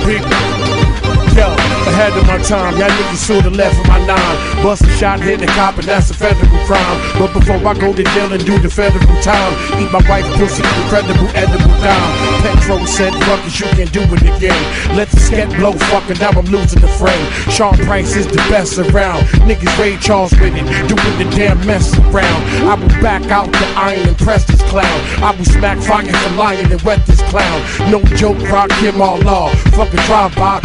big. Yo, ahead of my time, y'all niggas should've left with my 9. Bust a shot, hit the cop, and that's a federal crime. But before I go to jail and do the federal time, eat my wife's pussy, incredible edible dime. Petro said, fuck it, you can do it again. Let the sket blow, fucking now I'm losing the frame. Sean Price is the best around. Niggas Ray Charles with it, doing the damn mess around. I will back out the iron and press this clown. I will smack fire for lion and wet this clown. No joke, rock him all law. Fucking drive by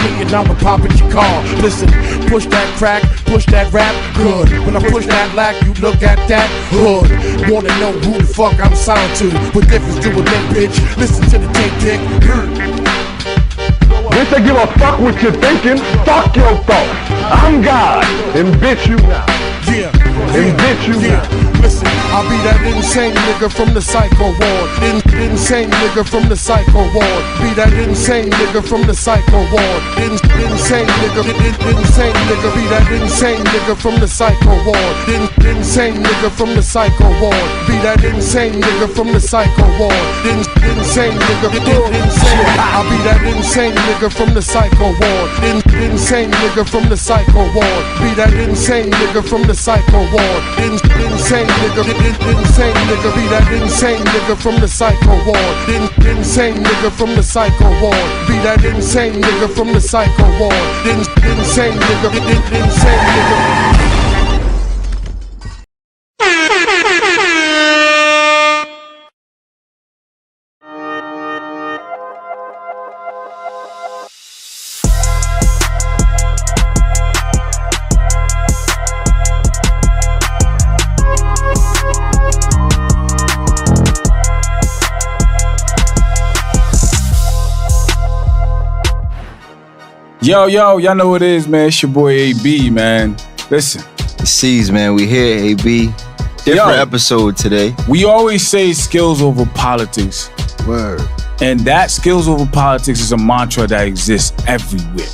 me and I'ma pop at your car. Listen, push that crack, push that rap, good. When I push that lack, you look at that hood. Wanna know who the fuck I'm signed to? What difference do it make, bitch? Listen to the tick. Bitch, I give a fuck what you're thinking. Fuck your thoughts. I'm God, and bitch you now. Yeah, and bitch you now. Listen, I'll be that insane nigga from the psycho ward. Insane nigga from the psycho ward. Be that insane nigga from the psycho ward. Insane nigga, insane nigga. Be that insane nigga from the psycho ward. Insane nigga from the psycho ward. Be that insane nigga from the psycho ward. Insane nigga, insane. I'll be that insane nigga from the psycho ward. Insane nigga from the psycho ward. Be that insane nigga from the psycho ward. Insane nigga, insane nigga. Be that insane nigga from the psycho ward. Insane nigga from the psycho ward. Be that insane nigga from the psycho ward. Insane nigga, insane nigga. Yo, y'all know what it is, man. It's your boy A.B., man. Listen. The C's, man. We here, A.B. Different episode today. We always say skills over politics. Word. And that skills over politics is a mantra that exists everywhere.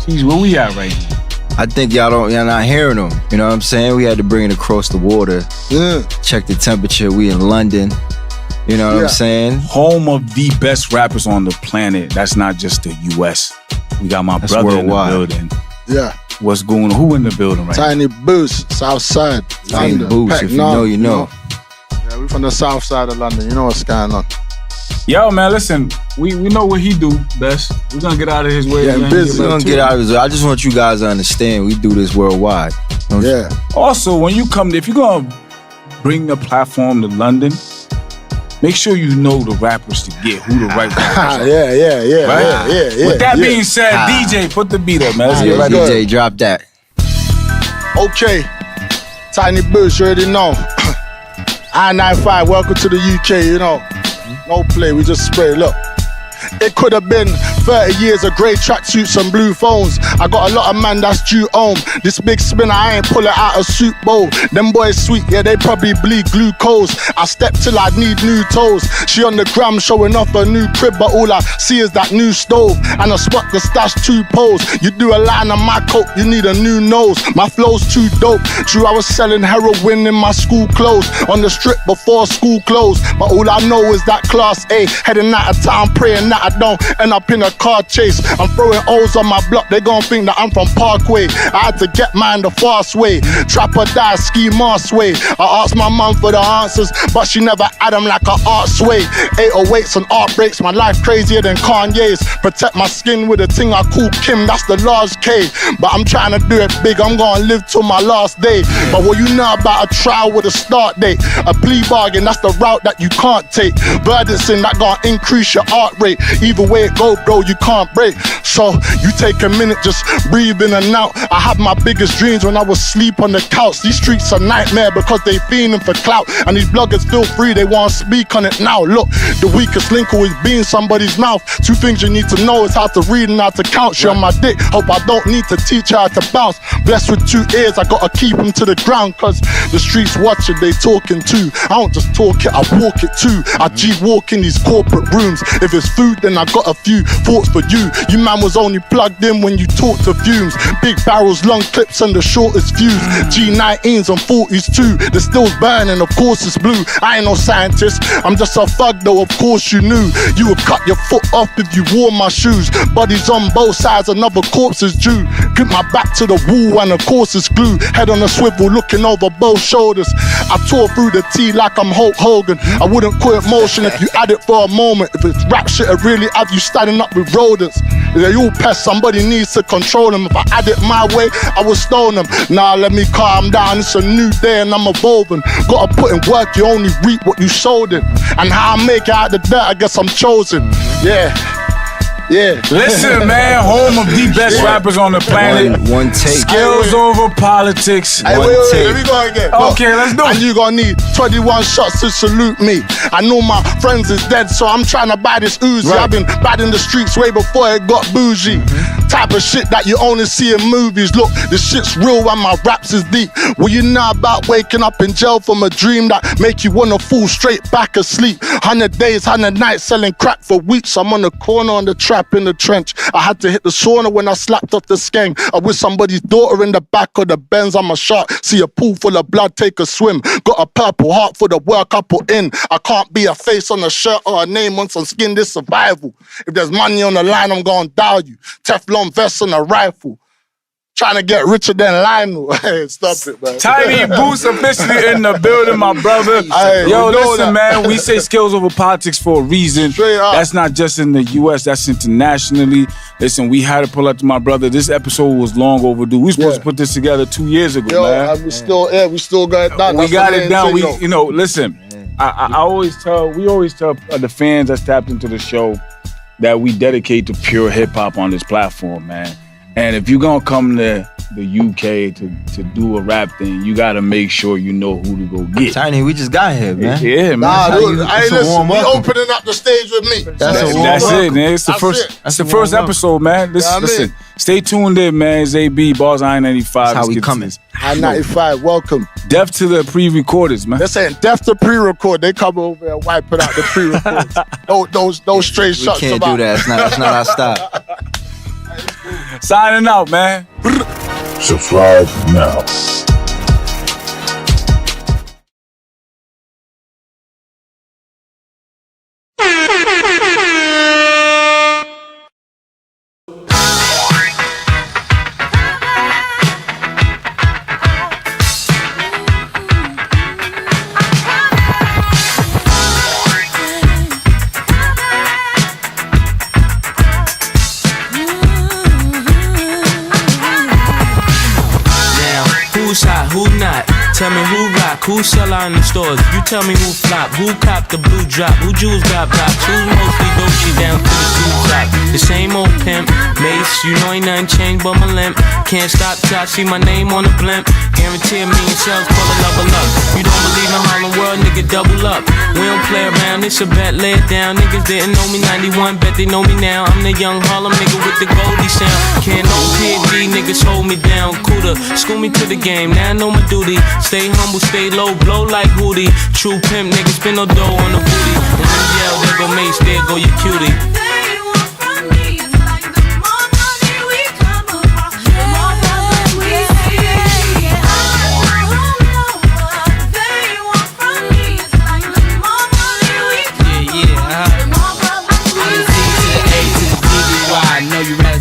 Jeez, where we at right now? I think y'all not hearing them. You know what I'm saying? We had to bring it across the water. Yeah. Check the temperature. We in London. You know what I'm saying? Home of the best rappers on the planet. That's not just the U.S. We got my brother worldwide. in the building. Yeah. What's going on? Who in the building right Tiny Boost, South Side. Tiny London. Boost, if you know, you know. Yeah, we from the South Side of London. You know what's going on. Yo, man, listen. We know what he do best. We're going to get out of his way. Yeah, We're going to get out of his way. I just want you guys to understand we do this worldwide. Yeah. Also, when you come, if you're going to bring the platform to London, make sure you know the rappers to get, who the right rappers are. Yeah. Right? Yeah. With that being said, DJ, put the beat up, man. Let's get right DJ, there. drop that. Okay. Tiny Boost, you already know. I-95, welcome to the UK, you know. No play, we just spray. Look. It could have been 30 years of grey tracksuits and blue phones. I got a lot of man that's due home. This big spinner, I ain't pull it out of soup bowl. Them boys sweet, yeah, they probably bleed glucose. I step till I need new toes. She on the gram showing off her new crib, but all I see is that new stove. And I spot the stash 2 poles. You do a line on my coat, you need a new nose. My flow's too dope. True, I was selling heroin in my school clothes. On the strip before school closed. But all I know is that class A, heading out of town praying that I don't end up in a car chase. I'm throwing O's on my block, they gon' think that I'm from Parkway. I had to get mine the fast way. Trap or die, ski mask way. I asked my mum for the answers, but she never had them like an art sway. 808s and art breaks, my life crazier than Kanye's. Protect my skin with a thing I call Kim, that's the large K. But I'm trying to do it big, I'm gonna live till my last day. But what you know about a trial with a start date? A plea bargain, that's the route that you can't take. Verdicts in that gonna increase your heart rate. Either way it go, bro, you can't break. So you take a minute, just breathe in and out. I had my biggest dreams when I was asleep on the couch. These streets are nightmare because they fiending for clout. And these bloggers feel free, they want to speak on it now. Look, the weakest link always be in somebody's mouth. 2 things you need to know is how to read and how to count. She on my dick, hope I don't need to teach her how to bounce. Blessed with 2 ears, I gotta keep them to the ground. Cause the streets watching, they talking too. I don't just talk it, I walk it too. I G-walk in these corporate rooms. If it's food, then I got a few. thoughts for you. You man was only plugged in when you talked to fumes. Big barrels, long clips and the shortest fuse. G19s and 40s too. The still's burning, of course it's blue. I ain't no scientist, I'm just a thug though, of course you knew. You would cut your foot off if you wore my shoes. Bodies on both sides, another corpse is due. Grip my back to the wall and of course it's glue. Head on a swivel, looking over both shoulders. I tore through the tea like I'm Hulk Hogan. I wouldn't quit motion if you had it for a moment. If it's rap shit, it really have you standing up with rodents. They all pests, somebody needs to control them. If I had it my way, I would stone them. Nah, let me calm down, it's a new day and I'm evolving. Gotta put in work, you only reap what you sowed in. And how I make it out the dirt, I guess I'm chosen. Yeah. Yeah. Listen, man, home of the best rappers on the planet. One take. Skills over politics. Hey, wait, let me go again. Okay, let's do it. And you gonna need 21 shots to salute me. I know my friends is dead, so I'm trying to buy this Uzi. Right. I've been bad in the streets way before it got bougie. Type of shit that you only see in movies. Look, the shit's real and my raps is deep. Well, you know about waking up in jail from a dream that make you wanna fall straight back asleep. 100 days, 100 nights selling crack for weeks. I'm on the corner on the trap in the trench. I had to hit the sauna when I slapped off the skeng. I with somebody's daughter in the back of the Benz. I'm a shark. See a pool full of blood, take a swim. Got a purple heart for the work I put in. I can't be a face on a shirt or a name on some skin. This survival. If there's money on the line, I'm gonna dial you. Teflon vest and a rifle. Trying to get richer than Lionel. Hey, stop it, man. Tiny Boots officially in the building, my brother. Hey, yo, that. listen, man, we say skills over politics for a reason. Straight up. That's not just in the U.S., that's internationally. Listen, we had to pull up to my brother. This episode was long overdue. We were supposed to put this together 2 years ago, man. We still got it done. We got it done. Listen, I always tell the fans that's tapped into the show that we dedicate to pure hip hop on this platform, man. And if you're gonna come to the UK to do a rap thing, you gotta make sure you know who to go get. Tiny, we just got here, man. Yeah, man. Nah, dude, hey, listen, we opening up the stage with me. That's it, man. It's the first episode, man. Listen, stay tuned in, man. Zay-B, Bars I-95. That's how we coming. I-95, welcome. Deaf to the pre-recorders, man. They're saying deaf to pre-record. They come over there and wipe it out the pre-records. those straight shots. We can't do that. That's not our style. Signing out, man. Subscribe now. Who's hot, who not? Tell me who rock, who sell out in the stores. You tell me who flop, who cop the blue drop, who jewels got blocks, who's mostly Dolce down to the blue top. The same old pimp, Mace, you know ain't nothing changed but my limp. Can't stop till I see my name on the blimp. Guarantee a million sales, pull a level up. You don't believe in Harlem World, nigga, double up. We don't play around, it's a bet, lay it down. Niggas didn't know me 91, bet they know me now. I'm the young Harlem nigga with the Goldie sound. Can't no PD, niggas hold me down. Cooler, school me to the game, now I know my duty. Stay humble, stay low, blow like Hootie. True pimp, niggas spin no dough on the booty. And when you yell, there go Mace, there go your cutie.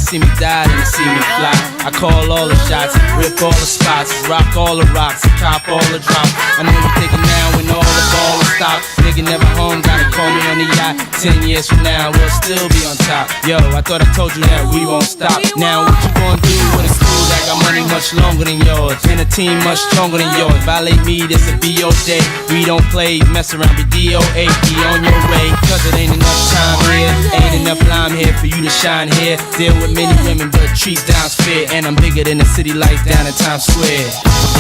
See me die than to see me fly. I call all the shots, rip all the spots, rock all the rocks, cop all the drops. I know you thinking now when all the ball is stopped. Nigga never home, gotta call me on the yacht. 10 years from now, we'll still be on top. Yo, I thought I told you that we won't stop. Now what you gonna do with a crew that got money much longer than yours, and a team much stronger than yours? Violate me, this'll be your day. We don't play, mess around, be D.A.B.A.T.E, be on your way. Cause it ain't enough time here, ain't enough lime here for you to shine here. Deal with many women, but treat down's fair. And I'm bigger than the city lights down in Times Square.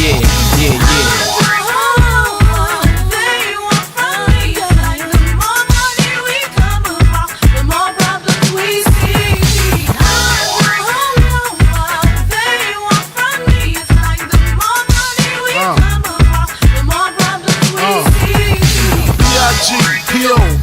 Yeah, yeah, yeah.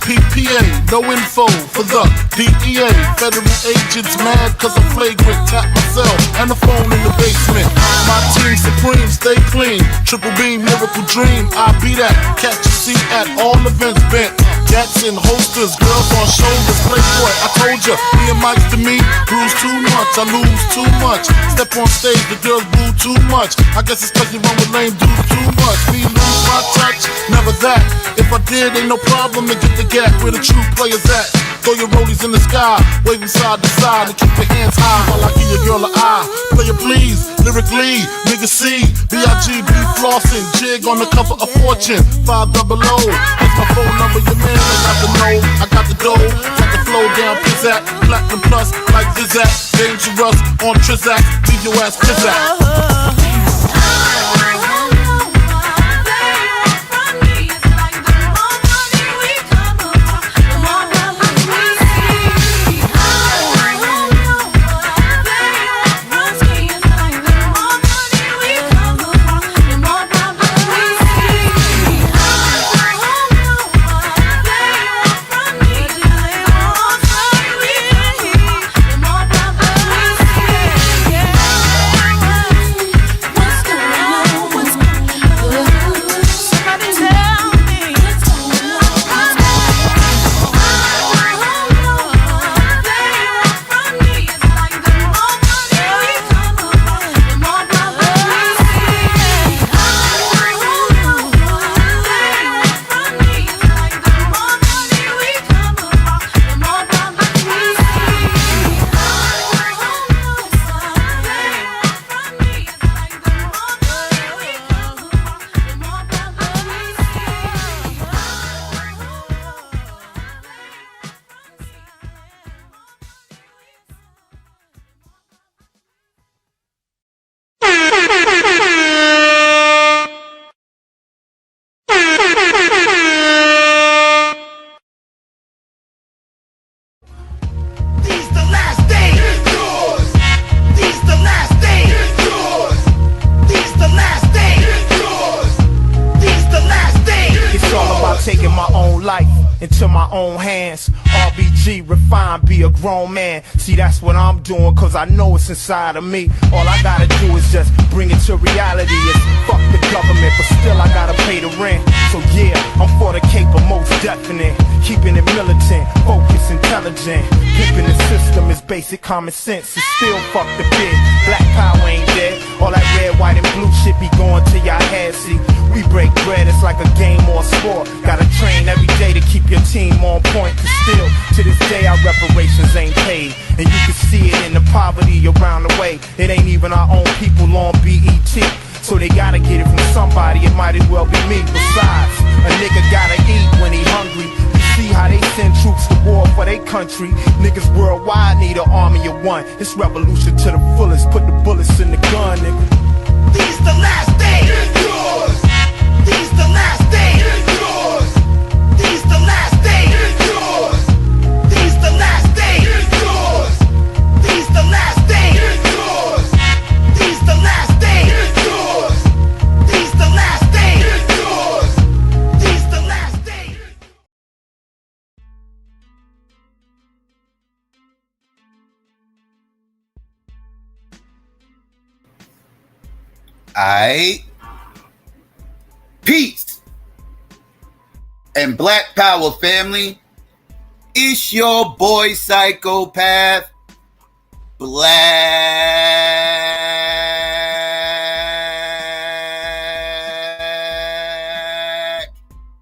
PPA, no info for the DE DEA, federal agents mad cause I'm flagrant. Tap myself and the phone in the basement. My team supreme, stay clean. Triple beam, miracle dream. I be that. Catch a seat at all events bent. Gats in holsters, girls on shoulders. Playboy, I told ya, me and Mike's to me. Bruise too much, I lose too much. Step on stage, the girls boo too much. I guess it's cause you run with lame dudes too much. Me lose my touch, never that. If I did, ain't no problem to get the gap where the true players at. Throw your rollies in the sky, waving side to side, and keep your hands high while I give your girl an eye. Player please, lyrically, nigga C, B.I.G.B. flossing, jig on the cover of Fortune, 500. That's my phone number, your man, I got the know, I got the dough, got the flow down, pizzazz, platinum plus, like Zizak, dangerous on Trizak, leave your ass pizzazz. Into my own hands, RBG, refine, be a grown man. See, that's what I'm doing, cause I know it's inside of me. All I gotta do is just bring it to reality. It's fuck the government, but still I gotta pay the rent. So yeah, I'm for the caper, most definite. Keeping it militant, focused, intelligent. Pimping the system is basic common sense. It's still fuck the bit. Black power ain't dead. All that red, white, and blue shit be going to your head. See, we break bread, it's like a game or a sport. Gotta train every day to keep your team on point. Cause still, to this day, our reparations ain't paid. And you can see it in the poverty around the way. It ain't even our own people on BET. So they gotta get it from somebody, it might as well be me. Besides, a nigga gotta eat when he hungry. You see how they send troops to war for their country. Niggas worldwide need an army of one. It's revolution to the fullest, put the bullets in the gun, nigga. These the last days. It's yours. These the last days. It's yours. These the last days. It's yours. These the last days. It's yours. These the last days. It's yours. These the last days. It's yours. These the last days. It's yours. These the last days. Aight. Peace and Black Power family. It's your boy Psychopath Black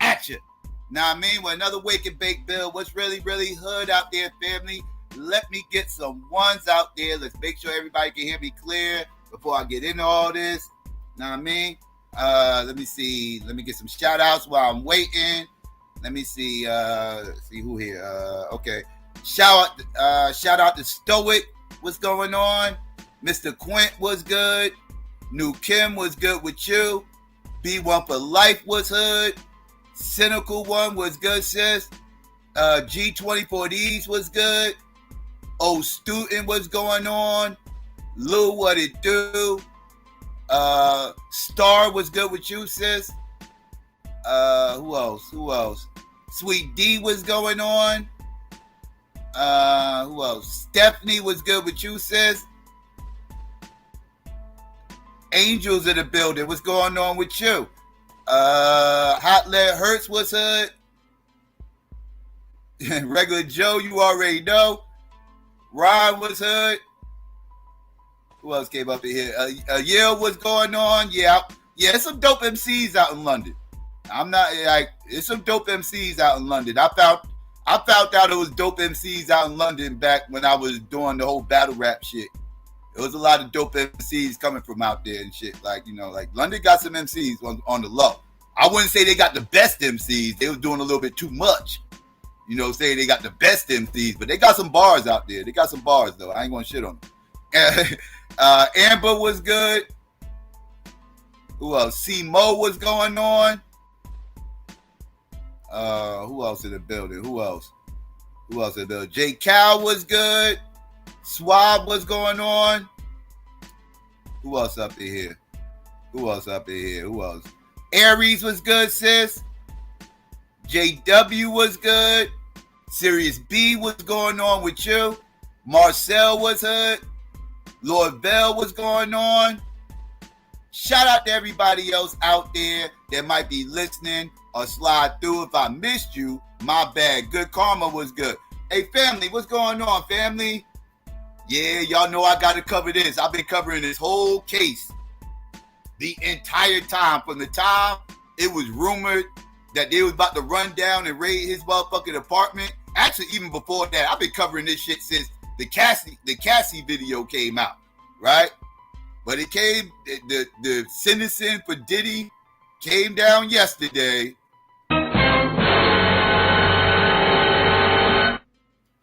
at you. Now I mean, with another Wake and Bake Bill. What's really hood out there, family? Let me get some ones out there. Let's make sure everybody can hear me clear before I get into all this. Know what I mean? Let me see. Let me get some shout outs while I'm waiting. Let me see. See who here. Okay. Shout out to Stoic. What's going on? Mr. Quint was good. New Kim was good with you. B1 for Life was hood. Cynical One was good, sis. G24Ds was good. Old Student was going on. Lou, what it do? Star was good with you, sis. Who else? Sweet D was going on. Who else? Stephanie was good with you, sis. Angels in the building. What's going on with you? Hot Lead Hurts was hood. Regular Joe, you already know. Ryan was hood. Who else came up in here? Yale, what's going on? Yeah, there's some dope MCs out in London. I'm not like, there's some dope MCs out in London. I found out it was dope MCs out in London back when I was doing the whole battle rap shit. There was a lot of dope MCs coming from out there and shit. Like, you know, like London got some MCs on the low. I wouldn't say they got the best MCs. They was doing a little bit too much. You know, saying they got the best MCs, but they got some bars out there. They got some bars though. I ain't gonna shit on them. Amber was good. Who else? C-Mo was going on. Who else in the building? Who else in the building? J. Cal was good. Swab was going on. Who else up in here? Who else? Aries was good, sis. JW was good. Sirius B was going on with you. Marcel was hood. Lord Bell was going on. Shout out to everybody else out there that might be listening or slide through. If I missed you, my bad. Good Karma was good. Hey, family, what's going on, family? Yeah, y'all know I got to cover this. I've been covering this whole case the entire time. From the time it was rumored that they was about to run down and raid his motherfucking apartment. Actually, even before that, I've been covering this shit since the Cassie video came out, right? But it came, the sentencing for Diddy came down yesterday.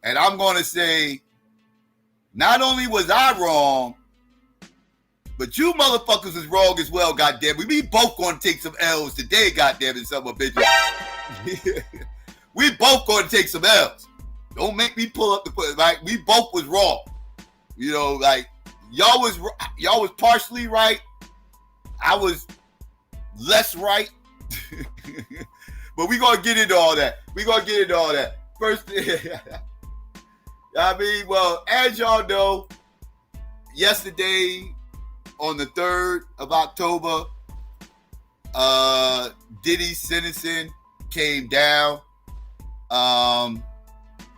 And I'm going to say, not only was I wrong, but you motherfuckers is wrong as well, goddamn. We both going to take some L's today, goddamn it, some of bitches. We both going to take some L's. Don't make me pull up the foot. Like, we both was wrong. You know, like, y'all was partially right. I was less right. But we going to get into all that. First, I mean, well, as y'all know, yesterday on the 3rd of October, Diddy's sentencing came down.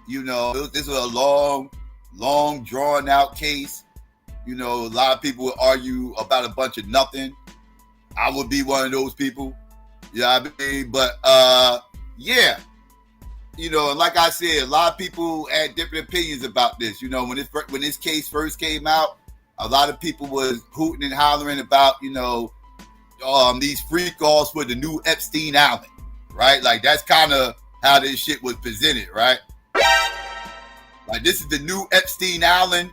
You know, this was a long drawn out case. You know, a lot of people would argue about a bunch of nothing. I would be one of those people. You know what I mean? But yeah. You know, and like I said, a lot of people had different opinions about this. You know, when this case first came out, a lot of people was hooting and hollering about, you know, these freak-offs with the new Epstein Island, right? Like, that's kind of how this shit was presented, right? Like, this is the new Epstein Island.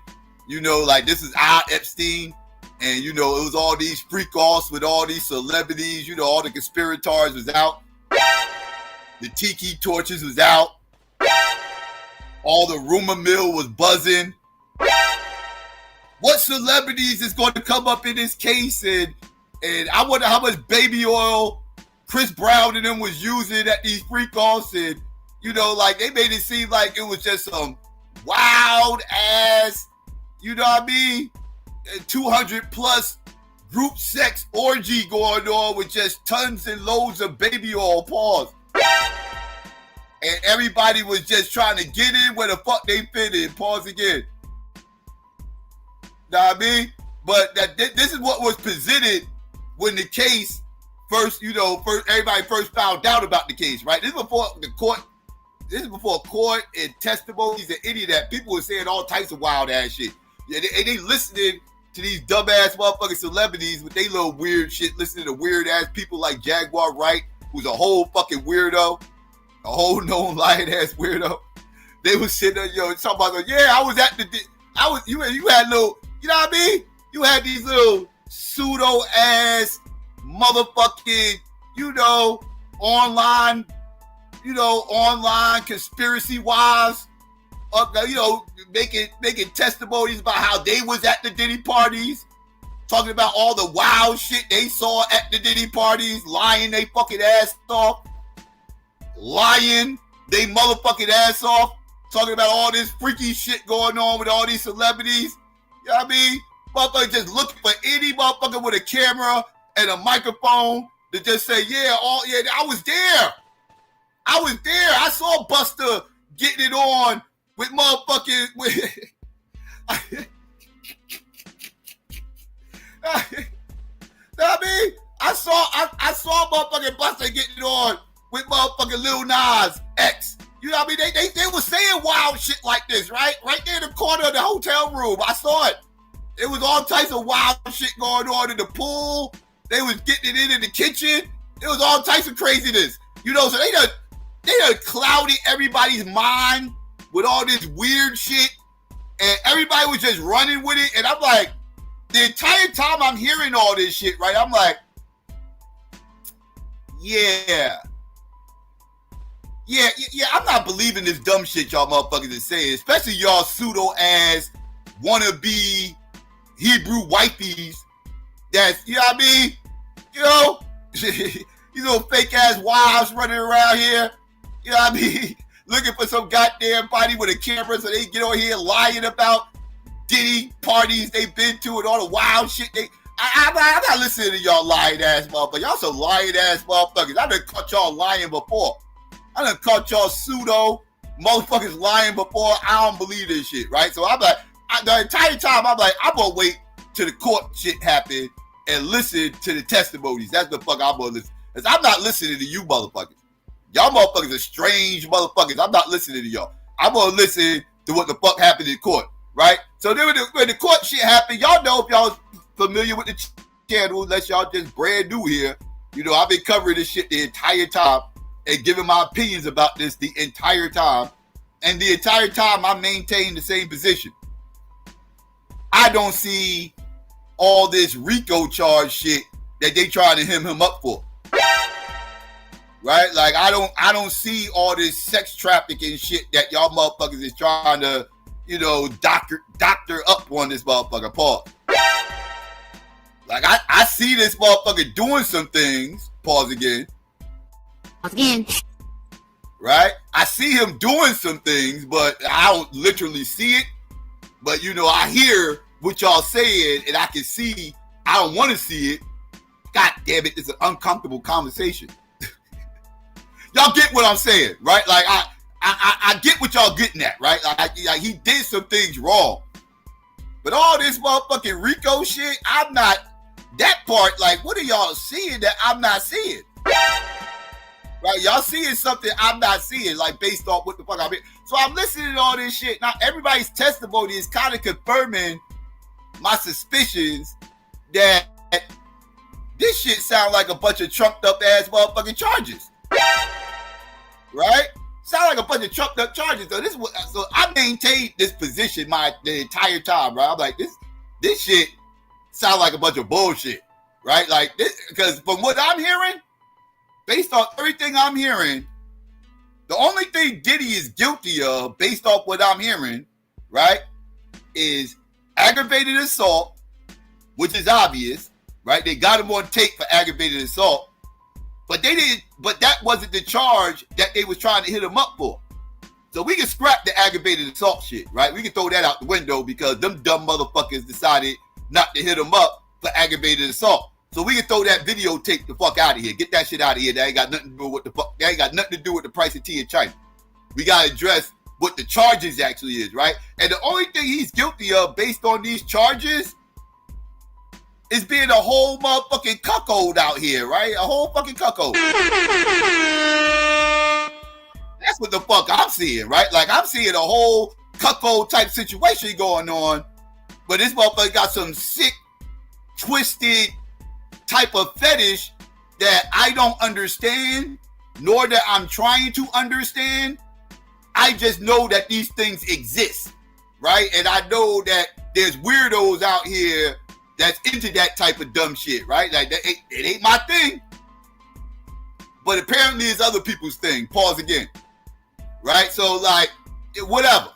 You know, like, this is our Epstein. And, you know, it was all these freak-offs with all these celebrities. You know, all the conspirators was out. The tiki torches was out. All the rumor mill was buzzing. What celebrities is going to come up in this case? And I wonder how much baby oil Chris Brown and them was using at these freak-offs. And, you know, like, they made it seem like it was just some wild ass, you know what I mean, 200 plus group sex orgy going on with just tons and loads of baby oil, pause. And everybody was just trying to get in where the fuck they fit in, pause again. Know what I mean? But this is what was presented when the case first, you know, everybody first found out about the case, right? This is before the court. This is before court and testimonies and any of that. People were saying all types of wild ass shit. Yeah, they listening to these dumbass motherfucking celebrities with they little weird shit, listening to weird ass people like Jaguar Wright, who's a whole fucking weirdo, a whole known lying ass weirdo. They was sitting there, yo, talking about, yeah, I was at you had little, you know what I mean? You had these little pseudo ass motherfucking, you know, online conspiracy wives, you know, making testimonies about how they was at the Diddy parties, talking about all the wild shit they saw at the Diddy parties, lying they fucking ass off, lying they motherfucking ass off. talking about all this freaky shit going on with all these celebrities. You know what I mean? Motherfucker just looking for any motherfucker with a camera and a microphone to just say, yeah, I was there. I saw Buster getting it on with motherfucking with. I mean, I saw motherfucking Buster getting it on with motherfucking Lil Nas X. You know what I mean? They were saying wild shit like this, right? Right there in the corner of the hotel room. I saw it. It was all types of wild shit going on in the pool. They was getting it in the kitchen. It was all types of craziness. You know, so they done clouded everybody's mind with all this weird shit. And everybody was just running with it. And I'm like, the entire time I'm hearing all this shit, right? I'm like, yeah, I'm not believing this dumb shit y'all motherfuckers are saying, especially y'all pseudo-ass wannabe Hebrew wifeys that's, you know what I mean? You know, you know, fake-ass wives running around here, you know what I mean? Looking for some goddamn body with a camera so they get on here lying about Diddy parties they've been to and all the wild shit I'm not listening to y'all lying ass motherfuckers. Y'all some lying ass motherfuckers. I done caught y'all lying before. I done caught y'all pseudo motherfuckers lying before. I don't believe this shit, right? So I'm like, the entire time I'm like, I'm gonna wait till the court shit happen and listen to the testimonies. That's the fuck I'm gonna listen. Cause I'm not listening to you motherfuckers. Y'all motherfuckers are strange motherfuckers. I'm not listening to y'all. I'm gonna listen to what the fuck happened in court, right? So then when the court shit happened, y'all know if y'all familiar with the channel, unless y'all just brand new here. You know, I've been covering this shit the entire time and giving my opinions about this the entire time. And the entire time I maintain the same position. I don't see all this RICO charge shit that they trying to hem him up for. Right? Like I don't see all this sex trafficking shit that y'all motherfuckers is trying to, you know, doctor up on this motherfucker. Pause. Like I see this motherfucker doing some things. Pause again. Right? I see him doing some things, but I don't literally see it. But you know, I hear what y'all saying, and I can see. I don't want to see it. God damn it! It's an uncomfortable conversation. Y'all get what I'm saying, right? Like I get what y'all getting at, right? Like he did some things wrong, but all this motherfucking RICO shit, I'm not. That part, like, what are y'all seeing that I'm not seeing? Right? Y'all seeing something I'm not seeing, like, based off what the fuck I mean. So I'm listening to all this shit. Now, everybody's testimony is kind of confirming my suspicions that this shit sound like a bunch of trumped up ass motherfucking charges. Right? Sound like a bunch of trumped up charges. So I maintained this position the entire time, right? I'm like, this shit sound like a bunch of bullshit, right? Like this, because from what I'm hearing, based on everything I'm hearing, the only thing Diddy is guilty of, based off what I'm hearing, right, is aggravated assault, which is obvious, right? They got him on tape for aggravated assault, but that wasn't the charge that they was trying to hit him up for. So we can scrap the aggravated assault shit, right? We can throw that out the window because them dumb motherfuckers decided not to hit him up for aggravated assault. So we can throw that videotape the fuck out of here. Get that shit out of here. That ain't got nothing to do with that ain't got nothing to do with the price of tea in China. We gotta address what the charges actually is, right? And the only thing he's guilty of based on these charges is being a whole motherfucking cuckold out here, right? A whole fucking cuckold. That's what the fuck I'm seeing, right? Like I'm seeing a whole cuckold type situation going on. But this motherfucker got some sick, twisted type of fetish that I don't understand, nor that I'm trying to understand. I just know that these things exist, right? And I know that there's weirdos out here that's into that type of dumb shit, right? Like it ain't my thing, but apparently it's other people's thing. Pause again, right? So like, whatever.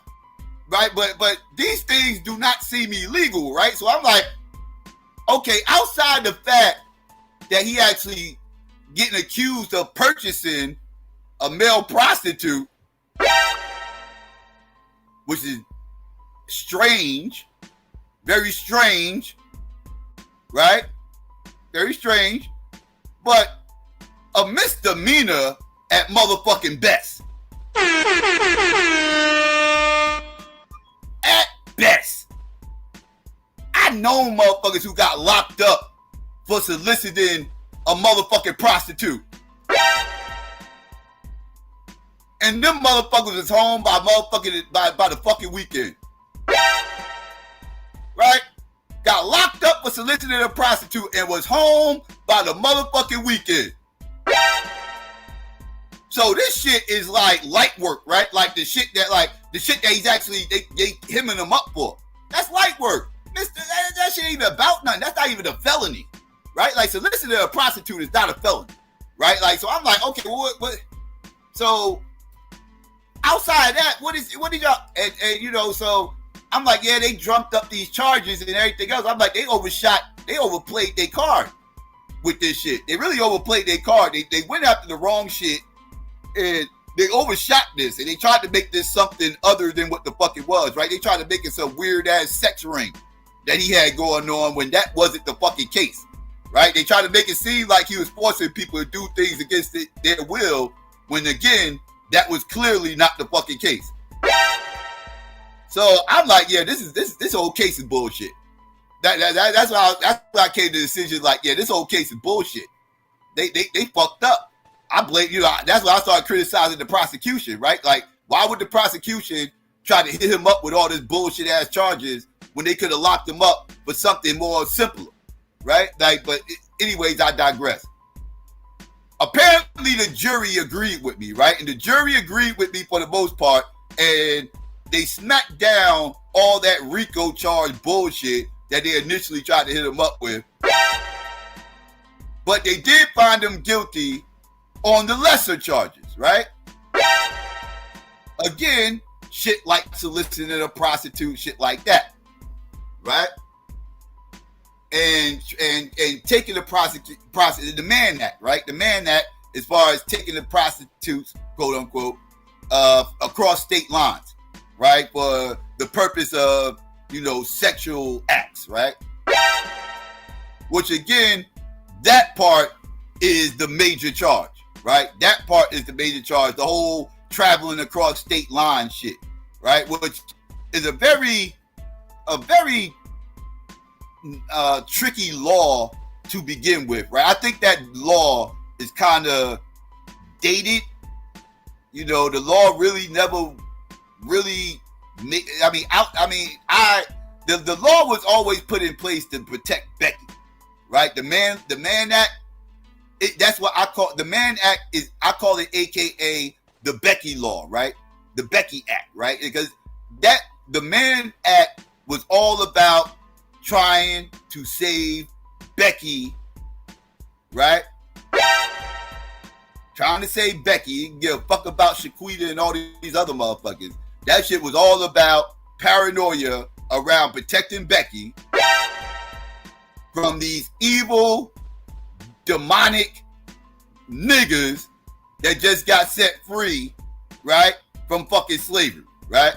Right, but these things do not seem illegal, right? So I'm like, okay, outside the fact that he actually getting accused of purchasing a male prostitute, which is strange, very strange, right? Very strange, but a misdemeanor at motherfucking best. At best. I know motherfuckers who got locked up for soliciting a motherfucking prostitute. And them motherfuckers is home by the fucking weekend. Right? Got locked up for soliciting a prostitute and was home by the motherfucking weekend. So this shit is like light work, right? Like the shit that he's actually they hemming him up for. That's light work. That shit ain't even about nothing. That's not even a felony, right? Like soliciting a prostitute is not a felony, right? Like so, I'm like, okay, well, what? So outside of that, what did y'all? And you know, so I'm like, yeah, they drummed up these charges and everything else. I'm like, they overplayed their card with this shit. They really overplayed their card. They went after the wrong shit. And they overshot this, and they tried to make this something other than what the fuck it was, right? They tried to make it some weird ass sex ring that he had going on when that wasn't the fucking case, right? They tried to make it seem like he was forcing people to do things against their will, when again, that was clearly not the fucking case. So I'm like, yeah, this whole case is bullshit. That's why I came to the decision. Like, yeah, this whole case is bullshit. They fucked up. I blame, you know, that's why I started criticizing the prosecution, right? Like, why would the prosecution try to hit him up with all this bullshit ass charges when they could have locked him up for something more simpler, right? Like, but anyways, I digress. Apparently the jury agreed with me, right? And the jury agreed with me for the most part, and they smacked down all that RICO charge bullshit that they initially tried to hit him up with. But they did find him guilty on the lesser charges, right? Again, shit like soliciting a prostitute, shit like that, right? And taking the Mann Act, right? The Mann Act, as far as taking the prostitutes, quote unquote, across state lines, right? For the purpose of, you know, sexual acts, right? Which again, that part is the major charge. Right, that part is the major charge. The whole traveling across state line shit, right? Which is a very tricky law to begin with, right? I think that law is kind of dated. You know, the law really never really made. The law was always put in place to protect Becky, right? The Mann Act. That's what I call the Mann Act. I call it AKA the Becky Law, right? The Becky Act, right? Because the Mann Act was all about trying to save Becky, right? Trying to save Becky. You can give a fuck about Shaquita and all these other motherfuckers. That shit was all about paranoia around protecting Becky from these evil, demonic niggas that just got set free, right, from fucking slavery, right?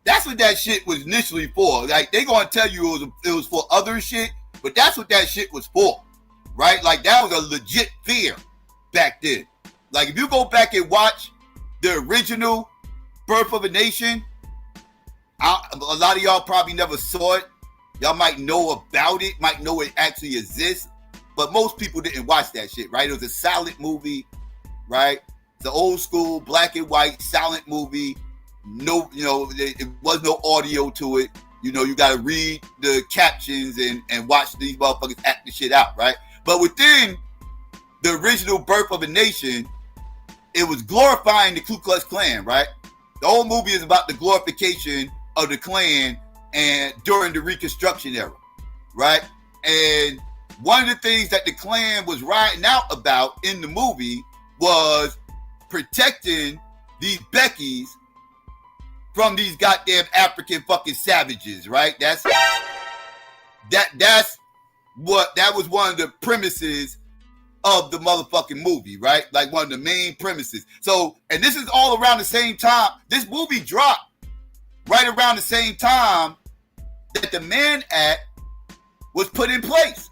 That's what that shit was initially for. Like, they gonna tell you it was for other shit, but that's what that shit was for, right? Like, that was a legit fear back then. Like, if you go back and watch the original Birth of a Nation, a lot of y'all probably never saw it. Y'all might know about it, might know it actually exists, but most people didn't watch that shit, right? It was a silent movie, right? It's an old school black and white silent movie. No, you know, it was no audio to it. You know, you got to read the captions and watch these motherfuckers act the shit out, right? But within the original Birth of a Nation, it was glorifying the Ku Klux Klan, right? The whole movie is about the glorification of the Klan and during the Reconstruction era, right? And one of the things that the Klan was writing out about in the movie was protecting these Beckys from these goddamn African fucking savages, right? That was one of the premises of the motherfucking movie, right? Like one of the main premises. So, and this is all around the same time. This movie dropped right around the same time that the Mann Act was put in place.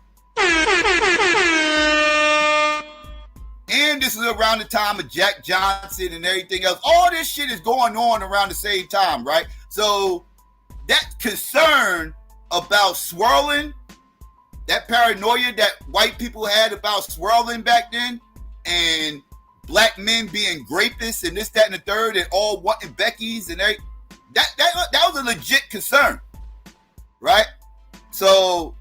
And this is around the time of Jack Johnson and everything else. All this shit is going on around the same time, right? So that concern about swirling, that paranoia that white people had about swirling back then, and black men being rapists and this, that, and the third, and all wanting Becky's and everything, that was a legit concern, right? So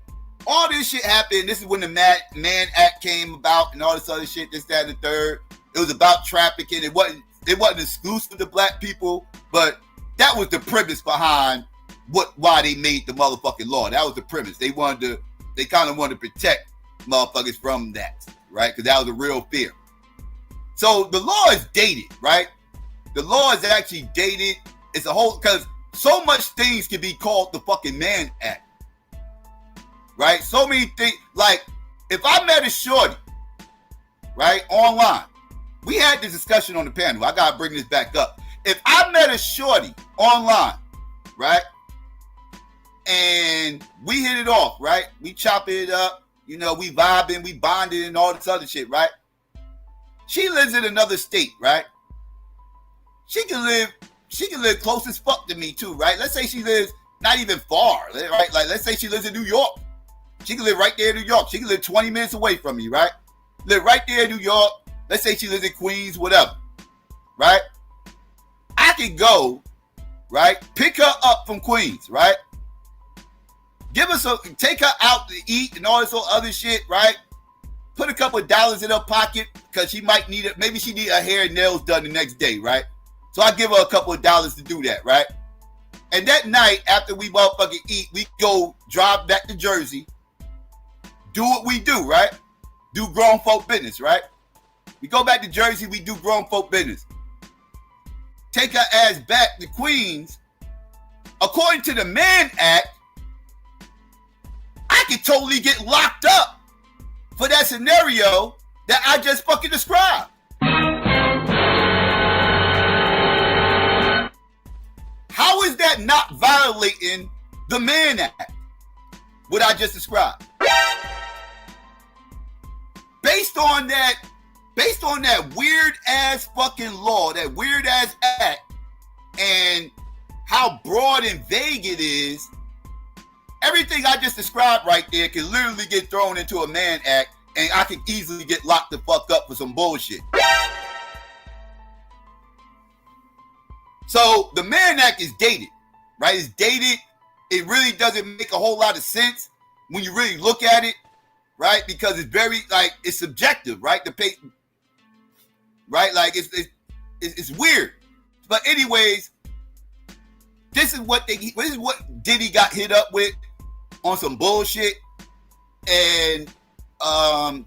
all this shit happened. This is when the Mann Act came about and all this other shit, this, that, and the third. It was about trafficking. It wasn't exclusive to black people, but that was the premise behind why they made the motherfucking law. That was the premise. They kind of wanted to protect motherfuckers from that, right? Because that was a real fear. So the law is dated, right? The law is actually dated. It's a whole, because so much things can be called the fucking Mann Act, right? So many things. Like, if I met a shorty, right, online, we had this discussion on the panel. I gotta bring this back up. If I met a shorty online, right, and we hit it off, right? We chop it up, we vibing, we bonding and all this other shit, right? She lives in another state, right? She can live close as fuck to me too, right? Let's say she lives not even far, right? Like, let's say she lives in New York. She can live right there in New York. She can live 20 minutes away from me, right? Live right there in New York. Let's say she lives in Queens, whatever, right? I can go, right? Pick her up from Queens, right? Take her out to eat and all this other shit, right? Put a couple of dollars in her pocket because she might need it. Maybe she need her hair and nails done the next day, right? So I give her a couple of dollars to do that, right? And that night, after we motherfucking eat, we go drive back to Jersey, do what we do, right? Do grown folk business, right? We go back to Jersey, we do grown folk business. Take her ass back to Queens. According to the Mann Act, I could totally get locked up for that scenario that I just fucking described. How is that not violating the Mann Act? What I just described. Based on that weird ass fucking law, that weird ass act, and how broad and vague it is, everything I just described right there can literally get thrown into a Mann Act, and I can easily get locked the fuck up for some bullshit. So the Mann Act is dated, right? It's dated. It really doesn't make a whole lot of sense when you really look at it, right? Because it's very, like, it's subjective, right? The pay, right? Like, it's weird. But anyways, this is what Diddy got hit up with on some bullshit. And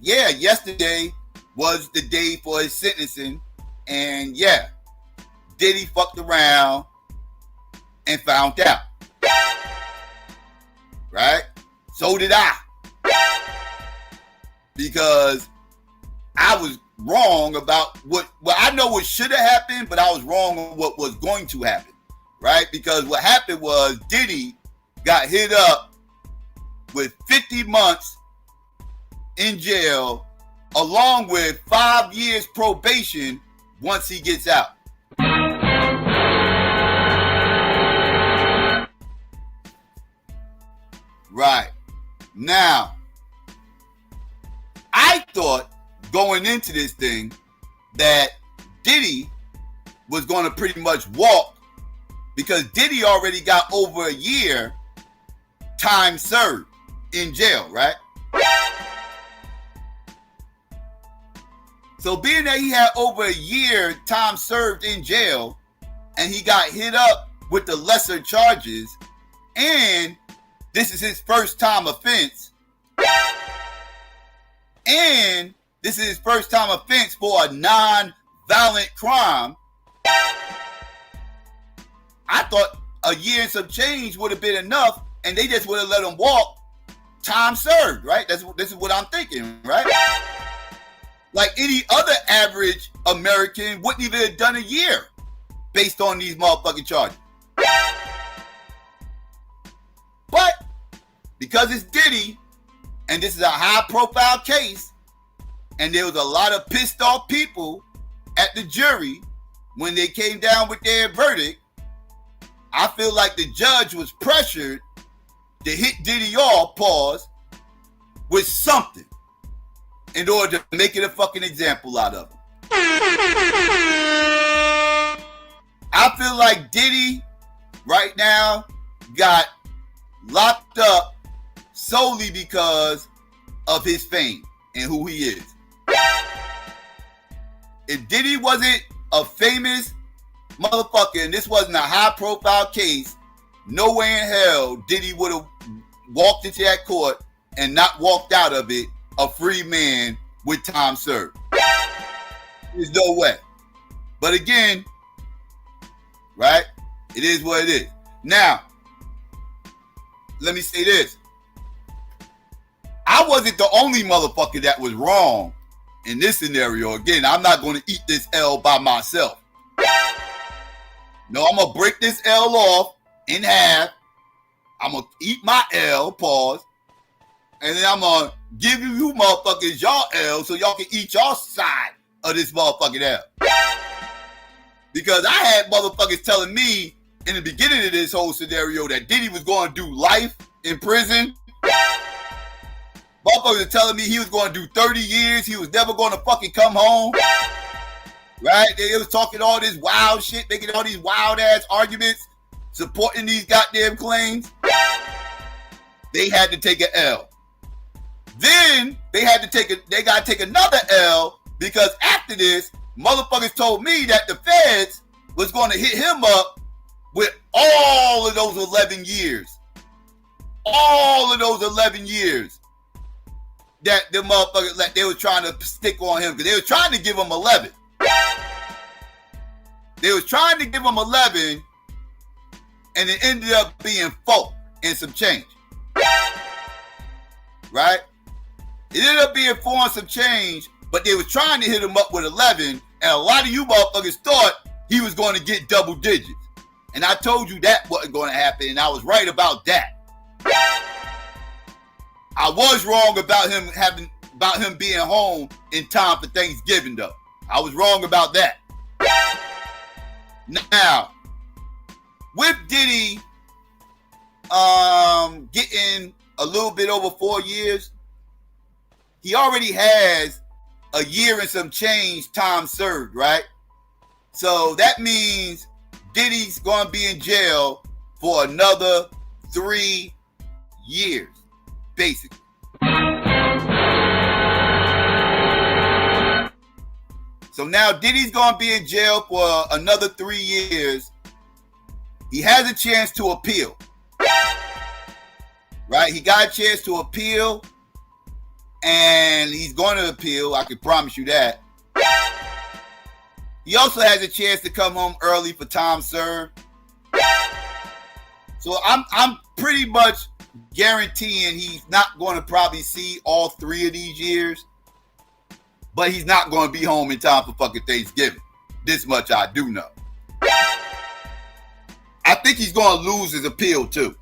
yesterday was the day for his sentencing. And yeah, Diddy fucked around and found out. Right? So did I. Because I was wrong about what I know what should have happened, but I was wrong on what was going to happen. Right? Because what happened was Diddy got hit up with 50 months in jail, along with 5 years probation once he gets out. Right. Now, I thought going into this thing that Diddy was going to pretty much walk, because Diddy already got over a year time served in jail, right? So being that he had over a year time served in jail, and he got hit up with the lesser charges, and this is his first time offense, and this is his first time offense for a non-violent crime, I thought a year and some change would have been enough, and they just would have let him walk time served, right? This is what I'm thinking, right? like any other average American wouldn't even have done a year based on these motherfucking charges. But because it's Diddy, and this is a high-profile case, and there was a lot of pissed off people at the jury when they came down with their verdict, I feel like the judge was pressured to hit Diddy off, pause, with something in order to make it a fucking example out of him. I feel like Diddy right now got locked up solely because of his fame and who he is. If Diddy wasn't a famous motherfucker and this wasn't a high-profile case, no way in hell Diddy would have walked into that court and not walked out of it a free man with time served. There's no way. But again, right? It is what it is. Now, let me say this. I wasn't the only motherfucker that was wrong in this scenario. Again, I'm not going to eat this L by myself. No, I'm going to break this L off in half. I'm going to eat my L, pause. And then I'm going to give you motherfuckers y'all L so y'all can eat y'all side of this motherfucking L. Because I had motherfuckers telling me in the beginning of this whole scenario that Diddy was going to do life in prison. Motherfuckers were telling me he was going to do 30 years. He was never going to fucking come home. Right? They was talking all this wild shit, making all these wild ass arguments, supporting these goddamn claims. They had to take an L. Then they got to take another L because after this, motherfuckers told me that the feds was going to hit him up with all of those 11 years. All of those 11 years that the motherfuckers, like, they were trying to stick on him because they were trying to give him 11. They was trying to give him 11 and it ended up being 4 and some change. Right? It ended up being 4 and some change, but they was trying to hit him up with 11, and a lot of you motherfuckers thought he was going to get double digits. And I told you that wasn't going to happen, and I was right about that. I was wrong about him being home in time for Thanksgiving, though. I was wrong about that. Now, with Diddy getting a little bit over 4 years, he already has a year and some change time served, right? So that means Diddy's going to be in jail for another 3 years, basically. So now Diddy's going to be in jail for another 3 years. He has a chance to appeal. Right? He got a chance to appeal. And he's going to appeal. I can promise you that. He also has a chance to come home early for time served. So I'm pretty much guaranteeing he's not going to probably see all 3 of these years. But he's not going to be home in time for fucking Thanksgiving. This much I do know. I think he's going to lose his appeal too.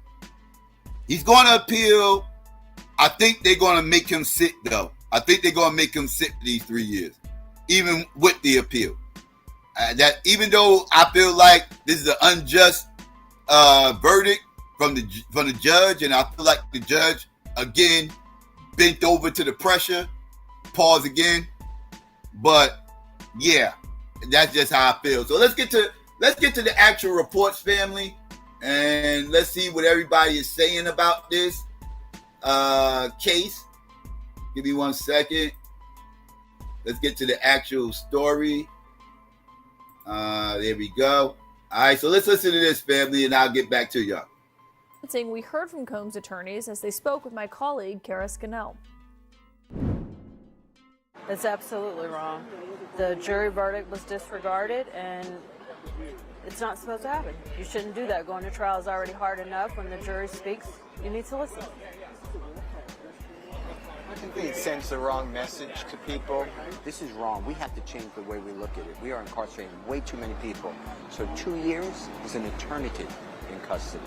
He's going to appeal. I think they're going to make him sit though. I think they're going to make him sit for these 3 years, even with the appeal. That even though I feel like this is an unjust verdict from the judge, and I feel like the judge again bent over to the pressure. Pause again. But yeah, that's just how I feel. So let's get to the actual reports, family, and let's see what everybody is saying about this case. Give me 1 second. Let's get to the actual story. There we go. All right, so let's listen to this, family, and I'll get back to y'all. We heard from Combs' attorneys as they spoke with my colleague, Kara Scannell. It's absolutely wrong. The jury verdict was disregarded, and it's not supposed to happen. You shouldn't do that. Going to trial is already hard enough. When the jury speaks, you need to listen. think it sends the wrong message to people. This is wrong. We have to change the way we look at it. We are incarcerating way too many people. So 2 years is an eternity in custody.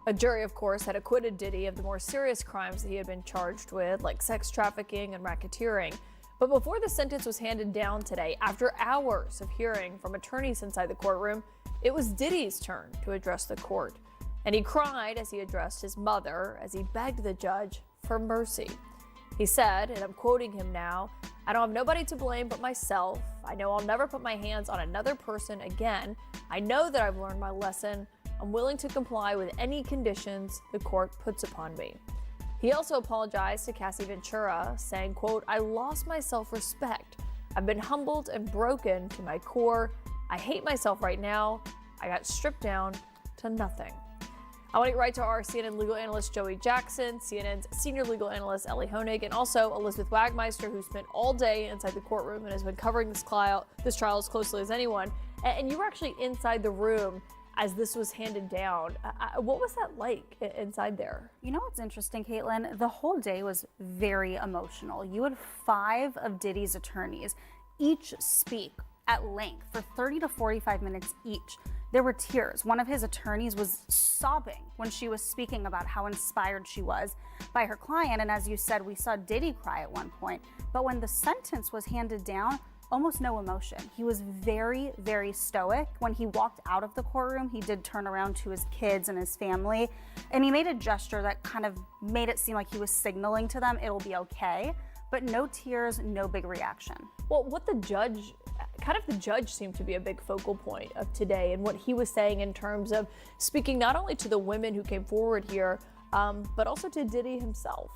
A jury, of course, had acquitted Diddy of the more serious crimes that he had been charged with, like sex trafficking and racketeering. But before the sentence was handed down today, after hours of hearing from attorneys inside the courtroom, it was Diddy's turn to address the court. And he cried as he addressed his mother, as he begged the judge for mercy. He said, and I'm quoting him now, "I don't have nobody to blame but myself. I know I'll never put my hands on another person again. I know that I've learned my lesson. I'm willing to comply with any conditions the court puts upon me." He also apologized to Cassie Ventura, saying, quote, "I lost my self-respect. I've been humbled and broken to my core. I hate myself right now. I got stripped down to nothing." I want to get right to our CNN legal analyst, Joey Jackson, CNN's senior legal analyst, Ellie Honig, and also Elizabeth Wagmeister, who spent all day inside the courtroom and has been covering this trial as closely as anyone. And you were actually inside the room as this was handed down. What was that like inside there? You know what's interesting, Caitlin? The whole day was very emotional. You had 5 of Diddy's attorneys each speak at length for 30 to 45 minutes each. There were tears. One of his attorneys was sobbing when she was speaking about how inspired she was by her client. And as you said, we saw Diddy cry at one point. But when the sentence was handed down, almost no emotion. He was very, very stoic. When he walked out of the courtroom, he did turn around to his kids and his family, and he made a gesture that kind of made it seem like he was signaling to them it'll be okay, but no tears, no big reaction. Well, the judge seemed to be a big focal point of today, and what he was saying in terms of speaking not only to the women who came forward here, but also to Diddy himself.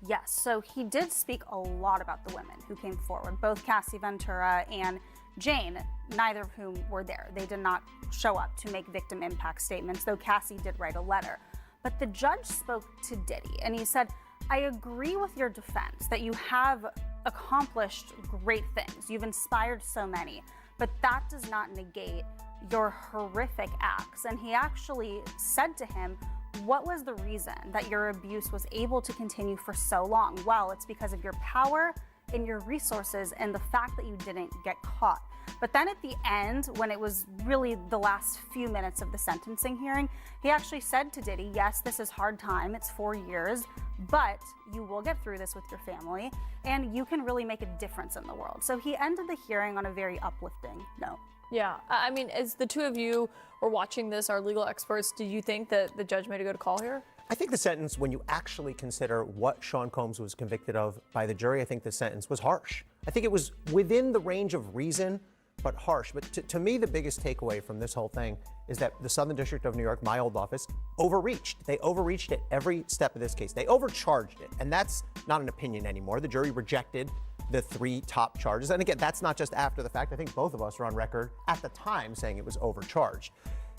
Yes, so he did speak a lot about the women who came forward, both Cassie Ventura and Jane, neither of whom were there. They did not show up to make victim impact statements, though Cassie did write a letter. But the judge spoke to Diddy, and he said, "I agree with your defense that you have accomplished great things. You've inspired so many, but that does not negate your horrific acts." And he actually said to him, "What was the reason that your abuse was able to continue for so long?" Well, it's because of your power and your resources and the fact that you didn't get caught. But then at the end, when it was really the last few minutes of the sentencing hearing, he actually said to Diddy, "Yes, this is hard time. It's 4 years, but you will get through this with your family and you can really make a difference in the world." So he ended the hearing on a very uplifting note. Yeah, I mean, as the two of you were watching this, our legal experts, do you think that the judge made a good call here? I think the sentence, when you actually consider what Sean Combs was convicted of by the jury, I think the sentence was harsh. I think it was within the range of reason, but harsh. But to me, the biggest takeaway from this whole thing is that the Southern District of New York, my old office, overreached. They overreached at every step of this case. They overcharged it, and that's not an opinion anymore. The jury rejected the 3 top charges. And again, that's not just after the fact. I think both of us are on record at the time saying it was overcharged.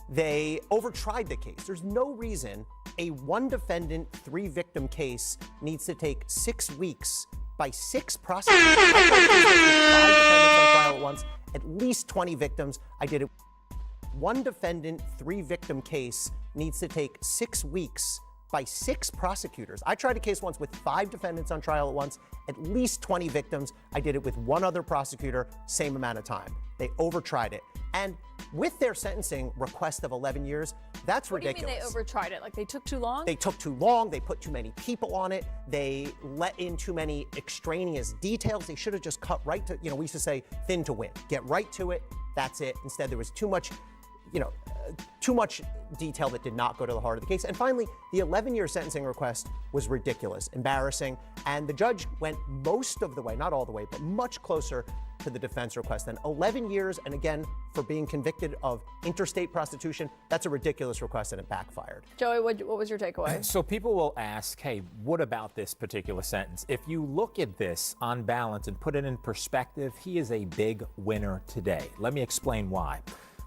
They overtried the case. There's no reason a 1 defendant, 3 victim case needs to take 6 weeks by 6 prosecutors. 5 defendants on trial at once, at least 20 victims. I did it. 1 defendant, 3 victim case needs to take 6 weeks by 6 prosecutors. I tried a case once with 5 defendants on trial at once, at least 20 victims. I did it with 1 other prosecutor, same amount of time. They overtried it. And with their sentencing request of 11 years, that's ridiculous. What do you mean they overtried it? Like they took too long? They took too long. They put too many people on it. They let in too many extraneous details. They should have just cut right to, we used to say thin to win. Get right to it. That's it. Instead, there was too much detail that did not go to the heart of the case. And finally, the 11-year sentencing request was ridiculous, embarrassing, and the judge went most of the way, not all the way, but much closer to the defense request. Then 11 years, and again, for being convicted of interstate prostitution, that's a ridiculous request, and it backfired. Joey, what was your takeaway? So people will ask, hey, what about this particular sentence? If you look at this on balance and put it in perspective, he is a big winner today. Let me explain why.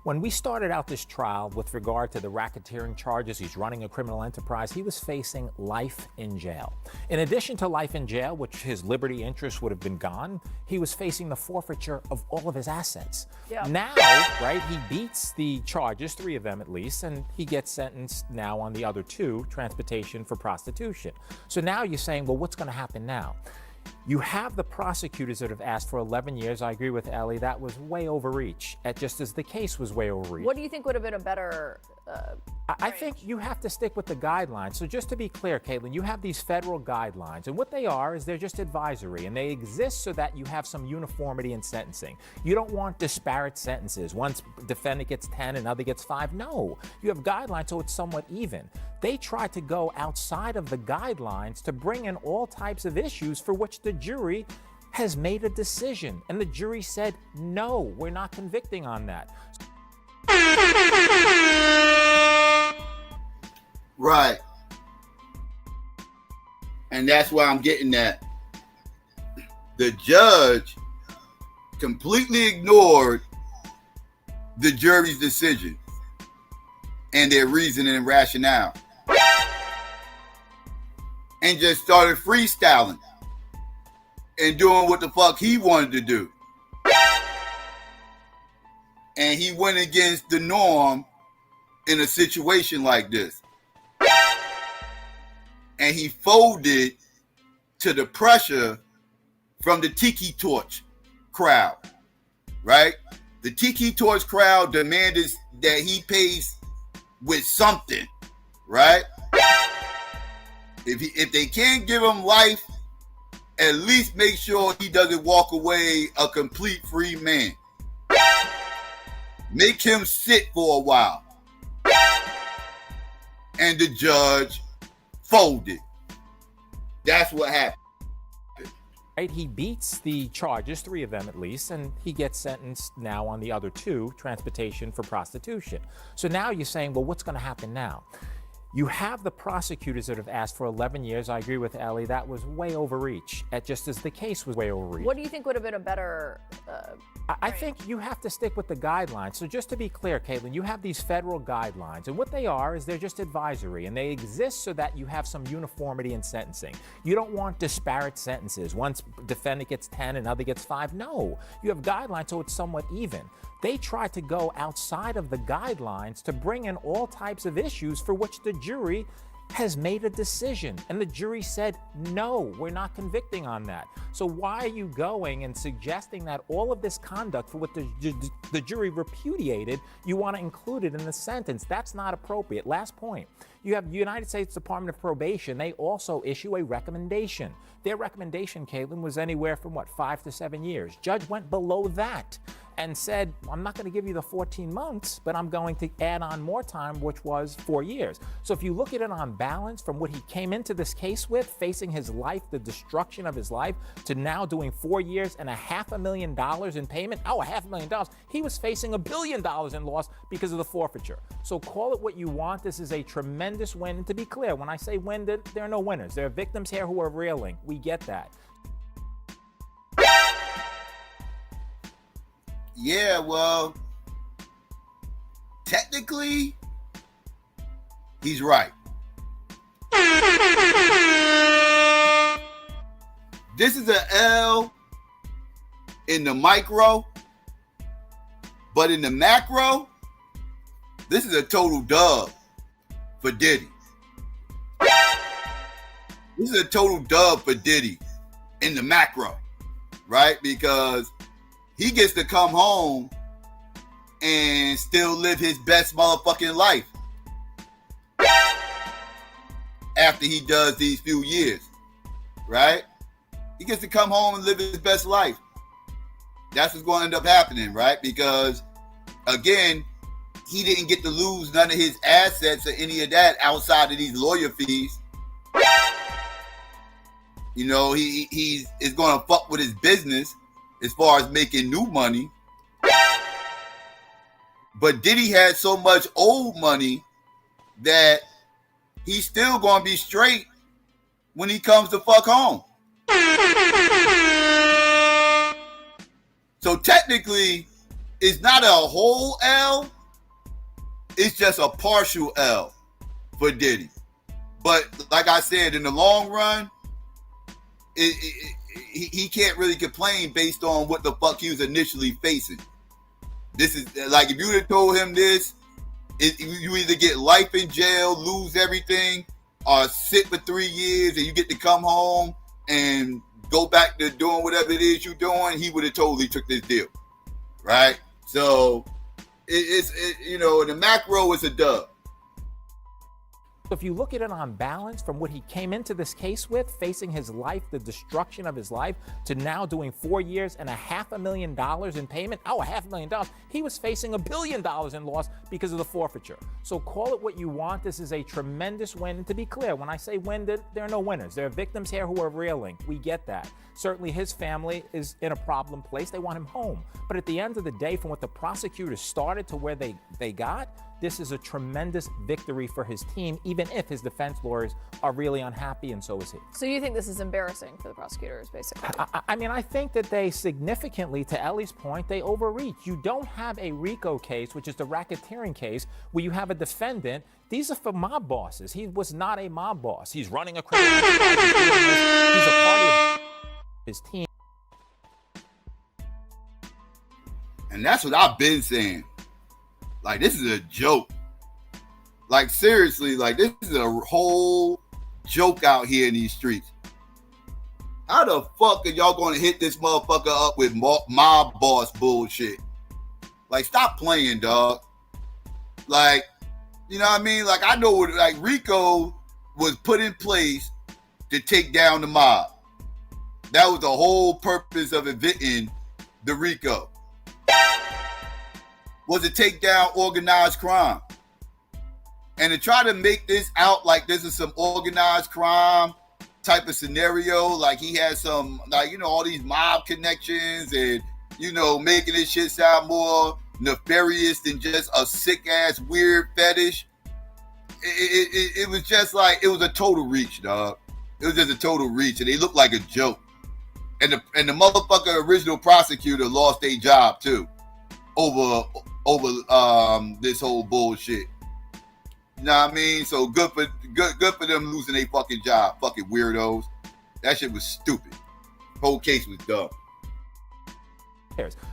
When we started out this trial with regard to the racketeering charges, he's running a criminal enterprise, he was facing life in jail. In addition to life in jail, which his liberty interest would have been gone, he was facing the forfeiture of all of his assets. Yeah. Now, right, he beats the charges, 3 of them at least, and he gets sentenced now on the other 2, transportation for prostitution. So now you're saying, well, what's going to happen now? You have the prosecutors that have asked for 11 years. I agree with Ellie. That was way overreach, just as the case was way overreach. What do you think would have been a better... I think you have to stick with the guidelines. So just to be clear, Caitlin, you have these federal guidelines, and what they are is they're just advisory, and they exist so that you have some uniformity in sentencing. You don't want disparate sentences. One defendant gets 10, another gets 5. No, you have guidelines so it's somewhat even. They try to go outside of the guidelines to bring in all types of issues for which the jury has made a decision, and the jury said, no, we're not convicting on that. Right. And that's why I'm getting at. The judge completely ignored the jury's decision and their reasoning and rationale, and just started freestyling and doing what the fuck he wanted to do. And he went against the norm in a situation like this. And he folded to the pressure from the Tiki Torch crowd, right? The Tiki Torch crowd demanded that he pays with something, right? If they can't give him life, at least make sure he doesn't walk away a complete free man. Make him sit for a while. And the judge folded. That's what happened. Right, he beats the charges, 3 of them at least, and he gets sentenced now on the other 2, transportation for prostitution. So now you're saying, well, what's going to happen now? You have the prosecutors that have asked for 11 years. I agree with Ellie. That was way overreach, just as the case was way overreach. What do you think would have been a better... I think you have to stick with the guidelines. So just to be clear, Caitlin, you have these federal guidelines, and what they are is they're just advisory, and they exist so that you have some uniformity in sentencing. You don't want disparate sentences. One defendant gets 10, another gets 5. No, you have guidelines so it's somewhat even. They try to go outside of the guidelines to bring in all types of issues for which the jury has made a decision, and the jury said, no, we're not convicting on that. So why are you going and suggesting that all of this conduct for what the jury repudiated, you want to include it in the sentence? That's not appropriate. Last point. You have the United States Department of Probation. They also issue a recommendation. Their recommendation, Caitlin, was anywhere from, 5 to 7 years. Judge went below that and said, I'm not going to give you the 14 months, but I'm going to add on more time, which was 4 years. So if you look at it on balance from what he came into this case with, facing his life, the destruction of his life, to now doing 4 years and $500,000 in payment, $500,000, he was facing $1 billion in loss because of the forfeiture. So call it what you want. This is a tremendous win. And to be clear, when I say win, there are no winners. There are victims here who are reeling. We get that. Yeah, well, technically, he's right. This is an L in the micro, but in the macro, this is a total dub for Diddy. This is a total dub for Diddy in the macro, right? Because he gets to come home and still live his best motherfucking life after he does these few years, right? He gets to come home and live his best life. That's what's going to end up happening, right? Because, again, he didn't get to lose none of his assets or any of that outside of these lawyer fees. You know, he is going to fuck with his business as far as making new money. But Diddy had so much old money that he's still going to be straight when he comes to fuck home. So technically, it's not a whole L, it's just a partial L for Diddy. But like I said, in the long run, he can't really complain based on what the fuck he was initially facing. This is like, if you would have told him this, you either get life in jail, lose everything, or sit for 3 years and you get to come home and go back to doing whatever it is you're doing, he would have totally took this deal, right? So it's you know, in the macro, it's a dub. If you look at it on balance from what he came into this case with, facing his life, the destruction of his life, to now doing 4 years and $500,000 in payment. Oh, $500,000. He was facing $1 billion in loss because of the forfeiture. So call it what you want. This is a tremendous win. And to be clear, when I say win, there are no winners. There are victims here who are reeling. We get that. Certainly his family is in a problem place. They want him home. But at the end of the day, from what the prosecutors started to where they got, this is a tremendous victory for his team, even if his defense lawyers are really unhappy, and so is he. So you think this is embarrassing for the prosecutors, basically? I mean, I think that they significantly, to Ellie's point, they overreach. You don't have a RICO case, which is the racketeering case, where you have a defendant. These are for mob bosses. He was not a mob boss. He's running a criminal enterprise. He's a part of his team. And that's what I've been saying. Like, this is a joke. Like, seriously, like, this is a whole joke out here in these streets. How the fuck are y'all going to hit this motherfucker up with mob boss bullshit? Like, stop playing, dog. Like, you know what I mean? Like, I know, like, RICO was put in place to take down the mob. That was the whole purpose of inventing the RICO. Was to take down organized crime. And to try to make this out like this is some organized crime type of scenario, like he has some, like, you know, all these mob connections and, you know, making this shit sound more nefarious than just a sick ass weird fetish. It was just like, it was a total reach, dog. It was just a total reach, and they looked like a joke. And the motherfucker original prosecutor lost their job too over this whole bullshit. You know what I mean? So good for them losing their fucking job. Fucking weirdos. That shit was stupid. Whole case was dumb.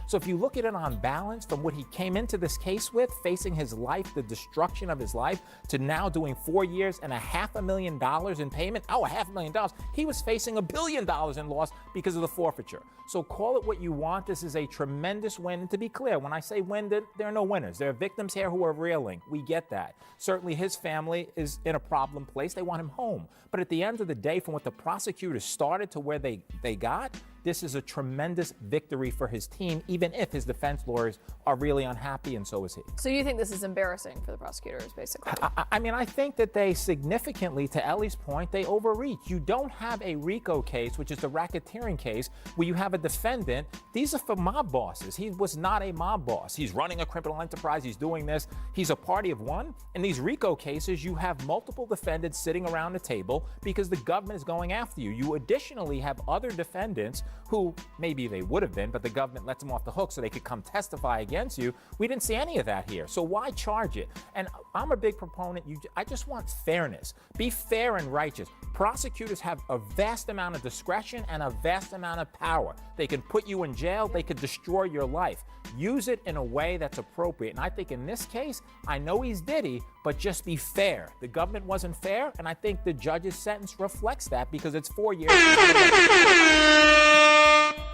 So if you look at it on balance from what he came into this case with, facing his life, the destruction of his life, to now doing 4 years and $500,000 in payment. Oh, $500,000. He was facing $1 billion in loss because of the forfeiture. So call it what you want. This is a tremendous win. And to be clear, when I say win, there are no winners. There are victims here who are reeling. We get that. Certainly his family is in a problem place. They want him home. But at the end of the day, from what the prosecutors started to where they got, this is a tremendous victory for his team, even if his defense lawyers are really unhappy, and so is he. So you think this is embarrassing for the prosecutors, basically? I mean, I think that they significantly, to Ellie's point, they overreach. You don't have a RICO case, which is the racketeering case, where you have a defendant. These are for mob bosses. He was not a mob boss. He's running a criminal enterprise. He's doing this. He's a party of one. In these RICO cases, you have multiple defendants sitting around the table because the government is going after you. You additionally have other defendants who maybe they would have been, but the government lets them off the hook so they could come testify against you. We didn't see any of that here. So why charge it? And I'm a big proponent. I just want fairness. Be fair and righteous. Prosecutors have a vast amount of discretion and a vast amount of power. They can put you in jail. They could destroy your life. Use it in a way that's appropriate. And I think in this case, I know he's Diddy, but just be fair. The government wasn't fair, and I think the judge's sentence reflects that because it's 4 years.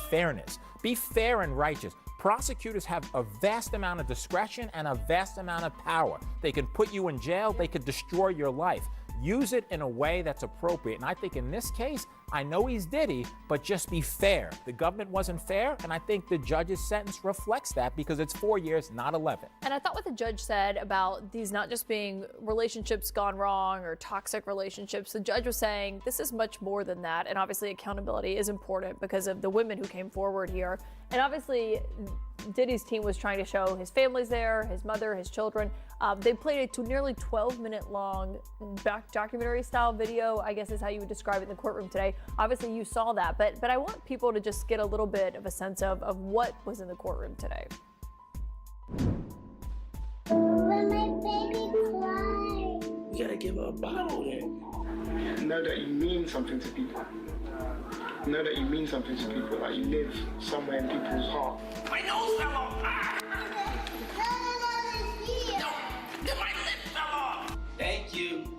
Fairness. Be fair and righteous. Prosecutors have a vast amount of discretion and a vast amount of power. They can put you in jail. They could destroy your life. Use it in a way that's appropriate. And I think in this case, I know he's Diddy, but just be fair. The government wasn't fair, and I think the judge's sentence reflects that because it's 4 years, not 11. And I thought what the judge said about these not just being relationships gone wrong or toxic relationships, the judge was saying this is much more than that. And obviously accountability is important because of the women who came forward here. And obviously Diddy's team was trying to show his family's there, his mother, his children. They played a nearly 12-minute long documentary style video, I guess is how you would describe it in the courtroom today. Obviously you saw that, but I want people to just get a little bit of a sense of what was in the courtroom today. You gotta give her a bottle then. Know that you mean something to people. Know that you mean something to people. Like you live somewhere in people's heart. My nose fell off. No, then my lip fell off. Thank you.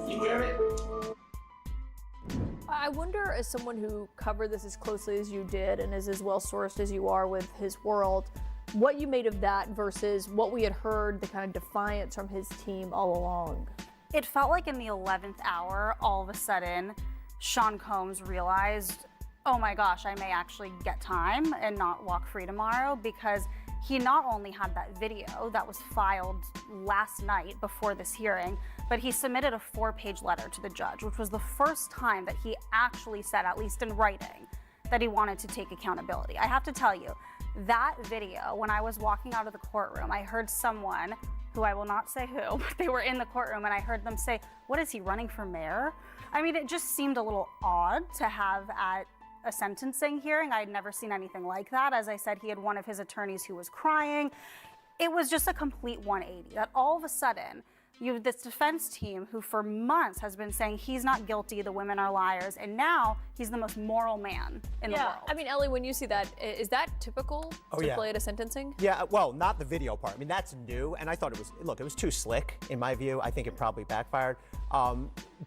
You wear it? I wonder, as someone who covered this as closely as you did and is as well sourced as you are with his world, what you made of that versus what we had heard, the kind of defiance from his team all along. It felt like in the 11th hour, all of a sudden, Sean Combs realized, oh my gosh, I may actually get time and not walk free tomorrow, because he not only had that video that was filed last night before this hearing, but he submitted a 4-page letter to the judge, which was the first time that he actually said, at least in writing, that he wanted to take accountability. I have to tell you, that video, when I was walking out of the courtroom, I heard someone, who I will not say who, but they were in the courtroom, and I heard them say, what is he, running for mayor? I mean, it just seemed a little odd to have at a sentencing hearing. I had never seen anything like that. As I said, he had one of his attorneys who was crying. It was just a complete 180, that all of a sudden, you have this defense team who for months has been saying he's not guilty, the women are liars, and now he's the most moral man in the world. I mean, Ellie, when you see that, is that typical to play at a sentencing? Yeah, well, not the video part. I mean, that's new, and I thought it was, look, it was too slick, in my view. I think it probably backfired.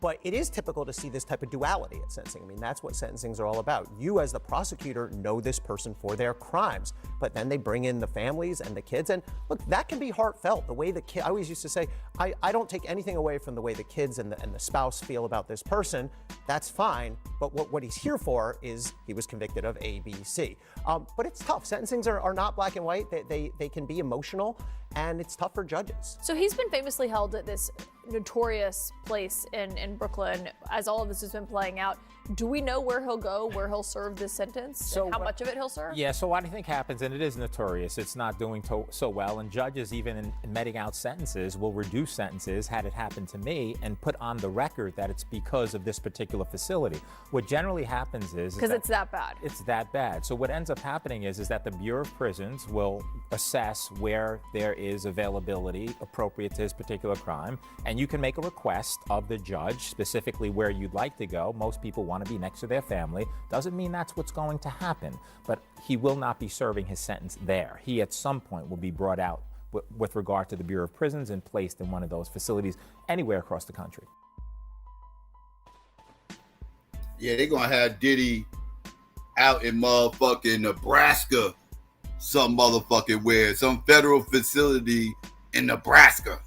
But it is typical to see this type of duality at sentencing. I mean, that's what sentencings are all about. You, as the prosecutor, know this person for their crimes, but then they bring in the families and the kids, and look, that can be heartfelt. The way the kid, I always used to say, I don't take anything away from the way the kids and the spouse feel about this person. That's fine, but what he's here for is he was convicted of A, B, C. But it's tough. Sentencings are not black and white. They can be emotional, and it's tough for judges. So he's been famously held at this notorious place in Brooklyn as all of this has been playing out. Do we know where he'll go, where he'll serve this sentence, and how much of it he'll serve? Yeah, so what I think happens, and it is notorious, it's not doing so well, and judges, even in meting out sentences, will reduce sentences, had it happened to me, and put on the record that it's because of this particular facility. What generally happens is because it's that bad. It's that bad. So what ends up happening is that the Bureau of Prisons will assess where there is availability appropriate to his particular crime, and you can make a request of the judge, specifically where you'd like to go. Most people want to be next to their family. Doesn't mean that's what's going to happen, but he will not be serving his sentence there. He at some point will be brought out with regard to the Bureau of Prisons and placed in one of those facilities anywhere across the country. Yeah, they're gonna have Diddy out in motherfucking Nebraska, some motherfucking where, some federal facility in Nebraska.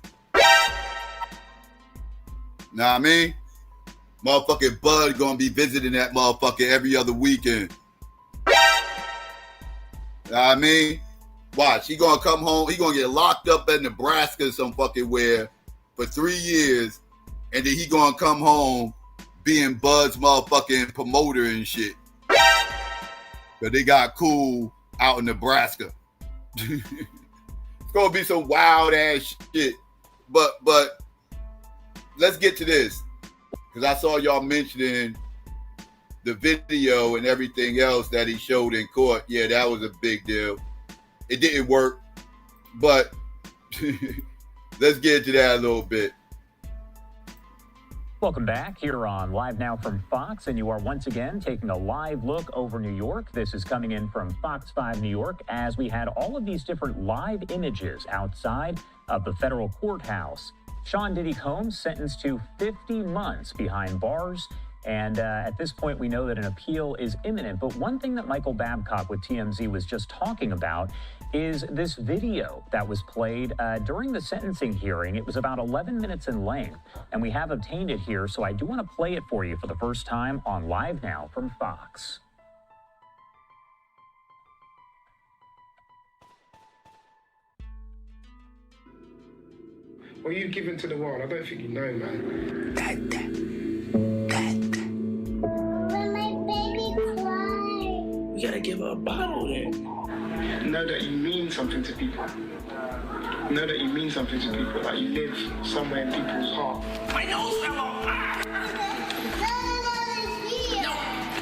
Know what I mean? Motherfucking Bud gonna be visiting that motherfucker every other weekend. Know what I mean? Watch, he gonna come home, he gonna get locked up in Nebraska some fucking where for 3 years, and then he gonna come home being Bud's motherfucking promoter and shit. But they got cool out in Nebraska. It's gonna be some wild ass shit. But let's get to this. Because I saw y'all mentioning the video and everything else that he showed in court. Yeah, that was a big deal. It didn't work, but let's get into that a little bit. Welcome back here on Live Now from Fox, and you are once again taking a live look over New York. This is coming in from Fox 5 New York as we had all of these different live images outside of the federal courthouse. Sean Diddy Combs sentenced to 50 months behind bars. And at this point, we know that an appeal is imminent. But one thing that Michael Babcock with TMZ was just talking about is this video that was played during the sentencing hearing. It was about 11 minutes in length, and we have obtained it here. So I do want to play it for you for the first time on Live Now from Fox. What you've given to the world, I don't think you know, man. When my baby cries. You gotta give her a bottle then. Know that you mean something to people. Know that you mean something to people. Like you live somewhere in people's heart. My nose fell off. No,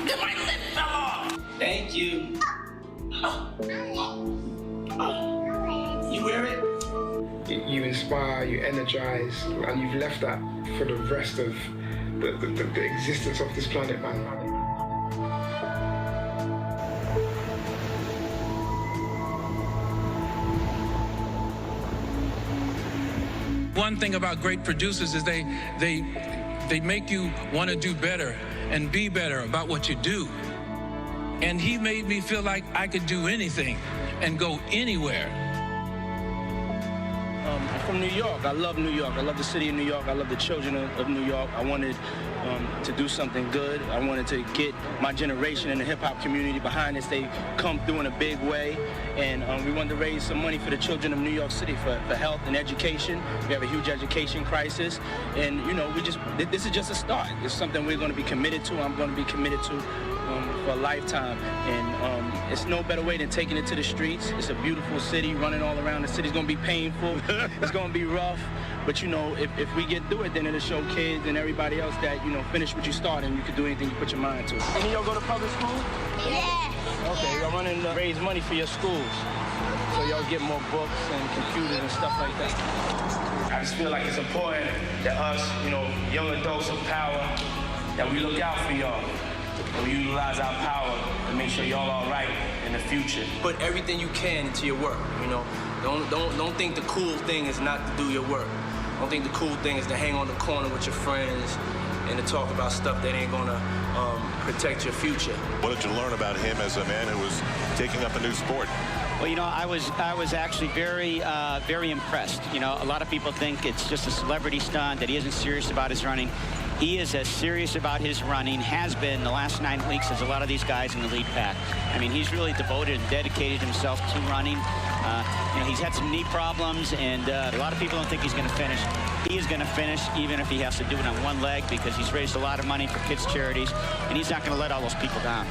then my lip fell off. Thank you. You wear it? You inspire, you energize, and you've left that for the rest of the existence of this planet, man. One thing about great producers is they make you want to do better and be better about what you do. And he made me feel like I could do anything and go anywhere. I'm from New York. I love New York. I love the city of New York. I love the children of New York. I wanted to do something good. I wanted to get my generation in the hip-hop community behind us. They come through in a big way. And we wanted to raise some money for the children of New York City for health and education. We have a huge education crisis. And, you know, this is just a start. It's something we're going to be committed to. I'm going to be committed to for a lifetime. And it's no better way than taking it to the streets. It's a beautiful city running all around. The city's going to be painful. It's going to be rough. But, you know, if we get through it, then it'll show kids and everybody else that, you know, finish what you start and you can do anything you put your mind to. Any of y'all go to public school? Yeah. Okay, I'm running to raise money for your schools. So y'all get more books and computers and stuff like that. I just feel like it's important that us, you know, young adults of power, that we look out for y'all. And we utilize our power to make sure y'all all right in the future. Put everything you can into your work, you know. Don't think the cool thing is not to do your work. Don't think the cool thing is to hang on the corner with your friends and to talk about stuff that ain't gonna protect your future. What did you learn about him as a man who was taking up a new sport? Well, you know, I was actually very impressed. You know, a lot of people think it's just a celebrity stunt, that he isn't serious about his running. He is as serious about his running, has been the last 9 weeks, as a lot of these guys in the lead pack. I mean, he's really devoted and dedicated himself to running. You know, he's had some knee problems, and a lot of people don't think he's going to finish. He is going to finish, even if he has to do it on one leg, because he's raised a lot of money for kids' charities, and he's not going to let all those people down.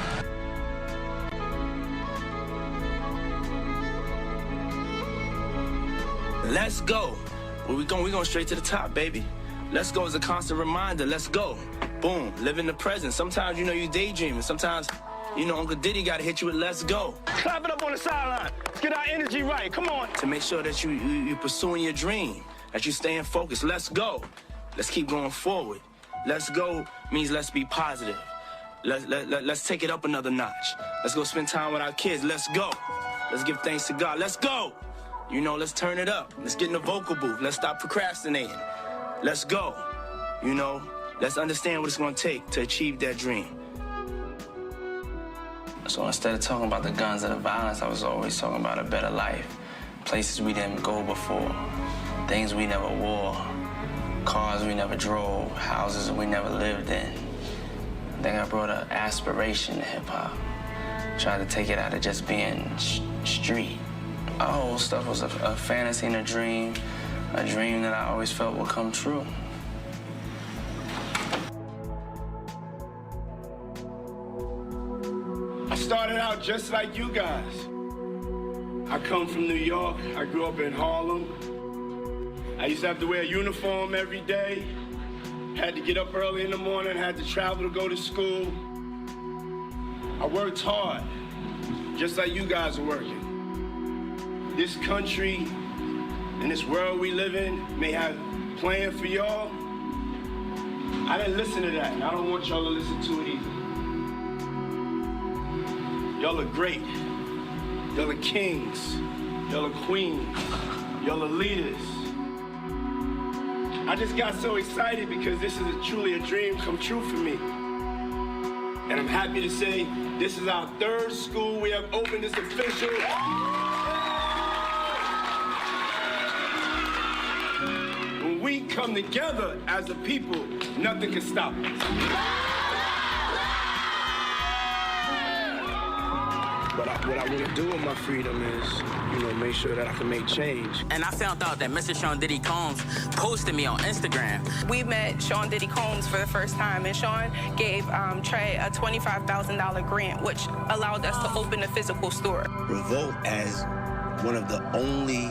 Let's go. Where we going? We're going straight to the top, baby. Let's go is a constant reminder. Let's go. Boom. Live in the present. Sometimes, you know, you daydreaming. Sometimes, you know, Uncle Diddy got to hit you with let's go. Clap it up on the sideline. Let's get our energy right. Come on. To make sure that you're pursuing your dream, that you're staying focused. Let's go. Let's keep going forward. Let's go means let's be positive. Let's take it up another notch. Let's go spend time with our kids. Let's go. Let's give thanks to God. Let's go. You know, let's turn it up. Let's get in the vocal booth. Let's stop procrastinating. Let's go. You know, let's understand what it's going to take to achieve that dream. So instead of talking about the guns or the violence, I was always talking about a better life. Places we didn't go before, things we never wore, cars we never drove, houses we never lived in. I think I brought an aspiration to hip-hop. Tried to take it out of just being street. Our whole stuff was a fantasy and a dream that I always felt would come true. I started out just like you guys. I come from New York. I grew up in Harlem. I used to have to wear a uniform every day. Had to get up early in the morning, had to travel to go to school. I worked hard, just like you guys are working. This country and this world we live in may have planned for y'all. I didn't listen to that, and I don't want y'all to listen to it either. Y'all are great. Y'all are kings. Y'all are queens. Y'all are leaders. I just got so excited because this is truly a dream come true for me. And I'm happy to say this is our third school we have opened. It's official. When we come together as a people, nothing can stop us. What I want to do with my freedom is, you know, make sure that I can make change. And I found out that Mr. Sean Diddy Combs posted me on Instagram. We met Sean Diddy Combs for the first time, and Sean gave Trey a $25,000 grant, which allowed us to open a physical store. Revolt, as one of the only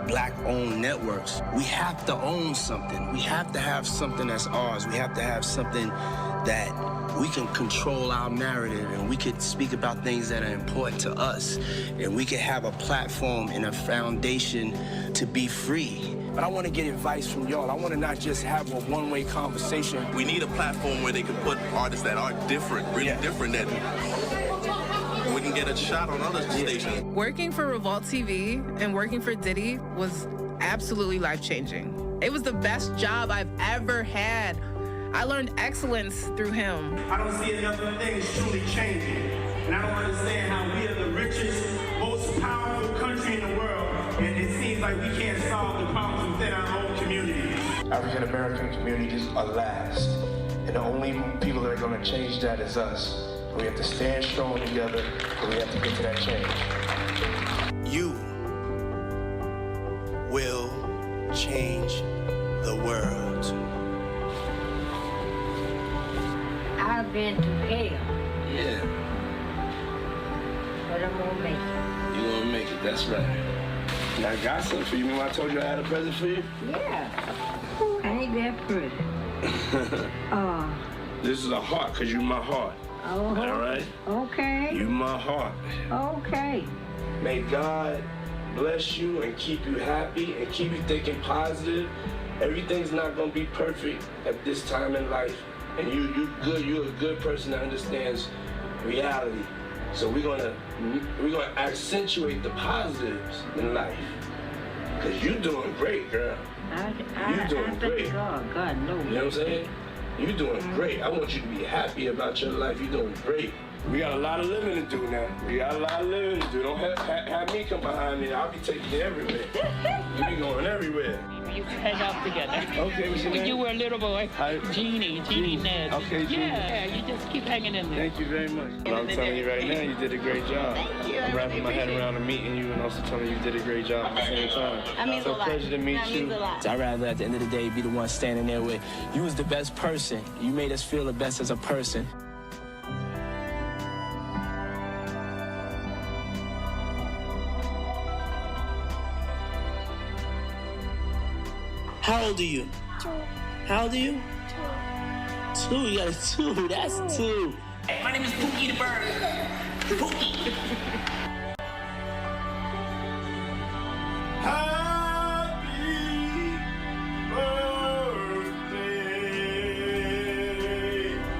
Black-owned networks, we have to own something. We have to have something that's ours. We have to have something that we can control our narrative and we could speak about things that are important to us, and we can have a platform and a foundation to be free. But I want to get advice from y'all. I want to not just have a one-way conversation. We need a platform where they can put artists that are different, really different, that we can get a shot on other stations. Working for Revolt TV and working for Diddy was absolutely life-changing. It was the best job I've ever had. I learned excellence through him. I don't see enough of things truly changing. And I don't understand how we are the richest, most powerful country in the world, and it seems like we can't solve the problems within our own communities. African-American communities are last, and the only people that are going to change that is us. We have to stand strong together, and we have to get to that change. You will change the world. I've been to hell, Yeah, but I'm gonna make it. you're going to make it. That's right. And I got something for you. Remember I told you I had a present for you? Yeah. Ooh, ain't that pretty? This is a heart, because you're my heart. Oh. All right? Okay. You my heart. Okay. May God bless you and keep you happy and keep you thinking positive. Everything's not going to be perfect at this time in life. And you're good. You're a good person that understands reality. So we're gonna accentuate the positives in life. Cause you're doing great, girl. You're doing great. God knows. You know what I'm saying? You're doing great. I want you to be happy about your life. You're doing great. We got a lot of living to do now. We got a lot of living to do. Don't have me come behind me. I'll be taking you everywhere. You be going everywhere. You hang out together. Okay, what's your name? When you were a little boy, Jeannie Ned. Okay, Jeannie. Yeah, you just keep hanging in there. Thank you very much. But I'm telling you right now, you did a great job. Thank you. I'm wrapping my head around and meeting you and also telling you did a great job at the same time. That means so a lot. pleasure to meet That you. means a lot. I'd rather at the end of the day be the one standing there with you was the best person. You made us feel the best as a person. How old are you? 2. How old are you? 2. 2. You got a 2. That's 2. Hey, my name is Pookie the Bird. Pookie.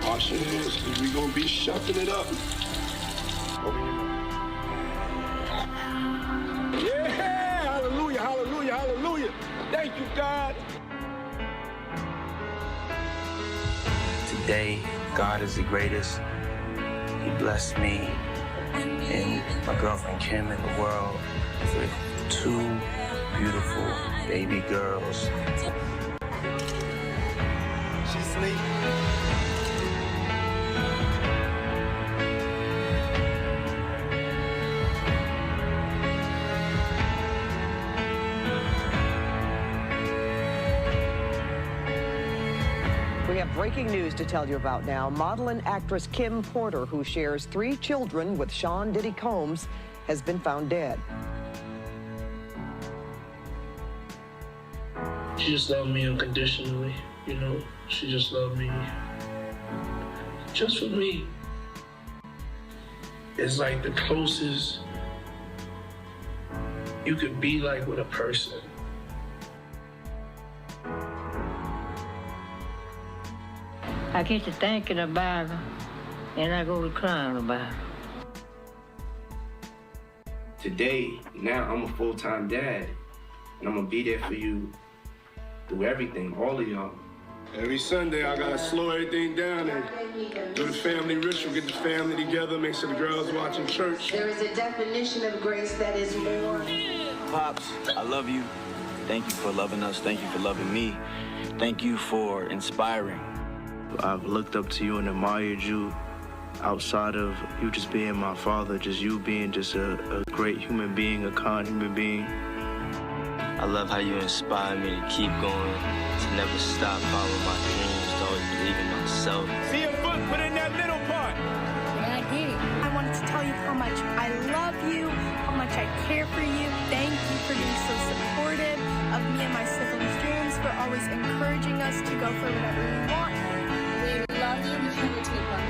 Wash your hands, because we're going to be shucking it up. Yeah! Hallelujah, hallelujah, hallelujah. Thank you, God. Today, God is the greatest. He blessed me and my girlfriend Kim in the world with 2 beautiful baby girls. She sleep. We have breaking news to tell you about now. Model and actress Kim Porter, who shares 3 children with Sean Diddy Combs, has been found dead. She just loved me unconditionally, you know? She just loved me just for me. It's like the closest you could be like with a person. I get to thinking about her, and I go to crying about her. Today, now I'm a full-time dad, and I'm gonna be there for you through everything, all of y'all. Every Sunday, I gotta slow everything down and do the family ritual, get the family together, make sure the girls watching church. There is a definition of grace that is more. Pops, I love you. Thank you for loving us. Thank you for loving me. Thank you for inspiring. I've looked up to you and admired you outside of you just being my father, just you being just a great human being, a kind human being. I love how you inspire me to keep going, to never stop following my dreams, to always believe in myself. See your foot, put in that middle part. Yeah, I did. I wanted to tell you how much I love you, how much I care for you. Thank you for being so supportive of me and my siblings' dreams, for always encouraging us to go for whatever we want. We love you. We have to take one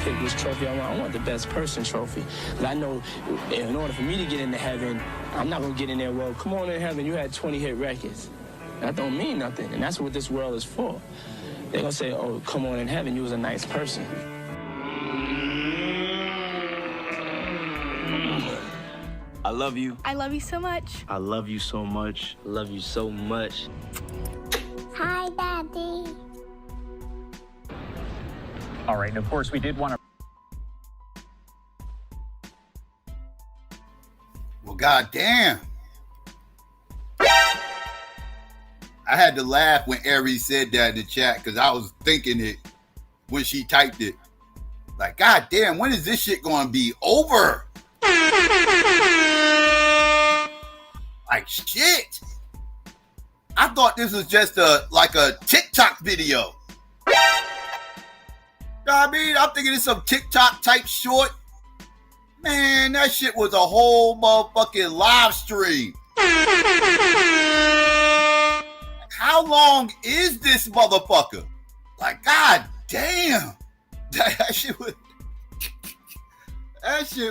pick which trophy I want. I want the best person trophy. But I know in order for me to get into heaven, I'm not going to get in there, well, come on in heaven, you had 20 hit records. That don't mean nothing, and that's what this world is for. They're going to say, oh, come on in heaven, you was a nice person. I love you. I love you so much. I love you so much. Love you so much. Hi, Daddy. All right, and of course, we did want to. Well, goddamn. I had to laugh when Aries said that in the chat because I was thinking it when she typed it. Like, goddamn, when is this shit going to be over? Like, shit. I thought this was just a TikTok video. You know what I mean? I'm thinking it's some TikTok type short. Man, that shit was a whole motherfucking live stream. How long is this motherfucker? Like, god damn. That shit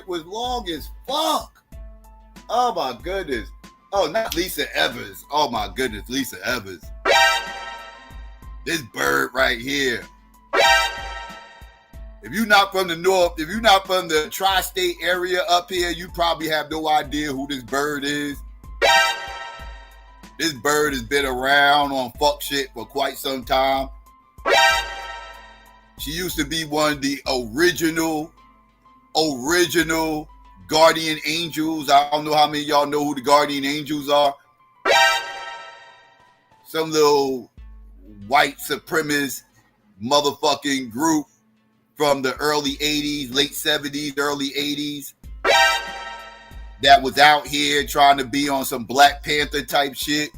was long as fuck. Oh my goodness. Oh, not Lisa Evers. Oh my goodness, Lisa Evers. This bird right here. If you're not from the north, if you're not from the tri-state area up here, you probably have no idea who this bird is. This bird has been around on fuck shit for quite some time. She used to be one of the original guardian angels. I don't know how many of y'all know who the guardian angels are. Some little white supremacist motherfucking group from the early 80s, late 70s, early 80s that was out here trying to be on some Black Panther type shit,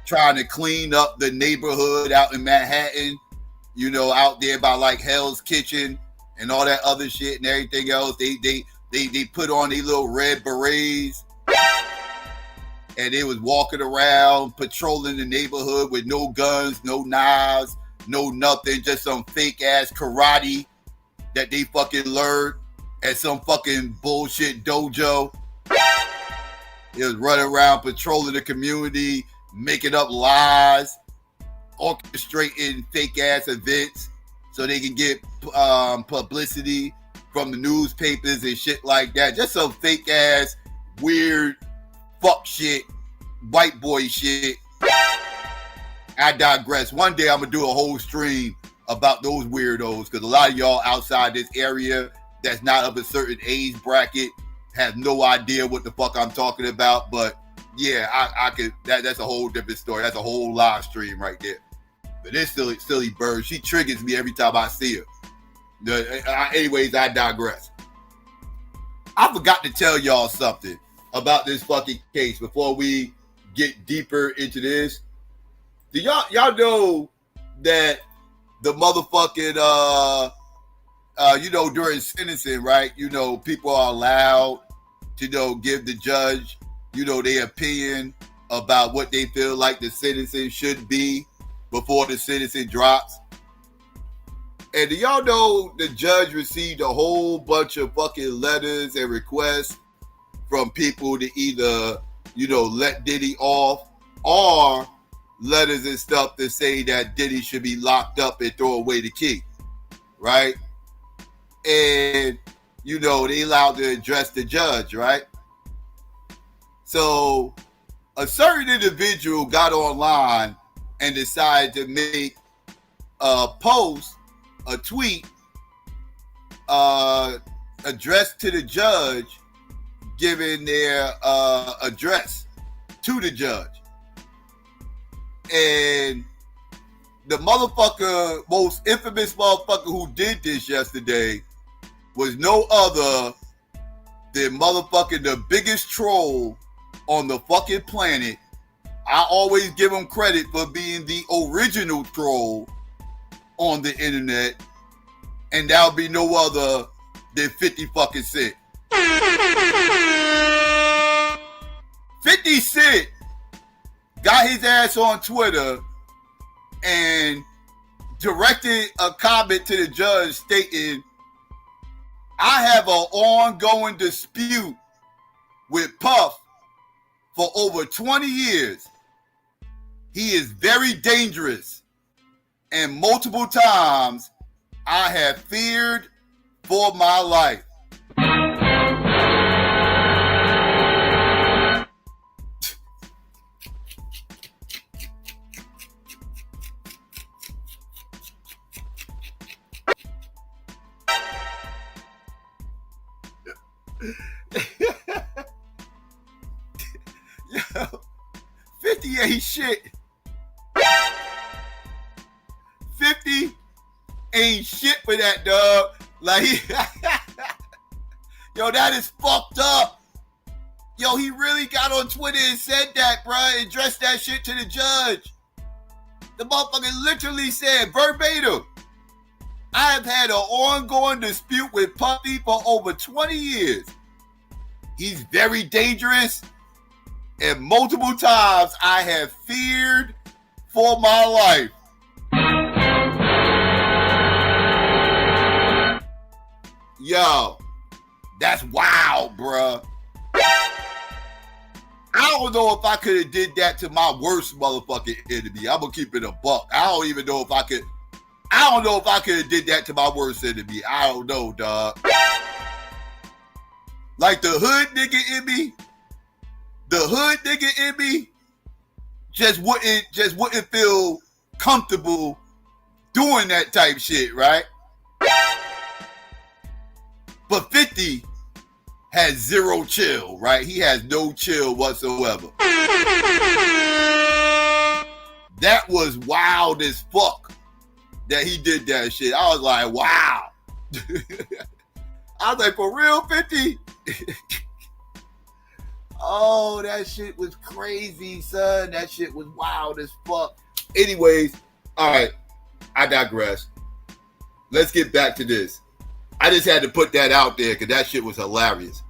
trying to clean up the neighborhood out in Manhattan, you know, out there by like Hell's Kitchen and all that other shit and everything else. They put on these little red berets and they was walking around patrolling the neighborhood with no guns, no knives, no nothing, just some fake ass karate that they fucking learned at some fucking bullshit dojo. It was running around patrolling the community, making up lies, orchestrating fake ass events so they can get publicity from the newspapers and shit like that. Just some fake ass, weird, fuck shit, white boy shit. I digress. One day I'm gonna do a whole stream about those weirdos because a lot of y'all outside this area that's not of a certain age bracket have no idea what the fuck I'm talking about. But yeah, I could. That's a whole different story. That's a whole live stream right there. But this silly bird, she triggers me every time I see her. Anyways, I digress. I forgot to tell y'all something about this fucking case before we get deeper into this. Do y'all know that the motherfucking you know, during sentencing, right? You know, people are allowed to, you know, give the judge, you know, their opinion about what they feel like the sentencing should be before the sentencing drops. And do y'all know the judge received a whole bunch of fucking letters and requests from people to either, you know, let Diddy off or letters and stuff to say that Diddy should be locked up and throw away the key, right? And, you know, they allowed to address the judge, right? So a certain individual got online and decided to make a post, a tweet, addressed to the judge, giving their address to the judge. And the motherfucker, most infamous motherfucker who did this yesterday was no other than motherfucking the biggest troll on the fucking planet. I always give him credit for being the original troll on the internet, and that would be no other than 50 fucking Cent. 50 Cent got his ass on Twitter and directed a comment to the judge stating, I have an ongoing dispute with Puff for over 20 years. He is very dangerous, and multiple times I have feared for my life. Yo, 50 ain't shit. 50 ain't shit for that, dog. Like, yo, that is fucked up. Yo, he really got on Twitter and said that, bruh, and addressed that shit to the judge. The motherfucker literally said, verbatim, I have had an ongoing dispute with Puffy for over 20 years. He's very dangerous, and multiple times I have feared for my life. Yo, that's wild, bruh. I don't know if I could have did that to my worst motherfucking enemy. I'm gonna keep it a buck. I don't know if I could have did that to my worst enemy. I don't know, dog. Like the hood nigga in me just wouldn't feel comfortable doing that type shit, right? But 50 has zero chill, right? He has no chill whatsoever. That was wild as fuck that he did that shit. I was like, wow. I was like, for real, 50? Oh, that shit was crazy, son. That shit was wild as fuck. Anyways, all right, I digress. Let's get back to this. I just had to put that out there because that shit was hilarious.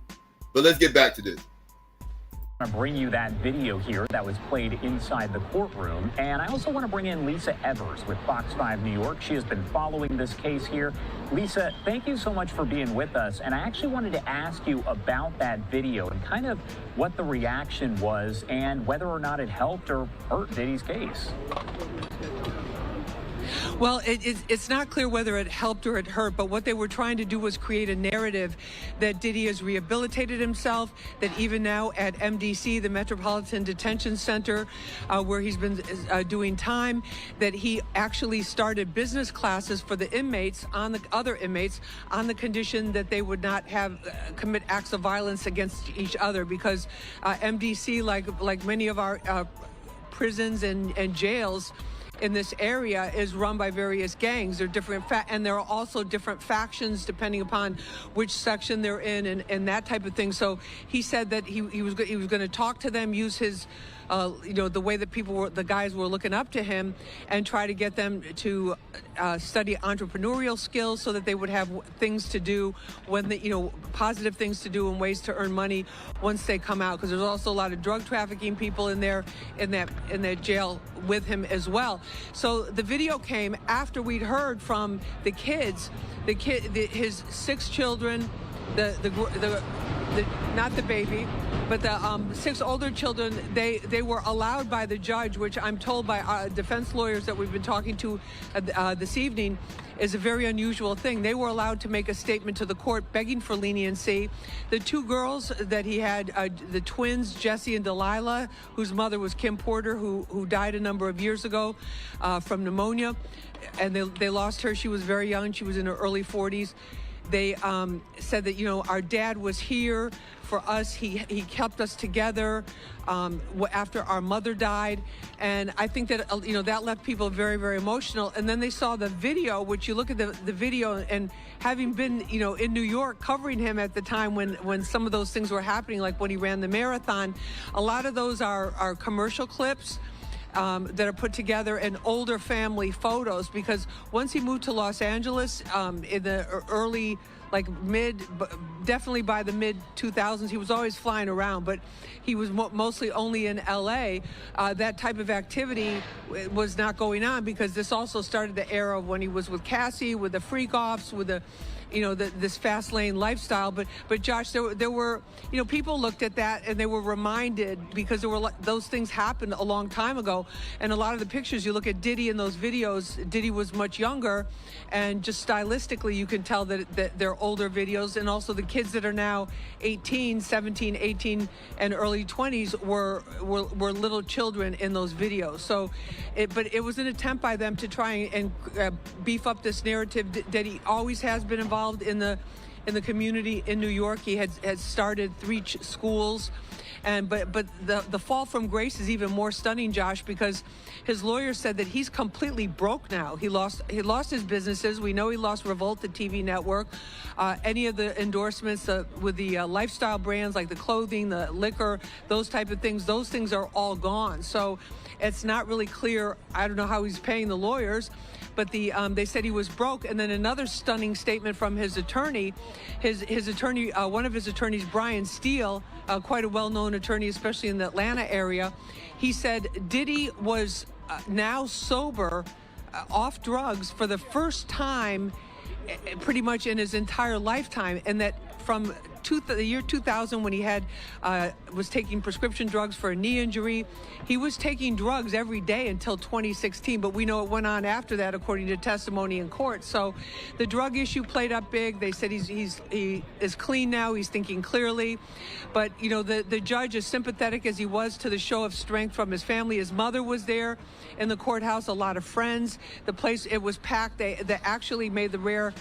But let's get back to this. I'm going to bring you that video here that was played inside the courtroom. And I also want to bring in Lisa Evers with Fox 5 New York. She has been following this case here. Lisa, thank you so much for being with us. And I actually wanted to ask you about that video and kind of what the reaction was and whether or not it helped or hurt Diddy's case. Well, it's not clear whether it helped or it hurt, but what they were trying to do was create a narrative that Diddy has rehabilitated himself, that even now at MDC, the Metropolitan Detention Center, where he's been doing time, that he actually started business classes for the inmates, on the other inmates, on the condition that they would not have commit acts of violence against each other, because MDC, like many of our prisons and jails in this area, is run by various gangs. They're different, and there are also different factions depending upon which section they're in, and that type of thing. So he said that he was going to talk to them, use his the way that the guys were looking up to him, and try to get them to study entrepreneurial skills so that they would have things to do when positive things to do and ways to earn money once they come out. Because there's also a lot of drug trafficking people in there, in that jail with him as well. So the video came after we'd heard from the kids, his 6 children, not the baby, but the 6 older children. They were allowed by the judge, which I'm told by defense lawyers that we've been talking to this evening, is a very unusual thing. They were allowed to make a statement to the court begging for leniency. The 2 girls that he had, the twins, Jesse and Delilah, whose mother was Kim Porter, who died a number of years ago from pneumonia, and they lost her. She was very young. She was in her early 40s. They said that, our dad was here for us. He kept us together after our mother died. And I think that, that left people very, very emotional. And then they saw the video, which you look at the video, and having been, in New York covering him at the time when some of those things were happening, like when he ran the marathon, a lot of those are commercial clips that are put together, and older family photos, because once he moved to Los Angeles in the early like definitely by the mid 2000s. He was always flying around, but he was mostly only in LA. That type of activity was not going on, because this also started the era when he was with Cassie, with the freak offs, with the, this fast lane lifestyle. But Josh, there were, people looked at that and they were reminded, because those things happened a long time ago. And a lot of the pictures, you look at Diddy in those videos, Diddy was much younger, and just stylistically, you can tell that they're older videos. And also the kids that are now 18, 17, 18, and early 20s were little children in those videos. So, but it was an attempt by them to try and beef up this narrative that he always has been involved in the community in New York. He had started 3 schools, but the fall from grace is even more stunning, Josh, because his lawyer said that he's completely broke now. He lost his businesses. We know he lost Revolt, the TV network, any of the endorsements with the lifestyle brands like the clothing, the liquor, those type of things. Those things are all gone. So it's not really clear. I don't know how he's paying the lawyers, but they said he was broke. And then another stunning statement from his attorney, his attorney, one of his attorneys, Brian Steele, quite a well-known attorney, especially in the Atlanta area. He said Diddy was now sober, off drugs for the first time pretty much in his entire lifetime, and that from the year 2000, when he was taking prescription drugs for a knee injury, he was taking drugs every day until 2016. But we know it went on after that, according to testimony in court. So the drug issue played up big. They said he is clean now. He's thinking clearly. But the judge, as sympathetic as he was to the show of strength from his family, his mother was there in the courthouse, a lot of friends. The place, it was packed. They actually made the rare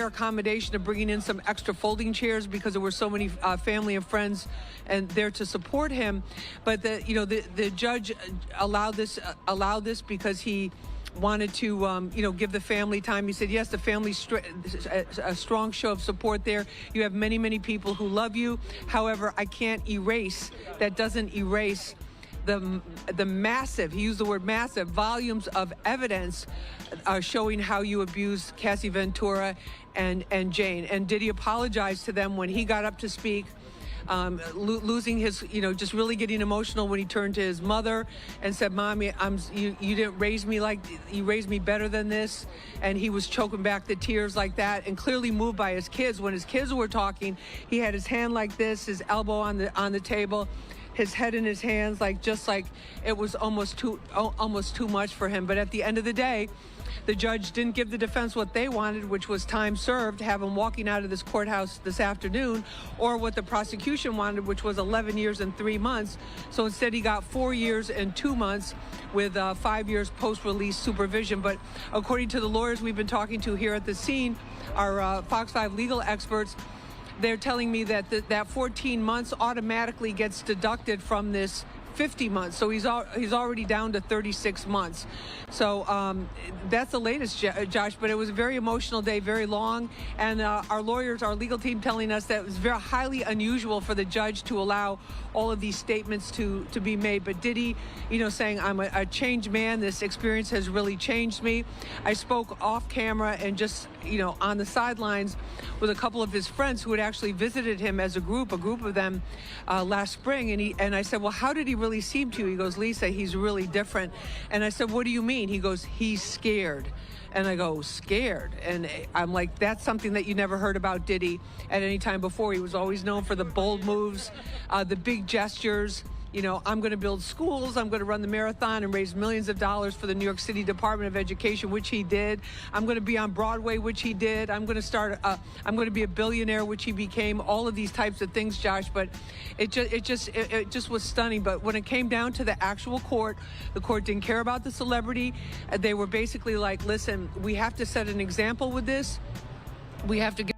accommodation of bringing in some extra folding chairs, because there were so many family and friends and there to support him. But the judge allowed this because he wanted to give the family time. He said, yes, the family, a strong show of support there. You have many, many people who love you. However, I can't erase, that doesn't erase the massive, he used the word massive, volumes of evidence showing how you abused Cassie Ventura and Jane. And Diddy apologized to them when he got up to speak, losing his, just really getting emotional when he turned to his mother and said, Mommy, you didn't raise me like, you raised me better than this. And he was choking back the tears like that, and clearly moved by his kids. When his kids were talking, he had his hand like this, his elbow on the table, his head in his hands, just like it was almost too much for him. But at the end of the day, the judge didn't give the defense what they wanted, which was time served, have him walking out of this courthouse this afternoon, or what the prosecution wanted, which was 11 years and 3 months. So instead, he got 4 years and 2 months with 5 years post-release supervision. But according to the lawyers we've been talking to here at the scene, our Fox 5 legal experts, they're telling me that that 14 months automatically gets deducted from this 50 months. So he's already down to 36 months. So that's the latest, Josh. But it was a very emotional day, very long. And our lawyers, our legal team, telling us that it was very highly unusual for the judge to allow all of these statements to be made. But Diddy, saying, I'm a changed man. This experience has really changed me. I spoke off camera and just, on the sidelines with a couple of his friends who had actually visited him as a group of them last spring. And I said, well, how did he really seem to you? He goes, Lisa, he's really different. And I said, what do you mean? He goes, he's scared. And I go, scared? And I'm like, that's something that you never heard about Diddy at any time before. He was always known for the bold moves, the big gestures. I'm going to build schools. I'm going to run the marathon and raise millions of dollars for the New York City Department of Education, which he did. I'm going to be on Broadway, which he did. I'm going to be a billionaire, which he became. All of these types of things, Josh. But it just was stunning. But when it came down to the actual court, the court didn't care about the celebrity. They were basically like, listen, we have to set an example with this. We have to get.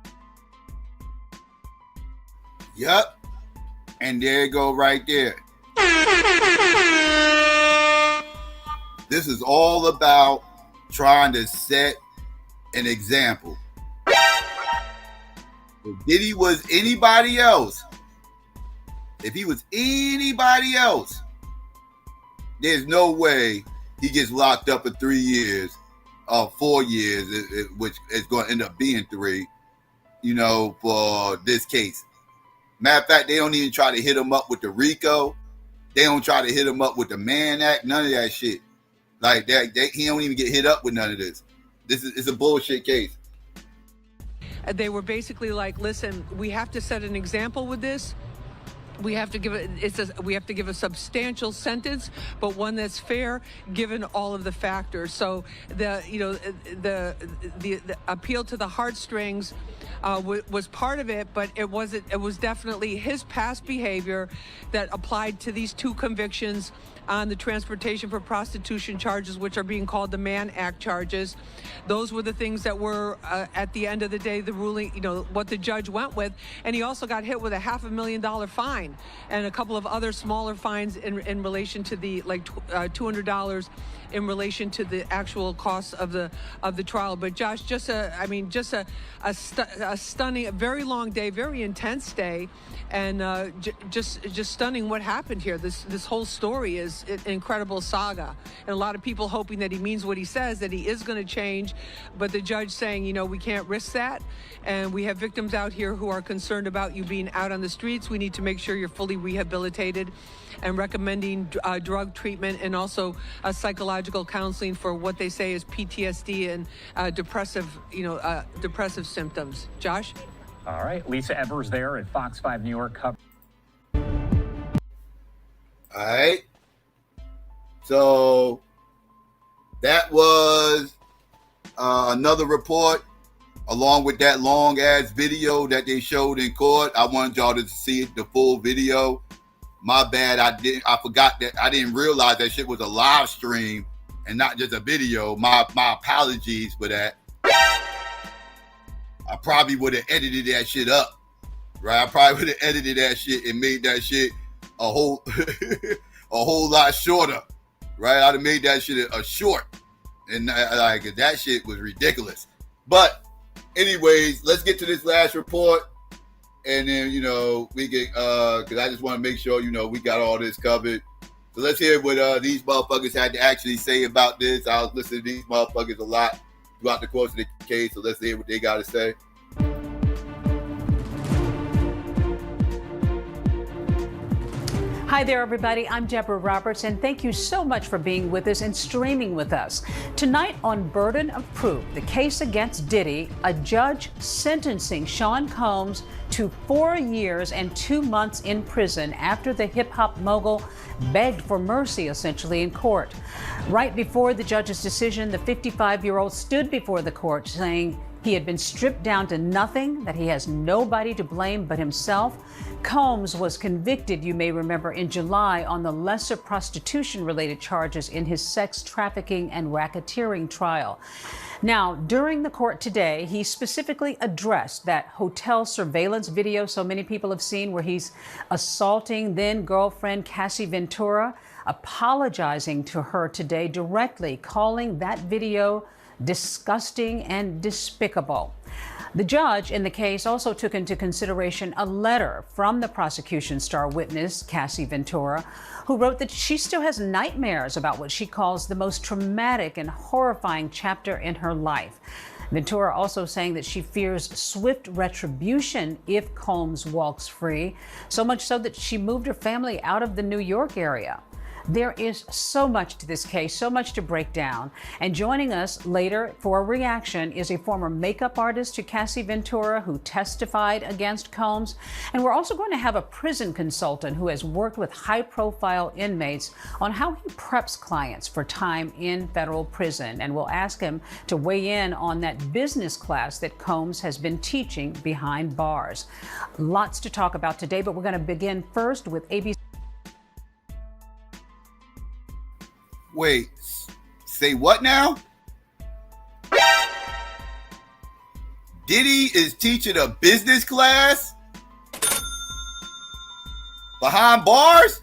Yep. And there you go right there. This is all about trying to set an example. If Diddy was anybody else, there's no way he gets locked up for 3 years, 4 years, which is going to end up being 3. you know, for this case. Matter of fact, they don't even try to hit him up with the RICO. They don't try to hit him up with the Mann Act. None of that shit. Like that, he don't even get hit up with none of this. It's a bullshit case. They were basically like, listen, we have to set an example with this. We have to give a substantial sentence, but one that's fair given all of the factors. So the appeal to the heartstrings was part of it, but it wasn't. It was definitely his past behavior that applied to these two convictions on the transportation for prostitution charges, which are being called the Mann Act charges. Those were the things that were, at the end of the day, the ruling, what the judge went with. And he also got hit with a $500,000 fine and a couple of other smaller fines in relation to the, $200 in relation to the actual costs of the trial. But Josh, just a stunning, a very long day, very intense day, and just stunning what happened here. This whole story is an incredible saga, and a lot of people hoping that he means what he says, that he is going to change, but the judge saying, we can't risk that, and we have victims out here who are concerned about you being out on the streets. We need to make sure you're fully rehabilitated, and recommending drug treatment and also psychological counseling for what they say is PTSD and depressive symptoms. Josh? All right, Lisa Evers there at Fox 5 New York. All right. So that was another report, along with that long ass video that they showed in court. I wanted y'all to see the full video. My bad, I forgot that. I didn't realize that shit was a live stream and not just a video. My apologies for that. I probably would have edited that shit up, right? I probably would have edited that shit and made that shit a whole lot shorter, right? I'd have made that shit a short, and that shit was ridiculous. But anyways, let's get to this last report, and then we get because I just want to make sure we got all this covered. So let's hear what these motherfuckers had to actually say about this. I was listening to these motherfuckers a lot throughout the course of the case, so let's hear what they got to say. Hi there, everybody. I'm Deborah Roberts, and thank you so much for being with us and streaming with us. Tonight on Burden of Proof, the case against Diddy, a judge sentencing Sean Combs to 4 years and 2 months in prison after the hip-hop mogul begged for mercy, essentially, in court. Right before the judge's decision, the 55-year-old stood before the court saying he had been stripped down to nothing, that he has nobody to blame but himself. Combs was convicted, you may remember, in July on the lesser prostitution-related charges in his sex trafficking and racketeering trial. Now, during the court today, he specifically addressed that hotel surveillance video so many people have seen where he's assaulting then-girlfriend Cassie Ventura, apologizing to her today directly, calling that video disgusting and despicable. The judge in the case also took into consideration a letter from the prosecution's star witness, Cassie Ventura, who wrote that she still has nightmares about what she calls the most traumatic and horrifying chapter in her life. Ventura also saying that she fears swift retribution if Combs walks free, so much so that she moved her family out of the New York area. There is so much to this case, so much to break down. And joining us later for a reaction is a former makeup artist to Cassie Ventura who testified against Combs. And we're also going to have a prison consultant who has worked with high-profile inmates on how he preps clients for time in federal prison. And we'll ask him to weigh in on that business class that Combs has been teaching behind bars. Lots to talk about today, but we're going to begin first with ABC. Wait, say what now? Diddy is teaching a business class behind bars?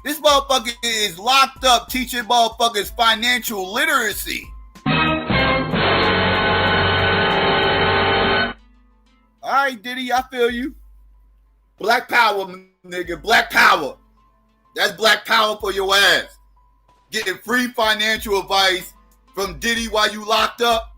This motherfucker is locked up teaching motherfuckers financial literacy. All right, Diddy, I feel you. Black power, nigga, black power. That's black power for your ass. Getting free financial advice from Diddy while you locked up.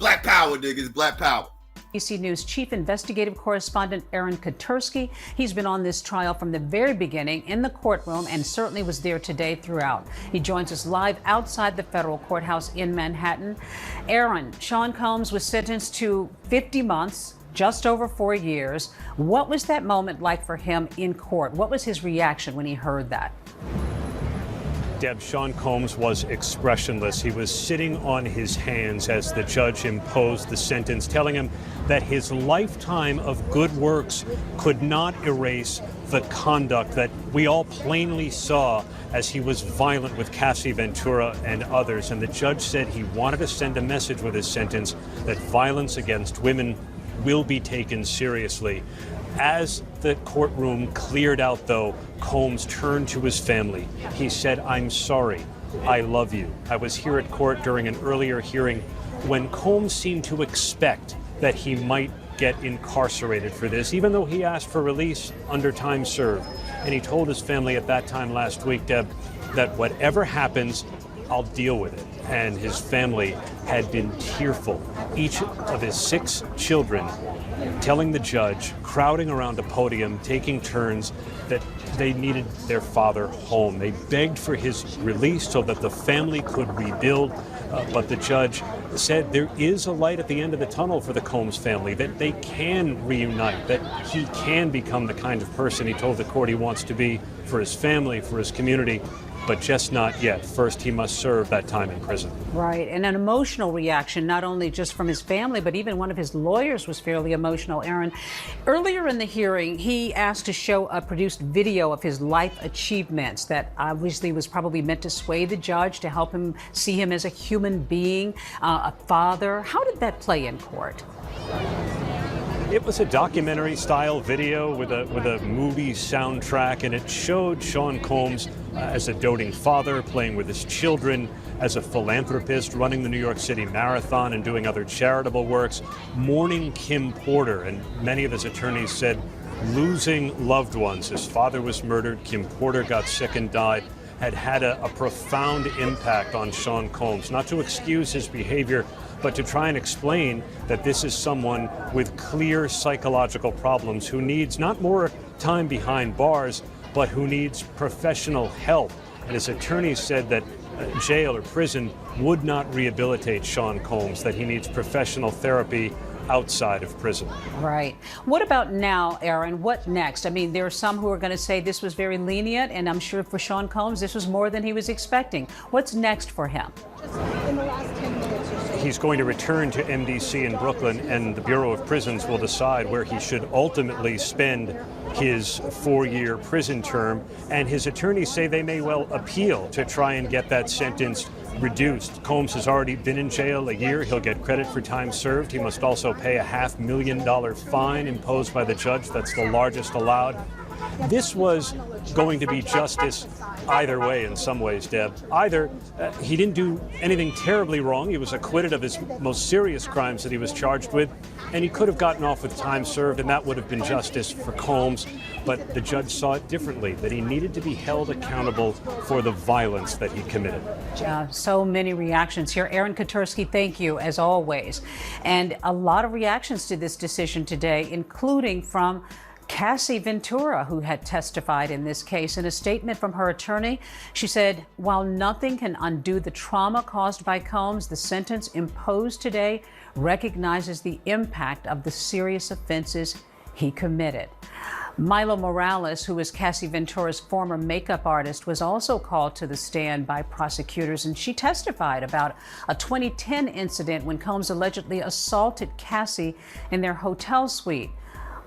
Black power, niggas, black power. ABC News chief investigative correspondent Aaron Katursky. He's been on this trial from the very beginning in the courtroom and certainly was there today throughout. He joins us live outside the federal courthouse in Manhattan. Aaron, Sean Combs was sentenced to 50 months, just over 4 years. What was that moment like for him in court? What was his reaction when he heard that? Deb, Sean Combs was expressionless. He was sitting on his hands as the judge imposed the sentence, telling him that his lifetime of good works could not erase the conduct that we all plainly saw as he was violent with Cassie Ventura and others. And the judge said he wanted to send a message with his sentence that violence against women will be taken seriously. As the courtroom cleared out, though, Combs turned to his family. He said, "I'm sorry. I love you." I was here at court during an earlier hearing when Combs seemed to expect that he might get incarcerated for this, even though he asked for release under time served. And he told his family at that time last week, Deb, that whatever happens, I'll deal with it. And his family had been tearful. Each of his 6 children telling the judge, crowding around a podium, taking turns, that they needed their father home. They begged for his release so that the family could rebuild. But the judge said there is a light at the end of the tunnel for the Combs family, that they can reunite, that he can become the kind of person he told the court he wants to be for his family, for his community, but just not yet. First, he must serve that time in prison. Right, and an emotional reaction, not only just from his family, but even one of his lawyers was fairly emotional, Aaron. Earlier in the hearing, he asked to show a produced video of his life achievements that obviously was probably meant to sway the judge, to help him see him as a human being, a father. How did that play in court? It was a documentary-style video with a movie soundtrack, and it showed Sean Combs as a doting father, playing with his children, as a philanthropist, running the New York City Marathon and doing other charitable works, mourning Kim Porter. And many of his attorneys said losing loved ones. His father was murdered, Kim Porter got sick and died, had a profound impact on Sean Combs. Not to excuse his behavior, but to try and explain that this is someone with clear psychological problems who needs not more time behind bars, but who needs professional help. And his attorneys said that jail or prison would not rehabilitate Sean Combs, that he needs professional therapy outside of prison. Right. What about now, Aaron? What next? I mean, there are some who are going to say this was very lenient, and I'm sure for Sean Combs, this was more than he was expecting. What's next for him? In the last 10 minutes or so. He's going to return to MDC in Brooklyn, and the Bureau of Prisons will decide where he should ultimately spend his 4-year prison term. And his attorneys say they may well appeal to try and get that sentence reduced. Combs has already been in jail a year. He'll get credit for time served. He must also pay a $500,000 fine imposed by the judge. That's the largest allowed. This was going to be justice either way in some ways, Deb. Either he didn't do anything terribly wrong. He was acquitted of his most serious crimes that he was charged with, and he could have gotten off with time served, and that would have been justice for Combs. But the judge saw it differently, that he needed to be held accountable for the violence that he committed. So many reactions here. Aaron Katursky, thank you, as always. And a lot of reactions to this decision today, including from Cassie Ventura, who had testified in this case. In a statement from her attorney, she said, while nothing can undo the trauma caused by Combs, the sentence imposed today recognizes the impact of the serious offenses he committed. Milo Morales, who is Cassie Ventura's former makeup artist, was also called to the stand by prosecutors, and she testified about a 2010 incident when Combs allegedly assaulted Cassie in their hotel suite.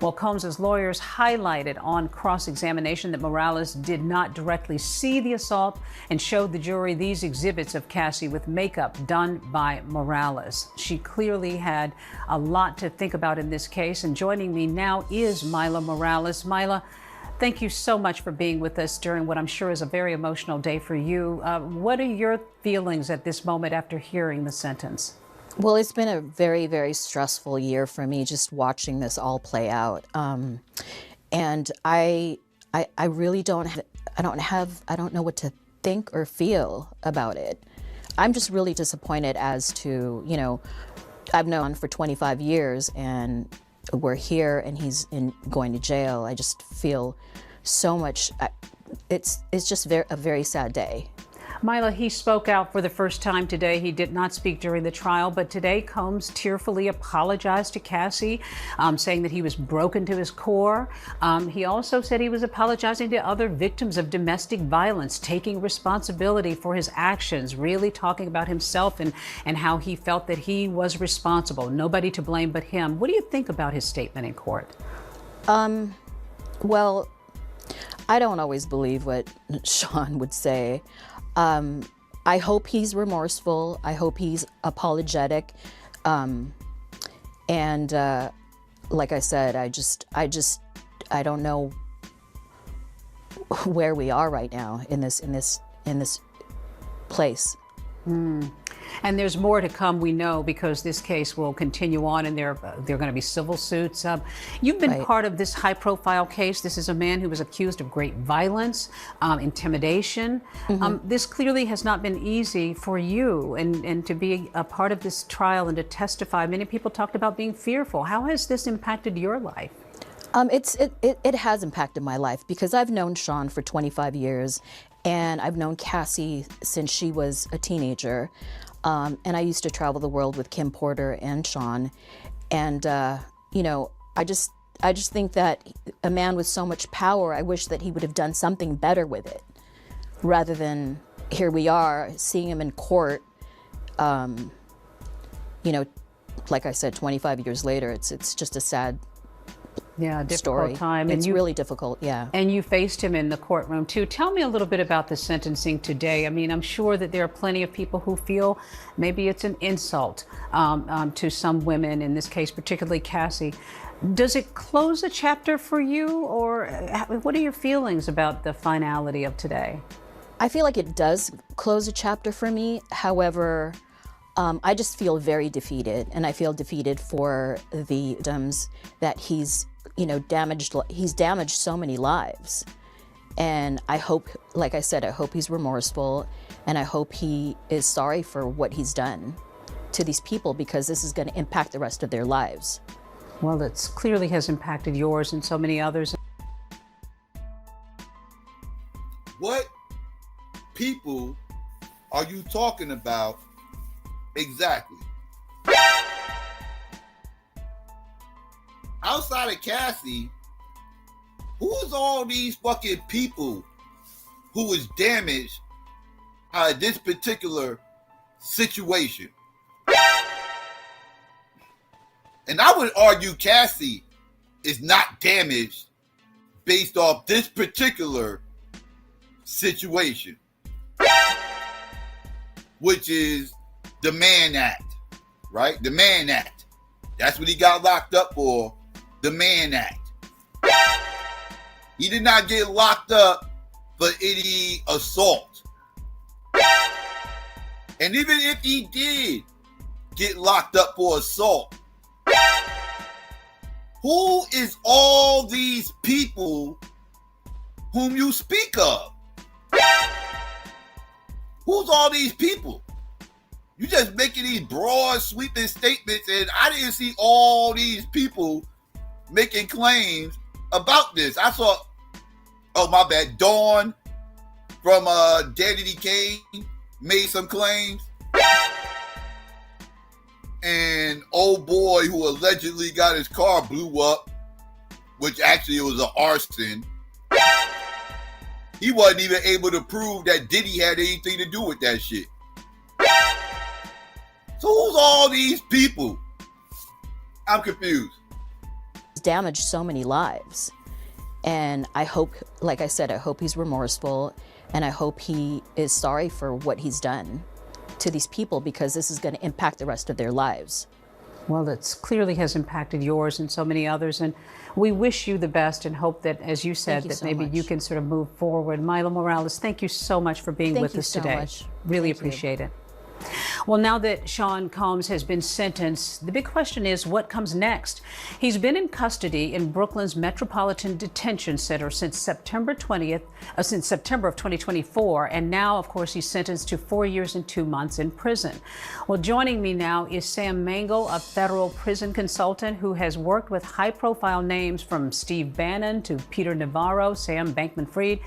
Well, Combs' lawyers highlighted on cross-examination that Morales did not directly see the assault and showed the jury these exhibits of Cassie with makeup done by Morales. She clearly had a lot to think about in this case, and joining me now is Mila Morales. Mila, thank you so much for being with us during what I'm sure is a very emotional day for you. What are your feelings at this moment after hearing the sentence? Well, it's been a very, very stressful year for me just watching this all play out. And I really don't know what to think or feel about it. I'm just really disappointed as to, I've known for 25 years, and we're here, and he's going to jail. I just feel so much. It's just a very sad day. Mila, he spoke out for the first time today. He did not speak during the trial, but today Combs tearfully apologized to Cassie, saying that he was broken to his core. He also said he was apologizing to other victims of domestic violence, taking responsibility for his actions, really talking about himself and how he felt that he was responsible. Nobody to blame but him. What do you think about his statement in court? Well, I don't always believe what Sean would say. I hope he's remorseful. I hope he's apologetic. And like I said, I don't know where we are right now in this place. And there's more to come, we know, because this case will continue on, and there are going to be civil suits. You've been part of this high-profile case. This is a man who was accused of great violence, intimidation. This clearly has not been easy for you, and to be a part of this trial and to testify. Many people talked about being fearful. How has this impacted your life? It has impacted my life because I've known Sean for 25 years, and I've known Cassie since she was a teenager. And I used to travel the world with Kim Porter and Sean. And, you know, I just think that a man with so much power, I wish that he would have done something better with it, rather than here we are seeing him in court. You know, like I said, 25 years later, it's just a sad difficult story. Time. It's really difficult, yeah. And you faced him in the courtroom too. Tell me a little bit about the sentencing today. I mean, I'm sure that there are plenty of people who feel maybe it's an insult to some women, in this case, particularly Cassie. Does it close a chapter for you, or what are your feelings about the finality of today? I feel like it does close a chapter for me. However, I just feel very defeated, and I feel defeated for the victims that he's damaged. He's damaged so many lives, and I hope, like I said, I hope he's remorseful, and I hope he is sorry for what he's done to these people, because this is going to impact the rest of their lives. Well, it clearly has impacted yours and so many others. What people are you talking about exactly? Outside of Cassie, who's all these fucking people who was damaged by this particular situation? And I would argue Cassie is not damaged based off this particular situation, which is the Mann Act, right? The Mann Act. That's what he got locked up for. The Mann Act. He did not get locked up for any assault. And even if he did get locked up for assault, who is all these people whom you speak of? Who's all these people? You just making these broad, sweeping statements, and I didn't see all these people making claims about this. I saw, oh my bad, Dawn from Diddy Kane made some claims, and old boy who allegedly got his car blew up, which actually was an arson. He wasn't even able to prove that Diddy had anything to do with that shit. So who's all these people? I'm confused. Damaged so many lives, and I hope, like I said, I hope he's remorseful, and I hope he is sorry for what he's done to these people, because this is going to impact the rest of their lives. Well, it clearly has impacted yours and so many others, and we wish you the best and hope that, as you said, that maybe you can sort of move forward. Mila Morales, thank you so much for being with us today. Much. Really appreciate it. Well, now that Sean Combs has been sentenced, the big question is what comes next? He's been in custody in Brooklyn's Metropolitan Detention Center since September of 2024, and now, of course, he's sentenced to 4 years and 2 months in prison. Well, joining me now is Sam Mangle, a federal prison consultant who has worked with high-profile names from Steve Bannon to Peter Navarro, Sam Bankman-Fried.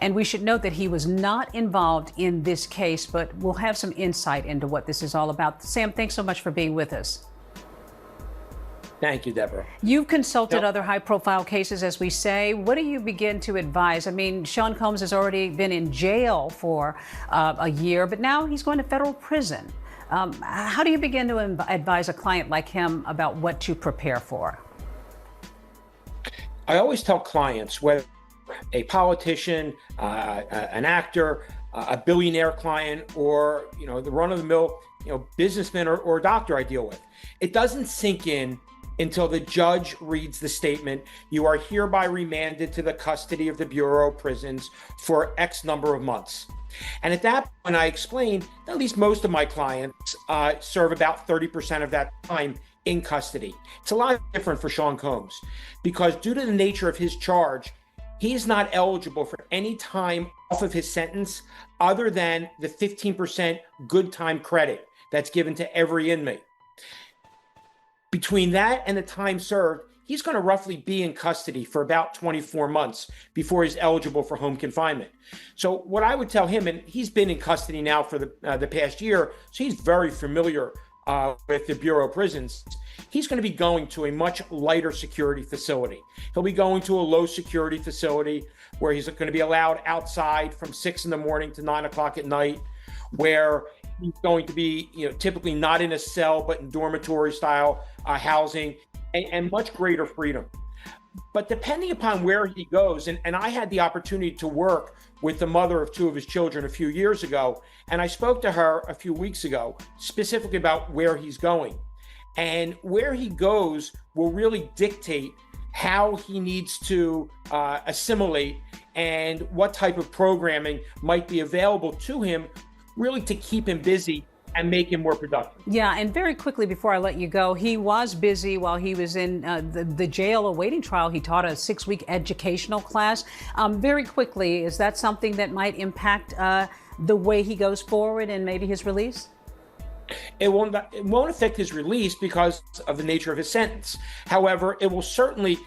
And we should note that he was not involved in this case, but we'll have some insight into what this is all about. Sam, thanks so much for being with us. Thank you, Deborah. You've consulted other high-profile cases, as we say. What do you begin to advise? I mean, Sean Combs has already been in jail for a year, but now he's going to federal prison. How do you begin to advise a client like him about what to prepare for? I always tell clients, whether a politician, an actor, a billionaire client, or the run-of-the-mill businessman or doctor I deal with, it doesn't sink in until the judge reads the statement, "You are hereby remanded to the custody of the Bureau of Prisons for X number of months." And at that point, I explain that at least most of my clients serve about 30% of that time in custody. It's a lot different for Sean Combs because due to the nature of his charge, he is not eligible for any time off of his sentence other than the 15% good time credit that's given to every inmate. Between that and the time served, he's going to roughly be in custody for about 24 months before he's eligible for home confinement. So what I would tell him, and he's been in custody now for the past year, so he's very familiar with the Bureau of Prisons, he's going to be going to a much lighter security facility. He'll be going to a low security facility where he's going to be allowed outside from 6 in the morning to 9 o'clock at night, where he's going to be, typically not in a cell, but in dormitory style housing and much greater freedom. But depending upon where he goes, and I had the opportunity to work with the mother of 2 of his children a few years ago, and I spoke to her a few weeks ago specifically about where he's going. And where he goes will really dictate how he needs to assimilate and what type of programming might be available to him, really to keep him busy and make him more productive. Yeah, and very quickly before I let you go, he was busy while he was in the jail awaiting trial. He taught a 6-week educational class. Very quickly, is that something that might impact the way he goes forward and maybe his release? It won't affect his release because of the nature of his sentence. However, it will certainly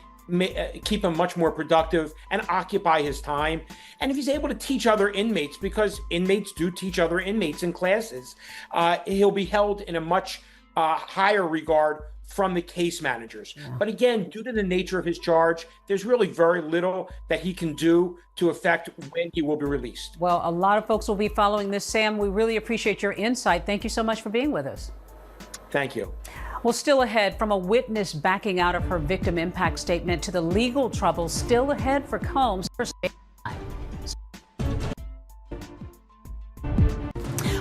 keep him much more productive and occupy his time. And if he's able to teach other inmates, because inmates do teach other inmates in classes, he'll be held in a much higher regard from the case managers. Yeah. But again, due to the nature of his charge, there's really very little that he can do to affect when he will be released. Well, a lot of folks will be following this, Sam. We really appreciate your insight. Thank you so much for being with us. Thank you. Well, still ahead, from a witness backing out of her victim impact statement to the legal troubles still ahead for Combs.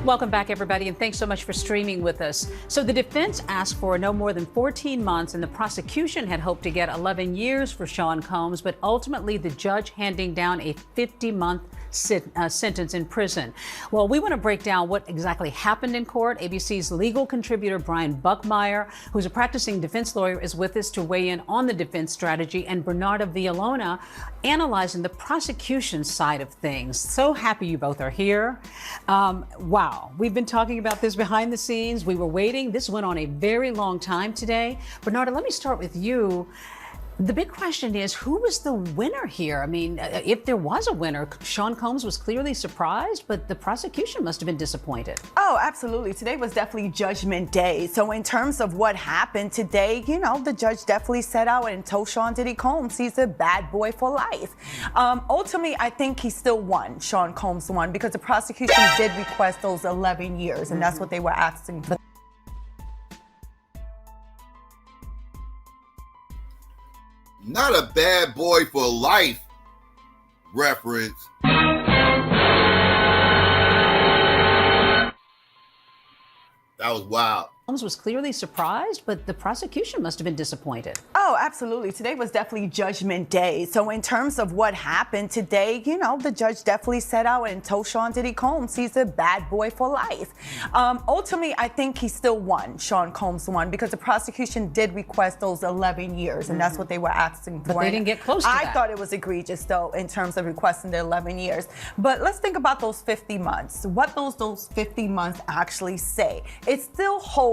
Welcome back, everybody, and thanks so much for streaming with us. So the defense asked for no more than 14 months, and the prosecution had hoped to get 11 years for Sean Combs, but ultimately the judge handing down a 50-month sentence in prison. Well, we want to break down what exactly happened in court. ABC's legal contributor Brian Buckmeyer, who's a practicing defense lawyer, is with us to weigh in on the defense strategy, and Bernarda Villalona analyzing the prosecution side of things. So happy you both are here. Wow, we've been talking about this behind the scenes. We were waiting. This went on a very long time today. Bernarda, let me start with you. The big question is, who was the winner here? I mean, if there was a winner, Sean Combs was clearly surprised, but the prosecution must have been disappointed. Oh, absolutely. Today was definitely Judgment Day. So in terms of what happened today, the judge definitely set out and told Sean Diddy Combs he's a bad boy for life. Ultimately, I think he still won. Sean Combs won because the prosecution did request those 11 years, and that's what they were asking for. Not a bad boy for life reference. That was wild. Combs was clearly surprised, but the prosecution must have been disappointed. Oh, absolutely. Today was definitely Judgment Day. So in terms of what happened today, you know, the judge definitely set out and told Sean Diddy Combs he's a bad boy for life. Ultimately, I think he still won. Sean Combs won because the prosecution did request those 11 years, and that's what they were asking for. But they didn't get close to I that. thought it was egregious, though, in terms of requesting the 11 years. But let's think about those 50 months. What those 50 months actually say. It still holds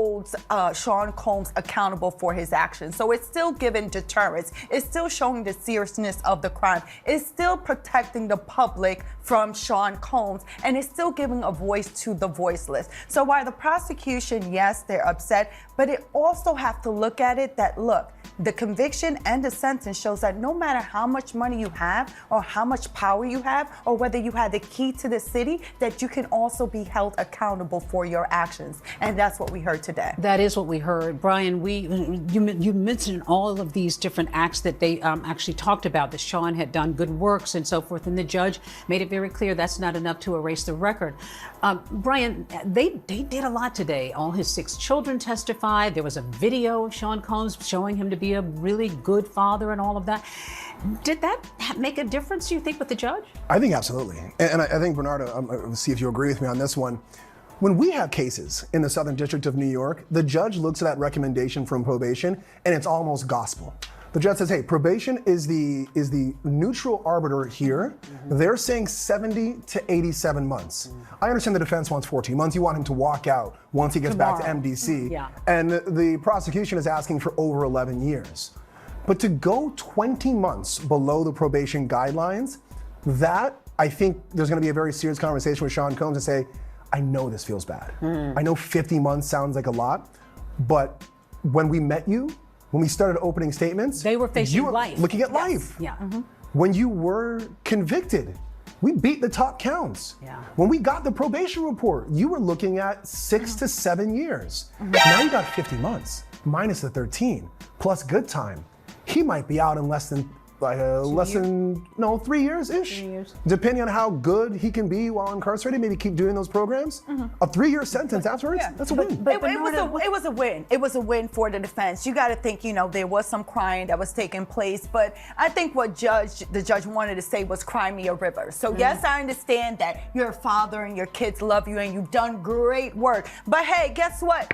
Sean Combs accountable for his actions. So it's still giving deterrence. It's still showing the seriousness of the crime. It's still protecting the public from Sean Combs, and it's still giving a voice to the voiceless. So while the prosecution, yes, they're upset, but it also have to look at it that, look, the conviction and the sentence shows that no matter how much money you have or how much power you have or whether you had the key to the city, that you can also be held accountable for your actions. And that's what we heard today. That is what we heard. Brian, you mentioned all of these different acts that they actually talked about, that Sean had done good works and so forth, and the judge made it very clear that's not enough to erase the record. Brian, they did a lot today. All his 6 children testified. There was a video of Sean Combs showing him to be a really good father and all of that. Did that make a difference, do you think, with the judge? I think absolutely. And I think, Bernardo, see if you agree with me on this one. When we have cases in the Southern District of New York, the judge looks at that recommendation from probation and it's almost gospel. The judge says, hey, probation is the neutral arbiter here. They're saying 70 to 87 months. I understand the defense wants 14 months. You want him to walk out once he gets back to MDC. And the prosecution is asking for over 11 years. But to go 20 months below the probation guidelines, that, I think there's gonna be a very serious conversation with Sean Combs and say, I know this feels bad. I know 50 months sounds like a lot, but when we met you, when we started opening statements, they were facing life. Looking at life. Yeah. When you were convicted, we beat the top counts. When we got the probation report, you were looking at 6 to 7 years. Now you got 50 months, minus the 13, plus good time. He might be out in less than 3 years-ish. Depending on how good he can be while incarcerated, maybe keep doing those programs. A 3-year sentence afterwards, that's a win. It was a win. It was a win for the defense. You got to think, you know, there was some crying that was taking place, but I think what the judge wanted to say was cry me a river. So yes, I understand that you're a father and your kids love you and you've done great work. But hey, guess what?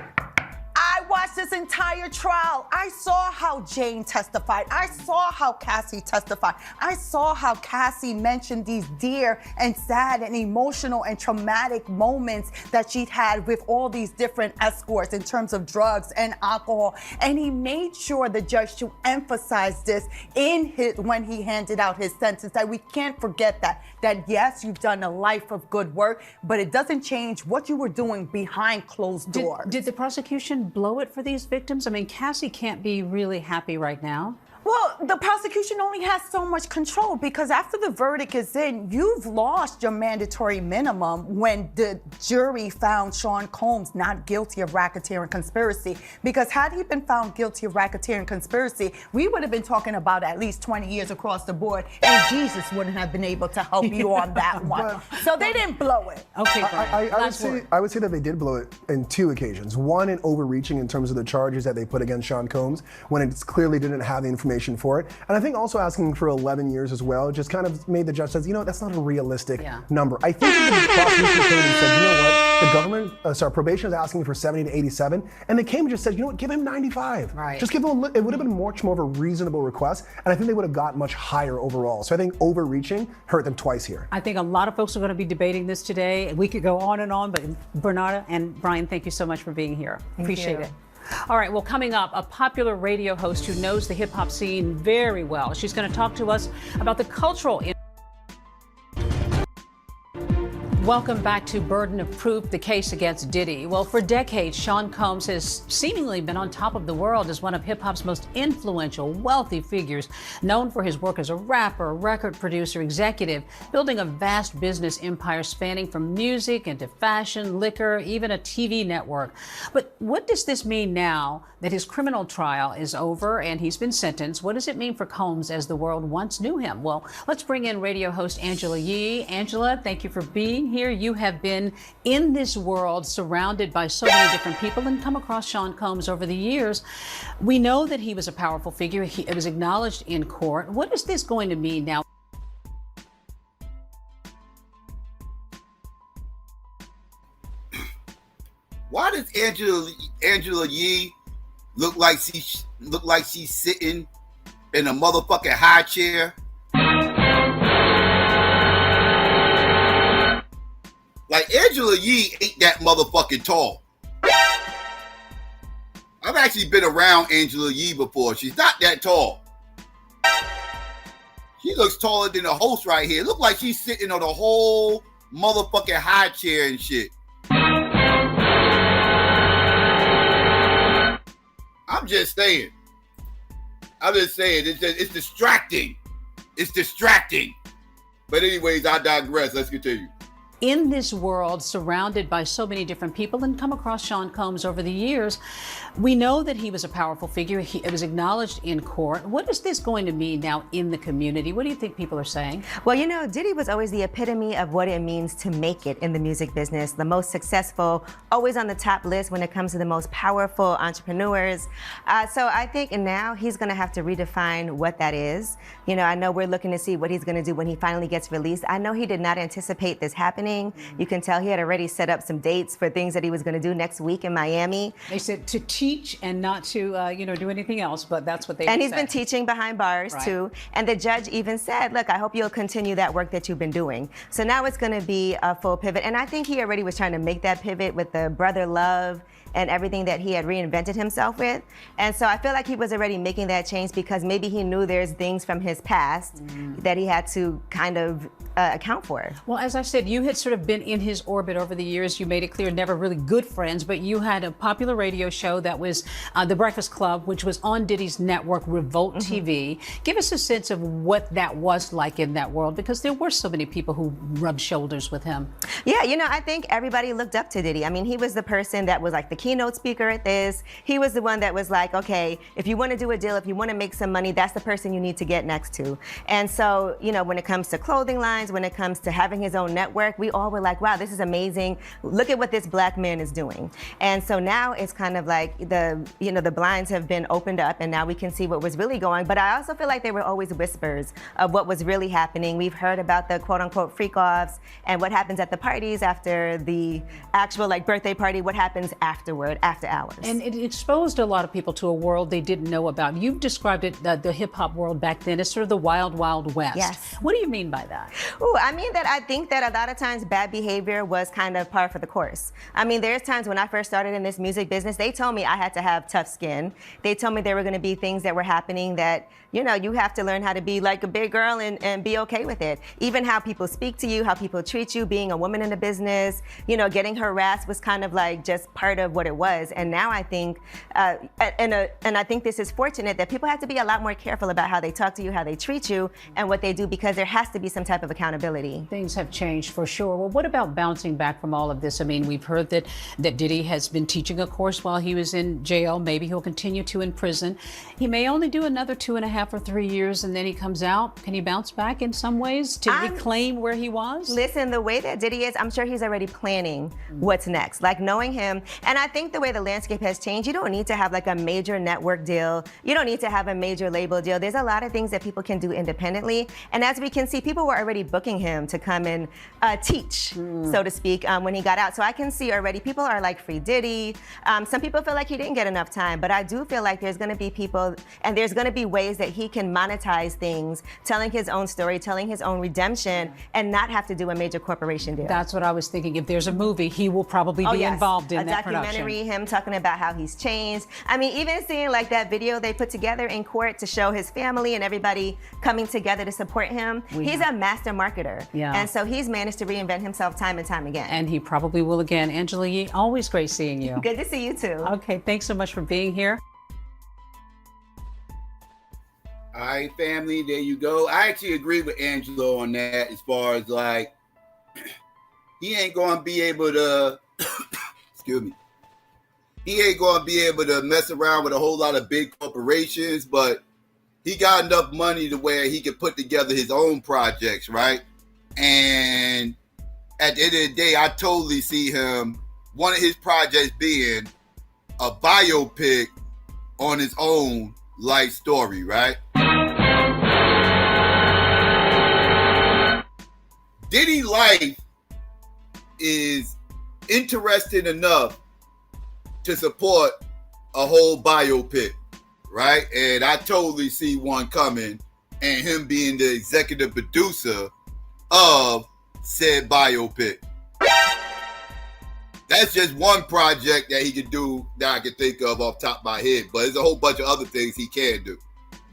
I watched this entire trial. I saw how Jane testified. I saw how Cassie testified. I saw how Cassie mentioned these dear and sad and emotional and traumatic moments that she'd had with all these different escorts in terms of drugs and alcohol. And he made sure, the judge, to emphasize this when he handed out his sentence, that we can't forget that yes, you've done a life of good work, but it doesn't change what you were doing behind closed doors. Did the prosecution blow it for these victims? I mean, Cassie can't be really happy right now. Well, the prosecution only has so much control because after the verdict is in, you've lost your mandatory minimum when the jury found Sean Combs not guilty of racketeering conspiracy. Because had he been found guilty of racketeering conspiracy, we would have been talking about at least 20 years across the board, and Jesus wouldn't have been able to help you on that one. So they didn't blow it. Okay, I would say that they did blow it in 2 occasions. One, in overreaching in terms of the charges that they put against Sean Combs when it clearly didn't have the information for it. And I think also asking for 11 years as well just kind of made the judge says, you know, that's not a realistic number. I think the prosecution came and said, you know what, the government, probation is asking for 70 to 87, and they came and just said, you know what, give him 95. Right. Just give him it would have been much more of a reasonable request, and I think they would have got much higher overall. So I think overreaching hurt them twice here. I think a lot of folks are going to be debating this today. We could go on and on, but Bernardo and Brian, thank you so much for being here. Appreciate it. All right, well, coming up, a popular radio host who knows the hip-hop scene very well. She's going to talk to us about the cultural Welcome back to Burden of Proof, the case against Diddy. Well, for decades, Sean Combs has seemingly been on top of the world as one of hip-hop's most influential, wealthy figures, known for his work as a rapper, record producer, executive, building a vast business empire spanning from music into fashion, liquor, even a TV network. But what does this mean now that his criminal trial is over and he's been sentenced? What does it mean for Combs as the world once knew him? Well, let's bring in radio host Angela Yee. Angela, thank you for being here. here. You have been in this world surrounded by so many different people and come across Sean Combs over the years. We know that he was a powerful figure. It was acknowledged in court. What is this going to mean now? Why does Angela Yee look like she's sitting in a motherfucking high chair? Like, Angela Yee ain't that motherfucking tall. I've actually been around Angela Yee before. She's not that tall. She looks taller than the host right here. Look like she's sitting on a whole motherfucking high chair and shit. I'm just saying. It's distracting. It's distracting. But anyways, I digress. Let's continue. In this world surrounded by so many different people and come across Sean Combs over the years, we know that he was a powerful figure. It was acknowledged in court. What is this going to mean now in the community? What do you think people are saying? Well, you know, Diddy was always the epitome of what it means to make it in the music business. The most successful, always on the top list when it comes to the most powerful entrepreneurs. So I think now he's going to have to redefine what that is. You know, I know we're looking to see what he's going to do when he finally gets released. I know he did not anticipate this happening. You can tell he had already set up some dates for things that he was going to do next week in Miami. They said to teach and not to, do anything else, but that's what they And he's said. been teaching behind bars, Right. too. And the judge even said, look, I hope you'll continue that work that you've been doing. So now it's going to be a full pivot. And I think he already was trying to make that pivot with the brother love and everything that he had reinvented himself with. And so I feel like he was already making that change because maybe he knew there's things from his past that he had to kind of account for. Well, as I said, you had sort of been in his orbit over the years. You made it clear, never really good friends, but you had a popular radio show that was The Breakfast Club, which was on Diddy's network, Revolt TV. Give us a sense of what that was like in that world, because there were so many people who rubbed shoulders with him. Yeah, you know, I think everybody looked up to Diddy. I mean, he was the person that was like the keynote speaker at this. He was the one that was like, okay, if you want to do a deal, if you want to make some money, that's the person you need to get next to. And so, you know, when it comes to clothing lines, when it comes to having his own network, we all were like, wow, this is amazing. Look at what this black man is doing. And so now it's kind of like the blinds have been opened up and now we can see what was really going. But I also feel like there were always whispers of what was really happening. We've heard about the quote unquote freak offs and what happens at the parties after the actual like birthday party, what happens afterward, after hours. And it exposed a lot of people to a world they didn't know about. You've described it, the hip hop world back then, as sort of the wild, wild west. Yes. What do you mean by that? Ooh, I mean that I think that a lot of times bad behavior was kind of par for the course. I mean, there's times when I first started in this music business, they told me I had to have tough skin. They told me there were going to be things that were happening that, you know, you have to learn how to be like a big girl and be okay with it. Even how people speak to you, how people treat you, being a woman in the business, you know, getting harassed was kind of like just part of what it was. And now I think, and I think this is fortunate that people have to be a lot more careful about how they talk to you, how they treat you, and what they do, because there has to be some type of accountability. Things have changed for sure. Well, what about bouncing back from all of this? I mean, we've heard that Diddy has been teaching a course while he was in jail. Maybe he'll continue to in prison. He may only do another 2.5 or 3 years and then he comes out. Can he bounce back in some ways to reclaim where he was? Listen, the way that Diddy is, I'm sure he's already planning what's next. Like knowing him, and I think the way the landscape has changed, you don't need to have like a major network deal. You don't need to have a major label deal. There's a lot of things that people can do independently. And as we can see, people were already booking him to come and teach, so to speak, when he got out. So I can see already people are like free Diddy. Some people feel like he didn't get enough time, but I do feel like there's going to be people and there's going to be ways that he can monetize things, telling his own story, telling his own redemption, and not have to do a major corporation deal. That's what I was thinking. If there's a movie, he will probably be involved in that production. A documentary, him talking about how he's changed. I mean, even seeing like that video they put together in court to show his family and everybody coming together to support him. He's a master marketer. Yeah. And so he's managed to reinvent himself time and time again. And he probably will again. Angela Yee, always great seeing you. Good to see you too. Okay, thanks so much for being here. All right, family, there you go. I actually agree with Angelo on that as far as like, he ain't going to be able to, excuse me, he ain't going to be able to mess around with a whole lot of big corporations, but he got enough money to where he can put together his own projects, right? And at the end of the day, I totally see him, one of his projects being a biopic on his own life story, right? Diddy life is interesting enough to support a whole biopic, right? And I totally see one coming, and him being the executive producer of said biopic. That's just one project that he could do that I can think of off the top of my head, but there's a whole bunch of other things he can do,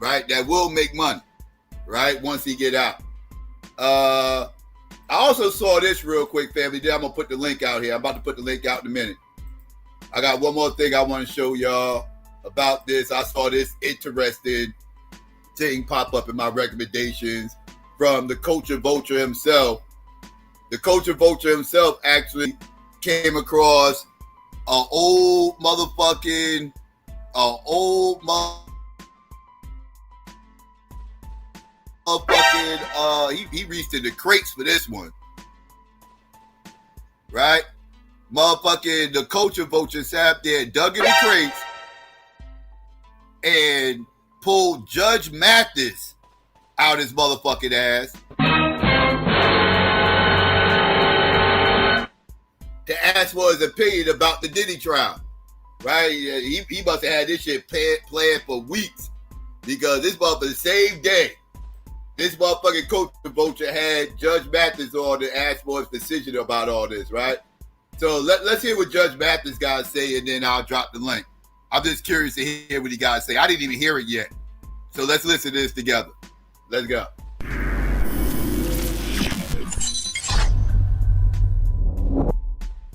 right? That will make money, right? Once he get out. I also saw this real quick, family. Then I'm going to put the link out here. I'm about to put the link out in a minute. I got one more thing I want to show y'all about this. I saw this interesting thing pop up in my recommendations from the culture vulture himself. The culture vulture himself actually came across an old motherfucking, he reached in the crates for this one, right? Motherfucking the culture vulture sat there, dug in the crates, and pulled Judge Mathis out his motherfucking ass to ask for his opinion about the Diddy trial, right? He must have had this shit planned for weeks, because this motherfucker, the same day, this motherfucking culture vulture had Judge Mathis on to ask for his decision about all this, right? So let's hear what Judge Mathis got to say, and then I'll drop the link. I'm just curious to hear what he got to say. I didn't even hear it yet. So let's listen to this together. Let's go.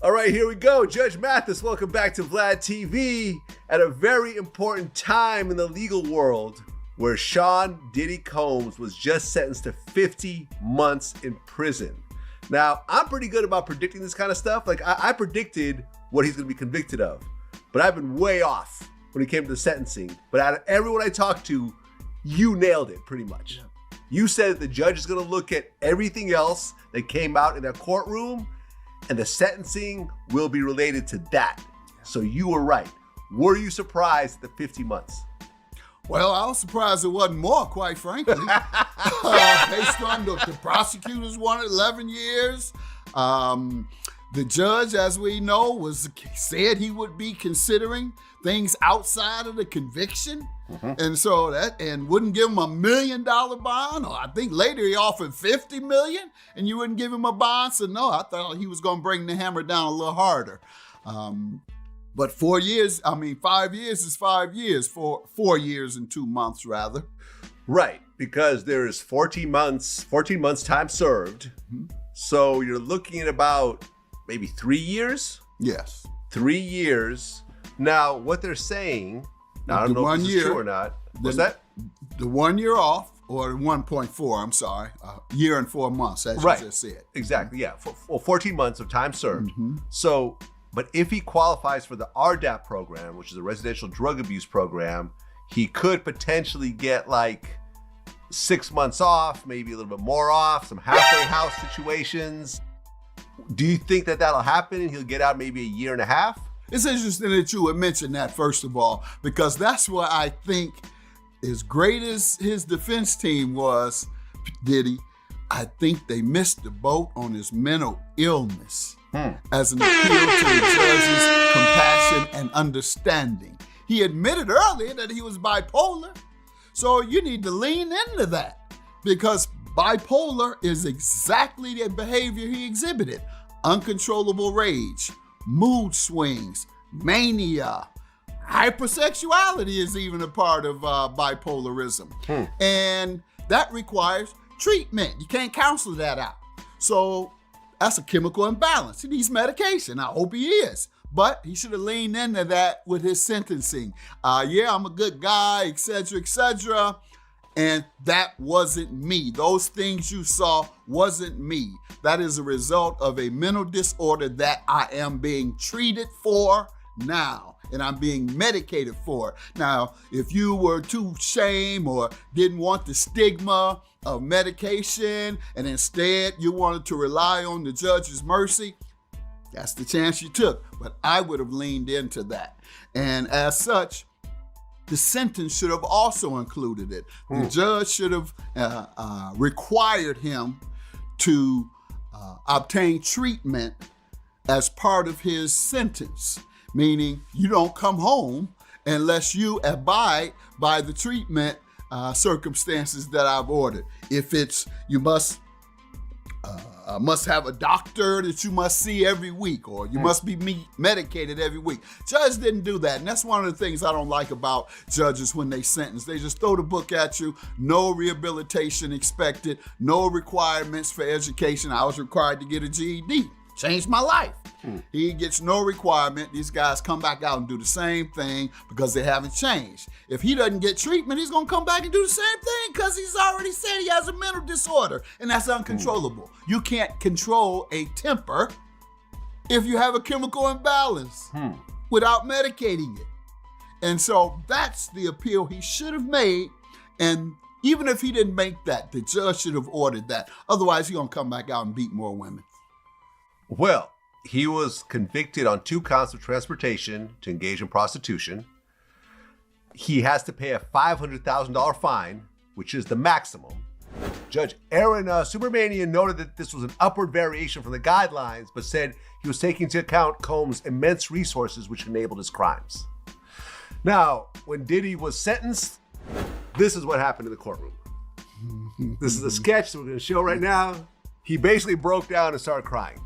All right, here we go. Judge Mathis, welcome back to Vlad TV at a very important time in the legal world where Sean Diddy Combs was just sentenced to 50 months in prison. Now, I'm pretty good about predicting this kind of stuff. Like, I predicted what he's going to be convicted of, but I've been way off when it came to the sentencing. But out of everyone I talked to, you nailed it pretty much. Yeah. You said that the judge is going to look at everything else that came out in that courtroom, and the sentencing will be related to that. Yeah. So you were right. Were you surprised at the 50 months? Well, I was surprised it wasn't more, quite frankly. Based on the prosecutors wanted 11 years. The judge, as we know, said he would be considering things outside of the conviction. Mm-hmm. And so wouldn't give him $1 million bond. Or I think later he offered $50 million and you wouldn't give him a bond. So no, I thought he was going to bring the hammer down a little harder. But 5 years is 5 years, 4 years and 2 months rather. Right, because there is 14 months time served. Mm-hmm. So you're looking at about maybe 3 years? Yes. 3 years. Now, what they're saying, I don't know if this is true or not. What's that? The 1 year off, or 1.4, I'm sorry, year and 4 months, as you just said. Exactly, yeah. 14 months of time served. Mm-hmm. So, but if he qualifies for the RDAP program, which is a residential drug abuse program, he could potentially get like 6 months off, maybe a little bit more off, some halfway house situations. Do you think that that'll happen and he'll get out maybe a year and a half? It's interesting that you would mention that, first of all, because that's what I think, as great as his defense team was, Diddy, I think they missed the boat on his mental illness as an appeal to the judge's compassion and understanding. He admitted earlier that he was bipolar, so you need to lean into that, because bipolar is exactly the behavior he exhibited. Uncontrollable rage, mood swings, mania, hypersexuality is even a part of bipolarism. And that requires treatment. You can't counsel that out. So that's a chemical imbalance. He needs medication. I hope he is. But he should have leaned into that with his sentencing. I'm a good guy, etc., etc. And that wasn't me. Those things you saw wasn't me. That is a result of a mental disorder that I am being treated for now. and I'm being medicated for it. Now, if you were too ashamed or didn't want the stigma of medication and instead you wanted to rely on the judge's mercy, that's the chance you took. But I would have leaned into that. And as such, the sentence should have also included it. The judge should have required him to obtain treatment as part of his sentence, meaning you don't come home unless you abide by the treatment circumstances that I've ordered. If it's you must have a doctor that you must see every week, or you must be medicated every week. Judge didn't do that, and that's one of the things I don't like about judges when they sentence. They just throw the book at you, no rehabilitation expected, no requirements for education. I was required to get a GED. Changed my life. He gets no requirement. These guys come back out and do the same thing because they haven't changed. If he doesn't get treatment, he's going to come back and do the same thing because he's already said he has a mental disorder, and that's uncontrollable. You can't control a temper if you have a chemical imbalance without medicating it. And so that's the appeal he should have made. And even if he didn't make that, the judge should have ordered that. Otherwise, he's going to come back out and beat more women. Well, he was convicted on 2 counts of transportation to engage in prostitution. He has to pay a $500,000 fine, which is the maximum. Judge Aaron Subramanian noted that this was an upward variation from the guidelines, but said he was taking into account Combs' immense resources, which enabled his crimes. Now, when Diddy was sentenced, this is what happened in the courtroom. This is a sketch that we're going to show right now. He basically broke down and started crying.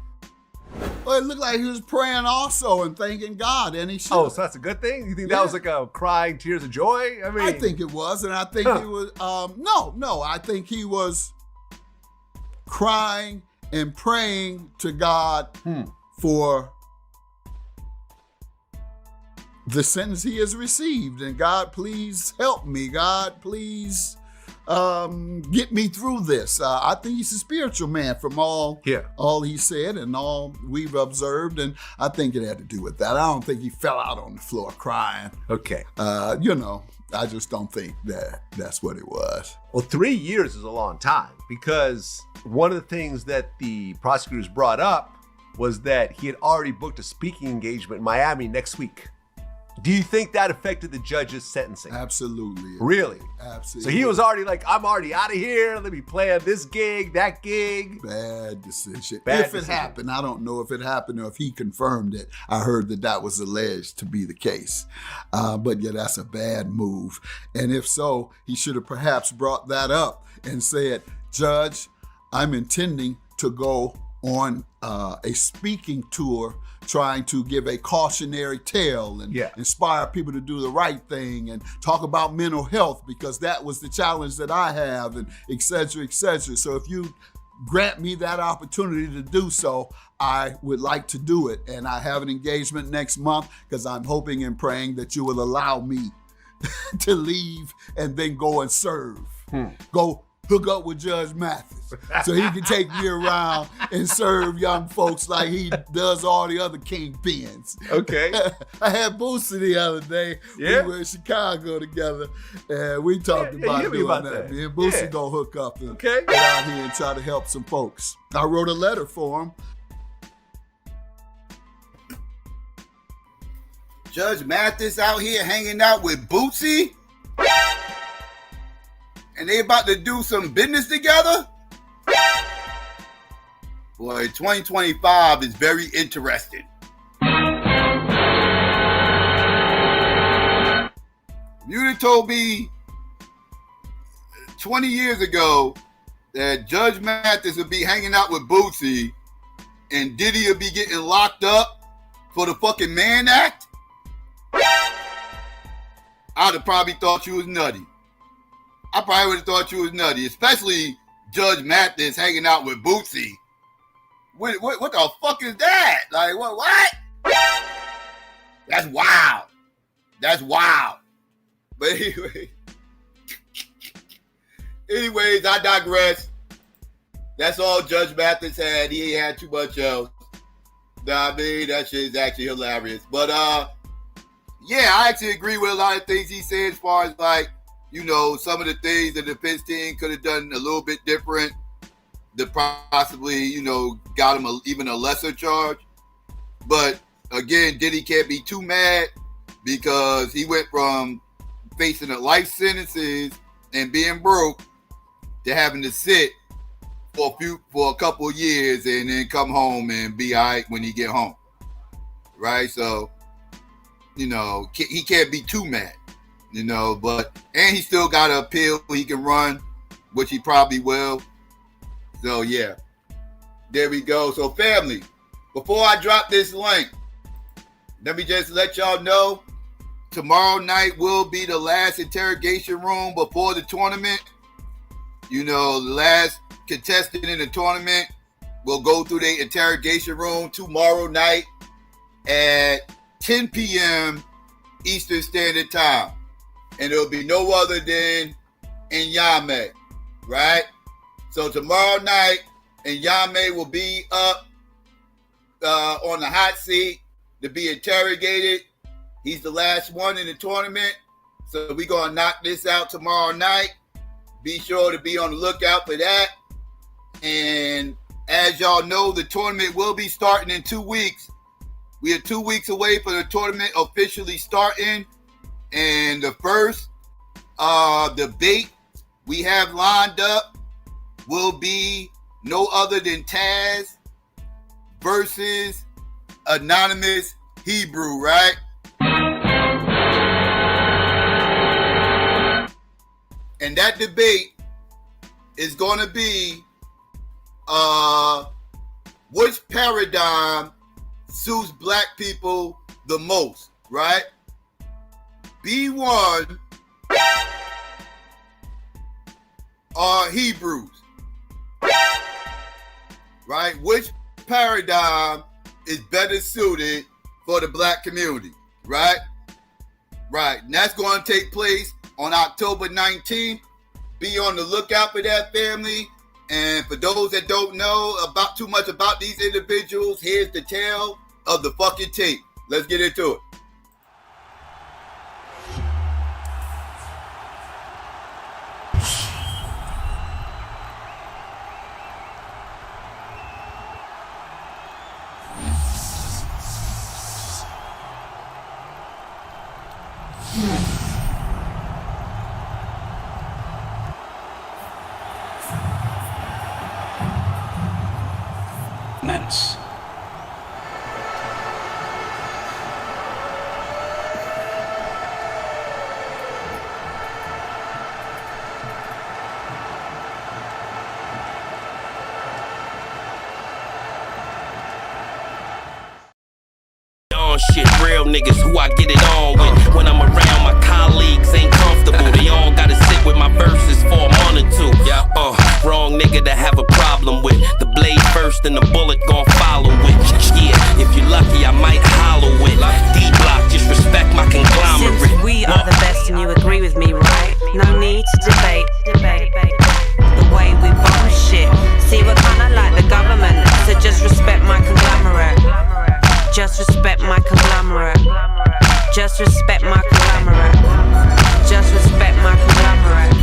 Well, it looked like he was praying also and thanking God, and he should. Oh, so that's a good thing? You think that was like a crying tears of joy? I mean, I think it was, and I think he was. No, I think he was crying and praying to God for the sentence he has received, and God, please help me. God, please get me through this. I think he's a spiritual man from all he said and all we've observed, and I think it had to do with that. I don't think he fell out on the floor crying. Okay. I just don't think that's what it was. Well, 3 years is a long time, because one of the things that the prosecutors brought up was that he had already booked a speaking engagement in Miami next week. Do you think that affected the judge's sentencing? Absolutely. Really? Absolutely. So he was already like, I'm already out of here. Let me plan this gig, that gig. Bad decision. If it happened, I don't know if it happened or if he confirmed it. I heard that was alleged to be the case. But yeah, that's a bad move. And if so, he should have perhaps brought that up and said, Judge, I'm intending to go on a speaking tour trying to give a cautionary tale and inspire people to do the right thing and talk about mental health, because that was the challenge that I have, and et cetera, et cetera. So if you grant me that opportunity to do so, I would like to do it. And I have an engagement next month because I'm hoping and praying that you will allow me to leave and then go and serve. Go hook up with Judge Mathis so he can take me around and serve young folks like he does all the other kingpins. Okay. I had Boosie the other day. Yeah. We were in Chicago together, and we talked about doing that. Me and Boosie gonna hook up and get out here and try to help some folks. I wrote a letter for him. Judge Mathis out here hanging out with Bootsy? And they about to do some business together? Boy, 2025 is very interesting. You'd have told me 20 years ago that Judge Mathis would be hanging out with Bootsy and Diddy would be getting locked up for the fucking Mann Act, I'd have probably thought you was nutty. I probably would have thought you was nutty, especially Judge Mathis hanging out with Bootsy. What the fuck is that? Like, what? That's wild. That's wild. But anyways, I digress. That's all Judge Mathis had. He ain't had too much else. Know what I mean? That shit is actually hilarious. But yeah, I actually agree with a lot of things he said as far as like, you know, some of the things the defense team could have done a little bit different to possibly, you know, got him even a lesser charge. But again, Diddy can't be too mad because he went from facing a life sentences and being broke to having to sit for a couple of years and then come home and be all right when he get home, right? So, you know, he can't be too mad, you know, and he still got an appeal he can run, which he probably will. So, yeah, there we go. So, family, before I drop this link, let me just let y'all know, tomorrow night will be the last interrogation room before the tournament. You know, the last contestant in the tournament will go through the interrogation room tomorrow night at 10 p.m. Eastern Standard Time. And it'll be no other than XyayX, right? So tomorrow night, XyayX will be up on the hot seat to be interrogated. He's the last one in the tournament. So we're going to knock this out tomorrow night. Be sure to be on the lookout for that. And as y'all know, the tournament will be starting in 2 weeks. We are 2 weeks away from the tournament officially starting. And the first debate we have lined up will be no other than Taz versus Anonymous Hebrew, right? And that debate is going to be which paradigm suits black people the most, right? B1 are Hebrews, right? Which paradigm is better suited for the black community, right? Right, and that's going to take place on October 19th. Be on the lookout for that, family. And for those that don't know about too much about these individuals, here's the tale of the fucking tape. Let's get into it. Menace. Shit, real niggas who I get it on with. When I'm around, my colleagues ain't comfortable. They all gotta sit with my verses for a month or two. Wrong nigga to have a problem with. The blade first and the bullet gon' follow it. Yeah, if you're lucky, I might hollow it. D.A.B.A.T.E, just respect my conglomerate. Since we are the best and you agree with me, right? No need to debate. The way we bomb shit. See, we're kinda like the government, so just respect my conglomerate. Just respect my conglomerate. Just respect my conglomerate. Just respect my conglomerate.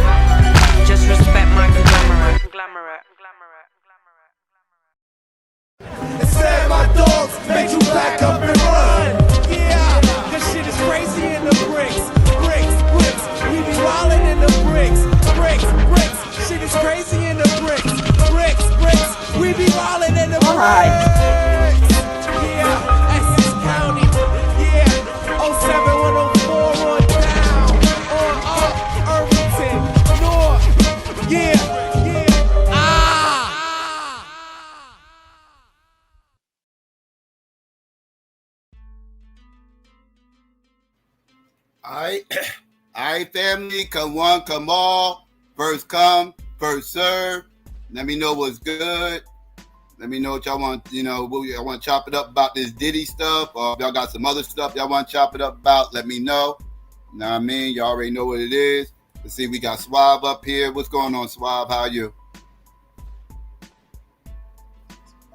Just respect my conglomerate. They said my dogs made you back up and run. Yeah, this shit is crazy in the bricks. Bricks. We be wildin' in the bricks. Bricks. Shit is crazy in the bricks. Bricks. We be wildin' in the bricks. Yeah. County, yeah, 07104 on down, on up, Irvington, North, yeah, Alright, family, come one, come all, first come, first serve. Let me know what's good. Let me know what y'all want, y'all want to chop it up about this Diddy stuff, or if y'all got some other stuff y'all want to chop it up about, let me know. You know what I mean? Y'all already know what it is. Let's see, we got Suave up here. What's going on, Suave? How are you?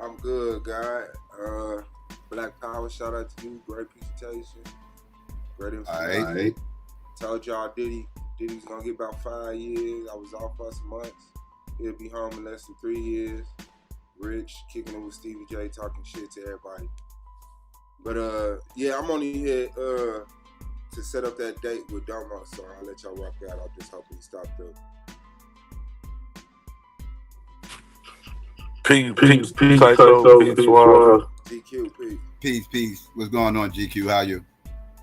I'm good, guy. Black Power, shout out to you. Great presentation. Great info. All right. Told y'all Diddy's gonna get about 5 years. I was off for some months. He'll be home in less than 3 years. Rich, kicking it with Stevie J, talking shit to everybody. But yeah, I'm only here to set up that date with Doma, so I'll let y'all rock out. I just hope he stopped up. Peace, Psycho, peace, Suave. GQ, Peace. What's going on, GQ? How you?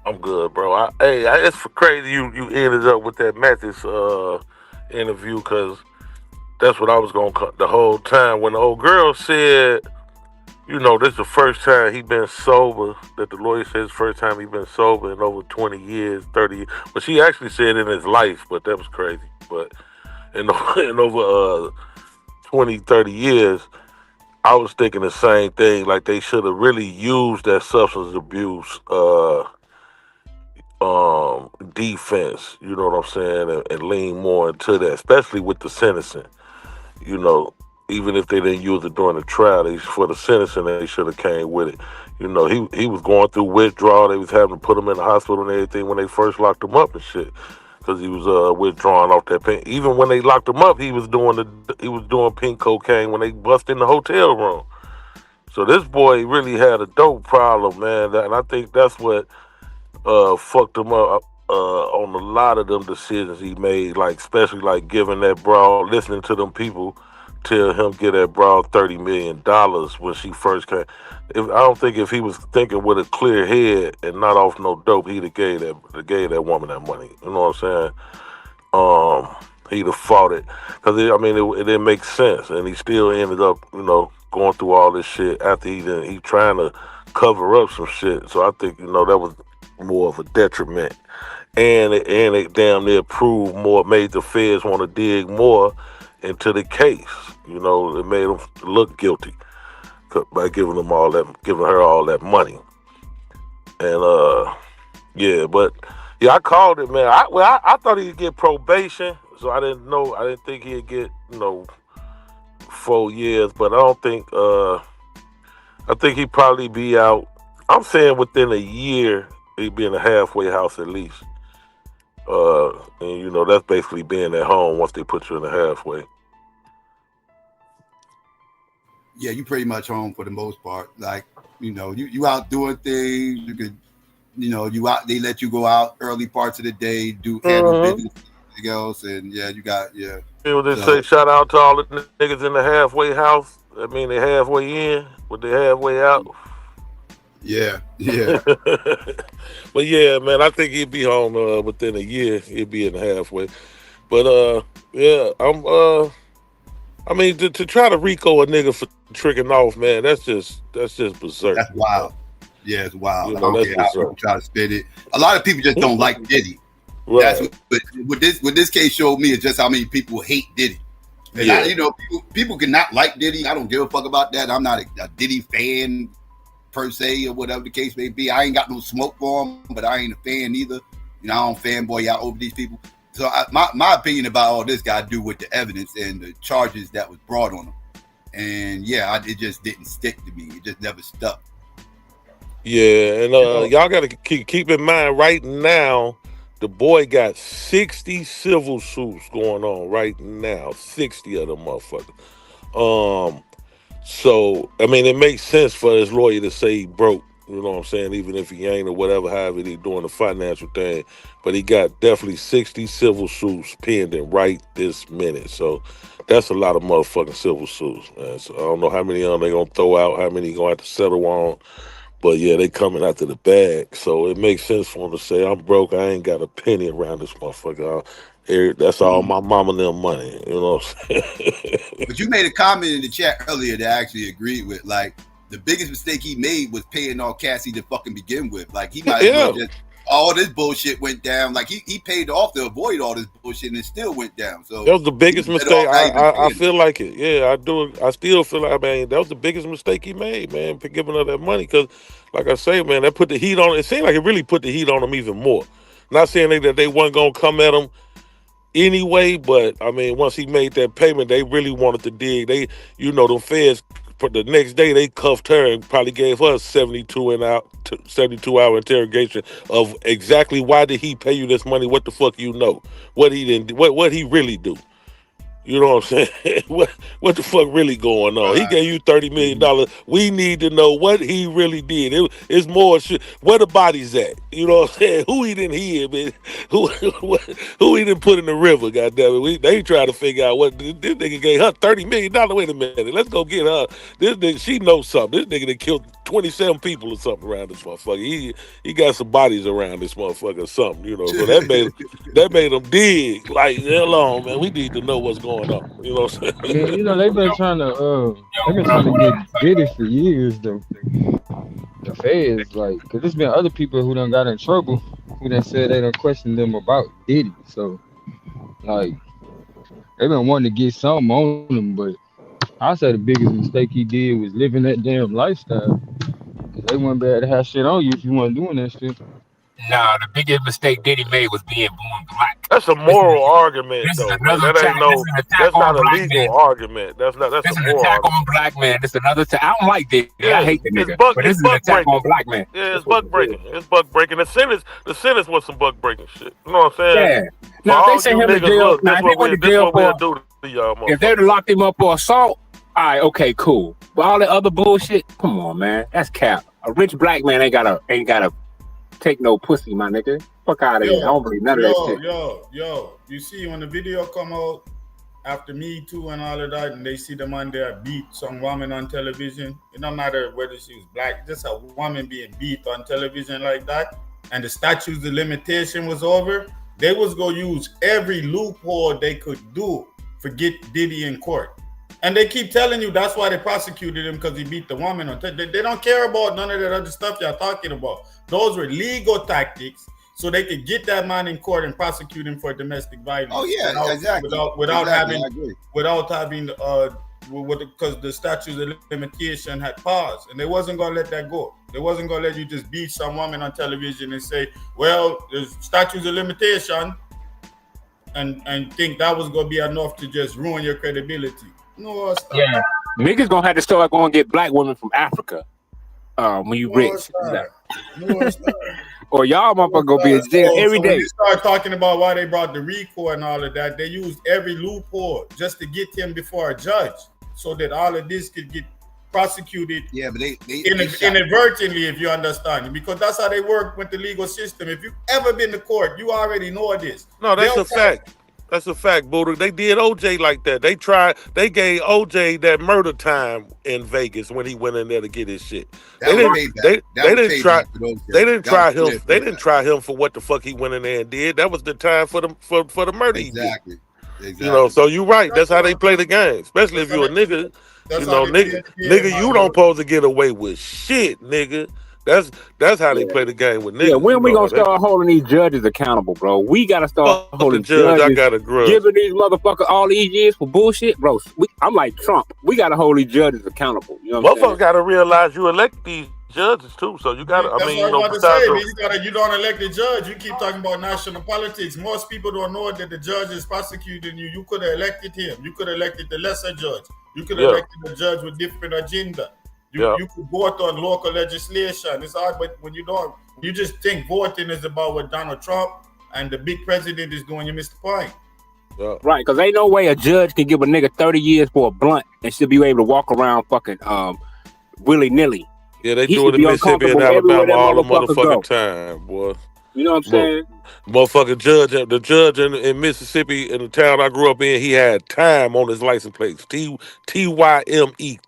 I'm good, bro. It's crazy you ended up with that Mathis interview, because that's what I was going to cut the whole time. When the old girl said, you know, this is the first time he been sober, that the lawyer says first time he been sober in over 20 years, 30 years. But she actually said in his life, but that was crazy. But in over 20, 30 years, I was thinking the same thing. Like, they should have really used that substance abuse defense, you know what I'm saying, and lean more into that, especially with the sentencing. You know, even if they didn't use it during the trial, for the sentencing, they should have came with it. You know, he was going through withdrawal. They was having to put him in the hospital and everything when they first locked him up and shit, because he was withdrawing off that pain. Even when they locked him up, he was doing pink cocaine when they bust in the hotel room. So this boy really had a dope problem, man, and I think that's what fucked him up on a lot of them decisions he made, like especially like giving that broad, listening to them people tell him get that broad $30 million when she first came. I don't think if he was thinking with a clear head and not off no dope, he'd have gave that woman that money. You know what I'm saying? He'd have fought it, because it didn't make sense, and he still ended up, you know, going through all this shit after he trying to cover up some shit. So I think, you know, that was more of a detriment, and it damn near proved more, made the feds want to dig more into the case. You know, it made them look guilty by giving her all that money. And I called it, man. I thought he'd get probation, so I didn't think he'd get 4 years, but I think he'd probably be out. I'm saying within a year he'd be in a halfway house at least. And you know, that's basically being at home once they put you in a halfway. Yeah, you pretty much home for the most part. Like, you know, you out doing things. You could, you know, you out. They let you go out early parts of the day, handle business, everything else, and you got. You know, they say shout out to all the niggas in the halfway house. I mean, they halfway in, but they halfway out. Yeah. But yeah, man, I think he'd be home within a year. He'd be in halfway. But to try to RICO a nigga for tricking off, man, that's just berserk. That's wild. Yeah, it's wild. You know, I don't try to spin it. A lot of people just don't like Diddy. Right. That's what this case showed me is just how many people hate Diddy. And people cannot like Diddy. I don't give a fuck about that. I'm not a Diddy fan per se, or whatever the case may be. I ain't got no smoke for him, but I ain't a fan either. You know, I don't fanboy out over these people. So my opinion about all this got to do with the evidence and the charges that was brought on him. And it just didn't stick to me. It just never stuck. Yeah, and y'all got to keep in mind right now, the boy got 60 civil suits going on right now, 60 of them motherfuckers. So, I mean, it makes sense for his lawyer to say he broke, you know what I'm saying, even if he ain't or whatever, however he's doing the financial thing. But he got definitely 60 civil suits pending right this minute. So that's a lot of motherfucking civil suits, man. So I don't know how many of them they going to throw out, how many he going to have to settle on. But yeah, they coming out to the bag. So it makes sense for him to say, I'm broke, I ain't got a penny around this motherfucker. That's all my mama and them money, you know what I'm saying? But you made a comment in the chat earlier that I actually agreed with. Like, the biggest mistake he made was paying all Cassie to fucking begin with. Like, he might as well just, all this bullshit went down. Like, he paid off to avoid all this bullshit, and it still went down. So that was the biggest mistake. I feel like it. Yeah, I do. I still feel like, man, that was the biggest mistake he made, man, for giving her that money. Because, like I say, man, that put the heat on. It seemed like it really put the heat on him even more. Not saying that they weren't gonna come at him anyway, but I mean, once he made that payment, they really wanted to dig. Them feds the next day they cuffed her and probably gave her a 72-hour interrogation of exactly why did he pay you this money? What the fuck you know? What he didn't? What he really do? You know what I'm saying? what the fuck really going on? He gave you $30 million. We need to know what he really did. It's more shit. Where the bodies at? You know what I'm saying? Who he didn't hear, man? Who he didn't put in the river? Goddamn it! They try to figure out what this nigga gave her $30 million. Wait a minute, let's go get her. This nigga, she knows something. This nigga that killed 27 people or something around this motherfucker. He got some bodies around this motherfucker or something. You know, so that made him dig. Like, hell on, man. We need to know what's going on. You know what I'm saying? I mean, you know, they've been trying to get Diddy for years, though. The feds, like, because there's been other people who done got in trouble who done said they done questioned them about Diddy. So, like, they've been wanting to get something on him, but I say the biggest mistake he did was living that damn lifestyle. Because they wouldn't be able to have shit on you if you weren't doing that shit. Nah, the biggest mistake Diddy made was being born black. That's a moral argument, though. That ain't that's not a legal argument. That's a moral attack on black man. This another I don't like Diddy. Yeah, I hate the nigga. But this is an attack on black man. Yeah, it's buck breaking. It's buck breaking. The sentence was some buck breaking shit. You know what I'm saying? Yeah. Now if they send him to jail, if they'd locked him up for assault, all right, okay, cool. But all that other bullshit, come on, man, that's cap. A rich black man ain't gotta take no pussy, my nigga. Fuck out of here. I don't believe none of that shit. Yo, you see when the video come out after Me Too and all of that, and they see the man there beat some woman on television, it don't matter whether she was black, just a woman being beat on television like that, and the statute of limitation was over, they was gonna use every loophole they could do for get Diddy in court. And they keep telling you that's why they prosecuted him, because he beat the woman on they don't care about none of that other stuff y'all talking about. Those were legal tactics so they could get that man in court and prosecute him for domestic violence. Oh yeah, exactly. Without having because the statute of limitation had paused, and they wasn't gonna let that go. They wasn't gonna let you just beat some woman on television and say, well, there's statutes of limitation, and think that was gonna be enough to just ruin your credibility. No, stop. Yeah, niggas gonna have to start going get black women from Africa when you rich. Or y'all motherfucker gonna be in jail every day. When you start talking about why they brought the RICO and all of that, they used every loophole just to get him before a judge, so that all of this could get prosecuted. Yeah, but they inadvertently, if you understand, because that's how they work with the legal system. If you've ever been to court, you already know this. No, that's a fact. That's a fact, Buddha. They did OJ like that. They gave OJ that murder time in Vegas when he went in there to get his shit. They didn't try him for what the fuck he went in there and did. That was the time for the murder he did. Exactly. You know, so you're right. That's how they play the game. Especially if you're a nigga. You know, nigga, you don't supposed to get away with shit, nigga. That's how they play the game with niggas. Yeah, when we gonna start holding these judges accountable, bro? We gotta start holding judge. judges. I got a grudge. Giving these motherfuckers all these years for bullshit, bro. I'm like Trump. We gotta hold these judges accountable. You know what I'm saying? Motherfuckers gotta realize you elect these judges too. So you gotta. That's what I was about to say. You don't elect the judge. You keep talking about national politics. Most people don't know that the judge is prosecuting you. You could have elected him. You could have elected the lesser judge. You could have elected a judge with different agenda. You could vote on local legislation. It's hard, but when you don't, you just think voting is about what Donald Trump and the big president is doing. You miss the point. Yeah. Right, because ain't no way a judge can give a nigga 30 years for a blunt and still be able to walk around fucking willy-nilly. Yeah, they do it in Mississippi and Alabama all the motherfucking time, boy. You know what I'm saying? Motherfucking the judge in Mississippi, in the town I grew up in, he had time on his license plates. TYME,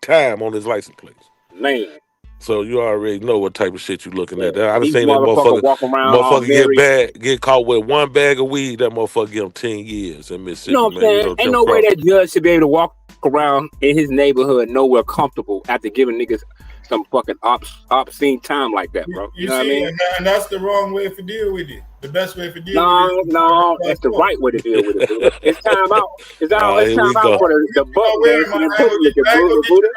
time on his license plates. Man. So you already know what type of shit you looking at. I done seen that motherfucker get caught with one bag of weed. That motherfucker give him 10 years in Mississippi. You know what I'm saying? Ain't no way that judge should be able to walk around in his neighborhood nowhere comfortable after giving niggas some fucking obscene time like that, bro. You know what I mean? And that's the wrong way to deal with it. The best way to deal with it. No, that's the right way to deal with it, dude. It's time out. It's time out for the buck.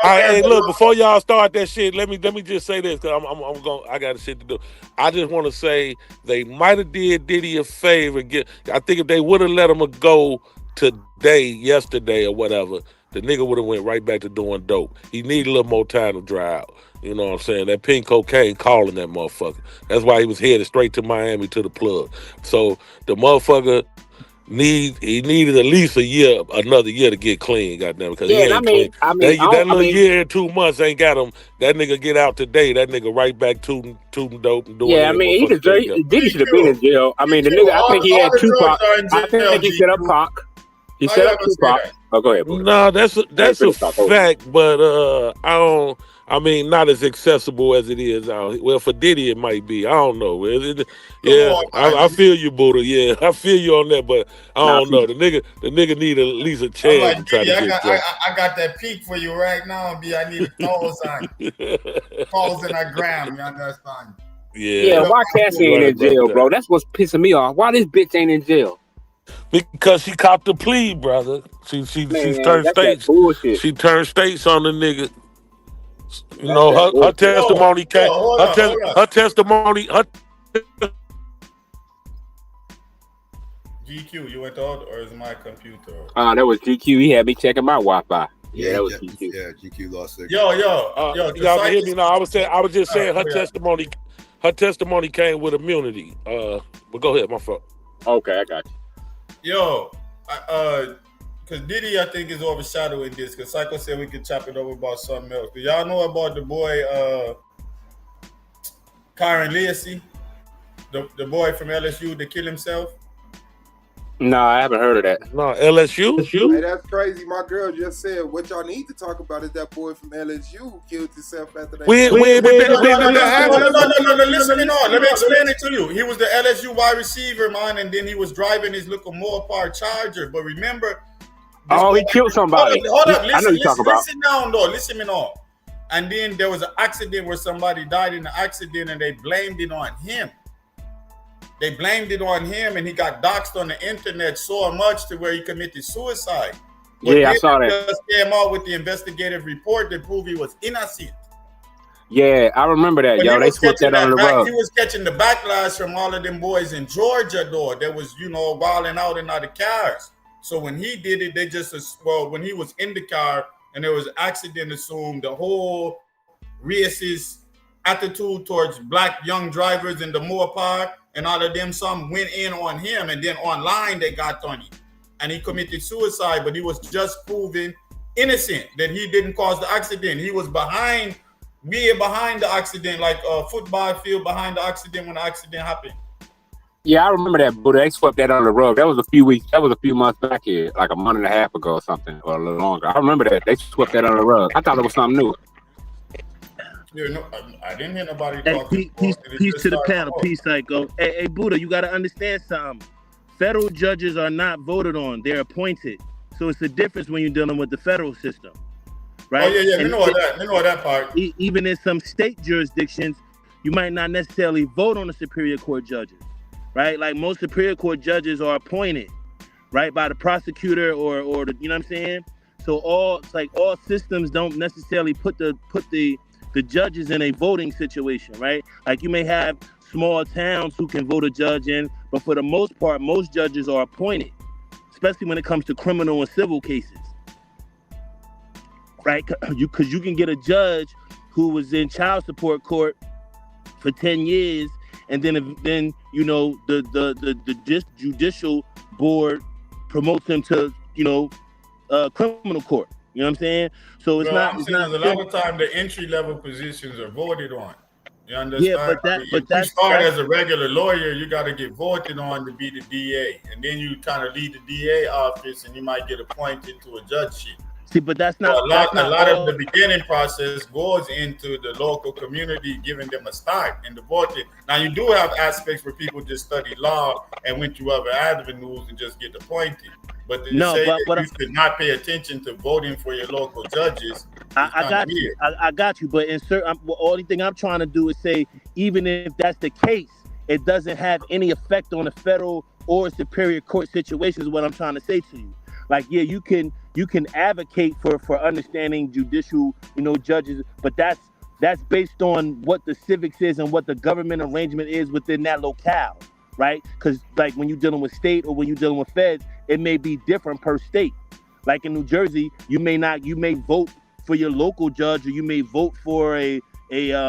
Hey, look, before y'all start that shit, let me just say this, because I got shit to do. I just want to say they might have did Diddy a favor. I think if they would have let him go yesterday or whatever, the nigga would have went right back to doing dope. He needed a little more time to dry out. You know what I'm saying? That pink cocaine calling that motherfucker. That's why he was headed straight to Miami to the plug. So the motherfucker he needed at least another year to get clean, goddamn, because he Yeah, and ain't clean. That little year and 2 months ain't got him. That nigga get out today. That nigga right back tooting dope and doing yeah, I mean, he deserved. Diddy should have been in jail. I mean, the nigga. I think he had Tupac. I think he set up Pac. He set up Tupac. Oh, go ahead, bro. No, that's a fact, but I mean, not as accessible as it is out. Well, for Diddy, it might be. I don't know. I feel you, Buddha. Yeah, I feel you on that, but I don't know. The nigga need at least a chance to try to get drunk. I got that peak for you right now, B. I need a $1,000. $1,000 you understand? Yeah, why Cassie ain't in jail, bro? That's what's pissing me off. Why this bitch ain't in jail? Because she copped the plea, brother. She turned states. She turned states on the nigga. You know, her testimony came. Her testimony. GQ, you went out, or is my computer? That was GQ. He had me checking my Wi-Fi. Yeah, that was GQ. Yeah, GQ lost it. Yo. Y'all can hear me now. I was just saying her testimony. Her testimony came with immunity. But go ahead, my fault. Okay, I got you. Yo, because Diddy, I think, is overshadowing this. Because Psycho said we could chop it over about something else. Do y'all know about the boy, Kyron Lacey, the boy from LSU that killed himself? No, I haven't heard of that. No, LSU? Hey, that's crazy. My girl just said what y'all need to talk about is that boy from LSU who killed himself after that. No, listen in on. Let me explain it to you. He was the LSU wide receiver, man, and then he was driving his little Mopar Charger. But remember, he killed somebody. Hold up. I know you talk about. Listen down, though. Listen in on. And then there was an accident where somebody died in the accident, and they blamed it on him. They blamed it on him, and he got doxxed on the internet so much to where he committed suicide. But I saw that. Just came out with the investigative report that proved he was innocent. Yeah, I remember that, yo. They swept that under the rug. He was catching the backlash from all of them boys in Georgia, though. That was, wilding out in other cars. So when he did it, they just, when he was in the car and there was an accident, assumed the whole racist attitude towards black young drivers in the Mopar and all of them, some went in on him, and then online they got on him. And he committed suicide, but he was just proven innocent, that he didn't cause the accident. He was way behind the accident, like a football field behind the accident when the accident happened. Yeah, I remember that, but they swept that under the rug. That was a few months back here, like a month and a half ago or something, or a little longer. I remember that. They swept that under the rug. I thought it was something new. I didn't hear nobody talking. Peace to the panel. Peace, Psycho. Hey, Buddha, you got to understand something. Federal judges are not voted on. They're appointed. So it's a difference when you're dealing with the federal system, right? Oh, yeah. We know that part. Even in some state jurisdictions, you might not necessarily vote on the Superior Court judges, right? Like most Superior Court judges are appointed, right, by the prosecutor or the, you know what I'm saying? So all systems don't necessarily put the judges in a voting situation, right? Like you may have small towns who can vote a judge in, but for the most part, most judges are appointed, especially when it comes to criminal and civil cases, right? Because you can get a judge who was in child support court for 10 years, and then the judicial board promotes him to, criminal court. You know what I'm saying? So it's not. A lot of time the entry level positions are voted on. You understand? Yeah, but you start as a regular lawyer, you got to get voted on to be the DA, and then you kind of lead the DA office, and you might get appointed to a judgeship. See, but that's not. So a lot of the beginning process goes into the local community, giving them a start in the voting. Now you do have aspects where people just study law and went through other avenues and just get appointed. But you should not pay attention to voting for your local judges. I got you. I got you. But the only thing I'm trying to do is say, even if that's the case, it doesn't have any effect on the federal or superior court situation. Is what I'm trying to say to you. Like, yeah, you can advocate for understanding judicial, judges, but that's based on what the civics is and what the government arrangement is within that locale, right? Because like when you're dealing with state or when you're dealing with feds, it may be different per state, Like in New Jersey, you may vote for your local judge, or you may vote for a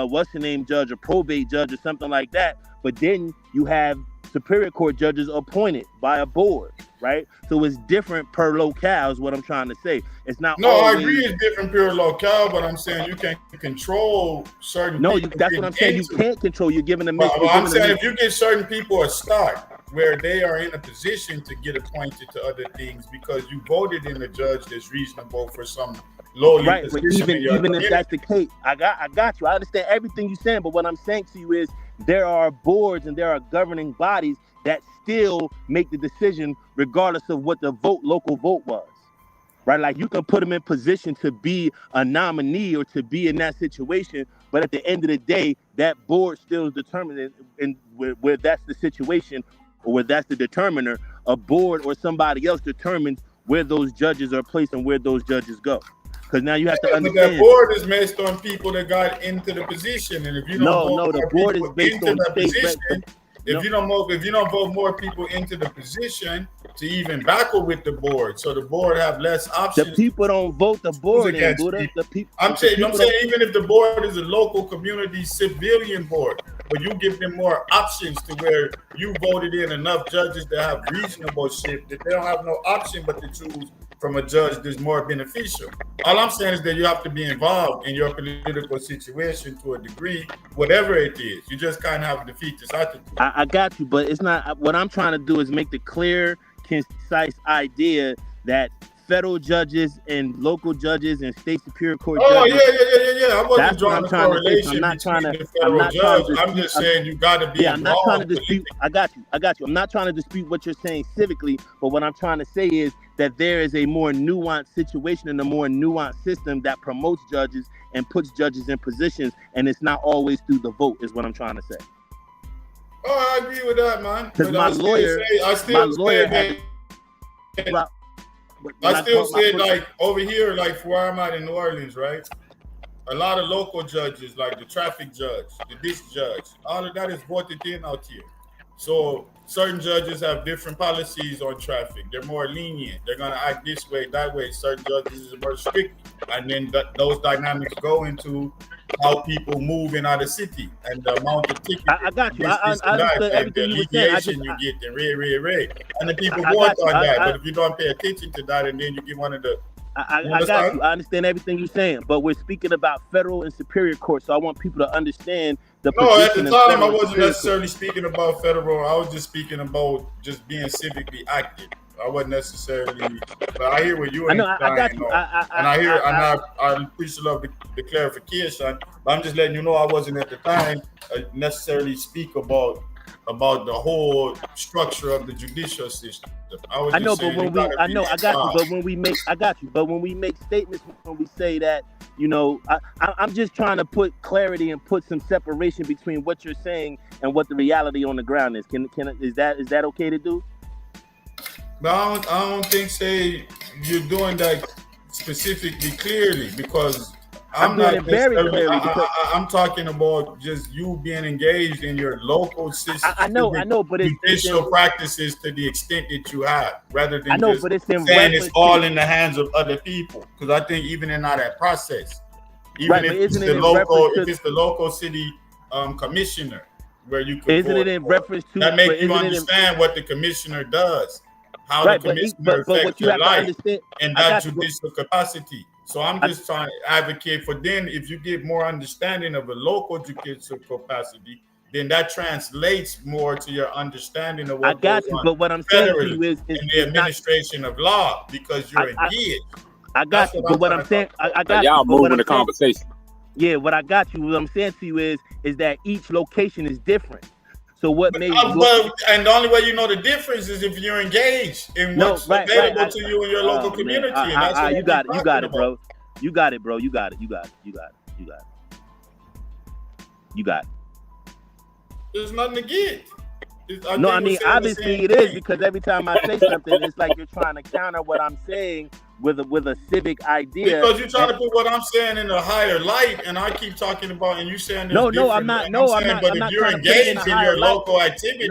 what's the name judge, a probate judge, or something like that. But then you have Superior Court judges appointed by a board, right? So it's different per locale is what I'm trying to say. It's not No, always... I agree it's different per locale, but I'm saying you can control certain people. That's what I'm saying. You can't control. You're giving them... Well, I'm saying if you give certain people a start where they are in a position to get appointed to other things because you voted in a judge that's reasonable for some lowly right, but position even if that's the case, I got you. I understand everything you're saying, but what I'm saying to you is there are boards and there are governing bodies that still make the decision regardless of what the local vote was, right? Like you can put them in position to be a nominee or to be in that situation, but at the end of the day, that board still is determined, and where that's the situation or where that's the determiner, a board or somebody else determines where those judges are placed and where those judges go. Because now you have to understand. But that board is based on people that got into the position, and if you don't vote the board is based on the position, if you don't vote more people into the position to even battle with the board, so the board have less options. The people don't vote the board in, Buddha. The people. I'm saying even if the board is a local community civilian board, but you give them more options to where you voted in enough judges that have reasonable shit that they don't have no option but to choose from a judge that's more beneficial. All I'm saying is that you have to be involved in your political situation to a degree, whatever it is. You just kind of have a defeatist attitude. I got you, but it's not. What I'm trying to do is make the clear, concise idea that federal judges and local judges and state superior court judges. Yeah. I wasn't drawing a correlation between the federal judge. I'm just saying you got to be involved. I'm not trying to dispute. I got you. I'm not trying to dispute what you're saying civically, but what I'm trying to say is that there is a more nuanced situation and a more nuanced system that promotes judges and puts judges in positions, and it's not always through the vote, is what I'm trying to say. Oh, I agree with that, man. Because my lawyer say like over here, like where I'm at in New Orleans, right? A lot of local judges, like the traffic judge, the disc judge, all of that is voted in out here. So certain judges have different policies on traffic. They're more lenient. They're gonna act this way, that way. Certain judges are more strict, and then those dynamics go into how people move in out of city and the amount of tickets. I got you. I understood everything you were saying. You get the red, and the people want on that. But if you don't pay attention to that, and then you get one of the I got you. I understand everything you're saying, but we're speaking about federal and superior court, so I want people to understand the position. No, at the time I wasn't necessarily speaking about federal. I was just speaking about just being civically active. I wasn't necessarily, but I hear what you I got you. I appreciate the clarification. But I'm just letting you know I wasn't at the time necessarily speak about the whole structure of the judicial system. I got you. But when we make statements, when we say that, I'm just trying to put clarity and put some separation between what you're saying and what the reality on the ground is. Is that okay to do? But I don't think you're doing that specifically clearly, because I'm doing it very clearly. I'm talking about just you being engaged in your local system. I know, but judicial practices to the extent that you have, rather than but it's saying it's all in the hands of other people. Because I think even in that process, even if it's the local city commissioner, where you could that make you understand what the commissioner does. How the commissioner affects your life in that judicial capacity. So I'm just trying to advocate for then, if you get more understanding of a local judicial capacity, then that translates more to your understanding of what goes on. But what I'm saying to you is in the administration of law, because you're engaged. I got you. But what I'm saying, I got y'all moving the conversation. Yeah, what I got you. What I'm saying to you is that each location is different. So what made and the only way you know the difference is if you're engaged in what's available to you in your local community. And that's what you got it, bro. You got it. There's nothing to get. Obviously it is, because every time I say something, it's like you're trying to counter what I'm saying with a civic idea. Because you're trying to put what I'm saying in a higher light, and I keep talking about, and you saying I'm not. But if you're engaged in your local activity,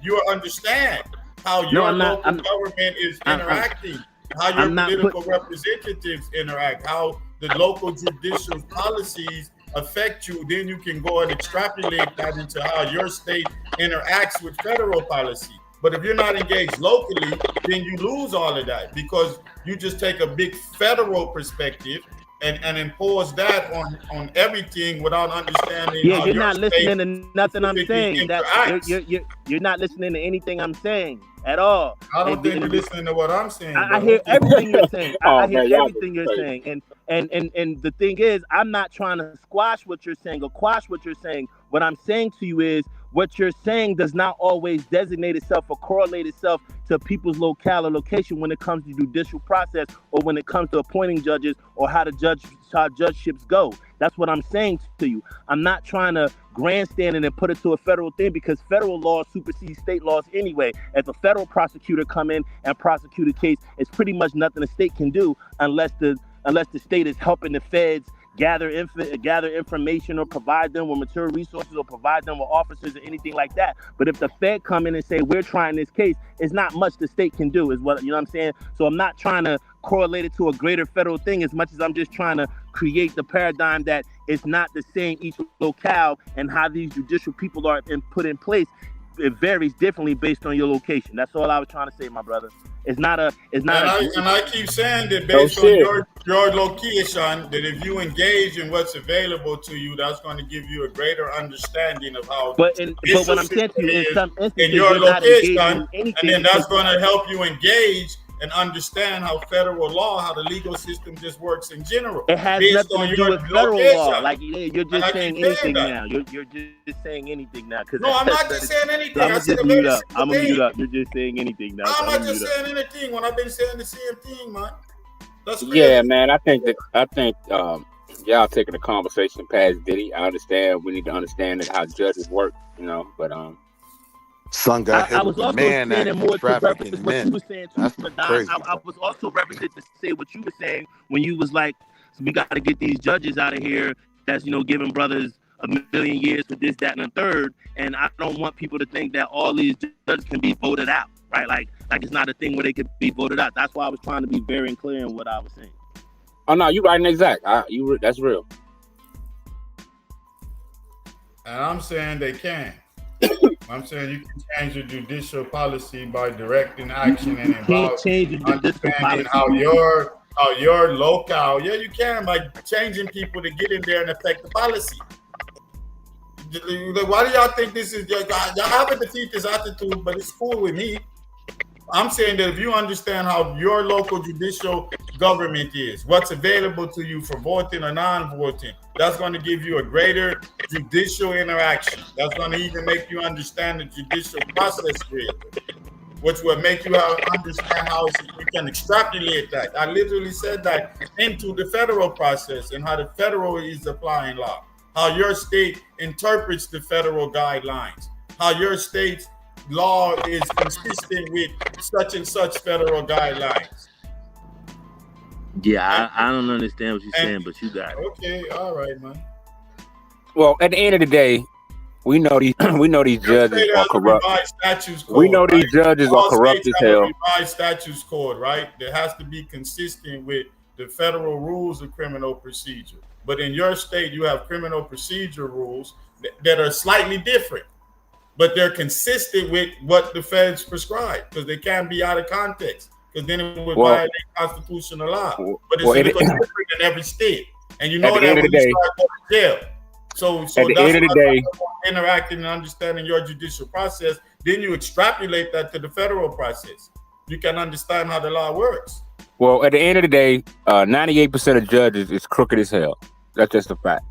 you understand how your local government is interacting how your political representatives interact, how the local judicial policies affect you. Then you can go and extrapolate that into how your state interacts with federal policy. But if you're not engaged locally, then you lose all of that because you just take a big federal perspective and impose that on everything without understanding how you're your not state listening to nothing I'm saying. You're not listening to anything I'm saying at all. I don't think you're listening to what I'm saying. I hear everything you're saying. I hear man, everything you're saying. And the thing is, I'm not trying to squash what you're saying or quash what you're saying. What I'm saying to you is what you're saying does not always designate itself or correlate itself to people's locale or location when it comes to judicial process or when it comes to appointing judges or how judgeships go. That's what I'm saying to you. I'm not trying to grandstand it and put it to a federal thing because federal laws supersede state laws anyway. If a federal prosecutor come in and prosecute a case, it's pretty much nothing the state can do unless the state is helping the feds gather information or provide them with material resources or provide them with officers or anything like that. But if the Fed come in and say, we're trying this case, it's not much the state can do, is what, you know what I'm saying? So I'm not trying to correlate it to a greater federal thing as much as I'm just trying to create the paradigm that it's not the same each locale and how these judicial people are put in place. It varies differently based on your location. That's all I was trying to say, my brother. And I keep saying that based on your location, that if you engage in what's available to you, that's going to give you a greater understanding of how. But what I'm saying to you, in some instances, in your you're location, not engaging in anything, and then that's going to help you engage and understand how federal law, how the legal system just works in general. It has nothing to do with federal law. Like you're just saying anything now. You're just saying anything now. No, I'm not just saying anything. I'm gonna mute up. You're just saying anything now. I'm not just saying anything when I've been saying the same thing, man. That's crazy. Yeah, man. I think y'all taking the conversation past Diddy. I understand. We need to understand how judges work, but Son got hit with a man that more trafficking what men. you were saying too, That's but crazy. I was also represented to say what you were saying when you was like, we got to get these judges out of here that's giving brothers a million years for this, that, and the third. And I don't want people to think that all these judges can be voted out, right? Like it's not a thing where they could be voted out. That's why I was trying to be very clear in what I was saying. Oh no, you right and exact. That's real. And I'm saying they can. I'm saying you can change your judicial policy by directing action and understanding how your locale. Yeah, you can by changing people to get in there and affect the policy. Why do y'all think this is? Y'all have a defeatist attitude, but it's cool with me. I'm saying that if you understand how your local judicial government is, what's available to you for voting or non-voting, that's going to give you a greater judicial interaction. That's going to even make you understand the judicial process grid, which will make you understand how you can extrapolate that. I literally said that into the federal process and how the federal is applying law, how your state interprets the federal guidelines, how your state's law is consistent with such and such federal guidelines. Yeah, I don't understand what you're saying, but you got it. Okay, all right, man. Well, at the end of the day, we know these judges are corrupt. We know these judges are corrupt as hell. Revised statutes code, right? That has to be consistent with the federal rules of criminal procedure. But in your state, you have criminal procedure rules that are slightly different, but they're consistent with what the feds prescribe because they can't be out of context because then it would violate constitutional law. But it's different in every state, and you know that when you start going to jail. So at the end of the day, interacting and understanding your judicial process, then you extrapolate that to the federal process. You can understand how the law works. Well, at the end of the day, 98% of judges is crooked as hell. That's just a fact.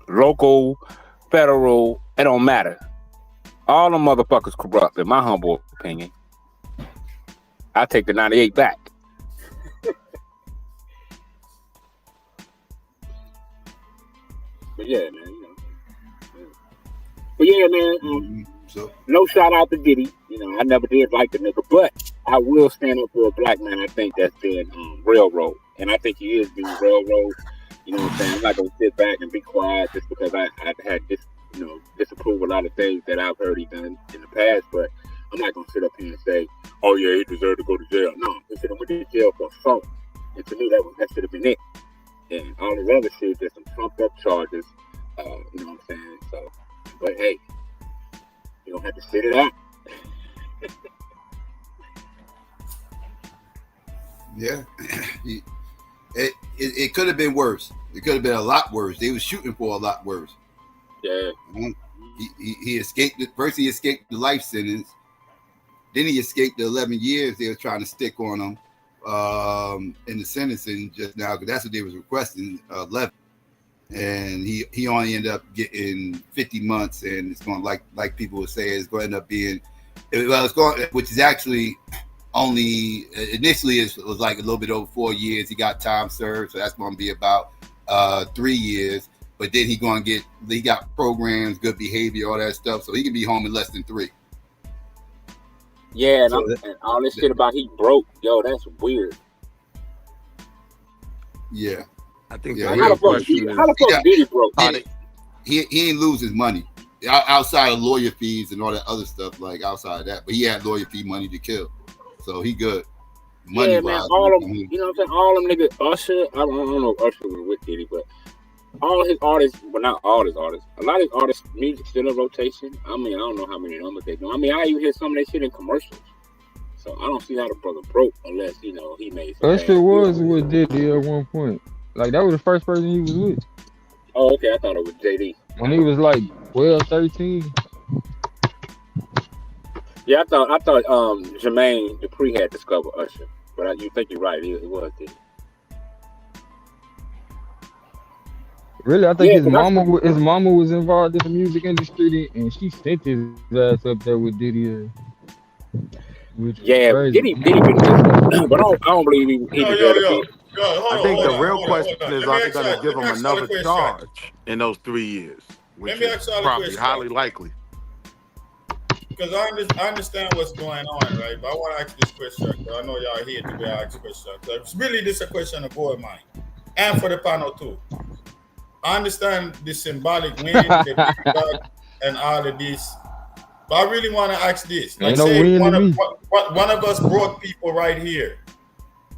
Local, federal, it don't matter. All them motherfuckers corrupt, in my humble opinion. I take the 98 back. But yeah, man, But yeah, man, no shout out to Diddy. I never did like the nigga, but I will stand up for a black man. I think that's been railroad, and I think he is being railroad. You know what I'm saying? I'm not gonna sit back and be quiet just because I've had disapprove a lot of things that I've heard he done in the past. But I'm not gonna sit up here and say, "Oh yeah, he deserved to go to jail." No, he should have went to jail for assault. And to me, that should have been it. And all this other shit, there's some trumped up charges. You know what I'm saying? So, but hey, you don't have to sit it out. Yeah, it could have been worse. It could have been a lot worse. They was shooting for a lot worse. Yeah. He escaped. First, he escaped the life sentence. Then he escaped the 11 years they were trying to stick on him in the sentencing just now, because that's what they was requesting, 11. And he only ended up getting 50 months, and it's going like people would say, it's going to end up being, which is actually only initially it was like a little bit over 4 years. He got time served, so that's going to be about 3 years. But then he got programs, good behavior, all that stuff, so he can be home in less than 3. Yeah, and all this shit about he broke, yo, that's weird. Yeah, I think how the fuck Diddy broke? He ain't lose his money outside of lawyer fees and all that other stuff, like outside of that. But he had lawyer fee money to kill, so he good. Money Yeah, man, all of them, you know what I'm saying? All them niggas, Usher, I don't know if Usher was with Diddy, but all his artists, well, not all his artists, a lot of his artists' music still in rotation. I mean, I don't know how many numbers they do. I mean, I even hear some of that shit in commercials. So I don't see how the brother broke unless, you know, he made some Usher was with Diddy at one point. Like, that was the first person he was with. Oh, okay, I thought it was JD. When he was like 12, 13. Yeah, I thought Jermaine Dupri had discovered Usher. But you think you're right, it was Diddy. Really, I think his mama was involved in the music industry, and she sent his ass up there with Diddy. Yeah, Diddy been good, but I don't believe he deserved to be. I think the real question is, are they going to give him another charge in those 3 years? Which is probably highly likely. Because I understand what's going on, right? But I want to ask this question, because I know y'all here to be asked questions. It's really this a question of boy mine, and for the panel too. I understand the symbolic win, the big dog, and all of this. But I really want to ask this. Like, say one of us brought people right here.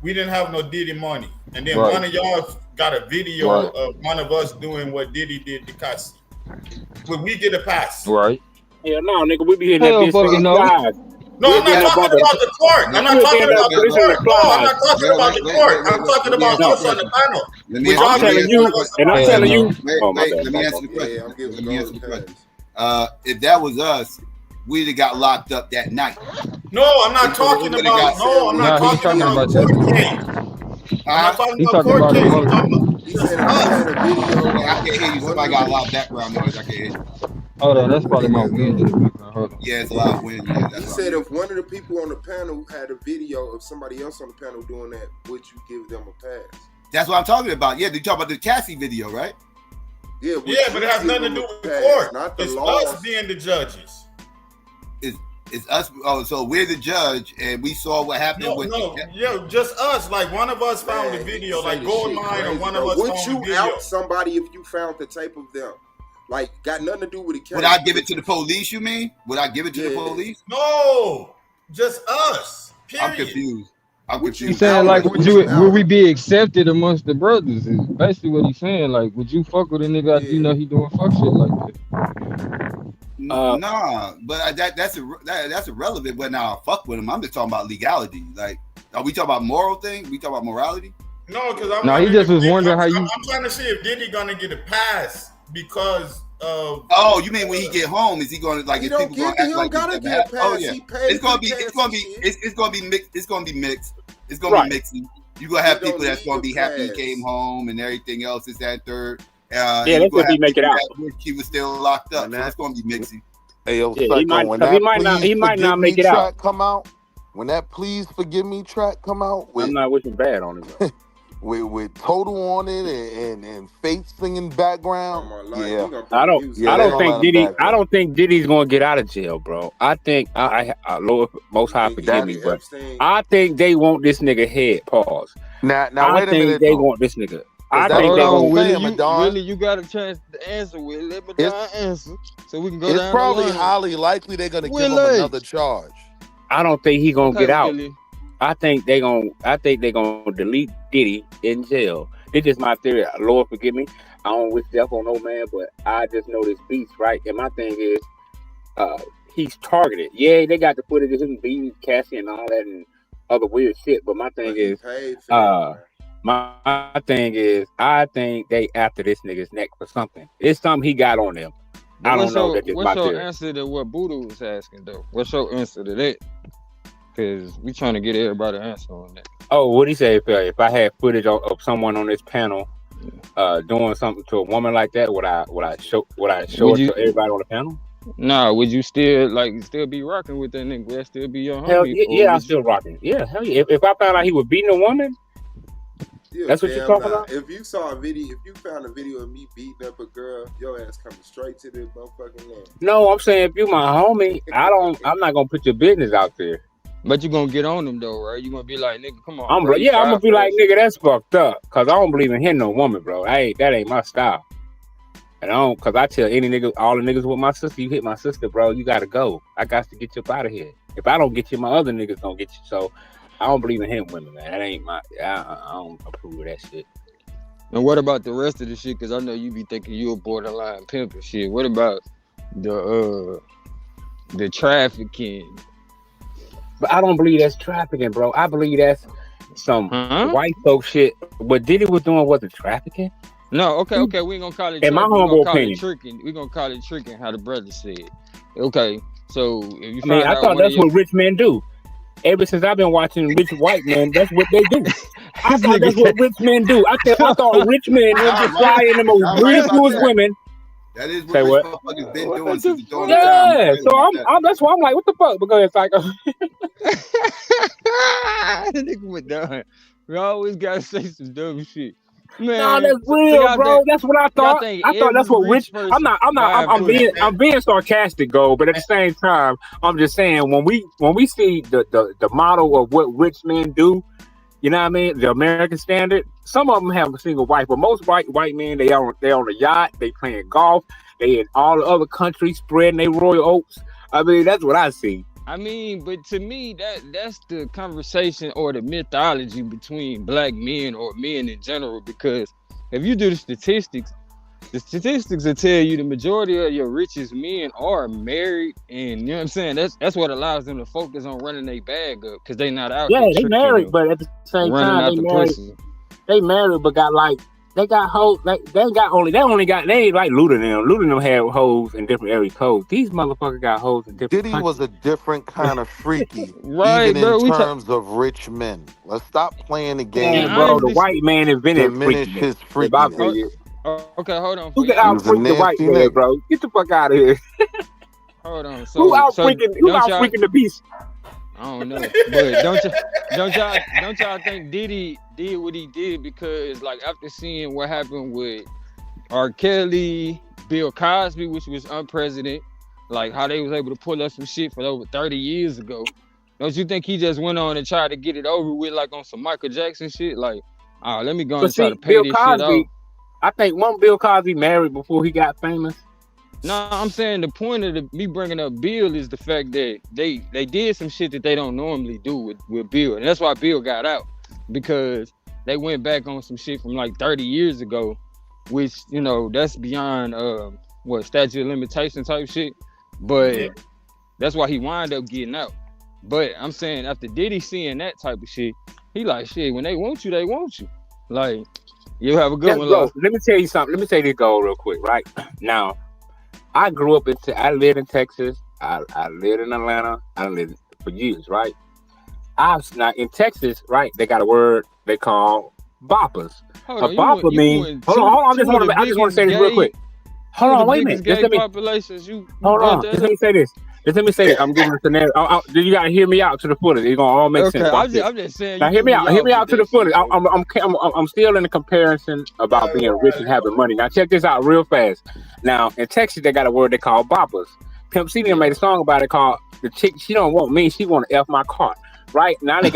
We didn't have no Diddy money. And then one of y'all got a video of one of us doing what Diddy did to Cassie. Would we get a pass? Right. Yeah, no, nigga, we be hitting that bitch live. No, I'm not talking about the court. I'm not talking about the court. No, I'm not talking about the court. I'm talking about us on the panel. I'm telling you. Let me answer the question. If that was us, we'd have got locked up that night. No, I'm not talking about. No, I'm not talking about court case. I'm not talking about court case. He said I had a video. I can't hear you. Somebody got a lot of background noise. I can't hear you. Hold on, that's probably my wind. Yeah, it's a lot of wind. Yeah, he said if one of the people on the panel had a video of somebody else on the panel doing that, would you give them a pass? That's what I'm talking about. Yeah, they talk about the Cassie video, right? Yeah, but it has nothing to do with the court. Not the law. Us being the judges. It's us. Oh, so we're the judge, and we saw what happened just us. Like one of us found the video, like Goldmine, or one of us would found you the video. out somebody if you found the tape of them? Like, got nothing to do with the case. Would I give it to the police, you mean? Would I give it to the police? No, just us. Period. I'm confused. He's saying, like, would we be accepted amongst the brothers? Is basically what he's saying. Like, would you fuck with a nigga after you know he doing fuck shit like that? Nah, but that's irrelevant. But now I fuck with him. I'm just talking about legality. Like, are we talking about moral thing? We talking about morality? No, because he just was wondering how you. I'm trying to see if Diddy gonna get a pass because of. Oh, you mean when he get home? Is he gonna like? He is don't people get. gonna He act don't like gotta get a pass. Oh yeah, He paid. It's gonna be mixed. It's gonna be mixed. It's gonna be mixing. You're gonna have people that's gonna be happy he came home and everything else is that third. Yeah, that's what he make it out. He was still locked up. So it's gonna be mixing. Hey, yo, yeah, Psycho, when that he might not make it out. Come out. When that Please Forgive Me track come out, I'm not wishing bad on it. with Total on it and Faith singing background. I don't think Diddy's gonna get out of jail, bro. I think Lord Most High forgive me, but I think they want this nigga head. Pause. Now I wait a think minute. they want this nigga. I think they want Willie, you got a chance to answer. Willie, let me answer so we can go down. It's probably highly likely they're gonna give him another charge. I don't think he gonna get out. Really? I think they gonna delete Diddy in jail. This is my theory. Lord forgive me. I don't wish death on no man, but I just know this beast, right? And my thing is, he's targeted. Yeah, they got the footage of him beating Cassie and all that and other weird shit. But my thing is, my thing is, I think they after this nigga's neck for something. It's something he got on them. I don't know. What's your answer to what Buddha was asking though? What's your answer to that? Because we trying to get everybody an answer on that. Oh, what he say? If I had footage of someone on this panel doing something to a woman like that, would I show it to everybody on the panel? Nah, would you still be rocking with that nigga? Would that still be your homie? Hell yeah, I'm still rocking. Yeah, hell yeah. If I found out he was beating a woman, that's what you're talking about? If you saw a video, if you found a video of me beating up a girl, your ass coming straight to the motherfucking land. No, I'm saying if you my homie, I'm not gonna put your business out there. But you gonna get on them though, right? You gonna be like, nigga, come on. I'm gonna be like, nigga, that's fucked up. Cause I don't believe in hitting no woman, bro. That ain't my style. And cause I tell any nigga, all the niggas with my sister, you hit my sister, bro, you gotta go. I got to get you up out of here. If I don't get you, my other niggas don't get you. So I don't believe in hitting women, man. That ain't I don't approve of that shit. And what about the rest of the shit? Cause I know you be thinking you a borderline pimp and shit. What about the trafficking? But I don't believe that's trafficking, bro. I believe that's some white folk shit. What Diddy was doing wasn't trafficking. No, okay, we ain't gonna call it. In my humble opinion, we gonna call it tricking. How the brother said. Okay, so if you I thought that's what rich men do. Ever since I've been watching rich white men, that's what they do. I thought that's what rich men do. I thought rich men would just fly in the most beautiful women. That is what motherfuckers been doing since the dawn of time. So that's why I'm like, what the fuck? Because it's like, the nigga went down. We always gotta say some dumb shit. Man, no, that's real, bro. That's what I thought. I thought that's what rich. I'm being sarcastic, but at the same time, I'm just saying when we see the model of what rich men do, you know what I mean? The American standard. Some of them have a single wife, but most white men they on a yacht. They playing golf. They in all the other countries spreading their royal oats. I mean, that's what I see. I mean, but to me, that's the conversation or the mythology between black men or men in general. Because if you do the statistics will tell you the majority of your richest men are married, and you know what I'm saying. That's what allows them to focus on running their bag up because they not out. Yeah, they married, but at the same time, they married, but they got hoes. They ain't like Luda them. Luda them had hoes in different area codes. These motherfuckers got hoes in different. Diddy was a different kind of freaky, right, even bro, in terms of rich men. Let's stop playing the game, bro. The white man invented diminish his freakiness. Okay, hold on. Who can out freak the white man, bro? Get the fuck out of here. Hold on. Who out freaking the beast? I don't know, but don't y'all think Diddy did what he did because, like, after seeing what happened with R. Kelly, Bill Cosby, which was unprecedented, like how they was able to pull up some shit for over 30 years ago, don't you think he just went on and tried to get it over with, like on some Michael Jackson shit? Like, let me go and try to pay this shit off. I think one Bill Cosby married before he got famous. No, I'm saying the point of me bringing up Bill is the fact that they did some shit that they don't normally do with Bill. And that's why Bill got out, because they went back on some shit from like 30 years ago, which, you know, that's beyond statute of limitation type shit. But that's why he wound up getting out. But I'm saying after Diddy seeing that type of shit, he like, shit, when they want you, they want you. Like, you have a good one. Bro, let me tell you something. Let me tell you this goal real quick, right? Now, I lived in Texas. I lived in Atlanta. I lived for years, right? Now in Texas, right? They got a word they call boppers. A bopper means. Hold on. I just want to say this real quick. Hold on, wait a minute. Just let me say this. I'm giving a scenario. You gotta hear me out to the footage. It's gonna all make sense. I'm just saying. Now hear me out to the footage. I'm still in the comparison about being rich and having money. Now check this out real fast. Now in Texas they got a word they call boppers. Pimp C made a song about it called "The Chick She Don't Want Me, She Want to F My Car." Right now they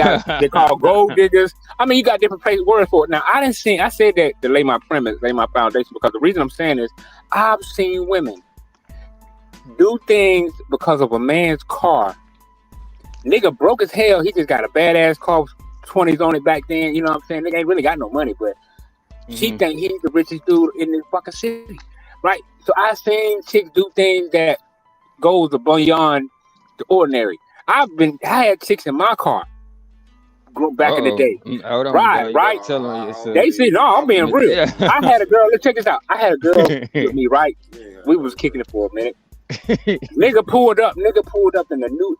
call gold diggers. I mean, you got different words for it. Now I said that to lay my foundation, because the reason I'm saying is I've seen women do things because of a man's car Nigga broke as hell. He just got a badass car, 20s on it back then. You know what I'm saying? Nigga ain't really got no money, but she think he's the richest dude in this fucking city, right? So I seen chicks do things that goes beyond the ordinary. I had chicks in my car back in the day. Hold on, Right. Tell on yourself. They said, no, I'm being real. Yeah. I had a girl, let's check this out. I had a girl with me, right? We was kicking it for a minute. Nigga pulled up in it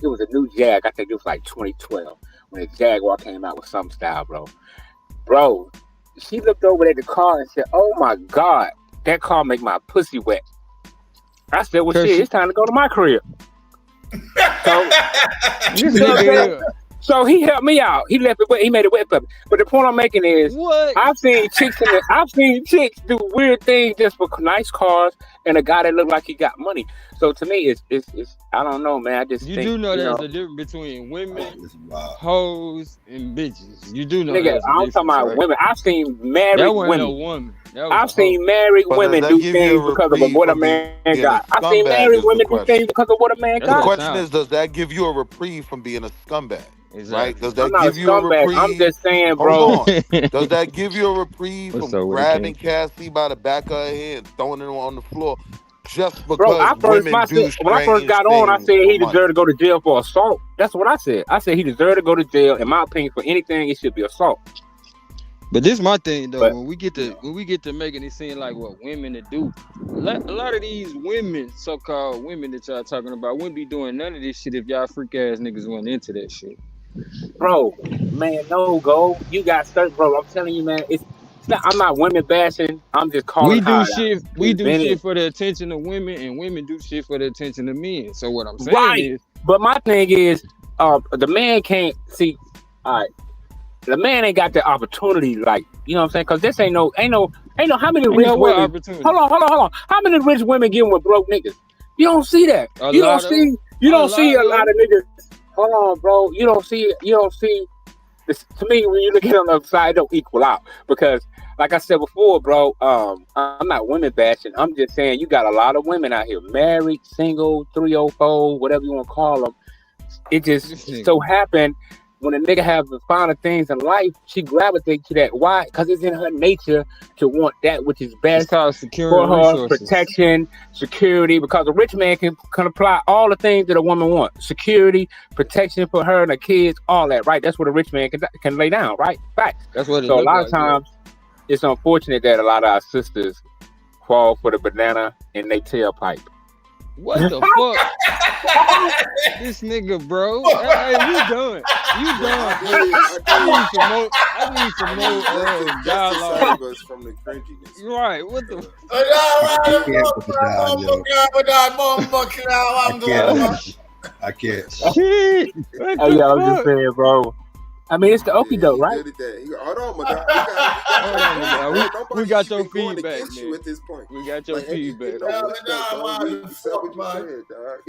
was a new Jag. I think it was like 2012 when the Jaguar came out with some style, bro. She looked over at the car and said, "Oh my God, that car make my pussy wet." I said, "Well, shit, it's time to go to my crib." So he helped me out. He left it wet. He made it wet for me. But the point I'm making is, I've seen chicks do weird things just for nice cars and a guy that look like he got money. So to me, it's I don't know, man. I just think, do know there's a difference between women, hoes, and bitches. You do know. Nigga, I'm talking about women. I've seen married that wasn't women. No woman. I've seen married women do things because of what a man got. I've seen married women do things because of what a man got. The question is, does that give you a reprieve from being a scumbag? Exactly. Right? Does that give you a reprieve? I'm just saying, bro. Hold on. Does that give you a reprieve from grabbing Cassie by the back of her head and throwing her on the floor just because when I first got on, I said he deserved to go to jail for assault. That's what I said. I said he deserved to go to jail. In my opinion, for anything, it should be assault. But this is my thing though. When we get to making it seem like what women to do, a lot of these women, so-called women that y'all talking about, wouldn't be doing none of this shit if y'all freak ass niggas went into that shit. Bro, man, no go. You got stuck, bro. I'm telling you, man. It's not. I'm not women bashing. I'm just calling. We do shit for the attention of women, and women do shit for the attention of men. So what I'm saying is, but my thing is, the man can't see. All right, the man ain't got the opportunity, like, you know what I'm saying? Because this ain't no. How many rich women? Hold on. How many rich women getting with broke niggas? You don't see that. You don't see a lot of niggas. Hold on, bro. You don't see this. To me, when you look at it on the other side, it don't equal out. Because, like I said before, bro, I'm not women bashing. I'm just saying you got a lot of women out here, married, single, 304, whatever you want to call them. It just so happened when a nigga have the finer things in life, she gravitates to that. Why? Because it's in her nature to want that which is best for her, protection, security. Because a rich man can apply all the things that a woman wants: security, protection for her and her kids, all that. Right? That's what a rich man can lay down. Right? Facts. That's what. So a lot of times, it's unfortunate that a lot of our sisters fall for the banana in their tailpipe. What the fuck? This nigga, bro. Hey, you done, bro. I need some more dialogue. From the cringiness. Right, what the I can't. Shit. Hey, yo, I'm just saying, bro. I mean, it's the okie doke, right? Hold on, Madonna. We got your feedback, man. At this point. We got your feedback. He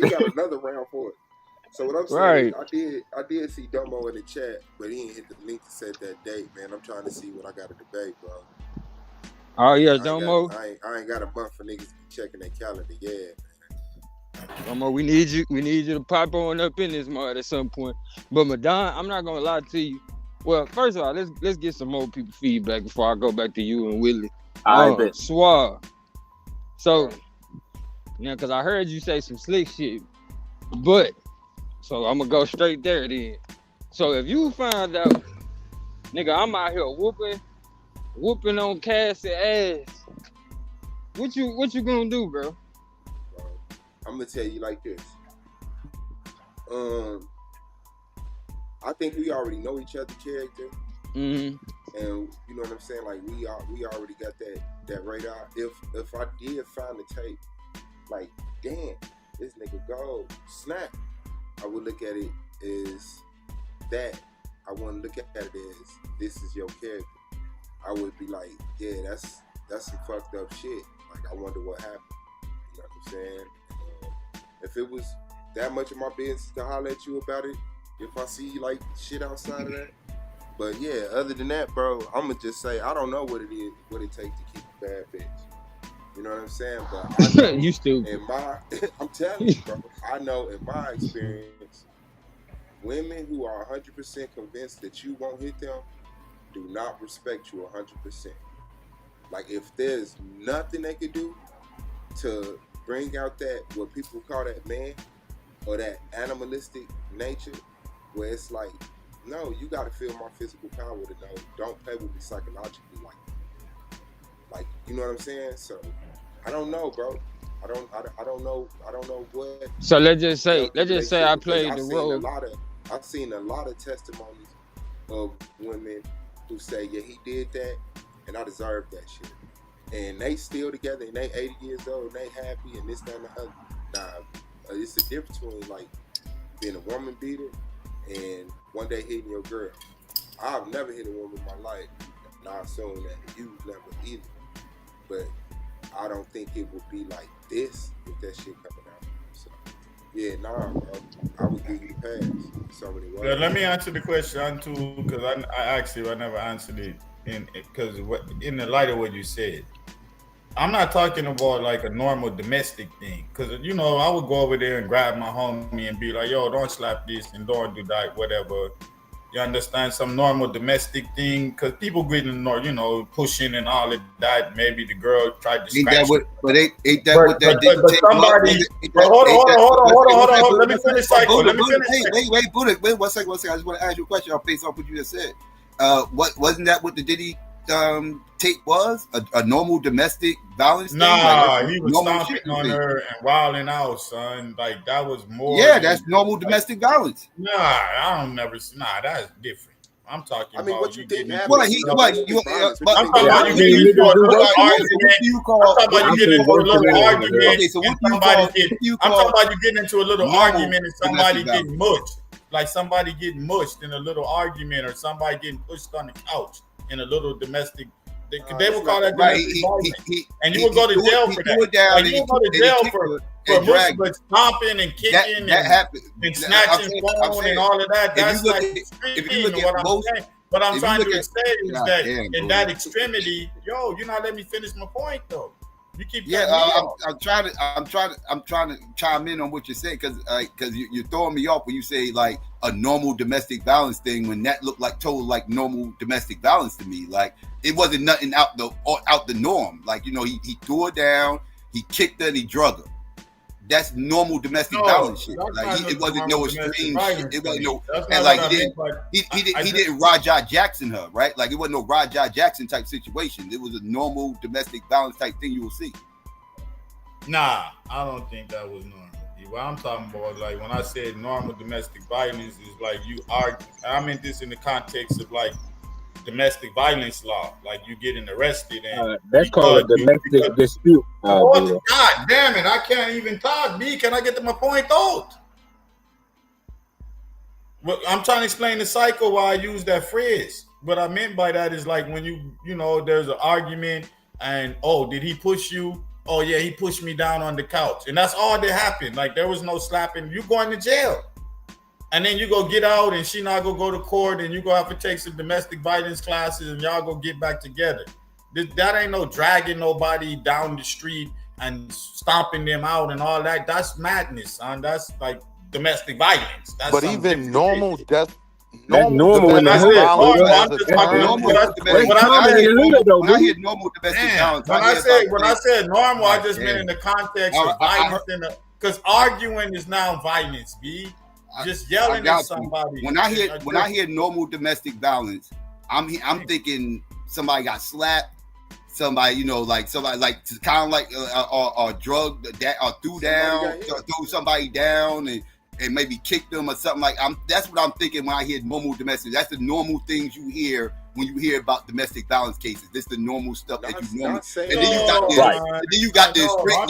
got another round for it. So what I'm saying, I did see Dumbo in the chat, but he ain't hit the link to set that date, man. I'm trying to see what I got to debate, bro. Oh yeah, Dumbo. I ain't got a month for niggas to be checking their calendar. Yeah, man. Dumbo, we need you to pop on up in this mud at some point. But Madonna, I'm not gonna lie to you. Well, first of all, let's get some more people feedback before I go back to you and Willie. Suave. So, because I heard you say some slick shit, but so I'm gonna go straight there then. So if you find out, nigga, I'm out here whooping on Cassie ass, what you gonna do, bro? I'm gonna tell you like this. I think we already know each other's character, and you know what I'm saying. Like we already got that radar. If I did find the tape, like damn, this nigga go snap, I would look at it as that. I wouldn't look at it as this is your character. I would be like, yeah, that's some fucked up shit. Like I wonder what happened. You know what I'm saying? If it was that much of my business to holler at you about it, if I see like shit outside of that. But yeah, other than that, bro, I'm gonna just say I don't know what it takes to keep a bad bitch. You know what I'm saying? But I know you stupid. I'm telling you, bro, I know in my experience, women who are 100% convinced that you won't hit them do not respect you 100%. Like, if there's nothing they could do to bring out that, what people call that man, or that animalistic nature, where it's like, no, you got to feel my physical power to know. Don't play with me psychologically like, you know what I'm saying? So I don't know, bro. I don't know what. So let's just say I played the role. I've seen a lot of testimonies of women who say, yeah, he did that, and I deserve that shit. And they still together, and they 80 years old, and they happy, and this, that, and the other. Nah, it's the difference between like being a woman beater and one day hitting your girl. I've never hit a woman in my life, and I assume that you've never either. But I don't think it would be like this if that shit coming out. So, yeah, nah, bro. I would give you a pass. So many ways. Yeah, let me answer the question too, because I actually never answered it because in the light of what you said. I'm not talking about like a normal domestic thing, because you know I would go over there and grab my homie and be like, "Yo, don't slap this and don't do that, whatever." You understand? Some normal domestic thing, because people getting, you know, pushing and all of that. Maybe the girl tried to scratch. Ain't that what that did? But somebody, hold on. Let me finish cycle. Wait, Buddha. Wait, one second. I just want to ask you a question. I'll face off what you just said. Wasn't that what the Diddy tape was? A normal domestic violence thing? Nah, he was stomping on her and wilding out, son. Like, that was more. Yeah, that's normal domestic violence. Nah, I don't never see. Nah, that's different. I'm talking about what you think happened. I'm talking about you getting into a little argument. Okay, so what do you call? I'm talking about you getting into a little argument and somebody getting mushed. Like somebody getting mushed in a little argument, or somebody getting pushed on the couch in a little domestic. They will call that domestic violence, and you will go to jail for that. Like, you will go to jail for mush, stomping and kicking and snatching phone and all of that. That's like extreme. What I'm trying to say is that in that extremity, yo, you're not letting me finish my point though. You keep I'm trying to chime in on what you say, because you're throwing me off when you say like a normal domestic violence thing, when that looked like total like normal domestic violence to me. Like it wasn't nothing out the norm. Like, you know, he threw her down, he kicked her, and he drug her. That's normal domestic violence shit. Like it wasn't no extreme shit. It wasn't no, and like he didn't Rajah Jackson her, right? Like it wasn't no Rajah Jackson type situation. It was a normal domestic violence type thing you will see. Nah, I don't think that was normal. What I'm talking about, like when I said normal domestic violence, is like you argue. I meant this in the context of like domestic violence law, like you getting arrested and that's called a domestic dispute. God damn it! I can't even talk. B, can I get to my point though? Well, I'm trying to explain the cycle why I use that phrase. What I meant by that is like when you know there's an argument and did he push you? Oh yeah, he pushed me down on the couch, and that's all that happened. Like there was no slapping. You going to jail. And then you go get out, and she not gonna go to court, and you go have to take some domestic violence classes, and y'all go get back together. That ain't no dragging nobody down the street and stomping them out and all that. That's madness, son. That's like domestic violence. That's but even normal death. That's normal in the hood. When I said normal, I just meant in the context of violence. Because arguing is now violence, B. Just yelling at somebody. When I hear normal domestic violence, I'm thinking somebody got slapped, somebody, you know, like somebody like kind of like or drug that or threw somebody down and maybe kicked them or something like. That's what I'm thinking when I hear normal domestic. That's the normal things you hear when you hear about domestic violence cases. This is the normal stuff that you normally. And then you got this. Let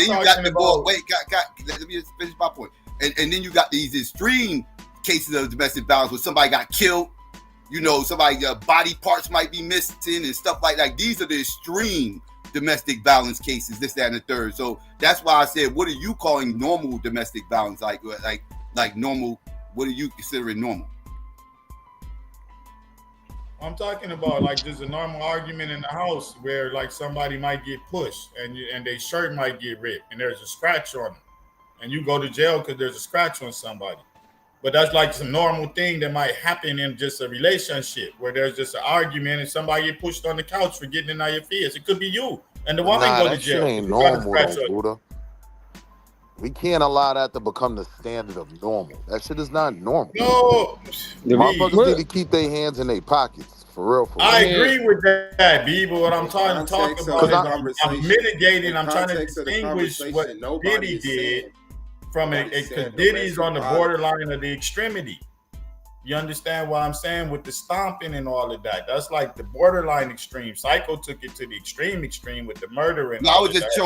me just finish my point. And then you got these extreme cases of domestic violence where somebody got killed, you know, somebody body parts might be missing and stuff like that. These are the extreme domestic violence cases, this, that, and the third. So that's why I said, what are you calling normal domestic violence? Like normal, what are you considering normal? I'm talking about like just a normal argument in the house where like somebody might get pushed and their shirt might get ripped and there's a scratch on them. And you go to jail because there's a scratch on somebody. But that's like some normal thing that might happen in just a relationship where there's just an argument and somebody get pushed on the couch for getting in your fears. It could be you and the woman Nah, go to that shit jail. ain't You try to normal scratch though, her. Buddha. We can't allow that to become the standard of normal. That shit is not normal. No, Motherfuckers need to keep their hands in their pockets. For real, for real. I agree with that, B, but what I'm trying to talk Context about of is the I'm conversation. mitigating, In I'm trying to context of the distinguish what conversation, nobody Diddy is did saying- from it, nobody's because saying Diddy's on the domestic borderline of the extremity. You understand what I'm saying with the stomping and all of that? That's like the borderline extreme. Psycho took it to the extreme with the murder and No, I was just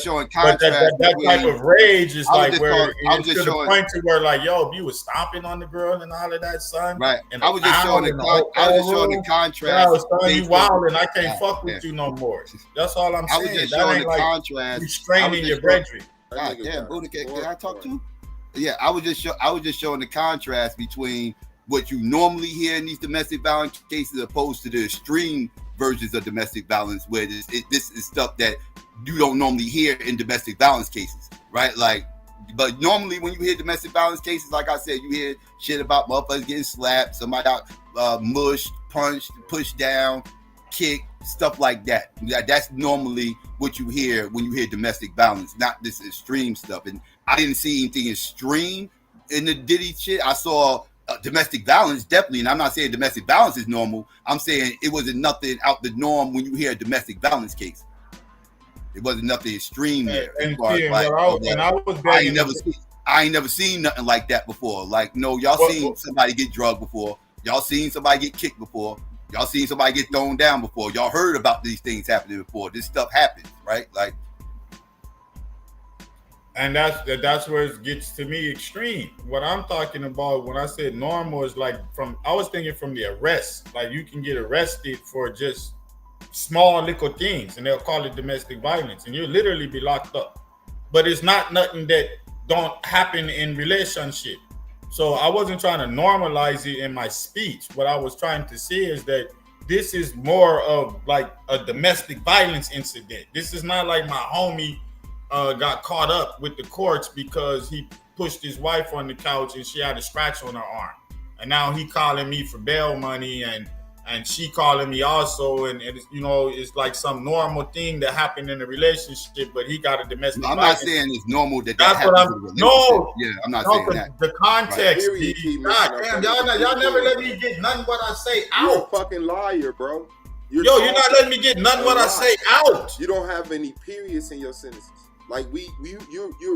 showing contrast. That type of rage is like where I was it's just to the showing. point to where like, yo, you was stomping on the girl and all of that, son. Right. And I was just showing the contrast. Yo, son, you based wild on- and I can't Yeah, fuck with you no more. That's all I'm I was saying. just That showing ain't the like contrast. you straining your brethren. God damn, Buddha, can I talk to? Yeah, I was just showing the contrast between what you normally hear in these domestic violence cases opposed to the extreme versions of domestic violence, where this is stuff that you don't normally hear in domestic violence cases, right? Like, but normally when you hear domestic violence cases, like I said, you hear shit about motherfuckers getting slapped, somebody got mushed, punched, pushed down, kicked, stuff like that. That's normally what you hear when you hear domestic violence, not this extreme stuff. And I didn't see anything extreme in the Diddy shit. I saw domestic violence, definitely, and I'm not saying domestic violence is normal. I'm saying it wasn't nothing out the norm when you hear a domestic violence case. It wasn't nothing extreme there. And I ain't never seen nothing like that before. Like, no, y'all seen somebody get drugged before. Y'all seen somebody get kicked before. Y'all seen somebody get thrown down before. Y'all heard about these things happening before. This stuff happens, right? Like, and that's where it gets to me extreme. What I'm talking about when I said normal is like I was thinking from the arrest. Like you can get arrested for just small little things and they'll call it domestic violence and you'll literally be locked up. But it's not nothing that don't happen in relationship. So I wasn't trying to normalize it in my speech. What I was trying to say is that this is more of like a domestic violence incident. This is not like my homie got caught up with the courts because he pushed his wife on the couch and she had a scratch on her arm. And now he calling me for bail money and she calling me also. And it's, you know, it's like some normal thing that happened in a relationship, but he got a domestic I'm violence. not saying it's normal that That's happens what in a relationship. Yeah, I'm not saying that. The context, Right. God damn, y'all never let me get nothing what I say out. You're a fucking liar, bro. You're not letting me get nothing what I say out. You don't have any periods in your sentences. Like you're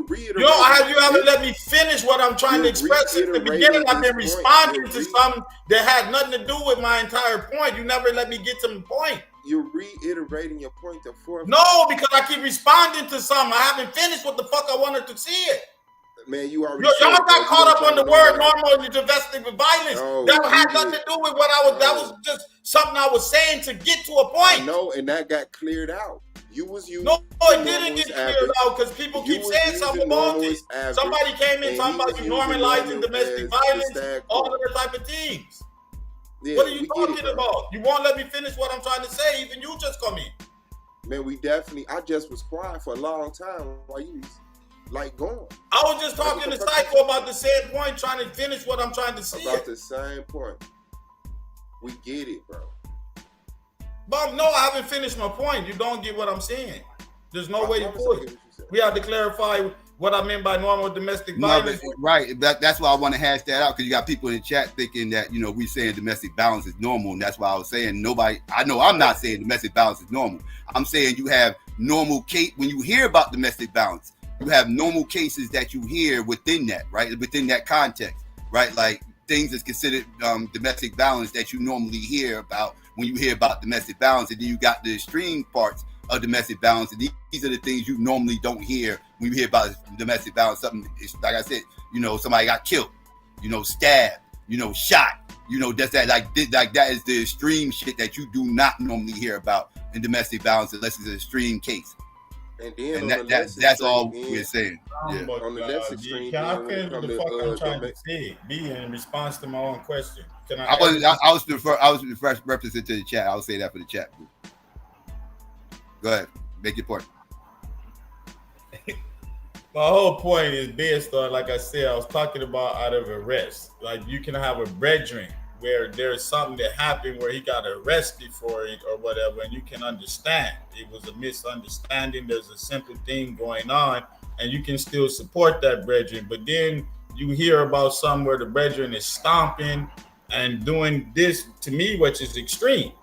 reiterating. You haven't let me finish what I'm trying to express at the beginning. I've been responding to something that had nothing to do with my entire point. You never let me get to the point. You're reiterating your point to four. No, because I keep responding to something. I haven't finished what the fuck I wanted to see it. Man, you already. Y'all got caught up on the word normal and domestic violence. That had nothing to do with what I was. That was just something I was saying to get to a point. No, and that got cleared out. You was using. No, it didn't get cleared out because people keep saying something about it. Somebody came in talking about you normalizing domestic violence, all of that type of things. Yeah, what are you talking about? You won't let me finish what I'm trying to say. Even you just come in. Man, I just was quiet for a long time while you was like going. I was just talking to Psycho about the same point, trying to finish what I'm trying to say. About the same point. We get it, bro. But no, I haven't finished my point. You don't get what I'm saying. There's no way you put it. We have to clarify what I meant by normal domestic violence. Right. That's why I want to hash that out, because you got people in the chat thinking that, you know, we saying domestic violence is normal. And that's why I was saying I know I'm not saying domestic violence is normal. I'm saying you have normal case when you hear about domestic violence. You have normal cases that you hear within that, right? Within that context, right? Like things that's considered domestic violence that you normally hear about when you hear about domestic violence. And then you got the extreme parts of domestic violence. And these are the things you normally don't hear when you hear about domestic violence. Something, like I said, you know, somebody got killed, you know, stabbed, you know, shot, you know, that's that, like that is the extreme shit that you do not normally hear about in domestic violence unless it's an extreme case. And then that's all we're saying. Yeah. On the next extreme, can I finish what the fuck I'm trying to say? Be in response to my own question. Can I was the first representative to the chat. I would say that for the chat. Go ahead, make your point. My whole point is based on, like I said, I was talking about out of arrest. Like you can have a brethren where there's something that happened where he got arrested for it or whatever, and you can understand it was a misunderstanding. There's a simple thing going on, and you can still support that brethren. But then you hear about something where the brethren is stomping and doing this to me, which is extreme.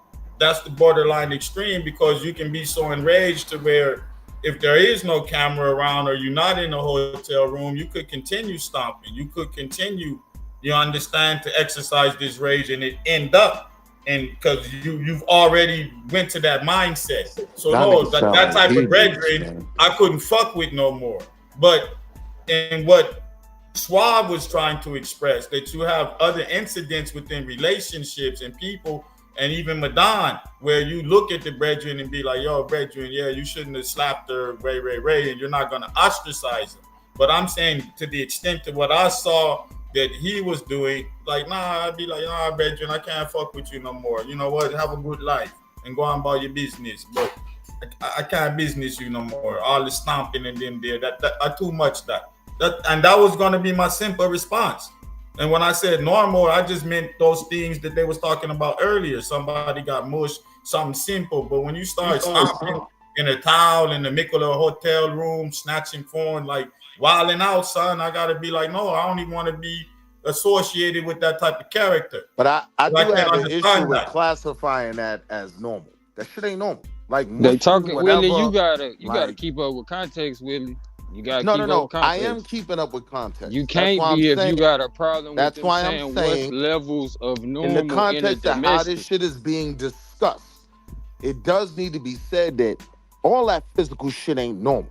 That's the borderline extreme, because you can be so enraged to where if there is no camera around or you're not in a hotel room, you could continue stomping. You could continue, you understand, to exercise this rage, and it end up, and because you've already went to that mindset. So no, that type of brethren I couldn't fuck with no more. But in what Suave was trying to express, that you have other incidents within relationships and people, and even Madon, where you look at the brethren and be like, yo, brethren, yeah, you shouldn't have slapped her, Ray, and you're not going to ostracize her. But I'm saying, to the extent of what I saw that he was doing, like, nah, I'd be like, nah, brethren, I can't fuck with you no more. You know what? Have a good life and go on about your business. But I can't business you no more. All the stomping and then there, that too much and that was going to be my simple response. And when I said normal, I just meant those things that they was talking about earlier. Somebody got mushed, something simple. But when you start stomping in a towel in the middle of a hotel room, snatching phone, like wilding out, son, I got to be like, no, I don't even want to be associated with that type of character. But I do have an issue understand with that. classifying that as normal. That shit ain't normal. Like They talking, whatever, Willie. You gotta like, keep up with context, Willie. You gotta no, keep no, up no. with context. I am keeping up with context. You can't be if you got a problem that's with them why saying I'm what's saying levels of normal in the context in a of how domestic. this shit is being discussed. It does need to be said that all that physical shit ain't normal.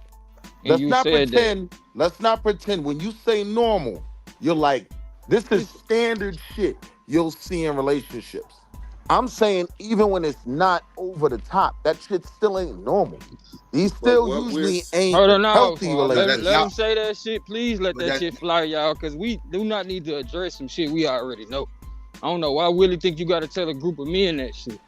And Let's you not said pretend. Let's not pretend when you say normal, you're like, this is standard shit you'll see in relationships. I'm saying even when it's not over the top, that shit still ain't normal. These still usually ain't Hold on now, healthy Father. relationships. Let him say that shit. Please let that shit fly, y'all, because we do not need to address some shit we already know. I don't know why Willie think you got to tell a group of men that shit.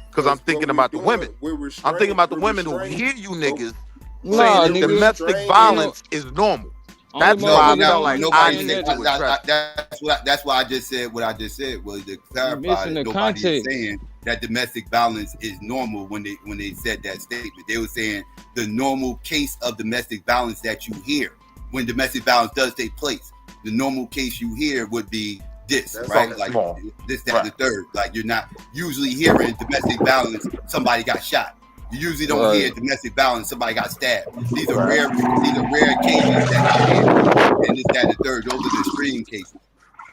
Because I'm thinking about the women. I'm thinking about the women who hear you niggas saying that domestic violence is normal. That's why I felt like I needed to address it. That's why I just said what I just said, was to clarify missing that the nobody is context. saying that domestic violence is normal when they said that statement. They were saying the normal case of domestic violence that you hear when domestic violence does take place. The normal case you hear would be this, That's right? something Like small. this, that, the third. Like you're not usually hearing domestic violence, somebody got shot. You usually don't hear domestic violence, somebody got stabbed. These are rare occasions that you hear. And this, that, and the third. Those are the extreme cases.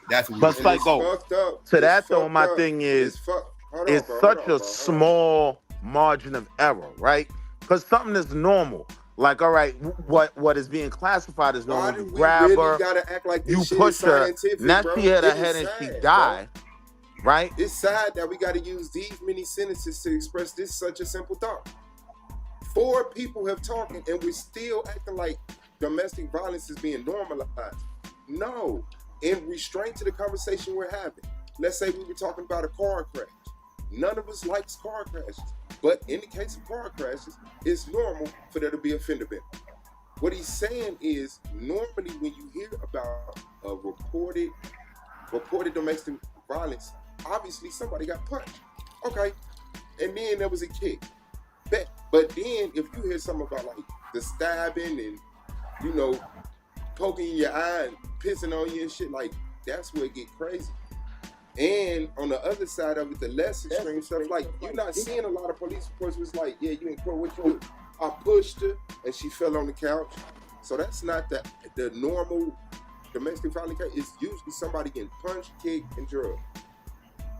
That's what But we're Psycho, to that though, my thing is, it's such a small margin of error, right? Because something is normal. Like, all right, what is being classified as normal? You grab her, gotta act like you this shit push is her, scientific, now bro. she hit her It head is and she sad, died, right? It's sad that we got to use these many sentences to express this such a simple thought. 4 people have talked, and we're still acting like domestic violence is being normalized. No, in restraint to the conversation we're having. Let's say we were talking about a car crash. None of us likes car crashes, but in the case of car crashes, it's normal for there to be a fender bender. What he's saying is, normally when you hear about a reported domestic violence, obviously somebody got punched. Okay, and then there was a kick. But then if you hear something about like the stabbing and, you know, poking in your eye and pissing on you and shit, like that's where it get crazy. And on the other side of it, the less extreme stuff, like you're not seeing a lot of police reports was like, yeah, you ain't quote what you do. I pushed her and she fell on the couch. So that's not the normal domestic violence case. It's usually somebody getting punched, kicked, and drugged.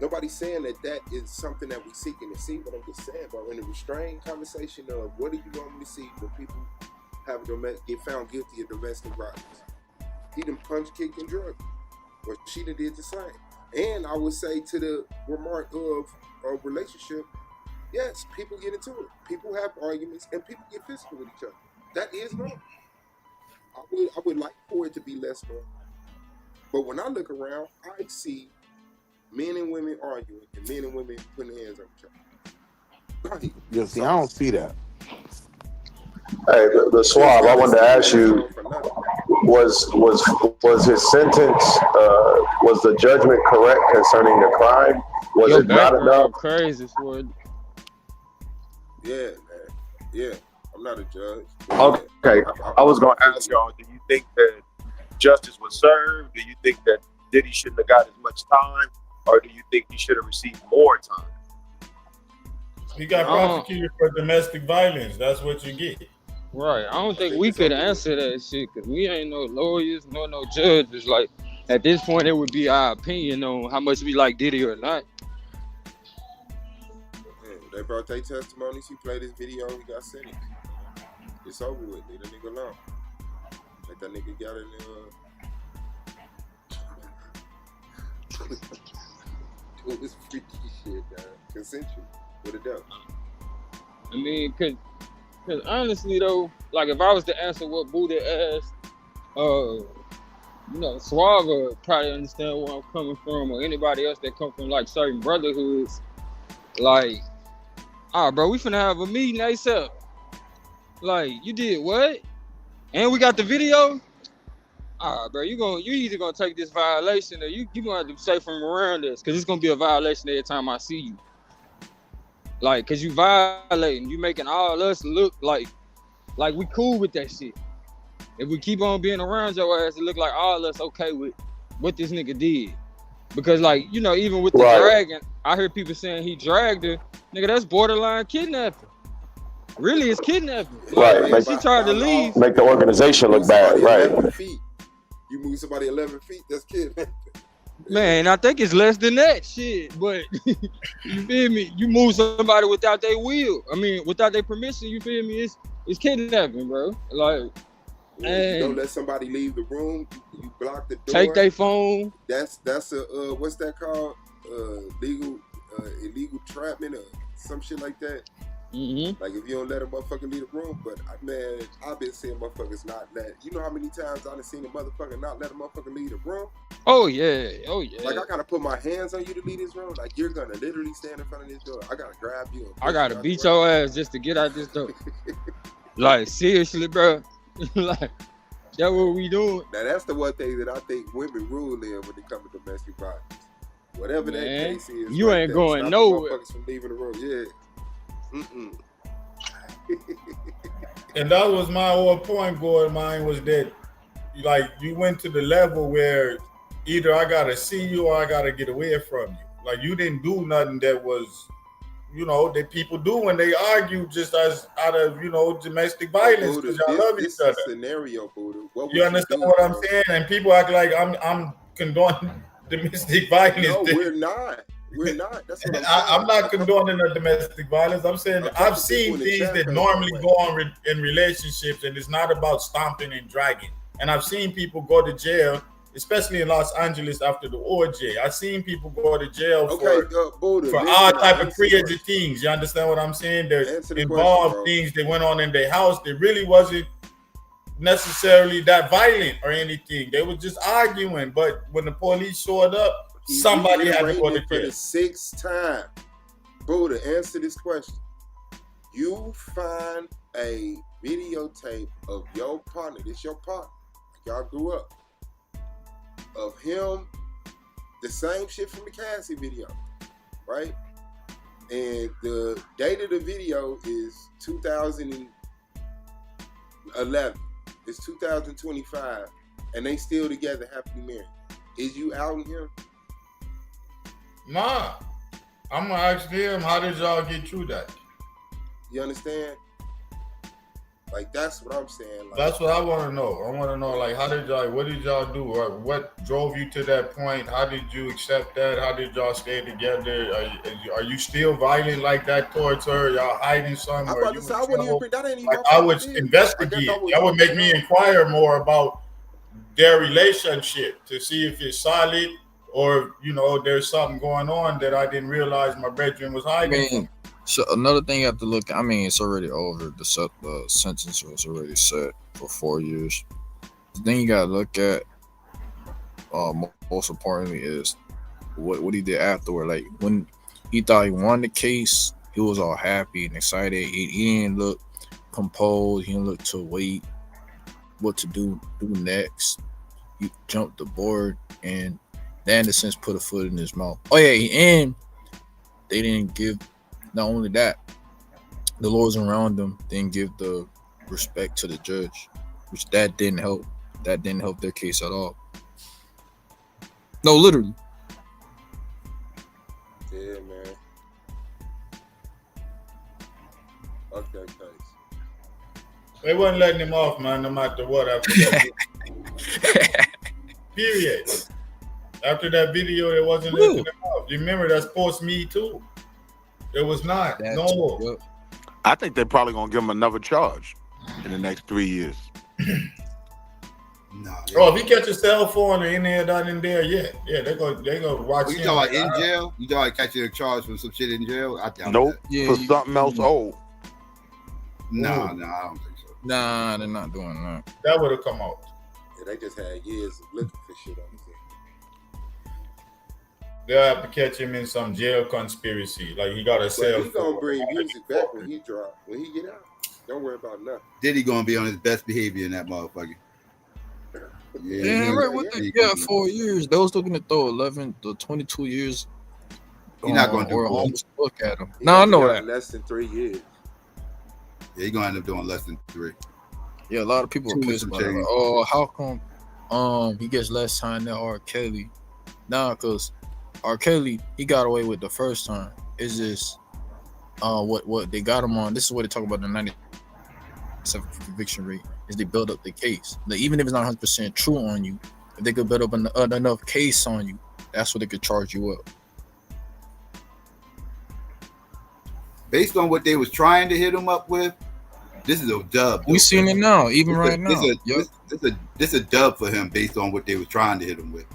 Nobody's saying that is something that we're seeking to see, but I'm just saying, bro, in the restrained conversation of what do you normally see when people get found guilty of domestic violence? He done punched, kicked, and drugged. Well, she done did the same. And I would say to the remark of a relationship, yes, people get into it. People have arguments and people get physical with each other. That is normal. I would like for it to be less normal. But when I look around, I see men and women arguing and men and women putting hands on each other. Yeah, see, I don't see that. Hey, the swab. I wanted to ask you, was his sentence, was the judgment correct concerning the crime? Was Your it not enough? background crazy for it. Yeah, man. Yeah, I'm not a judge. Okay, I was gonna ask y'all, do you think that justice was served? Do you think that Diddy shouldn't have got as much time? Or do you think he should have received more time? He got prosecuted for domestic violence. That's what you get. Right. I don't think we could answer that shit because we ain't no lawyers nor no judges. Like, at this point, it would be our opinion on how much we like Diddy or not. They brought their testimonies. He played his video. He got sentenced. It's over with. Leave the nigga alone. Let that nigga get in there. Doing this freaky shit, man. Consensual. With a doubt. I mean, cause honestly though, like if I was to answer what Buddha asked, you know, Suave would probably understand where I'm coming from, or anybody else that come from like certain brotherhoods. Like, bro, we finna have a meeting ASAP. Like, you did what? And we got the video? Bro, you either gonna take this violation or you gonna have to say from around us, cause it's gonna be a violation every time I see you. Like, cause you violating, you making all us look like we cool with that shit. If we keep on being around your ass, it look like all us okay with what this nigga did. Because like, you know, even with the dragging, I hear people saying he dragged her. Nigga, that's borderline kidnapping. Really, it's kidnapping. Right. Like, she tried to leave. Make the organization look bad, right? 11 feet. You move somebody 11 feet, that's kidnapping. Man, I think it's less than that shit, but you feel me? You move somebody without their will. I mean, without their permission, you feel me? It's kidnapping, bro. Like, you don't let somebody leave the room. You block the door. Take their phone. That's a what's that called? Illegal entrapment or some shit like that. Mm-hmm. Like if you don't let a motherfucker leave the room, but man, I've been seeing motherfuckers not let. You know how many times I've seen a motherfucker not let a motherfucker leave the room? Oh yeah. Like I gotta put my hands on you to leave this room. Like you're gonna literally stand in front of this door. I gotta grab you. I gotta beat your ass just to get out this door. Like seriously, bro. Like that's what we doing. Now that's the one thing that I think women rule in when it comes to domestic violence. Whatever that case is, you ain't going nowhere. Motherfuckers from leaving the room, yeah. And that was my whole point, Gordon. Mine was that, like, you went to the level where either I gotta see you or I gotta get away from you. Like, you didn't do nothing that was, you know, that people do when they argue just as out of, you know, domestic violence because y'all love each other. Scenario, Buddha. You understand what I'm saying? And people act like I'm condoning domestic violence. No, we're not. We're not. That's what I'm not condoning the domestic violence. I'm saying I've seen things that normally go on in relationships, and it's not about stomping and dragging. And I've seen people go to jail, especially in Los Angeles after the OJ. I've seen people go to jail for all type of crazy things. You understand what I'm saying? They involved things that went on in their house that really wasn't necessarily that violent or anything. They were just arguing. But when the police showed up, somebody had to go to jail. For the 6th time. Buddha, answer this question. You find a videotape of your partner, this your partner, y'all grew up, of him, the same shit from the Cassie video, right? And the date of the video is 2011. It's 2025, and they still together, happily married. Is you outing him? Nah, I'm gonna ask them, how did y'all get through that? You understand? Like, that's what I'm saying. Like, that's what I want to know. I want to know, like, what did y'all do? Or what drove you to that point? How did you accept that? How did y'all stay together? Are you still violent like that towards her? Y'all hiding something? I would investigate. That would make me inquire more about their relationship to see if it's solid or, you know, there's something going on that I didn't realize my bedroom was hiding. So another thing you have to look at, I mean, it's already over. The sentence was already set for 4 years. The thing you gotta look at, most importantly, is what he did afterward. Like when he thought he won the case, he was all happy and excited. He didn't look composed. He didn't look to wait what to do next. He jumped the board, and the Andersons put a foot in his mouth. Oh yeah, and they didn't give. Not only that, the lawyers around them didn't give the respect to the judge, which that didn't help. That didn't help their case at all. No, literally. Yeah, man. Fuck that case. They wasn't letting him off, man, no matter what after that. Period. After that video, they wasn't letting him off. You remember that's post Me Too. It was not. No. I think they're probably gonna give him another charge in the next 3 years. Oh, if he catch a cell phone or in there, not in there, yeah, they go watch him. You talking about in jail? You talking about catching a charge for some shit in jail? I doubt Nope. that. For something else old. No, I don't think so. Nah, they're not doing that. That would have come out. Yeah, they just had years of looking for shit on his head. They'll have to catch him in some jail conspiracy. Like he got a cell But he gonna phone. bring music back when he drop. When he get out, don't worry about nothing. Diddy gonna be on his best behavior in that motherfucker. Yeah, right. What they got 4 years? They was looking to throw 11 to 22 years. He not gonna do or good. almost look at him. He No, I gonna know be out that. less than 3 years. Yeah, he gonna end up doing less than 3. Yeah, a lot of people are pissed about it. Like, oh, how come he gets less time than R. Kelly? Nah, because R. Kelly, he got away with the first time. It's just what they got him on. This is what they talk about the 97 conviction rate. Is they build up the case. Like, even if it's not 100% true on you, if they could build up enough case on you, that's what they could charge you up. Based on what they was trying to hit him up with, this is a dub. We seen it now, even right now. This a dub for him based on what they was trying to hit him with.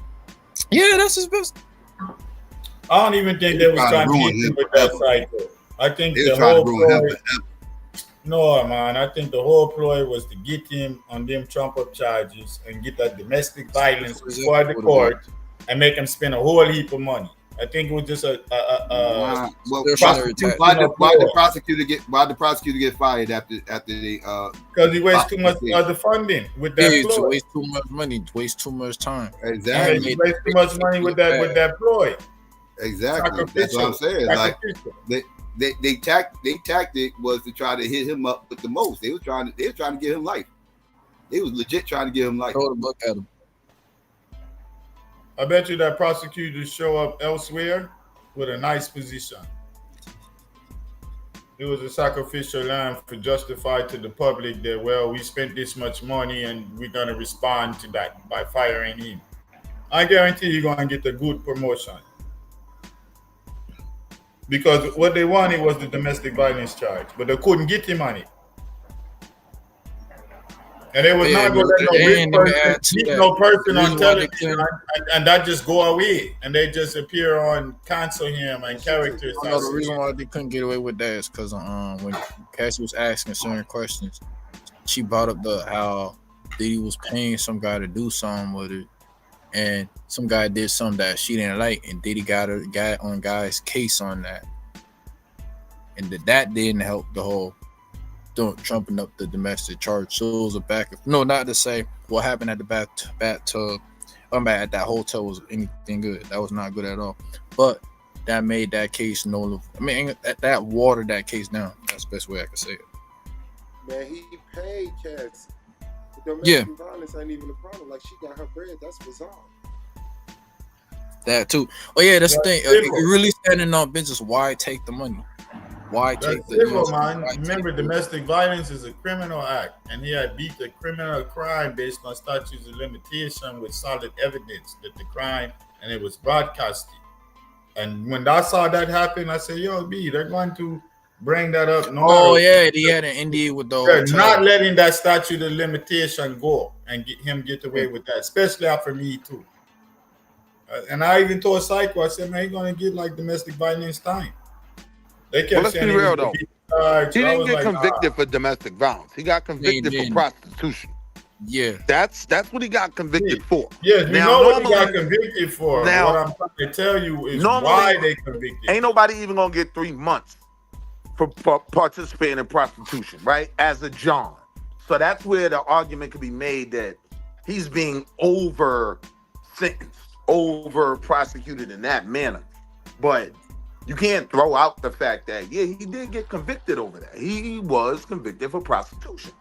Yeah, that's his best. I don't even think they was trying to hit him with that cycle. I think They the was trying whole to ruin him ploy, forever. no, man. I think the whole ploy was to get him on them trump up charges and get that domestic violence before the court and make him spend a whole heap of money. I think it was just Well, why the prosecutor get fired after they because he wastes too much other funding with that Yeah, to ploy. waste too much money, waste too much time. Yeah, he wastes too much money with that ploy. Exactly. That's what I'm saying. Like they tactic was to try to hit him up with the most. They were trying to give him life. They was legit trying to give him life. Throw the book at him. I bet you that prosecutors show up elsewhere with a nice position. It was a sacrificial lamb for justify to the public that, well, we spent this much money and we're going to respond to that by firing him. I guarantee you're going to get a good promotion. Because what they wanted was the domestic violence charge, but they couldn't get him on it. And they was not going to let no person on television and that just go away. And they just appear on Cancel Him and Character I know the reason why they couldn't get away with that is because when Cassie was asking certain questions, she brought up how Diddy was paying some guy to do something with it, and some guy did something that she didn't like, and Diddy got on guy's case on that, and that didn't help the whole trumping up the domestic charge. So it was not to say what happened at the bathtub, at that hotel was anything good. That was not good at all. But that made that case that watered that case down. That's the best way I could say it. Man, he paid Cassie. The domestic violence ain't even a problem. Like, she got her bread. That's bizarre. That too. Oh yeah, that's the thing. You're really standing on business. Why take the money? Why take the man? Remember, domestic violence is a criminal act, and he had beat the criminal crime based on statutes of limitation with solid evidence that the crime, and it was broadcasted. And when I saw that happen, I said, "Yo, B, they're going to bring that up." No matter. He had an NDA with the they're not letting that statute of limitation go and get away with that, especially after Me Too. And I even told Psycho, I said, "Man, he's going to get like domestic violence time." They kept Let's be saying real though. He didn't get convicted for domestic violence. He got convicted for prostitution. Yeah, that's what he got convicted for. Yes, we know what he got convicted for. Now, what I'm trying to tell you is why they convicted. Ain't nobody even gonna get 3 months for participating in prostitution, right? As a John. So that's where the argument could be made that he's being over sentenced, over prosecuted in that manner. But you can't throw out the fact that, yeah, he did get convicted over that. He was convicted for prostitution.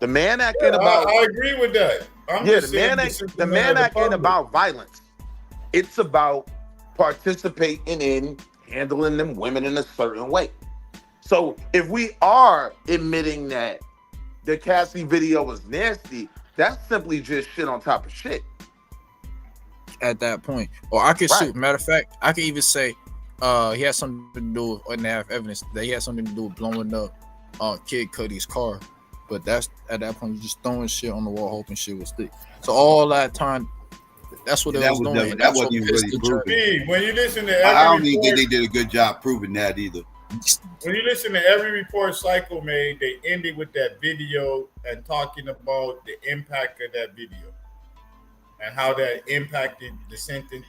The Man Act ain't about. I agree with that. The Man Act ain't about violence. It's about participating in handling them women in a certain way. So if we are admitting that the Cassie video was nasty, that's simply just shit on top of shit. At that point, or I could shoot. Matter of fact, I could even say he had something to do, or they have evidence that he had something to do with blowing up Kid Cudi's car. But that's at that point, you're just throwing shit on the wall, hoping shit will stick. So all that time, that's what they was doing. That wasn't really proven. When you listen to every I don't think report, they did a good job proving that either. when you listen to every report Psycho made, they ended with that video and talking about the impact of that video and how that impacted the sentence.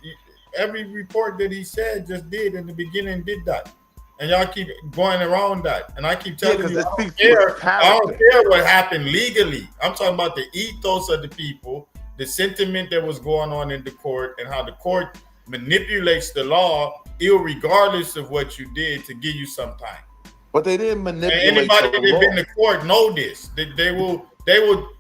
Every report that he said just did in the beginning did that. And y'all keep going around that. And I keep telling you, I don't care what happened legally. I'm talking about the ethos of the people, the sentiment that was going on in the court, and how the court manipulates the law, irregardless of what you did, to give you some time. But they didn't manipulate. And anybody the that's law. been to court know this. They will.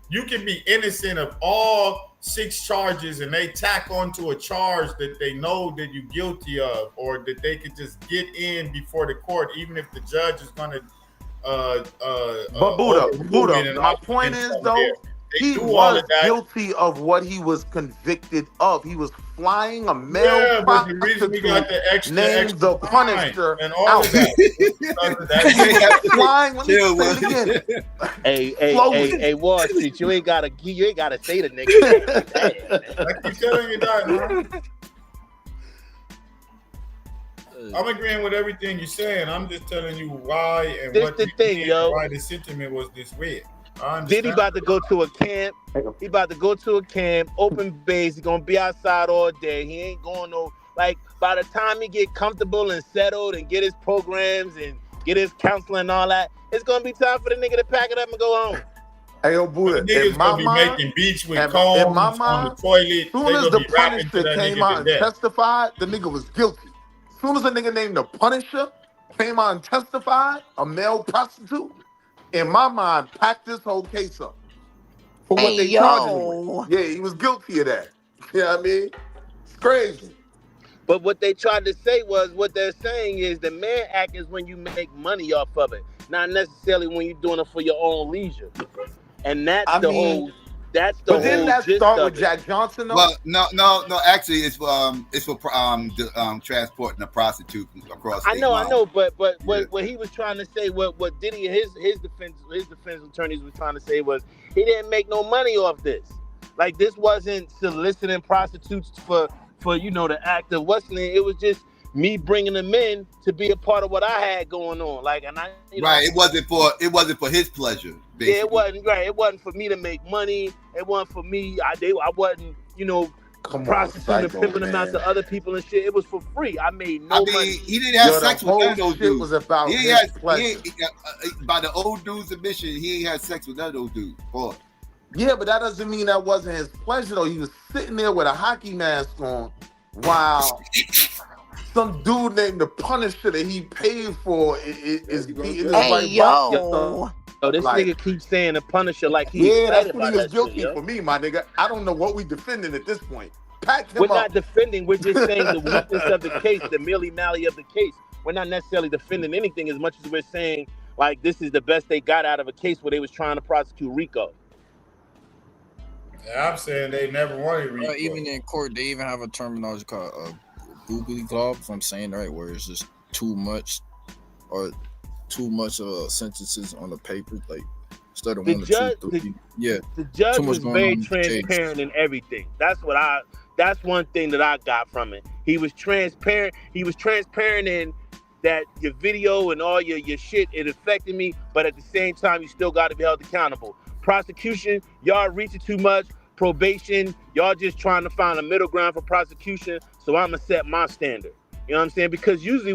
You can be innocent of all 6 charges, and they tack onto a charge that they know that you're guilty of, or that they could just get in before the court, even if the judge is going to. But Buddha, my point is though, he was guilty of what he was convicted of. He was flying a male but the reason we got the named the Punisher and all out. of that. Flying. Let me say it again. Hey, Wall Street, you ain't gotta say the nigga. I keep telling you that, man. I'm agreeing with everything you're saying. I'm just telling you why and This the thing, yo. Why the sentiment was this way. Diddy about to go to a camp. He about to go to a camp, open base. He gonna be outside all day. He ain't going no. Like, by the time he get comfortable and settled and get his programs and get his counseling and all that, it's gonna be time for the nigga to pack it up and go home. Hey, yo, Buddha, niggas gonna be making beats with combs on the toilet. As soon as the Punisher came out and testified, the nigga was guilty. As soon as a nigga named the Punisher came out and testified, a male prostitute, in my mind, packed this whole case up for what they charged him with. Yeah, he was guilty of that. You know what I mean? It's crazy. But what they tried to say was, what they're saying is the Man Act is when you make money off of it, not necessarily when you're doing it for your own leisure. And that's whole. That's the whole. But didn't that start with Jack Johnson though? Well, no. Actually, it's for transporting a prostitute across. I know, but what he was trying to say, what Diddy his defense attorneys was trying to say was he didn't make no money off this. Like, this wasn't soliciting prostitutes for the act of what's it was just me bringing them in to be a part of what I had going on. Like, and I it wasn't for his pleasure. Basically. Yeah, it wasn't right. It wasn't for me to make money. It wasn't for me. I wasn't prostituting and pimping them out to other people and shit. It was for free. I made no money. He didn't have sex with none of those dudes. Was about his pleasure. By the old dude's admission, he ain't had sex with none of those dudes. Boy. Yeah, but that doesn't mean that wasn't his pleasure though. He was sitting there with a hockey mask on while some dude named the Punisher that he paid for is beating his right Yo, this nigga keeps saying the Punisher like he's that's what he was guilty for me, my nigga. I don't know what we defending at this point. We're not defending. We're just saying the weakness of the case, the mealy-mally of the case. We're not necessarily defending anything as much as we're saying, like, this is the best they got out of a case where they was trying to prosecute Rico. Yeah, I'm saying they never wanted Rico. Even in court, they even have a terminology called googly glob, if I'm saying it right, where it's just too much sentences on the paper, like instead of 1 or 2, 3. The judge was very transparent in everything. That's one thing that I got from it. He was transparent. He was transparent in that your video and all your shit, it affected me, but at the same time, you still got to be held accountable. Prosecution, y'all reaching too much. Probation, y'all just trying to find a middle ground for prosecution, so I'm gonna set my standard. You know what I'm saying? Because usually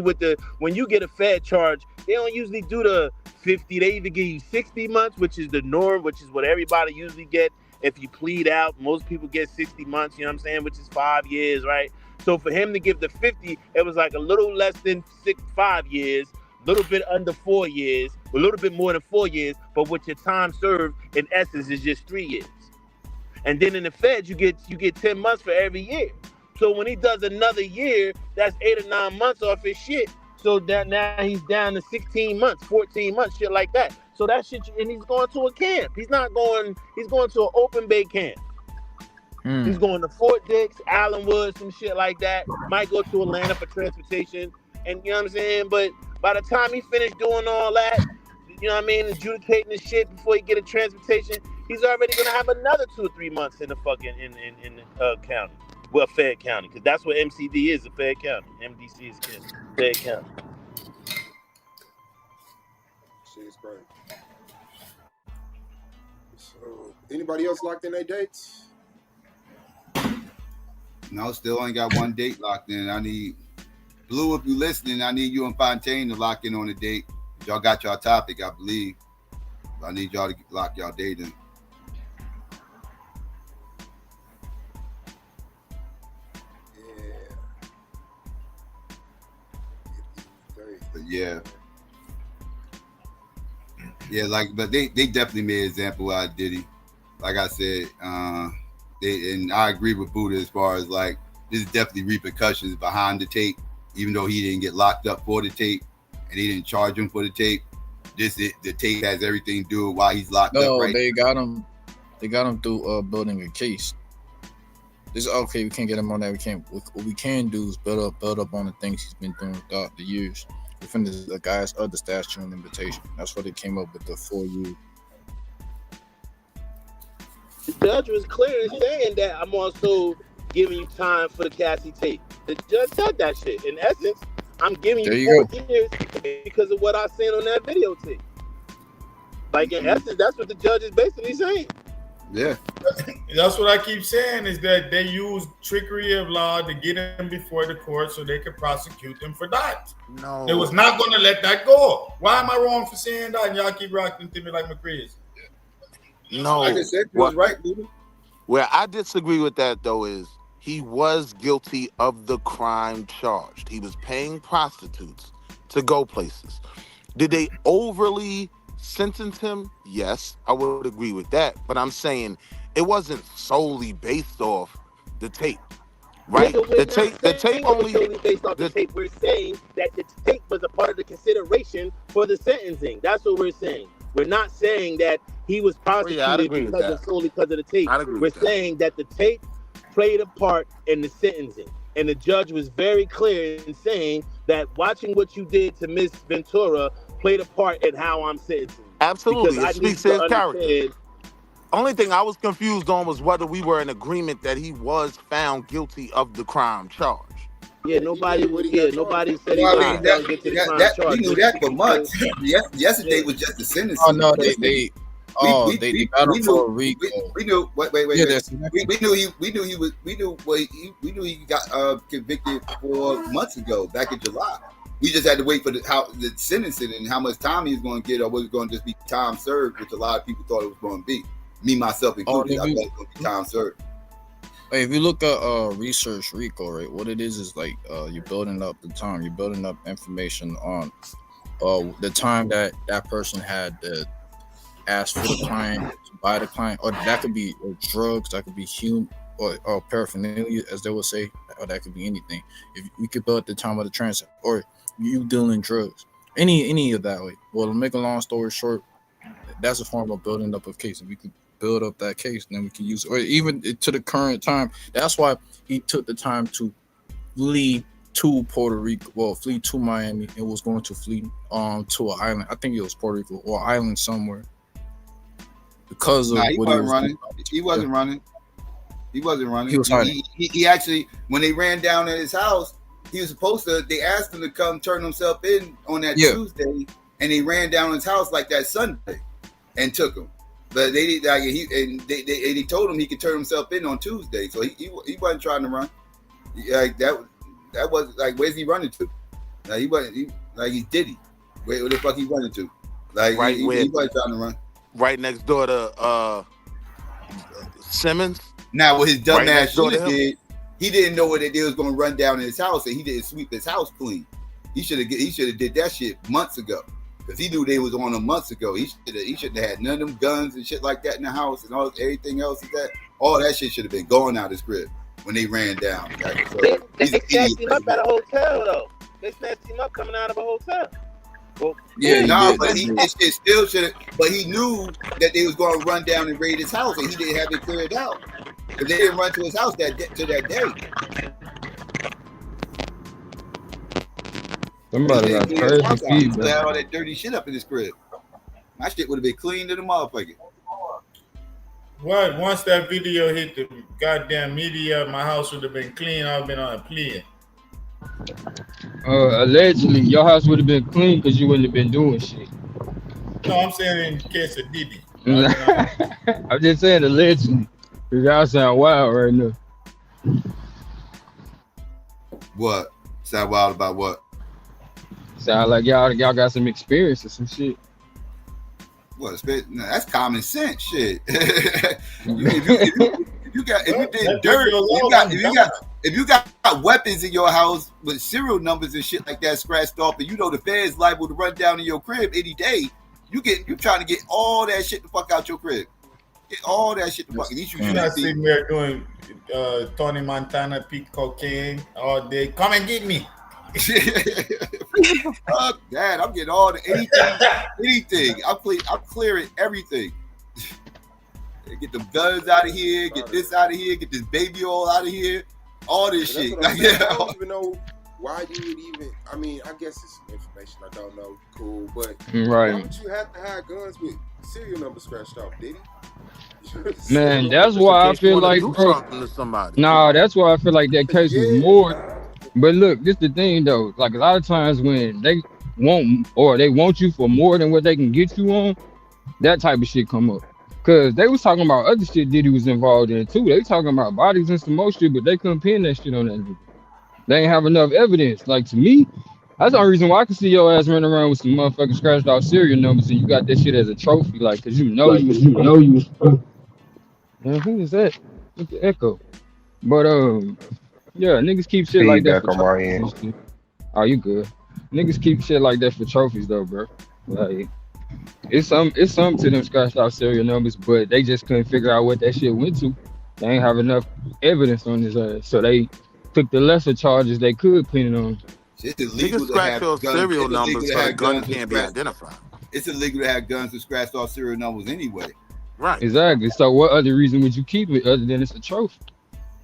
when you get a Fed charge, they don't usually do the 50. They either give you 60 months, which is the norm, which is what everybody usually get. If you plead out, most people get 60 months, you know what I'm saying? Which is 5 years, right? So for him to give the 50, it was like a little less than 5 years, a little bit under 4 years, a little bit more than 4 years, but with your time served, in essence, is just 3 years. And then in the Feds, you get 10 months for every year. So when he does another year, that's 8 or 9 months off his shit. So that now he's down to 16 months, 14 months, shit like that. So that shit, and he's going to a camp. He's going to an open bay camp. He's going to Fort Dix, Allenwood, some shit like that. Might go to Atlanta for transportation. And you know what I'm saying? But by the time he finished doing all that, you know what I mean, adjudicating the shit before he get a transportation, he's already gonna have another 2 or 3 months in the fucking in the county. Well, Fayette County, because that's what MCD is, the Fayette County. MDC is Fayette County. Shit is crazy. So, anybody else locked in their dates? No, still only got one date locked in. I need Blue, if you listening, I need you and Fontaine to lock in on a date. Y'all got y'all topic, I believe. I need y'all to lock y'all date in. Yeah. Yeah, but they definitely made an example out of Diddy. Like I said, and I agree with Buddha as far as like there's definitely repercussions behind the tape, even though he didn't get locked up for the tape and he didn't charge him for the tape. The tape has everything to do with why he's locked up. No, Right? they got him. They got him through building a case. This okay. We can't get him on that. What we can do is build up on the things he's been doing throughout the years. Within the guy's other statute and limitation. That's why they came up with the 4 years. The judge was clear in saying that I'm also giving you time for the Cassie tape. The judge said that shit. In essence, I'm giving you 4 years because of what I seen on that videotape. Like in essence, that's what the judge is basically saying. Yeah. That's what I keep saying is that they use trickery of law to get him before the court so they could prosecute him for that. No. They was not going to let that go. Why am I wrong for saying that? And y'all keep rocking to me like my crazy. No. Like I said, you was right, dude. Where I disagree with that, though, is he was guilty of the crime charged. He was paying prostitutes to go places. Did they overly sentence him? Yes, I would agree with that. But I'm saying it wasn't solely based off the tape, right? The tape only based off the tape. We're saying that the tape was a part of the consideration for the sentencing. That's what we're saying. We're not saying that he was prosecuted solely because of the tape. We're saying that the tape played a part in the sentencing. And the judge was very clear in saying that watching what you did to Miss Ventura played a part in how I'm sentencing. Absolutely, Because it speaks to his character. Only thing I was confused on was whether we were in agreement that he was found guilty of the crime charge. Yeah, nobody said he was found guilty of the crime charge. We knew that for months. Yesterday was just the sentence. Oh no, they got him for a RICO. We knew. Wait. Yeah, We knew he got convicted 4 months ago, back in July. We just had to wait for the sentencing and how much time he was going to get, or was it going to just be time served, which a lot of people thought it was going to be. Me, myself included, I thought it was going to be time served. Hey, if you look at research RICO, right, what it is like you're building up the time, you're building up information on the time that person had to ask for the client, to buy the client, or that could be drugs, that could be human or paraphernalia, as they would say, or that could be anything. If we could build the time of the transit, or you dealing drugs, any of that way. Well, to make a long story short, that's a form of building up a case. If we could build up that case, then we can use it, or even to the current time. That's why he took the time to flee to Puerto Rico, flee to Miami, and was going to flee to an island. I think it was Puerto Rico or island somewhere. Because of he wasn't running. He wasn't running. He wasn't running. He was hiding. He actually, when they ran down at his house, he was supposed to. They asked him to come turn himself in on that Tuesday, and they ran down his house like that Sunday, and took him. But they told him he could turn himself in on Tuesday, so he wasn't trying to run. Like that. That was like, where's he running to? Like he wasn't like he's Diddy. Where the fuck he running to? Like Right he where, wasn't trying to run. right next door to Simmons. Now what his dumb Right ass next door should to have him. did, he didn't know what they was gonna run down in his house, and he didn't sweep his house clean. He should have did that shit months ago. Because he knew they was on him months ago. He shouldn't have had none of them guns and shit like that in the house and everything else. All that shit should have been going out his crib when they ran down. Like, so They snatched him up at a hotel though. They snatched him up coming out of a hotel. Well, but it still should have. But he knew that they was going to run down and raid his house, and he didn't have it cleared out. Because they didn't run to his house that day. Somebody got crazy feedback. Had all that dirty shit up in his crib. My shit would have been clean to the motherfucker. What? Once that video hit the goddamn media, my house would have been clean. I've been on a plea. Allegedly, your house would have been clean because you wouldn't have been doing shit. No, I'm saying in case of Diddy. I'm just saying allegedly. Cause y'all sound wild right now. What? Sound wild about what? Sound like y'all got some experience or some shit. What? No, that's common sense shit. if you got weapons in your house with serial numbers and shit like that scratched off, and you know the feds liable to run down in your crib any day, you trying to get all that shit the fuck out your crib. Get all that shit the fuck. You're not sitting there doing Tony Montana peak cocaine all day. Come and get me. Fuck that! I'm getting all the anything. I'm clearing everything. Get them guns out of here. Get this out of here. Get this baby all out of here. All this shit. I don't even know why you would even. I mean, I guess it's some information I don't know. Cool, but right. Why would you have to have guns with serial numbers scratched off, Diddy? Man, that's why I feel like, bro. Nah, that's why I feel like that case is more. But look, this the thing though. Like a lot of times when they want you for more than what they can get you on, that type of shit come up. Cause they was talking about other shit Diddy was involved in too. They talking about bodies and some more shit, but they couldn't pin that shit on that nigga. They ain't have enough evidence. Like to me, that's the only reason why I can see your ass running around with some motherfucking scratched off serial numbers and you got that shit as a trophy, like, cause you know you was. Man, who is that? What's the echo? But yeah, niggas keep shit like that for trophies. Oh, you good? Niggas keep shit like that for trophies though, bro. Like, it's something to them scratched out serial numbers, but they just couldn't figure out what that shit went to. They ain't have enough evidence on his ass, so they took the lesser charges they could pin it on. It's illegal to have guns. Serial numbers, so the gun can't be identified. It's illegal to have guns with scratched off serial numbers anyway. Right. Exactly. So what other reason would you keep it other than it's a trophy?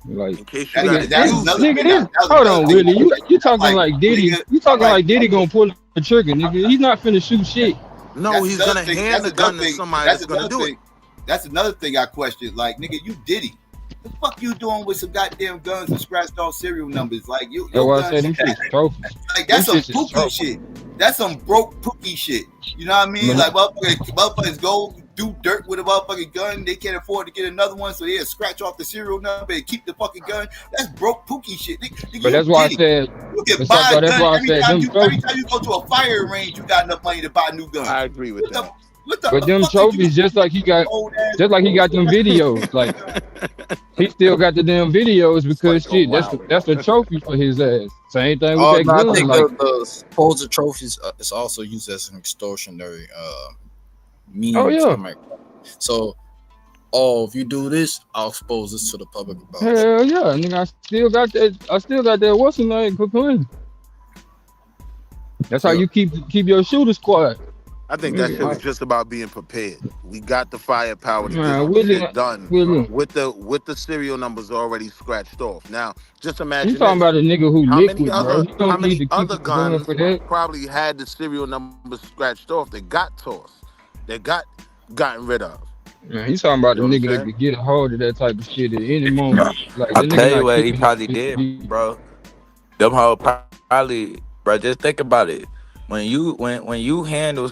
Like, hold on, Willie. You talking like Diddy? You talking like Diddy gonna pull the trigger, nigga? He's not finna shoot shit. No, he's gonna hand the gun to somebody that's gonna do it. That's another thing I question. Like, nigga, you Diddy. The fuck you doing with some goddamn guns and scratched off serial numbers? Like you. That's why I said them shit's trophies. Like that's some pookie shit. That's some broke pookie shit. You know what I mean? Like motherfuckers go do dirt with a motherfucking gun. They can't afford to get another one, so they scratch off the serial number and keep the fucking gun. That's broke pookie shit. But that's why I said. You can buy a gun every time you go to a fire range. You got enough money to buy a new gun. I agree with that. But them trophies, just like he got them videos. Like he still got the damn videos because shit, that's a trophy for his ass. Same thing with that gun. I think like, the supposed trophies is also used as an extortionary means. Oh yeah. So, if you do this, I'll expose this to the public about it. Hell yeah, nigga, I still got that. What's the name? Cocoon. That's how you keep your shooter squad. I think that shit was just about being prepared. We got the firepower to get it done with the serial numbers already scratched off. Now, just imagine. You talking about a nigga who liquid, bro? How many other guns probably had the serial numbers scratched off that got tossed, that gotten rid of? Man, he's talking about a nigga that could get a hold of that type of shit at any moment. Like, I'll tell you what he probably did, bro. Them hoes probably, bro. Just think about it. When you handle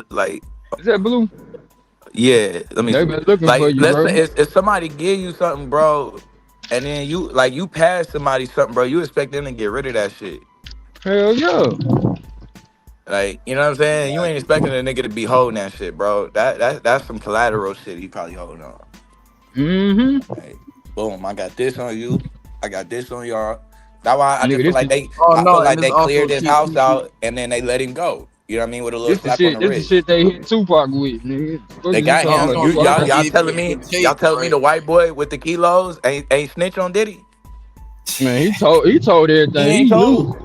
like, is that blue? Yeah, let me. They've been looking like, for you, let's bro. say if somebody give you something, bro, and then you pass somebody something, bro. You expect them to get rid of that shit. Hell yeah. Like, you know what I'm saying? You ain't expecting a nigga to be holding that shit, bro. That's some collateral shit he probably holding on. Mm-hmm. Like, boom, I got this on you. I got this on y'all. That's why I just Nigga, feel this like is I feel like and they it's also cleared his key house people. out and then they let him go. You know what I mean? With a little this the slap on shit. the This the wrist. shit they hit Tupac with, nigga. What They is you got talking him. about? Also, Tupac Y'all got- telling me the white boy with the kilos ain't snitch on Diddy? Man, he told He everything. ain't He told. knew.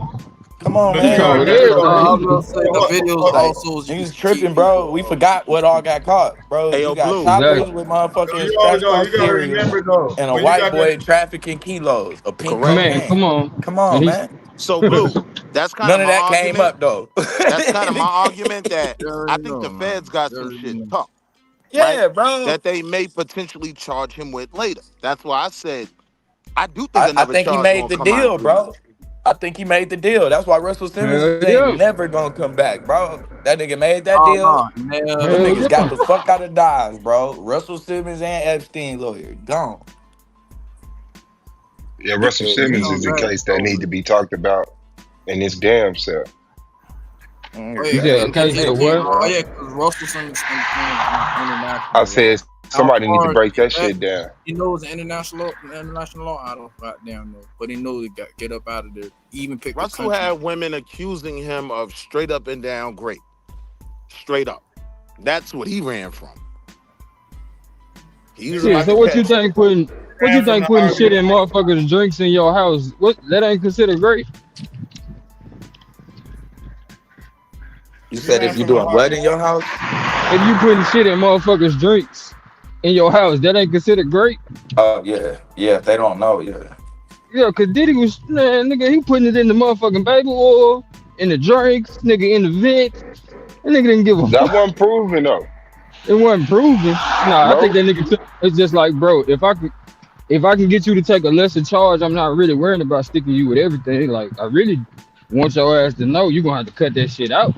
Come on, He man. told I was everything. gonna say the videos Like, also niggas use key tripping, people. bro. We forgot what all got caught, bro. Hey, You yo, got Blue. choppers Exactly. with motherfucking Yo, scratched yo, out you gotta steering remember though, and a when you white got that, boy trafficking kilos of pink Correct. Man, cocaine. come on. Come And on, he man. So Blue, that's kind of None of my that came argument. up though. That's kind of my argument that You I already think the know, feds man. got You some already shit know. tucked, right? Yeah, bro. That they may potentially charge him with later. That's why I said I do think I another think he charge made gonna the come out in deal, 3 bro. months. I think he made the deal. That's why Russell Simmons hell ain't yeah. never gonna come back, bro. That nigga made that Oh deal. no, never. Them Hell niggas got yeah. the fuck out of Dodge, bro. Russell Simmons and Epstein lawyer gone. Yeah, Russell If he Simmons come is a back, case that need to be talked about in this damn self. oh You yeah, said and okay, so he, what? oh yeah, because Russell Simmons I international law. said How somebody need to far break is that shit down. he knows the international law. I don't goddamn know, but he knows to get up out of there. He even picked the Russell country. had women accusing him of straight up and down rape. Straight up. That's what he ran from. He was Shit, about so to what you catch. think putting shit in motherfuckers' drinks in your house? What that ain't considered great? You said if you doing what in your house? If you putting shit in motherfuckers' drinks in your house, that ain't considered great? Oh yeah. If they don't know, yeah. Yeah, cause Diddy was nigga, he putting it in the motherfucking baby oil, in the drinks, nigga, in the vent. That nigga didn't give a That fuck. wasn't proven though. It wasn't proven. Nah, I think No. that nigga it's just like, bro, if I can get you to take a lesser charge, I'm not really worrying about sticking you with everything. Like, I really want your ass to know you gonna have to cut that shit out.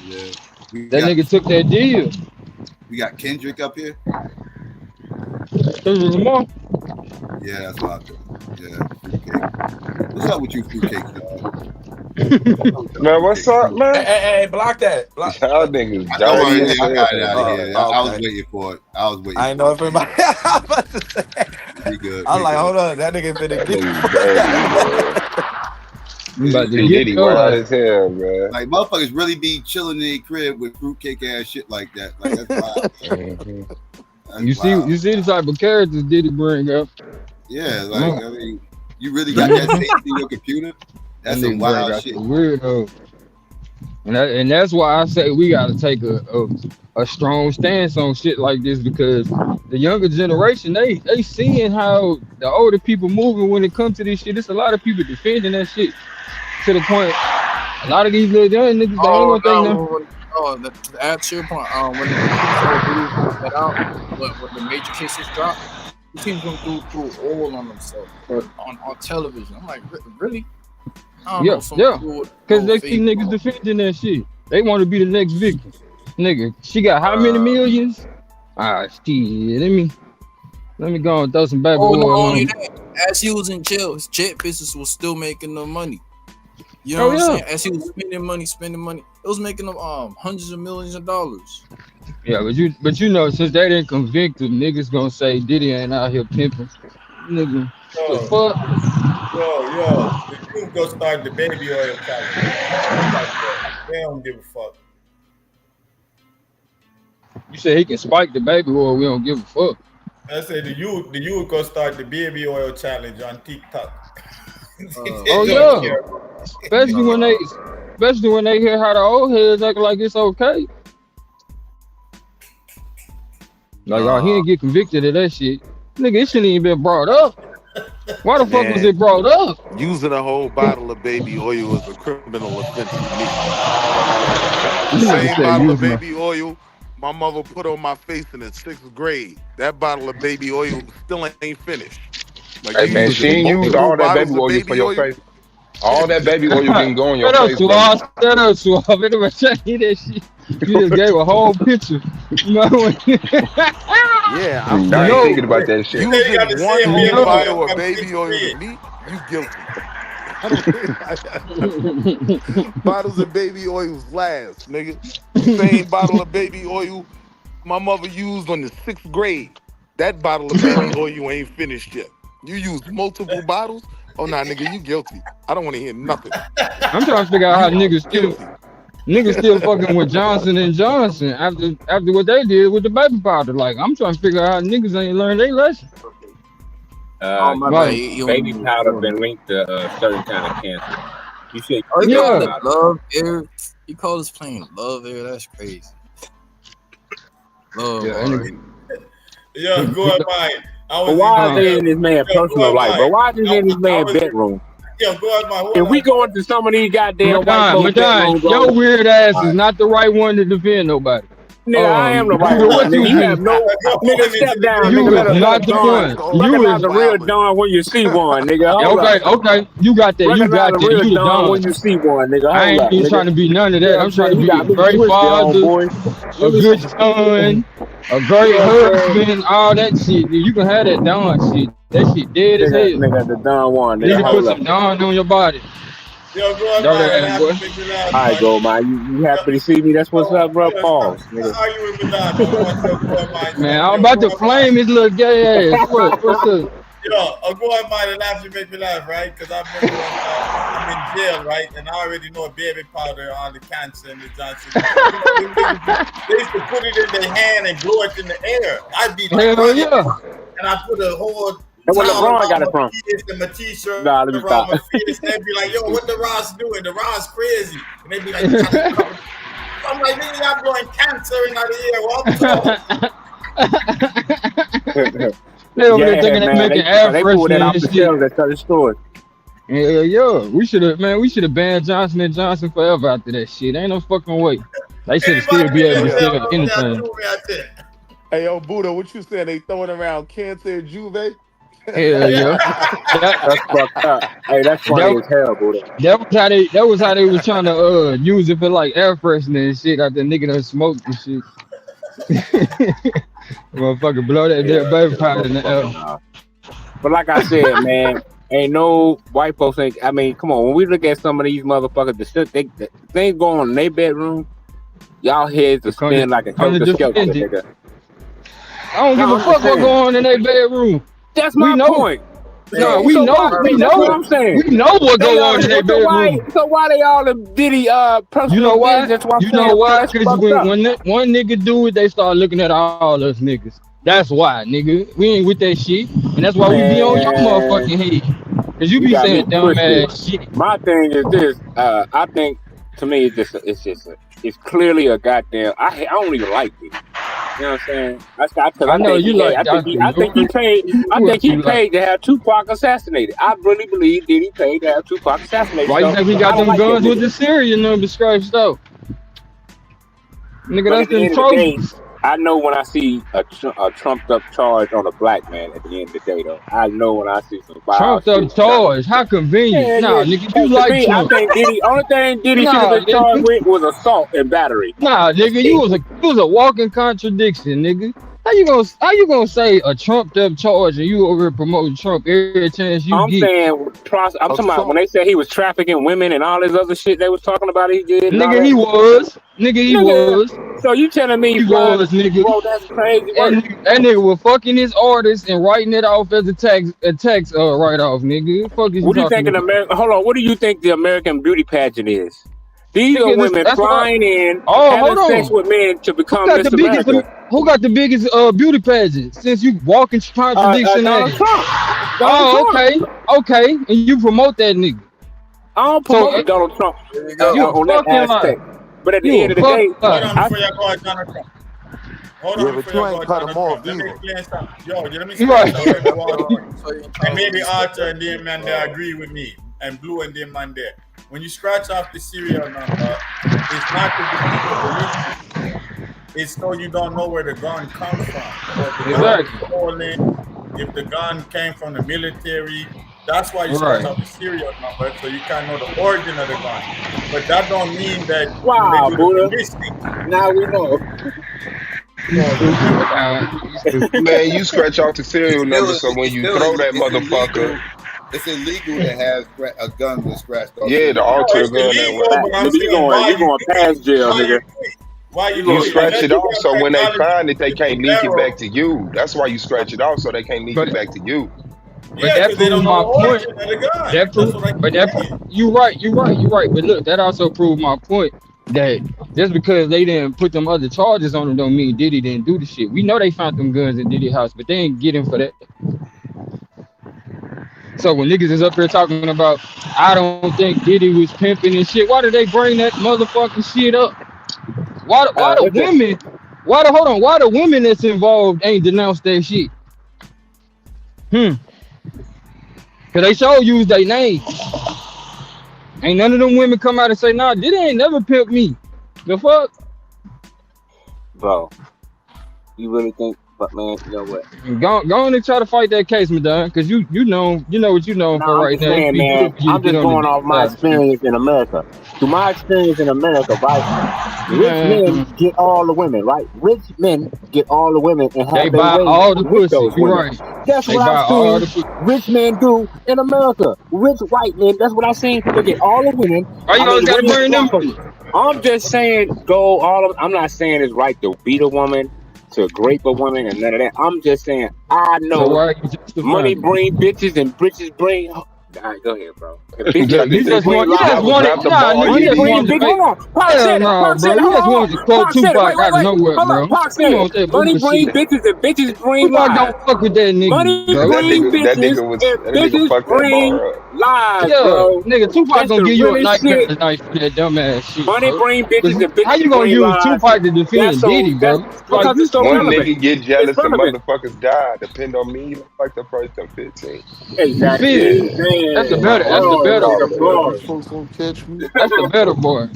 Yeah. That nigga took that deal. We got Kendrick up here. Kendrick Lamar. Yeah, that's what I thought. Yeah, fruitcake. What's up with you, fruitcake, dog? Man, what's up, man? Hey, block that. Y'all niggas Don't worry, dirty as I got it hell. out of here. I was waiting for it. I was waiting. I ain't know if everybody. I was about to say. We good. I'm like, hold on, that nigga finna get. Niggas dirty, man. You about to P. get Diddy your wild ass. as hell, man. Like motherfuckers really be chilling in their crib with fruitcake ass shit like that. Like that's wild. That's You see the type of characters Diddy bring up. Yeah, like I mean, you really got that saved in your computer? That's some wild shit. Weirdo. And that's why I say we gotta take a strong stance on shit like this, because the younger generation, they seeing how the older people moving when it comes to this shit. It's a lot of people defending that shit to the point. A lot of these little young niggas, they ain't gonna think nothing. To add to your point, when the get out, when the major cases drop, you see them through all on themselves on television. I'm like, really? Yeah, because they see niggas defending that shit. They want to be the next victim. Nigga, she got how many millions? Shit, let me go and throw some baby oil not on only him. that, as he was in jail, his jet business was still making the money. You know what I'm saying? As he was spending money, it was making them hundreds of millions of dollars. Yeah, but you know, since they didn't convict him, niggas gonna say Diddy ain't out here pimping. Nigga, the fuck? Yo, the youth go start the baby oil challenge. They don't give a fuck. You say he can spike the baby oil, we don't give a fuck. I say the youth go start the baby oil challenge on TikTok. Oh yeah, especially when they hear how the old heads act like it's okay. Like, he didn't get convicted of that shit. Nigga, it shouldn't even been brought up. Why the fuck was it brought up? Using a whole bottle of baby oil is a criminal offense to me. Same bottle of baby oil my mother put on my face in the 6th grade. That bottle of baby oil still ain't finished. Like, Hey man, she ain't used all that baby oil for your face. All that baby oil can go on your face. Shut up, Suave. That shit. You just gave a whole picture. You know? Yeah, I'm I ain't saying thinking about that shit. using one same whole baby bottle oil of from baby 6th oil to grade. me, you guilty. Bottles of baby oils last, nigga. The same bottle of baby oil my mother used on the 6th grade. That bottle of baby oil ain't finished yet. You used multiple bottles? Oh nah, nigga, you guilty. I don't want to hear nothing. I'm trying to figure out how You are niggas still fucking with Johnson and Johnson after what they did with the baby powder. Like, I'm trying to figure out how niggas ain't learned their lesson. Oh my bad. Right. You Baby don't powder know. been linked to certain kind of cancer. You should. Oh, you call Yeah. it love air? You call this plane love air? That's crazy. Love, Yeah, all and right. Yo, go on mine. But why is it in this man's personal life? But why is it in this man's bedroom? Yo, go on mine. If we go into some of these goddamn white folks' Madonna, bedrooms, your weird ass is not the right one to defend nobody. nigga, I am the right Buddha, one. what Nigga, you have been? no nigga. Step down, You nigga. Let is a not the Dawn one. You recognize is a real Dawn when you see one, nigga. Hold up. okay. You got that. You Recognize got a that. real You the Dawn when Don. you see one, nigga. I Hold ain't up, even nigga. trying to be none of You know that. what I'm I'm trying saying? to You be got a me great twisted, father, homeboy. a good son, a great husband, all that shit. You can have that Don shit. That shit dead as hell. Nigga, the Don one, You need nigga. to put Hold up. some Don on your body. Yo, go on Dirty mine. And ass have boy. to make me laugh, All right, man. go, man. You happy to see me? That's what's up, bro. Pause, nigga. How you with me down, man? What's your go on mine? Man, Yo, I'm go about to on flame his little gay ass. What's up? Yo, I'll go on mine and laugh. You make me laugh, right? Because I remember when I'm in jail, right? And I already know baby powder on the cancer and the Johnson. They used to put it in their hand and blow it in the air. I'd be like, Hell yeah. and I put a whole That's where towel LeBron around got it my from. face and my t-shirt Nah, let me around stop. my face. And they'd be like, yo, what the Ross doing? The Ross crazy. And they'd be like, you trying to cover. I'm like, nigga, y'all blowing cancer in the air. What They over there Yeah, thinking they man. making air They pulled that freshener off and the shit. shelves at certain stores. Yeah. We should have banned Johnson and Johnson forever after that shit. Ain't no fucking way. They should still be able to sell anything. Hey, yo, Buddha, what you saying? They throwing around cancer and Juve? Hell yeah. That's fucked up. Hey, that's funny as hell, bro. That was how they was trying to use it for like air freshener and shit after nigga done smoked and shit. Motherfucker blow that damn baby powder in the air. But like I said, man, ain't no white folks ain't. I mean, come on. When we look at some of these motherfuckers, the things going on in their bedroom, y'all heads are spin like a helter skelter, nigga. I don't give a fuck what going on in their bedroom. That's my point. No, we know what I'm saying. We know what goes on in their bedroom. So why they all in Diddy personal? You know why? That's what I'm You saying. know why? That's Because fucked up. when one nigga do it, they start looking at all us niggas. That's why, nigga. We ain't with that shit, and that's why we be on your motherfucking head. Cause you be got me saying dumb twisted. ass shit. My thing is this. I think to me it's clearly a goddamn. I don't even like it. You know what I'm saying? I know you like I think he paid to have Tupac assassinated. I really believe Diddy paid to have Tupac assassinated. Why you think he got them guns with the Syrian number stripes though? Nigga, that's them trophies. I know when I see a trumped up charge on a black man at the end of the day, though. I know when I see some trumped up charge. How convenient. Nah, nigga, you like Trump. I think Diddy, only thing Diddy should have been charged with was assault and battery. Nah, nigga, you was a walking contradiction, nigga. How you gonna say a trumped up charge and you over here promoting Trump every chance you get? I'm talking about when they said he was trafficking women and all this other shit they was talking about he did. Nigga, he was. So you telling me he was, nigga? Bro, that's crazy work. That nigga was fucking his artists and writing it off as a tax write-off, nigga. Fuck is What do you think Hold on, what do you think the American beauty pageant is? These are women flying in, having sex with men to become Miss America. Who got the biggest beauty pageant? Since you walking contradiction Donald Trump. Okay. And you promote that nigga. I don't promote Donald Trump on that aspect. But at the end of the day, Hold on before you go on Donald Trump. Hold on before you go on Donald Trump. Let me explain something. Yo, let me explain something. And maybe Arthur and them man there agree with me. And Blue and them man there. When you scratch off the serial number, it's not to the people. It's so you don't know where the gun comes from. If the gun came from the military, That's why you scratch out the serial number so you can know the origin of the gun. But that don't mean that when they Wow, do the Buddha. ballistic. Now we know. Man, you scratch off the serial number, It's so when you still throw that illegal. motherfucker, It's illegal to have a gun with scratched off yeah, to serial number. alter a It's gun that illegal, way. but I'm Nigga, you saying why going you do past it. jail, Why you nigga. do it? Why you You do it? scratch Unless it you off, have so when they technology find it, they with the can't link it barrel. back to you. That's why you scratch it off, so they can't link it back to you. But that proves my point. That proves, you're right. But look, that also proved my point that just because they didn't put them other charges on him don't mean Diddy didn't do the shit. We know they found them guns in Diddy's house, but they ain't get him for that. So when niggas is up here talking about, I don't think Diddy was pimping and shit, why did they bring that motherfucking shit up? Why the women? Why the women that's involved ain't denounced that shit? Cause they sure use their name. Ain't none of them women come out and say, nah, Diddy ain't never pimped me. The fuck? Bro, you really think, but man, you know what? Go on and try to fight that case, Madonna, cause you know what you know No, for I'm right just now. It'd saying, be man, good for you to I'm get just on the going dick off my side of shit. experience in America. Through my experience in America, right? Rich men Man, get all the women, right? Rich men get all the women and they have their buy way all the with pussy. those You women. right. That's They what buy I've all seen the pussy. rich men do in America. Rich white men, that's what I've seen. They get all the women. Why you always gotta Women bring them? flock them. I'm just saying, go all of. I'm not saying it's right to beat a woman, to grape a woman, and none of that. I'm just saying I So know why you justifying money it? bring bitches and bitches bring. All right, go ahead, bro. And You bitches just bring want, you lies. just wanted, nah, nigga, you Money just bring wanted to bitch. make. Hold on, Pac Hell said it. no, Pac bro. said it. You just Hold wanted to on. quote Pac said it. Tupac out of Wait. nowhere, Hold bro. on. Pac Come said on it. with that Money bring bullshit. bitches and bitches bring Tupac lies. don't fuck with that nigga, Money bro. bring bitches and That nigga bitches fucked that bring bar up. lies, Yeah, bro. nigga, Tupac That's gonna the give you a realest nightmare shit. tonight for that dumbass shit, Money bro. bring bitches and How you bitches gonna bring use lies. Tupac to That's defend so. Diddy, That's bro? Like because you it's so One relevant. nigga get It's jealous and relevant. motherfuckers die. Depend on me, like the first and 15. you feel Exactly. me? That's the Man, better. That's the bars, better. nigga, These bars. folks gonna catch me. That's the better boy.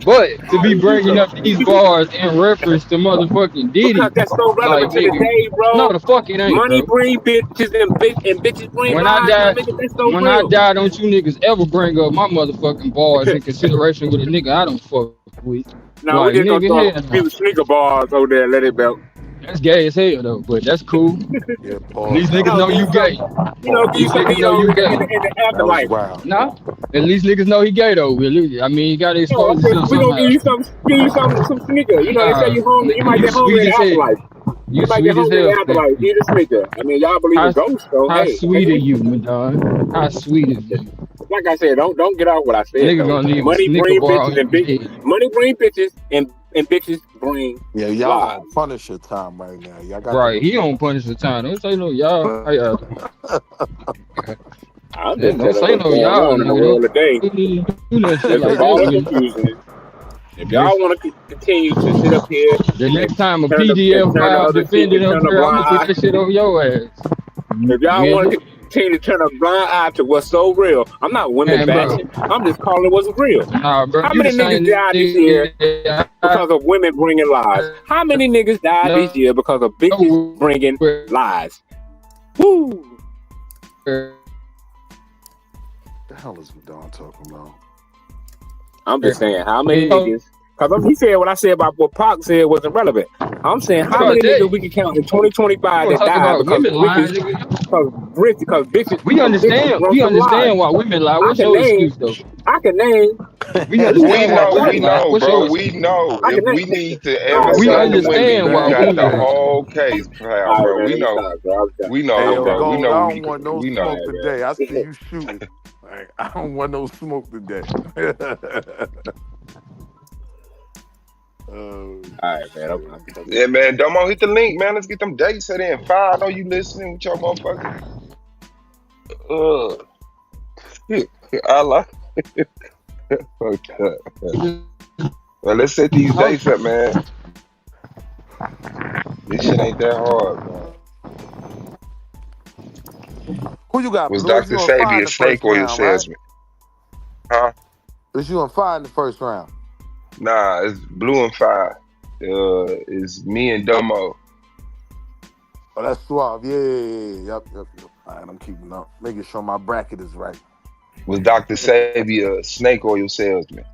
But to be bringing up these bars in reference to motherfucking Diddy, Because that's so like relevant to the nigga, day, no, bro. the fuck it ain't, Money bro. bring bitches and bitches bring When I lies, my die, nigga. That's so real. don't you niggas ever bring up my motherfucking bars in consideration with a nigga I don't fuck with. No, we Like just gonna nigga, throw a hell no. few sneaker bars over there and let it belt. That's gay as hell though, but that's cool. Yeah, At least pause. That niggas was know Give you you wild. some, gay. give At you least something, niggas know you gay. in the That was afterlife. wild. Nah, at least niggas know he gay though. At least, I mean, he gotta No, I expose said himself we gonna somehow. give you some sneaker. You know, they say Nah, you hungry, you nigga, might you get hungry sweet in as the hell. afterlife. You You might get sweet as hungry in hell the for that. afterlife. Eat a sneaker. I mean, y'all believe in ghosts, so How hey, sweet are you, Madon? How sweet is you? like I said, don't get out what I said Nigga though. gonna leave a Money Snicker bring bar on bitches your and big head. money bring bitches and bitches bring Yeah, y'all lies. on Punisher time right now. Y'all got Right, to he don't punish the time. Don't say no y'all. I'm Yeah, just don't telling say what's no going y'all, on in the nigga. world today. Don't do no shit There's a like that lot to of me. confusion. If Yes. y'all want to continue to sit up here The next and time a turn PDF the file other cheek defendant and up turn a here, I'm blind gonna put eye, that shit on your ass. if y'all Man, want to continue to turn a blind eye to what's so real, I'm not women bro. bashing. I'm just calling it what's real. Nah, bro, How you the many niggas same died this year nigga. because of women bringing lies? How many niggas died this year because of bitches bringing lies? Woo! The hell is Madon talking about? I'm just saying, how many niggas? Because he said what I said about what Pac said wasn't relevant. I'm saying, how many niggas we can count in 2025 that talk died about because women lying, bitches We bitches brought some lies. understand why women lie. I What's can your name. excuse though? I can name. We We understand why women lie. know, What's your bro. excuse? We know. I If can name. we need to All ever right, We bro. side the women, understand we why got women the lie. whole case, pal, All right, bro. man. We Let me know. stop, bro. We Hey, know, yo, bro. We Gold, know. I don't want no We know. smoke today. I see you shooting. Like, I don't want no smoke today. All right, man. Okay. Yeah, man. Domo, hit the link, man. Let's get them dates set in. 5. I know you listening with your motherfucking. I like. Okay. Well, let's set these dates up, man. This shit ain't that hard, man. Who you got, Was Blue? Is Dr. you on fire in Sabi a the first snake oil round, right? salesman? Huh? Is you on fire in the first round? Nah, it's Blue and 5. It's me and Domo. Oh, that's Suave. Yeah. Yep. right, I'm keeping up, making sure my bracket is right. Was Dr. Sebi a snake oil salesman?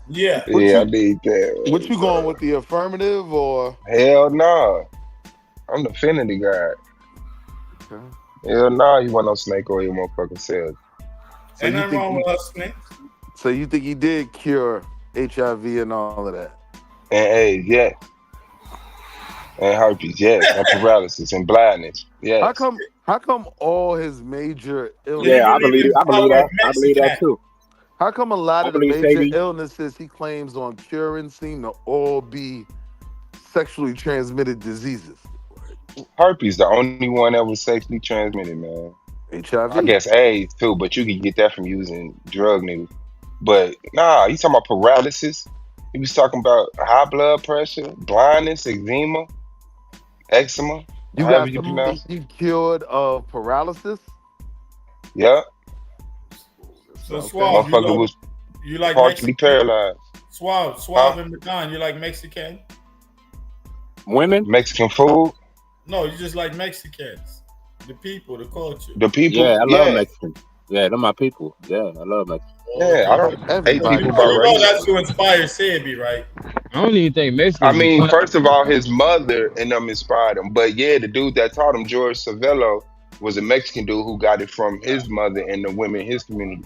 Yeah. Yeah, I need that. What you going with, the affirmative or? Hell nah. I'm the Affinity guy. Okay. Hell nah, you want no snake oil motherfucking salesman. Ain't nothing wrong with us, snake. So you think he did cure HIV and all of that? And AIDS, yes. And herpes, yes. And paralysis and blindness, yes. How come all his major illnesses? Yeah, I believe that. I believe that too. How come a lot I of the believe major Sebi. illnesses he claims on curing seem to all be sexually transmitted diseases? Herpes, the only one that was sexually transmitted, man. HIV. I guess AIDS too, but you can get that from using drug needles. But nah, you talking about paralysis? He was talking about high blood pressure, blindness, eczema, eczema. You However got you pronounce it. somebody cured of paralysis? Yeah. So Suave, Motherfucker was you like partially Mexican? paralyzed. Suave and Madon, you like Mexican? Women? Mexican food? No, you just like Mexicans. The people, the culture. The people? Yeah, I love Mexican. Yeah, they're my people. Yeah, I love Mexican. Yeah, I don't hate people by You know race. that's who inspired Sebi, right? I don't even think Mexican. I mean, first of all, his mother and them inspired him. But yeah, the dude that taught him, George Savello, was a Mexican dude who got it from his mother and the women in his community.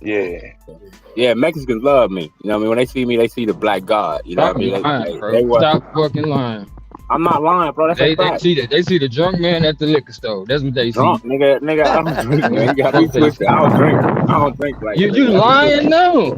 Yeah. Yeah, Mexicans love me. You know what I mean? When they see me, they see the black God. You know what I mean? Stop fucking lying. I'm not lying, bro. That's a fact. They see the drunk man at the liquor store. That's what they see. Drunk, nigga, I don't drink, man. You got me twisted. I don't drink like you that. You lying now?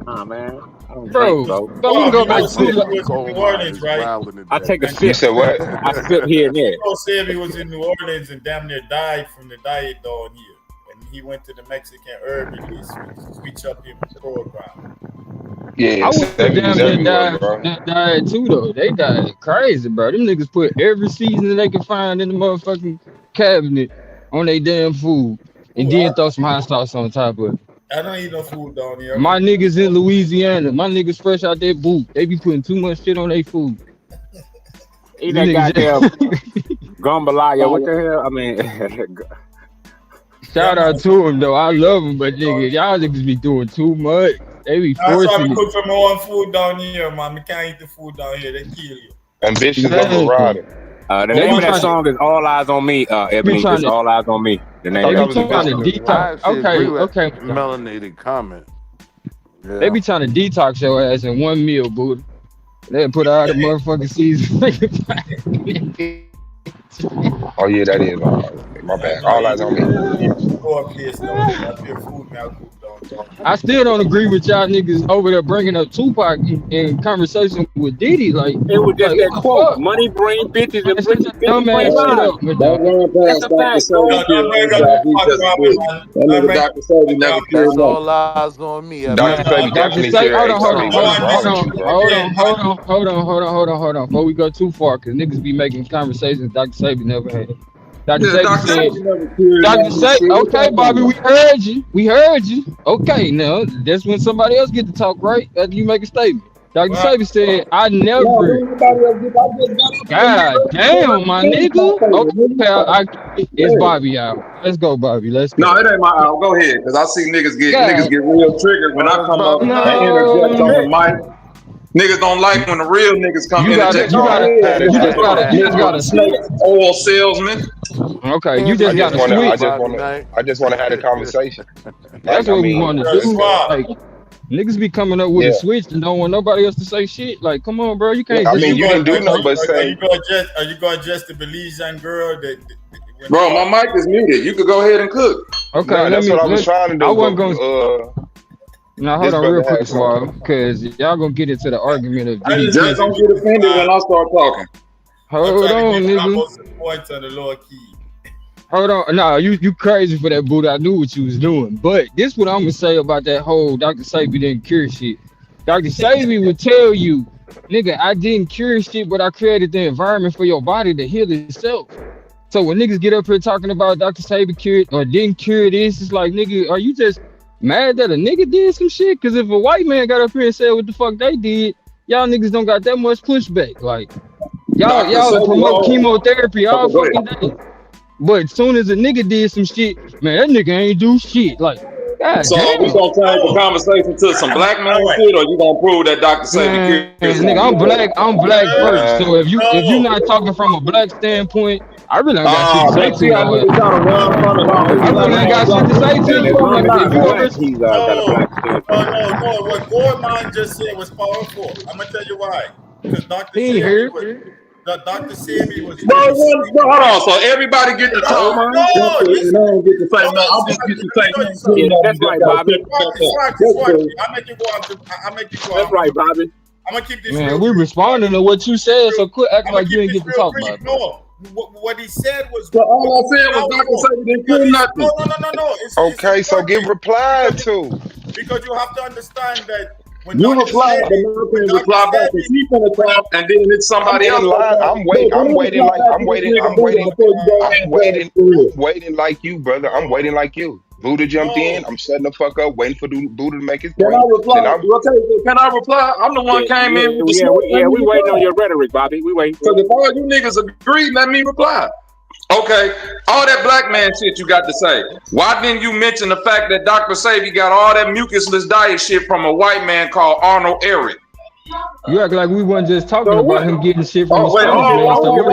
Nah, man. I don't Bro, drink, but we can go back Sebi to was in New Orleans, right? I take a sip. You said what? I sip here and there. You know, Sebi was in New Orleans and damn near died from the diet down here. And he went to the Mexican herb release, switch up him program. Yeah, I would put Sebi was everywhere, bro. died too though. They died crazy, bro. Them niggas put every season they can find in the motherfucking cabinet on their damn food, and then throw some hot sauce on top of it. I don't eat no food down here. My niggas in Louisiana, my niggas fresh out their boot. They be putting too much shit on their food. Eat that goddamn jambalaya. What the hell? I mean, shout out to them though. I love them, but nigga, y'all niggas be doing too much. They be That's why forcing we it. cook some more food down here, man. We can't eat the food down here. They kill you. Ambition of a rider. the name of that song is All Eyes on Me. Ebony, it's All Eyes on Me. The name They of be the trying to song. detox. Okay. Melanated comment. Yeah. They be trying to detox your ass in one meal, boo. They put all the motherfucking season. Oh yeah, that is my bad. All eyes on me. I still don't agree with y'all niggas over there bringing up Tupac in conversation with Diddy. Like it was just like, that quote: "Money bring bitches and bitches dumb ass shit up. That's a fact. That's all eyes on me. Dr. Sebi definitely said Hold on. Before we go too far, because niggas be making conversations Dr. Sebi never had. Dr. Sebi said, Dr. Sebi, okay, Bobby, we heard you. Okay, now that's when somebody else get to talk, right? After you make a statement. Dr. Sebi said, I never. God damn, my nigga. Okay, it's Bobby out. Let's go, Bobby. Let's go. No, it ain't my out. Go ahead, because I see niggas get real triggered when I come up and interject on the mic. Niggas don't like when the real niggas come interject. You just gotta snake oil salesman. Okay, you just gotta switch. I just want to have a conversation. That's what we want to do. Like, niggas be coming up with a switch and don't want nobody else to say shit. Like, come on, bro, you can't. I mean, you didn't do nothing but say. Are you going to just the Belizean girl that? Bro, my mic is muted. You could go ahead and cook. Okay, that's what I was trying to do. I wasn't going. Now hold on real quick, Swab, because y'all gonna get into the argument of. Just don't get offended when I start talking. Hold on, nigga. Points on the lower key. Hold on, no, you crazy for that, Buddha. I knew what you was doing, but this what I'm gonna say about that whole Dr. Sebi didn't cure shit. Dr. Sebi would tell you, nigga, I didn't cure shit, but I created the environment for your body to heal itself. So when niggas get up here talking about Dr. Sebi cured or didn't cure this, it's like, nigga, are you just mad that a nigga did some shit? Because if a white man got up here and said what the fuck they did, y'all niggas don't got that much pushback. Like, Y'all promote chemotherapy all Okay, go ahead. fucking day. But as soon as a nigga did some shit, man, that nigga ain't do shit. Like, god So are we damn. gonna change the conversation to some black man shit, or you gonna prove that Dr. Sebi Man, killed nigga, I'm black first. So if you're No. not talking from a black standpoint, I really ain't got shit to say Man, to see how your ass. niggas try to run from it. No, I really ain't got shit to say to And as you. long Like as if he's you black, over he's got a black standpoint. No. What Gorman just said was powerful. I'm gonna tell you why. Because Dr. he ain't Sebi here. Dr. Sebi was Bro, really hold on. So everybody get to talk, No, and I don't get to say nothing. I'm just get to say nothing. Yeah, You that's just right, gotta Bobby. shut the fuck up. Swatchy. That's cool. I'll make you go off. I'll make you go That's off. right, Bobby. I'm gonna keep this Man, real we brief. responding to what you said, so quit acting I'm gonna like you keep ain't this get to real talk brief. about it. No, what he said was. So all I said was Dr. Sebi didn't kill nothing. No. It's Okay, so get important replied to. because you have to understand that when You Dr. reply, but Sebi, not when can Dr. reply back. Cause Sebi, he finna talk, and then it's somebody I'm else. in line. I'm waiting like you, brother. I'm waiting like you. Buddha jumped in. I'm shutting the fuck up, waiting for Buddha to make his Can I point. reply? Then I'm Can I reply? I'm the one came in with the smoke. We waiting on your rhetoric, Bobby. We waiting. So if all you niggas agree, let me reply. Okay, all that black man shit you got to say. Why didn't you mention the fact that Dr. Sebi got all that mucusless diet shit from a white man called Arnold Ehret? You act like we wasn't just talking about him getting shit from his wait, stomach, man. So hold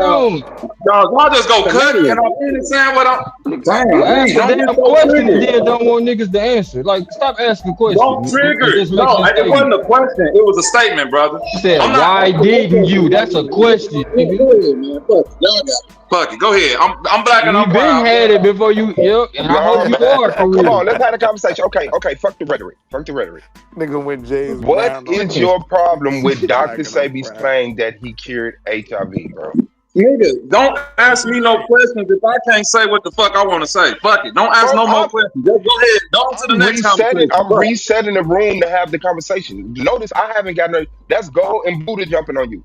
on. Dog, y'all just go cut. Can I finish saying what I'm saying? You ask a damn question and then don't want niggas to answer. Like, stop asking questions. Don't trigger it. Just No, making a it statement. wasn't a question. It was a statement, brother. You said, why didn't you? That's a question, nigga. Go ahead, man. Fuck it. Go ahead. I'm black and I'm You proud. been had it before you. Yep. And I hope you are for real. come on, let's have a conversation. Okay, fuck the rhetoric. Nigga went James What Brown. is your problem with Dr. Black and I'm Sebi's proud. claim that he cured HIV, bro? Nigga, don't ask me no questions if I can't say what the fuck I want to say. Fuck it. Don't ask no more questions. Just go ahead. Go to the next conversation. I'm resetting the room to have the conversation. Notice I haven't got no. That's Gold and Buddha jumping on you.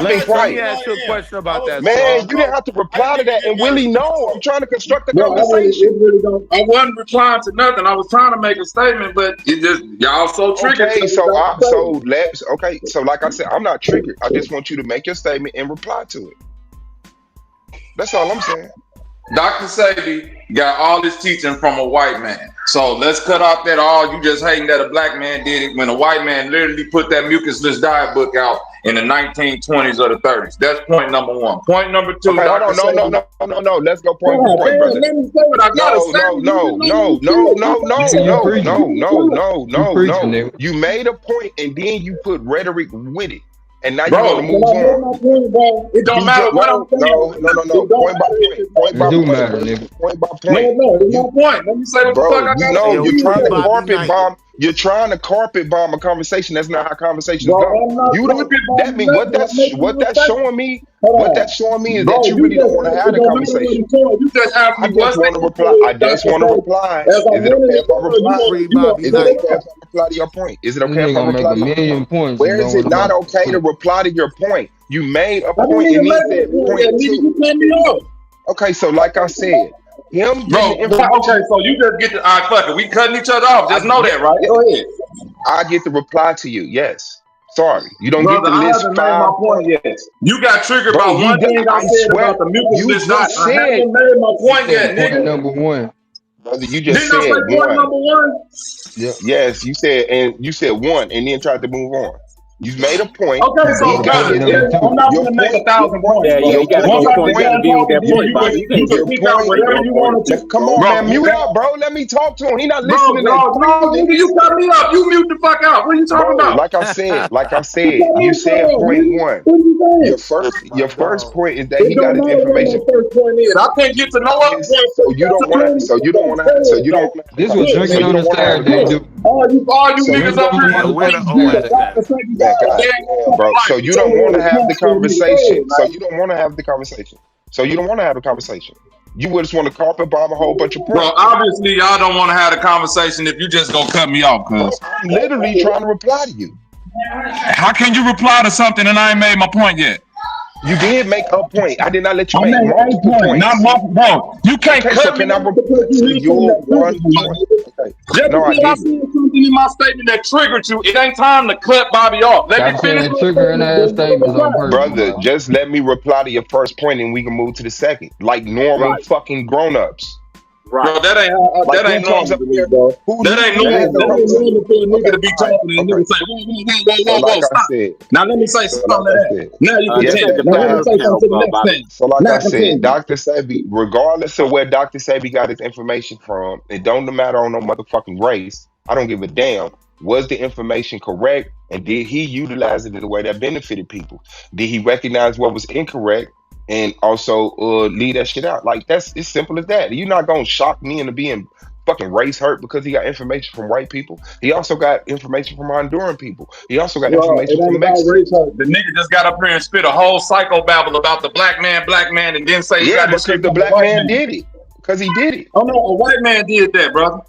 Let me ask you a question about that. Man, you didn't have to reply to that. And Willie, no, I'm trying to construct a Bro, conversation. I wasn't replying to nothing. I was trying to make a statement, but it just y'all so triggered. Okay, so like I said, I'm not triggered. I just want you to make your statement and reply to it. That's all I'm saying. Dr. Sebi got all this teaching from a white man. So let's cut off that you just hating that a black man did it when a white man literally put that mucusless diet book out in the 1920s or the 30s. That's point number one. Point number two. Okay, hold on, no. Let's go point by point, brother. Let me say what I gotta say. No. You made a point and then you put rhetoric with it. And now you want to move on. It don't matter what I'm saying. No. Point by point. Point by point. No, it's my point. Let me say what the fuck I gotta say. You're trying to carpet bomb. You're trying to carpet bomb a conversation. That's not how conversations go. You don't. That means what that's showing me. What that's showing me is that you really don't want to have the conversation. You just asked me. I just want to reply. Is it okay if I reply? Is it okay if I reply to your point? Is it okay if I reply to your point? Where is it not okay to reply to your point? You made a point and then said point two. Okay, so like I said, okay, so you just get the fuck it. We cutting each other off. Just know that, right? Go ahead. I get to reply to you. Yes. Sorry, you don't get the list. I haven't made my point yet. You got triggered by one thing I said about the mucusless diet. I haven't made my point yet, nigga. Point number one. Brother, you just Didn't I say said point number one? Yeah. Yes, you said one and then tried to move on. You made a point. Okay, so brother, I'm not gonna make 1,000 points. Yeah, you got to be with that point, Bobby. You can pick out whatever you want to. Come on, man, mute out, bro. Let me talk to him. He not listening. No, nigga, you cut me up. You mute the fuck out. What are you talking about? Like I said, you said point one. Your first point is that he got his information. I can't get to no other point. So you don't want to. This was drinking on the Saturday, dude. All you niggas up here. Bro, so you don't want to have the conversation. You would just want to carpet bomb a whole bunch of points. Bro, obviously y'all don't want to have the conversation if you just gonna cut me off, cuz. I'm literally trying to reply to you. How can you reply to something and I ain't made my point yet? You did make a point. I did not let you make multiple points. Not multiple, bro. You can't cut me. Can I reply to your one point? Okay. No, I didn't. something in my statement that triggered you, it ain't time to cut Bobby off. Let me Stop finish saying my triggering ass statements on statement. purpose, Brother, bro. just let me reply to your first point and we can move to the second. Like normal Right. fucking grown-ups. Bro, that ain't Like that who ain't comes normal up to me, here? bro. Who That ain't has the normal. That right ain't to? normal for a nigga Okay, to be all right, talking and a okay. nigga say, So like I stop. said, Now let me say so something like to I that. said, Now you yes, This ain't continue. the that Now let me third say happens. something panel, to the next Bobby. thing. So like Now I said, continue. Dr. Sebi, regardless of where Dr. Sebi got his information from, it don't matter on no motherfucking race. I don't give a damn. Was the information correct? And did he utilize it in a way that benefited people? Did he recognize what was incorrect and also leave that shit out? Like that's it's simple as that. You're not gonna shock me into being fucking race hurt because he got information from white people. He also got information from Honduran people. He also got Bro, it information ain't from about race. Mexicans. The nigga just got up here and spit a whole psychobabble about the black man, and then say he Yeah, got his because shit the from the black white man man. did it. Because he did it. Oh no, a white man did that, brother.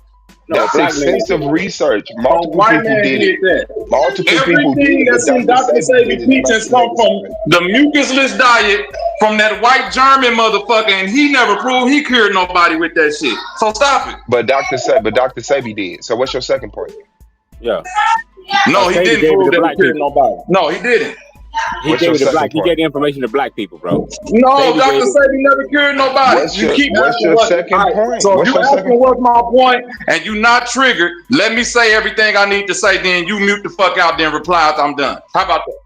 No, That's black man did extensive it. research. A Multiple white people man did it. did that. Multiple people did Everything it, but that's in Dr. Dr. Sabi did Sabi it, and that's teachings the come latest from information. the mucusless diet from that white German motherfucker, and he never proved he cured nobody with that shit. So stop it. But Dr. Sabi did. So what's your second point? Yeah. No, he Sabi didn't gave it prove to that he black cured people. nobody. No, he didn't. He What's gave your it to second black. He point? gave the information to black people, bro. No, Sabi Dr. gave it. Sabi never cured nobody. You keep What's asking your what. second All right, point? so if What's you your second asking what's point? my point and you not triggered, let me say everything I need to say. Then you mute the fuck out. Then reply after I'm done. How about that?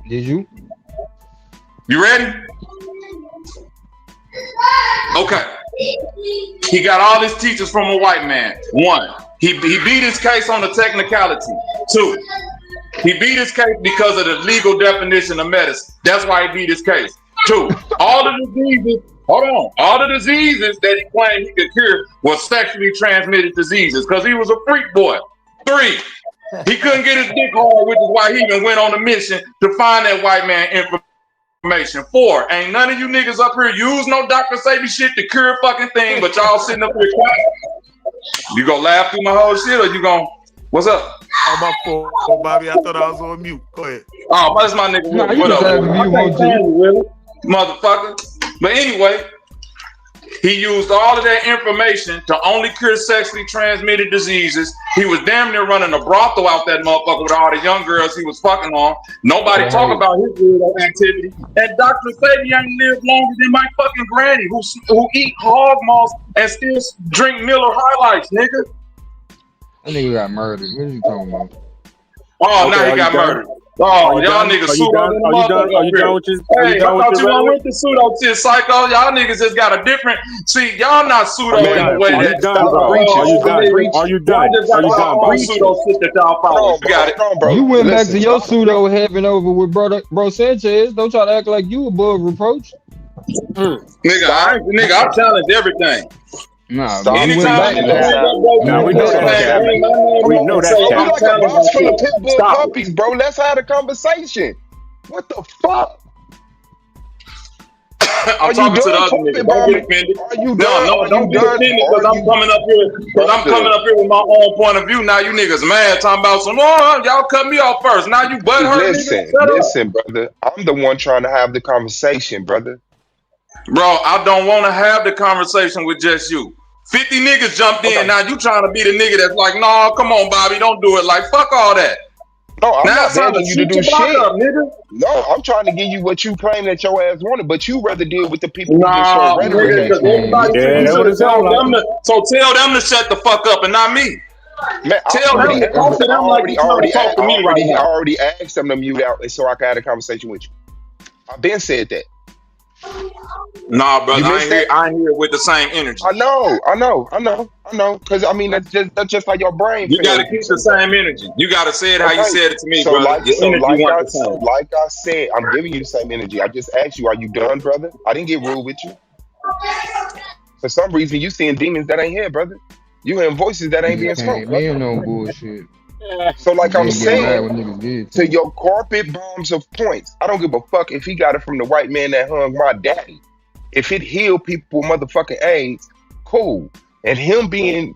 Did you? You ready? Okay. He got all his teachers from a white man. One, he beat his case on the technicality. Two, he beat his case because of the legal definition of medicine. That's why he beat his case. Two, all the diseases, hold on, all the diseases that he claimed he could cure were sexually transmitted diseases because he was a freak boy. Three, he couldn't get his dick hard, which is why he even went on a mission to find that white man information. Four, ain't none of you niggas up here use no Dr. Sabi shit to cure fucking thing, but y'all sitting up here quiet. You gonna laugh through my whole shit, or you gonna, what's up? Oh, my fault, Bobby. I thought I was on mute. Go ahead. Oh, that's my nigga. Nah, Willie. you What can up, laugh Willie? if I you can't want stand to. you, Willie, motherfucker. But anyway, he used all of that information to only cure sexually transmitted diseases. He was damn near running a brothel out that motherfucker with all the young girls he was fucking on. Nobody talk Right. about his weirdo activity. And Dr. Sabi ain't lived longer than my fucking granny who eat hog moss and still drink Miller Highlights, nigga. That nigga got murdered. What are you talking about? Oh, Okay, now he are you got done? murdered. Are Oh, you y'all done? niggas Are you pseudo done? than the Are you done? motherfucker Are up you here. done with this? Are you Hey, I done with thought your you done rhetoric? went to pseudo shit, psycho. Y'all niggas just got a different. See, y'all not Are pseudo you in the done? way Are that you done, y'all bro? Preach Are it. you other done? Stop niggas. Are preaching. you Y'all done? just Are got you y'all done, Stop own bro? pseudo preaching. shit that y'all follow. You got it. Hold on, bro. You went back to Listen, your stop. pseudo heaven over with bro Sanchez. Don't try to act like you above reproach. Stop. Nigga, I challenge everything. Nah, man, Stop you went Anytime back. you preaching. bring Cap. up bro You Now we went know Sanchez back that's on name, that, cap. bring my man. name We up know and that's say Bro, you cap. I'm like a challenging box full of shit. pit bull Stop it. puppies, bro. Let's have a conversation. What the fuck? I'm Are you talking to the done other nigga. carpet Don't get bombing? offended. Are you No, done? no, Are you don't get done? offended because Are I'm you, coming up here. Because I'm coming brother? up here with my own point of view. Now you niggas mad talking about some. Oh, y'all cut me off first. Now you butt hurt, nigga. Shut up, Listen, brother. I'm the one trying to have the conversation, brother. bro. I don't want to have the conversation with just you. 50 niggas jumped in. Okay. Now you trying to be the nigga that's like, no, come on, Bobby, don't do it. Like, fuck all that. No, I'm Now not it's time to begging you to shoot do your block shit. up, nigga. No, I'm trying to give you what you claim that your ass wanted, but you rather deal with the people who just throw Nah, rhetoric nigga, Man, because at you. everybody said Yeah, you that's should what have it sounds told like. them to. So tell them to shut the fuck up and not me. Man, Tell them to talk to them like you trying to talk to me right I now. already asked them to mute out so I could have a conversation with you. I've been said that. Nah, You brother, missed that? I ain't here with the same energy. I know. Because I mean, that's just how your brain You gotta fails you keep the sometimes. same energy. You gotta say it how you Okay. said it to me, So brother. like Your so energy like wasn't I the so same. like I said, I'm giving you the same energy. I just asked you, are you done, brother? I didn't get rude with you. For some reason, you seeing demons that ain't here, brother. You hearing voices that ain't nigga being spoke, came brother. in on bullshit. So like I'm Then get mad saying, when niggas did to to him. your carpet bombs of points, I don't give a fuck if he got it from the white man that hung my daddy. If it healed people with motherfucking AIDS, cool. And him being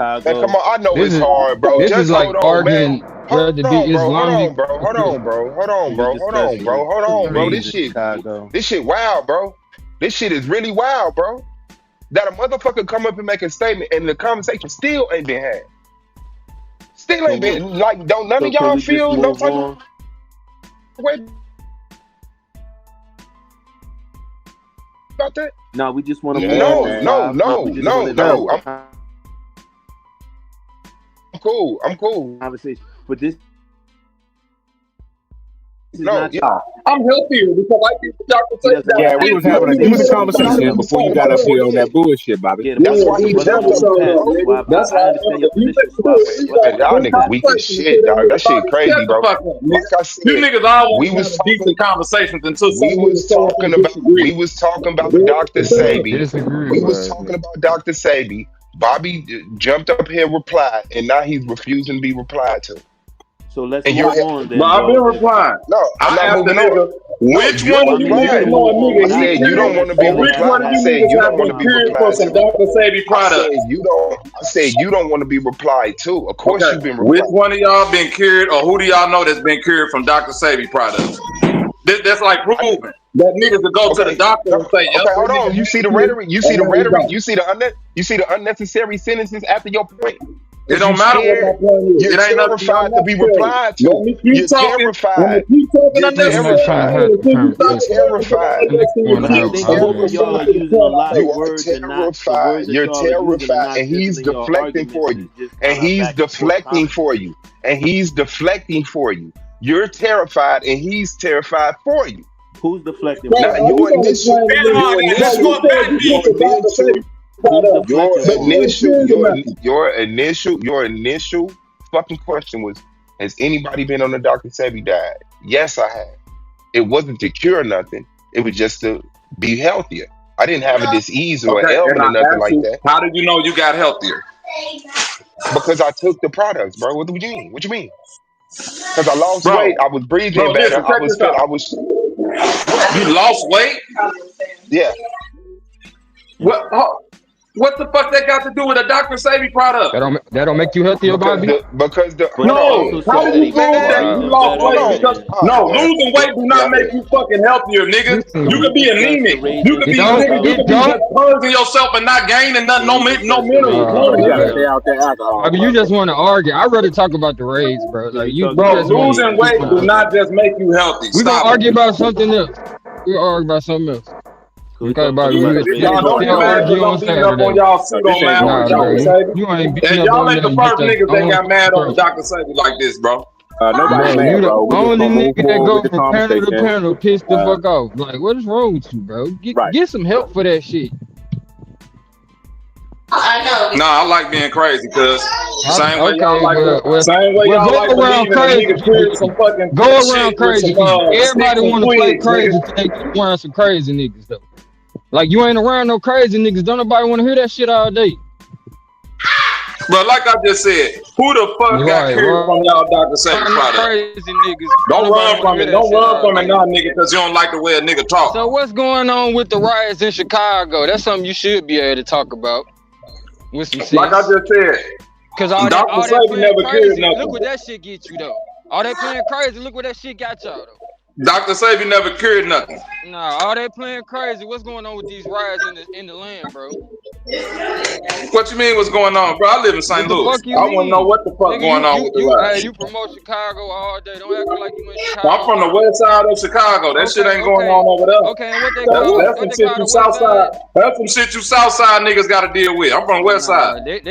Chicago. Man, come on. I know This it's is hard, bro. this is Just like hold on, man. arguing Hold whether to on, be bro. Hold Islamic. on, bro. Hold on, bro. Hold on, bro. Hold on, bro. Hold on, bro. Reasons Hold on, bro. in Chicago. This shit wild, bro. This shit is really wild, bro. that a motherfucker come up and make a statement and the conversation still ain't been had. Still ain't been like. Don't none of y'all feel no type of way about that? No, we just want to No. I'm cool. Conversation, but this is No, not yeah. I'm healthier because I think Dr. Say that. Yeah, we was having a decent conversation before you got up here on that bullshit, Bobby. That's why he jumped up. That's I understand your position. Y'all niggas weak as shit, dog. That shit crazy, bro. Like I said, you niggas always we was have decent conversations until we was talking about Dr. Sebi. We was talking about Dr. Sebi. Bobby jumped up here and replied, and now he's refusing to be replied to. So let's and move on then. But I've been replying. No, I'm not moving on. Which one of you niggas know a nigga? I said you don't want to be replied. I said you don't want to be replied to. Dr. Sebi products. I said you don't want to be replied to. Of course you've been replied. Which one of y'all been cured, or who do y'all know that's been cured from Dr. Sebi products? That's like proving that niggas will go to the doctor and say, okay, hold on. You see the rhetoric. You see the rhetoric. You see the unnecessary sentences after your point. It don't matter what my point is. You're terrified to be replied to. You're terrified. You're terrified. You're terrified. You're terrified. And he's deflecting for you. And he's deflecting for you. And he's deflecting for you. You're terrified and he's terrified for you. Who's deflecting? Now, your initial fucking question was, has anybody been on the Dr. Sebi diet? Yes, I have. It wasn't to cure nothing. It was just to be healthier. I didn't have a disease or an ailment or nothing like that. How did you know you got healthier? Because I took the products, bro. What do you mean? What you mean? Because I lost weight. I was breathing better. You lost weight? Yeah. What the fuck that got to do with a Dr. Sebi product? That don't make you healthier, Bobby? No, how do you prove that you lost weight? Because losing weight do not make you fucking healthier, nigga. You could be anemic. You could be just purging yourself and not gaining nothing, no minerals. Bobby, you just want to argue. I'd rather talk about the raids, bro. Like losing weight do not just make you healthy. We're gonna argue about something else. We're gonna argue about something else. Okay, Bobby, y'all don't be up on y'all suit on man. Y'all ain't the first niggas that got mad on Dr. Sebi like this, bro. Nobody mad, you the bro. only nigga that go from panel to panel pissed the fuck off. Like, what is wrong with you, bro? Get some help for that shit. I like being crazy, cuz same way y'all like crazy. Go around crazy. Everybody want to play crazy till they get around some crazy niggas though. Like you ain't around no crazy niggas. Don't nobody want to hear that shit all day. But like I just said, who the fuck got cured from y'all Dr. Sebi product? Crazy niggas. Don't run from it. Don't run from it now, nigga, because you don't like the way a nigga talk. So what's going on with the riots in Chicago? That's something you should be able to talk about. With some sense. Like I just said, because all that playing crazy, look what that shit get you though. All that playing crazy, look what that shit got y'all though. Dr. Sebi never cured nothing. Nah, all that playing crazy. What's going on with these riots in the land, bro? What you mean? What's going on, bro? I live in St. Louis. I want to know what the fuck going on with the riots. You promote Chicago all day. Don't act like you in Chicago. I'm from the west side of Chicago. That shit ain't going on over there. Okay, and what they call that's some shit you south side. That's some shit you south side niggas got to deal with. I'm from the west side. Ain't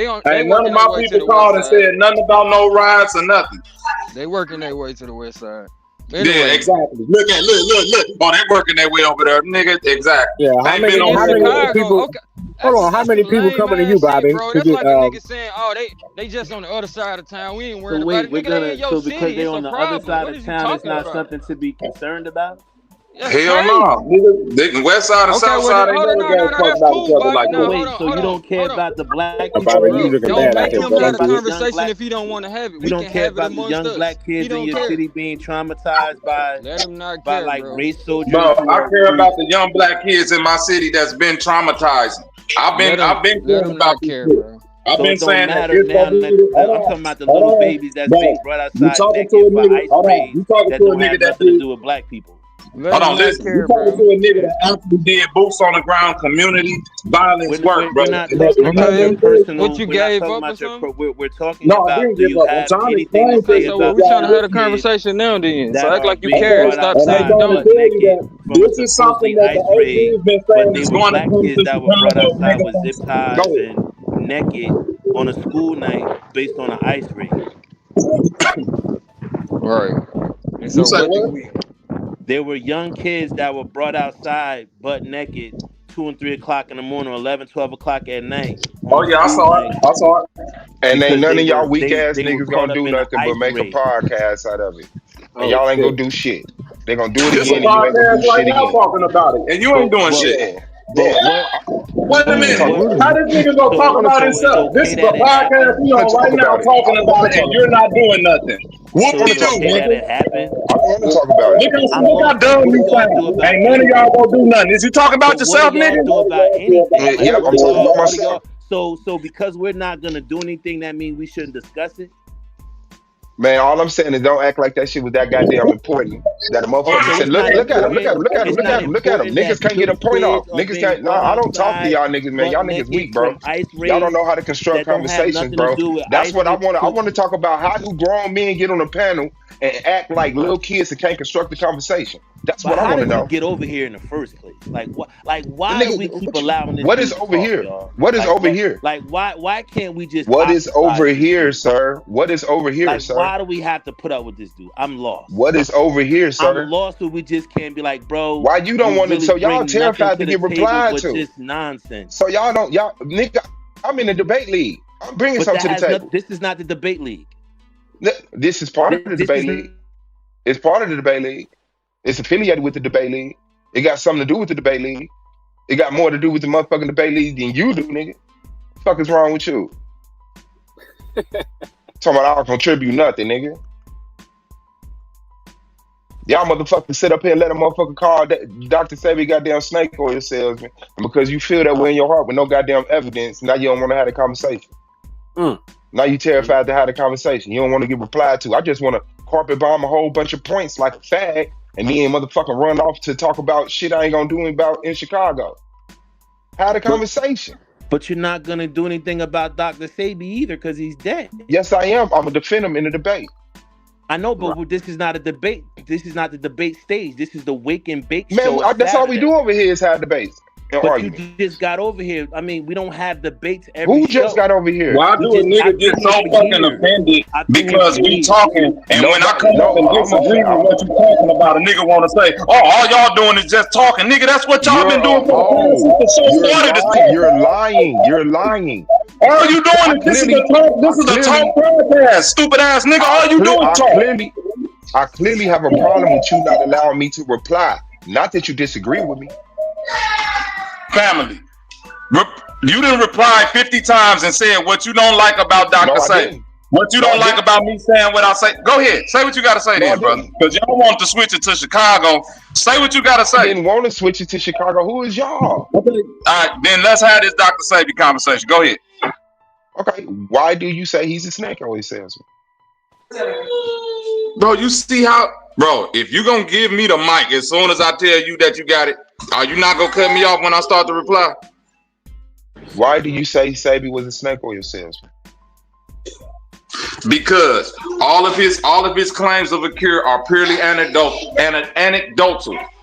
none of my people called and said nothing about no riots or nothing. They working their way to the west side. Anyway. Yeah, exactly. Look. Oh, they working their way over there, nigga. Exactly. Yeah, how many people? Okay. Hold on, how many people coming to you, Bobby? Bro, that's like a nigga saying, "Oh, they just on the other side of town. We ain't worried about it." So because they on the other side of town, it's not something to be concerned about. Hell no, nigga. West side and south side ain't never gonna talk about each other like that. Wait, so you don't care about the black people? Don't make him have a conversation if he don't want to have it. We don't care about the young black kids in your city being traumatized by like race soldiers. No, I care about the young black kids in my city that's been traumatized. I've been caring about this. I've been saying that. I'm talking about the little babies that's being brought outside naked for ice raids. You talking to a nigga that to do with black people. Let Hold him on, not listen. care, You talking bro. to a nigga that actually did boots on the ground community violence work, bro. We're not talking about your personal. What you We're not gave talking up or about your. something? We're talking No, I about. didn't Do give you up. I'm have trying to anything to explain to say Okay, you so what about we the trying to have young a kids conversation now then. So that act are like you being care. okay, brought Stop and I'm saying you outside trying to don't. butt tell you naked that from a this is something supposedly that the ice raid, AG's been but saying they is were going to black come kids to that were brought Chicago, outside nigga. with zip Go ties ahead. and naked on a school night based on an ice raid. Right. And You so say what do what? we There were young kids that were brought outside butt naked 2 and 3 o'clock in the morning, or 11, 12 o'clock at night on Oh a yeah, I school saw it. night I saw it. And ain't because none they of y'all were weak they ass they were niggas caught gonna up do in an nothing but ice make a raid. podcast out of it. And Oh y'all ain't gonna shit. do shit. They gonna do it This a again and you ain't gonna do podcast right shit now again. talking about it, and you ain't doing But shit. Yeah. but Yeah. what Wait a I wanna but talk minute. about what? it. How this nigga gonna talk So about it's himself? This okay is a that it podcast happened. we I wanna on talk right now about it. I talking don't about wanna it, and talk you're not doing nothing. I don't So wanna it's talk okay about that it. it happened. I don't wanna talk about it. I'm Look how lost. So dumb what do you y'all do sound. about Ain't none of anything? y'all gonna do nothing. Is you talking about But what do yourself, y'all nigga? do about anything? Like Yep, I'm talking about what are myself. y'all so because we're not gonna do anything, that means we shouldn't discuss it? Man, all I'm saying is don't act like that shit was that goddamn important. That a Oh, motherfucker so said, it's look, not look at him, look important. at him, look at him, It's look not at him, look at him. important Niggas that can't get a little point off. kids are Niggas being can't. No, brought I don't talk to outside y'all niggas, man. butt Y'all niggas naked weak, bro. from ice Y'all don't raids know how to construct that don't have conversations, nothing to bro. do with That's ice what I raids. want. I want to talk about how do grown men get on a panel and act like little kids that can't construct the conversation. That's But what I how want to did we know. get over here in the first place? Like what? Like The why do we nigga, keep allowing this what is dude to over talk, here? y'all? What is Like over what? here? Like why can't we just What is over ostracize this here, dude? sir? What is over here, Like sir? why do we have to put up with this dude? I'm lost. What is over here, I'm sir? lost, so we just can't be like, bro, Why you don't you want to? really So y'all bring nothing terrified to to the get table replied but to. just nonsense. So y'all nigga, I'm in the debate league. I'm bringing But something that to the has table. nothing. This is not the debate league. This is part of the This debate is league. It's part of the debate league. It's affiliated with the debate league. It got something to do with the debate league. It got more to do with the motherfucking debate league than you do, nigga. The fuck is wrong with you? Talking about I don't contribute nothing, nigga. Y'all motherfuckers sit up here and let a motherfucker call Dr. Sebi goddamn snake oil salesman. And because you feel that way in your heart with no goddamn evidence, now you don't want to have a conversation. Now you terrified to have a conversation. You don't want to get replied to. I just want to carpet bomb a whole bunch of points like a fag and then motherfucking run off to talk about shit I ain't gonna do about in Chicago. Had a conversation. But you're not gonna do anything about Dr. Sebi either because he's dead. Yes, I am. I'm gonna defend him in the debate. I know, but this is not a debate. This is not the debate stage. This is the Wake and Bake Man, show. that's all we do over here is have debates and But arguments. you just got over here. I mean, we don't have debates every Who show. just got over here? Why do a nigga get so fucking offended because we talking, and when I come up and disagree with what you talking about, a nigga want to say, "Oh, all y'all doing is just talking, nigga." That's what y'all been doing for the past since the show started. This podcast. You're lying. You're lying. All you doing is this is a talk podcast, stupid ass nigga. All you doing is talk. I clearly have a problem with you not allowing me to reply. Not that you disagree with me. Family, you didn't reply 50 times and said what you don't like about Dr. No, I Say. didn't. What you don't like about me saying what I say. Go ahead. Say what you got to say then, brother. Because y'all want to switch it to Chicago. Say what you got to say. I didn't want to switch it to Chicago. Who is y'all? Okay. All right, then let's have this Dr. Sabi conversation. Go ahead. Okay. Why do you say he's a snake oil salesman? Bro, you see how... Bro, if you going to give me the mic as soon as I tell you that you got it, are you not going to cut me off when I start to reply? Why do you say Sabi was a snake oil salesman? Because all of his claims of a cure are purely anecdotal,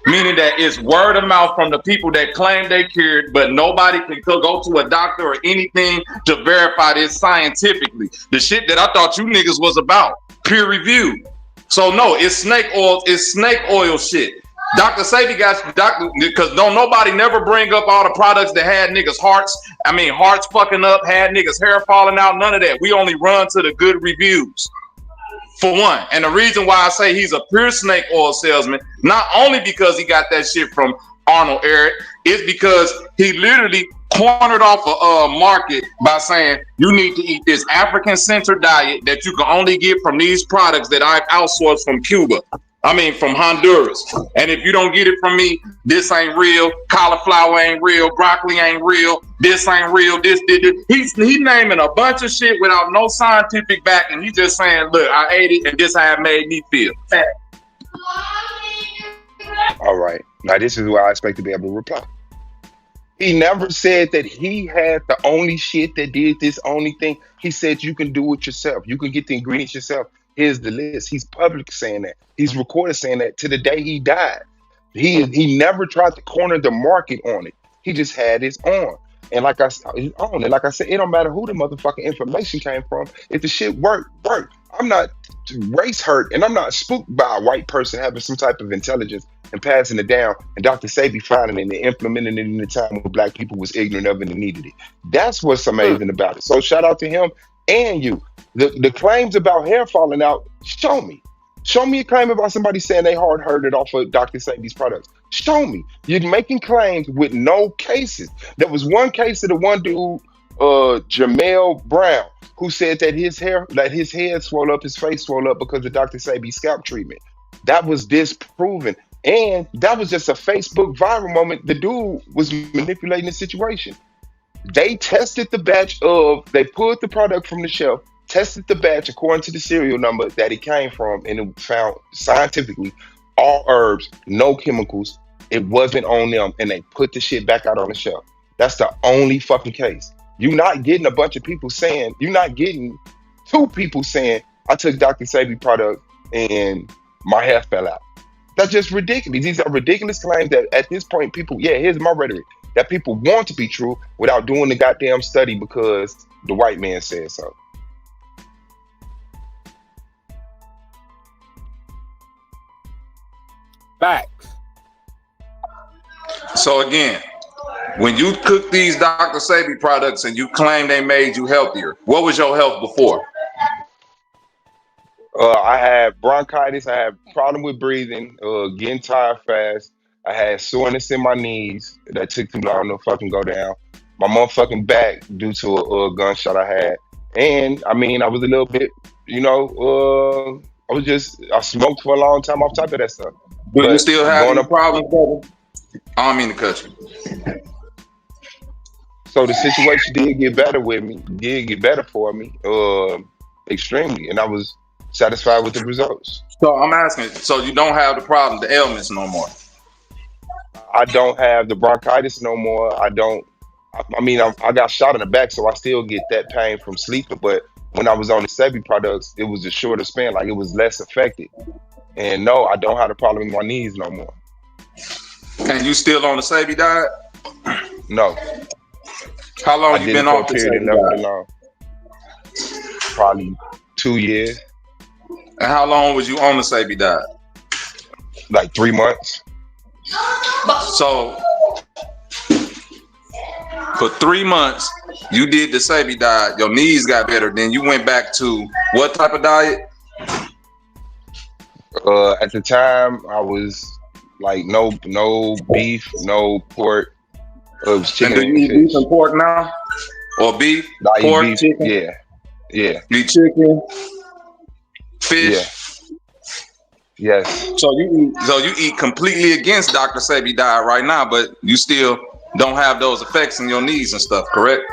meaning that it's word of mouth from the people that claim they cured, but nobody can go to a doctor or anything to verify this scientifically. The shit that I thought you niggas was about, peer review. So no, it's snake oil. It's snake oil shit. Dr. Sabi because don't nobody never bring up all the products that had niggas hearts fucking up, had niggas hair falling out, none of that. We only run to the good reviews, for one. And the reason why I say he's a pure snake oil salesman, not only because he got that shit from Arnold Eric, is because he literally cornered off a market by saying you need to eat this African-centered diet that you can only get from these products that I've outsourced from Cuba. From Honduras. And if you don't get it from me, this ain't real. Cauliflower ain't real. Broccoli ain't real. This ain't real. This. He's naming a bunch of shit without no scientific back, and he just saying, look, I ate it, and this how it made me feel. All right. Now this is where I expect to be able to reply. He never said that he had the only shit that did this only thing. He said you can do it yourself. You can get the ingredients yourself. Here's the list. He's public saying that. He's recorded saying that to the day he died. He never tried to corner the market on it. He just had his on. And like I said, it don't matter who the motherfucking information came from. If the shit worked. I'm not race hurt, and I'm not spooked by a white person having some type of intelligence and passing it down, and Dr. Sebi finding it and implementing it in the time when black people was ignorant of it and needed it. That's what's amazing about it. So shout out to him and you. The claims about hair falling out, show me. Show me a claim about somebody saying they hard heard it off of Dr. Sebi's products. Show me. You're making claims with no cases. There was one case of the one dude, Jamel Brown, who said that his head swelled up, his face swelled up because of Dr. Sebi's scalp treatment. That was disproven. And that was just a Facebook viral moment. The dude was manipulating the situation. They tested the batch they pulled the product from the shelf, tested the batch according to the serial number that it came from, and it found scientifically all herbs, no chemicals. It wasn't on them, and they put the shit back out on the shelf. That's the only fucking case. You're not getting a bunch of people saying, you're not getting 2 people saying, I took Dr. Sebi product and my hair fell out. That's just ridiculous. These are ridiculous claims that at this point people, here's my rhetoric, that people want to be true without doing the goddamn study because the white man said so. Facts. So again, when you cook these Dr. Sebi products and you claim they made you healthier, what was your health before? I had bronchitis. I had problem with breathing, getting tired fast. I had soreness in my knees that took too long to fucking go down. My motherfucking back due to a gunshot I had. And I mean, I was a little bit, I smoked for a long time off top of that stuff. Do you still have any problems, brother? I don't mean to cut you. So the situation did get better for me, extremely. And I was satisfied with the results. So I'm asking, so you don't have the problem, the ailments no more? I don't have the bronchitis no more. I got shot in the back, so I still get that pain from sleeping. But when I was on the Sebi products, it was a shorter span, like it was less affected. And no, I don't have the problem with my knees no more. And you still on the Sebi diet? No. How long you been off the Sebi diet? Probably 2 years. And how long was you on the Sebi diet? Like 3 months. So for 3 months, you did the Sebi diet, your knees got better, then you went back to what type of diet? At the time, I was like no beef, no pork. It was chicken. And do you eat beef and pork now? Or beef, pork, beef, chicken? Yeah. You eat chicken, fish? Yeah. Yes. So you eat completely against Dr. Sebi diet right now, but you still don't have those effects in your knees and stuff, correct?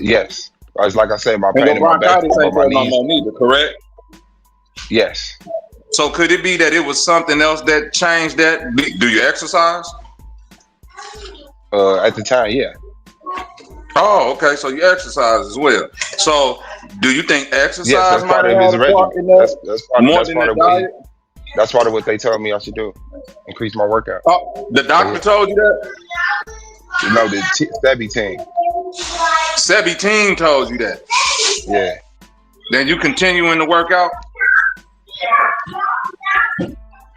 Yes. It's like I said, my pain in my back, my knees. Neither, correct? Yes. So could it be that it was something else that changed that? Do you exercise? At the time, yeah. Oh, okay. So you exercise as well. So do you think exercise? Yes, that's part of his regimen. That's part of what they told me I should do. Increase my workout. Oh, the doctor told you that? No, the Sebi team. Sebi team told you that? Yeah. Then you continuing to work out?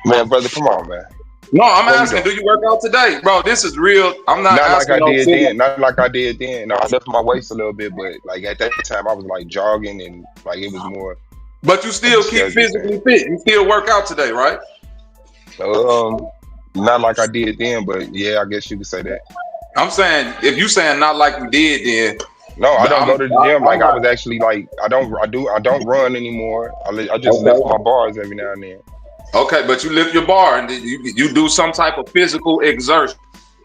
Man, brother, come on, man. No, I'm asking, do you work out today? Bro, this is real. I'm not asking Not like I did then. No, I left my waist a little bit, but like at that time I was like jogging and like it was more. But you still keep physically fit. You still work out today, right? Not like I did then, but yeah, I guess you could say that. I'm saying, if you saying not like you did then. No, I don't go to the gym. Like I was actually like, I don't run anymore. I just lift my bars every now and then. Okay, but you lift your bar and you do some type of physical exertion,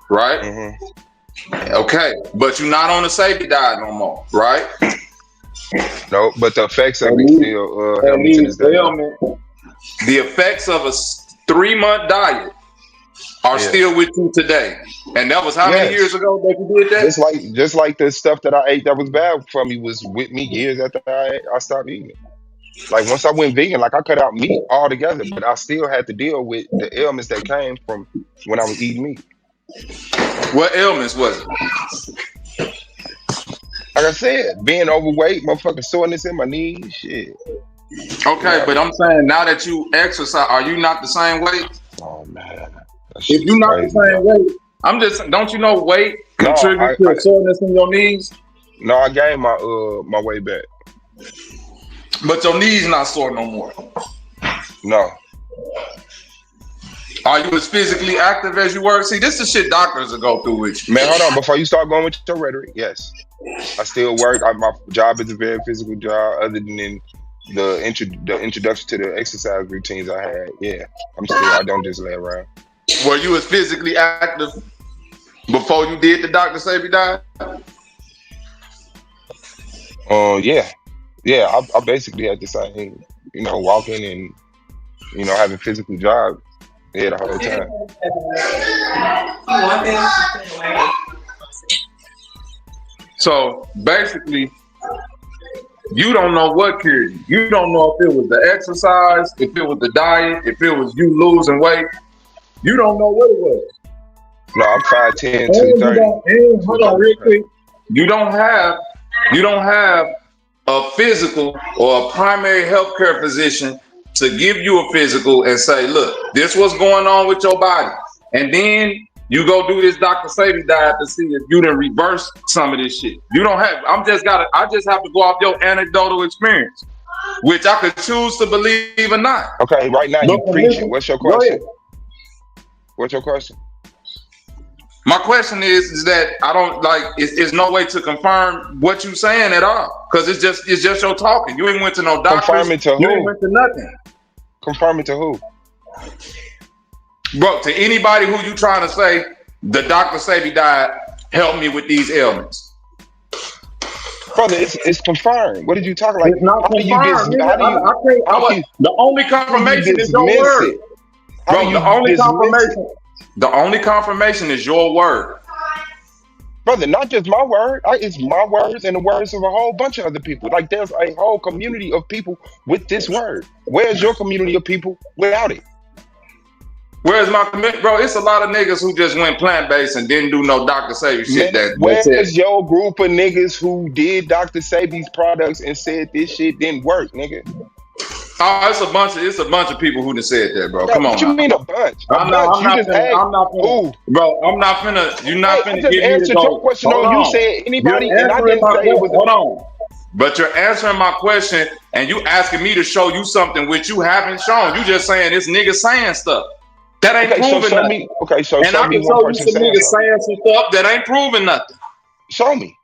right? Mm-hmm. Okay, but you're not on the Sebi diet no more, right? No, but the effects of it still help me to this day. The effects of a 3-month diet are still with you today. And that was how many years ago that you did that? Just like the stuff that I ate that was bad for me was with me years after I stopped eating it. Like once I went vegan, like I cut out meat altogether, but I still had to deal with the ailments that came from when I was eating meat. What ailments was it? Like I said, being overweight, motherfucking soreness in my knees, shit. Okay, but I'm saying now that you exercise, are you not the same weight? Oh man. If you're not the same weight, I'm just, don't you know weight contributes to soreness in your knees? No, I gained my my weight back. But your knees not sore no more. No. Are you as physically active as you were? See, this is shit doctors will go through with you. Man, hold on. Before you start going with your rhetoric, yes. I still work. My job is a very physical job, other than the introduction to the exercise routines I had. Yeah. I don't just lay around. Were you as physically active before you did the Dr. Sebi diet? Yeah. I basically had the same, walking and, having physical job. Yeah, the whole time. So basically, you don't know what cured you. You don't know if it was the exercise, if it was the diet, if it was you losing weight. You don't know what it was. No, I'm 5'10", 230. Hold on real quick. You don't have a physical or a primary healthcare physician to give you a physical and say, look, this what's going on with your body. And then you go do this Dr. Sebi diet to see if you done reverse some of this shit. You don't have, I just have to go off your anecdotal experience, which I could choose to believe or not. Okay, right now you preaching. What's your question? What's your question? My question is that I don't it's no way to confirm what you saying at all. Cause it's just your talking. You ain't went to no doctors. Confirming to who? You ain't went to nothing. Confirming to who? Bro, to anybody who you trying to say the Dr. Sebi diet helped me with these ailments. Brother, it's confirmed. What did you talk like? It's not confirmed. The only confirmation is your word. Bro, the only confirmation is your word. Brother, not just my word. It's my words and the words of a whole bunch of other people. Like there's a whole community of people with this word. Where's your community of people without it? Where's my community? Bro, it's a lot of niggas who just went plant-based and didn't do no Dr. Sebi shit. Where's your group of niggas who did Dr. Sebi's products and said this shit didn't work, nigga? Oh, it's a bunch of people who done said that, bro. Come on. What you mean a bunch? I'm not finna. You're not finna give me answered your question. You said anybody, and I didn't say it was. Hold on. But you're answering my question, and you asking me to show you something which you haven't shown. You just saying this nigga saying stuff. That ain't proving nothing. So and I can show you some niggas saying some stuff that ain't proving nothing. Show me.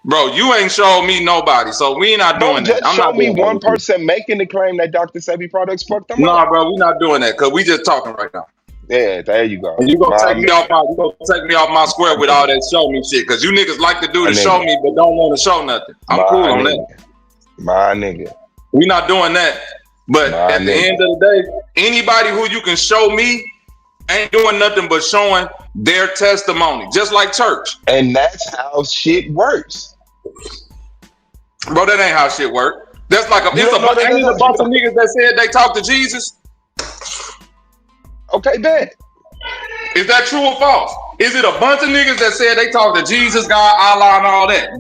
Bro, you ain't showed me nobody, so we not doing that. Just show me one person making the claim that Dr. Sebi products fucked them up. Nah, bro, we not doing that because we just talking right now. Yeah, there you go. And you gonna take me off my square with all that show me shit because you niggas like to do the show me but don't want to show nothing. I'm cool on that. My nigga. We not doing that. But at the end of the day, anybody who you can show me ain't doing nothing but showing their testimony, just like church. And that's how shit works. Bro, that ain't how shit work. That's like ain't a bunch of niggas that said they talked to Jesus. Okay, bet. Is that true or false? Is it a bunch of niggas that said they talked to Jesus, God, Allah, and all that?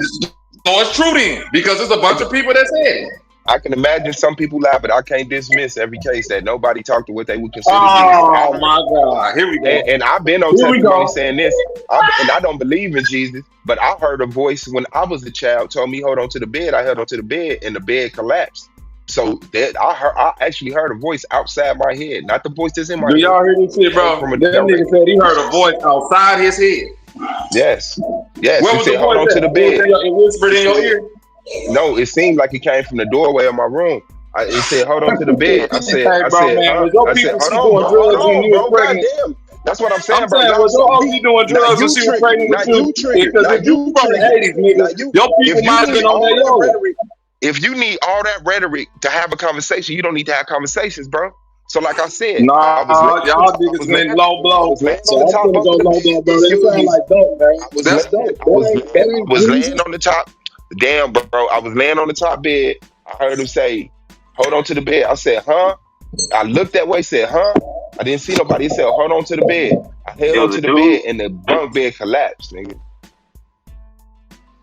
So it's true then, because it's a bunch of people that said it. I can imagine some people lie, but I can't dismiss every case that nobody talked to what they would consider. Oh my God, here we go. And I've been on testimony saying this, and I don't believe in Jesus, but I heard a voice when I was a child told me hold on to the bed. I held on to the bed, and the bed collapsed. So that I actually heard a voice outside my head, not the voice that's in my head. Do y'all hear this shit, bro? That nigga said he heard a voice outside his head. Yes. Where was the voice? Hold on to the bed. It whispered in your ear. No, it seemed like it came from the doorway of my room. It said, "Hold on to the bed." I said, "Hold on, goddamn." That's what I'm saying, bro. Was your OG doing drugs when she was pregnant with you? Because if you from the 80s, nigga, your people might have been on their own. if you need all that rhetoric to have a conversation, you don't need to have conversations, bro. So like I said, Nah, y'all niggas went low blow. So I'm gonna go low blow, bro. That sound like dope, man. That's dope. That was ain't laying on the top. Damn, bro. I was laying on the top bed. I heard him say, hold on to the bed. I said, huh? I looked that way, said, huh? I didn't see nobody. He said, hold on to the bed. I held on to the bed and the bunk bed collapsed, nigga.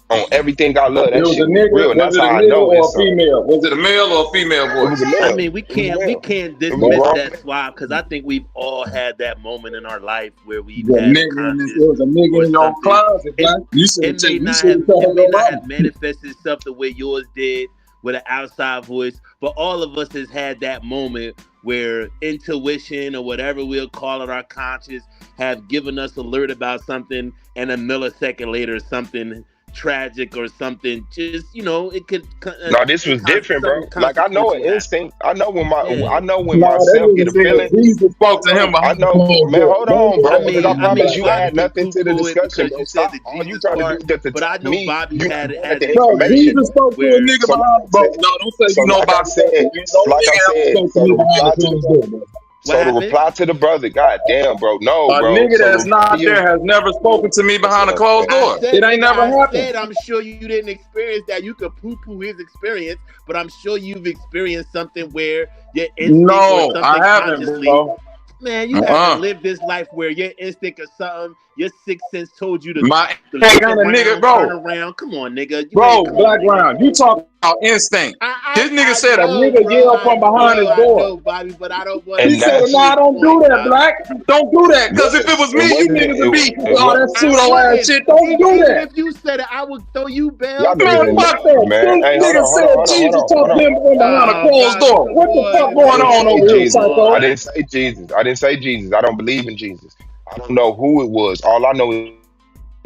On everything I love. That it was shit a was nigga. real. And Was that's it a how I nigga know or it's a female? Was it a male or a female It voice? was a male. I mean, we It was a can't male. dismiss wrong. that swab because I think we've all had that moment in our life where we've The had a nigga in this, conscious it was a nigga or in your something. closet, man. You should It may not have told your mama. manifested itself the way yours did with an outside voice, but all of us has had that moment where intuition or whatever we'll call it, our conscious, have given us alert about something, and a millisecond later something tragic or something, just it could No, this was different, bro. Like I know an instinct. I know when Nah, that myself get nigga a said feeling. Jesus spoke to him I behind the know, closed man. door. Hold on, bro. Because I promise you Bobby add nothing can to the poo-poo it discussion, because bro. you said Stop. the All you Jesus trying to do part, is just but I attack know me. Bobby You had the an No, information. Jesus spoke to a where nigga So like behind I the door. said, No, don't say so you know like I about said, that. so like I No nigga ever said, spoke to so me the behind the reply to the closed brother. door, bro. So the reply to the brother, God damn, bro. No, A bro. nigga So that's the not there has never spoken to me behind a closed door. It ain't never happened. I'm sure you didn't experience that. You could poo-poo his experience, but I'm sure you've experienced something where your instinct or No, something I haven't, consciously. bro. Man, you haven't lived this life where your instinct or something, your sixth sense told you to My look kind of nigga, around, turn bro. around. Come on, nigga. Bro, Black Round, you talking about instinct. This nigga said a nigga yelled from behind his I door. know, Bobby, but I don't want He to said, nah, don't do that, Black. Don't do that. Because if it was me, you niggas would be all that pseudo ass shit. Don't do Even that. if you said it, I would throw you Y'all bail. niggas Man, in fuck love, that. man. This Hey, hold nigga on, hold on, said hold on, hold Jesus on, talked hold to on. him behind a closed Bobby, door. What the fuck I going didn't on say over here, Jesus. psycho? I didn't say Jesus. I didn't say Jesus. I don't believe in Jesus. I don't know who it was. All I know is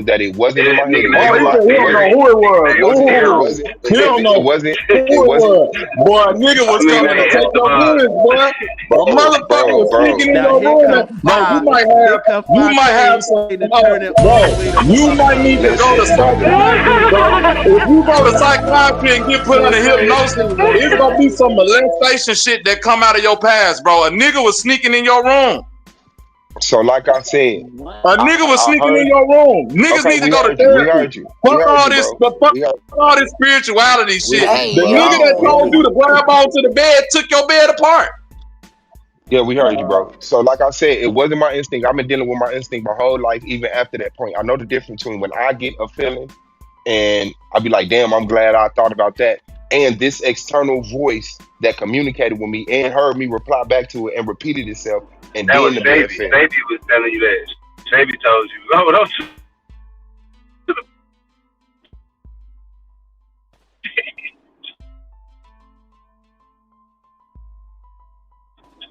that it wasn't in my head. It Oh, wasn't he my. said he It don't know wasn't. who it was. It wasn't. It Ooh, wasn't. he don't It know wasn't. who It it wasn't. was. Boy, a nigga was coming to take your goods, boy. A motherfucker was sneaking in Now your here room, come and bro, five. Here come you five might have K some, to turn it all the bro. way the You fuck might up. need to go to Listen. psychiatry, bro. If you go to psychiatry and get put Yo, under go ahead, hypnosis, do it, it's man. gonna be some molestation shit that come out of your past, bro. A nigga was sneaking in your room. So, like I said, A nigga was I sneaking in heard. your room. Niggas Okay, need to we go to heard you. We therapy. heard you. We Fuck heard all you, this, bro. the fuck We heard. all this spirituality shit. We The nigga that told you to grab onto the bed took your bed apart. Yeah, we heard you, bro. So, like I said, it wasn't my instinct. I've been dealing with my instinct my whole life, even after that point. I know the difference between when I get a feeling and I be like, damn, I'm glad I thought about that. And this external voice that communicated with me and heard me reply back to it and repeated itself, and That was then the bad Baby. feeling. Baby was telling you that. Baby told you. Oh, don't you?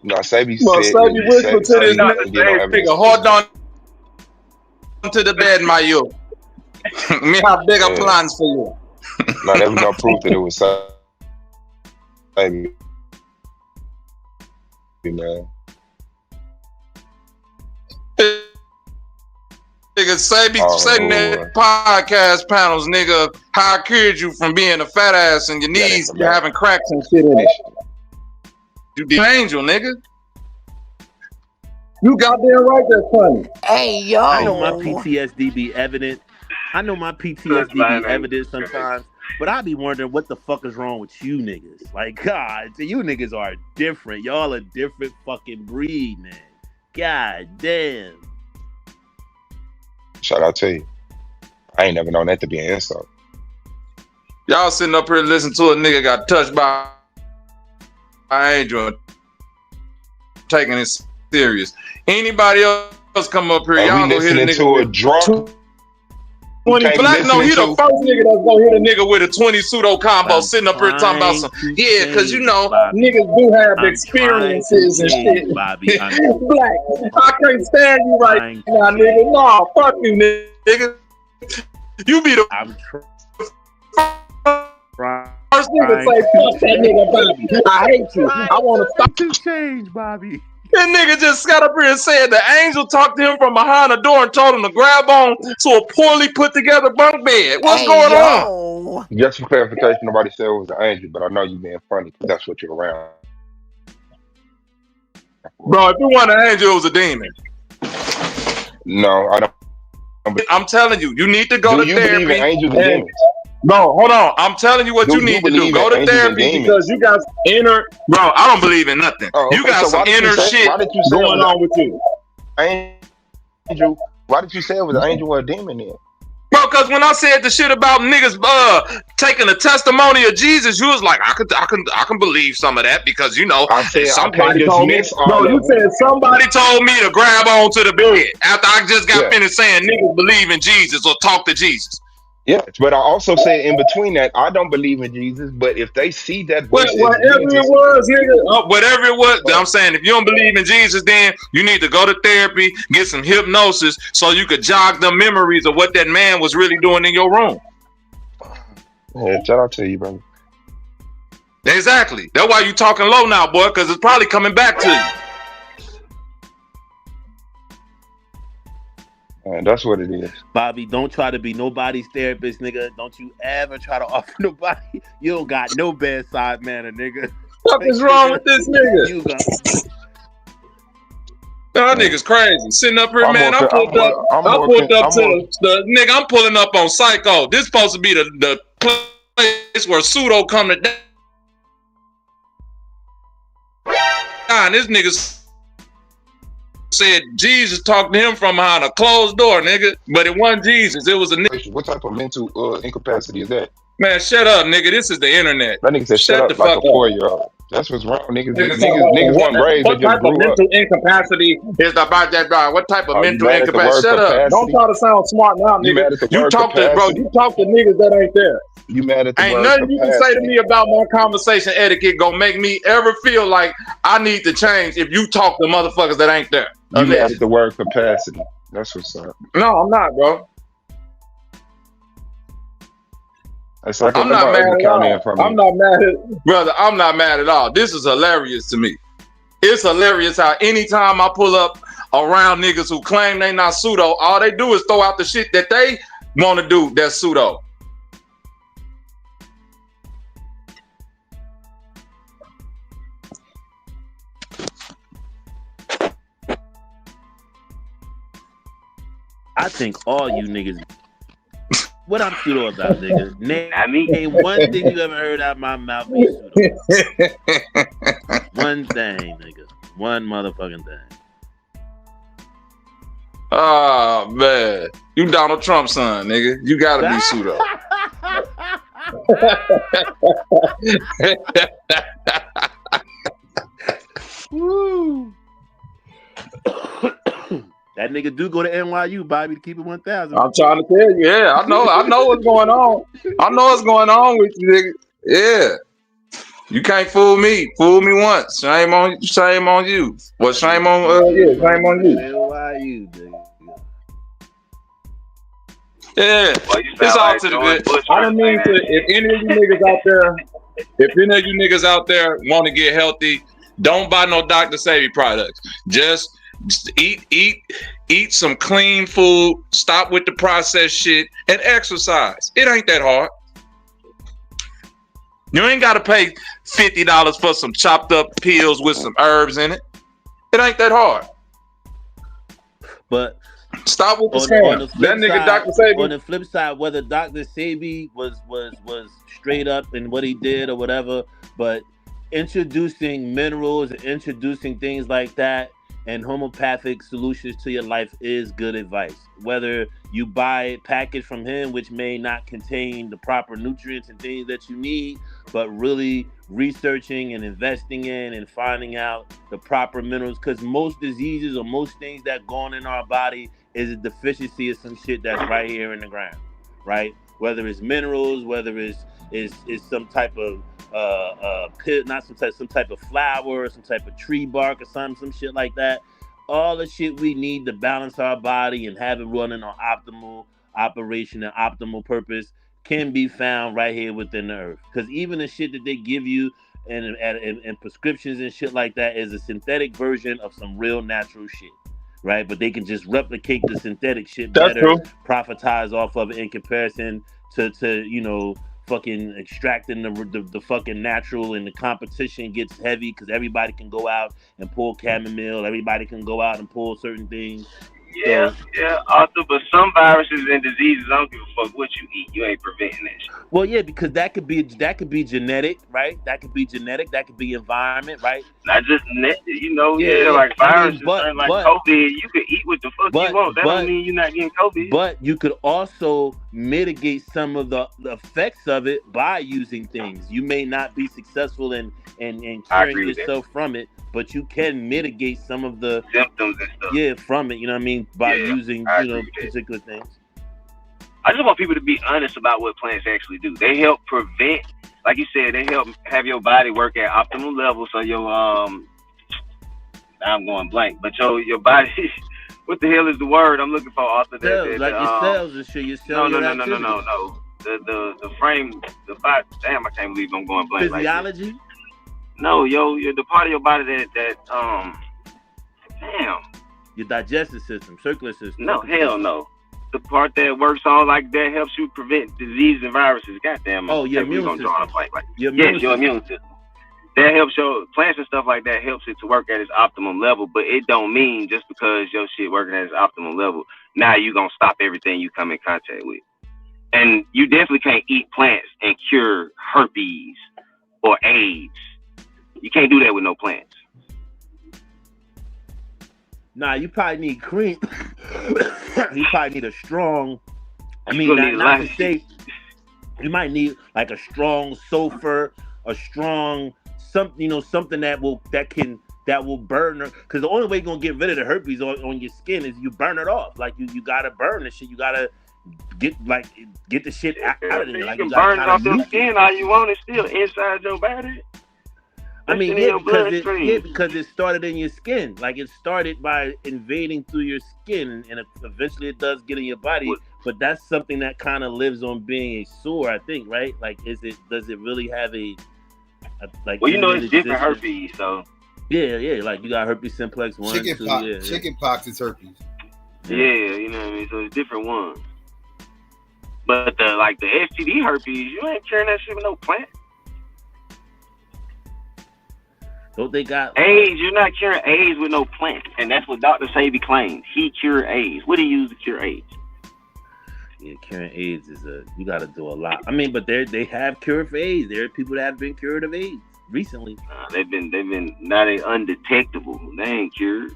No, Sabi Well, said, Sabi whisper to this Sabi didn't get no evidence. nigga, hold on to the bed, my you. Me have bigger Yeah. plans for you. No, there was no proof that it was Sabi. Man. Nigga, Sabi Oh, saying that podcast panels, nigga, how I cured you from being a fat ass and your knees having cracks and shit in it. You the angel, nigga. You goddamn right, that's funny. Hey, yo. I know my PTSD be evident. Sometimes, but I be wondering what the fuck is wrong with you niggas. Like, God, you niggas are different. Y'all a different fucking breed, man. God damn. Shout out to you. I ain't never known that to be an insult. Y'all sitting up here listening to a nigga got touched by an angel and taking it serious. Anybody else come up here, y'all go hit a nigga to a with drunk 20 Black. No, he the first nigga that's gonna hit a nigga with a 20 pseudo combo sitting up here talking about some because you know niggas do have experiences and shit. Bobby, Black, I can't stand you right now, nigga. No, fuck you, nigga. You be the first nigga say fuck that nigga, Bobby. I hate you. I want to stop to change, Bobby. That nigga just got up here and said the angel talked to him from behind the door and told him to grab on to a poorly put together bunk bed. What's going on? Just for clarification, nobody said it was an angel, but I know you being funny because that's what you're around. Bro, if you want an angel, it was a demon. No, I don't. I'm telling you, you need to go to you therapy. believe in angels and demons? No, hold on. I'm telling you what you need to do. Go to therapy because you got inner. Bro, I don't believe in nothing. Oh, okay, you got some inner shit going on with you. Angel, why did you say it was an angel or a demon then? Bro, because when I said the shit about niggas taking the testimony of Jesus, you was like, I can believe some of that because you know I said somebody told me. No, you said somebody told me to grab onto the bed after I just got finished saying niggas believe in Jesus or talk to Jesus. Yes, but I also said in between that I don't believe in Jesus, but if they see that voice, whatever it was, nigga, whatever it was, I'm saying if you don't believe in Jesus, then you need to go to therapy, get some hypnosis, so you could jog the memories of what that man was really doing in your room. Yeah, shout out to you, brother. Exactly. That's why you talking low now, boy, because it's probably coming back to you. That's what it is. Bobby, don't try to be nobody's therapist, nigga. Don't you ever try to offer nobody. You don't got no bedside manner, nigga. What is wrong with this nigga? That nigga's crazy. Sitting up here, man. I pulled up to the nigga. I'm pulling up on Psycho. This supposed to be the place where pseudo come to die. And this nigga said Jesus talked to him from behind a closed door, nigga. But it wasn't Jesus. It was a nigga. What type of mental incapacity is that? Man, shut up, nigga. This is the internet. That nigga said shut up the like fuck a 4-year-old. That's what's wrong. Niggas weren't raised. What type of mental incapacity is about that guy? What type of mental incapacity? Shut up. Don't try to sound smart now, nigga. You talk to niggas that ain't there. You mad at the ain't word nothing capacity. you can say to me about my conversation etiquette gonna make me ever feel like I need to change if you talk to motherfuckers that ain't there. You mad at the word capacity. That's what's up. No, I'm not, bro. Like I'm not mad at all. I'm not mad at brother. I'm not mad at all. This is hilarious to me. It's hilarious how anytime I pull up around niggas who claim they not pseudo, all they do is throw out the shit that they want to do that's pseudo. I think all you niggas. What I'm pseudo about, nigga? Name one thing you ever heard out of my mouth be pseudo. One thing, nigga. One motherfucking thing. Oh man, you Donald Trump's son, nigga. You gotta be pseudo. Woo. That nigga do go to NYU, Bobby, to keep it 1,000. I'm trying to tell you, yeah. I know what's going on. I know what's going on with you, nigga. Yeah. You can't fool me. Fool me once. Shame on you. Well, shame on shame on you. NYU, nigga. Yeah. Well, it's all to the good. I don't mean to if any of you niggas out there want to get healthy, don't buy no Dr. Sebi products. Just eat some clean food, stop with the processed shit, and exercise. It ain't that hard. You ain't gotta pay $50 for some chopped up pills with some herbs in it. It ain't that hard. But stop with the scam. That nigga Dr. Sebi. On the flip side, whether Dr. Sebi was straight up in what he did or whatever, but introducing minerals and introducing things like that and homeopathic solutions to your life is good advice. Whether you buy it packaged from him, which may not contain the proper nutrients and things that you need, but really researching and investing in and finding out the proper minerals, because most diseases or most things that go on in our body is a deficiency of some shit that's right here in the ground, right? Whether it's minerals, whether it's some type of pit, not some type of flower, some type of tree bark or some shit like that. All the shit we need to balance our body and have it running on optimal operation and optimal purpose can be found right here within the earth. Because even the shit that they give you and prescriptions and shit like that is a synthetic version of some real natural shit, right? But they can just replicate the synthetic shit That's better, true. profitize off of it in comparison to fucking extracting the fucking natural, and the competition gets heavy because everybody can go out and pull chamomile, everybody can go out and pull certain things. Yeah, Arthur, but some viruses and diseases, I don't give a fuck what you eat, you ain't preventing that shit. Well, yeah, because that could be genetic, right? That could be genetic, that could be environment, right? Not just Yeah, like viruses, but like COVID, you can eat what the fuck you want. That don't mean you're not getting COVID. But you could also mitigate some of the effects of it by using things. You may not be successful in curing yourself from it, but you can mitigate some of the symptoms and stuff. Yeah, from it. You know what I mean? By using particular things. I just want people to be honest about what plants actually do. They help prevent, like you said, they help have your body work at optimal levels. So your I'm going blank, but your body. What the hell is the word I'm looking for? Author cells, like your cells and shit. Your cells. No. The frame, the body. Damn, I can't believe I'm going blank. Physiology. Like no, you're the part of your body that damn. Your digestive system, circular system. No, hell no. The part that works on like that helps you prevent disease and viruses. Goddamn. Oh, your immune system. Your immune system. That helps your plants and stuff like that helps it to work at its optimum level, but it don't mean just because your shit working at its optimum level, now you gonna stop everything you come in contact with. And you definitely can't eat plants and cure herpes or AIDS. You can't do that with no plants. Nah, you probably need cream. You probably need a strong. I mean, not to say you might need like a strong sulfur, a strong something that will burn her. Because the only way you're gonna get rid of the herpes on your skin is you burn it off. Like you gotta burn the shit. You gotta get the shit out of there. Like you can burn it off your skin all you want. It's still inside your body. I mean, because it started in your skin. Like it started by invading through your skin, and eventually it does get in your body. But that's something that kind of lives on being a sore, I think, right? Like, does it really have a like? Well, it's different herpes, so. Yeah. Like you got herpes simplex 1, 2. Chickenpox is herpes. Yeah, you know what I mean. So it's different ones. But the STD herpes, you ain't curing that shit with no plant. Don't they got AIDS? You're not curing AIDS with no plant, and that's what Dr. Sebi claims. He cured AIDS. What do you use to cure AIDS? Yeah, curing AIDS you got to do a lot. I mean, but they have cure for AIDS. There are people that have been cured of AIDS recently. They've been now they undetectable. They ain't cured.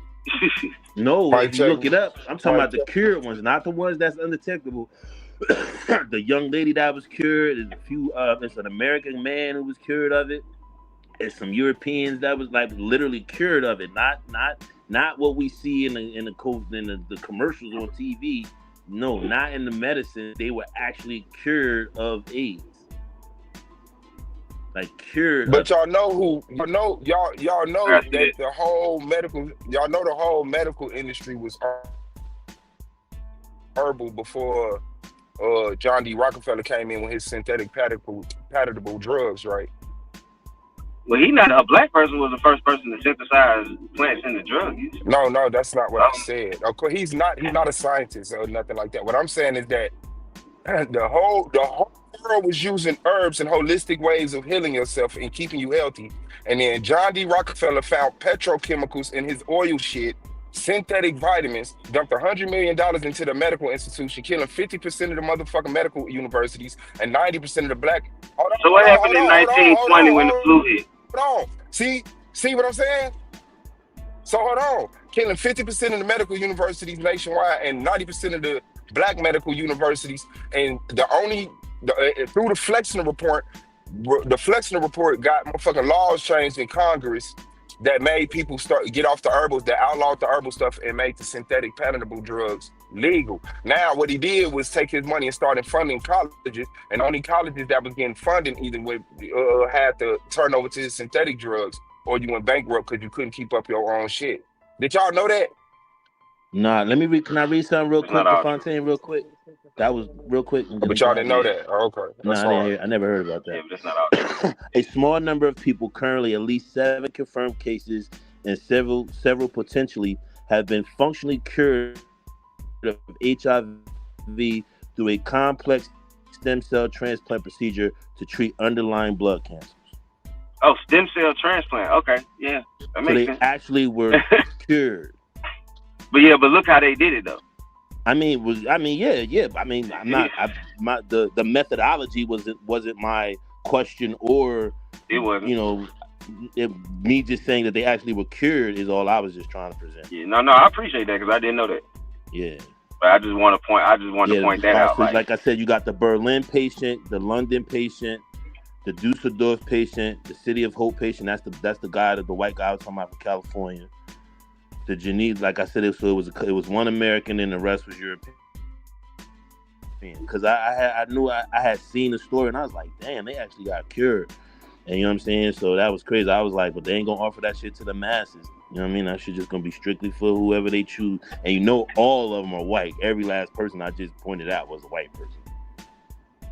No, if you look it up, I'm talking about the cured ones, not the ones that's undetectable. The young lady that was cured, there's a few. There's an American man who was cured of it. There's some Europeans that was like literally cured of it. Not what we see in the commercials on TV. No, not in the medicine. They were actually cured of AIDS. Like cured. But y'all know y'all know that the whole medical industry was herbal before John D. Rockefeller came in with his synthetic patentable drugs, right? Well, a black person was the first person to synthesize plants into drug use. No, that's not what I said. Of course, he's not a scientist or nothing like that. What I'm saying is that the whole world was using herbs and holistic ways of healing yourself and keeping you healthy. And then John D. Rockefeller found petrochemicals in his oil shit, synthetic vitamins, dumped $100 million into the medical institution, killing 50% of the motherfucking medical universities and 90% of the black. So what happened in 1920 when the flu hit? Hold on. See what I'm saying? So hold on. Killing 50% of the medical universities nationwide and 90% of the black medical universities. And through the Flexner report got motherfucking laws changed in Congress that made people get off the herbals, that outlawed the herbal stuff and made the synthetic patentable drugs legal. Now what he did was take his money and started funding colleges, and only colleges that was getting funding either had to turn over to the synthetic drugs, or you went bankrupt because you couldn't keep up your own shit. Did y'all know that? Nah, let me read. Can I read something real It's not quick to all true. Fontaine, real quick? That was real quick, and then But we can y'all have didn't know it. that. Oh, okay, No, that's I didn't hard. hear. I never heard about Yeah, that. but it's not all true. A small number of people, currently at least 7 confirmed cases, and several potentially have been functionally cured of HIV through a complex stem cell transplant procedure to treat underlying blood cancers. Oh, stem cell transplant. Okay, yeah, that So makes they sense. actually were cured. But yeah, but look how they did it though. Yeah. I'm not. The methodology wasn't my question, or It wasn't. me just saying that they actually were cured is all I was just trying to present. Yeah, no, I appreciate that because I didn't know that. Yeah. But I just want to point. I just wanted to point that out. So like I said, you got the Berlin patient, the London patient, the Dusseldorf patient, the City of Hope patient. That's the guy, the white guy I was talking about from California. The Geneva, like I said, it was one American and the rest was European. Because I knew I had seen the story and I was like, damn, they actually got cured. And you know what I'm saying? So that was crazy. I was like, but they ain't gonna offer that shit to the masses. You know what I mean? That shit just gonna be strictly for whoever they choose. And all of them are white. Every last person I just pointed out was a white person.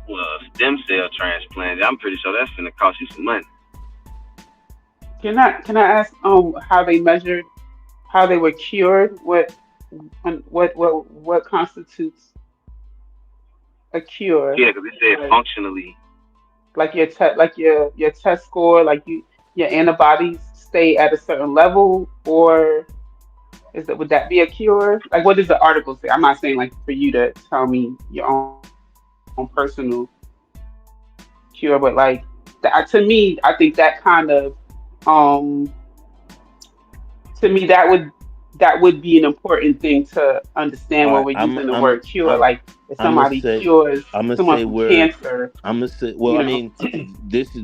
Well, stem cell transplant. I'm pretty sure that's gonna cost you some money. Can I ask how they measured, how they were cured? What constitutes a cure? Yeah, because it said functionally. Like your test score, like your antibodies stay at a certain level, or would that be a cure? Like, what does the article say? I'm not saying like for you to tell me your own personal cure, but like to me, I think that kind of to me that would be an important thing to understand when we're using the word cure. Like if somebody cures someone from cancer. I'm gonna say, well, I mean, this is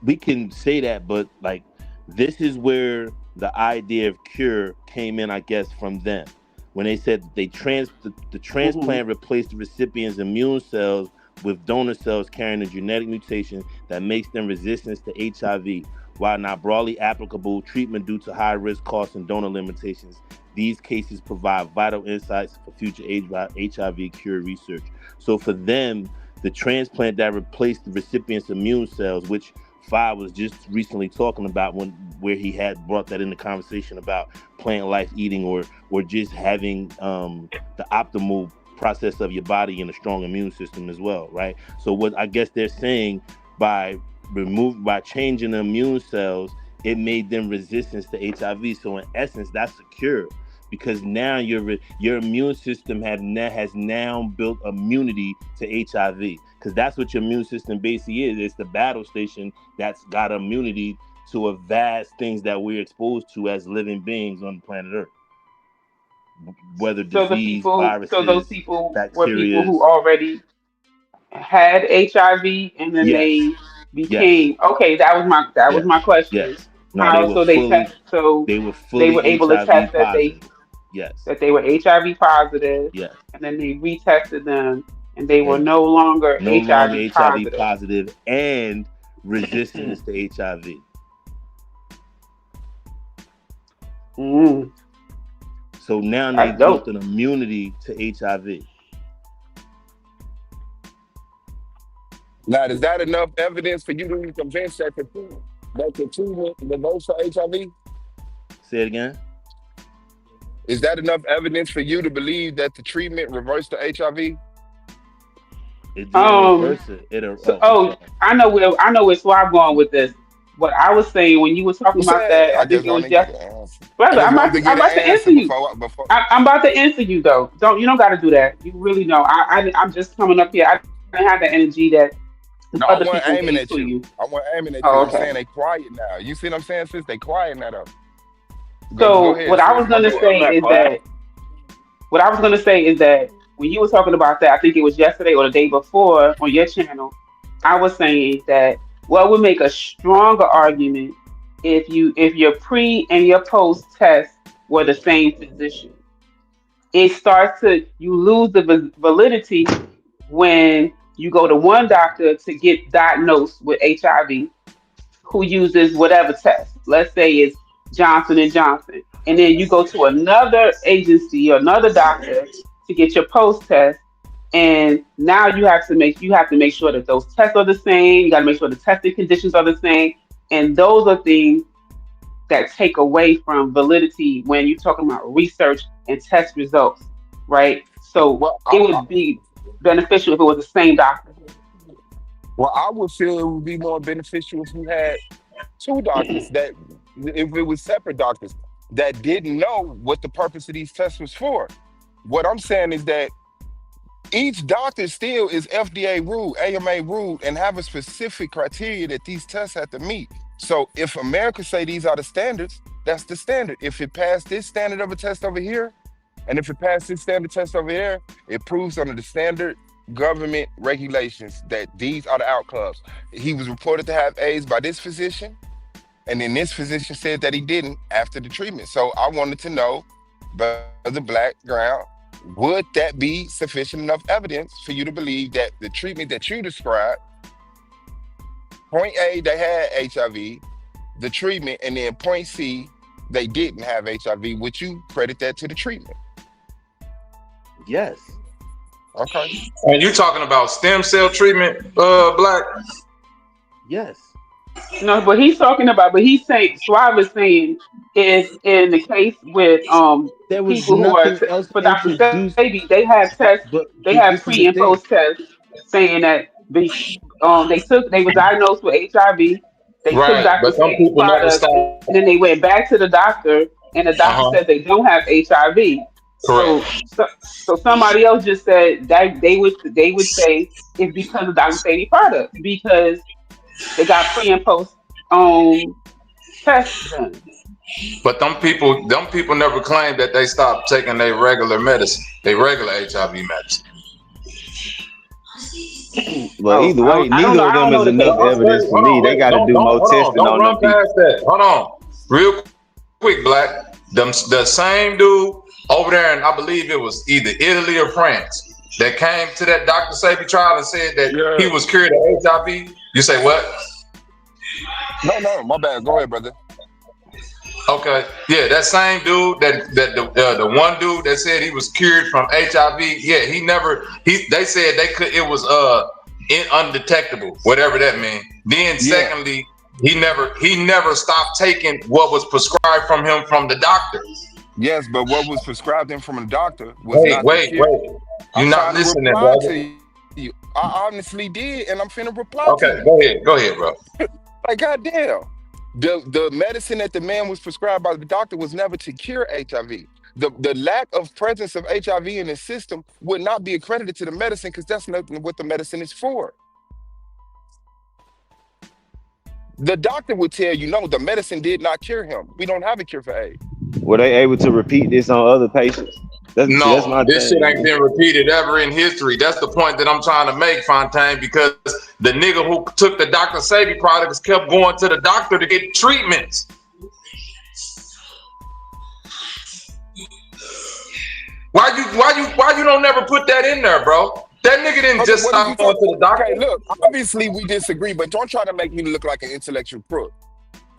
we can say that, but like this is where the idea of cure came in, I guess, from them when they said the transplant replaced the recipient's immune cells with donor cells carrying a genetic mutation that makes them resistant to HIV. While not broadly applicable treatment due to high risk costs and donor limitations, these cases provide vital insights for future HIV cure research. So for them, the transplant that replaced the recipient's immune cells, which Fi was just recently talking about where he had brought that in the conversation about plant life eating or just having the optimal process of your body and a strong immune system as well, right? So what I guess they're saying by changing the immune cells, it made them resistant to HIV. So in essence, that's a cure because now your immune system has now built immunity to HIV because that's what your immune system basically is. It's the battle station that's got immunity to a vast things that we're exposed to as living beings on the planet Earth. Whether disease, viruses, so those people were people bacteria. who already had HIV and then they became okay. That was my question. Yes. No, they were they were able to test that positive. that they were HIV positive. Yes. And then they retested them and they were no longer HIV positive and resistance to HIV. So now they built an immunity to HIV. Now, is that enough evidence for you to be convinced that the treatment reverse for HIV? Say it again. Is that enough evidence for you to believe that the treatment reversed the HIV? It didn't reverse it. I know where Swab going with this. What I was saying when you were talking about that, I think it was just brother. I'm about to answer you. I'm about to answer you though. You don't got to do that. You really know. I'm just coming up here. I didn't have the energy that other I wasn't people aiming gave at to you. I wasn't aiming at you. Oh, I'm saying they quiet now. You see what I'm saying, sis? They quiet now though. Go ahead, what I was gonna say is that when you were talking about that, I think it was yesterday or the day before on your channel, I was saying that what would make a stronger argument if your pre and your post test were the same physician. You lose the validity when you go to one doctor to get diagnosed with HIV who uses whatever test. Let's say it's Johnson & Johnson. and then you go to another agency or another doctor to get your post test, and now you have to make sure that those tests are the same. You got to make sure the testing conditions are the same, and those are things that take away from validity when you're talking about research and test results, right? So Well, it would be beneficial if it was the same doctor. I would feel it would be more beneficial if you had two doctors that, if it was separate doctors that didn't know what the purpose of these tests was for. What I'm saying is that each doctor still is FDA ruled, AMA ruled, and have a specific criteria that these tests have to meet. So if America say these are the standards, that's the standard. If it passed this standard of a test over here, and if it passed this standard test over here, it proves under the standard government regulations that these are the outcomes. He was reported to have AIDS by this physician, and then this physician said that he didn't after the treatment. So I wanted to know, Brother Blackground, would that be sufficient enough evidence for you to believe that the treatment that you described, point A, they had HIV, the treatment, and then point C, they didn't have HIV, would you credit that to the treatment? Yes. Okay. And you talking about stem cell treatment, Black? Yes. No, but he's saying, Suave is saying, is in the case with There was people who are nothing else for Dr. introduced, Sebi, they have tests, but they have this is the pre and thing. post tests saying that they were diagnosed with HIV, they took Right, Dr. but some Sebi's people never product, stop. and then they went back to the doctor, and the doctor Uh-huh. said they don't have HIV. So, Correct. so, so somebody else just said that they would say it's because of Dr. Sebi products because they got pre and post tests done. But them people never claimed that they stopped taking their regular medicine, their regular HIV medicine. But either way, I don't neither know. of I don't them know is the enough case. evidence for Hold me. on, They wait, got to do more testing don't on them run people. past that. Hold on, real quick, Black. The same dude over there, and I believe it was either Italy or France, that came to that Dr. Sebi trial and said that he was cured of HIV. You say what? No, my bad. Go ahead, brother. Okay, yeah, that same dude, the one dude that said he was cured from HIV. Yeah, they said they could. It was undetectable, whatever that means. Then secondly, he never stopped taking what was prescribed from him from the doctor. Yes, but what was prescribed him from a doctor was not the Wait. cure. You're I'm not trying to listening, reply brother. to you. I honestly did, and I'm finna reply Okay, to you. go ahead, bro. Like, goddamn. The medicine that the man was prescribed by the doctor was never to cure HIV. The lack of presence of HIV in his system would not be accredited to the medicine because that's not what the medicine is for. The doctor would tell you, no, the medicine did not cure him. We don't have a cure for AIDS. Were they able to repeat this on other patients? That's my This shit thing. ain't been repeated ever in history. That's the point that I'm trying to make, Fontaine, because the nigga who took the Dr. Sebi products kept going to the doctor to get treatments. Why you don't never put that in there, bro? That nigga didn't just stop going to the doctor. Okay, look, obviously we disagree, but don't try to make me look like an intellectual crook.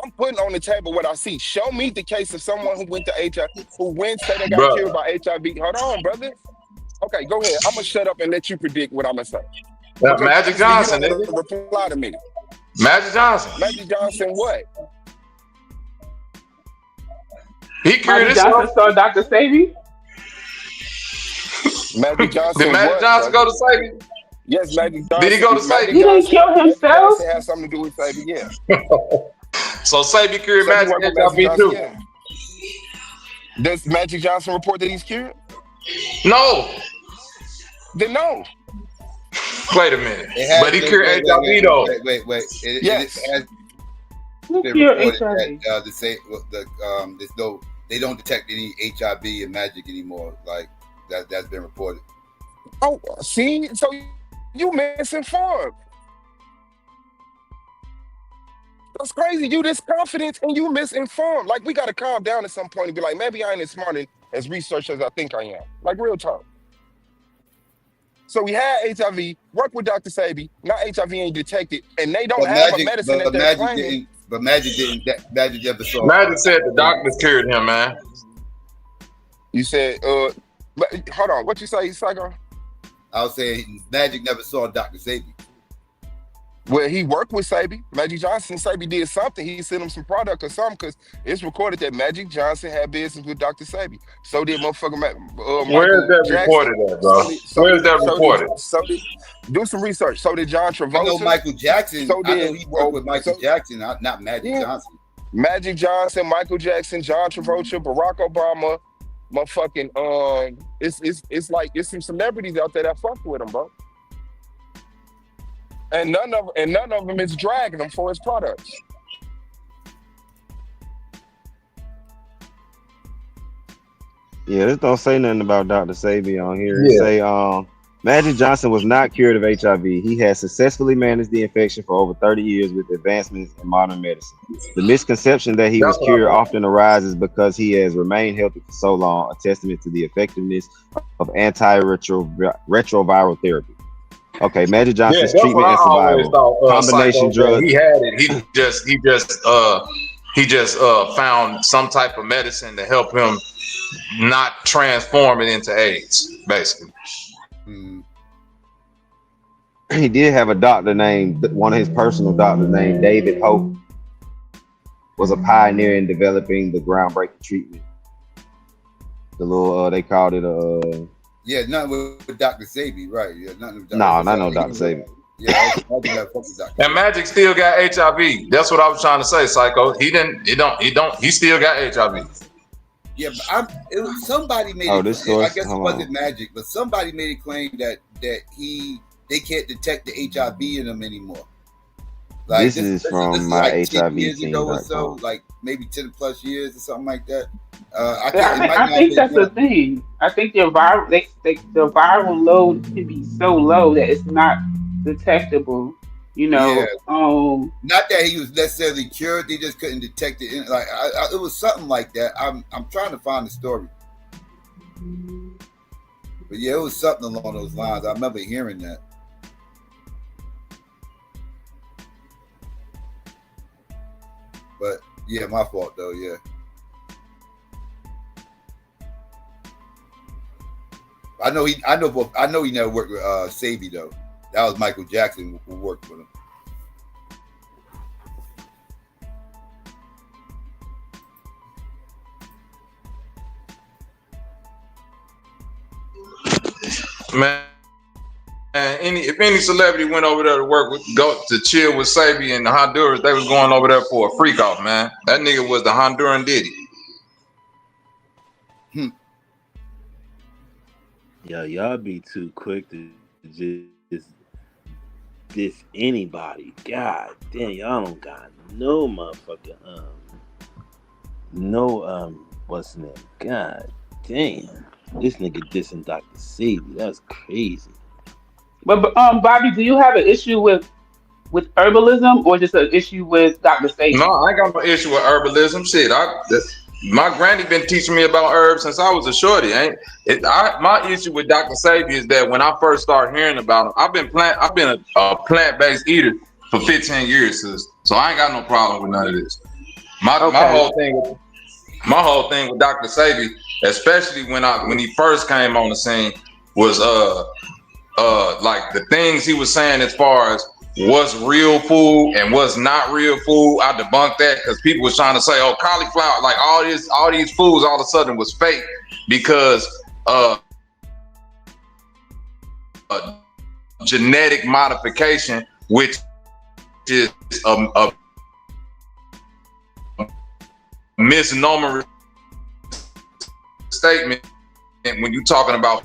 I'm putting on the table what I see. Show me the case of someone who went to HIV, who went say they got cured by HIV. Hold on, brother. Okay, go ahead. I'm gonna shut up and let you predict what I'm gonna say. Magic Johnson, you don't reply to me. Magic Johnson. Magic Johnson, what? He cured Magic Johnson saw Dr. Sebi. Magic Johnson. Did Magic Johnson go to Sebi? Yes, Magic Johnson. Did he go to Sebi? He didn't kill himself. Magic Johnson has something to do with Sebi, yeah. So Sebi cured Magic HIV too. Yeah. Does Magic Johnson report that he's cured? No. Then no. Wait a minute. But he cured HIV though. Wait. Yes. It has Who been cured reported HIV? that they don't detect any HIV in Magic anymore. Like that's been reported. Oh, see, so you misinformed. That's crazy. You this confident and you misinformed. Like, we gotta calm down at some point and be like, maybe I ain't as smart as research as I think I am. Like, real talk. So we had HIV, worked with Dr. Sebi, now HIV ain't detected, and they don't have a medicine that they're claiming. But Magic didn't. Magic never saw. Magic said the doctors cured him, man. You said, but hold on, what you say, Psycho? I was saying Magic never saw Dr. Sabi. Well, he worked with Sabi. Magic Johnson. Sabi did something. He sent him some product or something because it's recorded that Magic Johnson had business with Dr. Sabi. So did motherfucker Where is Michael that Jackson. reported at, bro? Where is that reported? Do some research. So did John Travolta. I know Michael Jackson. So I know he worked with Michael Jackson, not Magic Johnson. Magic Johnson, Michael Jackson, John Travolta, Barack Obama, motherfucking it's like it's some celebrities out there that fucked with him, bro. And none of them is dragging him for his products. Yeah, this don't say nothing about Dr. Sabi on here. It say Magic Johnson was not cured of HIV. He has successfully managed the infection for over 30 years with advancements in modern medicine. The misconception that he was cured often arises because he has remained healthy for so long, a testament to the effectiveness of antiretroviral therapy. Okay, Magic Johnson's treatment and survival. Combination drugs. He had it. He just found some type of medicine to help him not transform it into AIDS, basically. He did have a doctor named, one of his personal doctors named David Hope, was a pioneer in developing the groundbreaking treatment. The little, they called it yeah, nothing with Dr. Sabi, right? Yeah, nothing with Dr. No, not no Dr. Sabi. Yeah, and Magic still got HIV. That's what I was trying to say, Psycho. He still got HIV. Yeah, but somebody made I guess it wasn't Magic, but somebody made a claim that they can't detect the HIV in him anymore. Like this is from my like HIV years ago or so, team. like maybe 10 plus years or something like that. I think that's the thing. I think the viral load can be so low that it's not detectable. You know, yeah. Not that he was necessarily cured; they just couldn't detect it. Like it was something like that. I'm trying to find the story, but yeah, it was something along those lines. I remember hearing that. But yeah, my fault though. Yeah. I know he never worked with Sabi though. That was Michael Jackson who worked with him. Man, if any celebrity went over there to go to chill with Sabi in Honduras, they was going over there for a freak off, man. That nigga was the Honduran Diddy. Yo, y'all be too quick to just diss anybody. God damn, y'all don't got no motherfucking what's the name? God damn, this nigga dissing Dr. Sabi. That's crazy. But Bobby, do you have an issue with herbalism or just an issue with Dr. Sabi? No, I ain't got no issue with herbalism. Shit, my granny been teaching me about herbs since I was a shorty. My issue with Dr. Sabi is that when I first started hearing about him, I've been a plant-based eater for 15 years, sis. So I ain't got no problem with none of this. My whole thing with Dr. Sabi, especially when he first came on the scene, was like the things he was saying as far as what's real food and what's not real food. I debunked that because people was trying to say, oh, cauliflower, like all these foods all of a sudden was fake because genetic modification, which is a misnomer statement when you're talking about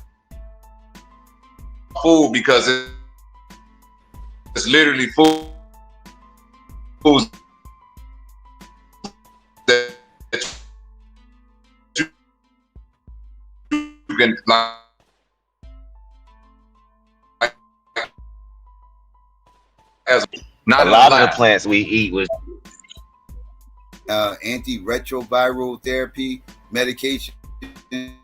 food, because it's literally foods that you can like as not a lot of the plants we eat was antiretroviral therapy, medication can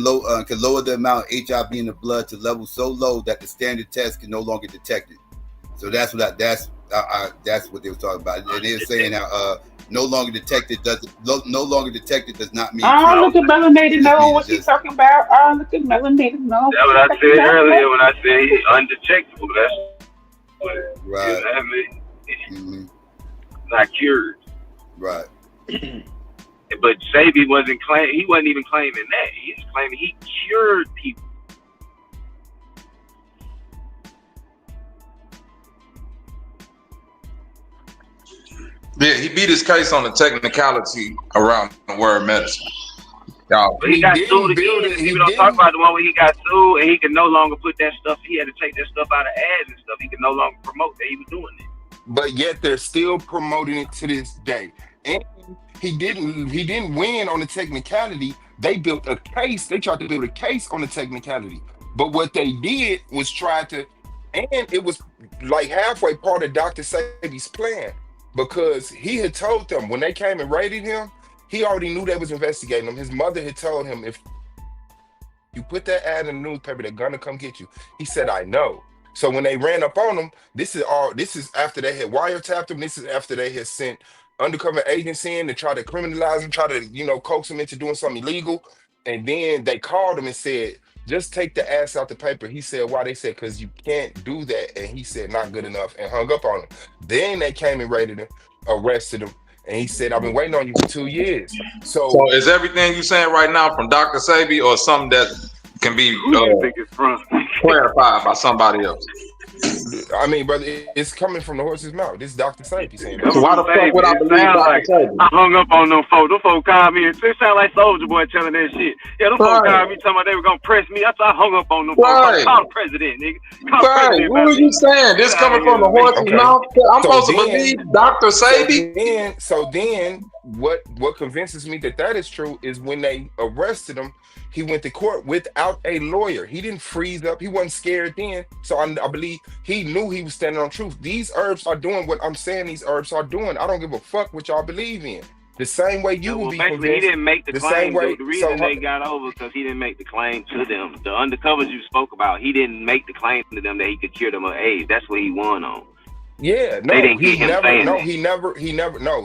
lower the amount of HIV in the blood to levels so low that the standard test can no longer detect it. So that's what that's what they were talking about, and they're saying how no longer detected does not mean Oh, cured. look at Melanated It just know means what it's she's just talking about. Oh, look at Melanated know That's what what she's I talking said about. earlier when I said he's undetectable. That's what right. I mean. Mm-hmm. Not cured. Right. But Sabi wasn't claiming. He wasn't even claiming that. He's claiming he cured people. Yeah, he beat his case on the technicality around the word medicine. Y'all. But he got sued again. People don't talk about the one where he got sued and he could no longer put that stuff. He had to take that stuff out of ads and stuff. He could no longer promote that he was doing it. But yet they're still promoting it to this day. And he didn't win on the technicality. They built a case. They tried to build a case on the technicality. But what they did was try to, and it was like halfway part of Dr. Sabi's plan, because he had told them when they came and raided him, he already knew they was investigating him. His mother had told him, if you put that ad in the newspaper, they're gonna come get you. He said, I know. So when they ran up on him, this is after they had wiretapped him. This is after they had sent undercover agents in to try to criminalize him, try to, coax him into doing something illegal. And then they called him and said, just take the ass out the paper. He said, why? They said, because you can't do that. And he said, not good enough, and hung up on him. Then they came and raided him, arrested him. And he said, I've been waiting on you for 2 years. So is everything you saying right now from Dr. Sabi or something that can be clarified by somebody else? I mean, brother, it's coming from the horse's mouth. This is Dr. Sabi saying So why the fuck would I believe Dr. Sabi? I hung up on them folks. Them folks called me. It sound like Soulja Boy telling that shit. Yeah, them folks called me talking about they were gonna press me. I hung up on them folks. Call the president, nigga. Call the president. What are you saying? This coming from the horse's mouth? I'm supposed to believe Dr. Sabi? So then what convinces me that is true is when they arrested him, he went to court without a lawyer. He didn't freeze up. He wasn't scared then. So I believe he knew he was standing on truth. These herbs are doing what I'm saying these herbs are doing. I don't give a fuck what y'all believe in. The same way you will be convinced. He didn't make the claim. Way, the reason they got over because he didn't make the claim to them. The undercovers you spoke about, he didn't make the claim to them that he could cure them of AIDS. That's what he won on. Yeah, no, they didn't get him saying that.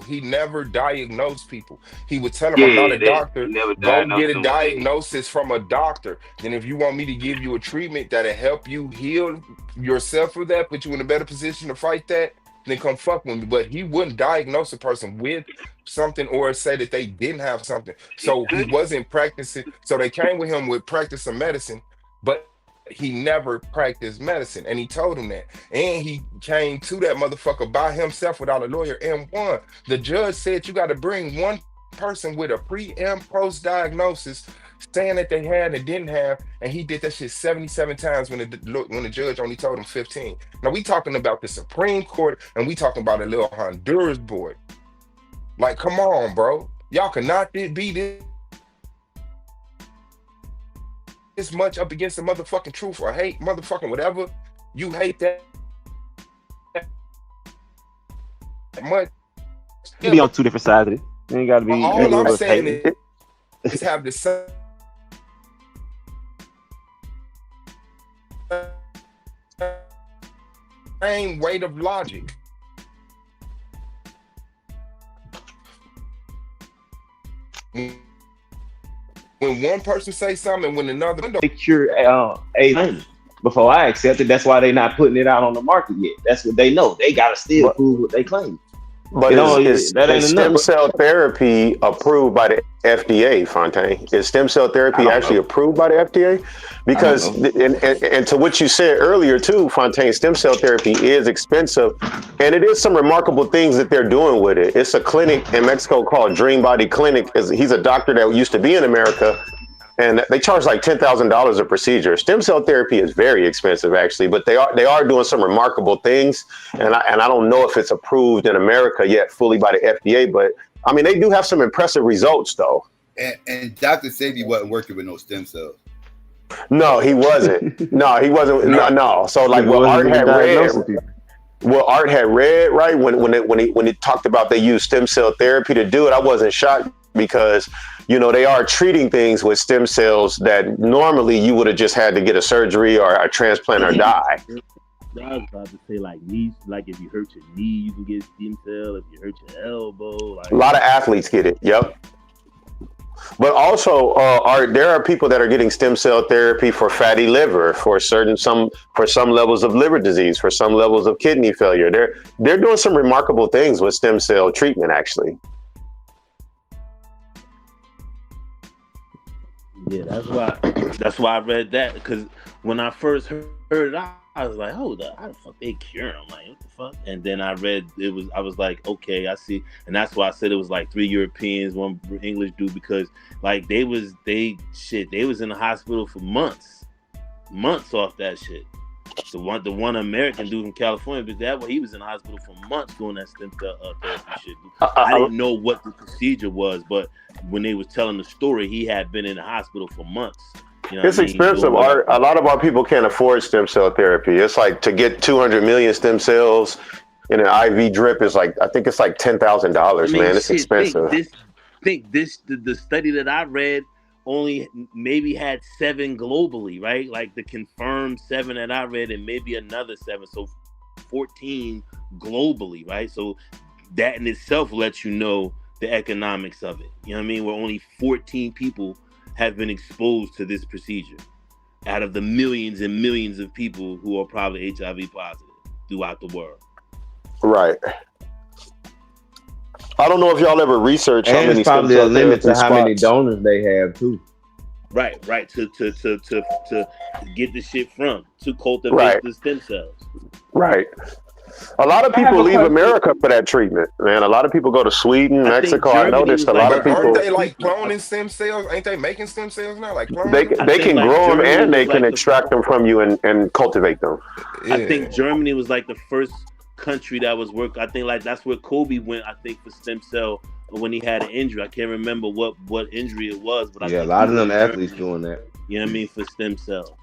He never diagnosed people. He would tell them, I'm not a doctor. Go get a diagnosis from a doctor. Then if you want me to give you a treatment that'll help you heal yourself with that, put you in a better position to fight that, then come fuck with me. But he wouldn't diagnose a person with something or say that they didn't have something. So he wasn't practicing. So they came with him with practice of medicine, but he never practiced medicine, and he told him that. And he came to that motherfucker by himself without a lawyer and won. The judge said you got to bring one person with a pre and post diagnosis saying that they had and didn't have, and he did that shit 77 times when the judge only told him 15. Now we talking about the Supreme Court, and we talking about a little Honduras boy. Like, come on, bro. Y'all cannot be this much up against the motherfucking truth or hate motherfucking whatever. You hate that much. You be on two different sides of it. You ain't gotta be. All I'm saying is have the same weight of logic. When one person say something, when another they cure AIDS before I accept it. That's why they not putting it out on the market yet. That's what they know. They gotta still prove what they claim. But is stem cell therapy approved by the FDA, Fontaine? Is stem cell therapy actually approved by the FDA? Because, and to what you said earlier too, Fontaine, stem cell therapy is expensive, and it is some remarkable things that they're doing with it. It's a clinic in Mexico called Dream Body Clinic. He's a doctor that used to be in America, and they charge like $10,000 a procedure. Stem cell therapy is very expensive, actually, but they are doing some remarkable things, and I don't know if it's approved in America yet fully by the FDA, but I mean, they do have some impressive results, though. And Dr. Sabi wasn't working with no stem cells. No, he wasn't. No, he wasn't. No. So like what Art had read, right? When he talked about they use stem cell therapy to do it, I wasn't shocked because, they are treating things with stem cells that normally you would have just had to get a surgery or a transplant or die. I was about to say like knee, like if you hurt your knee, you can get stem cell. If you hurt your elbow, like A lot of athletes get it. Yep. But also, there are people that are getting stem cell therapy for fatty liver, for some levels of liver disease, for some levels of kidney failure. They're doing some remarkable things with stem cell treatment, actually. yeah, that's why I read that, because when I first heard it, I was like, hold up, how the fuck they cure him? Like, what the fuck? And then I read I was like, okay, I see. And that's why I said it was like 3 Europeans, 1 English dude, because like they was in the hospital for months off that shit. The one American dude from California, but he was in the hospital for months doing that stem cell therapy shit. I didn't know what the procedure was, but when they was telling the story, he had been in the hospital for months. You know It's expensive. A lot of our people can't afford stem cell therapy. It's like to get 200 million stem cells in an IV drip is like, I think it's like $10,000, man. It's expensive. The study that I read only maybe had 7 globally, right? Like the confirmed 7 that I read, and maybe another 7, so 14 globally, right? So that in itself lets you know the economics of it. You know what I mean? Where only 14 people have been exposed to this procedure out of the millions and millions of people who are probably HIV positive throughout the world. Right. I don't know if y'all ever researched how And many it's probably stem a cell limit to therapy how many spots. donors they have too. Right. To get the shit from, to cultivate Right. the stem cells. Right. A lot of I have people a leave question. America for that treatment, man. A lot of people go to Sweden, I think Mexico. I Germany noticed was a like lot the of But aren't people, first they like country. cloning stem cells? Ain't they making stem cells now? Like they cloning them? they I think can like grow them Germany and they was can like extract them from you and cultivate them. I Yeah. think Germany was like the first country that was I think like that's where Kobe went, I think, for stem cell when he had an injury. I can't remember what injury it was, but I Yeah, a think lot he of them went to athletes Germany, doing that. you know what I mean, for stem cell.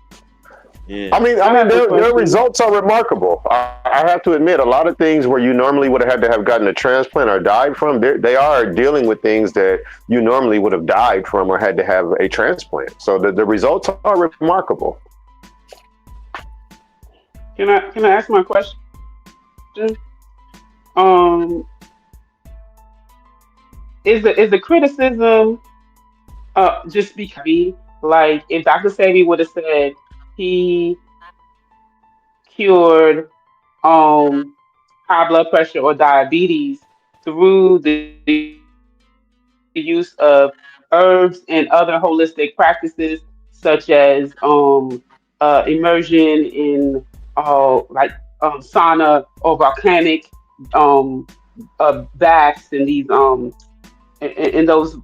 Yeah. I mean, I have a their question. results are remarkable. I have to admit, a lot of things where you normally would have had to have gotten a transplant or died from, they are dealing with things that you normally would have died from or had to have a transplant. So the results are remarkable. Can I ask my question? Um, is the criticism just because like if Dr. Sebi would have said he cured high blood pressure or diabetes through the use of herbs and other holistic practices such as immersion in sauna or volcanic um, baths and these and those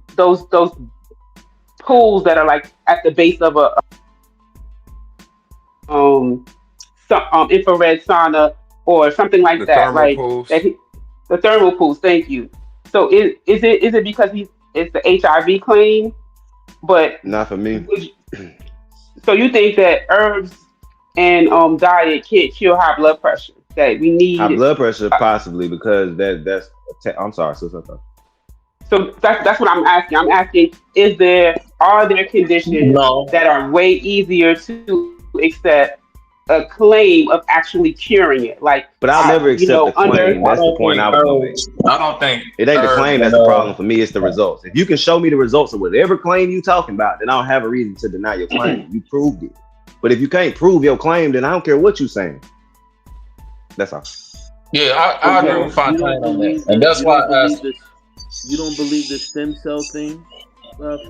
pools that are like at the base of a infrared sauna or something like The that, thermal like that. pools. The thermal pools. Thank you. So is it because it's the HIV claim? But Not for me. would you, so you think that herbs and diet can't cure high blood pressure? That we High need. blood pressure Uh, possibly because I'm sorry, sister. so that's what I'm asking. I'm asking: are there conditions No. that are way easier to accept a claim of actually curing it? Like But I'll never accept the under. claim. That's the point I was gonna make. I don't think It ain't the herbs claim and that's the problem for me, it's the results. If you can show me the results of whatever claim you talking about, then I don't have a reason to deny your claim. You proved it. But if you can't prove your claim, then I don't care what you saying. That's all. yeah, I agree Okay. with Fontaine on that, Believe and that that's you why don't I believe asked. this. You don't believe the stem cell thing, Fox?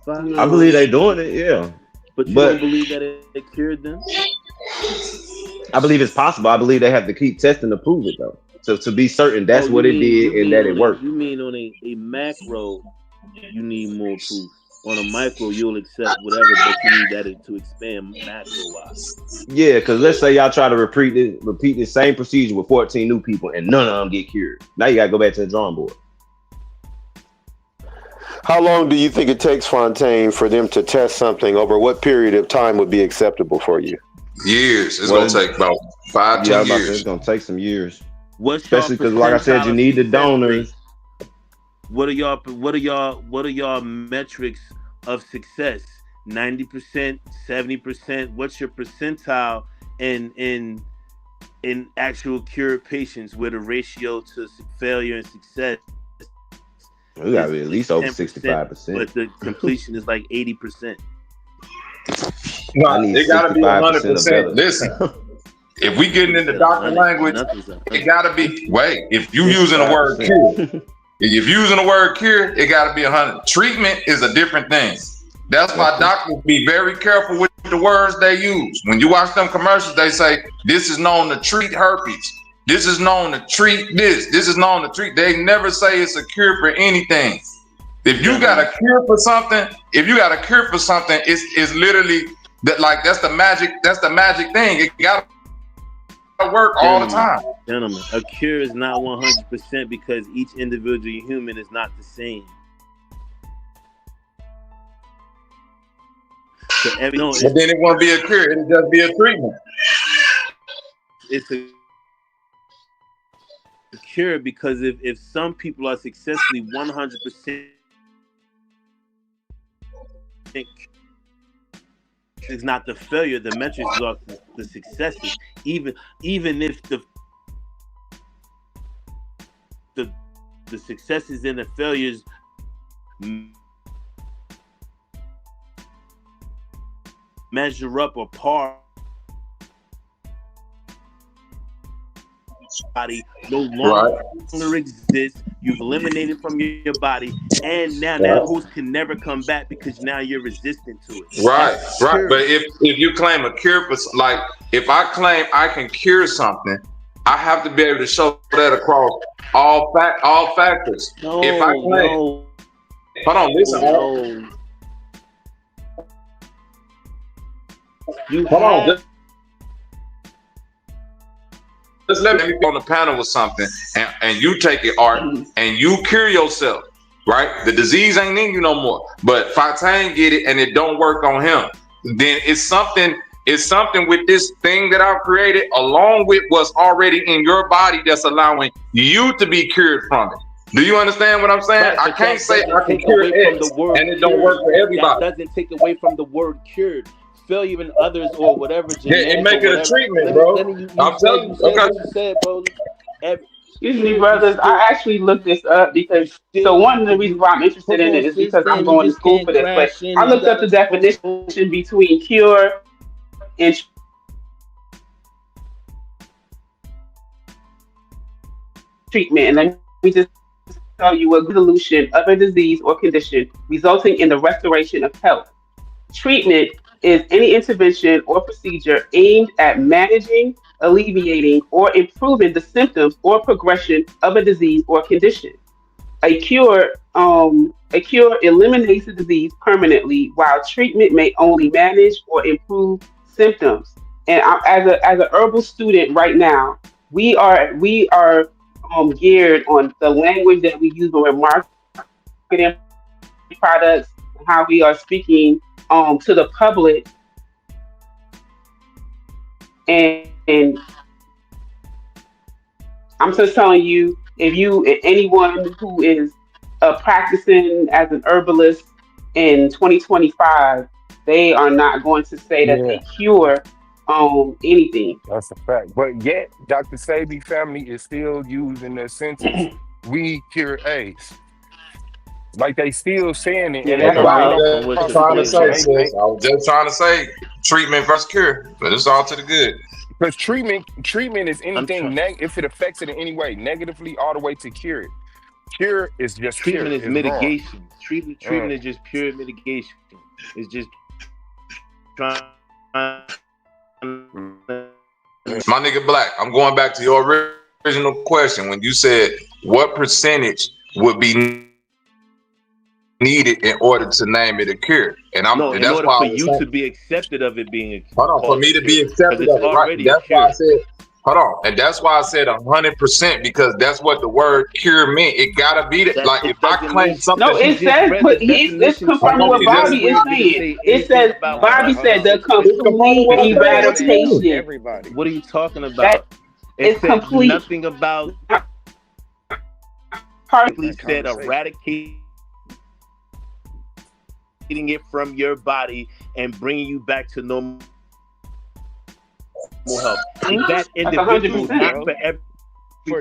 I believe No. they doing it, yeah. But you don't But believe that it cured them? I believe it's possible. I believe they have to keep testing to prove it though. So to be certain Oh, that's what it did and that it worked. you mean on a macro, you need more proof. On a micro, you'll accept whatever, but you need that to expand macro wise. Yeah, because let's say y'all try to repeat the same procedure with 14 new people and none of them get cured. Now you gotta go back to the drawing board. How long do you think it takes, Fontaine, for them to test something? Over what period of time would be acceptable for you? Years. It's Well, gonna take about 5, yeah, I 10 was about to say years. it's gonna take some years. What's your Especially because like I said, percentile you of need the success donors. rate? What are y'all metrics of success? 90%, 70%? What's your percentile in actual cured patients where the ratio to failure and success We gotta be at least over 10%, 65%. but the completion is like 80%. No, I need it gotta be 65% or 100%. better. Listen, if we getting into Said doctor 100. language, Nothing's 100. it gotta be. Wait, if you using the word 65%. cure, if you're using the word cure, it gotta be 100. Treatment is a different thing. That's why doctors be very careful with the words they use. When you watch them commercials, they say this is known to treat herpes. This is known to treat this. This is known to treat. They never say it's a cure for anything. If you got a cure for something, it's literally that. Like that's the magic. That's the magic thing. It got to work all the time. Gentlemen, a cure is not 100% because each individual human is not the same. So But then it won't be a cure. It'll just be a treatment. It's a cure because if some people are successfully 100%, it's not the failure. The metrics are the successes. Even if the successes and the failures measure up or par, body no longer exists. You've eliminated from your body, and now that host can never come back because now you're resistant to it. Right. But if you claim a cure for, like, if I claim I can cure something, I have to be able to show that across all factors. If I claim, hold on, listen. Hold on. Just let me be on the panel with something, and you take it, Art, and you cure yourself, right? The disease ain't in you no more. But Fontaine get it, and it don't work on him. Then it's something with this thing that I've created, along with what's already in your body, that's allowing you to be cured from it. Do you understand what I'm saying? I can't say I can cure X, and it don't work for everybody. That doesn't take away from the word cured. Failure in others or whatever. Yeah, it make it a treatment, bro. I'm telling you. Okay. You said, bro. Excuse me, brothers. I actually looked this up because one of the reasons why I'm interested in it is because I'm going to school for this. But I looked up the definition between cure and treatment, and let me just tell you a solution of a disease or condition resulting in the restoration of health. Treatment is any intervention or procedure aimed at managing, alleviating, or improving the symptoms or progression of a disease or condition. A cure eliminates the disease permanently, while treatment may only manage or improve symptoms. And as an herbal student right now, we are geared on the language that we use when we're marketing products, how we are speaking to the public, and I'm just telling you, anyone who is practicing as an herbalist in 2025, they are not going to say that they cure anything. That's a fact. But yet, Dr. Sebi family is still using the sentence, we cure AIDS. Like they still saying it. Yeah, that's what I was just trying to say, treatment versus cure, but it's all to the good. Because treatment is anything if it affects it in any way, negatively all the way to cure it. Cure is just treatment cure. Is mitigation. Treatment is just pure mitigation. It's just trying. My nigga Black, I'm going back to your original question when you said what percentage would be needed in order to name it a cure, and in order for you to be accepted of it being a cure. Hold on, for me to be accepted of it, right? That's why I said, hold on, and that's why I said 100% because that's what the word cure meant. It gotta be that. Like if I claim something, no, it says, but it's confirming what Bobby is saying. It says Bobby said the complete eradication. Everybody, what are you talking about? It said complete. Nothing about. He said eradicate. It from your body and bringing you back to normal. health. And that That's individual, 100%. not for every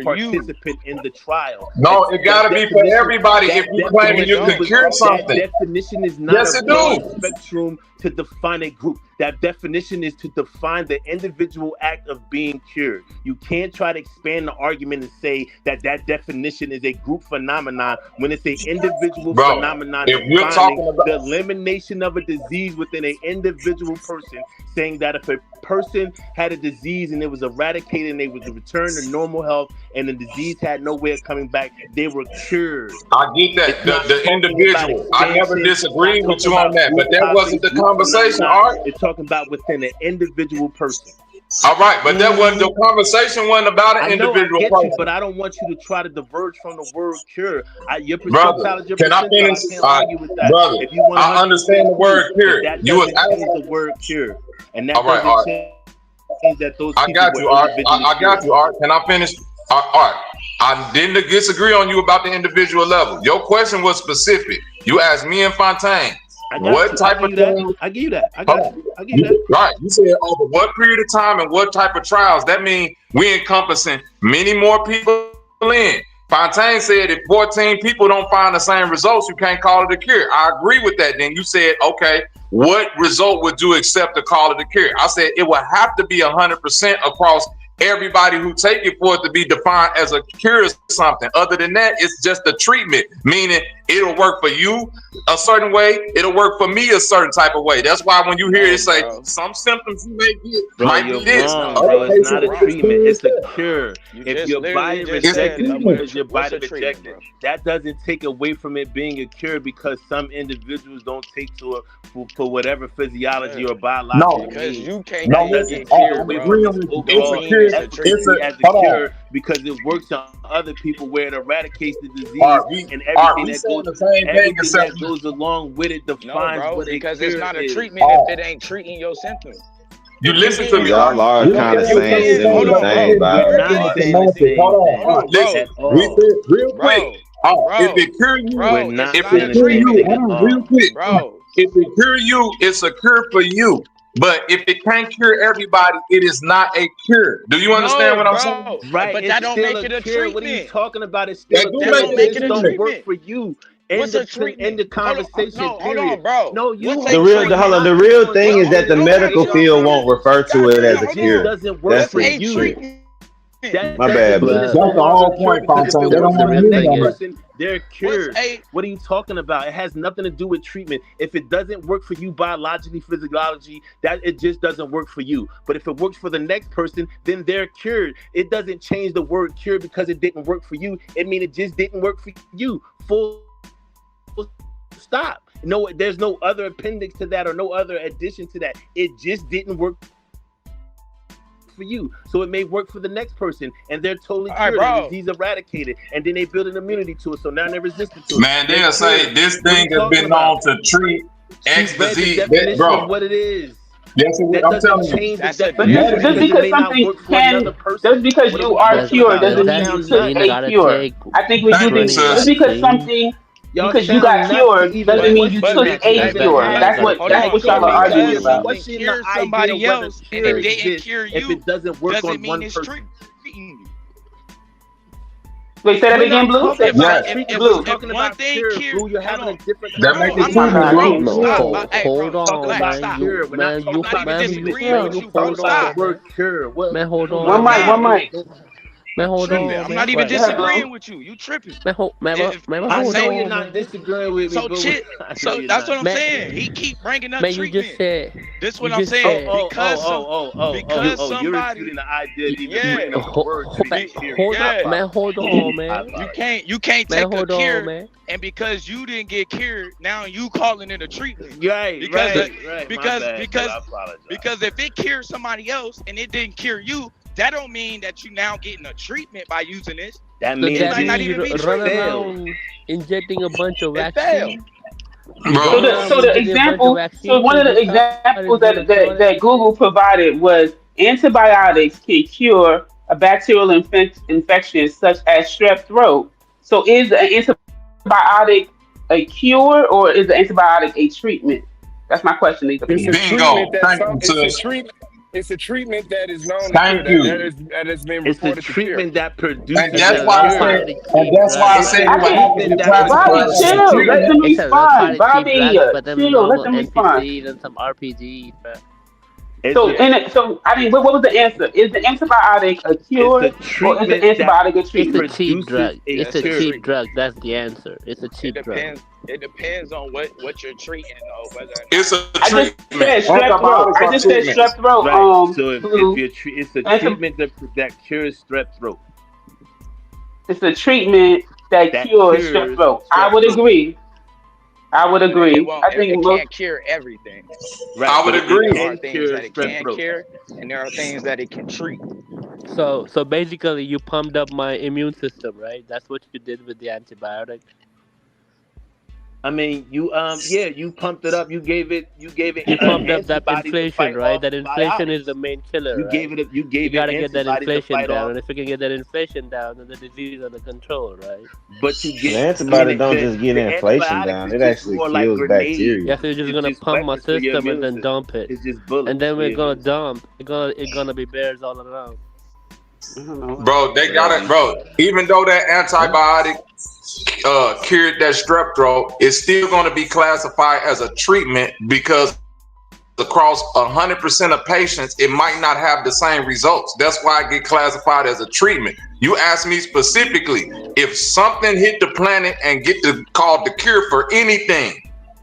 participant in the trial. No, it gotta be for everybody if you claiming you can cure That something. definition is not Yes, a it broad do. spectrum to define a group. That definition is to define the individual act of being cured. You can't try to expand the argument and say that definition is a group phenomenon when it's an individual Bro, phenomenon if you're defining talking about the elimination of a disease within an individual person, saying that if a person had a disease and it was eradicated and they was returned to normal health and the disease had no way of coming back, they were cured. I get that the individual. I never disagreed with you on that, but that wasn't the conversation, Art. It's talking about within an individual person. All right, but that wasn't the conversation. Wasn't about an I know individual I get person. you, but I don't want you to try to diverge from the word cure. Your Brother, percentile is your can I percentile. finish? I can't argue with that. Brother, If you want I understand the word cure. that You was doesn't change asking. the word cure, and that All right, doesn't Art. change that those I people got were you, Art. individually I got cured. you, Art. Can I finish? Art, I didn't disagree on you about the individual level. Your question was specific. You asked me and Fontaine, what type of thing? I give you that. I got you. I give you that. Right. You said over what period of time and what type of trials. That means we encompassing many more people in. Fontaine said if 14 people don't find the same results, you can't call it a cure. I agree with that. Then you said, okay, what result would you accept to call it a cure? I said it would have to be 100% across everybody who take it for it to be defined as a cure or something. Other than that, it's just a treatment, meaning it'll work for you a certain way, it'll work for me a certain type of way. That's why when you hear it say some symptoms you may get might be this. Bro, it's not a treatment, it's a cure. If your body rejects it because your body rejects it, that doesn't take away from it being a cure because some individuals don't take to it for whatever physiology or biological because need. you can't That doesn't take away from its overall efficacy as a cure because it works on other people where it eradicates the disease and everything that goes along with it defines what a because cure it's not a is. treatment if it ain't treating your symptoms. You listen to me. Y'all are kind of saying similar things, Listen, we said real quick. If it cure you, real quick. If it cure you, it's a cure for you. But if it can't cure everybody, it is not a cure. Do you understand what I'm saying? Right, but it's that don't still make it a cure. treatment. What are you talking about? It's still That don't make it a don't treatment. work for you. What's a treatment? End the conversation. Hold on, bro. No, you The real thing is that the medical field won't refer to it as a cure. Doesn't work That's for it. you. My bad, bro. That's the whole point, Fontaine. They don't want to hear that. Person, they're cured. What are you talking about? It has nothing to do with treatment. If it doesn't work for you biologically, physiologically, that it just doesn't work for you. But if it works for the next person, then they're cured. It doesn't change the word cure because it didn't work for you. It means it just didn't work for you. Full stop. No, there's no other appendix to that or no other addition to that. It just didn't work for you, so it may work for the next person, and they're totally cured, and disease eradicated, and then they build an immunity to it, so now they're resistant to it. Man, they'll say this thing has been known to treat X disease. Definition Bro, of what it is. Yes, I'm telling you. Just because something just because you are cured doesn't mean you took a cure. I think we do this just because something. Because you got cured doesn't mean you took a cure. That's what y'all are arguing about. Cure somebody else and it didn't cure you. If it doesn't work on one it's person. Wait, say that again, Blue. Blue. Talking about cure, Blue, you're having a different. That makes it Hold on, man. You hold on. Word cure. Man, hold on. One mic. Man, hold on. I'm not even disagreeing with you. You tripping. Man, hold I know on. you're not disagreeing with me. So that's what I'm saying. He keep bringing up treatment. You just said. This what I'm saying. Because you're refuting the idea of even bringing up the word treatment. Man, hold on, man. You can't take a cure, and because you didn't get cured, now you calling it a treatment. Right. Because if it cured somebody else and it didn't cure you, that don't mean that you now getting a treatment by using this. That means you run around injecting a bunch of vaccines. So the example, so one of the examples that Google provided was antibiotics can cure a bacterial infection such as strep throat. So is an antibiotic a cure or is the antibiotic a treatment? That's my question. Bingo. It's a treatment that is known to cure. Thank you. That has been It's a reported to cure. treatment that produces And a that's why I said, cure. and that's why I It's said a you would have to treatment be that Bobby, classified produces as a a chill. Let cure. them treatment. It's a lot respond. of cheap Bobby, drugs for them chill. Let normal them respond. NPCs and some RPGs, bro. It's So, a, I mean, what was the answer? Is the antibiotic a it's a cure or is the treatment that antibiotic a It's a treatment? cheap produces drug. a It's a That's a cure. cheap treatment. drug. That's the answer. It's a It cheap drug. depends. It depends on what you're treating, though. Whether or It's not a I just treatment. said strep throat. Antibiotics I are just said treatments. strep throat. Right. So if Blue. you're it's a Anti- treatment that cures strep throat. it's a treatment that That cures strep cures throat. I strep would throat. agree. I would but it agree. won't. I It think most. can't cure everything. Right, I would but it agree. There are can things cure that it strep can throat. cure, and there are things that it can treat. So basically, you pumped up my immune system, right? That's what you did with the antibiotic. I mean, you pumped it up. You gave it You pumped up that antibodies to inflation, fight right? off That inflation is the biotics. main killer, You right? You gave it gotta get that antibodies to inflation fight down, off, and if you can get that inflation down, then the disease is under control, right? but you The get antibody don't just get the inflation antibiotics down; is it just actually more like kills grenades. bacteria. Yeah, so you're just It's gonna just pump my weapons for your system and immune then system. dump it, It's just and bullets then for we're your gonna immune system. dump. It's gonna be bears all around. I don't know. Bro, they got Whatever it, you bro. say. Even though that Huh? antibiotic cured that strep throat, it's still going to be classified as a treatment because across 100% of patients, it might not have the same results. That's why I get classified as a treatment. You ask me specifically, if something hit the planet and get called the cure for anything,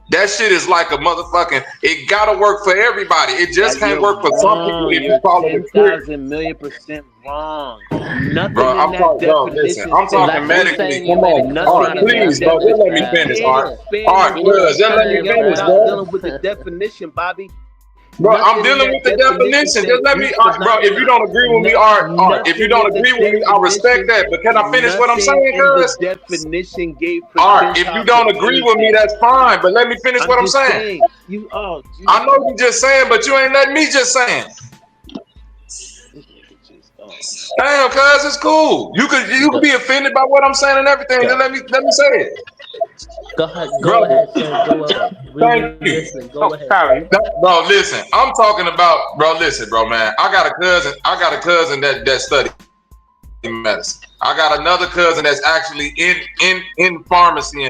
that shit is like a motherfucking, it gotta work for everybody. It just That can't you're work for some people wrong. if you You're call it a cure. 10,000,000,000% wrong. Bro, Nothing in I'm that talking, bro, listen, definition I'm says talking That's like working. medically. saying you Come made a on. condom All Nothing right, out of in that please, plastic, bro, just let me definition. bruh. finish. All right. Expand All your right, words. cuz, You just let trying to me yell finish, without bro. dealing with the definition, Bobby. Bro, I'm Nothing in dealing that with the definition definition. says Just let me, use all the right, bro. If you vagina. don't agree with me, all right. If you Nothing don't in the agree with me, I respect definition. that. But can I finish what I'm Nothing saying, in the cuz? definition gave All right. If you percentile for don't agree with me, anything. that's fine. But let me finish I'm what I'm just saying. saying. You I know you just saying, but you ain't letting me just saying. this nigga just Damn, cuz it's cool. You could Go, be offended by what I'm saying and everything. Just go, let me say it, go brother. ahead, sir. Go ahead. We Thank you. listening. Go Oh, ahead, sir. sorry. Bro, listen. I'm talking about, bro. Listen, bro, man. I got a cousin. that studied medicine. I got another cousin that's actually in pharmacy and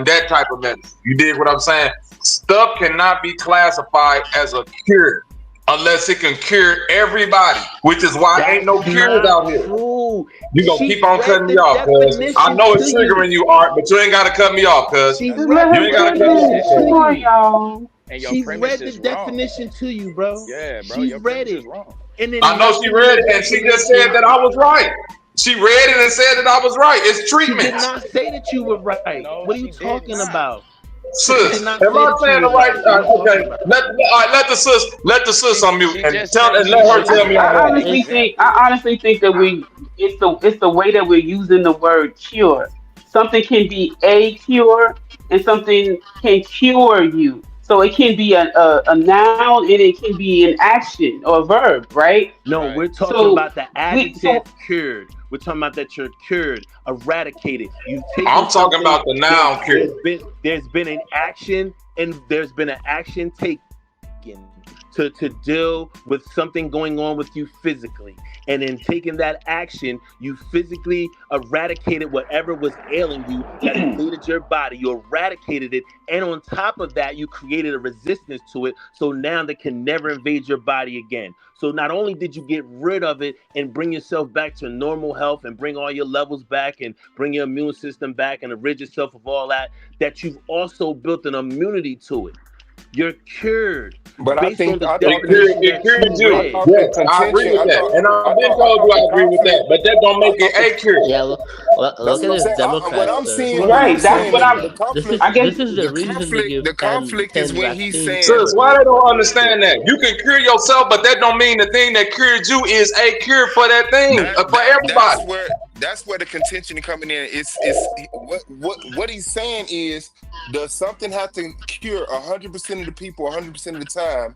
that type of medicine. You dig what I'm saying? Stuff cannot be classified as a cure unless it can cure everybody, which is why ain't no That's cures not out here. true. You gonna She keep on read cutting me the off, cuz. I definition know to it's you. triggering you, Art, but you ain't gotta cut me off, cuz. She Just read let the You him ain't gotta cut me definition finish. off, to Come cuz. on, you. y'all. And your She premise read the is wrong. definition to you, bro. Yeah, bro, She your read premise it. is wrong. And I then know she nothing in read the it and she just said definition. that I was right. She read it and said that I was right. It's She did treatments. not say that you were right. No, What are you she did talking not. about? She did Sis, not am say I that you saying the were right? right. What are you talking Okay, about? all right, let the sis unmute She and just said and she let her she It's tell just me I'm I gave an wrong. it's example. honestly think that it's the way that we're using the word cure. Something can be a cure and something can cure you. So it can be a noun and it can be an action or a verb, right? No, Right. we're talking So about the we adjective so cured. We're talking about that you're cured, eradicated. You've taken I'm talking something. about the noun cure. There's been an action, and there's been an action taken to deal with something going on with you physically. And in taking that action, you physically eradicated whatever was ailing you that invaded your body. You eradicated it. And on top of that, you created a resistance to it. So now they can never invade your body again. So not only did you get rid of it and bring yourself back to normal health and bring all your levels back and bring your immune system back and rid yourself of all that, that you've also built an immunity to it. You're cured But based on the I thought definition It that cured you I you. read. thought the Yes, I agree contention. with that. And I've been told I thought you the I agree with that. conflict. But that don't I make thought it the a cure. yeah. That's Look at what I'm this saying. What Democrat, I'm sir. seeing when right. he's That's saying what I'm. the This conflict, is I guess this is the reason they give the conflict is 10 when he's vaccines saying for Sis, why everybody. they don't understand that? You can cure yourself, but that don't mean the thing that cured you is a cure for that thing, for everybody. that's where the contention coming in. It's what he's saying is, does something have to cure 100% of the people 100% of the time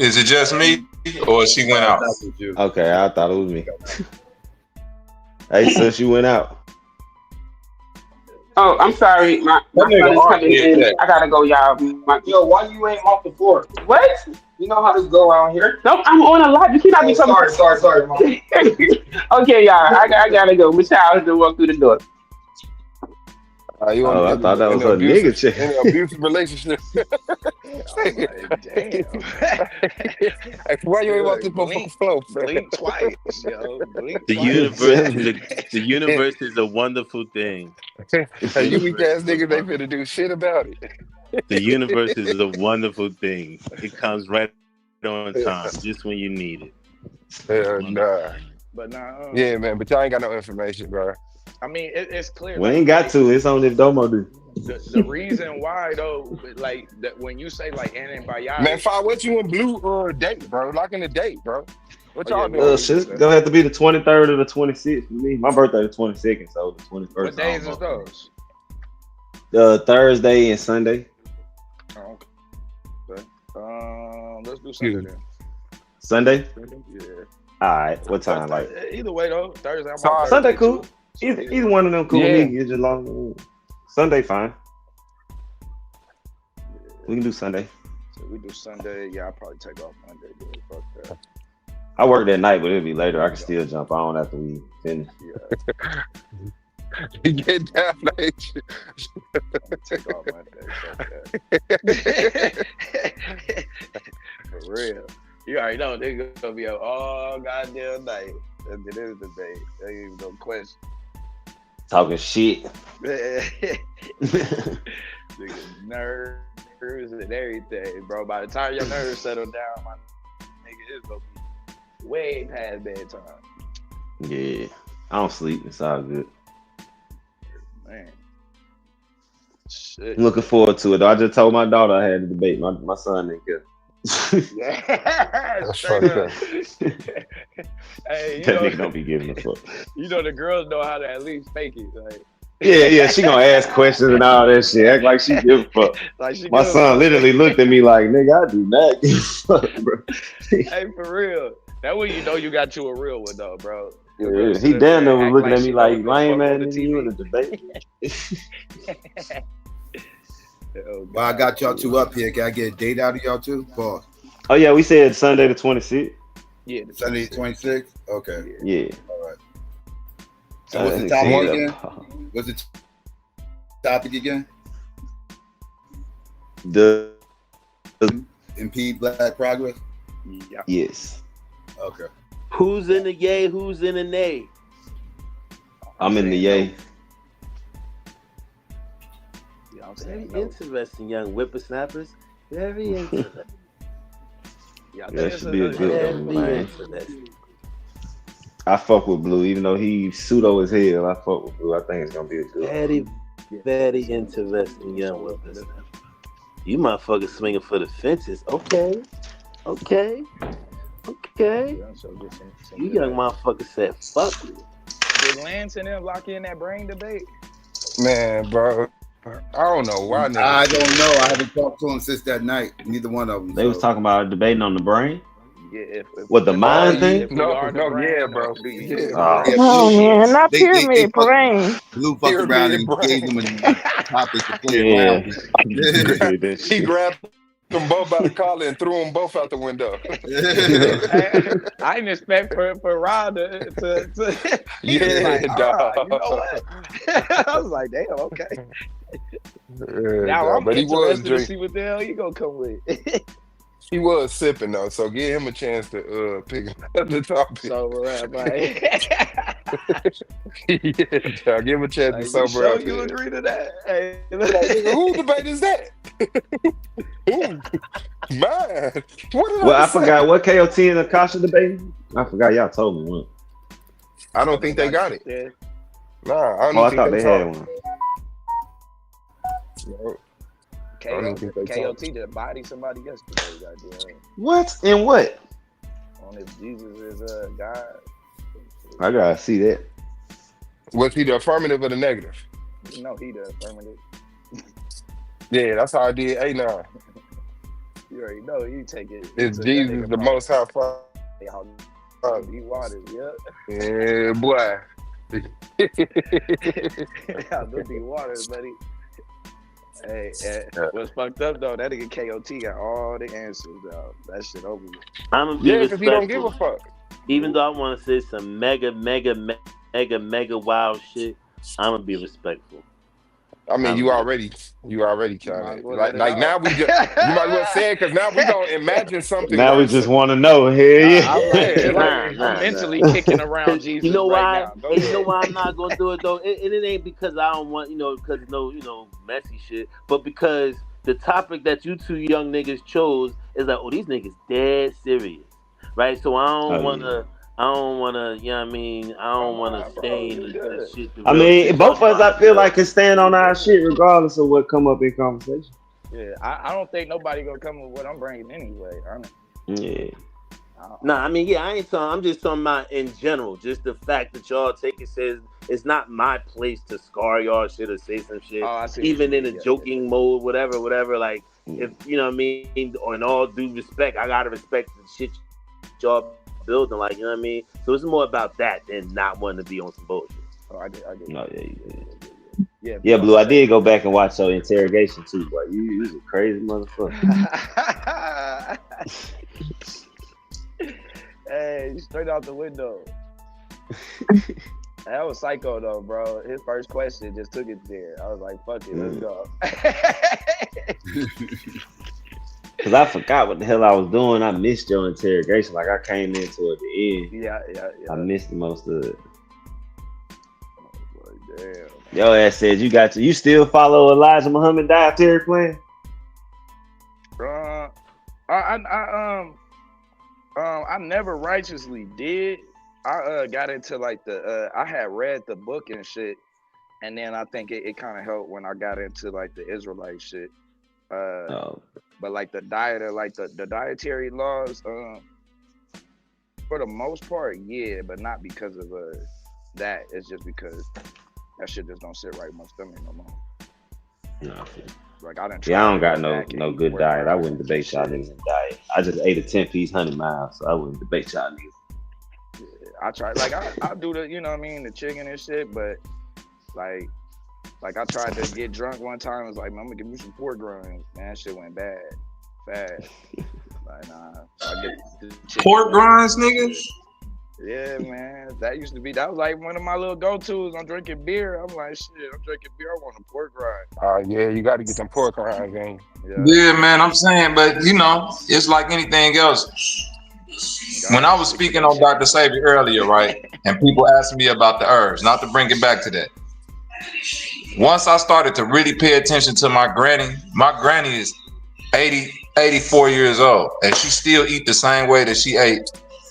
Is it just me, or she went out? Okay, I thought it was me. Hey, sis, you went out. Oh, I'm sorry. My That son nigga is Art coming did in. that. I gotta go, y'all. Yo, why you ain't mop the floor? What? You know how this go around here? No, I'm on a live. You cannot be coming. Sorry, mom. Okay, y'all. I gotta go. My child has to walk through the door. You Oh, I thought that was in an her nigga chick. abusive relationship. Damn. Hey, why you ain't want this Blink, motherfucker flow, man? blink twice, yo. Blink The twice. universe is a wonderful thing. The Hey, you weak universe ass is a niggas ain't wonderful. finna do shit about it. The universe is a wonderful thing. It comes right on time, just when you need it. Hell nah. But nah, Yeah, man, but y'all ain't got no information, bro. I mean, it's clear. We Like ain't got to. It's on if Domo do. the reason why though, like that when you say like Man, antibiotics, Fi, what you and Blue date, bro? Lock in the date, bro. What oh yeah, y'all we doing? do Shit's that. gonna have to be the 23rd or the 26th for me. My birthday the 22nd, so the 21st. What days is those? Thursday and Sunday. Oh, okay. Let's do Sunday then. Sunday? Yeah. Alright, what time? Like Either way though, Thursday. I'm Sorry. off Sunday Thursday cool. too. Either one of them cool. Yeah. Me, it's just long. Sunday fine. We can do Sunday. So we do Sunday. Yeah, I'll probably take off Monday. Dude. Fuck that. I work that night, but it'll be later. I can still jump on after we finish. You get down, ain't you? Take off Monday. Fuck that. For real. You already know they're gonna be up all goddamn night. It is debate. There ain't even no question. Talking shit. Nigga, nerves and everything, bro. By the time your nerves settle down, my nigga, it's gonna be way past bedtime. Yeah. I don't sleep. It's all good. Man. Shit. Looking forward to it. Though. I just told my daughter I had a debate. My son didn't care. Yeah, That's fucked up. Hey, you That know, nigga don't be giving a fuck. you know the girls know how to at least fake it. Like, Yeah, she gonna ask questions and all that shit. Act like she give a fuck. like she My give a son fuck. literally looked at me like, nigga, I do not give a fuck, bro. Hey, for real. That way you know you got you a real one though, bro. Yeah, he damn near was looking at me like, lame man, nigga, you in a debate. Well, I got y'all two up here. Can I get a date out of y'all two? Pause. Oh yeah, we said Sunday the 26th. Yeah, Sunday the 26th? Okay. Yeah. All right. So what's the topic again? What's the topic again? The impede black progress? Yeah. Yes. Okay. Who's in the yay? Who's in the nay? I'm in the yay. Very interesting, young whippersnappers. Very interesting. That should be a good one, man. Interesting. I fuck with Blue, even though he's pseudo as hell. I fuck with Blue. I think it's gonna be a good one. Very, very interesting, young whippersnapper. You motherfuckers swinging for the fences. Okay. You young motherfuckers said fuck you. Did Lance and them lock in that brain debate? Man, bro. I don't know why. I don't know. I haven't talked to him since that night. Neither one of them. They was talking about debating on the brain. Yeah. What the mind thing? No, yeah, bro. Oh, Oh man, not They pyramid brain. Blue fucked around and gave them a topic to play around with. He grabbed them both by the collar and threw them both out the window. I didn't expect for Rod to he was Yeah, like, dog. you know what? I was like, damn, okay. Yeah, Now dog, I'm but he was interested to see drinking. what the hell you gonna come with. He was sipping though, so give him a chance to pick up the topic. Sober up, right? Yeah, dog, give him a chance to sober sure up. you man. agree to that? Hey, Like, nigga, who debate is that? Who? Man, what did well, I say? forgot what KOT and Akasha debating. I forgot y'all told me one. I don't think they got it. Yeah. Nah, I don't Oh, I think thought they they had talked. one. No. I don't think they KOT talked. just bodied somebody yesterday, goddamn. What? And what? On if Jesus is God. I gotta see that. Was he the affirmative or the negative? You know he the affirmative. Yeah, that's how I did A9. You already know you take it. Is Jesus the Most High Father? He waters, yeah. Yeah, boy. Yeah, those be waters, buddy. Hey, what's fucked up though? That nigga KOT got all the answers though. That shit over with. I'm gonna be because he don't give a respectful. fuck. Even though I want to say some mega wild shit, I'm gonna be respectful. I mean, you already kind of like now we just you might as well say it because now we gonna imagine something. Now we just want to know. Hell yeah. I'm mentally kicking around Jesus. You know why? Right now. And you know why I'm not gonna do it though? It ain't because I don't want, because messy shit, but because the topic that you two young niggas chose is like, oh, these niggas dead serious, right? So I don't wanna, you know what I mean? I don't wanna stain the shit. I mean, both of us, I feel like, can stand on our shit regardless of what come up in conversation. Yeah, I don't think nobody gonna come with what I'm bringing anyway. Yeah. Nah, I mean, yeah, I ain't talking. I'm just talking about in general. Just the fact that y'all take it says it's not my place to scar y'all shit or say some shit. Even in a joking mode, whatever. Like, if you know what I mean, or in all due respect, I gotta respect the shit y'all building. Like, you know what I mean. So it's more about that than not wanting to be on some bullshit. Oh, I get. No, yeah, Blue. I did go back and watch your interrogation too, boy. You was a crazy motherfucker. Hey, straight out the window. That was psycho though, bro. His first question just took it there. I was like, fuck it, let's go. Cause I forgot what the hell I was doing. I missed your interrogation. Like I came in toward the end. Yeah. I missed most of it. Oh, damn. Your ass said you still follow Elijah Muhammad dietary plan? I never righteously did. I got into like I had read the book and shit, and then I think it kind of helped when I got into like the Israelite shit. But like the diet or like the dietary laws, for the most part, yeah, but not because of that. It's just because that shit just don't sit right in my stomach no more. No. Like I didn't. Yeah, I don't got no good diet. I wouldn't debate y'all niggas in diet. I just ate a 10-piece 100 miles, so I wouldn't debate y'all niggas. Yeah, I try. Like I do the, you know what I mean, the chicken and shit, but like I tried to get drunk one time. I was like, man, I'm gonna give me some pork rinds. Man, that shit went fast. Like I get the chicken. Pork rinds, niggas. Yeah, man. That was like one of my little go-tos. I'm drinking beer. I'm like, shit, I'm drinking beer. I want a pork rind. Yeah, you got to get them pork rinds, man. Yeah, man, I'm saying, but it's like anything else. When I was speaking on Dr. Sabi earlier, right, and people asked me about the herbs, not to bring it back to that. Once I started to really pay attention to my granny is 84 years old, and she still eat the same way that she ate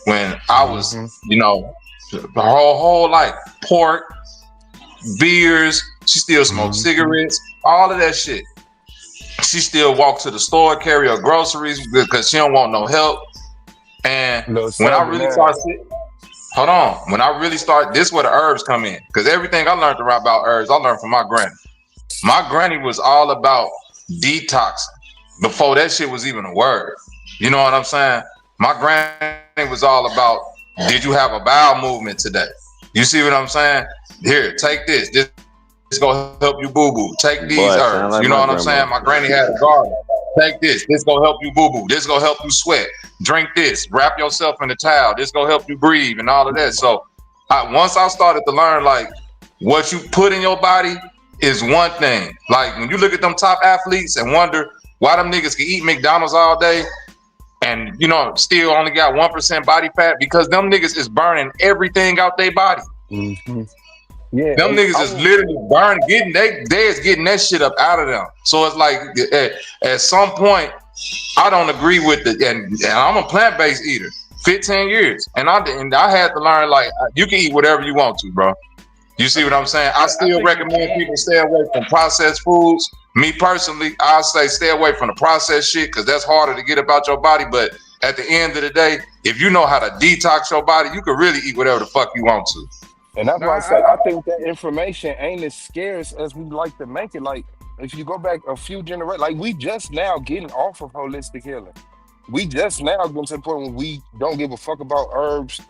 when I was, her whole life. Pork, beers, she still smoked cigarettes, all of that shit. She still walk to the store, carry her groceries because she don't want no help. And when I really start, this is where the herbs come in. Because everything I learned about herbs, I learned from my granny. My granny was all about detoxing before that shit was even a word. You know what I'm saying? My granny was all about, did you have a bowel movement today? You see what I'm saying? Here, take this. This gonna help you boo-boo. Take these herbs. Like you know what I'm saying? My granny had a garden. Take this. This gonna help you boo-boo. This gonna help you sweat. Drink this. Wrap yourself in a towel. This gonna help you breathe and all of that. So once I started to learn, like, what you put in your body is one thing. Like, when you look at them top athletes and wonder why them niggas can eat McDonald's all day and, still only got 1% body fat, because them niggas is burning everything out their body. Mm-hmm. Yeah, them niggas is literally burning, they is getting that shit up out of them. So it's like at some point, I don't agree with it. And I'm a plant-based eater, 15 years, and I had to learn, like, you can eat whatever you want to, bro. You see what I'm saying? I still recommend people stay away from processed foods. Me personally, I say stay away from the processed shit because that's harder to get about your body. But at the end of the day, if you know how to detox your body, you can really eat whatever the fuck you want to. And that's why I say I think that information ain't as scarce as we like to make it. Like if you go back a few generations, like we just now getting off of holistic healing. We just now getting to the point where we don't give a fuck about herbs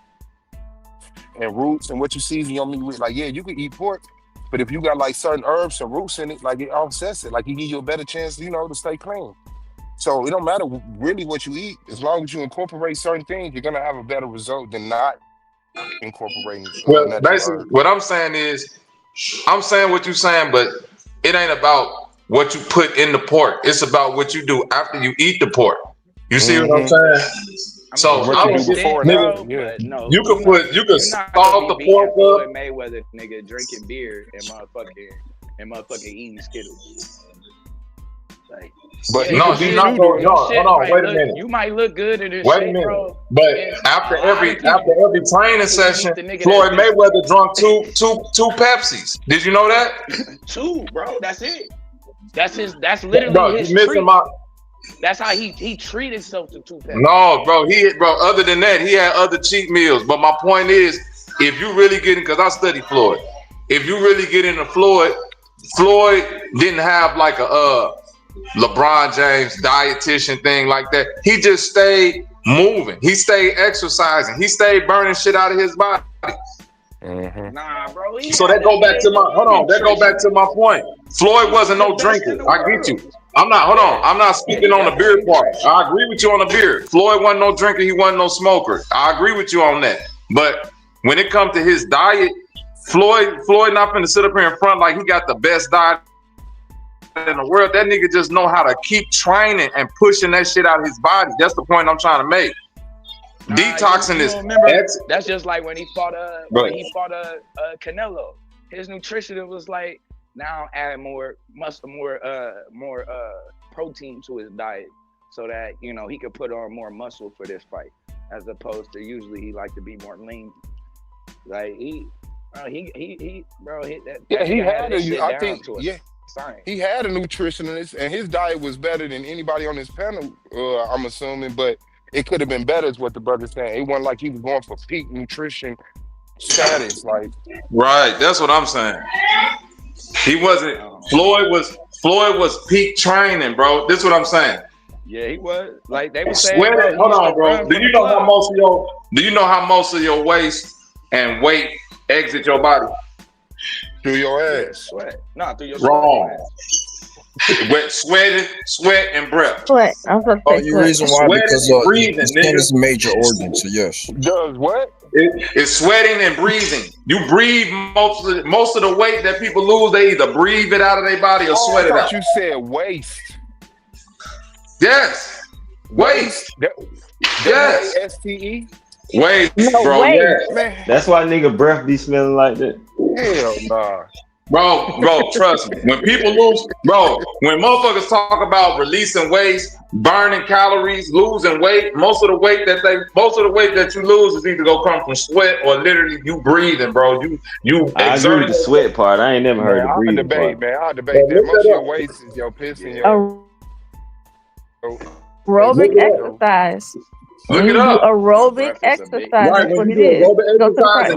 and roots and what you season your meat with. Like, yeah, you can eat pork, but if you got like certain herbs and roots in it, like it offsets it. Like it give you a better chance, to stay clean. So it don't matter really what you eat, as long as you incorporate certain things, you're gonna have a better result than not incorporating Well, natural basically, herbs. what I'm saying is, I'm saying what you're saying, but it ain't about what you put in the pork. It's about what you do after you eat the pork. You see what I'm saying? So What I you don't do get, before and nigga. after, yeah. But no, You could you're not gonna salt be the beating pork Floyd up. Mayweather, nigga, drinking beer and motherfucking eating Skittles. Like, But No, niggas you're be not true going. to No, it. hold on. Wait a minute. you might look good in this Wait a shit, minute. bro, But against after a lot of people. every training Until you session, meet the nigga Floyd that's Mayweather drunk two Pepsis. Did you know that? two, bro. That's it. That's literally Bro, his you missing treat. my. That's how he treated himself to two Pepsi. No, bro. Other than that, he had other cheat meals. But my point is, if you really get in, because I study Floyd. If you really get into Floyd didn't have like a LeBron James dietitian thing like that. He just stayed moving. He stayed exercising. He stayed burning shit out of his body. Nah, bro. So that go back to my That go back to my point. Floyd wasn't no drinker. I get you. I'm not speaking on the beer part. I agree with you on the beer. Floyd wasn't no drinker. He wasn't no smoker. I agree with you on that. But when it comes to his diet, Floyd not finna sit up here in front like he got the best diet in the world. That nigga just know how to keep training and pushing that shit out of his body. That's the point I'm trying to make. Detoxing is. That's just like when he fought Canelo. His nutritionist was like, now add more protein to his diet so that he could put on more muscle for this fight, as opposed to usually he like to be more lean. Like he had a nutritionist, and his diet was better than anybody on this panel. I'm assuming, but it could have been better, is what the brother's saying. It wasn't like he was going for peak nutrition status, like. Right, that's what I'm saying. He wasn't. Floyd was peak training, bro. This is what I'm saying. Yeah, he was. Like they were saying. Hold on, bro. Do you know how most of your waste and weight exit your body? Through your ass. Sweat. Not through your wrong. Sweat and breath. Sweat. I was about to say the reason why, because breathing, it's one is a major organ, so yes. Does what? It's sweating and breathing. You breathe most of the weight that people lose. They either breathe it out of their body or sweat it out. You said waste. Yes. Waste. Yes. STE. Waste, no, bro. waste. Yes. Man. That's why nigga breath be smelling like that. Hell nah. Bro, trust me. When people lose, when motherfuckers talk about releasing waste, burning calories, losing weight, most of the weight that you lose is either gonna come from sweat or literally you breathing, bro. You I agree with the sweat part. I ain't never heard the breathing part. I'll debate that. Most of your waste is your piss and your aerobic exercise. Look it up. Aerobic exercise. That's what it is. Go to the front.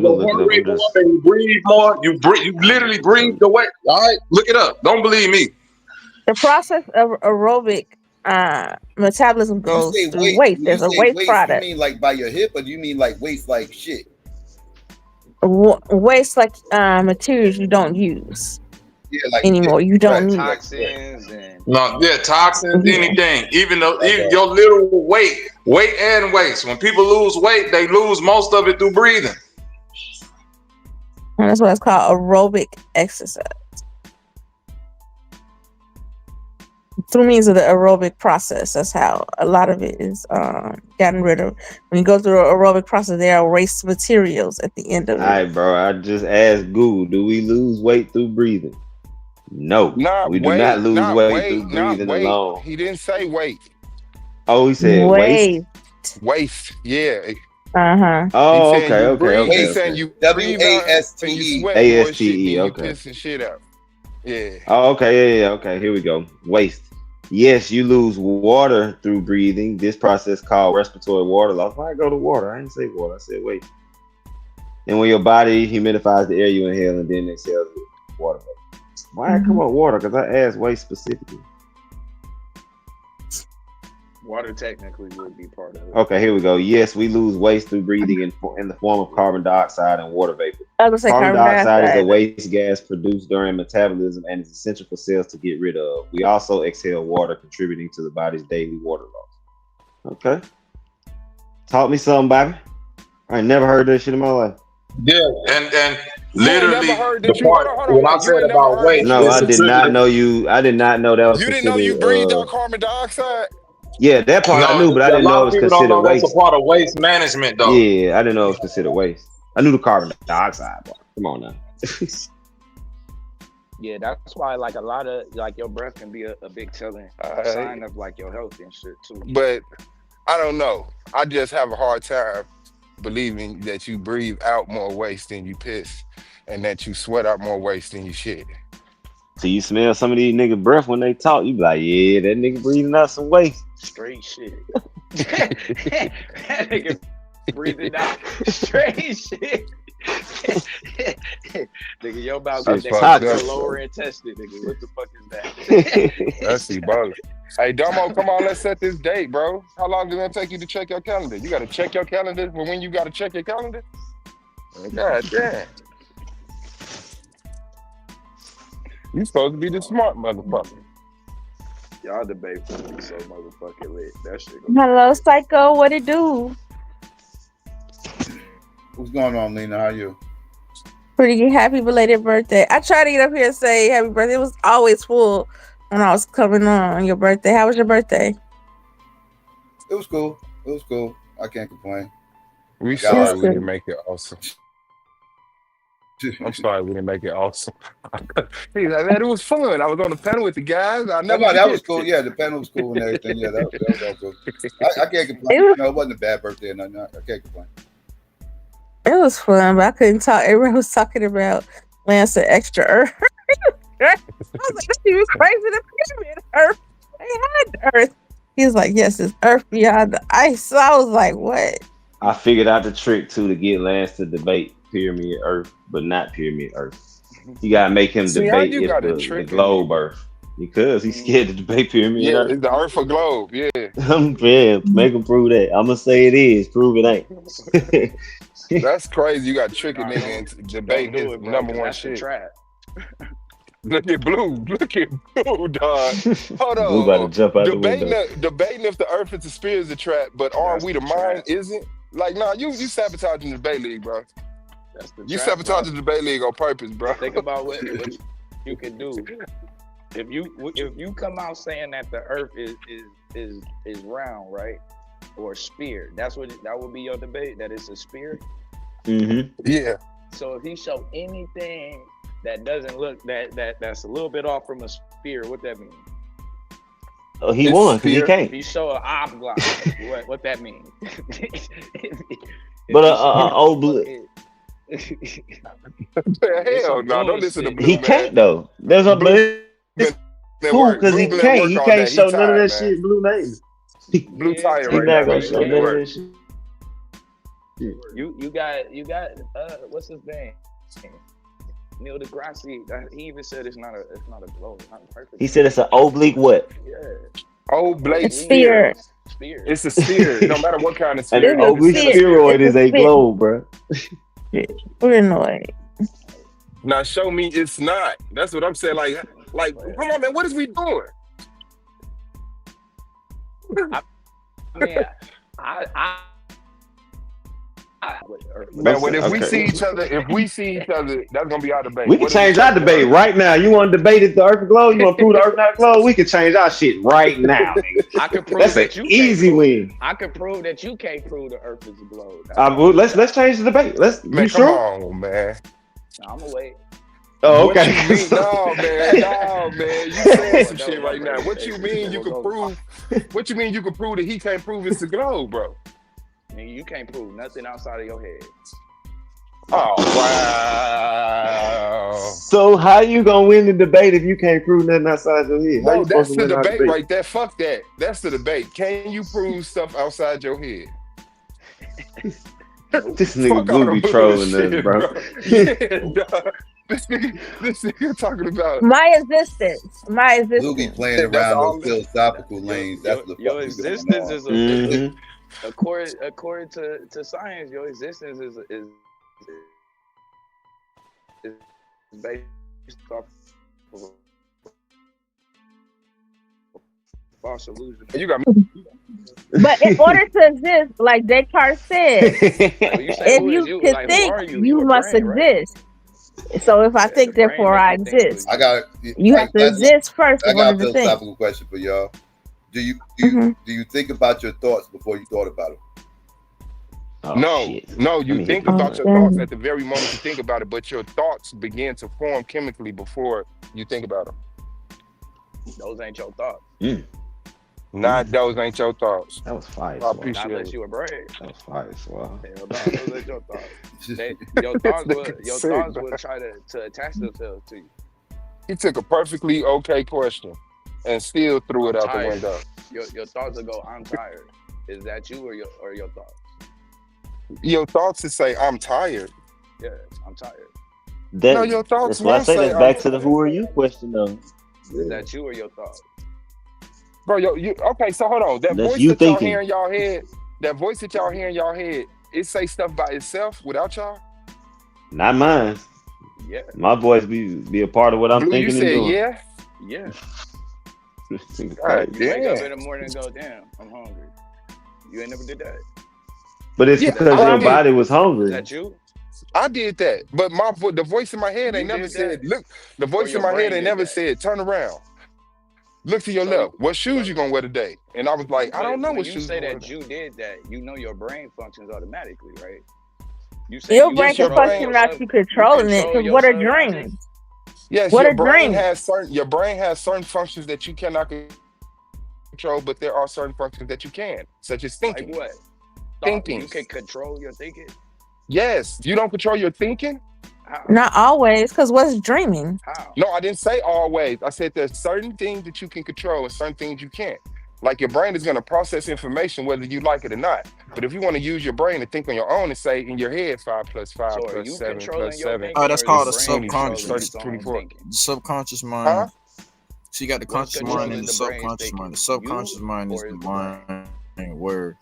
You breathe more. You literally breathe the weight. All right, look it up. Don't believe me. The process of aerobic metabolism goes through waste. There's a waste product. You mean like by your hip, or do you mean like waste like shit? Waste like materials you don't use anymore. You don't need toxins and toxins, anything. Even your little weight and waste. When people lose weight, they lose most of it through breathing. And that's what it's called, aerobic exercise. Through means of the aerobic process. That's how a lot of it is gotten rid of. When you go through an aerobic process, there are waste materials at the end of it. All right, bro. I just asked Google, do we lose weight through breathing? No, we do not lose weight through breathing alone. He didn't say weight. Oh, he said waste. Waste, yeah. Oh, okay. He's saying you WASTE. ASTE, okay. You pissing shit out. Yeah. Oh, okay, yeah. Okay, here we go. Waste. Yes, you lose water through breathing. This process called respiratory water loss. Why go to water? I didn't say water. I said waste. And when your body humidifies the air you inhale and then exhales with water. Why come up water? Because I asked waste specifically. Water technically would be part of it. Okay, here we go. Yes, we lose waste through breathing in the form of carbon dioxide and water vapor. I was gonna say Carbon dioxide is a dioxide. waste gas produced during metabolism and is essential for cells to get rid of. We also exhale water, contributing to the body's daily water loss. Okay. Taught me something, Bobby. I ain't never heard that shit in my life. Yeah, and literally the hold part on, when I wait, you said ain't never about heard waste, No, it's I did not attributed. know you. I did not know that was You didn't know you considered. breathed out carbon dioxide? Yeah, that part I No, knew, but I a didn't lot know it of was people don't considered know that's a waste. part of waste management, though. Yeah, I didn't know it was considered waste. I knew the carbon dioxide part. Come on now. Yeah, that's why like a lot of like your breath can be a big telling sign of like your health and shit too. But I don't know. I just have a hard time believing that you breathe out more waste than you piss, and that you sweat out more waste than you shit. So you smell some of these niggas' breath when they talk, you be like, yeah, that nigga breathing out some waste. Straight shit. That nigga breathing out straight shit. Nigga, your mouth That's got fucked that up. lower intestine, nigga. What the fuck is that? That's Ebola. Hey, Domo, come on, let's set this date, bro. How long is it gonna take you to check your calendar? You gotta check your calendar when you gotta check your calendar? God damn. You supposed to be the smart motherfucker. Y'all debate for me so motherfucking lit. That shit. Hello, Psycho. What it do? What's going on, Lena? How you? Pretty good. Happy belated birthday. I tried to get up here and say happy birthday. It was always full when I was coming on your birthday. How was your birthday? It was cool. It was cool. I can't complain. We Got sorry all we right. didn't make it awesome. I'm sorry we didn't make it awesome. He's like, man, it was fun. I was on the panel with the guys. I never No, that was forget cool. it. Yeah, the panel was cool and everything. Yeah, that was all good. I can't complain. No, it wasn't a bad birthday or nothing. I can't complain. It was fun, but I couldn't talk. Everyone was talking about Lance and extra Earth. I was like, this shit was crazy. The pyramid Earth. They had the Earth. He was like, yes, it's Earth beyond the ice. So I was like, what? I figured out the trick too to get Lance to debate Pyramid Earth, but not Pyramid Earth. You gotta make him See, how debate you if got a the trick in globe you? Earth. Because he's scared to debate Pyramid Yeah, Earth. it's the Earth or globe. Yeah. Yeah, make him prove that. I'm gonna say it is. Prove it ain't. That's crazy. You got tricking nigga into debating his number one That's the shit. trap. Look at Blue. Look at Blue, dog. Hold Blue about to on. jump out the window. Debating if the Earth is a sphere is a trap, but are we the mind isn't? Like, nah, you sabotaging the debate league, bro. That's the You trap, sabotaging the debate league on purpose, bro. Think about what you can do. If you come out saying that the Earth is round, right, or sphere, that would be your debate. That it's a sphere. Mm-hmm. Yeah. So if he show anything that doesn't look that's a little bit off from a sphere, what that mean? Oh, he won because he If can't. he show an oblong, what that mean? But oblique. Hell no, don't listen to Blue, He man. can't though. There's a Blue. It's cool because he Blue can't. work He all can't day. show He none of tired, that man. shit. Blue name. Blue tired He right not now, gonna man. show none of that shit. You got what's his name? Neil deGrasse. He even said it's not a globe. It's not perfect. He said it's an oblique what? Yeah. Oblate Sphere. sphere. It's a sphere, no matter what kind of An sphere. oblique spheroid is a globe, bro. We're annoyed. Now show me it's not. That's what I'm saying. Like, come on, man. What is we doing? I mean, Man, when if we see each other, that's gonna be our debate. We can change our debate right now. You want to debate if the Earth is globe? You want to prove the Earth not globe? We can change our shit right now. I can prove That's that an you easy can't win. I can prove that you can't prove the Earth is a globe. Let's change the debate. Man, you come sure? on, man. I'm gonna wait. Oh, okay. What you mean? No, man. You saying some shit right now. What you mean you can prove? What you mean you can prove that he can't prove it's a globe, bro? I mean, you can't prove nothing outside of your head. Oh wow! So how you gonna win the debate if you can't prove nothing outside your head? How No, you that's supposed to the win our debate right there. Fuck that. That's the debate. Can you prove stuff outside your head? This nigga Blue be trolling us, bro. Yeah, dog. This nigga talking about my existence. My Blue be existence. playing that's around those all. philosophical lanes. That's what the Your fuck is going existence on. is Mm-hmm. according to science. Your existence is based off of a false illusion. You got But in order to exist, like Descartes said, Like when you say if who is you you, can like who think, are you? you You a must brain, right? exist. So if I Yeah, the think, brain therefore make I you think you exist. I exist. got. You have to exist first I in got order a to think. philosophical question for y'all. Do you do you think about your thoughts before you thought about them? Oh, no, shit. no. Let You me hit think this about your button. thoughts at the very moment you think about it, but your thoughts begin to form chemically before you think about them. Those ain't your thoughts. Not those ain't your thoughts. That was fire. I Not appreciate unless it. you a brain. That was fire. Swell. Hell no, those ain't your thoughts. Your This thoughts nigga sick, will man. try to attach themselves to you. He took a perfectly okay question and still threw it I'm out the tired. window. Your thoughts will go, I'm tired. Is that you or your thoughts? Your thoughts to say I'm tired. Yeah, I'm tired. No, your thoughts That's why I won't say say that's I'm back to the tired. who are you question though. Is that you or your thoughts? Bro, okay, so hold on. That That's voice you that y'all thinking. hear in y'all head, it say stuff by itself without y'all? Not mine. Yeah. My voice be a part of what I'm Blue, you thinking and said doing. yeah? Yeah. God You wake up damn. in the morning and go, damn, I'm hungry. You ain't never did that. But it's Yeah, because I your did. body was hungry. Is that you? I did that. But the voice in my head ain't You never did said, that? look, the Or voice your in my head brain ain't did never that? said, turn around. Look to your So- left. What shoes you gonna wear today? And I was like, I don't know when what you shoes say I'm gonna wear that today. you did that, you know your brain functions automatically, right? You say Your you brain can your control function brain, without yourself. you You controlling it. control Because your what are subconscious. dreams? yes, What your are brain dreams? has certain functions that you cannot control, but there are certain functions that you can, such as Like thinking. what? Thinking. You can control your thinking? Yes. You don't control your thinking? How? Not always, because what's dreaming? How? No, I didn't say always. I said there's certain things that you can control and certain things you can't. Like your brain is going to process information whether you like it or not. But if you want to use your brain to think on your own and say in your head 5 + 5 So are + you 7 controlling + your 7 thinking, that's or is your called a is brain 20, controlling 30, subconscious. its own 24. thinking? The subconscious mind. Huh? So you got the What's conscious mind controlling and the the brain's subconscious thinking? mind. The subconscious You mind is or the is the brain? mind where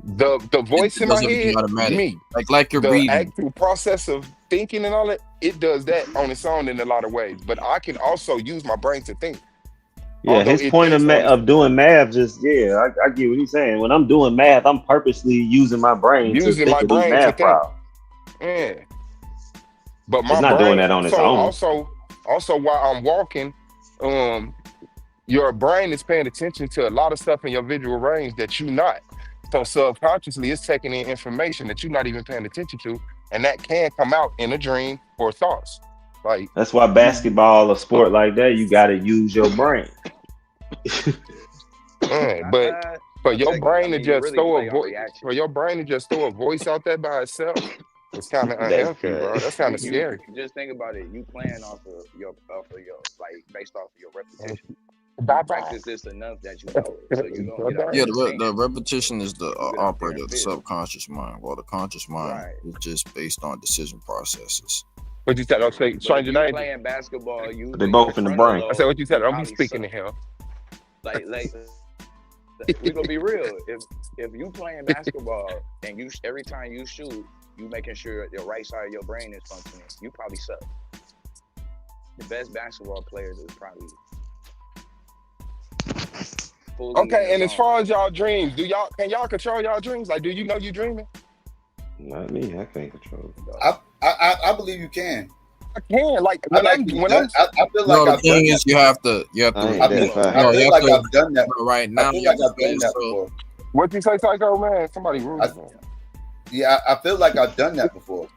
The voice it in does my everything head, automatic. me. Like you're The breathing. actual process of thinking and all that, it does that on its own in a lot of ways. But I can also use my brain to think. Yeah, Although his it point thinks on its of doing math just I get what he's saying. When I'm doing math, I'm purposely using my brain to using think my of these brain to math think. problems. Yeah. But It's my not doing brain that on its own. also while I'm walking, your brain is paying attention to a lot of stuff in your visual range that you're not. So subconsciously it's taking in information that you're not even paying attention to, and that can come out in a dream or thoughts. Like That's why basketball, a sport like that, you got to use your brain. but for your brain to just really throw a play on voice, reaction. out there by itself, it's kind of That's unhealthy, bro. That's kind of You scary. just think about it. You playing off of your like based off of your repetition. Bye You bye. practice this enough that you know it, so you gonna get out Yeah, there and think. the repetition is the You get out there operator and of the feel. subconscious mind, while the conscious mind Right. is just based on decision processes. What you said? Don't say But if stranger you danger. playing basketball, They using both your in the frontal brain. I said lobe, what you said. you Don't be probably speaking suck. to him. Like we gonna be real. If you playing basketball and you every time you shoot, you making sure the right side of your brain is functioning, you probably suck. The best basketball players is probably fully in Okay, the and as zone. far as y'all dreams, can y'all control y'all dreams? Like, do you know you dreaming? Not me. I can't control it. I believe you can. I can. Like I when feel like No, the I've done thing that. is, you have to. I ain't I that feel, far. I feel You have like to. I've done that. Right I now, feel you like have I've to feel done that yourself. before. What you say, Psycho man? Somebody rude. Yeah, I feel like I've done that before.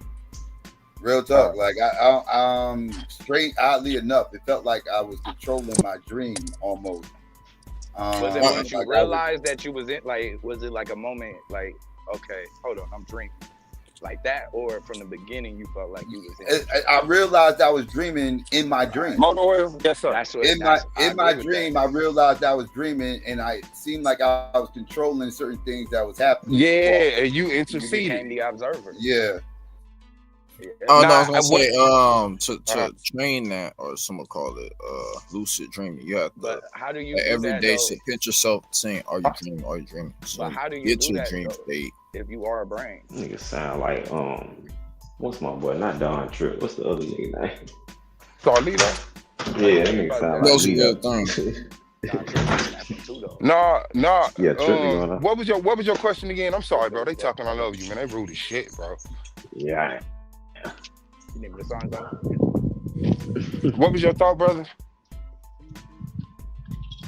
Real talk. Like I straight. Oddly enough, it felt like I was controlling my dream almost. Was it once you like realized that you was in? Like, was it like a moment? Like, okay, hold on, I'm dreaming. Like that, or from the beginning you felt like you was in? I realized I was dreaming in my dream. Motor oil, yes sir. In my dream, I realized I was dreaming, and I seemed like I was controlling certain things that was happening. Yeah, and you You interceded. became the observer. Yeah. Oh no, I Nah, was gonna what? say to train that, or someone call it lucid dreaming. You have to But how do you do every that day though? pinch yourself saying, "Are you dreaming? Are you dreaming?" So But you how do you get do to a that dream though? state. If you are a brain, Nigga sound like what's my boy? Not Don Trip. What's the other nigga name? Carlito? Yeah, that nigga sound like Those are real Lito. things. Don Trip be snapping too though. Nah. Yeah, Trip be going on. What was your question again? I'm sorry, bro. They talking all over you, man. They rude as shit, bro. Yeah. You name the songs on? What was your thought, brother?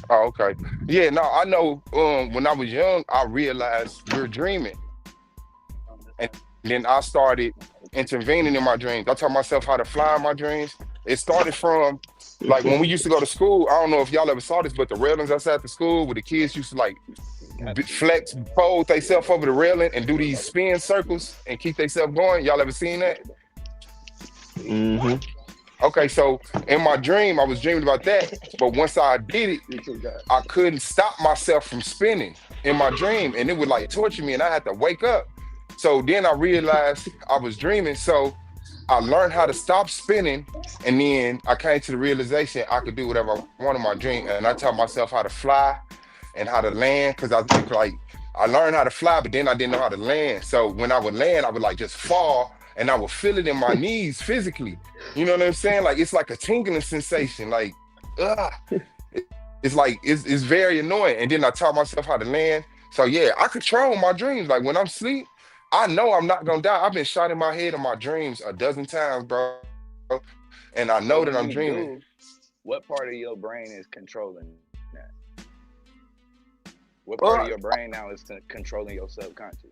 Oh, okay. Yeah, no, I know. When I was young, I realized we're dreaming, and then I started intervening in my dreams. I taught myself how to fly in my dreams. It started from like when we used to go to school. I don't know if y'all ever saw this, but the railings outside the school where the kids used to like flex, fold themselves over the railing and do these spin circles and keep themselves going. Y'all ever seen that? Mm-hmm. Okay, so in my dream, I was dreaming about that. But once I did it, I couldn't stop myself from spinning in my dream. And it would like torture me and I had to wake up. So then I realized I was dreaming. So I learned how to stop spinning. And then I came to the realization I could do whatever I want in my dream. And I taught myself how to fly and how to land. Cause I learned how to fly, but then I didn't know how to land. So when I would land, I would like just fall and I would feel it in my knees physically. You know what I'm saying? Like it's like a tingling sensation. Like, ugh. It's like it's very annoying. And then I taught myself how to land. So yeah, I control my dreams. Like when I'm asleep, I know I'm not gonna die. I've been shot in my head in my dreams a dozen times, bro. And I So know that when I'm you dreaming. do, what part of your brain is controlling that? What part of your brain now is controlling your subconscious?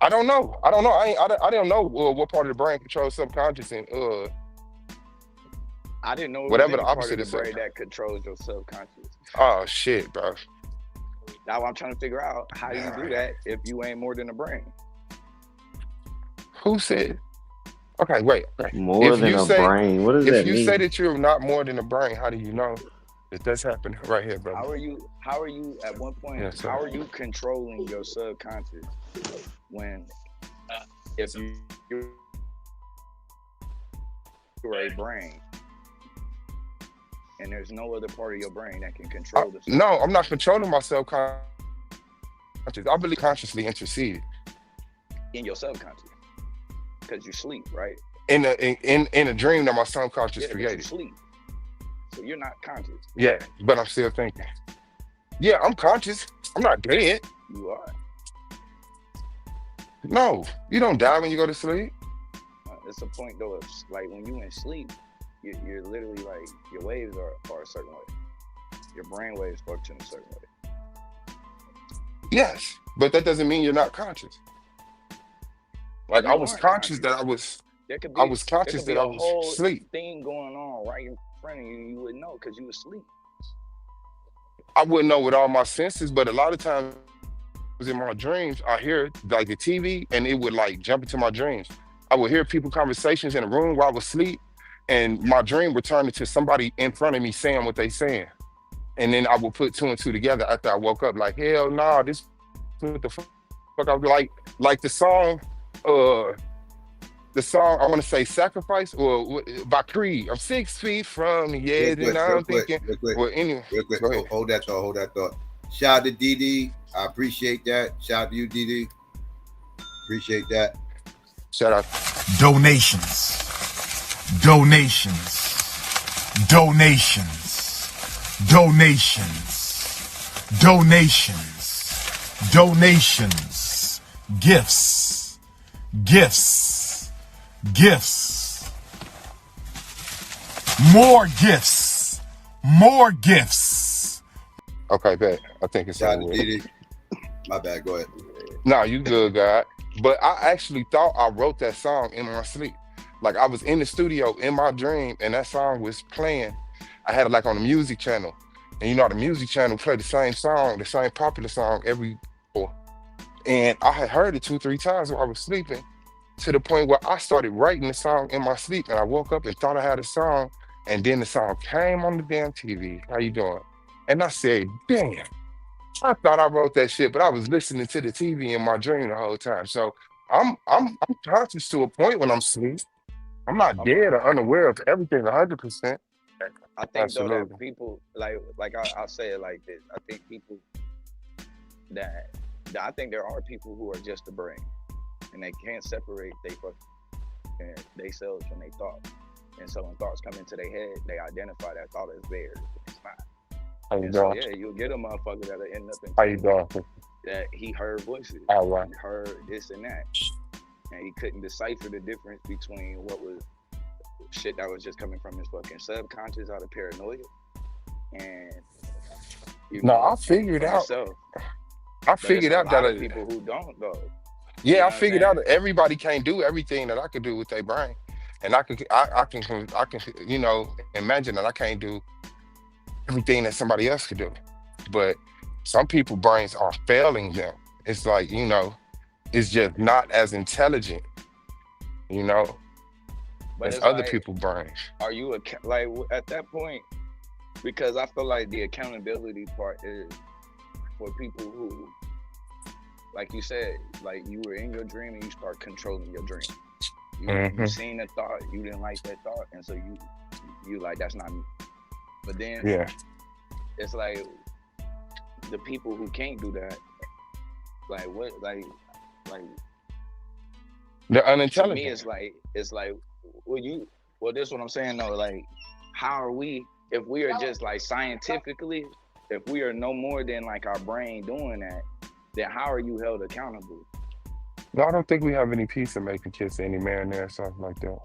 I don't know. I don't know. I don't know what part of the brain controls subconscious and I didn't know it was whatever any the part opposite of is. the brain that controls your subconscious. Oh shit, bro. Now I'm trying to figure out how you do that if you ain't more than a brain. Who said? Okay, wait. Okay. More than a brain. What does that If you mean? say that you're not more than a brain, how do you know that that's happening right here, brother? How are you at one point? Yes, sir. How are you controlling your subconscious when if you're a brain and there's no other part of your brain that can control the No, I'm not controlling my subconscious. I believe consciously intercede in your subconscious because you sleep, right? in a dream that my subconscious But created. you sleep, so you're not conscious. Yeah, but I'm still thinking. Yeah, I'm conscious. I'm not dead. You are. No, you don't die when you go to sleep. It's a point though. Of, like when you in sleep, you're literally like your waves are a certain way. Your brain waves function a certain way. Yes, but that doesn't mean you're not conscious. Like I was conscious that I was. I was conscious that I was asleep. Thing going on right in front of you, you wouldn't know because you was asleep. I wouldn't know with all my senses, but a lot of times in my dreams, I hear like the TV and it would like jump into my dreams. I would hear people conversations in a room while I was asleep and my dream would turn into somebody in front of me saying what they saying. And then I would put two and two together after I woke up like, hell nah, this what the fuck I was like the song I want to say Sacrifice or by Creed. I'm 6 feet from the edge and I'm thinking. Well, anyway, real quick. Hold that thought. Shout out to D.A.B.A.T.E. I appreciate that. Shout out to you, D.D. Appreciate that. Shout out. Donations. Gifts. More gifts. Okay, bet. I think it's Shout out to D.D. My bad. Go ahead. No, you good, God. But I actually thought I wrote that song in my sleep. Like I was in the studio in my dream and that song was playing. I had it like on the music channel. And you know, the music channel played the same song, the same popular song every hour. And I had heard it 2-3 times while I was sleeping to the point where I started writing the song in my sleep and I woke up and thought I had a song. And then the song came on the damn TV. How you doing? And I said, damn, I thought I wrote that shit, but I was listening to the TV in my dream the whole time. So I'm conscious to a point when I'm asleep. I'm not dead or unaware of everything 100%. I think though that Absolutely. people I'll say it like this. I think people that I think there are people who are just the brain, and they can't separate they selves from their thoughts. And so when thoughts come into their head, they identify that thought as theirs. It's not. How you And so doing? yeah, you'll get a motherfucker that'll end up in How you doing? that he heard voices, All right. he heard this and that, and he couldn't decipher the difference between what was shit that was just coming from his fucking subconscious out of paranoia, and No, I figured out. himself. I But figured it's a out lot that. of people who don't though. Yeah, I figured out that everybody can't do everything that I could do with their brain, and I can imagine that I can't do everything that somebody else could do, but some people brains are failing them. It's like it's just not as intelligent, But as it's other like, people's brains. are you like at that point? Because I feel like the accountability part is for people who, like you said, like you were in your dream and you start controlling your dream. You seen a thought, you didn't like that thought, and so you like, that's not me. But then it's like the people who can't do that, like what, like they're to unintelligent. me it's like well, this is what I'm saying though. Like, how are we, if we are just like scientifically, if we are no more than like our brain doing that, then how are you held accountable? No, I don't think we have any peace in making kiss any marinara or something like that.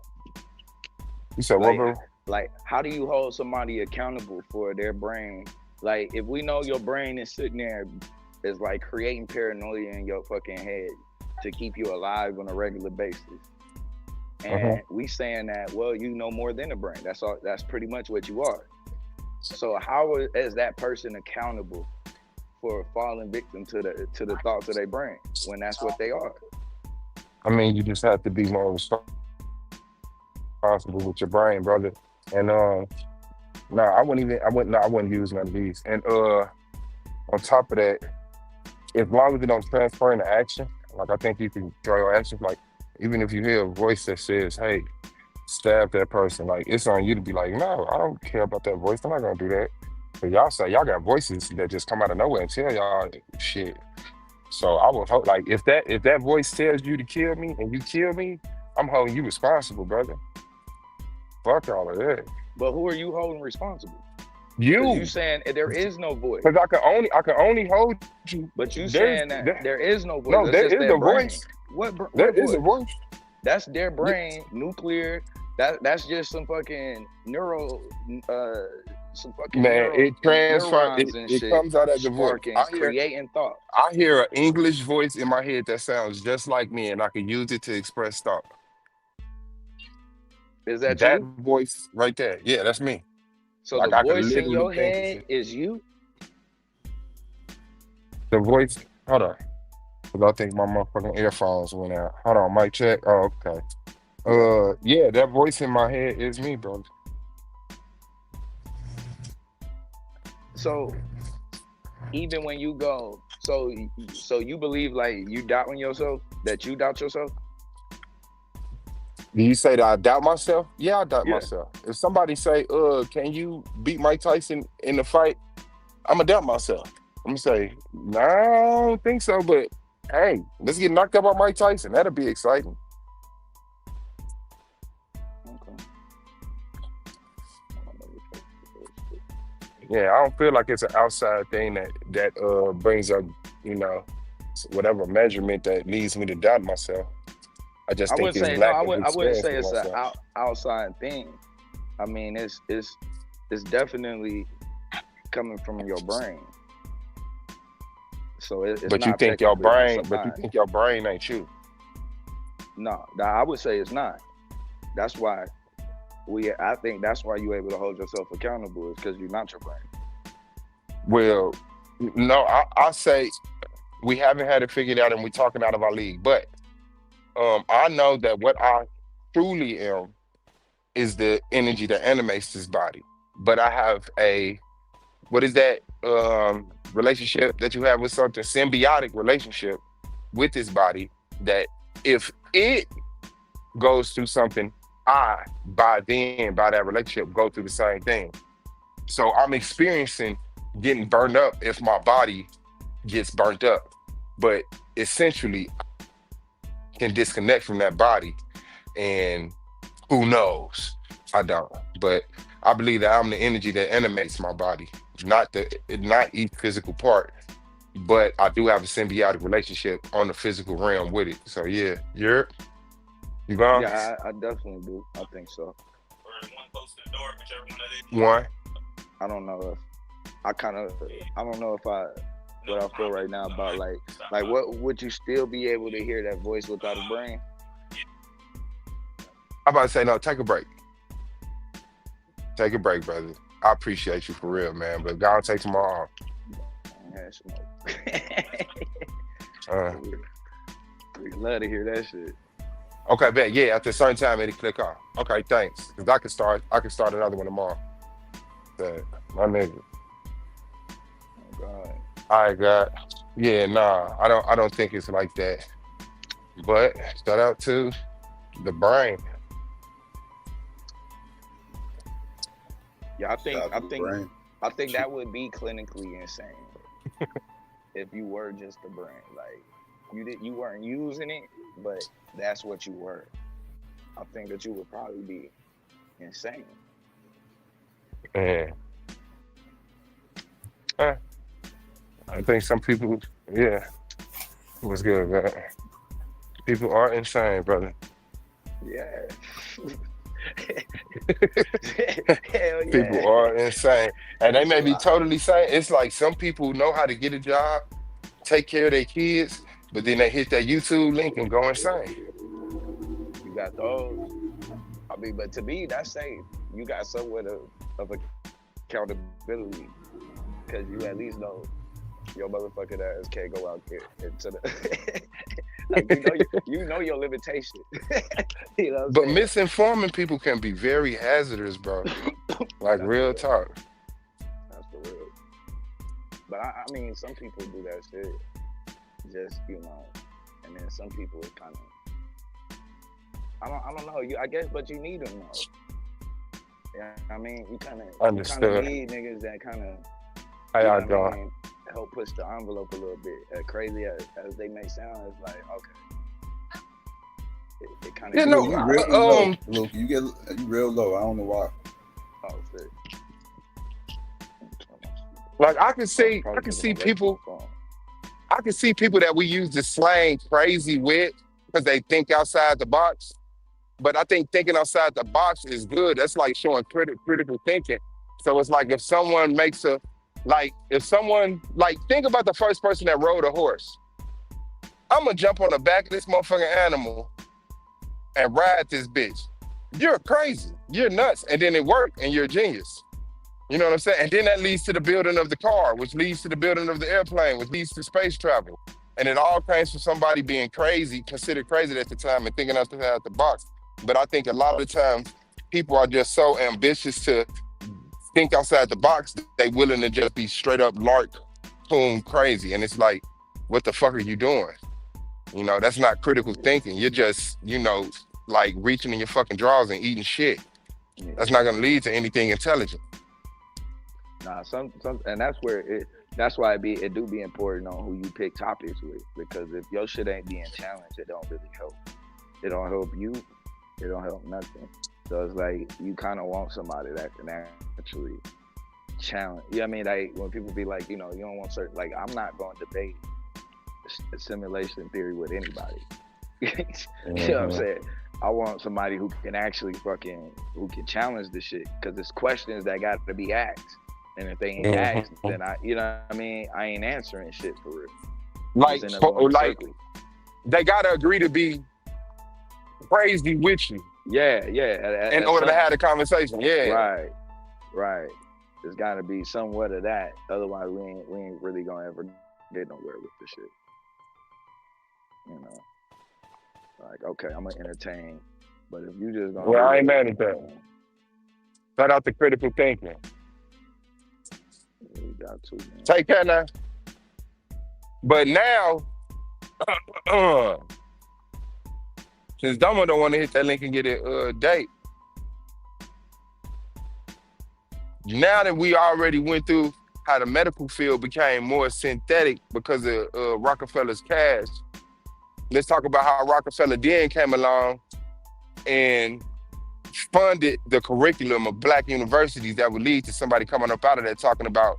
You said what, Like, bro? like, how do you hold somebody accountable for their brain? Like, if we know your brain is sitting there, is like creating paranoia in your fucking head to keep you alive on a regular basis. And we saying that, well, you know more than a brain. That's all. That's pretty much what you are. So how is that person accountable for falling victim to the thoughts of their brain when that's what they are? I mean, you just have to be more responsible with your brain, brother. And I wouldn't use none of these. And on top of that, as long as it don't transfer into action, like I think you can throw your actions, like even if you hear a voice that says, hey, stab that person, like it's on you to be like, no, I don't care about that voice. I'm not gonna do that. But y'all say y'all got voices that just come out of nowhere and tell y'all shit. So I would hope, like, if that voice tells you to kill me and you kill me, I'm holding you responsible, brother. Fuck all of that. But who are you holding responsible? You saying there is no voice. Because I can only hold you. But you saying that there is no voice. No, there is a voice. There is a voice. That's their brain, nuclear. That's just some fucking it transfers. It comes out as a voice. Creating thought. I hear an English voice in my head that sounds just like me, and I can use it to express thought. Is that you? Voice right there? Yeah, that's me. So like, the voice in your head is you? The voice, hold on. Because I think my motherfucking earphones went out. Hold on, mic check. Oh, okay. Yeah, that voice in my head is me, bro. So even when you go, so you believe like you doubting yourself, that you doubt yourself? Do you say that I doubt myself? Yeah, I doubt myself. If somebody say, can you beat Mike Tyson in the fight? I'm going to doubt myself. I'm going to say, no, I don't think so, but hey, let's get knocked out by Mike Tyson. That'll be exciting. Okay. Yeah, I don't feel like it's an outside thing that brings up, whatever measurement that leads me to doubt myself. I just think it's lack of experience. I wouldn't say it's an outside thing. I mean, it's definitely coming from your brain. So it's but not you think your brain ain't you? No, I would say it's not. That's why I think that's why you're able to hold yourself accountable, is because you're not your brain. Well, no, I say we haven't had it figured out and we're talking out of our league, but I know that what I truly am is the energy that animates this body. But I have what is that relationship that you have with something, symbiotic relationship with this body that if it goes through something, by that relationship, go through the same thing. So I'm experiencing getting burned up if my body gets burnt up. But essentially, I can disconnect from that body. And who knows? I don't. But I believe that I'm the energy that animates my body, not each physical part. But I do have a symbiotic relationship on the physical realm with it. So yeah, you gone? Yeah, I definitely do. I think so. One. I don't know if I don't know if what I feel right now about like what would you still be able to hear that voice without a brain? I'm about to say no. Take a break. Take a break, brother. I appreciate you for real, man. But God take tomorrow off. We love to hear that shit. Okay, bet. Yeah, after a certain time, it'll click off. Okay, thanks. Cause I can start another one tomorrow. My nigga. Oh God. All right, God. Yeah, nah. I don't think it's like that. But shout out to the brain. Yeah, I think that would be clinically insane if you were just a brain. Like you weren't using it, but that's what you were. I think that you would probably be insane. Yeah. I think some people, yeah. What's good, man? People are insane, brother. Yeah. Hell yeah. People are insane. And they may be totally sane. It's like some people know how to get a job, take care of their kids, but then they hit that YouTube link and go insane. You got those. I mean, but to me, that's safe. You got somewhat of accountability because you at least know your motherfucking ass can't go out there into the like, you know your limitation. You know but misinforming people can be very hazardous, bro. Like real talk. That's the real. But I mean, some people do that shit just, you know, and then some people are kind of, I don't know. I guess, but you need them though. Yeah, I mean, you kind of need niggas that kind of. How y'all doing? Help push the envelope a little bit. As crazy as they may sound, it's like okay. It kind of. You know, Luke, you real low. I don't know why. Oh shit. Like I can see people. I can see people that we use the slang crazy with because they think outside the box. But I think thinking outside the box is good. That's like showing critical thinking. So it's like if someone think about the first person that rode a horse. I'm gonna jump on the back of this motherfucking animal and ride this bitch. You're crazy. You're nuts. And then it worked and you're a genius. You know what I'm saying? And then that leads to the building of the car, which leads to the building of the airplane, which leads to space travel. And it all comes from somebody being crazy, considered crazy at the time and thinking outside the box. But I think a lot of the times people are just so ambitious to think outside the box that they willing to just be straight up lark, boom, crazy. And it's like, what the fuck are you doing? You know, that's not critical thinking. You're just, you know, like reaching in your fucking drawers and eating shit. That's not gonna lead to anything intelligent. Nah, some, and that's where that's why it do be important on who you pick topics with, because if your shit ain't being challenged, it don't really help. It don't help you. It don't help nothing. So it's like you kind of want somebody that can actually challenge. You know what I mean? Like when people be like, you know, you don't want certain. Like I'm not going to debate simulation theory with anybody. You know what I'm saying? I want somebody who can actually who can challenge this shit, because it's questions that got to be asked. And if they ain't asked, then you know what I mean? I ain't answering shit for real. Like they gotta agree to be crazy with you. Yeah. In order to have the conversation, yeah. Right. There's gotta be somewhat of that. Otherwise, we ain't really gonna ever get nowhere with this shit. You know, like okay, I'm gonna entertain, but if you just gonna I ain't mad at that. Shout out to critical thinking. You got to, man. Take care now. But now, Since Domo don't want to hit that link and get a date. Now that we already went through how the medical field became more synthetic because of Rockefeller's cash, let's talk about how Rockefeller then came along and funded the curriculum of black universities that would lead to somebody coming up out of there talking about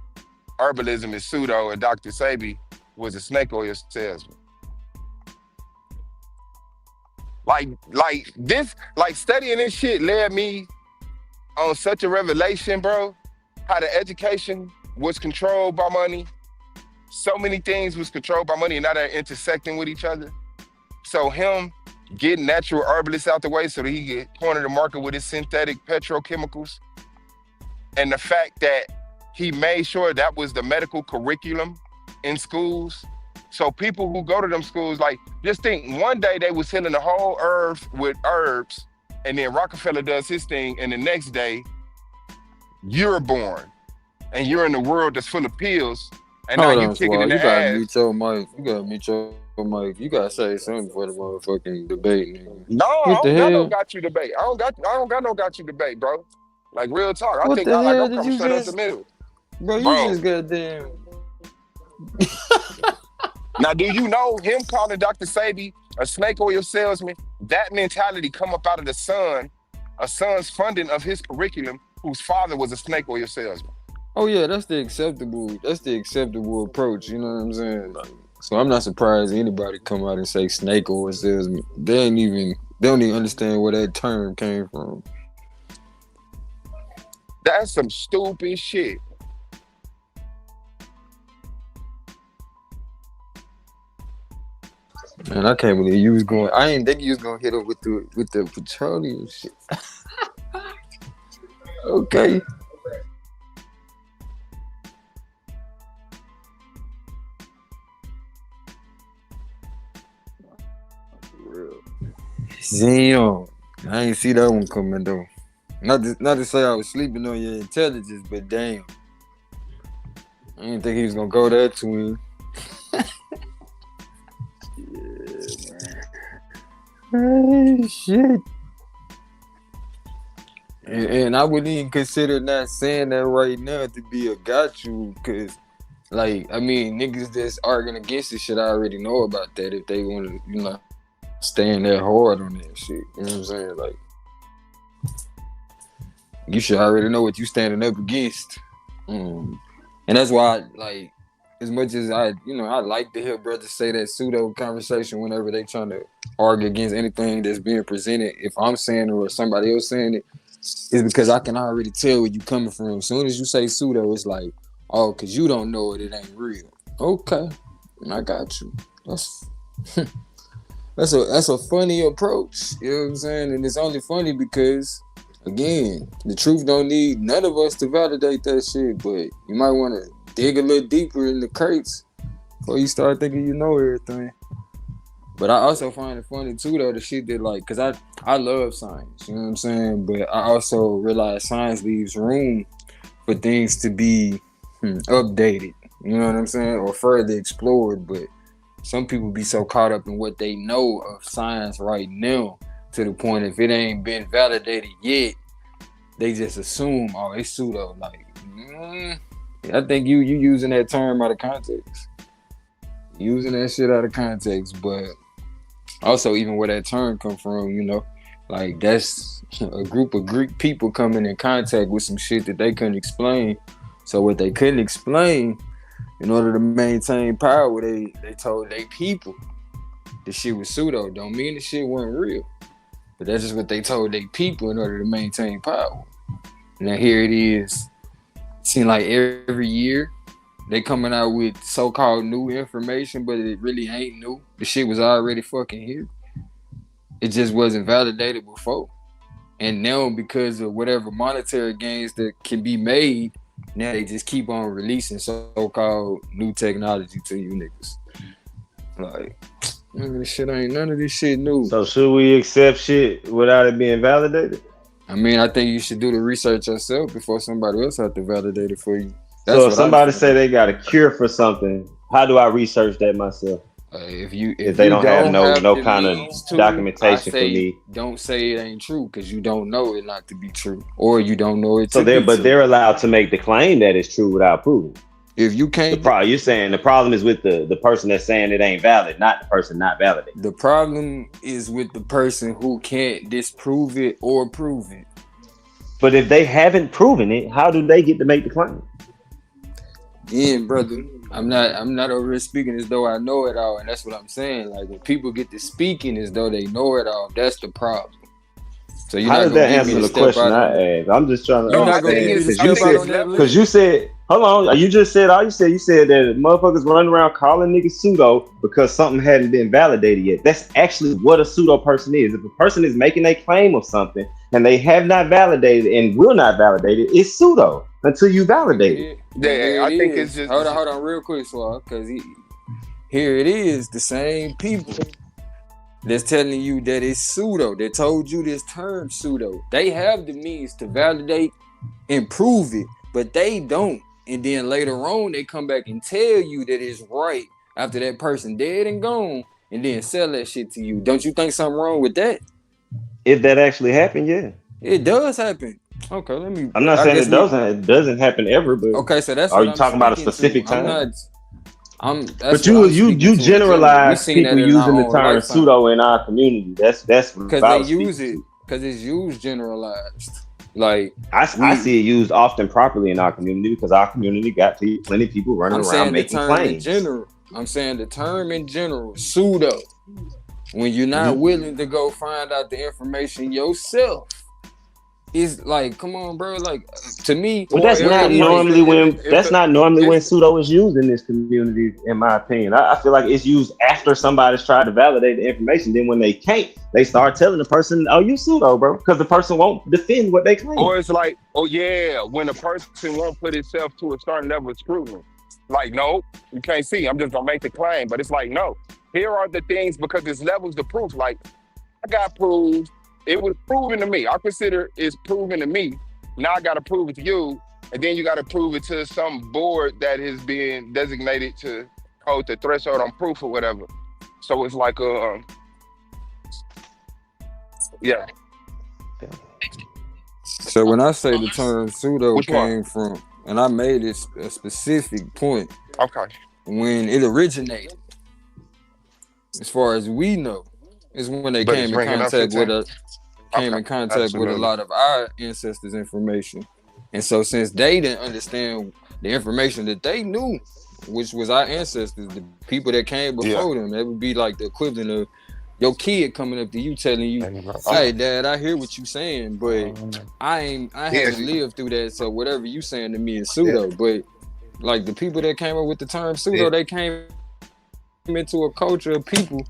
herbalism is pseudo and Dr. Sebi was a snake oil salesman. Like studying this shit led me on such a revelation, bro. How the education was controlled by money. So many things was controlled by money and now they're intersecting with each other. So him getting natural herbalists out the way so that he could corner the market with his synthetic petrochemicals. And the fact that he made sure that was the medical curriculum in schools. So people who go to them schools, like, just think one day they was healing the whole earth with herbs, and then Rockefeller does his thing, and the next day you're born and you're in the world that's full of pills, and now you kicking in the You gotta ass. mute your mic. You gotta mute your mic. You gotta say something for the motherfucking debate, nigga. No, I What the don't got no hell? got you debate. I don't got no got you debate, bro. Like, real talk. I What think the hell I'm did coming you straight up just- the middle. Bro, you Bro. just goddamn. Now, do you know him calling Dr. Sebi a snake oil salesman? That mentality come up out of a son's funding of his curriculum, whose father was a snake oil salesman. Oh yeah, that's the acceptable approach. You know what I'm saying? Like, so I'm not surprised anybody come out and say snake oil salesman. They don't even understand where that term came from. That's some stupid shit. Man, I can't believe you was going. I didn't think you was gonna hit up with the petroleum shit. Okay. Damn, I ain't see that one coming though. Not to say I was sleeping on your intelligence, but damn, I didn't think he was gonna go that twin. Hey, shit. And I wouldn't even consider not saying that right now to be a got you, because, like, I mean, niggas that's arguing against this shit, I already know about that if they want to, you know, stand that hard on that shit. You know what I'm saying? Like, you should already know what you standing up against. And that's why, like, as much as I like to hear brothers say that pseudo conversation whenever they trying to argue against anything that's being presented, if I'm saying it or somebody else saying it, it's because I can already tell where you coming from. As soon as you say pseudo, it's like, oh, because you don't know it ain't real. Okay, I got you. That's a funny approach. You know what I'm saying? And it's only funny because, again, the truth don't need none of us to validate that shit, but you might want to dig a little deeper in the crates before you start thinking you know everything. But I also find it funny too, though, the shit that, like, because I love science, you know what I'm saying? But I also realize science leaves room for things to be updated, you know what I'm saying? Or further explored. But some people be so caught up in what they know of science right now to the point if it ain't been validated yet, they just assume, oh, it's pseudo. Like, I think you using that term out of context. Using that shit out of context, but also even where that term come from, you know, like that's a group of Greek people coming in contact with some shit that they couldn't explain. So what they couldn't explain, in order to maintain power, they told they people the shit was pseudo. Don't mean the shit wasn't real, but that's just what they told they people in order to maintain power. Now here it is. Seem like every year they coming out with so-called new information, but it really ain't new. The shit was already fucking here. It just wasn't validated before. And now because of whatever monetary gains that can be made, now they just keep on releasing so-called new technology to you niggas. Like, none of this shit new. So should we accept shit without it being validated? I mean, I think you should do the research yourself before somebody else have to validate it for you. That's so if somebody say they got a cure for something, how do I research that myself? if they don't have no the kind of means to, I documentation for say me. don't say it ain't true because you don't know it not to be true, or you don't know it So to be true. they're allowed to make the claim that it's true without proving. If you can't, you're saying the problem is with the person that's saying it ain't valid, not the person not validating. The problem is with the person who can't disprove it or prove it. But if they haven't proven it, how do they get to make the claim? Again, brother, I'm not over here speaking as though I know it all, and that's what I'm saying. Like when people get to speaking as though they know it all, that's the problem. So you're how not does gonna that get me answer to the step question out on I that. asked? I'm just trying to You're not gonna get me to step out on that. Because you said, hold on, you just said that motherfuckers running around calling niggas pseudo because something hadn't been validated yet. That's actually what a pseudo person is. If a person is making a claim of something and they have not validated and will not validate it, it's pseudo until you validate it. Yeah, I think it's just hold on real quick, Swab, because here it is, the same people that's telling you that it's pseudo, that told you this term pseudo. They have the means to validate and prove it, but they don't. And then later on, they come back and tell you that it's right after that person dead and gone, and then sell that shit to you. Don't you think something wrong with that? If that actually happened, yeah. It does happen. Okay, let me. I'm not saying it doesn't. It doesn't happen ever, but okay, so that's are what you I'm talking about a speaking specific to. time? But you generalize people using the term lifetime. pseudo in our community. That's because they use it because it's used generalized. Like I see it used often properly in our community because our community got plenty of people running around making claims. I'm saying the term in general, pseudo. When you're not willing to go find out the information yourself, it's like, come on, bro. Like to me, well, that's not normally when pseudo is used in this community, in my opinion. I feel like it's used after somebody's tried to validate the information. Then when they can't, they start telling the person, "Oh, you pseudo, bro," because the person won't defend what they claim. Or it's like, oh yeah, when a person won't put itself to a certain level of scrutiny. Like, no, you can't see. I'm just gonna make the claim, but it's like, no. Here are the things because there's levels of proof. Like, I got proved. It was proven to me. I consider it's proven to me. Now I got to prove it to you, and then you got to prove it to some board that has been designated to hold the threshold on proof or whatever. So it's like, yeah. So when I say the term pseudo came from, and I made it a specific point. Okay. When it originated, as far as we know, is when they came in contact with us. Came in contact with a lot of our ancestors' information. And so since they didn't understand the information that they knew, which was our ancestors, the people that came before them, that would be like the equivalent of your kid coming up to you telling you, "Hey, Dad, I hear what you saying, but I haven't lived through that, so whatever you saying to me is pseudo." But like the people that came up with the term pseudo, they came into a culture of people,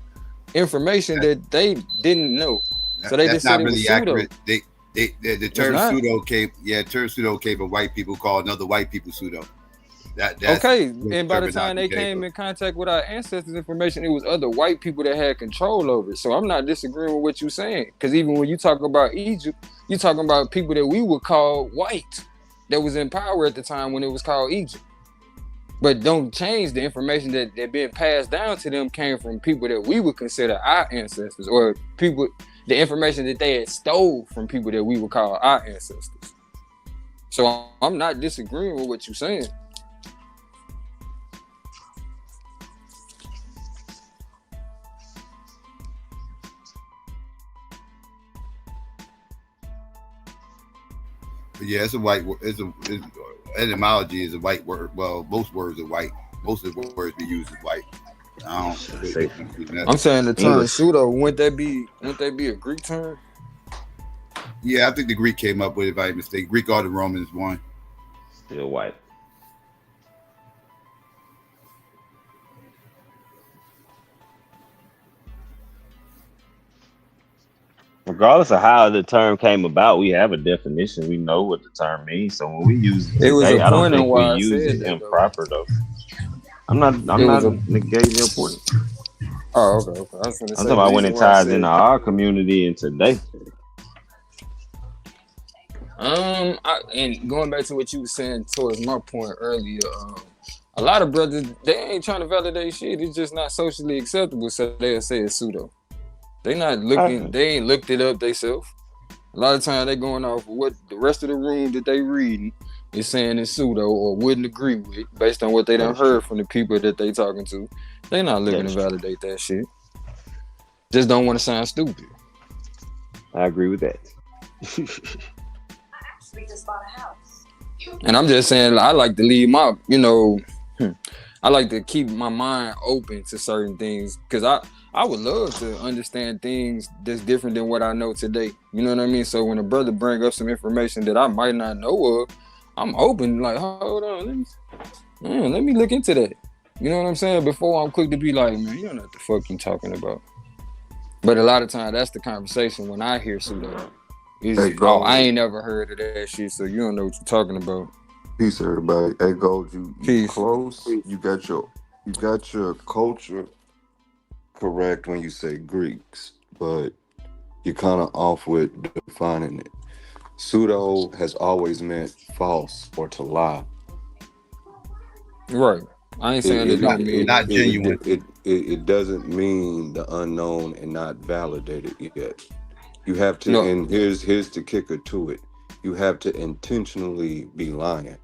information that they didn't know. So they just said it was pseudo. The term pseudo came, term pseudo came from white people called other white people pseudo. That's okay, and by the time they came in contact with our ancestors' information, it was other white people that had control over it. So I'm not disagreeing with what you're saying, because even when you talk about Egypt, you're talking about people that we would call white, that was in power at the time when it was called Egypt. But don't change the information that been passed down to them came from people that we would consider our ancestors, or people, the information that they had stole from people that we would call our ancestors. So I'm not disagreeing with what you're saying. But yeah, it's a white. Etymology is a white word. Well, most words are white. Most of the words we use is white. I'm saying the term pseudo. Wouldn't that be a Greek term? Yeah, I think the Greek came up with it by mistake. Greek or the Romans one. Still white. Regardless of how the term came about, we have a definition. We know what the term means. So when we use it today, I don't think we use it improper though. I'm not negating your point. Oh, okay. I was I'm talking about when it ties into our community and today. And going back to what you were saying towards my point earlier, a lot of brothers, they ain't trying to validate shit. It's just not socially acceptable, so they'll say it's pseudo. They not looking, they ain't looked it up themselves. A lot of times they going off of what the rest of the room that they reading is saying is pseudo or wouldn't agree with based on what they done heard from the people that they talking to. They not looking to validate that shit. Just don't want to sound stupid. I agree with that. And I'm just saying, I like to leave my, you know, I like to keep my mind open to certain things because I would love to understand things that's different than what I know today. You know what I mean? So when a brother bring up some information that I might not know of, I'm open, like, hold on, let me look into that. You know what I'm saying? Before I'm quick to be like, man, you don't know what the fuck you talking about. But a lot of times that's the conversation when I hear pseudo. Oh, I ain't never heard of that shit, so you don't know what you're talking about. Peace, everybody. Hey, Gold, you close. You got your culture correct when you say Greeks, but you're kind of off with defining it. Pseudo has always meant false or to lie. Right. I ain't saying it don't mean not genuine. It doesn't mean the unknown and not validated yet. You have to, and here's the kicker to it. You have to intentionally be lying.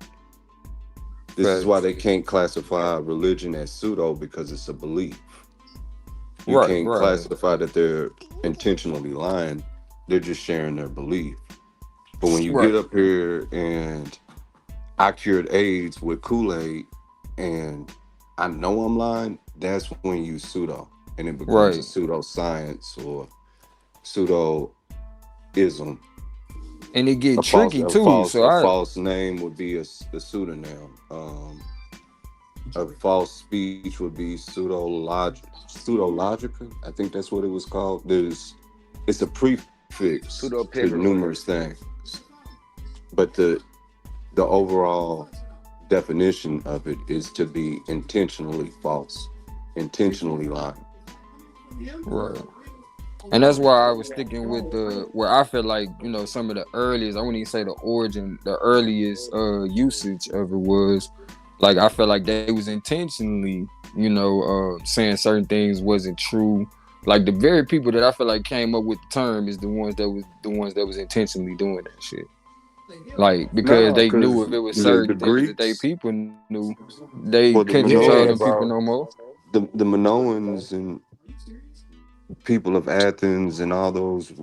This is why they can't classify religion as pseudo, because it's a belief. You can't classify that they're intentionally lying. They're just sharing their belief. But when you get up here and I cured AIDS with Kool-Aid and I know I'm lying, that's when you pseudo. And it becomes a pseudoscience or pseudo-ism. And it get tricky too. A false name would be a pseudonym. A false speech would be pseudologica. I think that's what it was called. It's a prefix to numerous things. But the overall definition of it is to be intentionally false, intentionally lying. Right. And that's why I was sticking with where I feel like, you know, some of the earliest, I wouldn't even say the origin, the earliest usage of it was, like, I feel like they was intentionally, you know, saying certain things wasn't true. Like, the very people that I feel like came up with the term is the ones that was intentionally doing that shit. Like, because they knew if it was certain things that they people knew, they couldn't tell them people no more. The Minoans and people of Athens and all those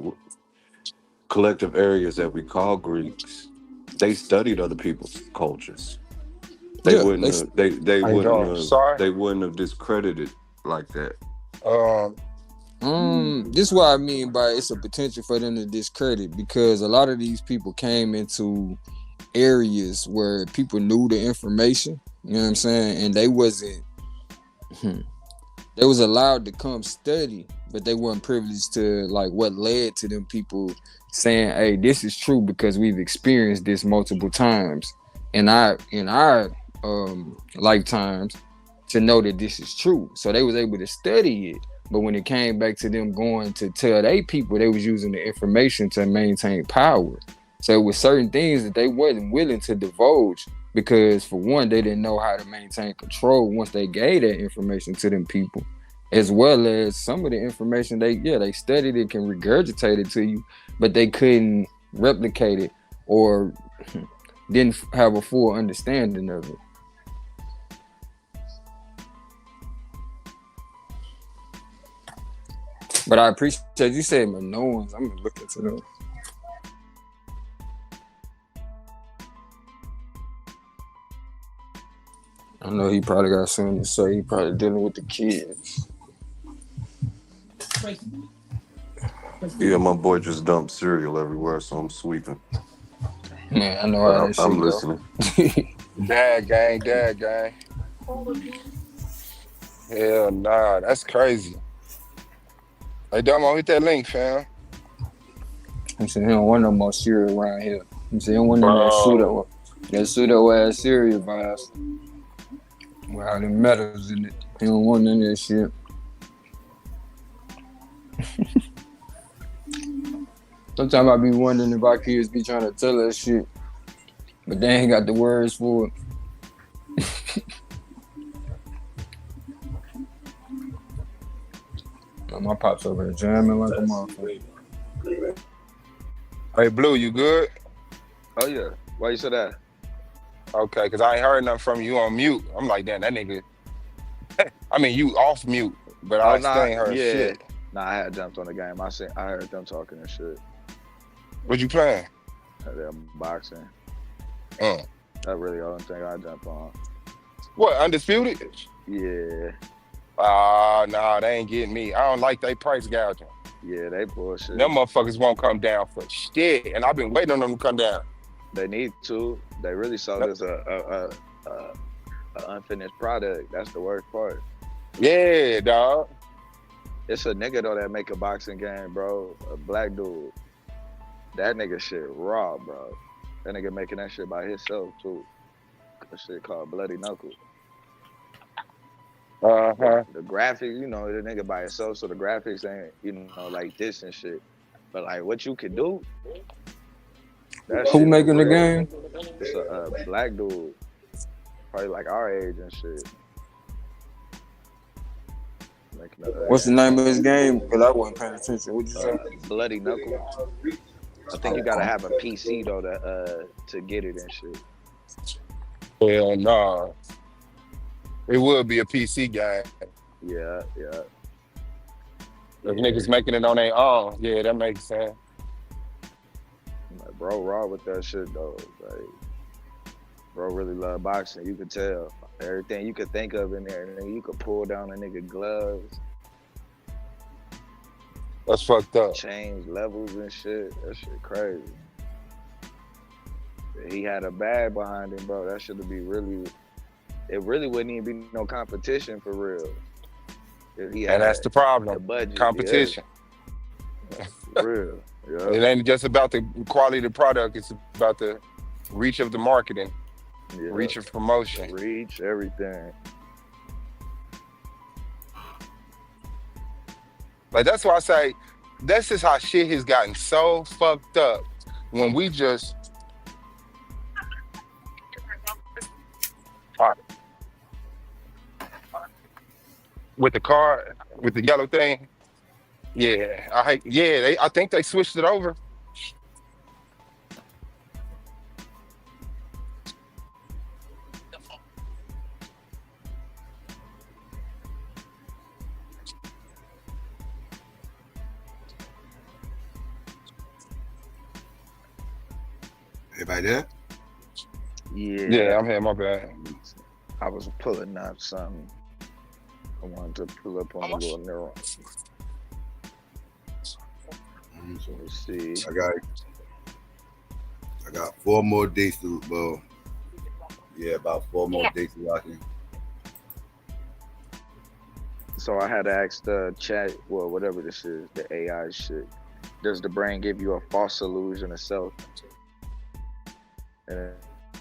collective areas that we call Greeks, they studied other people's cultures. They wouldn't have discredited like that. This is what I mean by it's a potential for them to discredit, because a lot of these people came into areas where people knew the information, you know what I'm saying, and they wasn't they was allowed to come study, but they weren't privileged to, like, what led to them people saying, hey, this is true because we've experienced this multiple times in our lifetimes to know that this is true. So they was able to study it, but when it came back to them going to tell they people, they was using the information to maintain power. So it was certain things that they wasn't willing to divulge because, for one, they didn't know how to maintain control once they gave that information to them people, as well as some of the information they studied it, can regurgitate it to you, but they couldn't replicate it or didn't have a full understanding of it. But I appreciate you saying Minoans. I'm gonna look into them. I know he probably got something to say. He probably dealing with the kids. Yeah, my boy just dumped cereal everywhere, so I'm sweeping. Man, I know how that shit I'm listening. Dad gang. Hell nah, that's crazy. Hey, Damo, hit that link, fam. He said he don't want no more cereal around here. He said he don't want no that pseudo ass cereal vibes with all them metals in it. He don't want none of that shit. Sometimes I be wondering if our kids be trying to tell us shit, but they ain't got the words for it. My pops over here jamming like a motherfucker. Hey, Blue, you good? Oh yeah. Why you said that? Okay, because I ain't heard nothing from you on mute. I'm like, damn, that nigga. I mean, you off mute, but Oh I still nah, ain't heard yeah. shit. Nah, I had jumped on the game. I heard them talking and shit. What you playing? They're boxing. Mm. That really the only thing I jump on. What, Undisputed? Yeah. Nah, they ain't getting me. I don't like they price gouging. Yeah, they bullshit. Them motherfuckers won't come down for shit, and I've been waiting on them to come down. They need to. They really saw this a unfinished product. That's the worst part. Yeah, dog. It's a nigga though that make a boxing game, bro. A black dude. That nigga shit raw, bro. That nigga making that shit by himself too. That shit called Bloody Knuckle. The graphics, you know, the nigga by himself, so the graphics ain't, you know, like this and shit. But like what you could do, that Who shit making the real. game? It's a black dude, probably like our age and shit. What's the name of his game? Because I wasn't paying attention. What'd you say? Bloody Knuckle. I think you gotta have a PC though to get it and shit. Hell no. It would be a PC game. Yeah. If niggas making it on their own, yeah, that makes sense. Like, bro, raw with that shit though. Like, bro, really love boxing. You could tell everything you could think of in there. And you could pull down a nigga gloves. That's fucked up. Change levels and shit. That shit crazy. He had a bag behind him, bro. That should be really. It really wouldn't even be no competition for real. If he had And that's the problem. The budget, competition. Yeah. For real. Yeah. It ain't just about the quality of the product, it's about the reach of the marketing, reach of promotion. Reach, everything. Like that's why I say that's just how shit has gotten so fucked up when we just with the car, with the yellow thing. Yeah, I think they switched it over. Everybody there? Yeah, I'm here, my bad. I was pulling up something. I wanted to pull up on a little neuron. So let's see. I got 4 more days to, well, yeah, about 4 more days to lock in. So I had to ask the chat, well, whatever this is, the AI shit. Does the brain give you a false illusion of self? And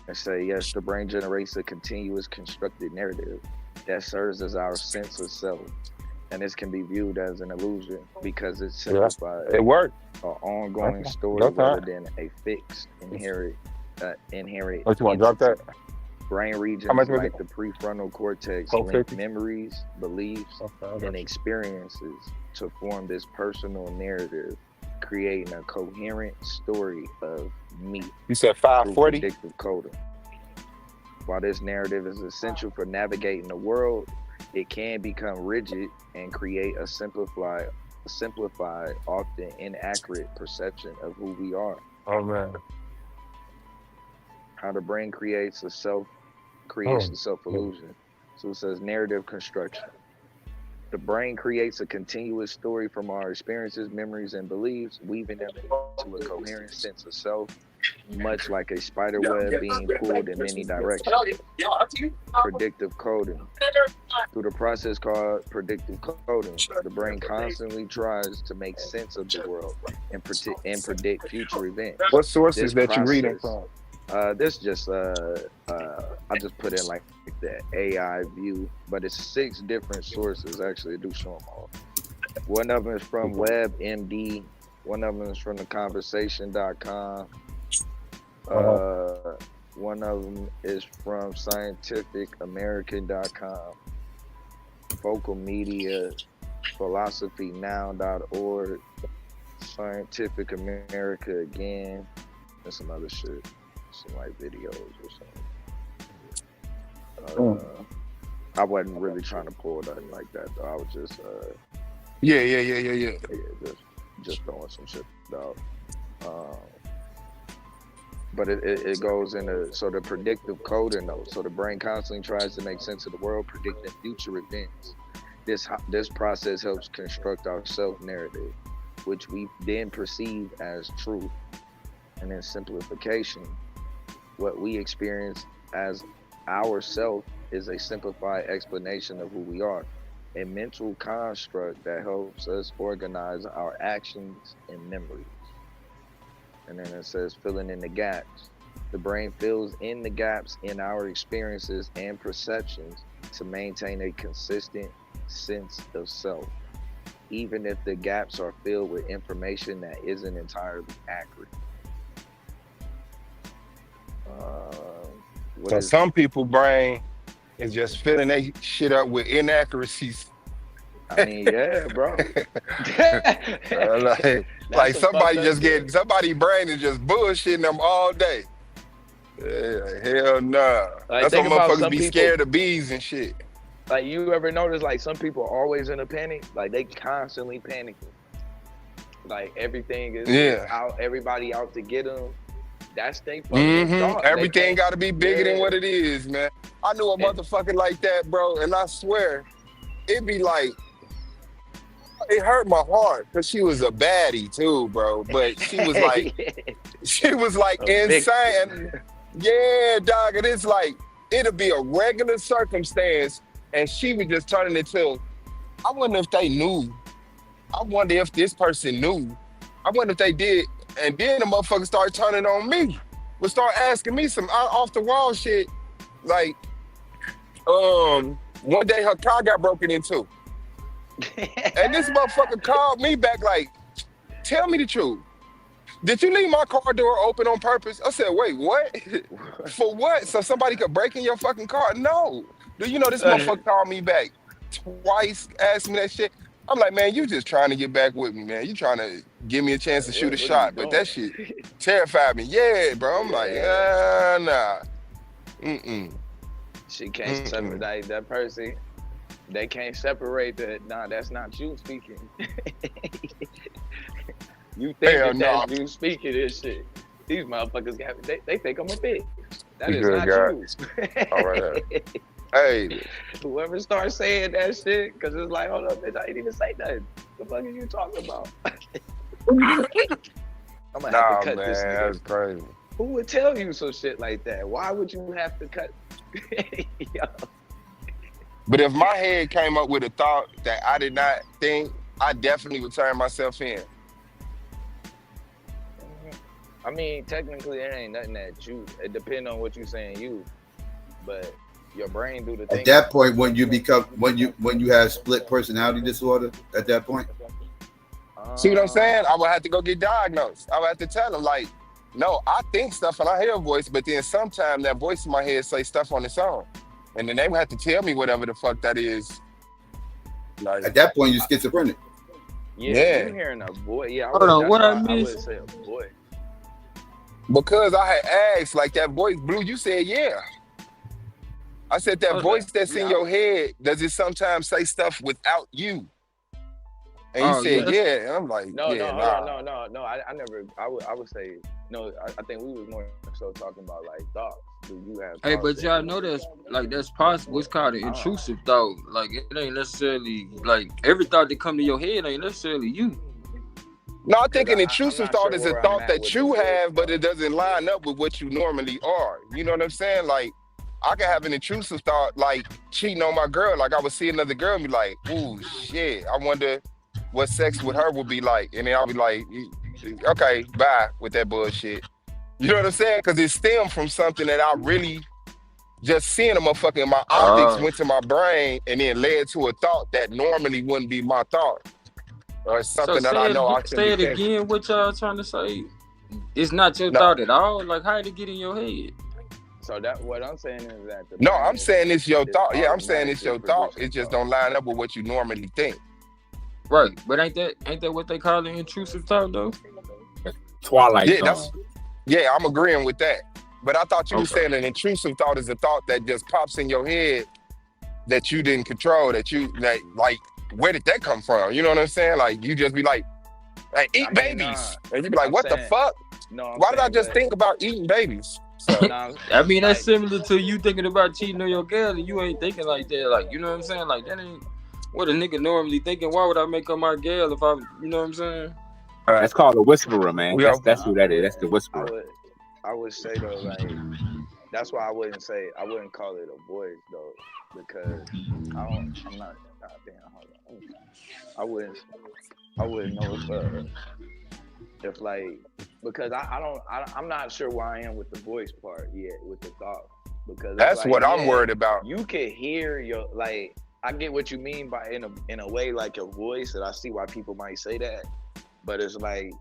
I say, yes, the brain generates a continuous constructed narrative that serves as our sense of self. And this can be viewed as an illusion because it simplifies it worked. An ongoing story rather than a fixed inherent What you want to drop that? Brain regions like the prefrontal cortex link memories, beliefs, and experiences to form this personal narrative, creating a coherent story of me. You said 540? Predictive coding. While this narrative is essential for navigating the world, it can become rigid and create a simplified, often inaccurate perception of who we are. Oh man. How the brain creates a self-illusion. So it says narrative construction. The brain creates a continuous story from our experiences, memories, and beliefs, weaving them into a coherent sense of self, much like a spider web being pulled in many directions. Predictive coding. Through the process called predictive coding, the brain constantly tries to make sense of the world and predict future events. What sources that you reading from? This just I just put in like the AI view, but it's 6 different sources. Actually, I do show them all. One of them is from WebMD. One of them is from theconversation.com. One of them is from scientificamerican.com. Focal Media, philosophynow.org, Scientific America again, and some other shit, some like videos or something. I wasn't really trying to pull nothing like that though. I was just Yeah. just throwing some shit out. But it goes into so the predictive coding though. So the brain constantly tries to make sense of the world, predicting future events. This process helps construct our self-narrative, which we then perceive as truth. And in simplification, what we experience as ourself is a simplified explanation of who we are, a mental construct that helps us organize our actions and memories. And then it says filling in the gaps. The brain fills in the gaps in our experiences and perceptions to maintain a consistent sense of self, even if the gaps are filled with information that isn't entirely accurate. So some people brain is just filling that shit up with inaccuracies. I mean, yeah, bro. like somebody brain is just bullshitting them all day. Yeah, hell nah. Like, that's why motherfuckers be people, scared of bees and shit. Like, you ever notice like some people are always in a panic? Like they constantly panicking. Like everything is out, everybody out to get them. That's they fucking thought. Everything got to be bigger than what it is, man. I knew a motherfucker like that, bro, and I swear, it be like, it hurt my heart because she was a baddie too, bro. But she was like, insane. Yeah, dog. And it's like, it'll be a regular circumstance, and she was just turning it to, I wonder if they knew. I wonder if this person knew. I wonder if they did. And then the motherfucker started turning on me. Would start asking me some off the wall shit. Like, one day her car got broken into. And this motherfucker called me back like, tell me the truth. Did you leave my car door open on purpose? I said, wait, what? For what? So somebody could break in your fucking car? No. Do you know this motherfucker called me back twice, asked me that shit? I'm like, man, you just trying to get back with me, man. You trying to give me a chance to shoot a shot. But that shit terrified me. Yeah, bro. I'm like, nah. She can't separate that person. They can't separate that. Nah, that's not you speaking. You think that's you speaking this shit. These motherfuckers they think I'm a bitch. That is not you. All right. Hey. Whoever starts saying that shit, because it's like, hold up, bitch, I ain't even say nothing. The fuck are you talking about? I'm gonna have to cut this nigga. That's crazy. Who would tell you some shit like that? Why would you have to cut? But if my head came up with a thought that I did not think, I definitely would turn myself in. I mean, technically, it ain't nothing that you. It depends on what you saying you, but your brain do the thing. At that point, when you have split personality disorder, at that point. See what I'm saying? I would have to go get diagnosed. I would have to tell them like, no, I think stuff and I hear a voice, but then sometimes that voice in my head say stuff on its own, and then they would have to tell me whatever the fuck that is. Like at that point, you're schizophrenic. Yeah. You're hearing a voice. Yeah. Hold on, what I would missed? say a voice. Because I had asked, like that voice, Blue, you said, yeah. I said, that voice that's in your head, does it sometimes say stuff without you? And you said, yeah. And I'm like, no. I never, I would say, no, I think we was more so talking about like thoughts. Do you have Hey, but y'all know that's possible. It's called an intrusive thought. Like, it ain't necessarily, like, every thought that come to your head ain't necessarily you. No, I think an intrusive thought is a thought that you have, but it doesn't line up with what you normally are. You know what I'm saying? Like, I can have an intrusive thought, like cheating on my girl. Like, I would see another girl and be like, ooh, shit, I wonder what sex with her would be like. And then I'll be like, okay, bye with that bullshit. You know what I'm saying? Because it stemmed from something that I really just seeing a motherfucker in my optics went to my brain and then led to a thought that normally wouldn't be my thought. Or something that I know I should say it again, what y'all trying to say? It's not your thought at all? Like, how did it get in your head? So that what I'm saying is that I'm saying it's your thought. Yeah, I'm saying it's your thought. It just don't line up with what you normally think. Right, but ain't that what they call the intrusive thought though? Twilight Yeah, Zone. I'm agreeing with that. But I thought you were Okay. saying an intrusive thought is a thought that just pops in your head that you didn't control, that like where did that come from? You know what I'm saying? Like you just be like eat babies. And you be like, I'm what the saying- fuck? No, I'm Why did I saying, just but- think about eating babies? So I mean, that's similar to you thinking about cheating on your girl and you ain't thinking like that. Like, you know what I'm saying? Like, that ain't what a nigga normally thinking. Why would I make her my girl if I, you know what I'm saying? That's called a whisperer, man. That's who that is. That's the whisperer. I would say though, like that's why I wouldn't call it a voice though, because I'm not. Damn, hold on. I wouldn't know if like because I'm not sure where I am with the voice part yet with the thought, because that's like, what I'm worried about. You can hear your like. I get what you mean by in a way like your voice, and I see why people might say that, but it's like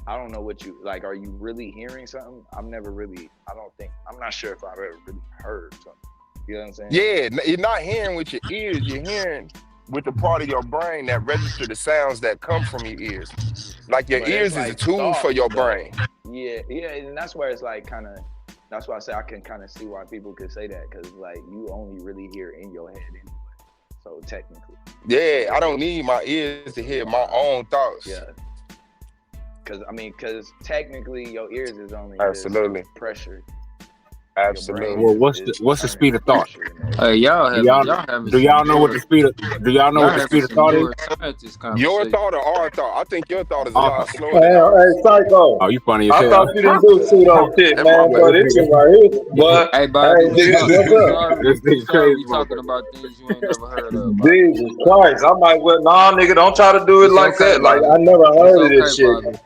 I don't know what you like. Are you really hearing something? I'm not sure if I've ever really heard something. You know what I'm saying? Yeah, you're not hearing with your ears. You're hearing with the part of your brain that register the sounds that come from your ears. Like your But ears it's is a like tool for your thoughts, brain. though. Yeah, and that's where it's like kind of. That's why I say I can kind of see why people could say that, because like you only really hear in your head anyway. So technically. Yeah, I don't need my ears to hear my own thoughts. Yeah. Because technically your ears is only Absolutely just pressure. Absolutely. Well, what's the speed of thought? Hey, do y'all know what the speed of thought is? Your thought or our thought? I think your thought is a lot slower Hey, than ours. Psycho. Oh, you funny as I hell. thought you didn't do pseudo shit, man, but it's right here. But hey, Bobby, this we sorry we talking about things you ain't never heard of. Jesus Christ. I'm like, well, nah, nigga, don't try to do it It's like okay, that. Like, Bobby. I never heard of It's this shit. okay, Bobby.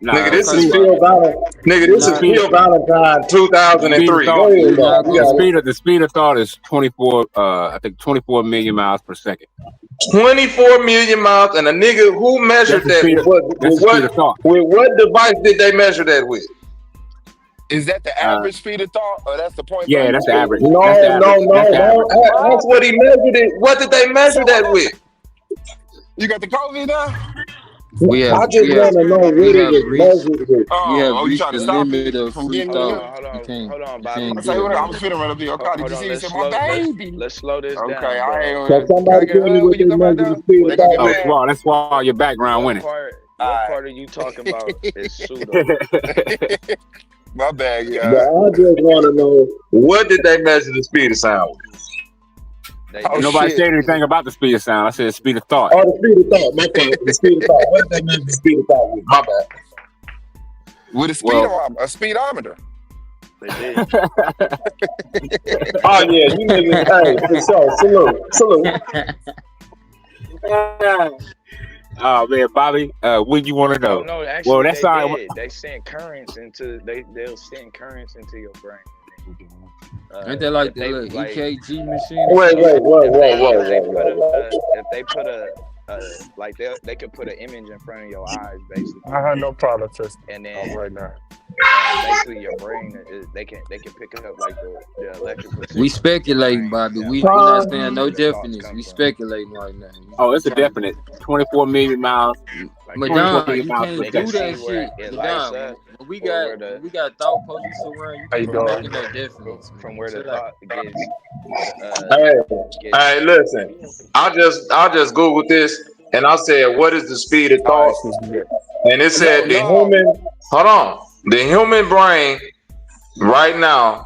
Nigga, this okay, is Phil Valentine. Nigga, this is Phil Valentine 2003. Go ahead, dog. The speed of thought is 24. I think 24 million miles per second. 24 million miles, and a nigga who measured That's the speed of thought. with what device did they measure that with? Is that the average speed of thought, or that's the point? Yeah, that's the average. No. That's what he measured it. What did they measure that with? You got the COVID now? I just want to know what it was measured with. You trying to stop it from getting Hold on, Bobby. I was feeling right up to your car. Did you see me say my baby? Let's slow this down. Okay, I ain't. Can somebody tell me what they measured the speed of thought with? Wow, that's why your background winning. What part are you talking about is pseudo? My bad, yeah. But I just want to know, what did they measure the speed of sound with? Nobody said anything about the speed of sound. I said speed of thought. Oh, the speed of thought. My fault. The speed of thought. What did they measure the speed of thought with? My bad. With a speedometer. They did. Oh yeah, you niggas. Hey, for sure. Salute. Oh man, Bobby, what do you want to know? No, actually, that's they send currents into they'll send currents into your brain. Ain't that like the little EKG machine? Wait. If they put like they could put an image in front of your eyes, basically. I had no problem testing. And then right now. Basically your brain they can pick up like the electrical. We speculating, Bobby. We not saying no definite. We speculating right now. Oh, it's a definite 24 million miles. But Don, you can't do that shit. Don, when we got thought police around, you can't make no difference from where the thought gets. Hey, listen. I just Googled this and I said, what is the speed of thought? And it said the human brain right now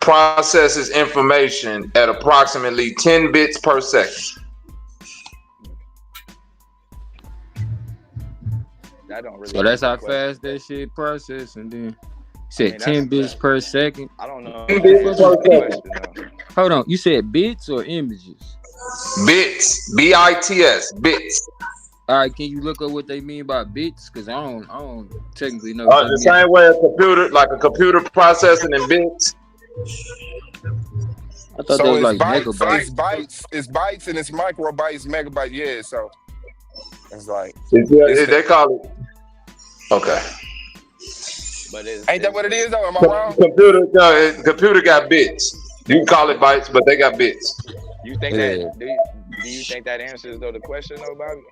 processes information at approximately 10 bits per second. So that's how fast that shit process, and then said 10 bits per second. I don't know. 10 bits per second. Hold on, you said bits or images? Bits, B-I-T-S, bits. All right, can you look up what they mean by bits? Because I don't technically know. The same way a computer processing in bits. I thought they was like megabytes. It's bytes and it's microbytes, megabytes. Yeah, so it's like they call it. Okay. But ain't that what it is though? Am I wrong? Computer got bits. You can call it bytes, but they got bits. You think that do you think that answers though the question though, Bobby?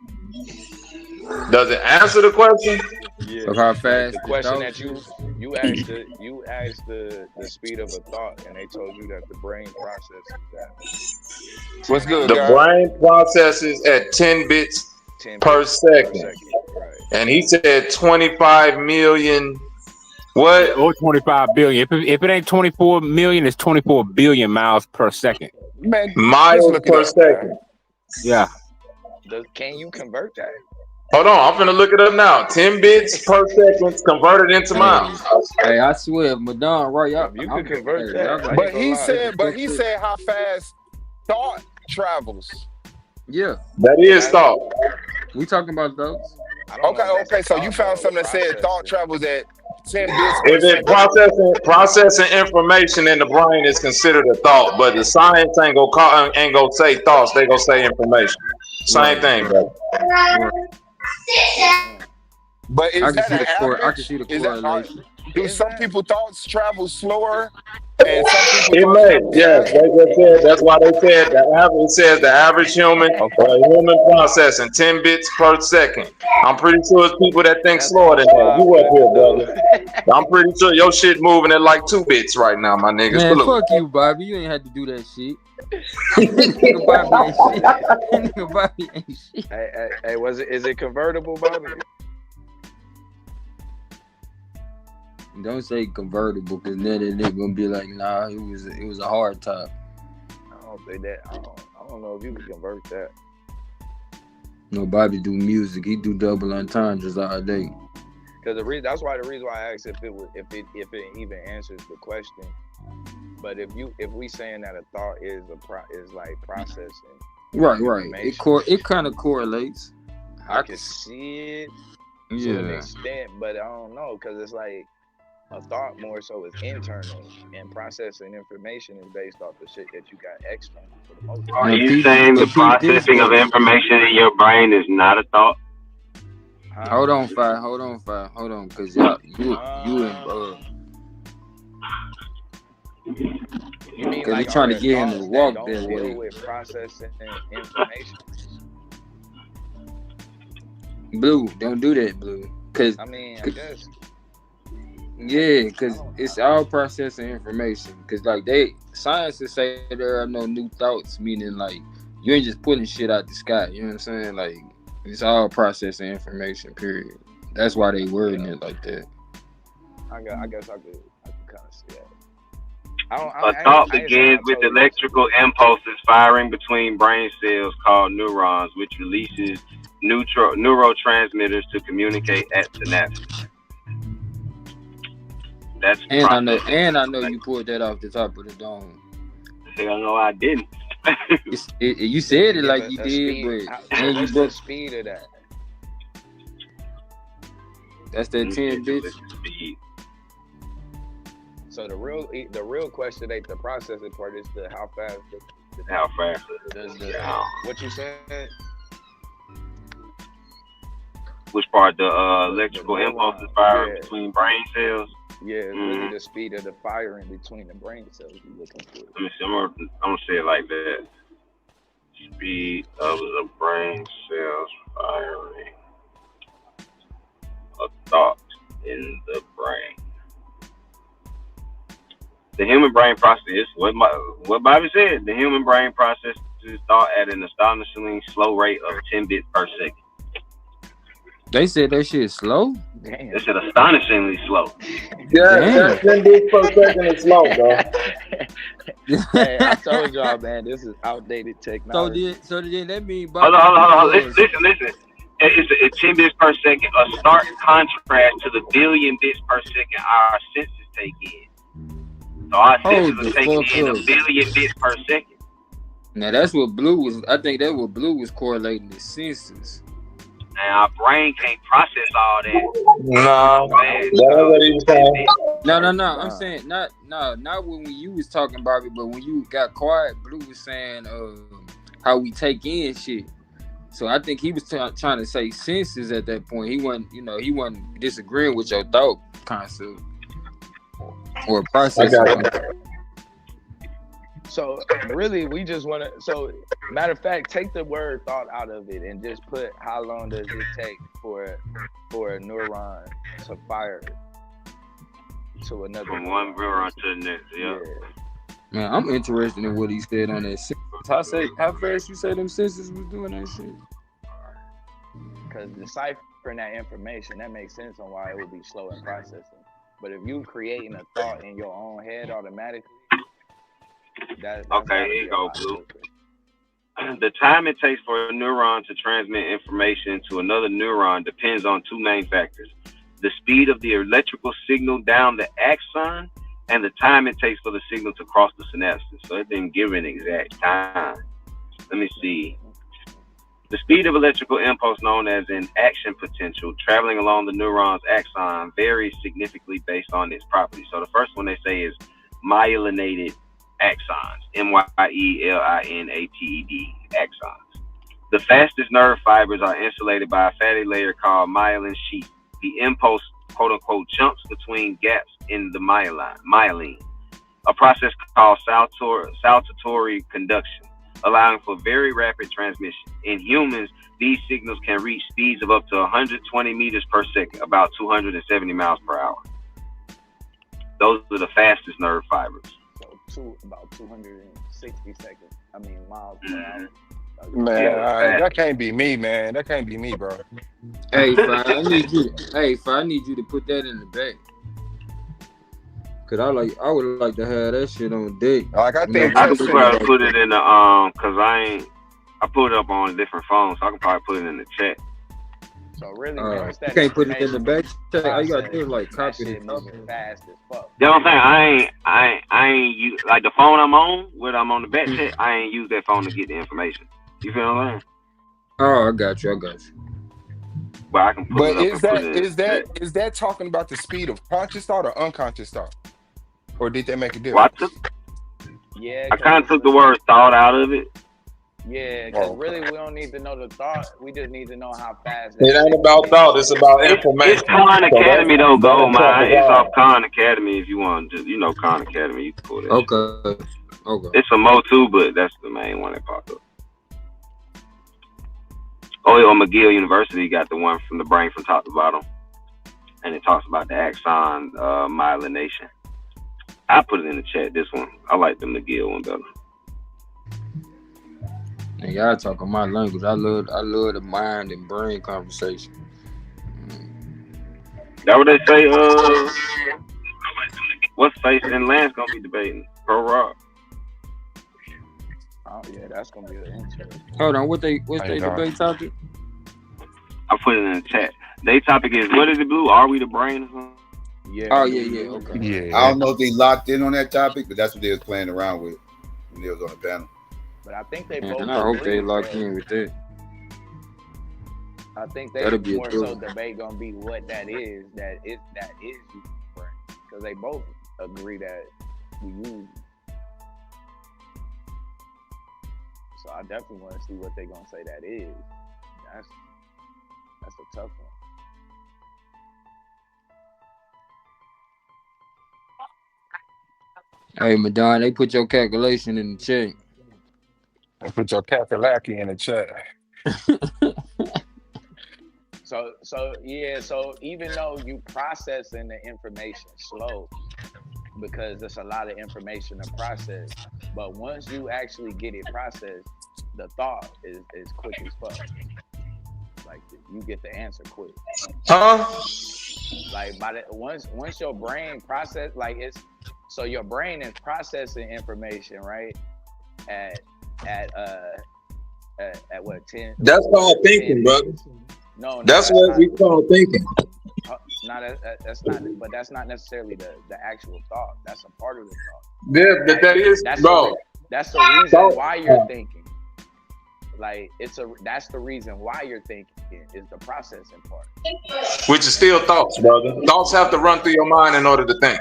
Does it answer the question? Yeah. So how Like fast the the question thoughts that is? you asked the speed of a thought, and they told you that the brain processes that What's 10 good, The bits guy? brain processes at 10 bits 10 per bits per second. second. Right. And he said 25 million. What? Or 25 billion. If it ain't 24 million, it's 24 billion miles per second. Man, just Miles look it per up, man. second. Yeah. Can you convert that? Hold on, I'm finna look it up now. 10 bits per second converted into miles. Hey, I swear, Madonna, right? Y'all, You could convert hey, that. y'all I got ain't gonna lie. But he said how fast thought travels. Yeah, That is thought. we talking about those. I don't know if that's Okay. So thought, you found though. something that said thought Processing. travels at 10 bits per If it second. processing information in the brain is considered a thought, but the science ain't gonna say thoughts, they gonna say information. Same thing, bro. But I is can that see an the I can average? see the Is that correlation. do Is some that? people thoughts travel slower and some people It thoughts may, travel yes. faster? They just said that's why they said the average says the average human or a human processing 10 bits per second. I'm pretty sure it's people that think That's slower than that. all I You up wanted here, to know. brother? I'm pretty sure your shit moving at like 2 bits right now, my nigga. Man, Salute. fuck you, Bobby. You ain't had to do that shit. Nigga Bobby ain't shit. Nigga Bobby ain't shit. Hey, is it convertible, Bobby? Don't say convertible, cause then they're gonna be like, nah, it was a hard top. I don't think that. I don't know if you can convert that. No, Bobby do music. He do double entendres all day. Because the reason why I asked if it even answers the question. But if we saying that a thought is like processing. Right. It kind of correlates. I can see it to an Yeah. extent, but I don't know because it's like a thought more so is internal, and processing information is based off the shit that you got external for the most part. Are you saying the processing of information in your brain is not a thought? Hold on, hold on, cause y'all, you and You mean cause like they trying are to there get him to thoughts walk that that don't deal way. with processing information? Blue, don't do that, Blue. Cause I mean, I guess. Yeah, cause it's all processing information. Cause like scientists say there are no new thoughts, meaning like you ain't just putting shit out the sky. You know what I'm saying? Like it's all processing information. Period. That's why they wording it like that. I guess I could kind of see that. A thought begins with electrical impulses firing between brain cells called neurons, which releases neurotransmitters to communicate at synapses. That's And I know you pulled that off the top of the dome. Hell no, I didn't. You said it like you did, but and you what's the speed of that? That's that 10 bits. So the real question ain't the processing part; it's the how fast. How fast? What you said? Which part? The electrical impulses firing between brain cells. Yeah, it's really the speed of the firing between the brain cells you're looking for. Let me see. I'm gonna say it like that. Speed of the brain cells firing a thought in the brain. The human brain processes what Bobby said. The human brain processes thought at an astonishingly slow rate of 10 bits per second. They said that shit is slow? Damn. They said astonishingly slow. Yeah, 10 bits per second is slow, bro. Hey, I told y'all, man, this is outdated technology. So then that means Hold on. Listen. It's 10 bits per second, a stark contrast to the billion bits per second our senses take in. So our senses are taking in a billion bits per second. Now that's what Blue was. I think that's what Blue was correlating the senses. And our brain can't process all that. No, that's what he was saying. No. I'm saying not when you was talking, Bobby, but when you got quiet, Blue was saying how we take in shit. So I think he was trying to say senses at that point. He wasn't disagreeing with your thought concept or process. So really, we just want to. So matter of fact, take the word thought out of it and just put how long does it take for a neuron to fire to another. From one neuron to the next. Yeah. Man, I'm interested in what he said on that sentence. How fast you say them sentences was doing that shit? Because deciphering that information, that makes sense on why it would be slow in processing. But if you creating a thought in your own head automatically, that's okay, here you go, Blue. The time it takes for a neuron to transmit information to another neuron depends on two main factors: the speed of the electrical signal down the axon and the time it takes for the signal to cross the synapses. So it didn't give an exact time. Let me see. The speed of electrical impulse, known as an action potential, traveling along the neuron's axon varies significantly based on its properties. So the first one they say is myelinated axons, M-Y-E-L-I-N-A-T-E-D, axons. The fastest nerve fibers are insulated by a fatty layer called myelin sheath. The impulse, quote unquote, jumps between gaps in the myelin, a process called saltatory conduction, allowing for very rapid transmission. In humans, these signals can reach speeds of up to 120 meters per second, about 270 miles per hour. Those are the fastest nerve fibers. So about 260 seconds. Miles per hour. Man, that can't be me, man. That can't be me, bro. Hey, I need you to put that in the back. Cause I would like to have that shit on deck. Like I think I could probably put it in the cause I put it up on a different phone, so I can probably put it in the chat. So really, you can't put it in the back chat. All you gotta do is like copy it. Fast as fuck. You know what I'm saying? I ain't use like the phone I'm on, when I'm on the back chat, I ain't use that phone to get the information. You feel what I'm saying? Oh, I got you. But I can put it up is that talking about the speed of conscious thought or unconscious thought? Or did they make a difference? I kind of took the word thought out of it. Yeah, because really we don't need to know the thought. We just need to know how fast. It ain't about thought. It's about information. It's Khan Academy though, Gold Mine. It's off Khan Academy. If you want to, Khan Academy, you can pull that. Okay. It's some more too, but that's the main one that popped up. Oh, McGill University got the one from the brain from top to bottom, and it talks about the axon myelination. I put it in the chat. This one, I like the McGill one better. And y'all talking my language. I love the mind and brain conversation. That what they say. What's Face and Lance gonna be debating? Pro Rock. Oh yeah, that's gonna be an interesting. Hold on, what's they debate topic? I put it in the chat. Their topic is, what is it, Blue? Are we the brain or something? Yeah. Oh yeah. Okay. Yeah. I don't know if they locked in on that topic, but that's what they was playing around with when they was on the panel. But I think they Man, both. and I hope they lock in with that. I think they more so debate gonna be what that is. That is using the brain, because they both agree that we use. So I definitely want to see what they're gonna say that is. That's a tough one. Hey, Madon, they put your calculation in the chat. I put your calculator in the chat. So even though you processing the information slow, because there's a lot of information to process, but once you actually get it processed, the thought is quick as fuck. Like you get the answer quick. Like once your brain process, so your brain is processing information, right? At what 10? That's called thinking, brother. No, that's what we call thinking. That's not necessarily the actual thought. That's a part of the thought. Yeah, but that is, bro. That's the reason why you're thinking. Like that's the reason why you're thinking is the processing part. Which is still thoughts, brother. Thoughts have to run through your mind in order to think.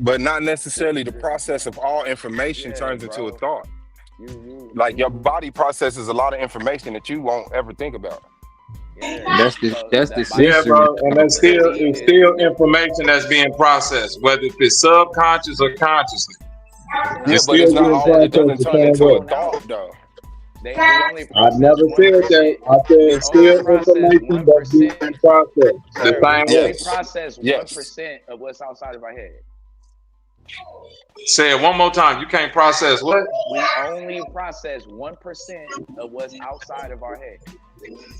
But not necessarily the process of all information turns into a thought. Like your body processes a lot of information that you won't ever think about. That's the Yeah, sensory. bro, and that's still information that's being processed, whether it's subconscious or consciously. Yeah, It's but still it's not being all. It doesn't processed the turn same into a way. thought though. We only I process never said that. 1%. I said We it's only still process information that's 1%. being processed the Sir, we same only way. process Yes. 1% of what's outside of our head. Say it one more time. You can't process what? We only process 1% of what's outside of our head.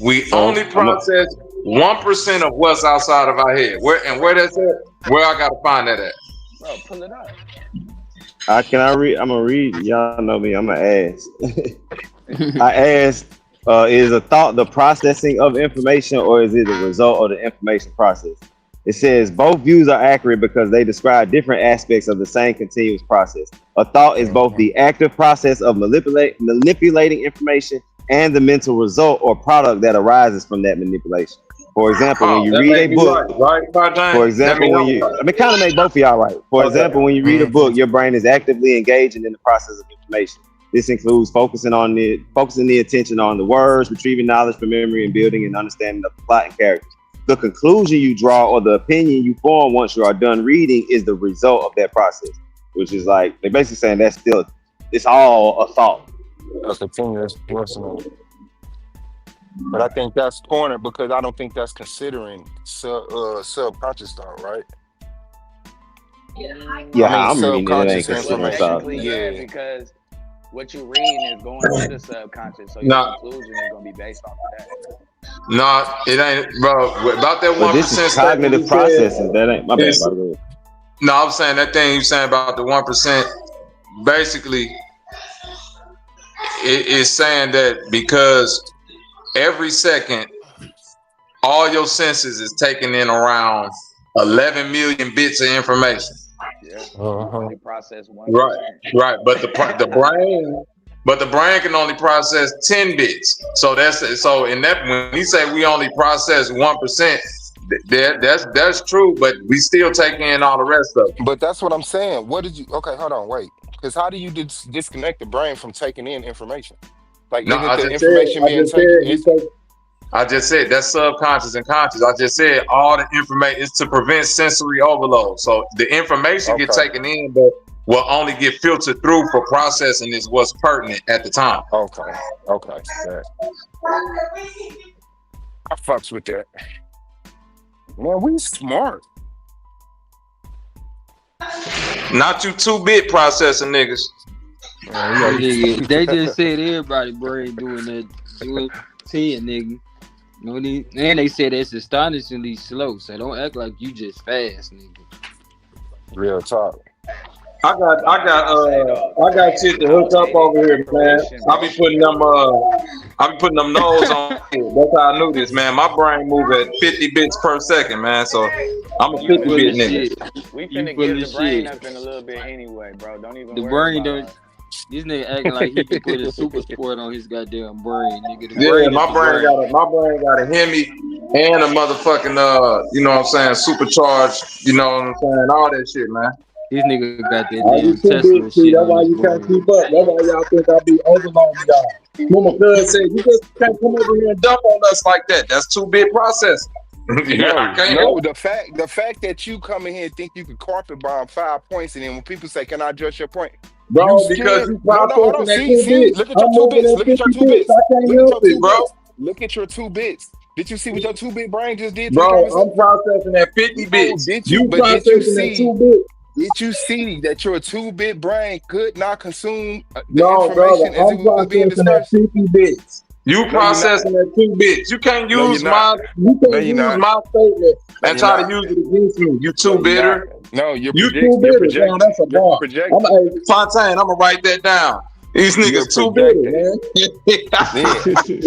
We So only process 1% of what's outside of our head. Where that's at? Where I gotta find that at? Bro, pull it up. Can I read? I'm gonna read. Y'all know me. I'm gonna ask. I asked, is a thought the processing of information, or is it the result of the information process? It says both views are accurate because they describe different aspects of the same continuous process. A thought is both the active process of manipulating information and the mental result or product that arises from that manipulation. For example, when you read a book, for example, when you, I mean, kind of make both of y'all right. For example, when you read a book, your brain is actively engaging in the process of information. This includes focusing the attention on the words, retrieving knowledge from memory, and building an understanding of the plot and characters. The conclusion you draw or the opinion you form once you are done reading is the result of that process, which is like they're basically saying it's all a thought. A continuous personal. But I think that's cornered because I don't think that's considering subconscious thought, right? Yeah, I mean, I'm reading it. It ain't subconscious considering information. thought. Yeah, because what you're reading is going to the subconscious, so your conclusion is going to be based off of that. No, it ain't, bro. About that 1%. But this is cognitive processing. That ain't my bad. No, I'm saying that thing you saying about the 1%. Basically, it is saying that because every second, all your senses is taking in around 11 million bits of information. Yeah, only process 1%. Right. But the brain can only process 10 bits. So in that when he say we only process 1%, that's true. But we still take in all the rest of it. But that's what I'm saying. What did you? Okay, hold on, wait. Because how do you disconnect the brain from taking in information? Like, No, isn't I the just information being taken? I just said that's subconscious and conscious. I just said all the information is to prevent sensory overload. So the information get taken in, but will only get filtered through for processing is what's pertinent at the time. Okay. Yeah. I fucks with that. Man, we smart. Not you 2-bit processing niggas. They just said everybody brain doing 10, nigga. No need, and they said it's astonishingly slow, so don't act like you just fast, nigga. Real talk. I got shit to hook up over here, man. I be putting them nodes on. That's how I knew this, man. My brain move at 50 bits per second, man. So I'm a 50-bit nigga. We finna get the brain up in a little bit anyway, bro. Don't even the worry brain about don't. This nigga acting like he can put a super sport on his goddamn brain, nigga. My brain got a Hemi and a motherfucking you know what I'm saying, supercharged, you know what I'm saying, all that shit, man. This nigga got that damn Tesla shit. That's why you can't keep up. That's why y'all think I be overloading y'all. Mama Cuz said you just can't come over here and dump on us like that. That's 2-bit processing. No, the fact that you come in here and think you can carpet bomb 5 points, and then when people say, "Can I address your point?" Bro, because you hold on. See, look at your 2 bits. Look at your 2 bits. Look at your 2 bits. Did you see what your 2-bit brain just did? Bro, I'm processing at 50 bits. Did you see? 2 bits. Did you see that your 2-bit brain could not consume the information brother, as it was being discussed? 50 bits. You processing at 2 bits. You can't use my statement and try to use it against me. You 2-bitter. No, you're 2-bitter. Man, that's a bar. Fontaine, I'm gonna write that down. These niggas 2-bitter, man. Yeah.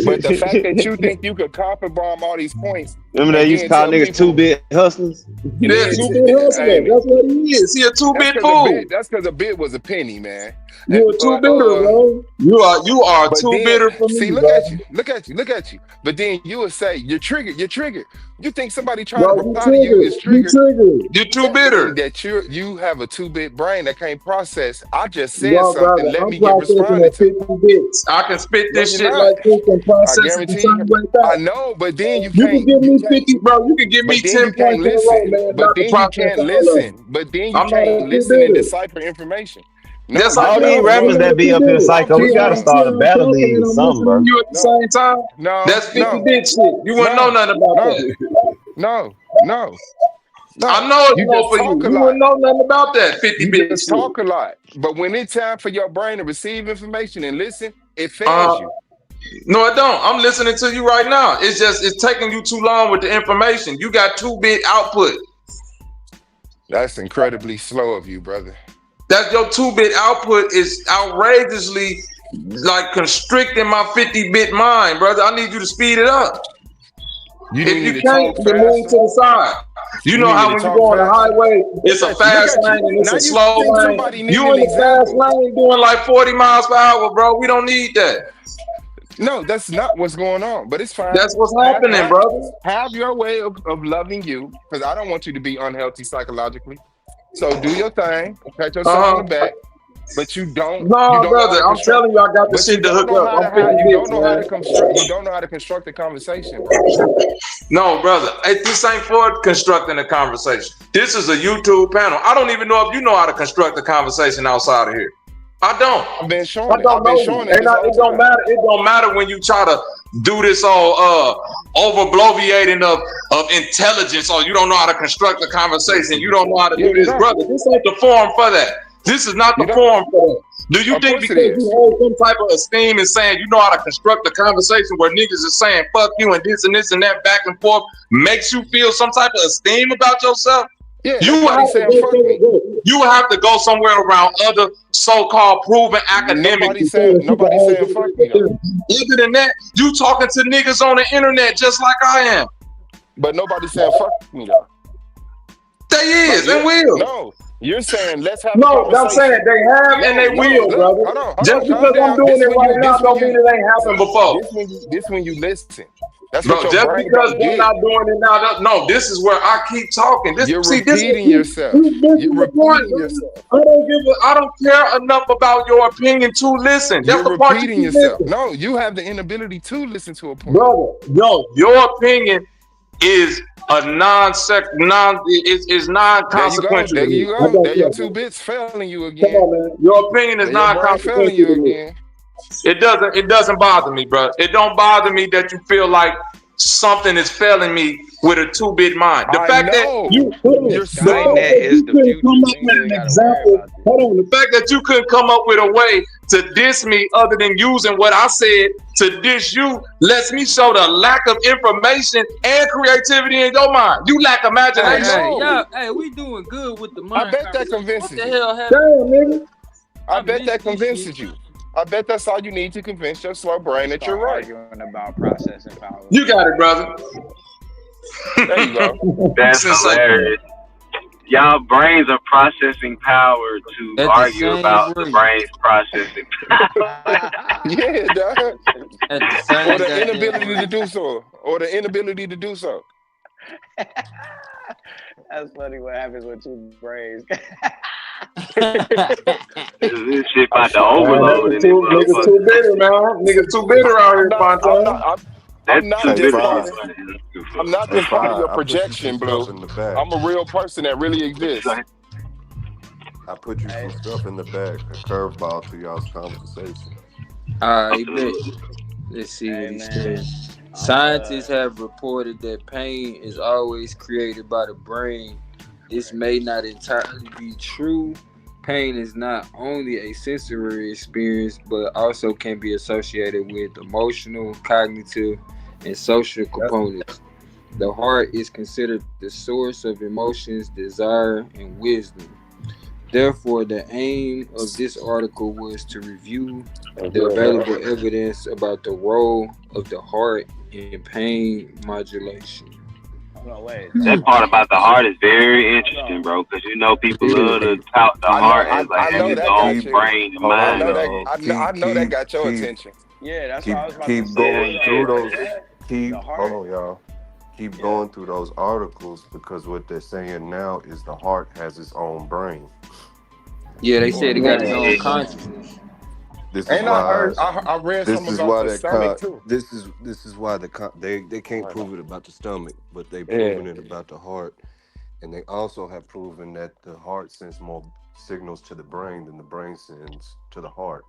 But the fact that you think you could carpet bomb all these points Remember they used to call niggas 2-bit hustlers? And Yeah, then, 2-bit hustler. hey, That's what he is. He a 2-bit fool. that's because a bit was a penny, man. You a 2-bitter, bro. You are But too then, bitter for see, me, look bro. at you. But then you would say, you're triggered. You think somebody trying Bro, to reply to you is triggered. You too That bitter. mean that you have a 2-bit brain that can't process. I just said Yo, something. brother, Let I'm me get processing responded at to. 50 bits. I can spit No, this you're shit not. like this and I process it the guarantee same you. way I back. know, but then You can give me 50, bro. You can give me but then 10 you can't points in a row, listen. man, But not to then you process can't all of listen. them. But then you I'm not a can't listen and 2-bitter. decipher information. No, Yes, you I All can. these don't, rappers bro. that be up here, I'm Psycho, we just gotta trying. start a battle talking league and or I'm something, listening bro. to you at the same time. That's 50 bit shit. You wouldn't know nothing about that. No. I know it's You no just for you. talk a You lot. wouldn't know nothing about that 50 You bit just shit. talk a lot. But when it's time for your brain to receive information and listen, it fails you. No, it don't. I'm listening to you right now. It's taking you too long with the information. You got 2-bit output. That's incredibly slow of you, brother. That your 2-bit output is outrageously like constricting my 50-bit mind, brother. I need you to speed it up. You If need me you to can't, talk you move faster? to the side. You You know need me how to when you talk go on the faster? highway, it's a Look fast at you. lane and it's Now a you slow think lane. somebody need You an in the fast example. lane doing like 40 miles per hour, bro. We don't need that. No, that's not what's going on, but it's fine. That's what's happening, brother. Have your way of loving you, because I don't want you to be unhealthy psychologically. So do your thing, pat yourself on the back, but you don't No, know how brother, to I'm construct. telling you, I got the But you shit to don't hook know up. how I'm to 50 bits, man. you don't know how to construct a conversation, bro. No, brother, this ain't for constructing a conversation. This is a YouTube panel. I don't even know if you know how to construct a conversation outside of here. I don't. I've been I showing it. don't I've been know you. showing it this whole It don't time. matter. It don't matter when you try to do this all overbloviating of intelligence, or you don't know how to construct a conversation. You don't know how to Yeah, do you this, don't. brother. This ain't the forum for that. This is not You the don't. forum for that. Do you Of think course it because you is. hold some type of esteem and saying you know how to construct a conversation where niggas is saying fuck you and this and that back and forth makes you feel some type of esteem about yourself? Yeah, You will nobody have to saying fuck me. you will have to go somewhere around other so-called proven academics Nobody before saying argue fuck with me though. them. Other than that, you talking to niggas on the internet just like I am. But nobody saying fuck me though. They is and will. No, you're saying let's have a No, I'm conversation. saying they have and they will, Look, brother. hold on, Just calm because I'm down. doing it right now don't mean it ain't happened before. This when you listen. That's what Bro, your just brain because don't they're get. not doing it now, no, this is where I keep talking. This You're is repeating yourself. this is the point, brother. I don't care enough about your opinion to listen. That's You're the part you repeating keep yourself. missing. No, you have the inability to listen to a point. Brother, no, your opinion is a non-consequential. There you go. There your 2 bits failing you again. Come on, man. Your opinion is There your brain failing non-consequential you to me. again. It doesn't bother me, bro. It don't bother me that you feel like something is failing me with a 2-bit mind. The fact that you couldn't come up with an example. Hold on. The fact that you couldn't come up with a way to diss me other than using what I said to diss you lets me show the lack of information and creativity in your mind. You lack imagination. Hey, we doing good with the mind. I bet that convinces What the you. hell happened? Damn, nigga. I bet that convinces you. I bet that's all you need to convince your slow brain that you're right. Arguing about processing power. You got it, brother. There you go. That's hilarious. Y'all brains are processing power to argue about the brain's processing power. Yeah, dog. At the same Or the goddamn inability rate. to do so. Or the inability to do so. That's funny what happens with 2 brains. This shit about to overload in this Niggas too bitter, man. Niggas too bitter out here, Fontaine. I'm not That's just too part bitter. I'm not Hey, just part of your I put you projection, some Blue. stuff in the bag. I'm a real person that really exists. I put you some stuff in the bag. A curveball to y'all's conversation. All right, bet. Let's see what he said. Scientists have reported that pain is always created by the brain. This may not entirely be true. Pain is not only a sensory experience, but also can be associated with emotional, cognitive, and social components. The heart is considered the source of emotions, desire, and wisdom. Therefore, the aim of this article was to review the available evidence about the role of the heart in pain modulation. No, wait. That part about the heart is very interesting, bro, because you know people love to tout the heart as like I know its that own got you. brain and Hold I on, mind. know that. y'all. I know that got your attention. Yeah, that's what keep I was about to keep say. Yeah, going through yeah. Like those. that, Keep the hold heart. on, y'all. Keep Yeah. going through those articles because what they're saying now is the heart has its own brain. Yeah, they Or said it got its brain. own consciousness. This is And I why. heard, I read This something is about why the that stomach too. this is why they can't prove it about the stomach, but they Yeah. proven it about the heart, and they also have proven that the heart sends more signals to the brain than the brain sends to the heart.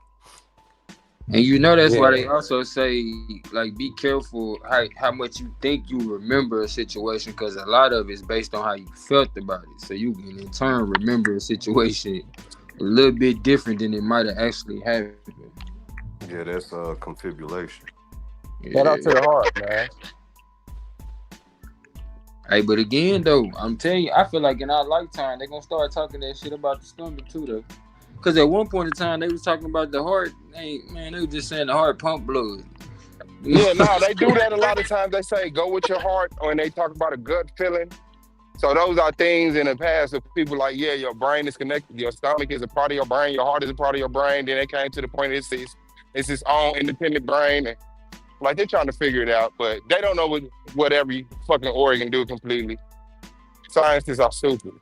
And you know that's why Yeah. they also say like be careful how much you think you remember a situation, because a lot of it's based on how you felt about it. So you can in turn remember a situation a little bit different than it might have actually happened. Yeah, that's confibulation. Shout Yeah. out to the heart, man. Hey, but again though, I'm telling you, I feel like in our lifetime they're gonna start talking that shit about the stomach too though. Cause at one point in time they was talking about the heart. They were just saying the heart pump blood. Yeah, no, they do that a lot of times. They say go with your heart when they talk about a gut feeling. So those are things in the past of people like, yeah, your brain is connected, your stomach is a part of your brain, your heart is a part of your brain. Then they came to the point it's its own independent brain. And like they're trying to figure it out, but they don't know what every fucking organ do completely. Scientists are stupid.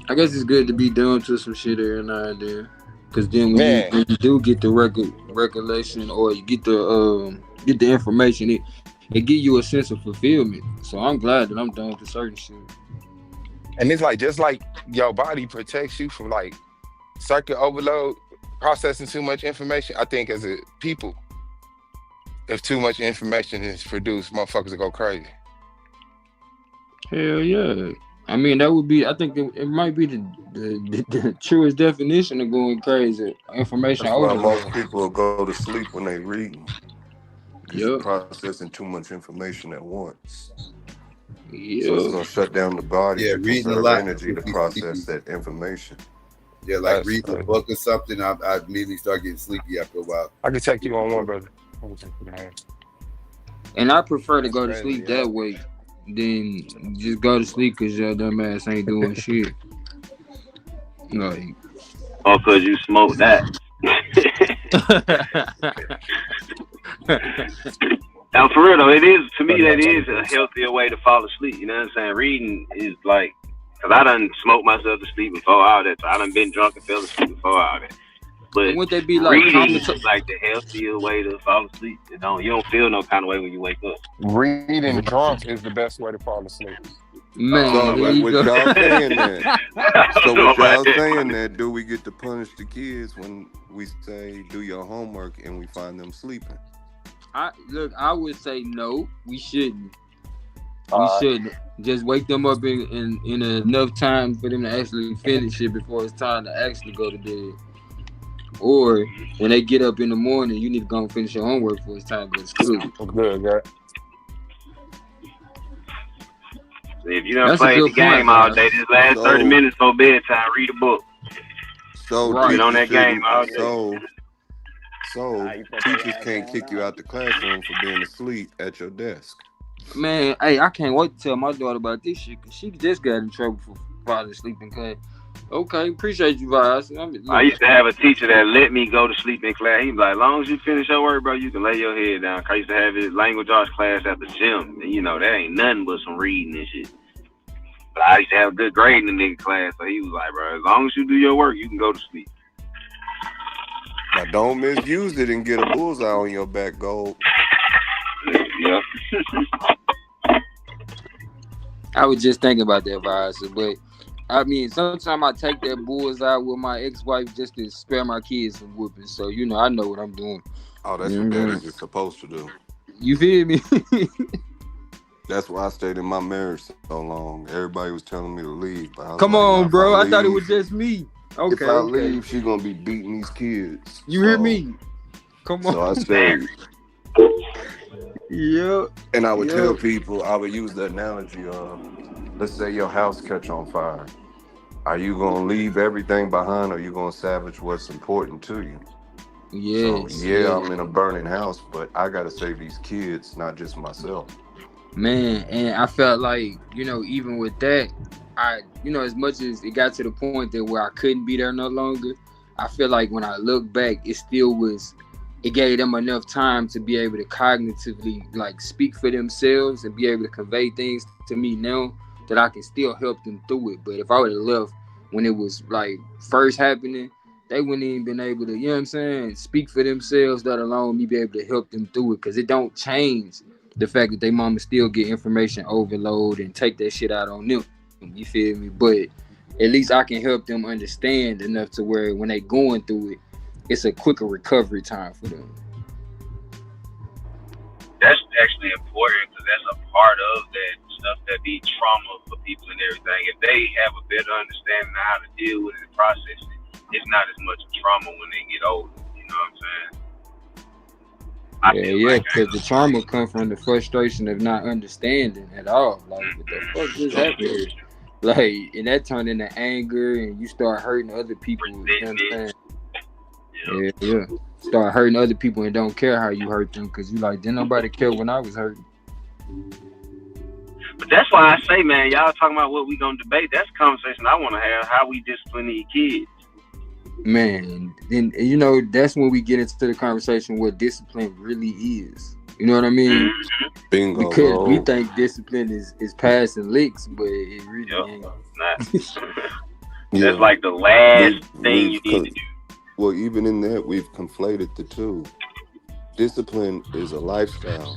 I guess it's good to be down to some shit every now and then, cause then Man, when you do get the recollection or you get the information, it give you a sense of fulfillment. So I'm glad that I'm done to certain shit. and it's like just like your body protects you from like circuit overload, processing too much information. I think as a people, if too much information is produced, motherfuckers will go crazy. Hell yeah. I mean, that would be. I think it might be the truest definition of going crazy. Information That's why most overload. people will go to sleep when they read, because you're Yep. processing too much information at once. So it's Yep. gonna shut down the body Yeah, to reading a conserve lot energy to makes me process sleepy. that information. Yeah, like That's reading a book or something, I immediately start getting sleepy after a while. I can take you on one, brother. I can take you on one. And I prefer to That's go to crazy, sleep yeah. that way than just go to sleep because your dumb ass ain't doing shit. Like, Or cause you smoke that. Now for real though, it is to me that is a healthier way to fall asleep. You know what I'm saying? Reading is like, cause I done smoked myself to sleep before all that. So I done been drunk and fell asleep before all that. But wouldn't they be like reading is like the healthier way to fall asleep. You don't feel no kind of way when you wake up. Reading drunk is the best way to fall asleep. Man, So there you with go. y'all saying that, so know with y'all about that. saying that, do we get to punish the kids when we say do your homework and we find them sleeping? I would say no, we shouldn't. We All right. shouldn't. Just wake them up in enough time for them to actually finish it before it's time to actually go to bed. Or when they get up in the morning, you need to go and finish your homework before it's time to go to school. Good, good. If you done That's a played good the game point, all guys. day, this last 30 minutes before bedtime, read a book. So Right. Get on teachers that game shouldn't. all day. So You put their teachers ass can't on kick you now. out the classroom for being asleep at your desk. Man, hey, I can't wait to tell my daughter about this shit because she just got in trouble for falling asleep in class. Okay, appreciate you, Vice. I used to have a teacher that let me go to sleep in class. He'd be like, as long as you finish your work, bro, you can lay your head down. I used to have his language arts class at the gym. And, you know, that ain't nothing but some reading and shit. But I used to have a good grade in the nigga class. So he was like, bro, as long as you do your work, you can go to sleep. Now don't misuse it and get a bullseye on your back, Gold. Yeah. I was just thinking about that, Vice, but I mean, sometimes I take that bullseye with my ex-wife just to spare my kids some whooping. So, you know, I know what I'm doing. Oh, that's what daddies is supposed to do. You feel me? That's why I stayed in my marriage so long. Everybody was telling me to leave, but I was Come like, on, nah, bro. if I thought it leave- was just me. Okay, if I okay. leave, she gonna be beating these kids. You hear me? Come on. So I stayed. Yeah. And I would Yeah. tell people, I would use the analogy of, let's say your house catch on fire. Are you gonna leave everything behind, or you gonna salvage what's important to you? So Yes, yeah, yes. I'm in a burning house, but I gotta save these kids, not just myself. Man, and I felt like, even with that, as much as it got to the point that where I couldn't be there no longer, I feel like when I look back, it gave them enough time to be able to cognitively like speak for themselves and be able to convey things to me now that I can still help them through it. But if I would have left when it was like first happening, they wouldn't even been able to, speak for themselves, let alone me be able to help them through it, because it don't change the fact that they mama still get information overload and take that shit out on them. You feel me? But at least I can help them understand enough to where when they going through it, it's a quicker recovery time for them. That's actually important because that's a part of that stuff that be trauma for people and everything. If they have a better understanding of how to deal with it and process it, it's not as much trauma when they get older. You know what I'm saying? Yeah, because the trauma comes from the frustration of not understanding at all. Like, what the fuck just happened here? Like, and that turned into anger, and you start hurting other people. You know what I'm saying? Yeah. Start hurting other people and don't care how you hurt them, because you like, didn't nobody care when I was hurting. But that's why I say, man, y'all talking about what we gonna debate. That's a conversation I want to have. How we discipline these kids. Man, then that's when we get into the conversation what discipline really is. You know what I mean? Bingo. Because we think discipline is passing licks, but it really ain't. That's like the last thing you need to do. Well, even in that, we've conflated the two. Discipline is a lifestyle.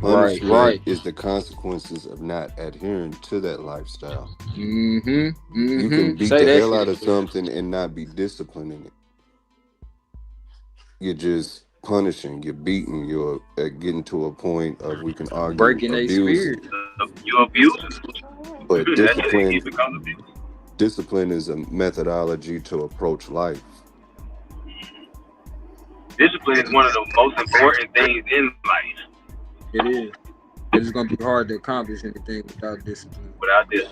Punishment is the consequences of not adhering to that lifestyle. You can beat the hell out of something and not be disciplined in it. You're just punishing, you're beating, you're getting to a point of, we can argue, breaking their spirit. You abuse it. But discipline is a methodology to approach life. Discipline is one of the most important things in life. It is. It's going to be hard to accomplish anything without discipline. Yeah.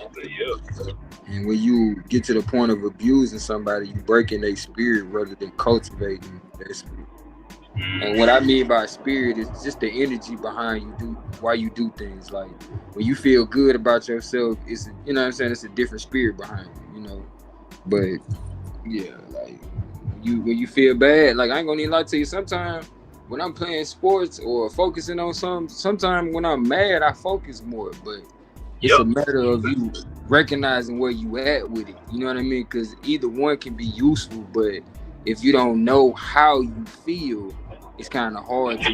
And when you get to the point of abusing somebody, you breaking their spirit rather than cultivating their spirit. And what I mean by spirit is just the energy behind why you do things. Like, when you feel good about yourself, it's, you know what I'm saying, it's a different spirit behind it, But yeah, like when you feel bad, like, I ain't gonna even lie to you, sometimes when I'm playing sports or focusing on something, sometimes when I'm mad, I focus more. But it's a matter of you recognizing where you at with it. You know what I mean? Because either one can be useful, but if you don't know how you feel, it's kind of hard to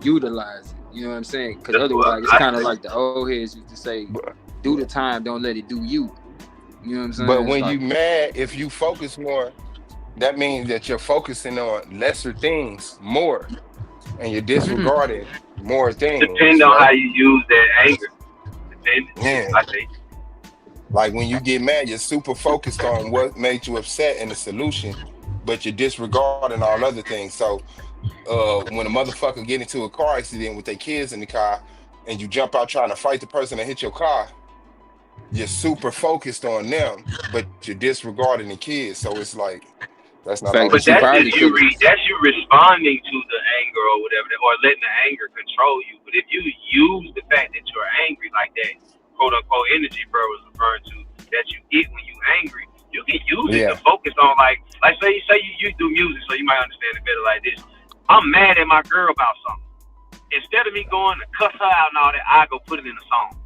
utilize it. You know what I'm saying? Because otherwise, it's kind of like the old heads used to say, do the time, don't let it do you. You know what I'm saying? But when you mad, if you focus more, that means that you're focusing on lesser things more, and you're disregarding more things. Depends on how you use that anger. I think. Like when you get mad, you're super focused on what made you upset and the solution, but you're disregarding all other things. So when a motherfucker get into a car accident with their kids in the car and you jump out trying to fight the person that hit your car, you're super focused on them, but you're disregarding the kids. So it's like, that's not But that's you responding to the anger or whatever, or letting the anger control you. But if you use the fact that you're angry, like that quote unquote energy bro was referring to, that you get when you angry, you can use it to focus on, like say you do music, so you might understand it better like this. I'm mad at my girl about something. Instead of me going to cuss her out and all that, I go put it in a song.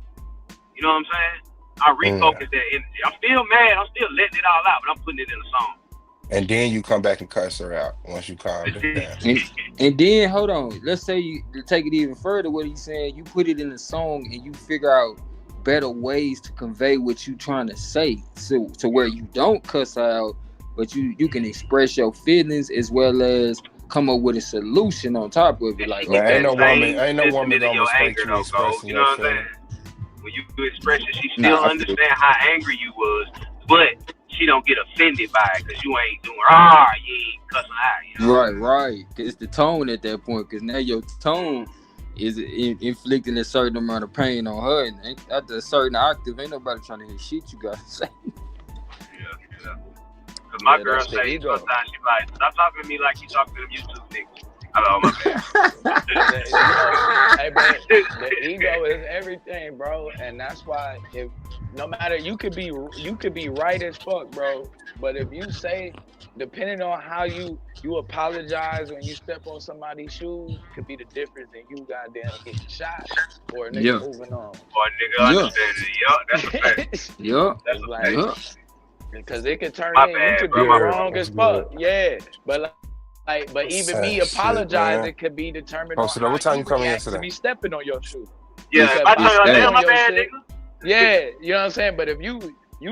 You know what I'm saying? I refocus that energy. I'm still mad. I'm still letting it all out, but I'm putting it in a song. And then you come back and cuss her out once you calm down. And then, hold on. Let's say you take it even further. What he's saying, you put it in a song and you figure out better ways to convey what you're trying to say, so to where you don't cuss out, but you can express your feelings as well as come up with a solution on top of it. Like, ain't no woman gonna mistake you expressing your feelings. When you express it, she still understand how angry you was, but she don't get offended by it because you ain't doing you ain't cussing out. You know? Right. It's the tone at that point, because now your tone is inflicting a certain amount of pain on her, and at a certain octave, ain't nobody trying to hear shit you gotta say. Cause my Yeah, girl that's the say ego. sometimes she like, stop talking to me like you talking to them YouTube niggas. Hello, my bad. Hey, but the ego is everything, bro, and that's why if no matter you could be right as fuck, bro, but if you say, depending on how you apologize when you step on somebody's shoes, could be the difference in you goddamn getting shot or a nigga Yeah. moving on. Or a nigga Yeah. understanding it. Yup, that's a fact. Yeah. That's It's a like, fact. because it could turn My in, you bad, could bro. be My wrong that's as fuck, good. yeah, but but even me Same shit, man. apologizing could be determined Oh, on so how what time he you coming reacts to yesterday? me stepping on your shoe. Yeah, Because if I tell you like, step damn, on my your bad, shit, nigga. yeah, you know what I'm saying? But if you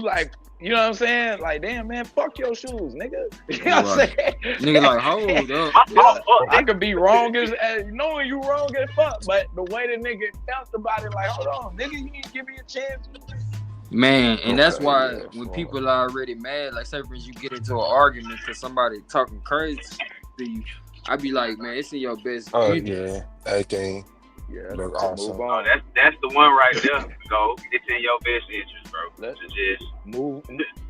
like, you know what I'm saying? Like, damn, man, fuck your shoes, nigga. You know what I'm Right. saying? Nigga like, hold up. My Yeah, fault, fuck, I nigga. could be wrong as knowing you wrong as fuck, but the way the nigga felt about it, like, hold on, nigga, you didn't give me a chance. Man, and that's Okay, why yeah, when fuck. people are already mad, like say for instance, you get into an argument because somebody talking crazy to you, I be like, man, it's in your best Oh interest. yeah, everything Yeah, look to awesome. move Oh, on. that's the one right there. Go, it's in your best interest, bro. Let's To just move.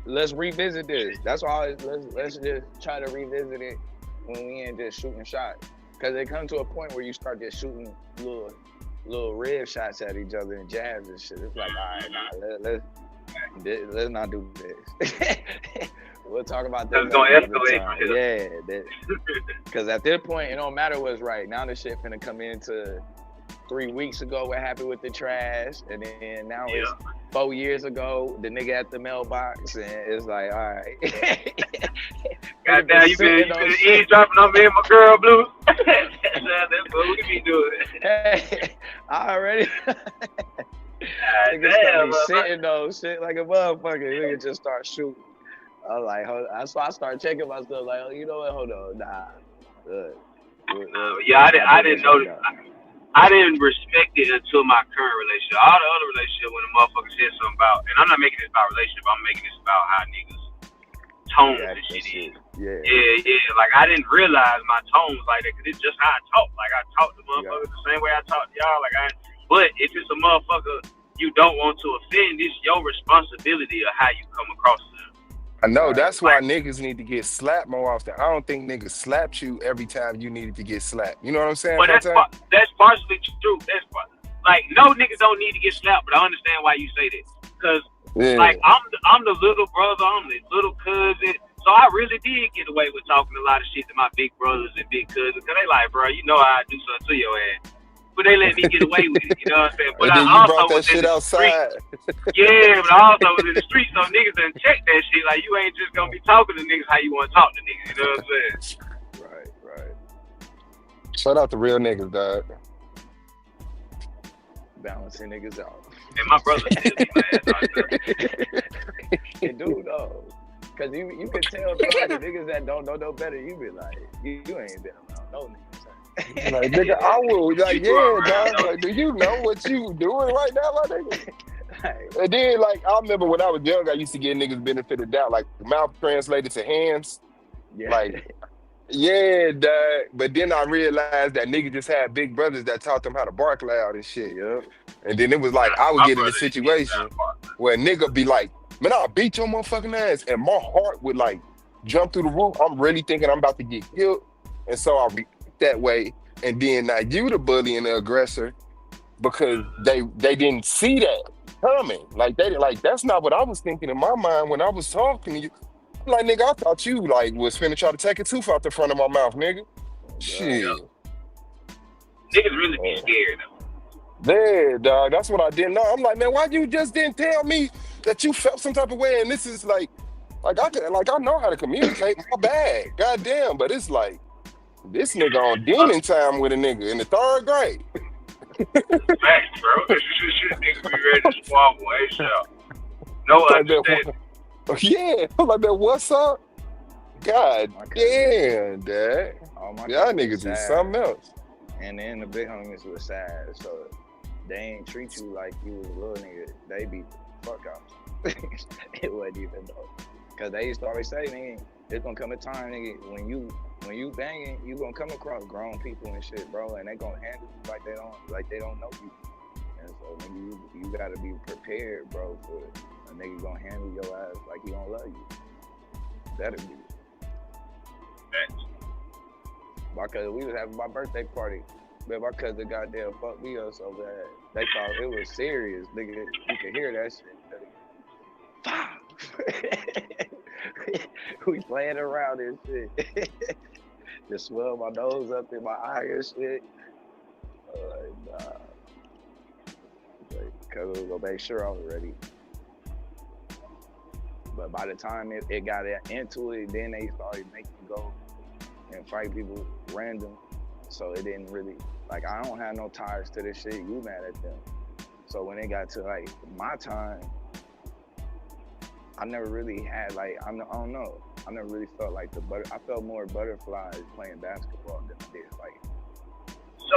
Let's revisit this. That's why let's just try to revisit it when we ain't just shooting shots. Cause it comes to a point where you start just shooting little red shots at each other and jabs and shit. It's like, all right, nah, let's not do this. We'll talk about this That's gonna another escalate time. from here. Yeah, because at this point, it don't matter what's right. Now the shit finna come into 3 weeks ago what happened with the trash, and then now it's 4 years ago the nigga at the mailbox, and it's like, all right. Goddamn, you been eavesdropping on me and my girl, Blue. That's what we be doing. I already. Niggas Damn, be sitting though, shit like a motherfucker. Nigga just start shooting. I was like, that's why I started checking myself. Like, oh, you know what? Hold on, nah. Yeah, I didn't know. I didn't respect it until my current relationship. All the other relationship, when the motherfucker said something about, and I'm not making this about relationship. I'm making this about how niggas tones and shit is. Yeah. Like I didn't realize my tones like that because it's just how I talk. Like I talk to motherfuckers the same way I talk to y'all. But if it's a motherfucker you don't want to offend, it's your responsibility of how you come across to them. I know that's why niggas need to get slapped more often. I don't think niggas slapped you every time you needed to get slapped. You know what I'm saying? But that's partially true. Like no niggas don't need to get slapped, but I understand why you say that. Cause like I'm the little brother, I'm the little cousin. So I really did get away with talking a lot of shit to my big brothers and big cousins. Cause they like, bro, you know how I do something to your ass. But they let me get away with it, you know what I'm saying? But and then I you also brought that was in shit the outside. Yeah, but I also was in the street, so niggas done check that shit. Like, you ain't just gonna be talking to niggas how you want to talk to niggas, you know what I'm saying? Right. Shout out to real niggas, dog. Balancing niggas out. And my brother still be mad. It do though. Cause you can tell, bro, like the niggas that don't know no better, you be like, you ain't been around no niggas. Like, nigga, I will. Like, yeah, dog. Like, do you know what you doing right now, my nigga? And then, like, I remember when I was young, I used to give niggas benefit of doubt, like mouth translated to hands. Yeah. Like, yeah, dog. But then I realized that niggas just had big brothers that taught them how to bark loud and shit. Yep. And then it was like I would get in a situation where a nigga be like, man, I'll beat your motherfucking ass. And my heart would like jump through the roof. I'm really thinking I'm about to get killed. And so I'll be that way. And then now you the bully and the aggressor because they didn't see that coming. Like that's not what I was thinking in my mind when I was talking to you. I'm like, nigga, I thought you like was finna try to take a tooth out the front of my mouth, nigga. Shit. Niggas really be scared though. Yeah, dog. That's what I didn't know. I'm like, man, why you just didn't tell me that you felt some type of way? And this is like I know how to communicate. My bad. Goddamn. But it's like this nigga on demon time with a nigga in the 3rd grade. Facts, bro. Niggas be ready to squabble, ASAP. No understanding. Yeah. I'm like, man, what's up? God damn, dad. Y'all niggas is something else. And then the big homies was sad, so they ain't treat you like you was a little nigga. They beat the fuck out. It wasn't even though. Cause they used to always say, nigga, there's gonna come a time, nigga, when you banging, you gonna come across grown people and shit, bro, and they gonna handle you like they don't know you. And so nigga, you gotta be prepared, bro, for a nigga gonna handle your ass like he don't love you. Better be. My cousin, we was having my birthday party. Man, my cousin goddamn fucked me up so bad. They thought it was serious, nigga. You can hear that shit. We playing around and shit. Just swell my nose up in my eye and shit. Nah. Because we was gonna make sure I was ready. But by the time it got into it, then they started making go and fight people random. So it didn't really, like, I don't have no ties to this shit. You mad at them. So when it got to like my time, I never really had like, I don't know. I never really felt like I felt more butterflies playing basketball than I did like. So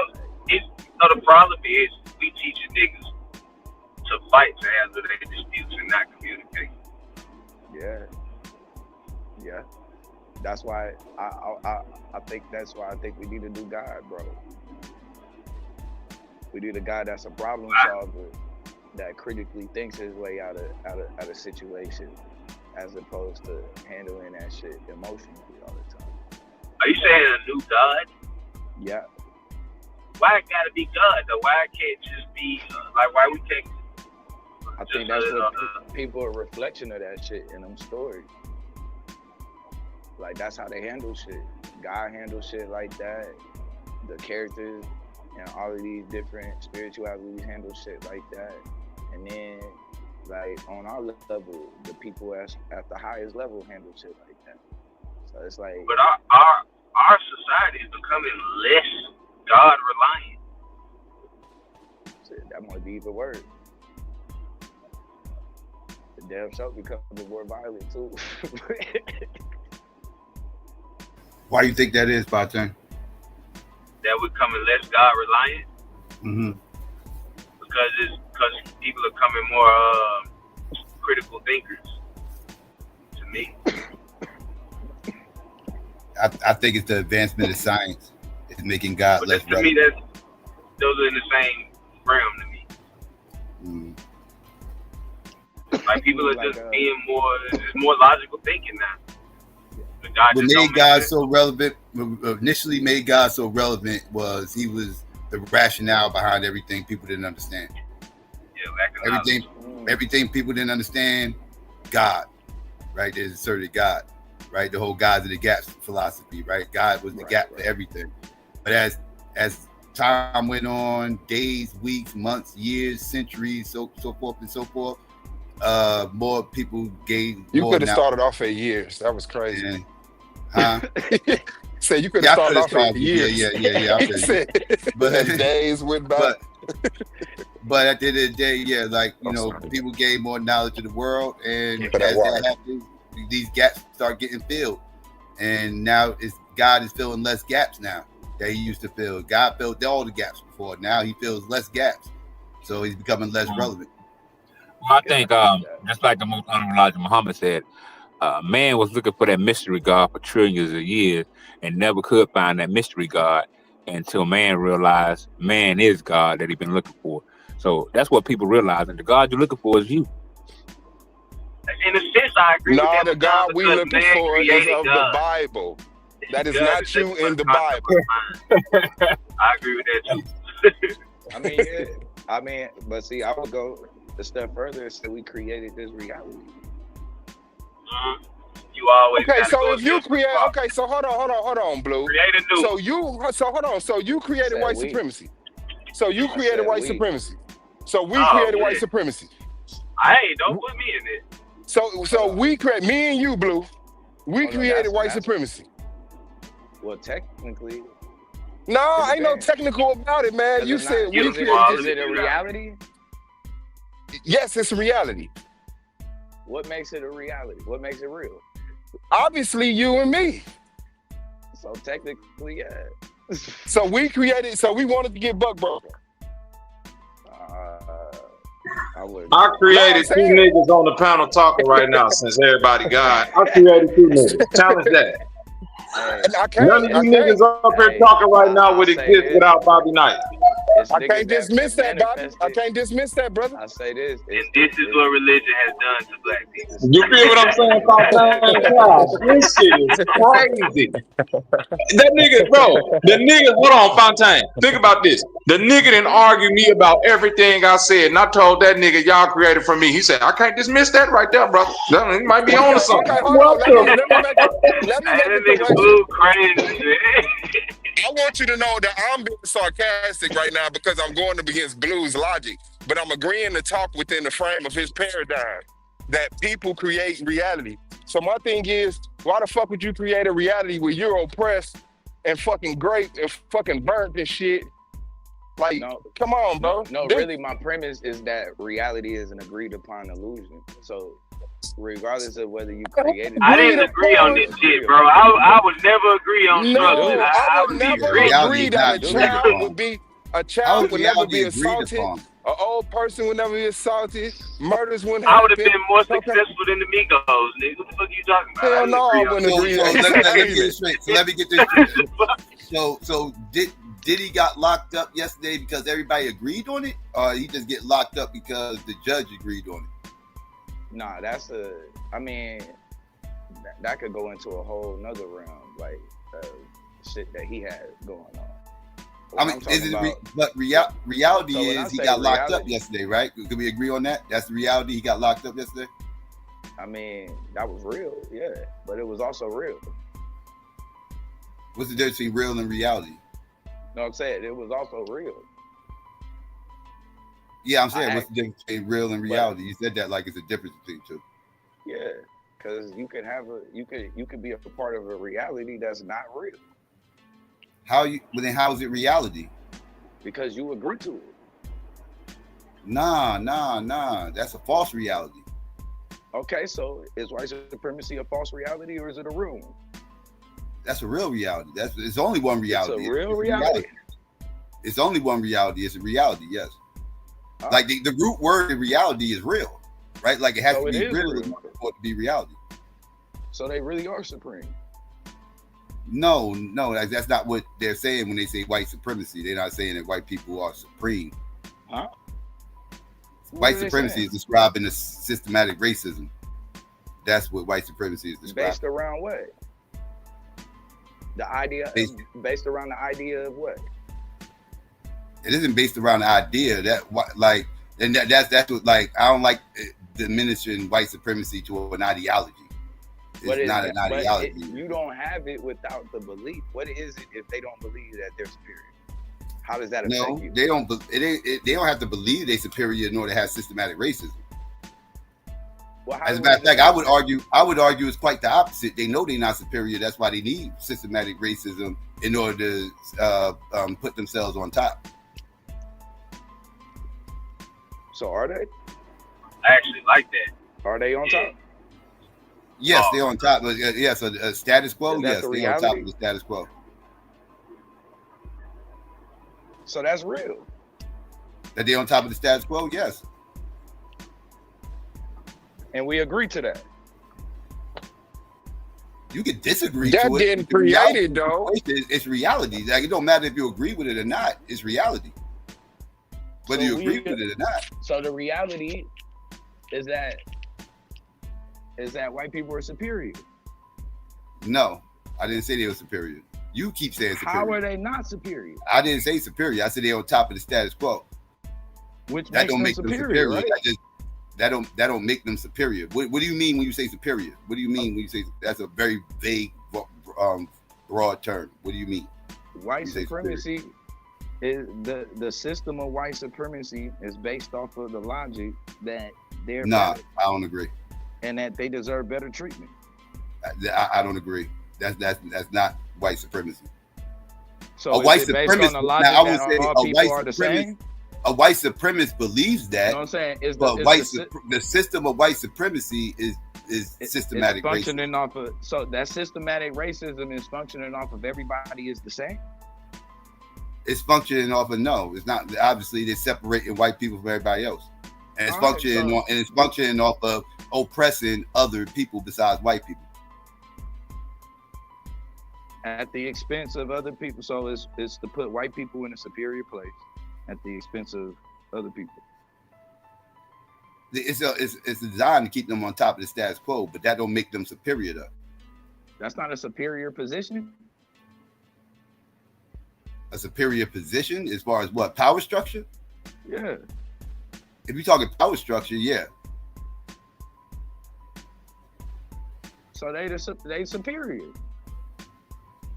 the problem is we teaching niggas to fight to handle their disputes and not communicate. Yeah. That's why I think we need a new God, bro. We need a guy that's a problem solver that critically thinks his way out of situation, as opposed to handling that shit emotionally all the time. Are you saying a new God? Yeah. Why it gotta be God though? Why it can't just be like why we can't? I think that's what people are a reflection of that shit in them stories. Like that's how they handle shit. God handles shit like that. The characters and all of these different spiritualities handle shit like that. And then like on our level, the people at the highest level handle shit like that. So it's like. But our society is becoming less God reliant. Shit, that might be the word. The damn show becoming more violent too. Why do you think that is, Paten? That we're becoming less God reliant? Mm-hmm. Because people are becoming more critical thinkers. To me, I think it's the advancement of science. It's making God less relevant. To me, those are in the same realm to me. Like people are just being more logical thinking now. What made God so relevant, initially made God so relevant was he was the rationale behind everything people didn't understand. Yeah, everything people didn't understand, God, right? They asserted God, right? The whole gods of the gaps philosophy, right? God was the gap for everything. But as time went on, days, weeks, months, years, centuries, so forth and so forth, more people gained. You could have started off at years. That was crazy. Huh? Say you could have started off at years. Yeah. But as days went by. But at the end of the day, people gain more knowledge of the world, and as that happens, these gaps start getting filled. And now God is filling less gaps now that he used to fill. God filled all the gaps before. Now he fills less gaps, so he's becoming less relevant. Well, I think just like the most honorable Elijah Muhammad said, man was looking for that mystery God for trillions of years and never could find that mystery God until man realized man is God that he's been looking for. So that's what people realize, and the God you're looking for is you. In a sense, I agree with that. No, the God we looking for is of the Bible. That is not you in the Bible. I agree with that too. But see, I would go a step further and say we created this reality. You always so if you create, so hold on, Blue. Create a new. So you created white supremacy. So you created white supremacy. So we created white supremacy. Hey, don't put me in it. So we create, me and you, Blue. We created white supremacy. Well, technically. No, ain't no technical about it, man. You said we created. Is it a reality? Yes, it's a reality. What makes it a reality? What makes it real? Obviously, you and me. So technically, yeah. So we wanted to get buck broken. I created two niggas on the panel talking right now since everybody got. I created two niggas. Challenge that. None of you niggas up here talking right now would exist without Bobby Knight. I can't dismiss that, Bobby. I can't dismiss that, brother. I say this. And this is what religion has done to black people. You feel what I'm saying, Fontaine? God, this shit is crazy. That nigga, bro, hold on, Fontaine. Think about this. The nigga didn't argue me about everything I said, and I told that nigga, y'all created for me. He said, I can't dismiss that right there, brother. He might be on to something. Okay, hold on. Let me make a correction. Blue crazy. I want you to know that I'm being sarcastic right now because I'm going up against Blue's logic, but I'm agreeing to talk within the frame of his paradigm that people create reality. So my thing is, why the fuck would you create a reality where you're oppressed and fucking great and fucking burnt and shit? Like, come on, bro. Really, my premise is that reality is an agreed upon illusion. So, regardless of whether you created it, I didn't agree on this shit, bro. I would never agree on structure. I would never agree that a child would never be assaulted. An old person would never be assaulted. Murders wouldn't happen. I would have been more successful than the Migos, nigga. What the fuck are you talking about? Hell no, I wouldn't agree on that. Let me get this straight. So Diddy got locked up yesterday because everybody agreed on it, or he just get locked up because the judge agreed on it? Nah, that could go into a whole nother realm, like shit that he had going on. Reality is he got locked up yesterday, right? Could we agree on that? That's the reality. He got locked up yesterday. I mean, that was real, yeah, but it was also real. What's the difference between real and reality? No, I'm saying it was also real. Yeah, I'm saying what's the difference between real and reality? You said that like it's a difference between two. Yeah, because you can have you could be a part of a reality that's not real. Then how is it reality? Because you agree to it. Nah. That's a false reality. Okay, so is white supremacy a false reality or is it a real one? That's a real reality. It's only one reality. It's a real reality. It's only one reality. It's a reality, yes. Like the root word in reality is real, right? Like it has to be real for it to be reality. So they really are supreme. No, that's not what they're saying when they say white supremacy. They're not saying that white people are supreme. Huh? White supremacy is describing the systematic racism. That's what white supremacy is describing. Based around what? The idea based around the idea of what? It isn't based around the idea that's what I don't like diminishing white supremacy to an ideology. It's not an ideology. You don't have it without the belief. What is it if they don't believe that they're superior? How does that affect you? They don't. They don't have to believe they're superior in order to have systematic racism. Well, as a matter of fact, I would argue it's quite the opposite. They know they're not superior. That's why they need systematic racism in order to put themselves on top. So are they? I actually like that. Are they on top? Yes, they're on top. But yes, a status quo. Yes, they're on top of the status quo. So that's real. That they're on top of the status quo. Yes. And we agree to that. You can disagree that to it. Didn't create it though. It's reality. Like it don't matter if you agree with it or not. It's reality. Whether you agree with it or not. So the reality is that white people are superior. No, I didn't say they were superior. You keep saying superior. How are they not superior? I didn't say superior. I said they're on top of the status quo. Which that don't make them superior. Right? That don't make them superior. What do you mean when you say superior? What do you mean when you say that's a very vague, broad term? What do you mean? White supremacy is the system of white supremacy is based off of the logic that they're better, I don't agree, and that they deserve better treatment. I don't agree. That's not white supremacy. So a white supremacist. Now, I would say a white supremacist. A white supremacist believes that. You know what I'm saying? The system of white supremacy is systematic functioning racism. Off of, so that systematic racism is functioning off of everybody is the same. It's functioning off of it's not. Obviously, they're separating white people from everybody else, and it's functioning off of oppressing other people besides white people at the expense of other people. So it's to put white people in a superior place. at the expense of other people. It's designed to keep them on top of the status quo, but that don't make them superior though. That's not a superior position. A superior position as far as what? Power structure? Yeah. If you're talking power structure, yeah. So they superior.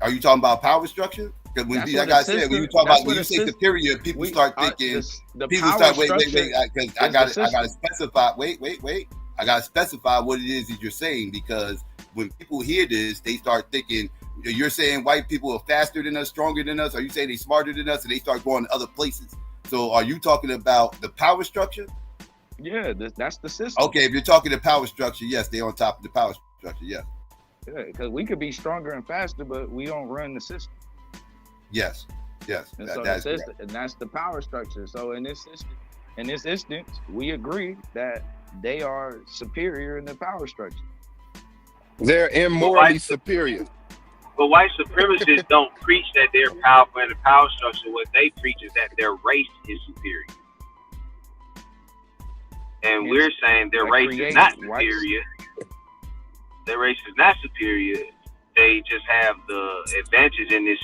Are you talking about power structure? Because when, like I said, when you talk about when you say superior, people start thinking. People start wait. Because I got to specify. Wait. I got to specify what it is that you're saying, because when people hear this, they start thinking you're saying white people are faster than us, stronger than us. Are you saying they smarter than us, and they start going to other places? So are you talking about the power structure? Yeah, that's the system. Okay, if you're talking the power structure, yes, they're on top of the power structure. Yes. Yeah, because we could be stronger and faster, but we don't run the system. Yes. And so that's the power structure. So in this instance, we agree that they are superior in the power structure. They're immorally superior. But white supremacists don't preach that they're powerful in the power structure. What they preach is that their race is superior. And we're saying their race is not superior. Their race is not superior. They just have the advantages in this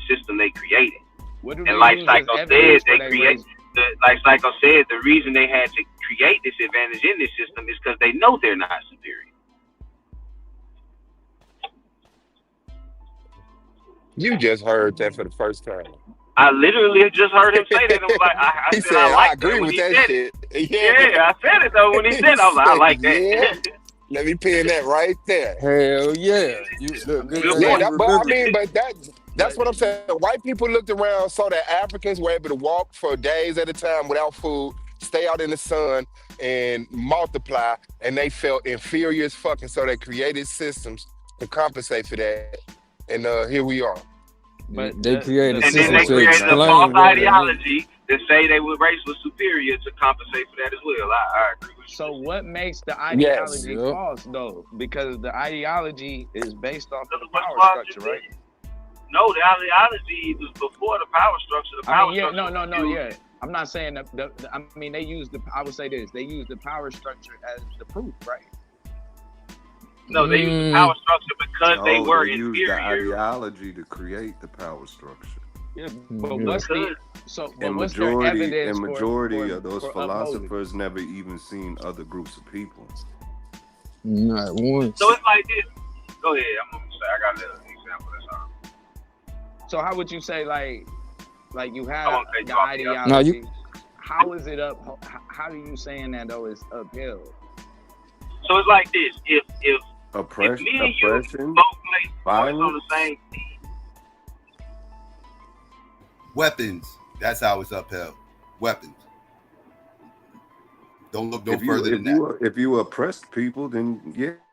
system they created. And like Psycho said, like Psycho said, the reason they had to create this advantage in this system is because they know they're not superior. You just heard that for the first time. I literally just heard him say that. I was like, I said I agree with that shit. Yeah, I said it though when he said it. I was like, I like that. Yeah. Let me pin that right there. Hell yeah. You look good. But that's what I'm saying. White people looked around, saw that Africans were able to walk for days at a time without food, stay out in the sun, and multiply, and they felt inferior as fucking. So they created systems to compensate for that. And here we are. But they created a system to explain a false ideology that say they were race was superior to compensate for that as well. I agree with you. So what makes the ideology false though? Because the ideology is based off of the power structure, right? No, the ideology was before the power structure. The power structure. Yeah. I'm not saying that. They use I would say this. They use the power structure as the proof, right? No, they use the power structure because they were they inferior. Use the ideology to create the power structure. Yeah, but what's the majority of those philosophers never even seen other groups of people. Not once. So it's like this. Go ahead. I'm gonna say I got an example. That's all. So how would you say like you have the ideology? No, you. How is it up? How are you saying that though is uphill? So it's like this. If oppression, me and you both play sports on the same team. Weapons. That's how it's upheld. Weapons. Don't look no further than that. If you oppress people, then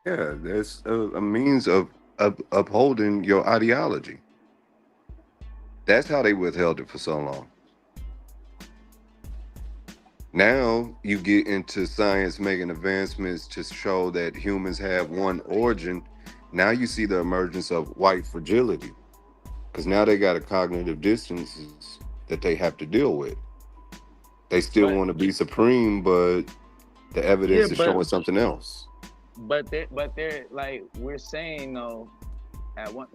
there's a means of upholding your ideology. That's how they withheld it for so long. Now you get into science making advancements to show that humans have one origin. Now you see the emergence of white fragility, because now they got a cognitive dissonance that they have to deal with. They still want to be supreme, but the evidence is showing something else. But they're like we're saying though, at one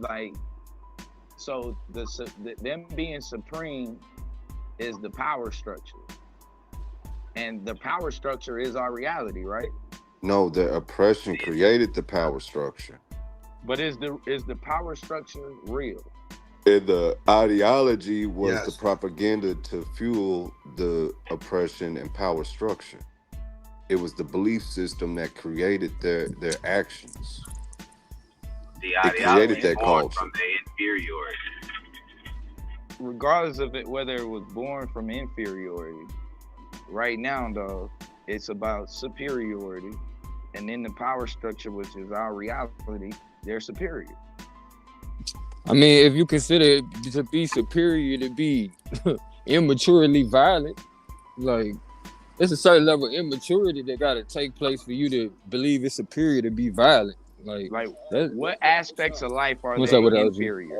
so them being supreme is the power structure. And the power structure is our reality, right? No, the oppression created the power structure. But is the power structure real? The ideology was the propaganda to fuel the oppression and power structure. It was the belief system that created their actions. The ideology created that culture. From the inferiority. Regardless of it, whether it was born from inferiority. Right now, though, it's about superiority, and in the power structure, which is our reality, they're superior. I mean, if you consider to be superior to be immaturely violent, like it's a certain level of immaturity that got to take place for you to believe it's superior to be violent. Like what aspects of life are they inferior?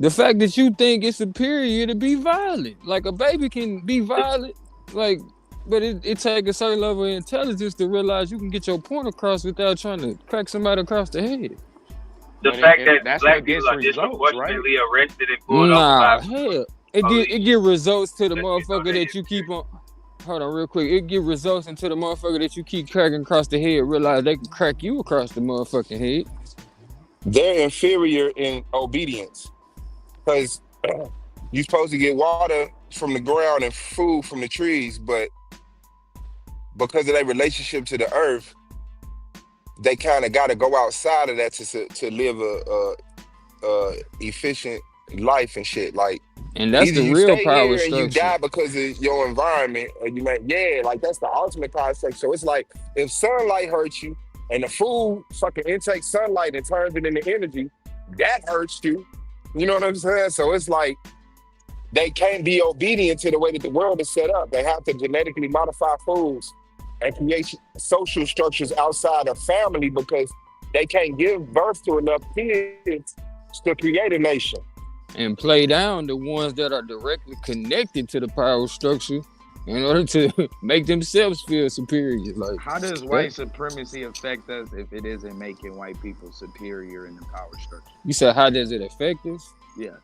The fact that you think it's superior to be violent, like a baby can be violent, like, but it takes a certain level of intelligence to realize you can get your point across without trying to crack somebody across the head. The fact that black people are disproportionately arrested and pulled over Nah, by hell, it get results to the motherfucker that you keep on. Hold on, real quick. It get results into the motherfucker that you keep cracking across the head. Realize they can crack you across the motherfucking head. They're inferior in obedience because you're supposed to get water from the ground and food from the trees, but because of their relationship to the earth, they kind of got to go outside of that to live a efficient life and shit. Like, and that's either the you real stay power here structure. and you die because of your environment, or you like, like that's the ultimate concept. So it's like if sunlight hurts you and the food fucking intake sunlight and turns it into energy, that hurts you. You know what I'm saying? So it's like they can't be obedient to the way that the world is set up. They have to genetically modify foods and create social structures outside of family because they can't give birth to enough kids to create a nation. And play down the ones that are directly connected to the power structure in order to make themselves feel superior. Like, how does white supremacy affect us if it isn't making white people superior in the power structure? You said, how does it affect us? Yeah.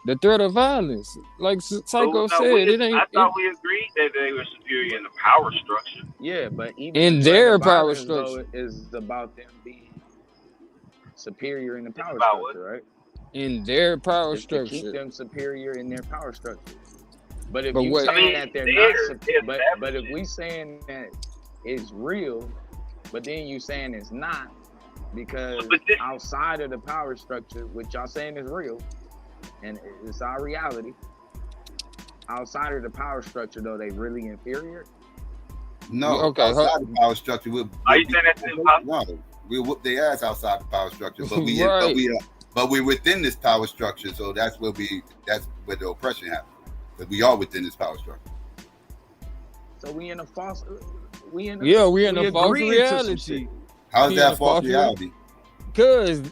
The threat of violence. Like Psycho said, it ain't. I thought we agreed that they were superior in the power structure. Yeah, but even in their power structure is about them being superior in the power structure, right? In their power structure. To keep them superior in their power structure. But if you saying that they're not, but if we saying that it's real, but then you saying it's not, because outside of the power structure, which y'all saying is real, and it's our reality, outside of the power structure, though, they really inferior? No, okay, outside the power structure, are you saying that's impossible? No, we'll whoop their ass outside the power structure, but right. but we're within this power structure, so that's where the oppression happens. But we are within this power structure. So we in a false reality. How is that false reality? Because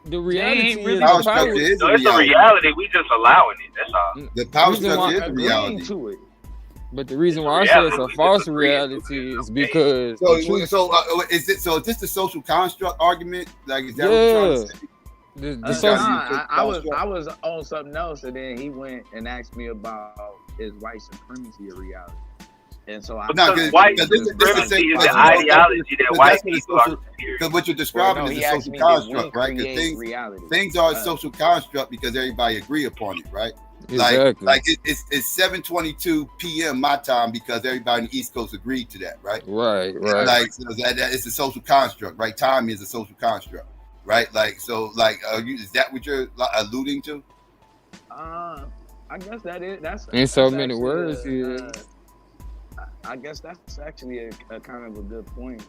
the reality really is power structure is no, it's a reality. We just allowing it. That's all. The power structure is a reality. To it. But the reason why I say it's a false reality is because is this the social construct argument? Like, is that what you're trying to say? I was on something else, and then he went and asked me about is white supremacy a reality? And so white supremacy is the ideology that white people are superior. Because what you're describing is a social construct, right? Things are a social construct because everybody agree upon it, right? Exactly. Like it's 7:22 p.m. my time because everybody in the East Coast agreed to that, right? Right. Like so that it's a social construct, right? Time is a social construct, right? Like so, like is that what you're alluding to? I guess that's in so many words. I guess that's actually a kind of a good point.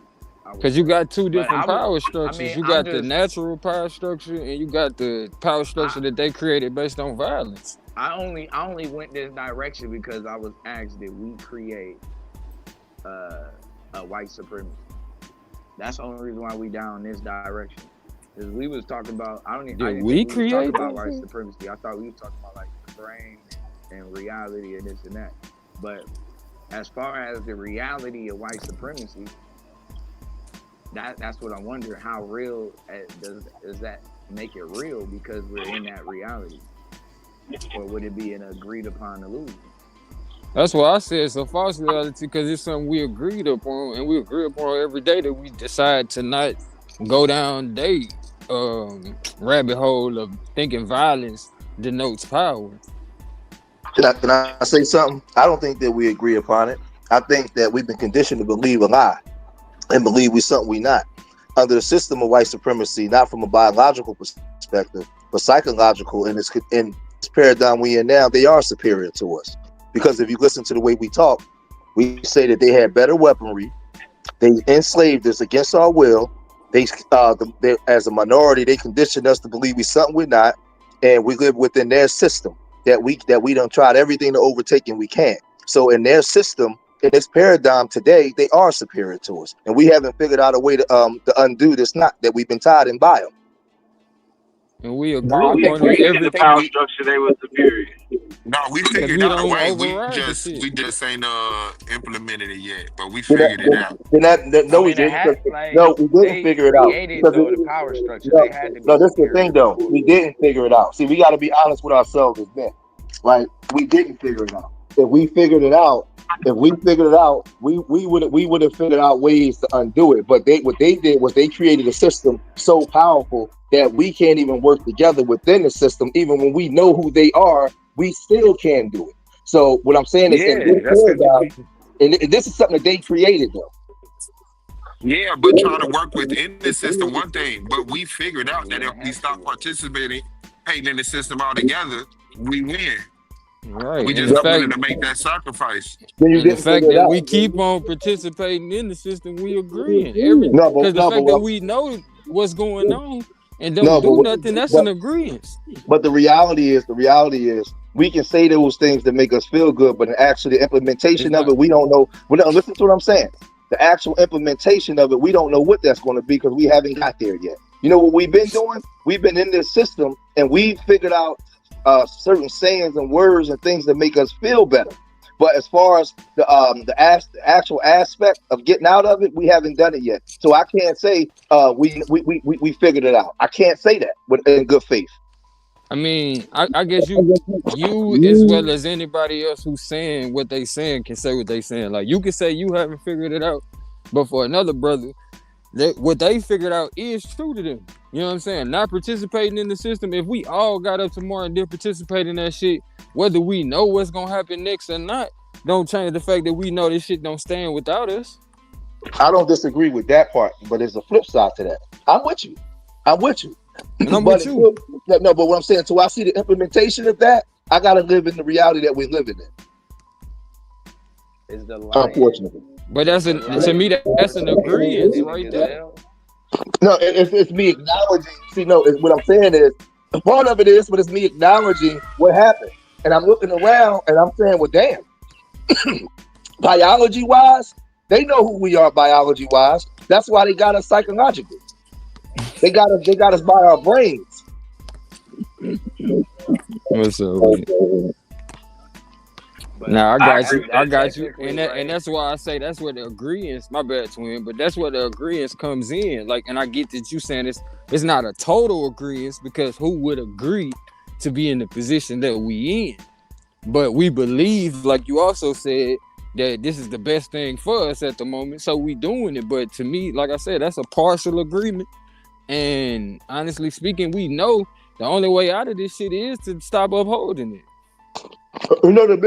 Because you got two different power structures. You got the natural power structure, and you got the power structure that they created based on violence. I only went this direction because I was asked, did we create a white supremacy? That's the only reason why we down this direction. Because we was talking about we create about white supremacy. I thought we was talking about like the brain and reality and this and that. But as far as the reality of white supremacy, that's what I'm wondering. How real does that make it real because we're in that reality? Or would it be an agreed upon illusion? That's why I said it's a false reality, because it's something we agreed upon, and we agree upon every day that we decide to not go down rabbit hole of thinking violence denotes power. Can I say something? I don't think that we agree upon it. I think that we've been conditioned to believe a lie and believe we're something we're not. Under the system of white supremacy, not from a biological perspective, but psychological, and in this paradigm we in now, they are superior to us. Because if you listen to the way we talk, we say that they had better weaponry, they enslaved us against our will, they as a minority, they conditioned us to believe we're something we're not, and we live within their system that we done tried everything to overtake and we can't. So in their system, in this paradigm today, they are superior to us, and we haven't figured out a way to undo this knot that we've been tied in by them. and we agree Well, we upon agreed in the everything. power structure they were superior. No, we Because figured we out a don't way. override the shit. We just ain't implemented it yet, but we Then figured it out. no, we I mean, it didn't. had like No, we didn't they figure it out. created Because though the power structure. no, They had to be no, this is the thing superior though. before. We didn't figure it out. See, we got to be honest with ourselves as men, right? We didn't figure it out. If we figured it out, we would have figured out ways to undo it. But what they did was they created a system so powerful that we can't even work together within the system. Even when we know who they are, we still can't do it. So what I'm saying is, in this paradigm, and this is something that they created though. Yeah, but trying to work within the system, one thing. But we figured out that if we stop participating in the system altogether, we win. Right. We And just the not willing fact to make that sacrifice. and the fact that we keep on participating in the system, we agreeing. Because the fact that we know what's going on and don't do nothing, that's an agreement. But the reality is, we can say those things that make us feel good, but actually the implementation of it, we don't know. Listen to what I'm saying. The actual implementation of it, we don't know what that's going to be because we haven't got there yet. You know what we've been doing? We've been in this system and we figured out certain sayings and words and things that make us feel better. But as far as the actual aspect of getting out of it, we haven't done it yet. So I can't say we figured it out. I can't say that in good faith. I mean, I guess you as well as anybody else who's saying what they saying can say what they saying. Like you can say you haven't figured it out, but for another brother, what they figured out is true to them. You know what I'm saying? Not participating in the system. If we all got up tomorrow and did participate in that shit, whether we know what's gonna happen next or not, don't change the fact that we know this shit don't stand without us. I don't disagree with that part, but there's a flip side to that. I'm with you. And I'm with you. No, but what I'm saying, so I see the implementation of that, I gotta live in the reality that we're living in. Is the line. Unfortunately. But to me that's an agreement right there. No, it's me acknowledging. See, no, what I'm saying is part of it is, but it's me acknowledging what happened. And I'm looking around and I'm saying, well, damn. Biology wise, they know who we are biology wise. That's why they got us psychologically. They got us by our brains. What's up? Now I got you, and that's why I say that's where the agreement. My bad, twin, but that's where the agreement comes in. Like, and I get that you saying it's not a total agreement because who would agree to be in the position that we in? But we believe, like you also said, that this is the best thing for us at the moment, so we doing it. But to me, like I said, that's a partial agreement. And honestly speaking, we know the only way out of this shit is to stop upholding it. You know the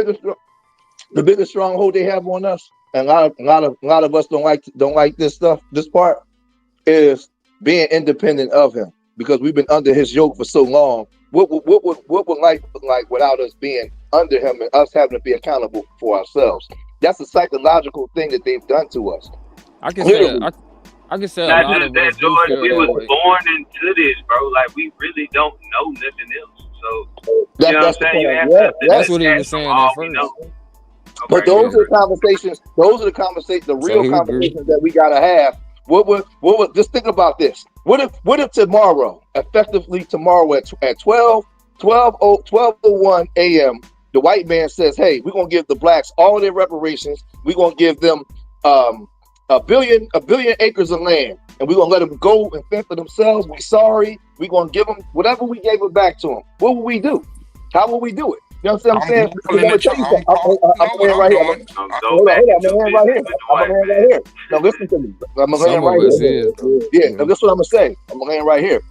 biggest stronghold they have on us, and a lot of us don't like this stuff. This part is being independent of him because we've been under his yoke for so long. What would life look like without us being under him and us having to be accountable for ourselves? That's a psychological thing that they've done to us. I can say a lot of us do feel we that was way. born into this, bro. Like we really don't know nothing else. So you know what I'm saying? You have to That's what he was saying at first. But those are the conversations. The real conversations that we gotta have. What? Just think about this. What if tomorrow, effectively tomorrow at 12:01 a.m., the white man says, "Hey, we're gonna give the blacks all their reparations. We're gonna give them a billion acres of land, and we're gonna let them go and fend for themselves. We're sorry. We're gonna give them whatever we gave it back to them." What will we do? How will we do it? You know what I'm saying? I'm gonna tell you something. I'm a man right here. Hold on. I'm a man right here. Now listen to me. I'm a man right here. Yeah. Now this is what I'm gonna say. I'm a man right here.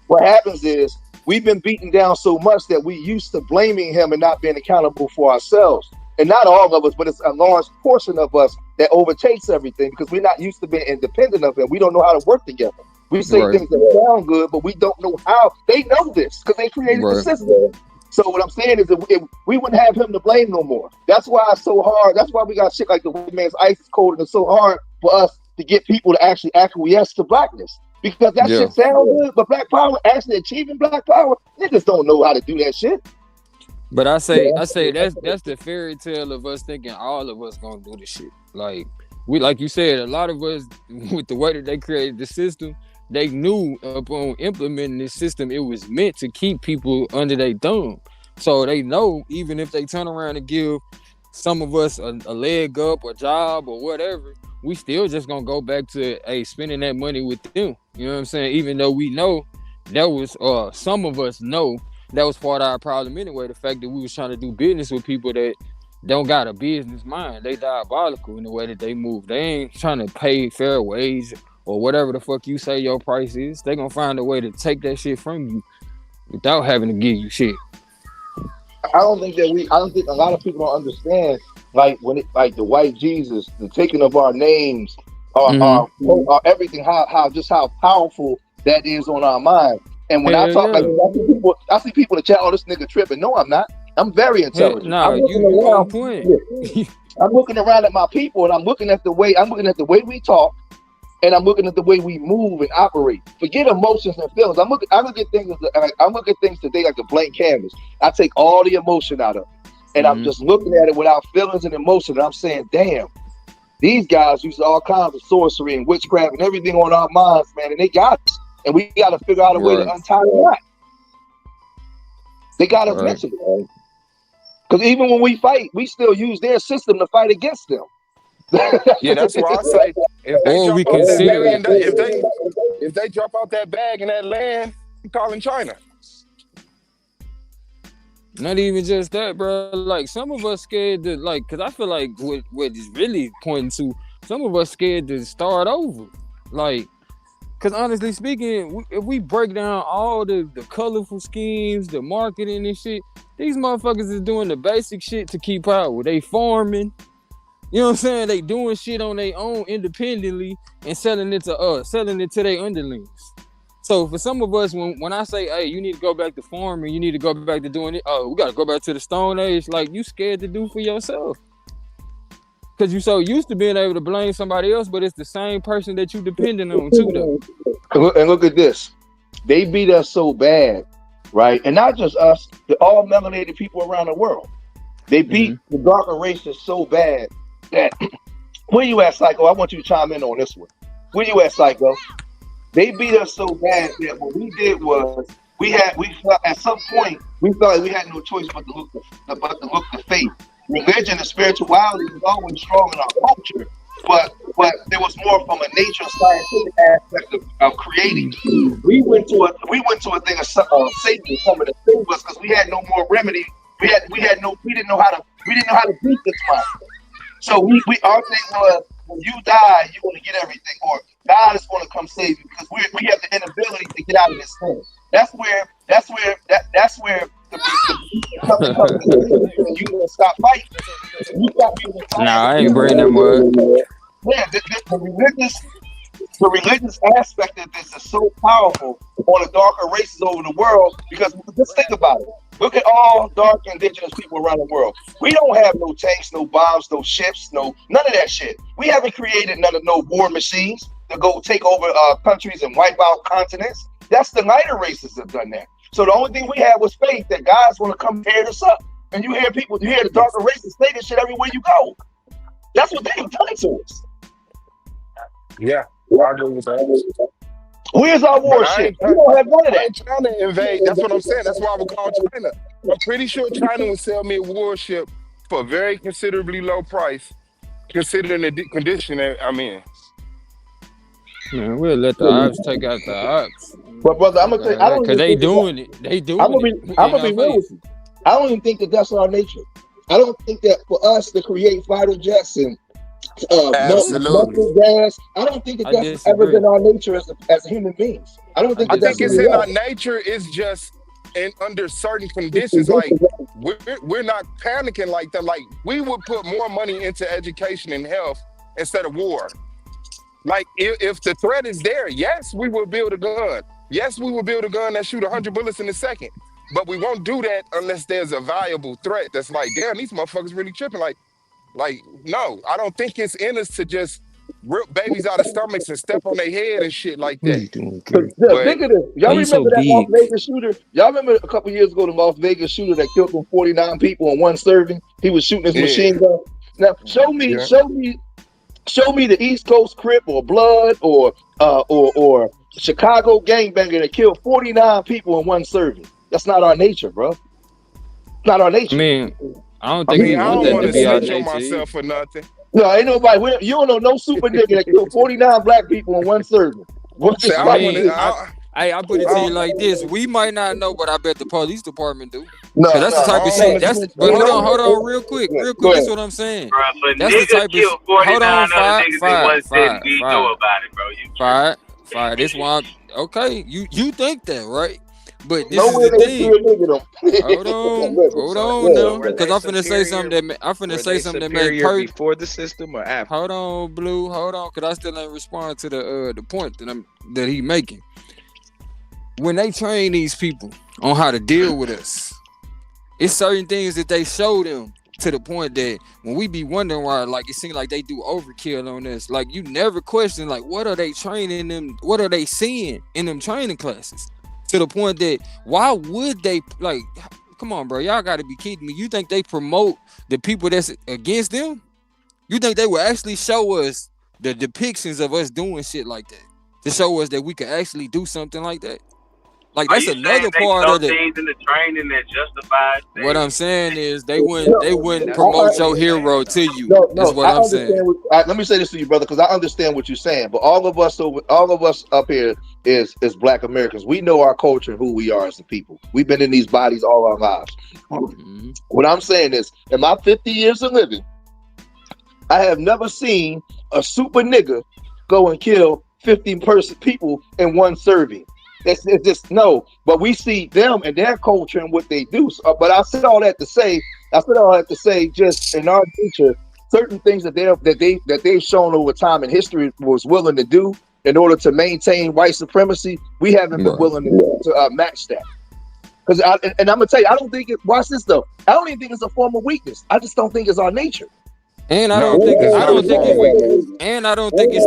What happens is we've been beaten down so much that we used to blaming him and not being accountable for ourselves. And not all of us, but it's a large portion of us that overtakes everything because we're not used to being independent of him. We don't know how to work together. We say things that sound good, but we don't know how. They know this because they created the system. So what I'm saying is that we wouldn't have him to blame no more. That's why it's so hard. That's why we got shit like the white man's ISIS code, and it's so hard for us to get people to actually acquiesce to blackness. Because that shit sounds good, but black power, actually achieving black power, niggas don't know how to do that shit. But I say that's the fairy tale of us thinking all of us gonna do this shit. Like you said, a lot of us with the way that they created the system, they knew upon implementing this system, it was meant to keep people under their thumb. So they know even if they turn around and give some of us a leg up, a job, or whatever, we still just gonna go back to spending that money with them. You know what I'm saying? Even though we know that was, some of us know that was part of our problem anyway. The fact that we was trying to do business with people that don't got a business mind. They diabolical in the way that they move. They ain't trying to pay fair wage or whatever the fuck you say your price is. They gonna find a way to take that shit from you without having to give you shit. I don't think a lot of people don't understand, like when it, like the white Jesus, the taking of our names, our everything, how powerful that is on our mind. And when I talk, like I see people in the chat, oh, this nigga tripping. No, I'm not. I'm very intelligent. I'm looking around. I'm looking around at my people, and I'm looking at the way we talk, and I'm looking at the way we move and operate. Forget emotions and feelings. I look at things today like a blank canvas. I take all the emotion out of it, and I'm just looking at it without feelings and emotion. And I'm saying, damn, these guys use all kinds of sorcery and witchcraft and everything on our minds, man, and they got us. And we got to figure out a way to untie the knot. They got us mentally, man. Because even when we fight, we still use their system to fight against them. Yeah, that's why I say if they drop out that bag in that land, I'm calling China. Not even just that, bro. Like some of us scared to, like, because I feel like what is really pointing to, some of us scared to start over. Like, because honestly speaking, if we break down all the colorful schemes, the marketing and shit, these motherfuckers is doing the basic shit to keep power. They farming, you know what I'm saying? They doing shit on their own independently and selling it to their underlings. So for some of us, when I say, hey, you need to go back to farming, you need to go back to doing it, we got to go back to the Stone Age, like you scared to do for yourself. Because you so used to being able to blame somebody else, but it's the same person that you depending on too, though. And look at this. They beat us so bad, right? And not just us, all melanated people around the world. They beat the darker races so bad that, where you at, Psycho? I want you to chime in on this one. Where you at, Psycho? They beat us so bad that what we did was we felt at some point we felt like we had no choice but to look to faith. Religion and spirituality was always strong in our culture, but there was more from a nature scientific aspect of creating. We went to a thing of Satan coming to save us because we had no more remedy. We didn't know how to beat this monster. So our thing was, when you die, you're going to get everything, or God is going to come save you because we have the inability to get out of this thing. That's where the something comes in, and you going to stop fighting. You stop being I ain't bringing them up. Yeah, the religious aspect of this is so powerful on the darker races over the world because just think about it. Look at all dark indigenous people around the world. We don't have no tanks, no bombs, no ships, none of that shit. We haven't created no war machines to go take over countries and wipe out continents. That's the lighter races that have done that. So the only thing we had was faith that God's going to come tear us up. And you hear the darker races say this shit everywhere you go. That's what they've done to us. Yeah, I agree with that. Where's our warship? We don't have none of that. I ain't trying to invade. That's what I'm saying. That's why I would call China. I'm pretty sure China would sell me a warship for a very considerably low price, considering the condition that I'm in. Man, we'll let the ops take out the ops. But brother, I'm gonna tell you, I don't because they doing it. They doing it. I'm gonna be real with you. I don't even think that that's our nature. I don't think that for us to create fighter jets and muscle gas, I don't think that that's ever been our nature as human beings. I don't think. I think it's in our nature. It's just under certain conditions. Like we're not panicking like that. Like we would put more money into education and health instead of war. Like if the threat is there, yes, we will build a gun. Yes, we will build a gun that shoot 100 bullets in a second. But we won't do that unless there's a viable threat that's like, damn, these motherfuckers really tripping. Like, no, I don't think it's in us to just rip babies out of stomachs and step on their head and shit like that. Think of this. Y'all remember that Las Vegas shooter? Y'all remember a couple years ago the Las Vegas shooter that killed 49 people in one serving? He was shooting his machine gun. Now, show me the East Coast Crip or Blood or Chicago gangbanger that killed 49 people in one serving. That's not our nature, bro. Not our nature. I mean, I don't think we I want don't that want to to be our snitch on nature either. myself for nothing. No, ain't nobody. You don't know no super nigga that killed 49 black people in one serving. What's this? I mean, I put it to you like this: we might not know, but I bet the police department do. No, Cause that's the type of shit. But hold on, real quick. This is what I'm saying. Bro, if a That's the nigga type of killed hold 49 on, other niggas in one sitting, we know about it, bro. fire. This one, okay. You think that, right? But this Nowhere is the thing. Hold on now, because I'm finna say something that make perfect before the system or after. Hold on, Blue. Hold on, because I still ain't respond to the point that he making. When they train these people on how to deal with us, it's certain things that they show them to the point that when we be wondering why, like, it seems like they do overkill on us. Like, you never question, like, what are they training them? What are they seeing in them training classes? To the point that why would they, like, come on, bro, y'all got to be kidding me. You think they promote the people that's against them? You think they will actually show us the depictions of us doing shit like that to show us that we could actually do something like that? Like, that's another part of it. Things in the training that justifies things. What I'm saying is they wouldn't promote your hero to you. That's what I'm saying. Let me say this to you, brother, because I understand what you're saying. But all of us up here is Black Americans. We know our culture and who we are as a people. We've been in these bodies all our lives. Mm-hmm. What I'm saying is, in my 50 years of living, I have never seen a super nigga go and kill 15 people in one serving. It's just no, but we see them and their culture and what they do. So, but I said all that to say, just in our nature, certain things that they've shown over time in history was willing to do in order to maintain white supremacy. We haven't been willing to match that. Because I'm gonna tell you, I don't think watch this though. I don't even think it's a form of weakness. I just don't think it's our nature. And I don't think it's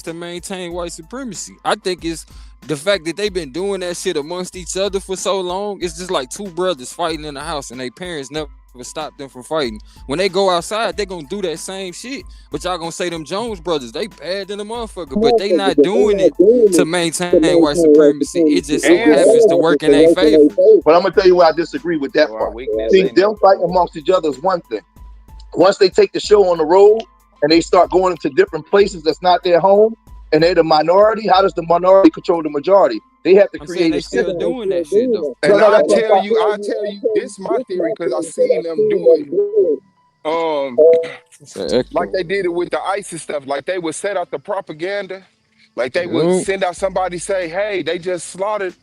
to maintain white supremacy. I think it's the fact that they've been doing that shit amongst each other for so long. It's just like two brothers fighting in the house and their parents never stopped them from fighting. When they go outside, they gonna do that same shit. But y'all gonna say them Jones brothers, they bad than a motherfucker, but they not doing it to maintain white supremacy. It just so happens to work in their favor. But I'm gonna tell you why I disagree with that part. See, them fighting amongst each other is one thing. Once they take the show on the road and they start going into different places that's not their home, and they're the minority, how does the minority control the majority? They have to create a system. Doing that shit though. And I'll tell you, this is my theory because I seen them do it. Like they did it with the ISIS stuff. Like they would set out the propaganda. Like they would send out somebody say, "Hey, they just slaughtered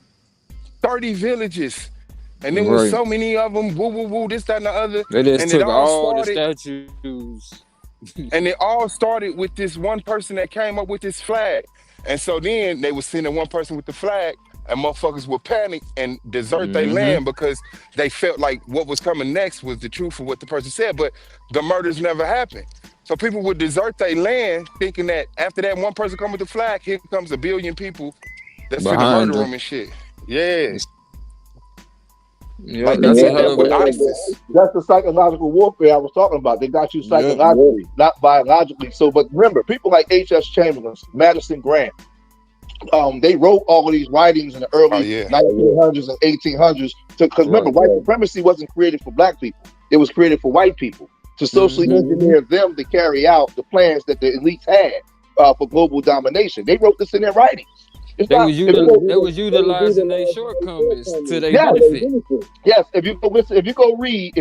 30 villages." And there was so many of them, woo, woo, woo, this, that, and the other. They just took all the statues. And it all started with this one person that came up with this flag. And so then they were sending one person with the flag, and motherfuckers would panic and desert their land because they felt like what was coming next was the truth of what the person said. But the murders never happened. So people would desert their land thinking that after that one person come with the flag, here comes 1 billion people that's finna murder them and shit. Yeah. Yeah, like that's the psychological warfare I was talking about. They got you psychologically, not biologically. So, but remember, people like H.S. Chamberlain, Madison Grant, they wrote all of these writings in the early 1900s and 1800s. Because remember, white supremacy wasn't created for black people; it was created for white people to socially engineer them to carry out the plans that the elites had for global domination. They wrote this in their writings. They was utilizing their shortcomings to their benefit. Yes, if you go read,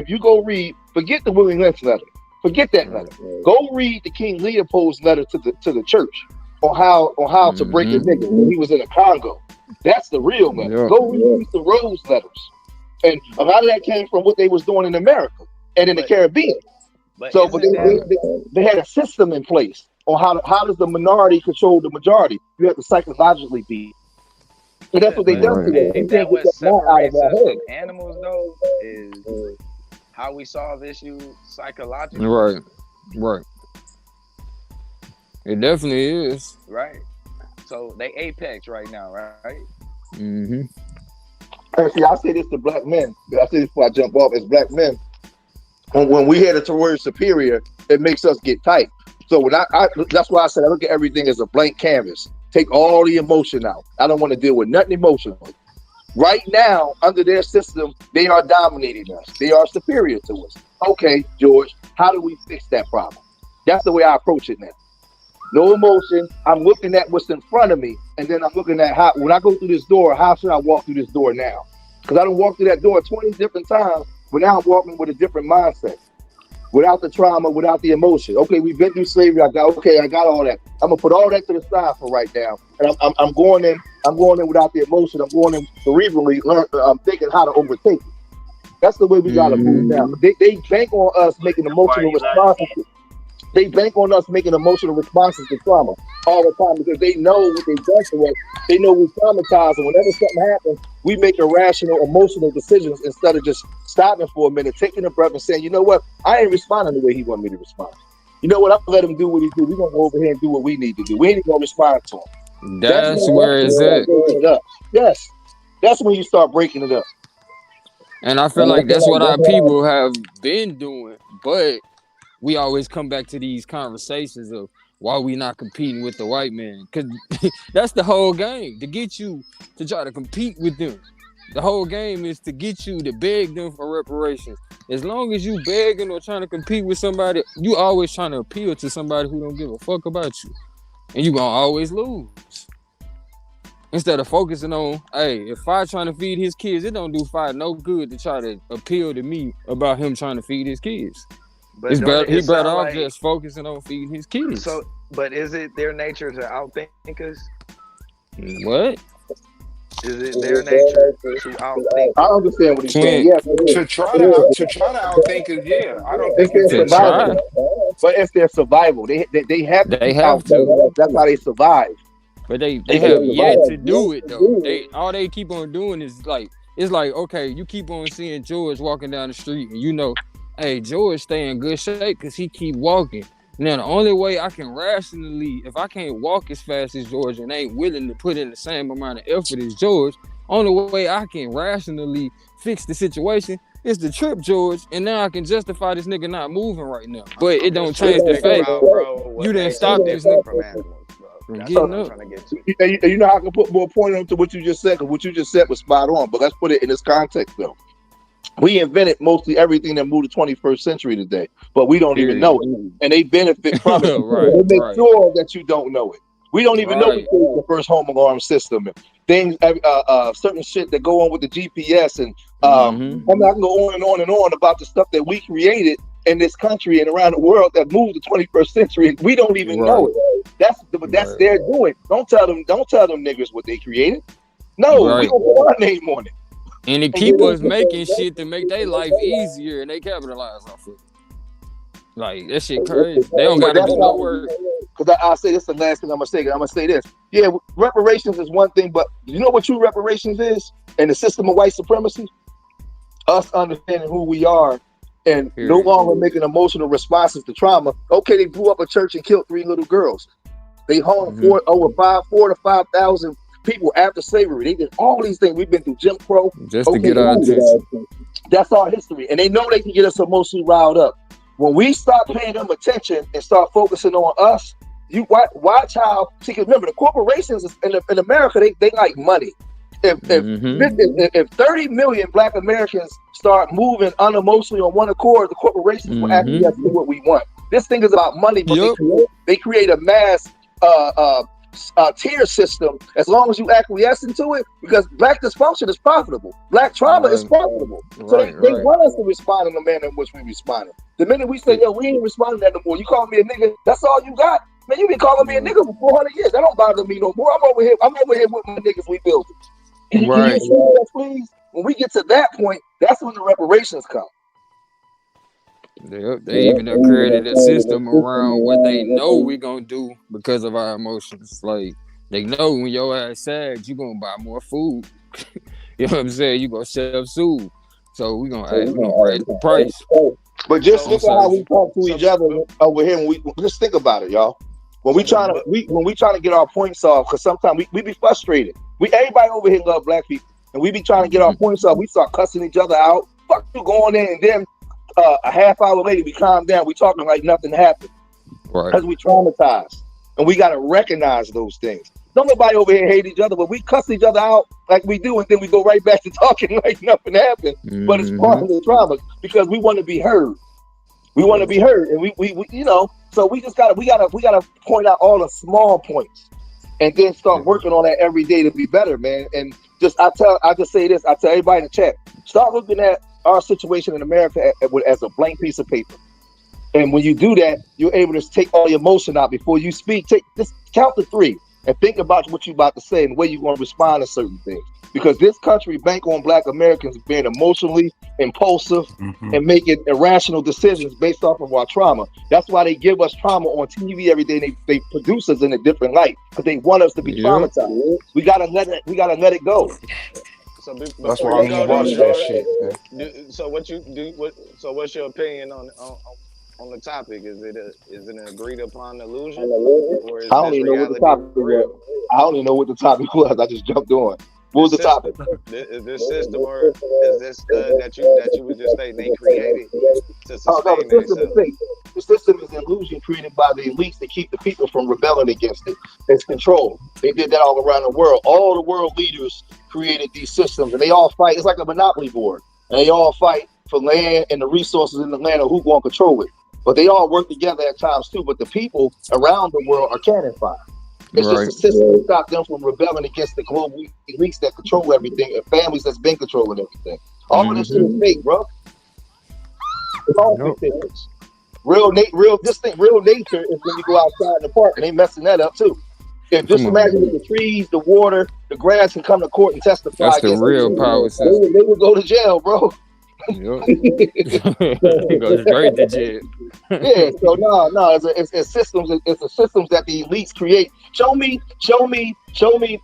forget the Willie Lynch letter. Forget that letter. Go read the King Leopold's letter to the church on how to break the nigga when he was in the Congo. That's the real letter. Yeah. Go read the Rose letters. And a lot of that came from what they was doing in America and in the Caribbean. But they had a system in place on how does the minority control the majority. You have to psychologically be. So that's what they do. Ain't that what separates us from animals, though, is how we solve issues psychologically. Right. It definitely is. Right. So they apex right now, right? Mm-hmm. See, I say this to black men. I say this before I jump off. As black men, when we hear the word superior, it makes us get tight. So when I that's why I said I look at everything as a blank canvas. Take all the emotion out. I don't want to deal with nothing emotional. Right now, under their system, they are dominating us. They are superior to us. Okay, George, how do we fix that problem? That's the way I approach it now. No emotion. I'm looking at what's in front of me, and then I'm looking at how, when I go through this door, how should I walk through this door now? Because I don't walk through that door 20 different times, but now I'm walking with a different mindset. Without the trauma, without the emotion. Okay, we've been through slavery. I got all that. I'm gonna put all that to the side for right now, and I'm going in. I'm going in without the emotion. I'm going in cerebrally. I'm thinking how to overtake it. That's the way we gotta move now. They bank on us making emotional responses. They bank on us making emotional responses to trauma all the time because they know what they've done to us. They know we're traumatized, and whenever something happens, we make irrational, emotional decisions instead of just stopping for a minute, taking a breath, and saying, "You know what? I ain't responding the way he wanted me to respond. You know what? I'm gonna let him do what he do. We're gonna go over here and do what we need to do. We ain't even gonna respond to him." That's where it's at. Yes, that's when you start breaking it up. And I feel like that's what our people have been doing, but we always come back to these conversations of why we not competing with the white man, because that's the whole game, to get you to try to compete with them. The whole game is to get you to beg them for reparations. As long as you begging or trying to compete with somebody, you always trying to appeal to somebody who don't give a fuck about you, and you gonna always lose. Instead of focusing on, hey, if Fi trying to feed his kids, it don't do Fi no good to try to appeal to me about him trying to feed his kids. But He better off like, just focusing on feeding his kids. So, but is it their nature to outthink us? What? Is it their nature to outthink? I understand what he's saying. Yes, to try to outthink us. Yeah, I don't think it's it's survival. But it's their survival. They have to. That's how they survive. But they have yet to do it though. All they keep on doing is like, it's like, okay, you keep on seeing George walking down the street, and you know, hey, George stay in good shape because he keep walking. Now the only way I can rationally, if I can't walk as fast as George and ain't willing to put in the same amount of effort as George, only way I can rationally fix the situation is to trip George, and now I can justify this nigga not moving right now. But it don't change the fact you didn't stop this nigga from getting up. You know how I can put more point onto what you just said, because what you just said was spot on. But let's put it in this context though. We invented mostly everything that moved the 21st century today, but we don't even know it. And they benefit from it. They make sure that you don't know it. We don't even know we created the first home alarm system. Things, certain shit that go on with the GPS. And I mean, I can go on and on and on about the stuff that we created in this country and around the world that moved the 21st century. We don't even know it. That's their doing. Don't tell them niggas what they created. No, we don't put our name on it. And it keep us making shit to make their life easier, and they capitalize off of it. Like, that shit crazy. They don't gotta do no work. Because I'll say this the last thing I'm gonna say. I'm gonna say this. Yeah, reparations is one thing, but you know what true reparations is? In the system of white supremacy? Us understanding who we are and no longer making emotional responses to trauma. Okay, they blew up a church and killed 3 little girls. They hung over 4,000 to 5,000 people after slavery. They did all these things. We've been through Jim Crow. Just to get our attention. That's our history. And they know they can get us emotionally riled up. When we start paying them attention and start focusing on us, you watch how, see, remember the corporations in America, they like money. If 30 million Black Americans start moving unemotionally on one accord, the corporations will actually do what we want. This thing is about money, but they create a mass tier system as long as you acquiesce into it, because Black dysfunction is profitable. Black trauma is profitable. So they want us to respond in the manner in which we responded. The minute we say, yo, we ain't responding that no more, you call me a nigga, that's all you got? Man, you been calling me a nigga for 400 years. That don't bother me no more. I'm over here with my niggas we built. Can you explain that, please? When we get to that point, that's when the reparations come. They even have created a system around what they know we gonna do because of our emotions. Like, they know when your ass sad, you gonna buy more food. You know what I'm saying? You gonna self-soothe. So we gonna raise the price. But just look at how we talk to each other over here. When we just think about it, y'all. When we trying to get our points off, because sometimes we be frustrated. Everybody over here love Black people, and we be trying to get our points off. We start cussing each other out. Fuck you going in, and then a half hour later we calm down. We talking like nothing happened, because we traumatized, and we got to recognize those things. Don't nobody over here hate each other, but we cuss each other out like we do, and then we go right back to talking like nothing happened. But it's part of the trauma because we want to be heard. We want to be heard, and we so we just gotta point out all the small points, and then start working on that every day to be better, man. And I just say this, I tell everybody in the chat, start looking at our situation in America as a blank piece of paper. And when you do that, you're able to take all your emotion out before you speak. Just count to 3 and think about what you're about to say and the way you're going to respond to certain things. Because this country bank on Black Americans being emotionally impulsive and making irrational decisions based off of our trauma. That's why they give us trauma on TV every day. They produce us in a different light because they want us to be traumatized. We gotta let it go. So that's why I'm watching that shit. So what's your opinion on the topic? Is it an agreed upon illusion, or is I don't even know what the topic was. I don't even know what the topic was. I just jumped on. What was the topic? Is this system, or is this that you was just saying they created to sustain themselves? The system is an illusion created by the elites to keep the people from rebelling against it. It's control. They did that all around the world. All the world leaders created these systems, and they all fight. It's like a monopoly board, and they all fight for land and the resources in the land of who's going to control it. But they all work together at times too. But the people around the world are cannon fire. It's just a system to stop them from rebelling against the global elites that control everything and families that's been controlling everything. All of this shit is fake, bro. It's all fictitious. Real nature is when you go outside in the park, and they messing that up too. If just imagine if the trees, the water, the grass can come to court and testify. That's the real power system. They would go to jail, bro. He goes straight to jail. Yeah, so no, it's systems. It's the systems that the elites create. Show me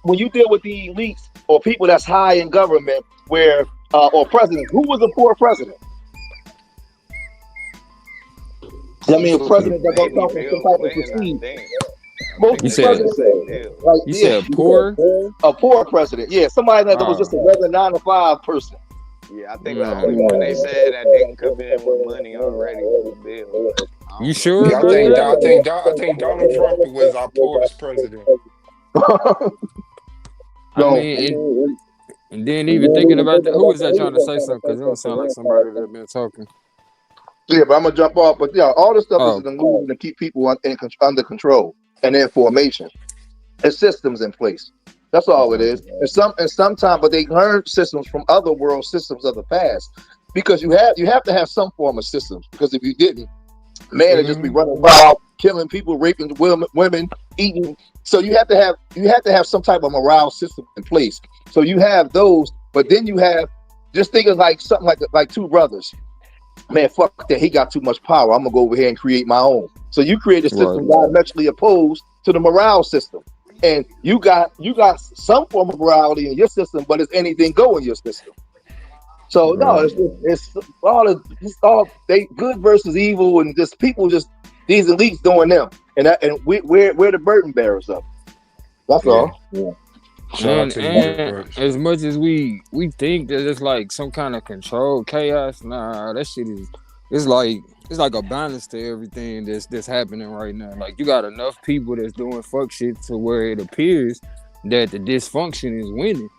when you deal with the elites or people that's high in government, where or president. Who was a poor president? I mean, a president that don't come from some type of prestige. You said poor? A poor president. Yeah, somebody that was just a regular 9-to-5 person. Yeah, I think when they said that they can come in with money already with the bill. You sure? Yeah, I think Donald Trump was our poorest president. I mean, and then even thinking about that, who was that trying to say something? Because it don't sound like somebody that's been talking. Yeah, but I'm gonna jump off. But yeah, all this stuff is an illusion to keep people under control and in formation. There's systems in place. That's all it is. And sometimes, but they learn systems from other world systems of the past, because you have to have some form of systems. Because if you didn't, man would just be running wild, killing people, raping women, eating. So you have to have some type of morale system in place. So you have those, but then you have just thinking like something like two brothers. Man, fuck that. He got too much power. I'm gonna go over here and create my own. So you create a system diametrically opposed to the morale system. And you got some form of morality in your system, but is anything go in your system? So no, it's all they good versus evil, and just people these elites doing them, and we're the burden bearers of it. That's all. Yeah. And as much as we think that it's like some kind of control chaos, nah, that shit it's like a balance to everything that's happening right now. Like, you got enough people that's doing fuck shit to where it appears that the dysfunction is winning.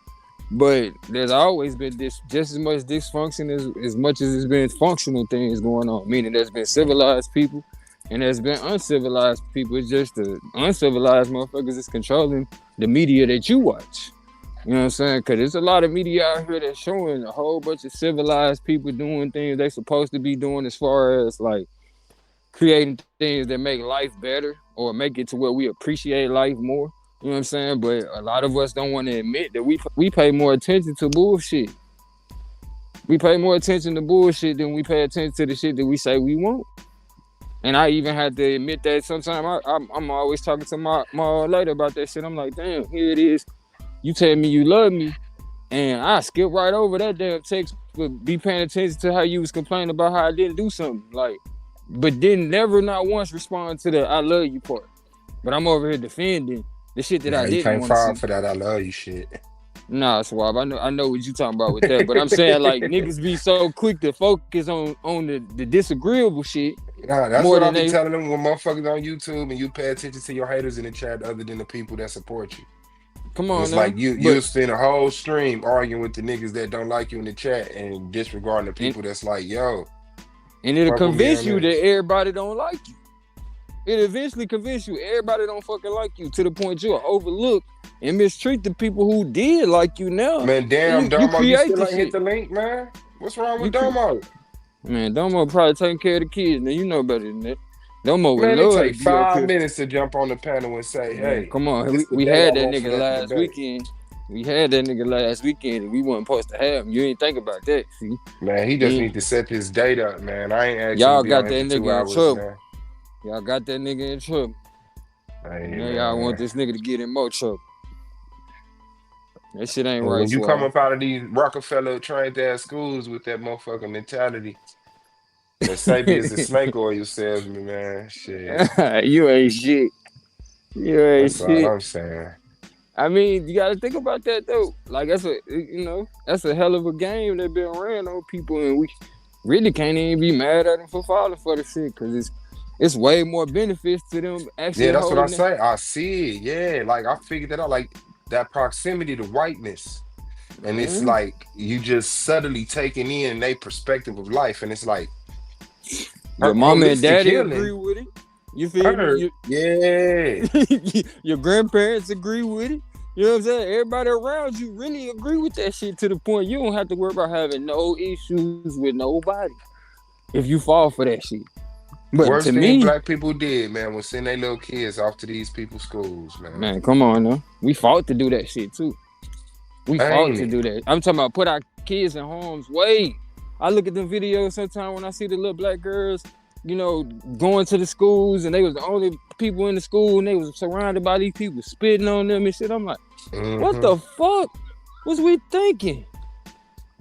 But there's always been just as much dysfunction as much as there's been functional things going on. Meaning there's been civilized people and there's been uncivilized people. It's just the uncivilized motherfuckers that's controlling the media that you watch. You know what I'm saying? Because there's a lot of media out here that's showing a whole bunch of civilized people doing things they supposed to be doing, as far as like creating things that make life better or make it to where we appreciate life more. You know what I'm saying? But a lot of us don't want to admit that we pay more attention to bullshit. We pay more attention to bullshit than we pay attention to the shit that we say we want. And I even had to admit that sometimes I'm always talking to my lady about that shit. I'm like, damn, here it is. You tell me you love me, and I skip right over that damn text, but be paying attention to how you was complaining about how I didn't do something. Like, but didn't never not once respond to the I love you part. But I'm over here defending the shit that I didn't want to see. You can't fall for that I love you shit. Nah, Swab, I know what you talking about with that. But I'm saying, like, niggas be so quick to focus on the disagreeable shit. Nah, that's what I be telling them when motherfuckers on YouTube and you pay attention to your haters in the chat other than the people that support you. Come on, It's now. like you'll spend a whole stream arguing with the niggas that don't like you in the chat and disregarding the people that's like, yo. And it'll fuck with me convince on you this. that everybody don't like you. It'll eventually convince you everybody don't fucking like you to the point you'll overlook and mistreat the people who did like you now. Man, damn, you Domo, you create still the ain't hit shit. the link, man? What's wrong with Domo? Man, Domo probably taking care of the kids. Now you know better than that. Domo would Man, it love take to be up 5 here. minutes to jump on the panel and say, hey, Come on, this the we day had I that want for nigga that last debate. weekend. We had that nigga last weekend and we weren't supposed to have him. You ain't think about that, see? Man, he just need to set this date up, man. I ain't asking Y'all to be on got here that for 2 nigga in hours, trouble. man. Y'all got that nigga in trouble. Hey, Now man. y'all want this nigga to get in more trouble. That shit ain't right. When you Swag. come up out of these Rockefeller trained ass schools with that motherfucking mentality, that Sabi is a snake oil salesman, man. Shit. You ain't shit. You ain't That's shit. all I'm saying. I mean, you gotta think about that though. Like that's a hell of a game that been ran on people, and we really can't even be mad at them for falling for the shit because it's way more benefits to them actually. Yeah, that's what I holding it. say. I see it. Yeah, like I figured that out. Like that proximity to whiteness, and it's like you just subtly taking in their perspective of life, and it's like Your mama and holistic daddy healing. agree with it. You feel me? Yeah. Your grandparents agree with it. You know what I'm saying? Everybody around you really agree with that shit to the point you don't have to worry about having no issues with nobody if you fall for that shit. But Worst to thing me, black people did, man, was send their little kids off to these people's schools, man. man, come on now. We fought to do that shit too. We fought to do that. I'm talking about put our kids in harm's way. I look at them videos sometimes when I see the little black girls, you know, going to the schools and they was the only people in the school and they was surrounded by these people spitting on them and shit. I'm like, what the fuck was we thinking?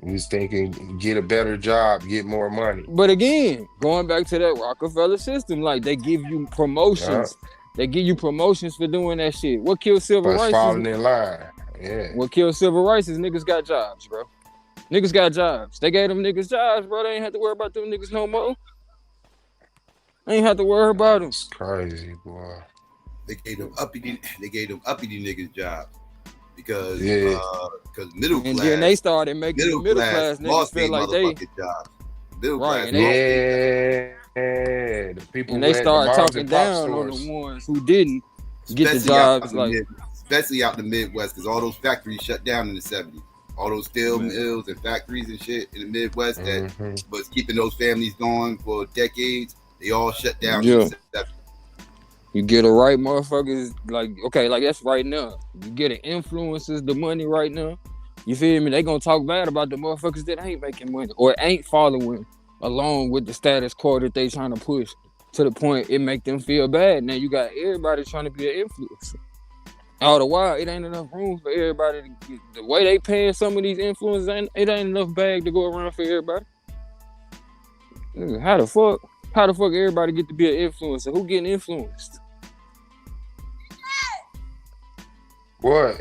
We was thinking get a better job, get more money. But again, going back to that Rockefeller system, like they give you promotions. They give you promotions for doing that shit. What killed civil rights? Falling in line. Yeah. What killed civil rights is niggas got jobs, bro. Niggas got jobs. They gave them niggas jobs, bro. They ain't have to worry about them niggas no more. They ain't have to worry about them. It's crazy, boy. They gave them uppity niggas jobs because middle class. And then they started making middle class niggas feel like they jobs. Middle right. class. The people and they started talking down on the ones who didn't get the jobs, like especially out in the Midwest, because all those factories shut down in the 70s. All those steel mills and factories and shit in the Midwest that was keeping those families going for decades. They all shut down. Yeah. You get the right motherfuckers, like, okay, like that's right now. You get the influencers, the money right now. You feel me? They gonna talk bad about the motherfuckers that ain't making money or ain't following along with the status quo that they trying to push to the point it make them feel bad. Now you got everybody trying to be an influencer. All the while, it ain't enough room for everybody to get, the way they paying some of these influencers, it ain't enough bag to go around for everybody. How the fuck everybody get to be an influencer? Who getting influenced? What?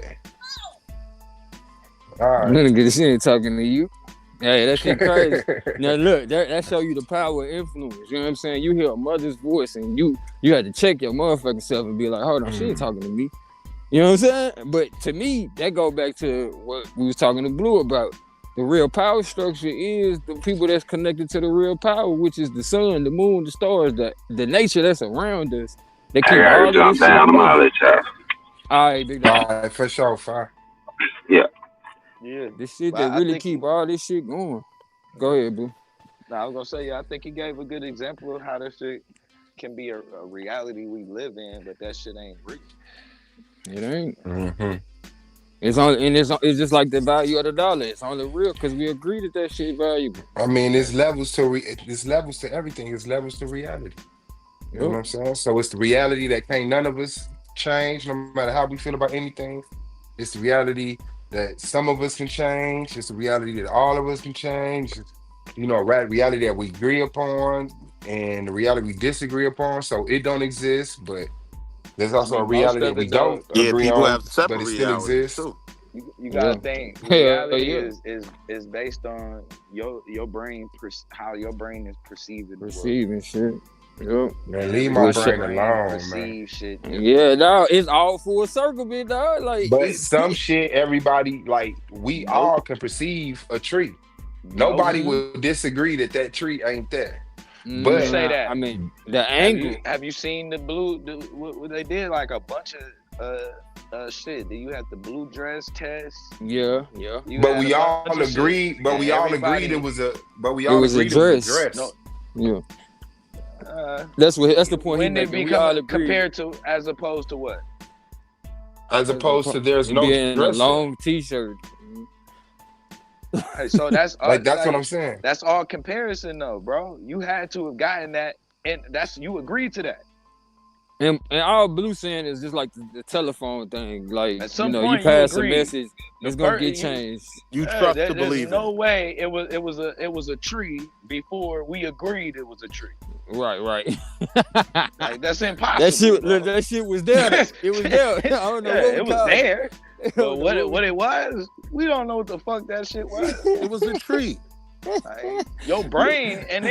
All right. Nigga, she ain't talking to you. Hey, that shit crazy. Now look, that show you the power of influence. You know what I'm saying? You hear a mother's voice and you had to check your motherfucking self and be like, hold on, she ain't talking to me. You know what I'm saying? But to me, that go back to what we was talking to Blue about. The real power structure is the people that's connected to the real power, which is the sun, the moon, the stars, the nature that's around us. They keep all of this shit going. All right, big dog. All right, for sure, fire. Yeah. Yeah. This shit that really keep all this shit going. Go ahead, Blue. I was gonna say, I think he gave a good example of how that shit can be a reality we live in, but that shit ain't real. It ain't. It's just like the value of the dollar. It's only real because we agree that shit valuable. I mean, it's levels to everything. It's levels to reality. You know what I'm saying? So it's the reality that can't none of us change, no matter how we feel about anything. It's the reality that some of us can change. It's the reality that all of us can change. You know, reality that we agree upon and the reality we disagree upon. So it don't exist, but there's also a reality that we don't agree people on, have separate but it still realities exists. too. You gotta think reality is based on your brain, how your brain is perceiving shit. Yep. Man, leave my Well, brain shit. alone, man. Perceive shit. Yeah, dog. It's all full circle, bit dog. Like, But some shit, everybody, like, we all can perceive a tree. Nobody will disagree that tree ain't there. But say that. I mean, the angle. Have you seen the blue? What they did like a bunch of shit. Do you have the blue dress test? Yeah. But we all agreed. But we all agreed it was a. But we all agreed it was a dress. No. Yeah. That's the point. When they become compared to as opposed to what? As opposed to there's no in dress. A long t-shirt. So that's like that's what I'm saying. That's all comparison though, bro. You had to have gotten that, and you agreed to that. And all Blue saying is just like the telephone thing. Like, at some you point, pass you a message, it's gonna get changed. You trust to believe it. No way it was a tree before we agreed it was a tree. Right. Like, that's impossible. That shit was there. It was there. I don't know what it was there. But what it was, we don't know what the fuck that shit was. It was a tree. Like, your brain, and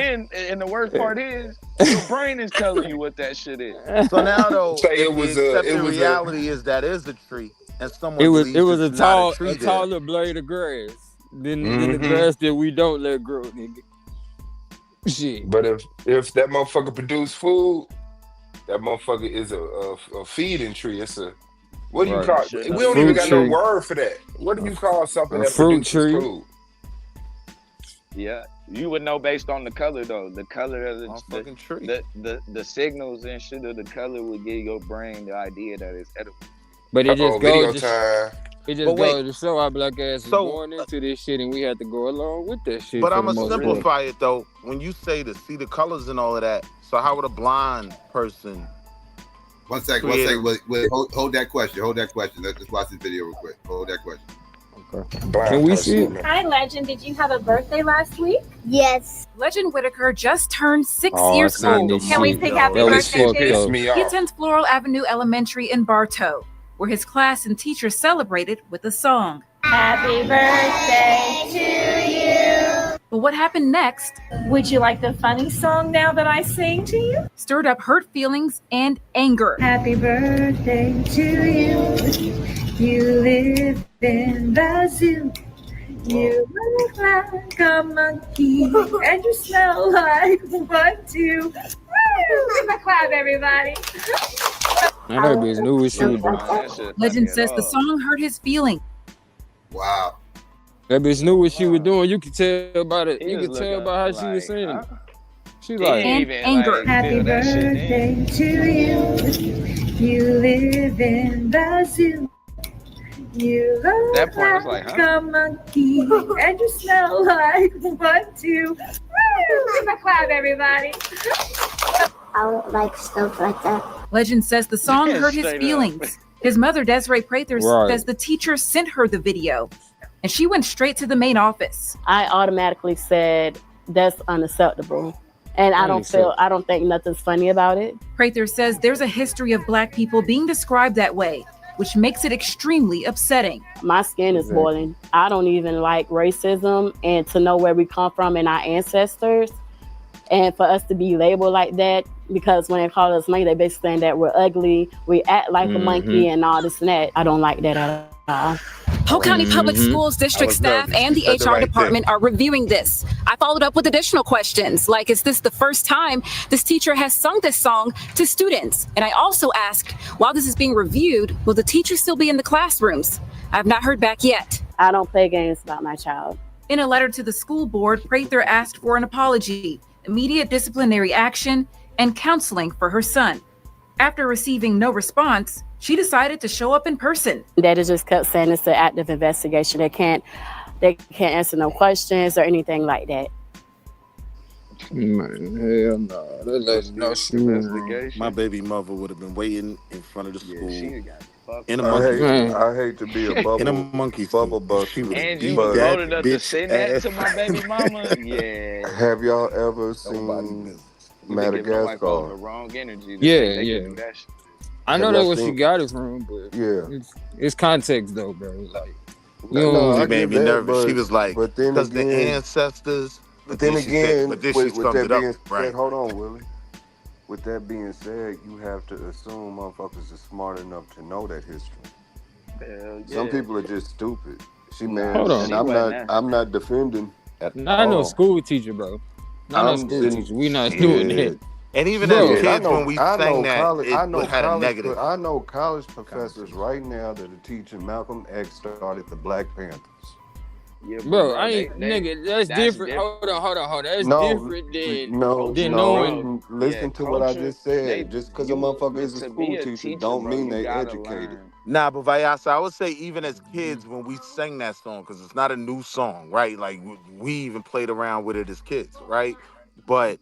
the worst part is your brain is telling you what that shit is. So now though, it was reality is that is a tree, and someone it was a taller blade of grass than the grass that we don't let grow, nigga. Shit. But if that motherfucker produce food, that motherfucker is a feeding tree. It's a what do you call it? We don't even got no word for that. What do you call something that produces food? Yeah, you would know based on the color though. The color of fucking tree. The signals and shit of the color would give your brain the idea that it's edible. But it just goes. It just wait. goes to show our black ass is born into this shit, and we had to go along with that shit. But I'm gonna simplify it though. When you say to see the colors and all of that, so how would a blind person? One second. Wait, hold that question. Let's watch this video real quick. Hold that question. Okay. Can we see it? Hi, Legend. Did you have a birthday last week? Yes. Legend Whitaker just turned 6 years old. Can we pick happy This birthday shit pissed cake? me He off. attends Floral Avenue Elementary in Bartow, where his class and teachers celebrated with a song. Happy birthday to you. But what happened next? Would you like the funny song now that I sing to you? Stirred up hurt feelings and anger. Happy birthday to you. You live in the zoo. You look like a monkey and you smell like one, two. Give a clap, everybody. Man, that bitch knew what she was doing. Legend says the song hurt his feelings. Wow. That bitch knew what she was doing. You could tell about it. You could tell about how she was saying it. She like anger. Happy birthday to you. You live in the zoo. You look like a monkey and you smell like one, two. Give a clap, everybody. I don't like stuff like that. Legend says the song hurt his feelings. His mother, Desiree Prather, says the teacher sent her the video, and she went straight to the main office. I automatically said that's unacceptable, and I don't think nothing's funny about it. Prather says there's a history of Black people being described that way, which makes it extremely upsetting. My skin is boiling. I don't even like racism, and to know where we come from and our ancestors, and for us to be labeled like that, because when they call us monkey, they basically saying that we're ugly, we act like a monkey and all this and that. I don't like that at all. Polk County Public Schools district staff and the HR department are reviewing this. I followed up with additional questions, like, is this the first time this teacher has sung this song to students? And I also asked, while this is being reviewed, will the teacher still be in the classrooms? I have not heard back yet. I don't play games about my child. In a letter to the school board, Prather asked for an apology, immediate disciplinary action, and counseling for her son. After receiving no response, she decided to show up in person. They just kept saying it's an active investigation. They can't answer no questions or anything like that. Man, hell no. That lady no investigation. My baby mother would have been waiting in front of the school. In a monkey. I hate to be a bubble. In a monkey bubble bus. And you voted up to send that to my baby mama? Yeah. Have y'all ever seen Madagascar? The wrong energy. Yeah. I know that's what she got it from, but it's context though, bro. Like, it made me nervous. She was like, because the ancestors. But then again, but then she summed it up, right? Hold on, Willie. with that being said, you have to assume motherfuckers are smart enough to know that history. Hell Some yeah. people are just stupid. She Nah, man, Hold on. and she I'm wasn't not that. I'm not defending at Not no all. school teacher, bro. Not no I'm school sitting teacher. We not doing that. shit. And even as Bro, Shit, kids, when we I sang know that, college. it had a negative I know college professors connotation. right now that are teaching Malcolm X started the Black Panthers. Yeah, but bro, bro, I ain't nigga. That's different. Hold on. That's No, different than no, knowing. no. Yeah, Listen to what I culture. just said. Just because a motherfucker But is a to school be a teacher, teacher, don't bro, mean you they gotta educated. learn. Nah, but Vayasa, I would say even as kids when we sang that song, because it's not a new song, right? Like we even played around with it as kids, right? But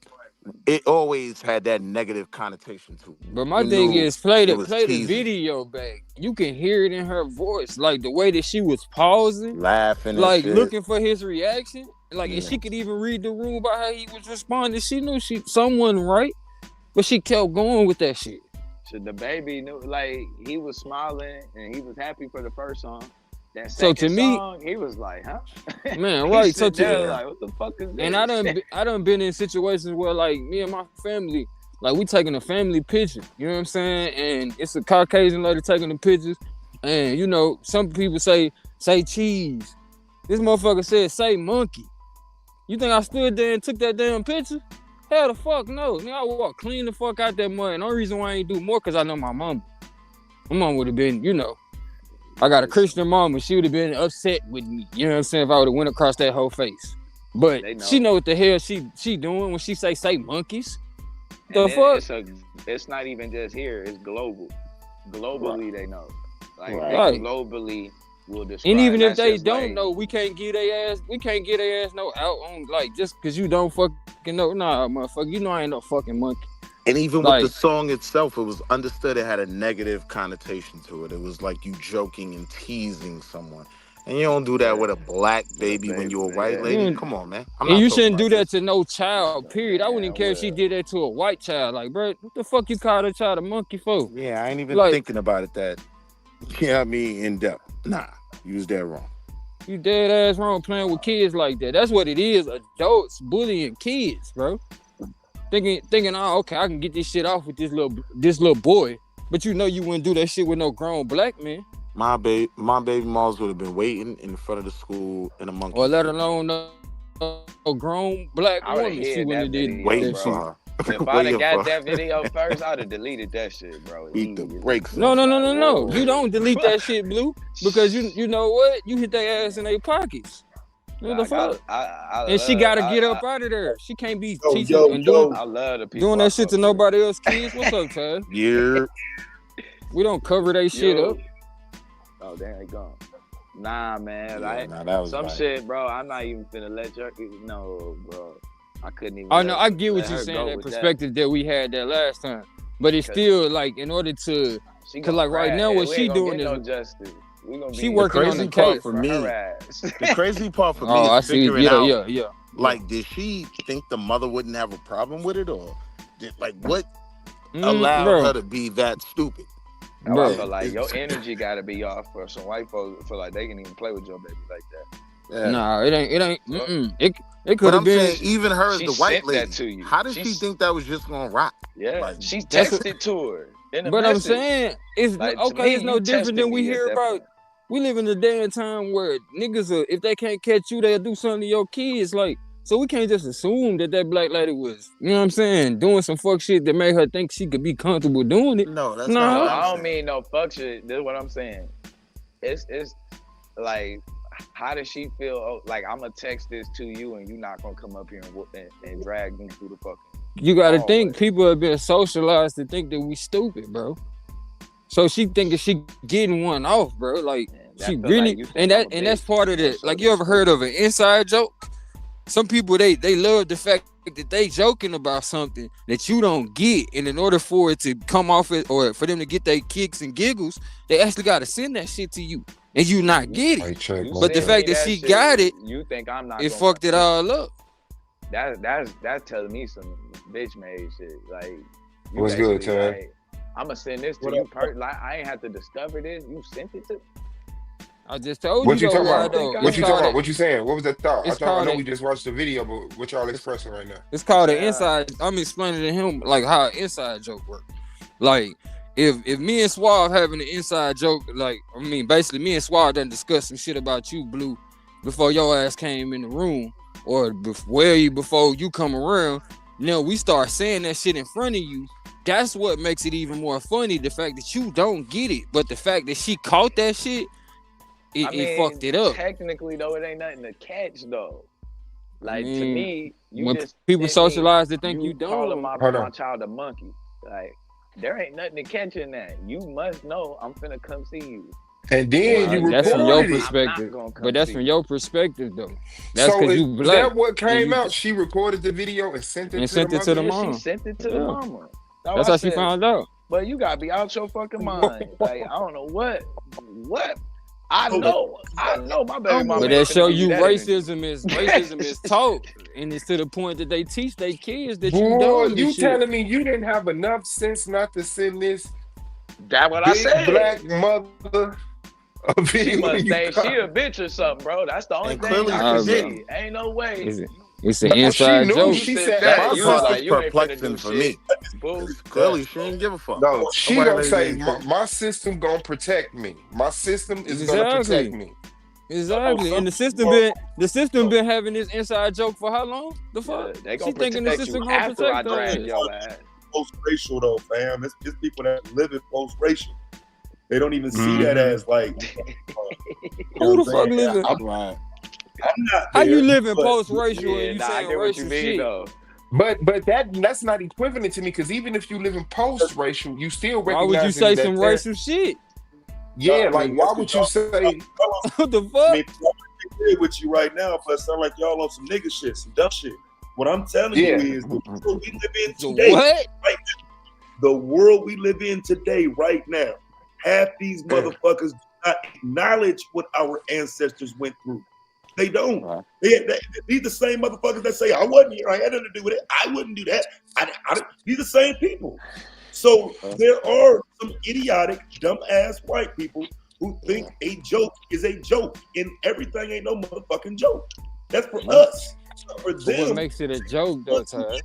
it always had that negative connotation to it. But my You thing knew is, play it the was play the teasing, video back. You can hear it in her voice, like the way that she was pausing, laughing and like shit. looking for his reaction. Like, and she could even read the room by how he was responding. She knew someone right, but she kept going with that shit. So the baby knew, like, he was smiling and he was happy for the first song. That So second to me, song, he was like, huh? man, He right? So sitting there to like, what the fuck is this? and I done been in situations where like me and my family, like we taking a family picture, you know what I'm saying? And it's a Caucasian lady taking the pictures, and you know some people say cheese. This motherfucker said say monkey. You think I stood there and took that damn picture? Hell the fuck no. Nigga, I walked clean the fuck out that mud. And the only reason why I ain't do more because I know my mom. My mom would have been, you know, I got a Christian mom and she would have been upset with me. You know what I'm saying? If I would have went across that whole face. But she know what the hell she doing when she say monkeys. The fuck? It's not even just here, it's global. Globally they know. Like right. They globally will describe. And even if they don't know, we can't get their ass no out on like just cause you don't fucking know. Nah, motherfucker, you know I ain't no fucking monkey. And even like, with the song itself, it was understood it had a negative connotation to it. It was like you joking and teasing someone. And you don't do that with a black baby when you're a white lady. Come on, man. And you shouldn't do that to no child, period. I wouldn't even care if she did that to a white child. Like, bro, what the fuck you call that child a monkey for? Yeah, I ain't even thinking about it that, I mean, in depth. Nah, you was dead wrong. You dead ass wrong playing with kids like that. That's what it is. Adults bullying kids, bro. Thinking, oh, okay, I can get this shit off with this little boy. But you know you wouldn't do that shit with no grown black man. My baby moms would have been waiting in front of the school in a monkey. Or let alone a grown black woman. She wouldn't have did waiting for her. If I'd have got that video first, I'd have deleted that shit, bro. Eat the brakes. No. You don't delete that shit, Blue. Because you know what? You hit their ass in their pockets. What the fuck? And she gotta get up out of there. She can't be teaching and doing that shit to nobody else's kids. What's up, Chad? Yeah. We don't cover that shit up. Oh, there it gone. Nah, man. Some shit, bro. I'm not even finna let you. No, bro. I couldn't even. Oh no, I get what you're saying. That perspective that we had that last time, but it's still like in order to, cause like right now what she doing is she working on the case for me. The crazy part for me is figuring out. Yeah. Like, did she think the mother wouldn't have a problem with it, or what allowed her to be that stupid? I feel like your energy gotta be off for some white folks feel like they can even play with your baby like that. Yeah. Nah, it ain't. It could have been. Saying, even her as the white lady. To you. How did she think that was just gonna rock? Yeah, like, she texted to her. But I'm saying it's like, okay. It's no different than we hear about. We live in a day and time where niggas are, if they can't catch you, they'll do something to your kids. Like, so we can't just assume that black lady was, you know what I'm saying, doing some fuck shit that made her think she could be comfortable doing it. No, that's not what I don't mean no fuck shit. This is what I'm saying. It's like, how does she feel? Oh, like, I'm gonna text this to you and you not gonna come up here and drag me through the fucking. You gotta think people have been socialized to think that we stupid, bro. So she thinking she getting one off, bro. Like, she really, like and that's part of it. Like, you ever heard of an inside joke? Some people they love the fact that they joking about something that you don't get, and in order for it to come off it or for them to get their kicks and giggles, they actually gotta send that shit to you, and you not get it. But the fact that she got it, you think I'm not? It fucked it all up. That's telling me some bitch made shit. Like, what's good, Chad? I'm gonna send this to you. Like, I ain't have to discover this. You sent it to. I just told What you you though, talking why about? though. What you talking about? What you saying? What was that thought? It's I know called we just watched the video, but what y'all expressing right now? It's called an inside. I'm explaining to him like how an inside joke works. Like if me and Suave having an inside joke, like I mean, basically me and Suave done discussed some shit about you, Blue, before your ass came in the room, or before you come around. Now we start saying that shit in front of you. That's what makes it even more funny. The fact that you don't get it, but the fact that she caught that shit. It fucked it up. Technically, though, it ain't nothing to catch, though. Like, to me, you when just people socialize, they think you don't. Calling my child a monkey. Like, there ain't nothing to catch in that. You must know I'm finna come see you. And then you that's from your recorded it. perspective. But that's from your perspective, though. That's because you black. Is that what came out? She recorded the video and sent it to the mom? She sent it to the mama. That's how she found out. But you gotta be out your fucking mind. Like, I don't know what. I know my baby mama. But that show you racism is taught, and it's to the point that they teach their kids that you don't. You telling me you didn't have enough sense not to send this? That's what I said. Black mother. She must think she a bitch or something, bro. That's the only thing I can see. Ain't no way. It's an inside joke. She said that. You perplexing for me. Clearly, she didn't give a fuck. No, she gonna say my system gonna protect me. My system is gonna protect me. Exactly. And the system been having this inside joke for how long? The fuck? She thinking the system gonna protect her. Post-racial though, fam. It's people that live in post-racial. They don't even see that as like. Who the fuck living? I'm not how there, you living post-racial and you saying racial shit? Though. But that's not equivalent to me, because even if you live in post-racial, you still recognize. Why would you say some racial shit? Yeah, like why would you say what the fuck? I mean, I'm here with you right now, but it sound like y'all on some nigga shit, some dumb shit. What I'm telling you is the world we live in today, right now, the world we live in today, right now, half these motherfuckers do not acknowledge what our ancestors went through. They don't. These the same motherfuckers that say, I wasn't here, I had nothing to do with it, I wouldn't do that. These the same people. So there are some idiotic, dumb-ass white people who think a joke is a joke, and everything ain't no motherfucking joke. That's for us. For them, what makes it a joke, though, Ty?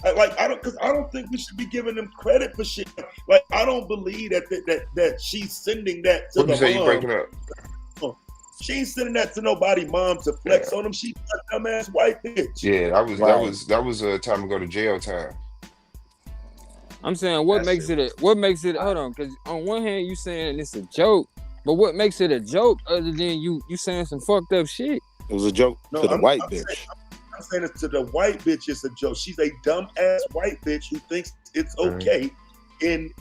I don't think we should be giving them credit for shit. Like, I don't believe that she's sending that to the mom. You breaking up? She ain't sending that to nobody, mom, to flex on them. She's a dumbass white bitch. Yeah, that was a time to go to jail time. I'm saying what makes it hold on, because on one hand you saying it's a joke, but what makes it a joke other than you saying some fucked up shit? It was a joke to the white bitch. I'm saying it's to the white bitch. It's a joke. She's a dumbass white bitch who thinks it's okay. And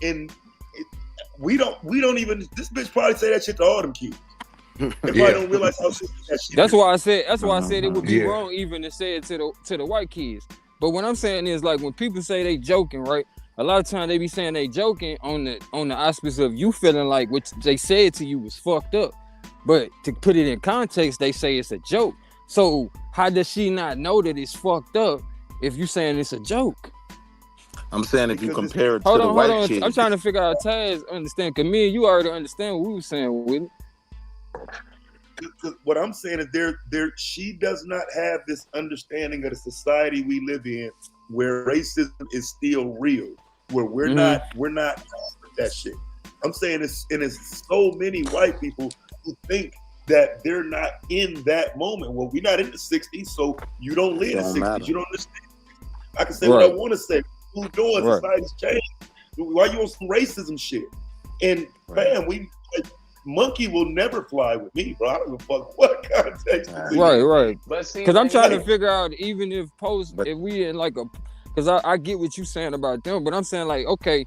we don't even. This bitch probably say that shit to all them kids. They probably don't realize how shit that shit. That's why I said. That's why I said it would be wrong even to say it to the white kids. But what I'm saying is, like, when people say they joking, right? A lot of times they be saying they joking on the auspice of you feeling like what they said to you was fucked up. But to put it in context, they say it's a joke. So how does she not know that it's fucked up if you saying it's a joke? I'm saying if you compare it to the white kids. I'm trying to figure out Taz understand. Cause me and you already understand what we were saying with it. What I'm saying is she does not have this understanding of the society we live in where racism is still real, where we're not that shit. I'm saying it's so many white people who think that they're not in that moment. Well, we're not in the 60s, so you don't live in the 60s. Matter. You don't understand. I can say what I want to say. Who's doing? Society's changed. Why you on some racism shit? And man, monkey will never fly with me, bro. I don't give a fuck what context. Right. Because I'm trying to figure out, even if we in like a, because I get what you're saying about them, but I'm saying like, okay,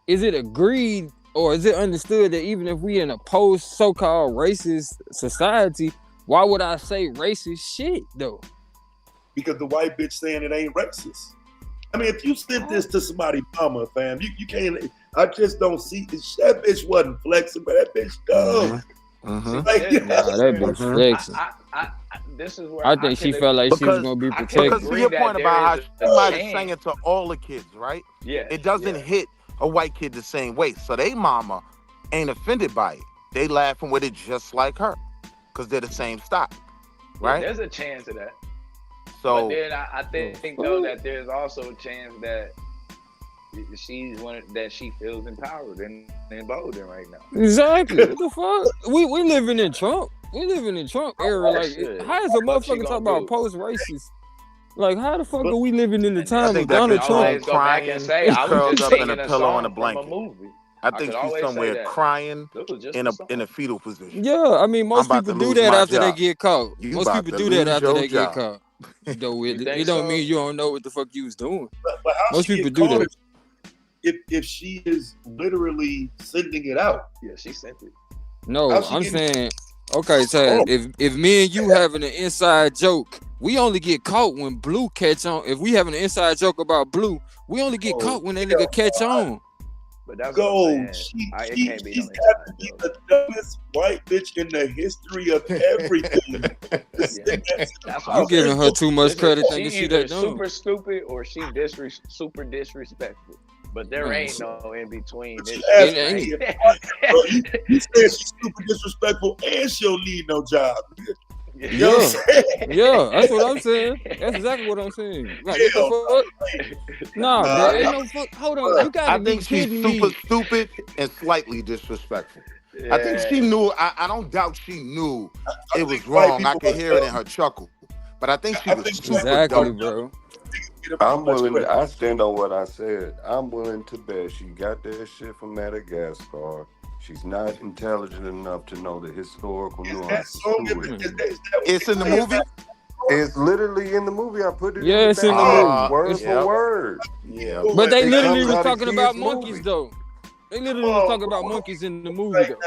is it agreed or is it understood that even if we in a post so-called racist society, why would I say racist shit though? Because the white bitch saying it ain't racist. I mean, if you sent this to somebody, mama, fam, you can't. I just don't see that bitch wasn't flexing, but that bitch dumb. That bitch flexing. This is where I think she felt like she was gonna be protected. Because to your point about how she might have sang it to all the kids, right? Yeah. It doesn't hit a white kid the same way, so they mama ain't offended by it. they laughing with it just like her, because they're the same stock, right? Yeah, there's a chance of that. So, but then I think though that there's also a chance that she's that she feels empowered and emboldened right now. Exactly. What the fuck? We living in Trump. We living in Trump era. Like, how is a motherfucker talk about post-racist? Like, how the fuck are we living in the time of Donald Trump? Go back and say I was just singing a song from a movie. I think she's somewhere crying in a fetal position. Yeah, I mean, most people do that after they get caught. Most people do that after they get caught. Though it don't mean you don't know what the fuck you was doing. But how most people do that. If she is literally sending it out. Yeah, she sent it. No, I'm saying, okay, Tad, if me and you having an inside joke, we only get caught when Blue catch on. If we having an inside joke about Blue, we only get caught when that nigga catch on. But that's she's got to be the dumbest white bitch in the history of everything. I'm giving her too much credit thinking she that dumb. Super stupid or she super disrespectful. But there ain't no in between. You said she's super disrespectful and she'll need no job. Yeah, that's what I'm saying. That's exactly what I'm saying. Like, what the fuck? Nah, bro, ain't no fuck. Hold on, you gotta I think she's super stupid and slightly disrespectful. Yeah. I think she knew. I don't doubt she knew it was wrong. I could hear it in her chuckle. But I think she was exactly, bro. I'm willing. I stand on what I said. I'm willing to bet she got that shit from Madagascar. She's not intelligent enough to know the historical nuances. It's in the movie. It's literally in the movie. I put it. Yeah, it's in the movie, word for word. Yeah, but they literally was talking about monkeys, though. They literally was talking about monkeys in the movie, though.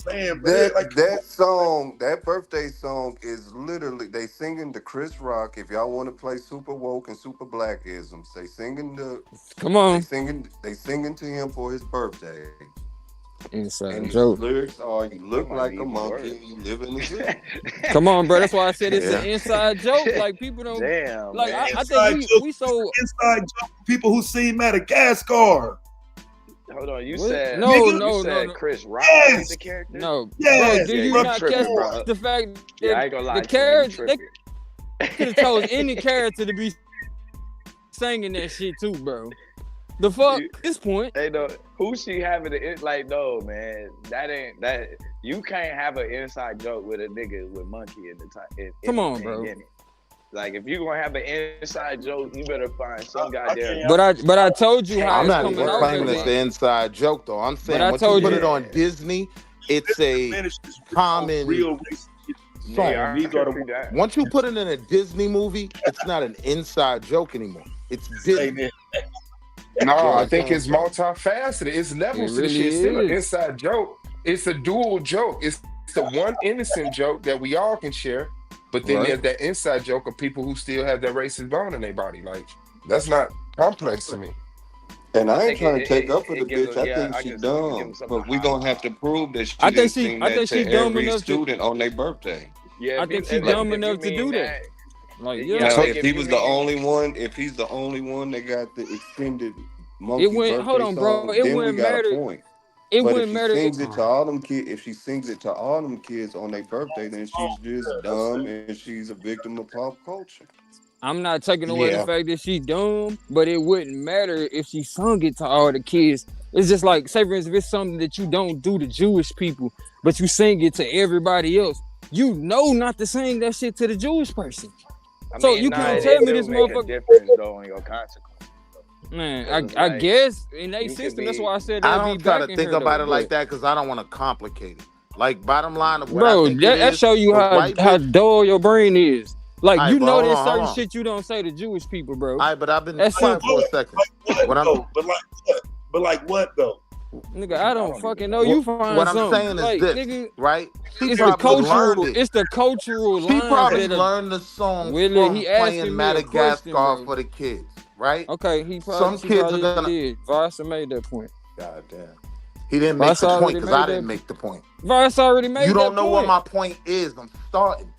That song, that birthday song, is literally they singing to Chris Rock. If y'all want to play super woke and super blackisms, they singing to. Come on. They singing to him for his birthday. Inside and joke. His lyrics are, you look like a monkey, you live in the zoo. Come on, bro. That's why I said it's an inside joke. Like, people don't. Damn. Like, I think we so inside joke for people who seen Madagascar. Hold on, you said no. Chris Rock is the character. No, yes. Bro, do you not catch the fact that I ain't gonna lie, the character they could have chose any character to be singing that shit too, bro? The fuck, this point. Hey, no, who she having it? Like, no, man, that ain't that. You can't have an inside joke with a nigga with monkey in the time. Come on, bro. Like, if you gonna have an inside joke, you better find some goddamn. But I told you how I'm it's not coming even out. claiming it's the inside joke, though. I'm saying once you put it on Disney, it's a common song. Once you put it in a Disney movie, it's not an inside joke anymore. It's Disney. No, I think it's multifaceted. It's levels to the shit. It's still an inside joke. It's a dual joke. It's the one innocent joke that we all can share. But then there's that inside joke of people who still have that racist bone in their body. Like, that's not complex to me. And I ain't trying to take up for the bitch. I think she's dumb. But we gonna have to prove that she didn't sing that to every student on their birthday. Yeah, I think she's dumb enough to do that. Like, So if he was the only one, if he's the only one that got the extended monkey birthday hold on, bro. song, It then wouldn't we got matter. a point. It But wouldn't matter. Sings it to all them kids, if she sings it to all them kids on their birthday, then she's just dumb and she's a victim of pop culture. I'm not taking away the fact that she's dumb, but it wouldn't matter if she sung it to all the kids. It's just like, say for instance, if it's something that you don't do to Jewish people, but you sing it to everybody else, you know not to sing that shit to the Jewish person. So you can't tell me this motherfucker. Difference though on your consequence. Man, I guess in their system, that's why I said I don't try to think about it like that because I don't want to complicate it. Like, bottom line of what bro, I think that show you how dull your brain is. Like, you know there's certain shit you don't say to Jewish people, bro. But I've been quiet for a second. But like what though? Nigga, I don't fucking know. You find what I'm something. saying is like, this, nigga, right? It's the cultural. It's the cultural. She probably learned the song from playing Madagascar for the kids, right? Okay, he probably. Some kids are gonna. Did. Voss made that point. God damn. He didn't make the point because I didn't make the point. Voss already made that point. You don't know what my point is. I'm starting.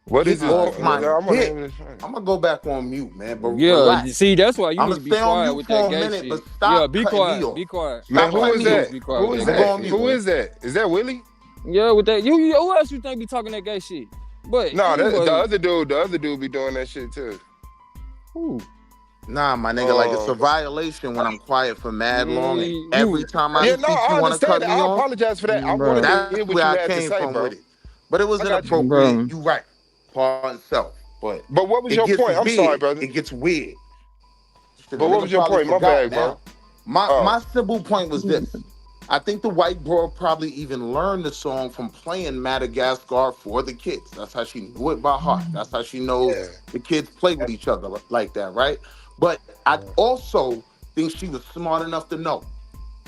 What is Get it? off my dick. I'm I'm gonna go back on mute, man. But Yeah, relax. see, that's why you I'm need gonna to be stay on quiet mute with for that a gay minute, shit. but Yeah, stop be cutting me quiet. off. Be quiet. Man, Stop who cutting is me that? off. Be quiet Who with is that I'm gay going on that? shit, mute. Who boy. is that? Is that Willie? Yeah, with that, you who else you think be talking that gay shit? But No, the anyway, other dude be doing that shit too. who? Nah, my nigga, like it's a violation when I'm quiet for mad long, and every time I Yeah, no, speak, you I want to understand cut that. me I off. apologize for that. I wanted Bro. to That's hear what where you I had to came say, from bro. with it. But it was I got you. inappropriate. Bro. You right, part itself. But what was it your gets point? I'm sorry, weird. brother. It gets weird. Shit, But the what nigga was your probably point? My forgot bad, bro. now. My Oh, simple point was this. I think the white girl probably even learned the song from playing Madagascar for the kids. That's how she knew it by heart. That's how she knows yeah. the kids play with each other like that, right? But I also think she was smart enough to know.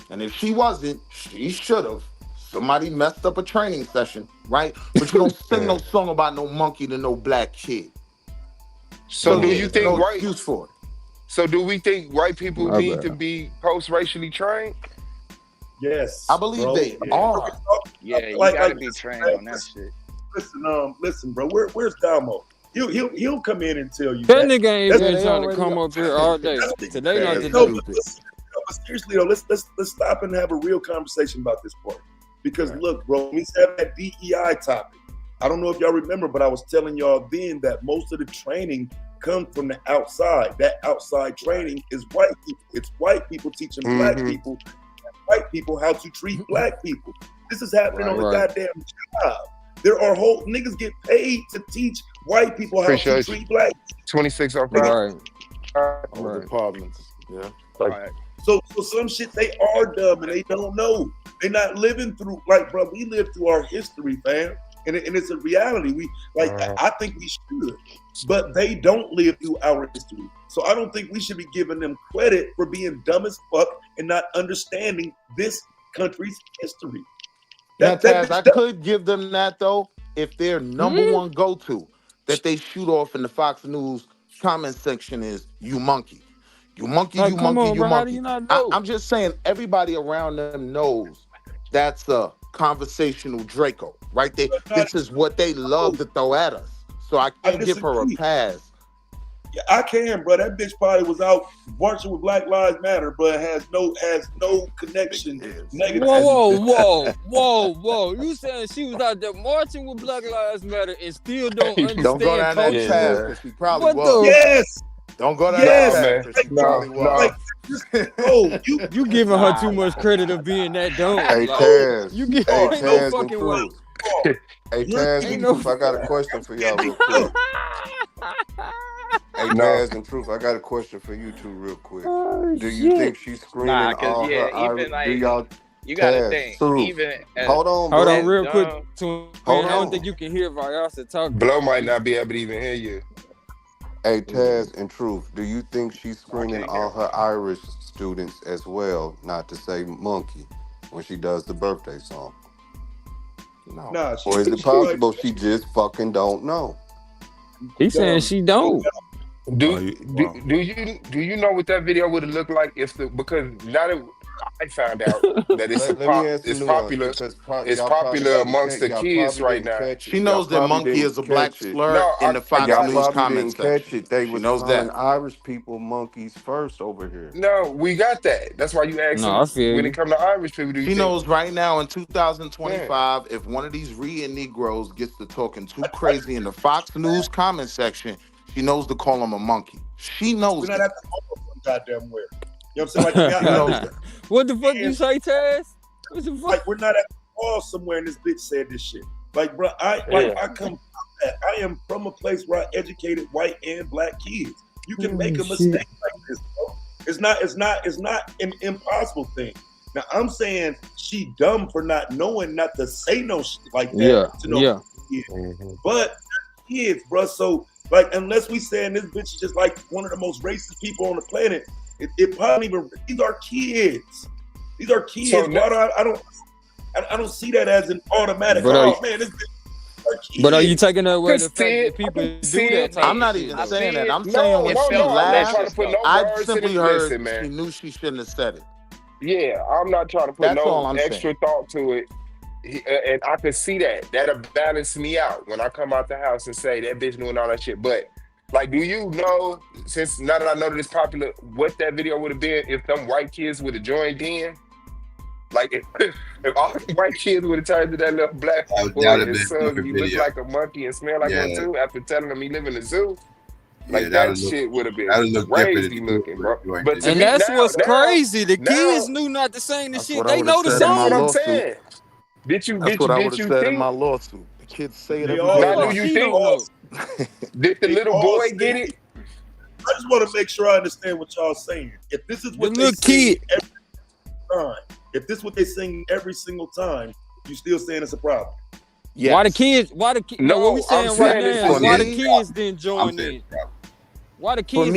And if she wasn't, she should have. Somebody messed up a training session, right? But you don't sing no song about no monkey to no black kid. So do you There's think no white? excuse for it. So do we think white people My need bad. to be post-racially trained? Yes, I believe they are. Yeah, you Like- gotta like- be trained on that shit. Listen, bro. Where's Damo? He'll come in and tell you That nigga ain't That's- been they trying to already come are. up here all day. Today not the No, day. but seriously though, let's stop and have a real conversation about this part. Because look, bro, we have that DEI topic. I don't know if y'all remember, but I was telling y'all then that most of the training comes from the outside. That outside training is white people. It's white people teaching black people, white people how to treat black people. This is happening on the goddamn job. There are whole niggas get paid to teach white people how to treat black people. 2605. All departments. Yeah. Right. So some shit they are dumb and they don't know. They're not living through, like, bro, we live through our history, fam. And it's a reality. We like I think we should, but they don't live through our history. So I don't think we should be giving them credit for being dumb as fuck and not understanding this country's history. Now, Taz, I could give them that though if their number one go-to that they shoot off in the Fox News comment section is "you monkey, you monkey, Like, you come monkey, on, you bro. How do monkey." you not know? I'm just saying everybody around them knows that's a conversational Draco, right? This is what they love to throw at us. So I can't give her a pass. Yeah, I can, bro. That bitch probably was out marching with Black Lives Matter, but has no connection. Negative. Whoa. You saying she was out there marching with Black Lives Matter and still don't understand Don't go down culture? that path because she probably What was. the- Yes. Don't go down Yes. that path because she probably was. You giving her too much credit of being that dumb. Hey, Like, Taz. you get Hey, ain't no Taz and fucking way. Truth. Hey, Taz and Truth, I got a question for y'all real quick. Hey, Taz and Truth, I got a question for you two real quick. Do you think she's screaming all her even like do y'all you gotta Taz, think, Truth. even Hold on, bro. Hold on, real quick. Hold I don't on. think you can hear Vyasa talk. Blow might not be able to even hear you. Hey, Taz and Truth, do you think she's screaming all her Irish students as well, not to say monkey, when she does the birthday song? No. Nah, Or is it possible she just fucking don't know? He's saying she don't. Do you know what that video would have looked like if because now that I found out that it's popular amongst the kids right now. She knows that monkey is a black slur in the Fox News comment section. They She was knows calling that. Irish people monkeys first over here. No, we got that. That's why you asked No, I feel when you. it comes to Irish people. Do you She think knows right now in 2025, if one of these Rhea Negroes gets to talking too crazy in the Fox News comment section, she knows to call him a monkey. She knows We're not that. at the some goddamn where. You know what I'm saying? Like, She knows that. What the fuck you say, Taz? What the fuck? Like, we're not at the mall somewhere and this bitch said this shit. Like, bro, I come from that. I am from a place where I educated white and black kids. You can make a mistake like this, bro. It's not an impossible thing. Now I'm saying she dumb for not knowing not to say no shit like that. But kids, bro. So like, unless we saying this bitch is just like one of the most racist people on the planet, it probably even. These are kids. These are kids. So I don't see that as an automatic. But man, this bitch. But are you taking away the fact that people do that? I'm not even saying that. I'm saying when she laughed, I simply heard she knew she shouldn't have said it. Yeah, I'm not trying to put That's all no I'm extra thought to it. And I could see that. That'll balance me out when I come out the house and say that bitch doing all that shit. But like, do you know, since now that I know that it's popular, what that video would have been if them white kids would have joined in? Like if all the white kids would have turned to that little black boy and sung, "You look like a monkey and smell like one too," after telling him he live in a zoo. Like that shit would have been crazy looking, bro. But and that's what's crazy. The kids knew not to sing the shit. They know the song. That's what I'm saying. Did you said in my lawsuit. The kids say it every day. Do you think? Did the little boy get it? I just want to make sure I understand what y'all saying. If this is what they sing every time, if this is what they sing every single time, you still saying it's a problem? Yes. Why the kids? No, what we saying right now? Why the kids didn't join in? Why the kids?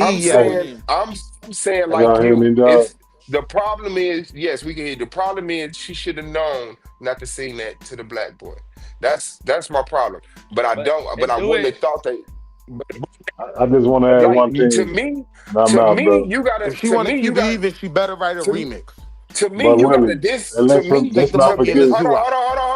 I'm saying like you. The problem is, yes, we can hear. The problem is she should have known not to sing that to the black boy. That's my problem. But I don't. But I wouldn't have thought that. I just want to add one thing. To me, you gotta. If she want to keep even, she better write a remix. To me, you gotta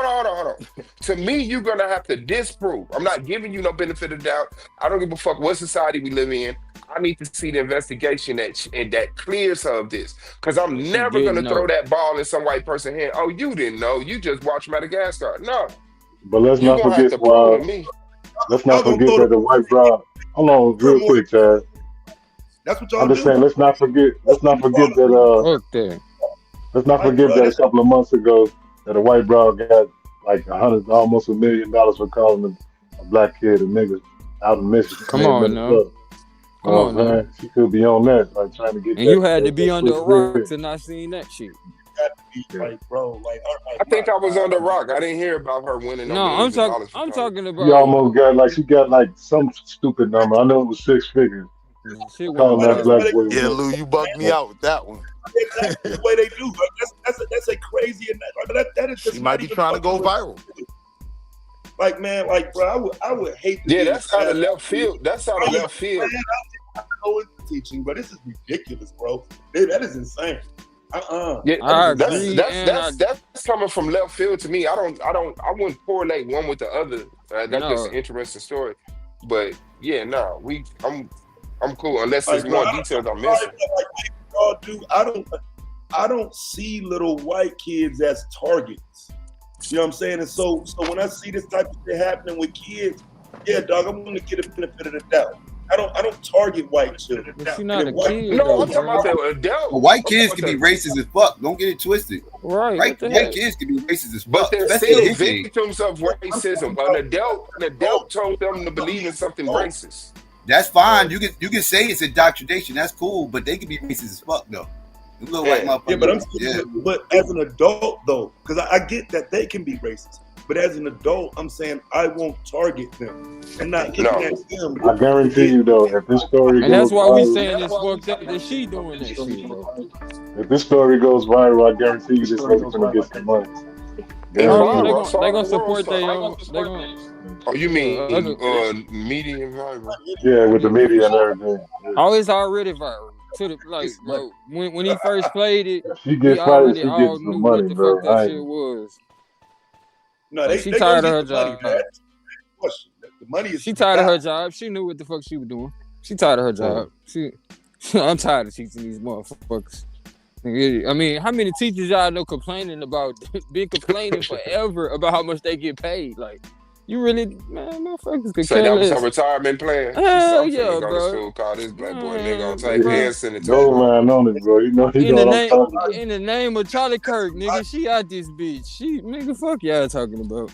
hold on. To me, you're gonna have to disprove. I'm not giving you no benefit of doubt. I don't give a fuck what society we live in. I need to see the investigation that clears her of this. Because I'm never gonna throw that ball in some white person's hand. Oh, you didn't know. You just watched Madagascar. No. But let's not forget that the white bride. Hold on, real quick, Chad. That's what y'all I'm just saying. Let's not forget that. Let's not forget that a couple of months ago that a white bride got like almost $1 million for calling a black kid a nigga out in Michigan. Come on, now. Come on, man. She could be on that, like trying to get. And you had to be under a rock to not seeing that shit. Bro, I think I was on the rock. I didn't hear about her winning. No, I'm talking about. She almost got she got some stupid number. I know it was 6 figures. Calling that black boy. Yeah, Lou, you bugged me out with that one. Exactly the way they do. That's a crazy and that is just. She might be trying to go viral. Like, man, like, bro, I would hate to. Yeah, that's out of left field. That's out of left field. I know it's teaching, but this is ridiculous, bro. That is insane. Yeah, that's coming from left field to me. I wouldn't correlate one with the other. That's just an interesting story. But yeah, no, I'm cool unless there's more details I'm missing. Y'all do. I don't see little white kids as targets. You know what I'm saying? And so when I see this type of shit happening with kids, yeah, dog, I'm gonna get a benefit of the doubt. I don't target white children. But you're not a kid. No, I'm talking about the adult. Well, white kids can be racist as fuck. Don't get it twisted. Right. White kids can be racist as fuck. But they're still victims of racism. An adult told them to believe in something racist. That's fine. You can say it's indoctrination. That's cool. But they can be racist as fuck though. Yeah, but I'm saying, but as an adult though, because I get that they can be racist. But as an adult, I'm saying I won't target them and not get at them. I guarantee you though, if this story and that's why we saying it's fucked up that she doing that shit, bro. If this story goes viral, I guarantee you this nigga's gonna get some money. They gonna support their own. Oh, you mean media viral? Yeah, with the media and everything. Oh, it's already viral. Bro, when he first played it, she gets fired. She gets some money, bro. That shit was. No, she tired of her job. The money is. She tired of her job. She knew what the fuck she was doing. She tired of her job. I'm tired of teaching these motherfuckers. I mean, how many teachers y'all know complaining forever about how much they get paid? Like, you really, man, motherfuckers could say that was a retirement plan. Hell yeah, go bro. To school, call this black boy nigga on tape and send it to him. Man on it, bro. You know he in the name of Charlie Kirk, nigga, she out this bitch. Nigga, fuck y'all talking about.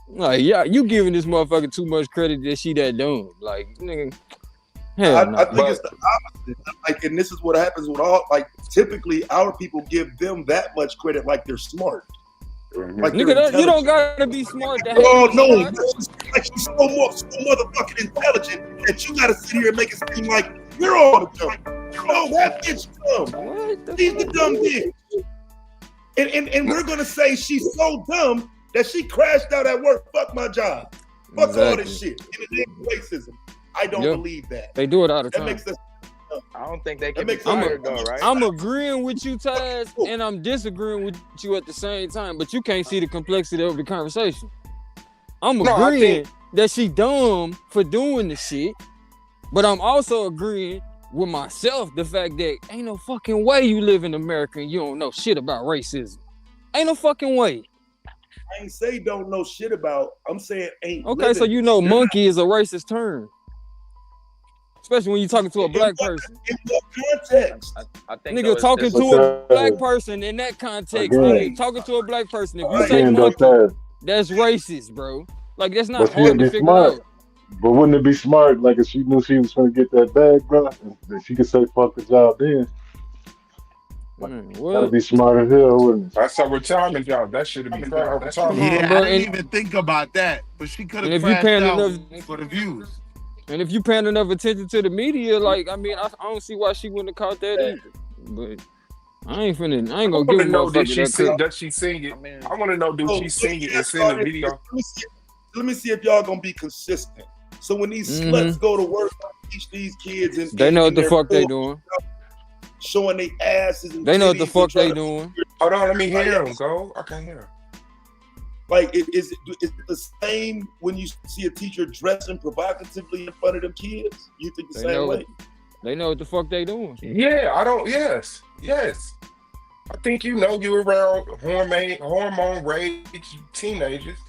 Like, yeah, you giving this motherfucker too much credit that she that dumb. Like, nigga. I think it's the opposite. Like, and this is what happens with all. Like, typically, our people give them that much credit, like they're smart. Like, nigga, you don't gotta be smart to hate. Oh no, like she's so motherfucking intelligent that you gotta sit here and make it seem like you're all the dumb. No, that bitch dumb. She's the dumb bitch. And we're gonna say she's so dumb that she crashed out at work. Fuck my job. Fuck all this shit. In the name of racism. I don't believe that. They do it all the time. That makes sense. I don't think they can be fired though, right? I'm agreeing with you, Taz, and I'm disagreeing with you at the same time. But you can't see the complexity of the conversation. I'm agreeing that she dumb for doing the shit, but I'm also agreeing with myself the fact that ain't no fucking way you live in America and you don't know shit about racism. Ain't no fucking way. I ain't say don't know shit about. I'm saying ain't. Okay, living. so you know monkey is a racist term. Especially when you're talking to a black person. In what context? I think nigga, talking to a black person in that context, nigga, talking to a black person, if you say monkey, that's racist, bro. Like, that's not hard to figure out. But wouldn't it be smart, like, if she knew she was going to get that bag, bro, that she could say fuck the job then? That'd be smart as hell, wouldn't it? That's a retirement job. That should have been done over time. Yeah, I didn't even think about that. But she could have crashed out for the views. And if you paying enough attention to the media, like, I mean, I don't see why she wouldn't have caught that either. But I ain't gonna give a motherfucker does she sing it? I want to know, do she sing it and send the video? Let me see if y'all gonna be consistent. So when these sluts go to work, teach these kids and they know what the fuck they doing. Showing their asses and they know what the fuck they doing. Hold on, let me hear them, go. I can't hear them. Like, is it the same when you see a teacher dressing provocatively in front of them kids? You think the same way? They know what the fuck they doing. Yeah, yes. I think you around hormone rage teenagers.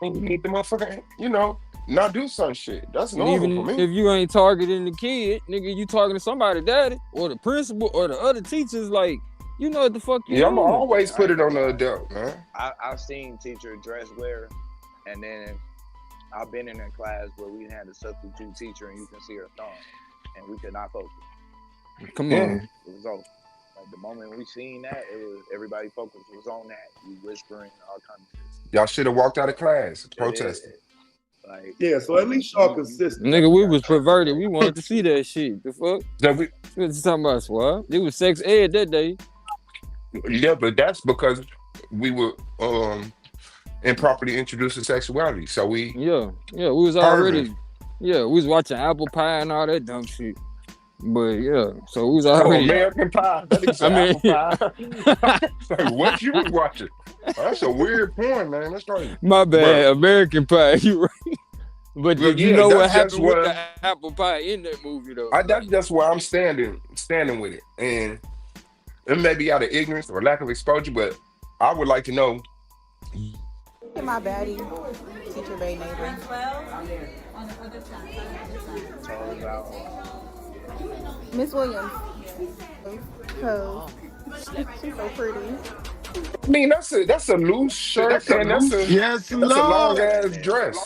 And you need the motherfucker, not do some shit. That's normal for me. If you ain't targeting the kid, nigga, you talking to somebody, daddy, or the principal, or the other teachers, like, you know what the fuck you doing. I'm gonna always put it on the adult, man. I've seen teacher dress wear, and then I've been in a class where we had a substitute teacher, and you can see her thumb, and we could not focus. Come on. It was over. Like, the moment we seen that, it was everybody focus was on that. You whispering, all kinds of shit. Y'all should have walked out of class protesting. Yeah, so at least y'all consistent. Nigga, we was perverted. We wanted to see that shit. The fuck? We was talking about swap. It was sex ed that day. Yeah, but that's because we were improperly introducing sexuality. So we we was already we was watching Apple Pie and all that dumb shit. But so we was already American Pie. Apple Pie. Like, what you was watching? That's a weird porn, man. That's right. My bad, American Pie. You right. But did you know what happened with the apple pie in that movie though? That's just where I'm standing with it. And it may be out of ignorance or lack of exposure, but I would like to know. My baddie, teacher Bay neighbor. Miss Williams. She's so pretty. I mean, that's a loose shirt and that's a long ass dress.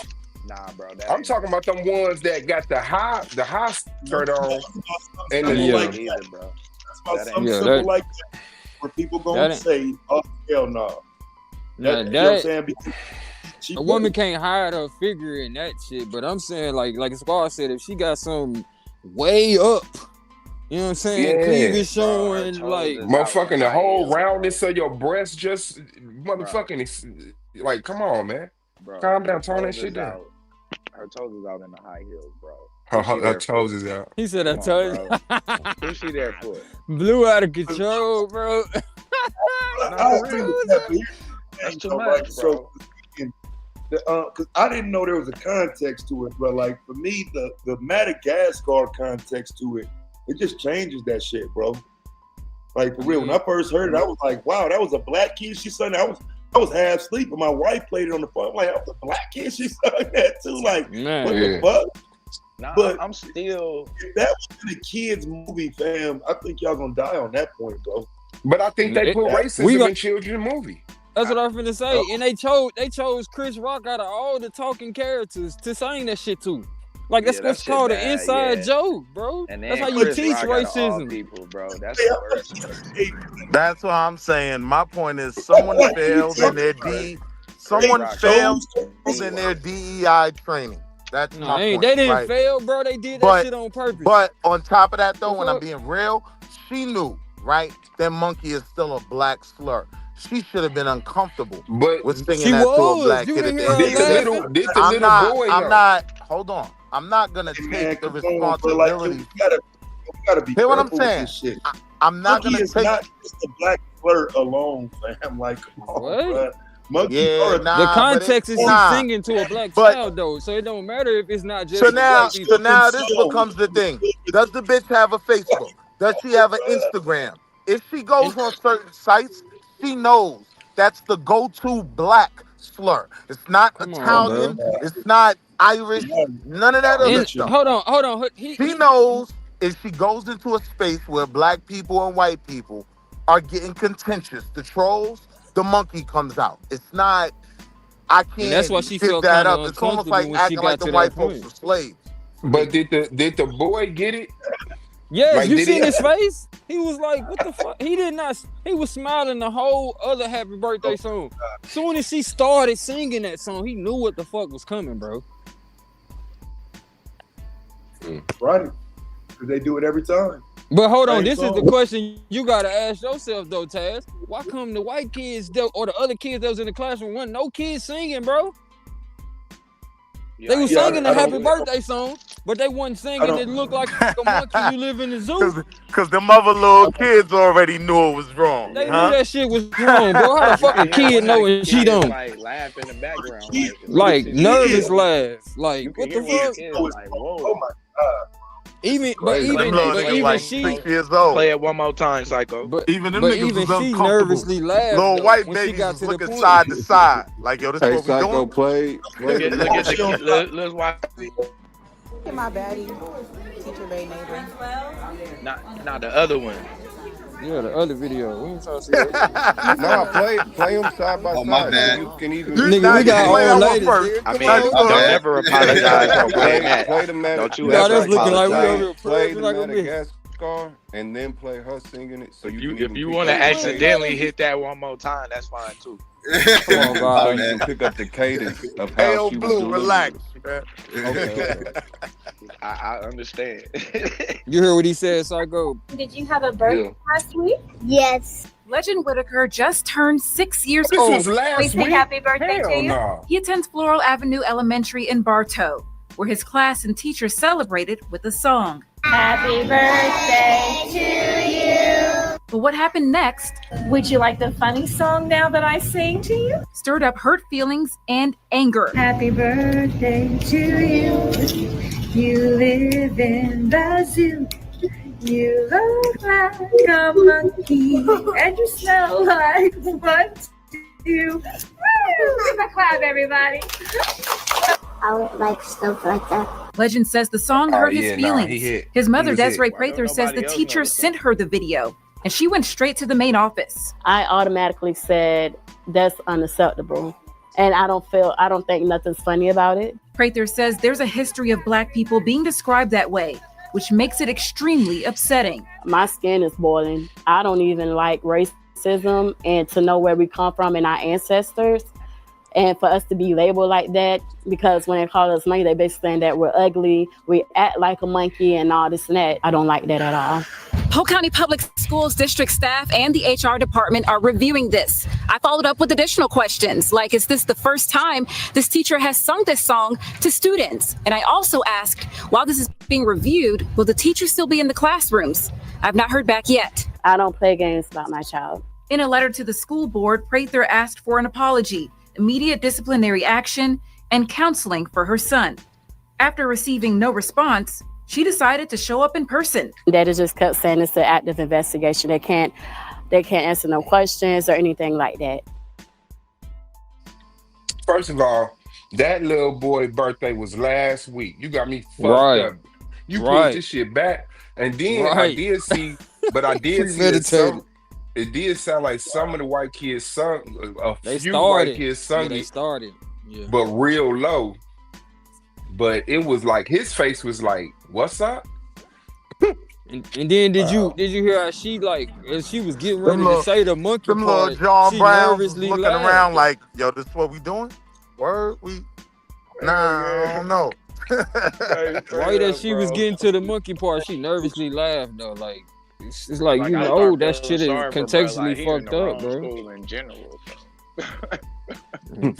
Nah, bro. I'm talking about them ones that got the high skirt on and the either, bro. That's about something simple like that, where people gonna say, "Oh hell no." You know what I'm saying? A woman can't hide her figure in that shit, but I'm saying like Squad said, if she got some way up. You know what I'm saying? Cleavage showing, like motherfucking the whole roundness of your breast, just motherfucking like, come on, man. Bro, calm down, tone that shit down. Her toes is out in the high heels, bro. Her toes is out. He said her toes. Who's she there for? Blew out of control, bro. That's too much, bro. Because I didn't know there was a context to it, bro. Like, for me, the Madagascar context to it, it just changes that shit, bro. Like, for real, when I first heard it, I was like, wow, that was a black kid she sung. I was half asleep, and my wife played it on the phone. I'm like, that was a black kid she sung that too. Like, what the fuck? Nah, but I'm still. If that was in a kid's movie, fam, I think y'all gonna die on that point, bro. But I think they put racism in children's movie. That's what I'm finna say. And they chose Chris Rock out of all the talking characters to sing that shit to. Like, that's what's called an inside joke, bro. That's how you teach racism. People, bro. That's the worst. That's what I'm saying. My point is, someone failed in their DEI training. That's my point. They didn't fail, bro. They did that shit on purpose. But on top of that, though, when I'm being real, she knew, right? That monkey is still a black slur. She should have been uncomfortable with singing that to a black kid. Hold on. I'm not gonna take the responsibility. gotta be Hear what I'm careful with saying? this shit. I'm not Monkey gonna is take. not just a black flirt alone, fam. Like, come on, What? bruh. Monkey Yeah, The nah, context is he's nah. singing to a black But child though, so it don't matter if it's not just so for now, black people. this becomes the thing. Does the bitch have a Facebook? Does she have an Instagram? If she goes on certain sites, she knows that's the go-to black slur. It's not Come on, Italian. bro. It's not Irish. None of that other And stuff. hold on. She knows if she goes into a space where black people and white people are getting contentious, the trolls, the monkey comes out. It's not. I And that's can't why she give felt that kind up. of It's almost uncomfortable like when she acting got like the to white that folks point. were slaves. But did the boy get it? Yes, Like, you did seen he? his face? He was like, "What the fuck?" He did not. He was smiling the whole other "Happy Birthday" song. Soon as she started singing that song, he knew what the fuck was coming, bro. Right. Because they do it every time. But hold on, Same this is song. the question you gotta ask yourself though, Taz. Why come the white kids or the other kids that was in the classroom wasn't no kids singing, bro? They was singing the "Happy Birthday" song, but they wasn't singing "It looked like a monkey you live in the zoo." Because them other little kids already knew it was wrong. They knew that shit was wrong, bro. How the fuck a kid know and she don't? Like laugh in the background, Like nervous laugh. Like what the fuck? Like, whoa. Oh my god. Even she Play it one more time, Psycho. But even them but niggas even was she uncomfortable. nervously laughed Little though, white when she babies got was to the looking point. side to side. Like, yo, this Hey, what we Psycho, doing? play Look at the the kid. Let's watch. Look at my baddie, teacher Bay neighbor. Not the other one. Yeah, the other video. We ain't trying to see that. Nah, play them side by Oh, my side. bad. So you can even. Nigga, we got play that old one ladies. first. Nigga. I Come mean, on, don't bro. ever apologize for playing that. Play the Don't you You got ever us looking like we apologize. over here Play the like a bitch. Madagascar and then play her singing it. So you can If even you pick want to up the accidentally cadence. hit that one more time, that's fine too. Come on, So God. you can pick up the cadence of Hey, how yo, she was Blue, delivering relax, it. man. Okay. I understand. You heard what he said, Psycho? Did you have a birthday Yeah. last week? Yes. Legend Whitaker just turned 6 years This old. was last We sing week. happy birthday Hell to you. no. He attends Floral Avenue Elementary in Bartow, where his class and teachers celebrated with a song. Happy birthday to you. But what happened next Would you like the funny song now that I sing to you? stirred up hurt feelings and anger. Happy birthday to you. You live in the zoo. You look like a monkey and you smell like one too. Woo! Give a clap, everybody. I would like stuff like that. Legend says the song hurt his feelings. He hit. His mother, He was it. Desiree Why Prather, don't says the nobody else teacher know the sent her the video, and she went straight to the main office. I automatically said that's unacceptable. And I don't think nothing's funny about it. Prather says there's a history of Black people being described that way, which makes it extremely upsetting. My skin is boiling. I don't even like racism, and to know where we come from and our ancestors, and for us to be labeled like that, because when they call us monkey, they basically saying that we're ugly, we act like a monkey and all this and that. I don't like that at all. Polk County Public Schools district staff and the HR department are reviewing this. I followed up with additional questions, like, is this the first time this teacher has sung this song to students? And I also asked, while this is being reviewed, will the teacher still be in the classrooms? I've not heard back yet. I don't play games about my child. In a letter to the school board, Prather asked for an apology, immediate disciplinary action, and counseling for her son. After receiving no response, she decided to show up in person. They just kept saying it's an active investigation. They can't answer no questions or anything like that. First of all, that little boy's birthday was last week. You got me fucked up. You pulled this shit back, and then I did see, but I did see that it did sound like some of the white kids sung, white kids sung they it, started. but real low. But it was like his face was like, "What's up?" And then did you hear how she, like, as she was getting ready to say the monkey Them part, little John she Brown nervously looking laughed. around like, yo, this is what we doing? Word? I don't know. Right as she was getting to the monkey part, she nervously laughed though. Like it's like you know that shit is contextually fucked up, bro. In general.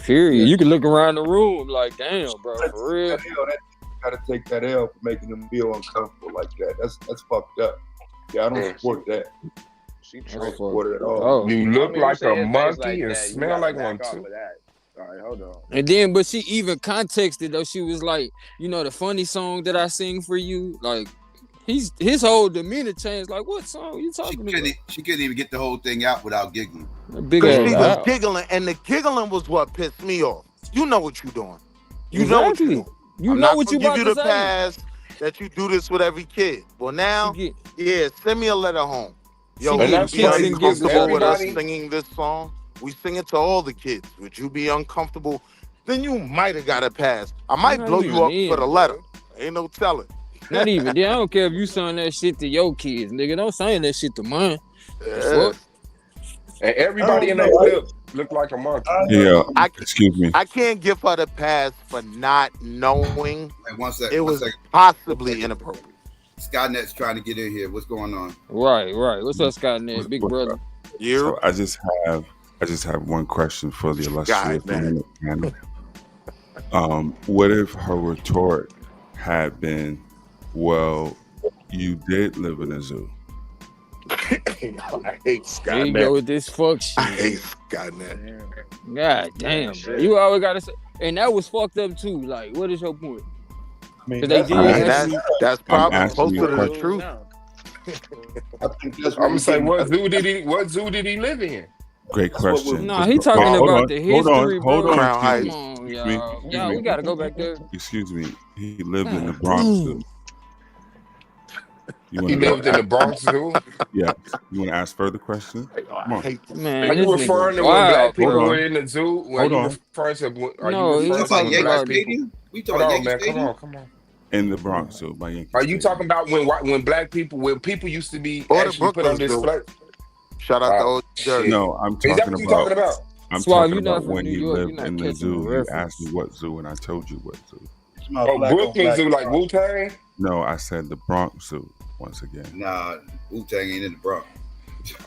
Period. You can look around the room like, damn, bro, for real. gotta take that L for making them feel uncomfortable like that. That's fucked up. Yeah, I don't support that. I don't support it at all. You look like a saying things monkey and that, smell like one back off too. of that. All right, hold on. And then, but she even contexted though. She was like, you know, the funny song that I sing for you, like his whole demeanor changed. Like, what song you talking about? She couldn't even get the whole thing out without giggling. Because she was giggling, and the giggling was what pissed me off. You know what you're doing. You know what you're doing. You I'm know not what you gonna about give you to the say. pass that you do this with every kid. Well, now, yeah, send me a letter home. Yo, would you be uncomfortable with us singing this song? We sing it to all the kids. Would you be uncomfortable? Then you might have got a pass. I might blow you up for the letter. Ain't no telling. Not even. Yeah, I don't care if you sing that shit to your kids, nigga. Don't sing that shit to mine. Yeah. And everybody in that clip looked like a monkey. Yeah. Excuse me. I can't give her the pass for not knowing it was possibly inappropriate. Skynet's trying to get in here. What's going on? Right. What's up, Skynet, big brother? So I just have one question for the illustrious panel. What if her retort had been, "Well, you did live in a zoo"? I hate Skynet. There you go with this fuck shit. I hate Skynet. God damn, bro. You always gotta say, and that was fucked up too. Like, what is your point? I mean, that's probably closer to the truth. I'm gonna say, what zoo did he live in? Great question. No, he talking about the history. Hold on. Come on, y'all. We gotta go back there. Excuse me. He lived in the Bronx Zoo. He lived in the Bronx Zoo? Yeah. You want to ask further questions? Come on. Man, are you referring to when black people were in the zoo? Hold on. No, you talking about Yankee Stadium? We talking about Yankee Stadium? Come on. In the Bronx Zoo by Yankee. Are you talking about when people used to be actually put on display? Shout out to Old Jersey. No, I'm talking Is that what you're talking about? I'm talking about when he lived in the zoo. You asked me what zoo, and I told you what zoo. Brooklyn Zoo, like Wu-Tang? No, I said the Bronx Zoo once again. Nah, Wu-Tang ain't in the Bronx.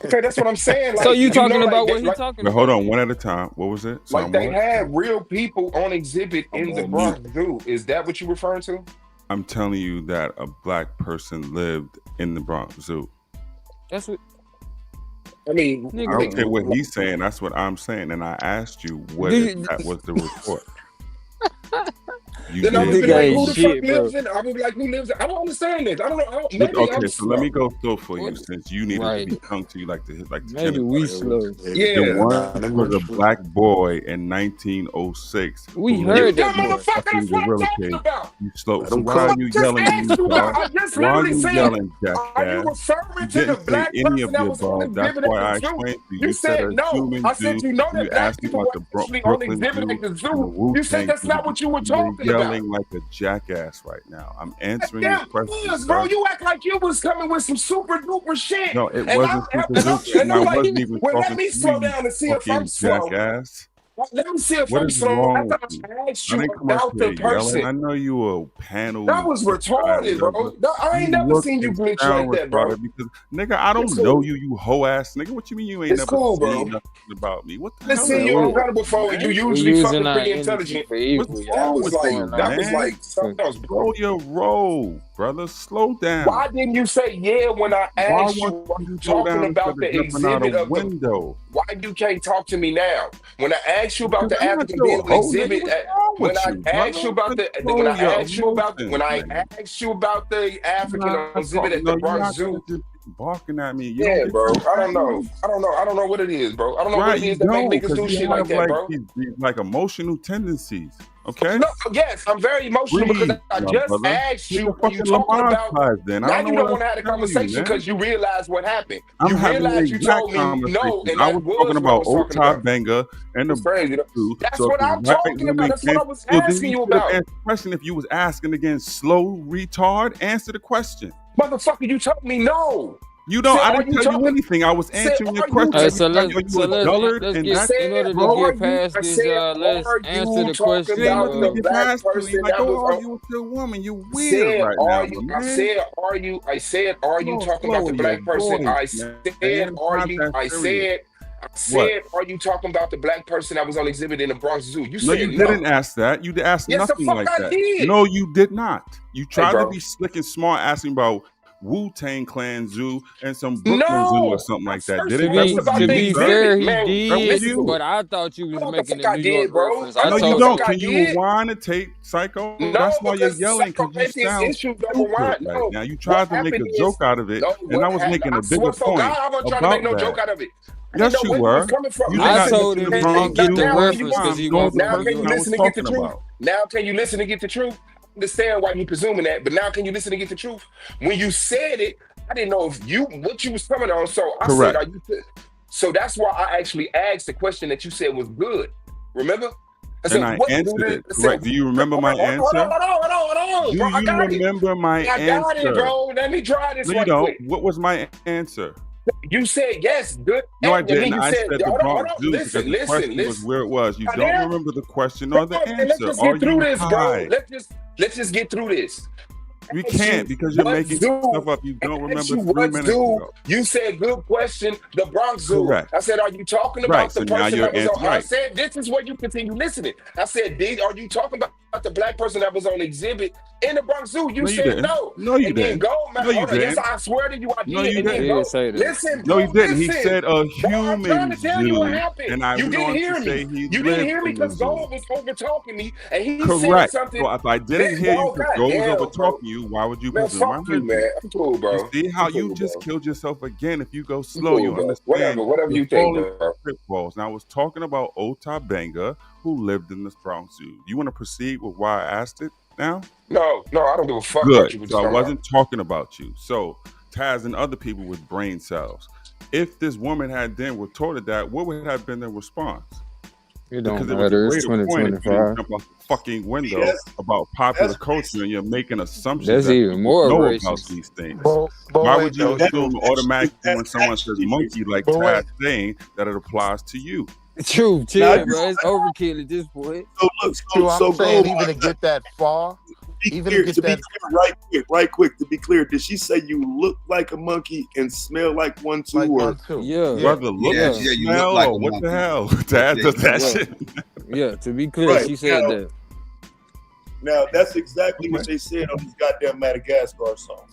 Okay, that's what I'm saying. Like, so you talking about what he talking about? Hold on, one at a time. What was it? Like they had real people on exhibit in the Bronx Zoo. Is that what you're referring to? I'm telling you that a black person lived in the Bronx Zoo. That's what. I mean, I don't care what he's saying. That's what I'm saying. And I asked you what that was the report. Then I would be like, who the fuck lives in? I would be like, who lives in? I don't understand this. I don't know. Okay, so let me go slow for you since you need to be tongue to you like the maybe we slow. Yeah. The one was a black boy in 1906. We heard that motherfucker. That's what I'm talking about. You slow. So why are you yelling? I just literally said, jackass? Are you referring to the black person that was on exhibit at the zoo? You said no. I said you know that black people were actually on exhibit at the zoo. You said that's not what you were talking about. Yelling like a jackass right now. I'm answering your question, bro. You act like you was coming with some super duper shit. No, it wasn't super duper. And I wasn't even talking let me slow down and see if I'm slow. Jackass. Let me see if I'm slow. I thought I asked you about the person. I know you were a panel. That was retarded, bro. I ain't never seen you glitch like that, bro. Because, nigga, I don't know you hoe ass nigga. What you mean you ain't never seen nothing about me? What the hell? Let's see you incredible before you usually fucking pretty intelligent. That was like something else, bro. Slow your roll, brother. Slow down. Why didn't you say yeah when I asked you? Talking about the exhibit of window. Why you can't talk to me now? When I asked you about the African being on exhibit, when I asked you about the African on exhibit at the Bronx Zoo. Barking at me. Yeah, bro. I don't know what it is, bro. I don't know what it is that make niggas do shit like that, bro. Like emotional tendencies. Okay. No, yes, I'm very emotional because I just asked you what you talking about. Now you don't want to have a conversation because you realize what happened. You realize you told me no, and I was talking about old Todd Banger and the crazy. That's what I'm talking about. That's what I was asking you about. The question, if you was asking again, slow retard, answer the question. Motherfucker, you told me no. You don't. I didn't tell you anything. I was answering your question. Right, so let's get in order to get past this. Let's answer the question. Get past you. Like, go argue with your woman. You're weird right now, man. I said, are you talking about the black person? I said, I said, are you talking about the black person that was on exhibit in the Bronx Zoo? You No, said you didn't ask that. You asked Yes, the nothing fuck like I that. did. No, you did not. You tried to bro. be slick and smart, asking about Wu-Tang Clan Zoo and some Brooklyn Zoo or something like that. Did it? That was To you, be sir. fair, he Man, did, you. but I thought you was I know what the making fuck a I New did, York bro. reference. I No, know you what the don't. fuck I Can you did. rewind and tape, Psycho? No, That's why you're because yelling, because you Psycho sound issue number stupid one. right No, now. You what tried to make a happened is joke out of it, and I was making a I bigger swear for point God, I wasn't trying to about make no that. joke out of it. I Yes, didn't know you where you were. was coming from. You Now, did I not told listen him to he Bronx didn't get the Zoo all reference time. because he Those wasn't the now from can New you person I York. was listen to get the talking truth? about. Now can you listen to get the truth? I understand why you presuming that, but now can you listen to get the truth? When you said it, I didn't know if what you was coming on. So I said, Correct. So that's why I actually asked the question that you said was good. Remember? I And said, I what answered good? it. Correct. Do you remember my answer? Hold Do on, bro. I you got it. remember my I got it, answer? bro. Let me try this No, you right don't. quick. What was my answer? You said yes, good. No, I And then didn't. you I said, said the hold Bronx on. Zoo because the question was where it was. You don't Goddamn. remember the question or the Man, let's answer. just Are get through you this, bro. high? Let's just get through this. We Ask can't you, because you're what making zoo? stuff up you don't remember Ask you 3 what minutes zoo? ago. You said good question, the Bronx Zoo. Correct. I said, are you talking Right. about So the now person your that was answer on? I right. said, this is where you continue listening. I said, are you talking about the black person that was on exhibit in the Bronx Zoo? You No, you said didn't. no. No, you And then didn't. go, man. No, you Hold on. Yes, didn't. I swear to you, I No, did. you And then didn't. go. Say that. Listen, No, bro. he didn't. He Listen. said a Bro, I'm trying human to tell you what zoo, happened. and I You went didn't on hear to me. say he You didn't lived hear me in the because zoo. Gold was over talking me, and he said Correct. something. So if I didn't hear you because Gold was over talking you, why would you Man, presume I fuck you, heard man. you? I'm cool, bro. You see how I'm cool, you just bro. killed yourself again. If you go I'm slow, cool, you bro. understand. Whatever You're you think, falling bro. for pitfalls. Now I was talking about D.A.B.A.T.E, who lived in the Bronx Zoo. You want to proceed with why I asked it now? No, I don't give a fuck Good. what you were So I talking wasn't talking about you. So Taz and other people with brain cells. If this woman had then retorted that, what would have been the response? It don't Because it was a matter. It's greater point if you didn't 2025. jump out the fucking window about popular culture and you're making assumptions That's that even people more know racist. about these things. But Why wait, would you though, assume automatically when someone says monkey like But Taz wait. saying that it applies to you? True, chill, bro. It's overkill at this point. So look, I'm saying Gold, even to get that far, even to get to be that clear, right quick, to be clear, did she say you look like a monkey and smell like one too? Yeah. Whether look Yeah, and you smell look like or a what monkey. the hell? Taz does that shit. Yeah, to be clear, Right, she said now- that. Now that's exactly what they said on these goddamn Madagascar songs.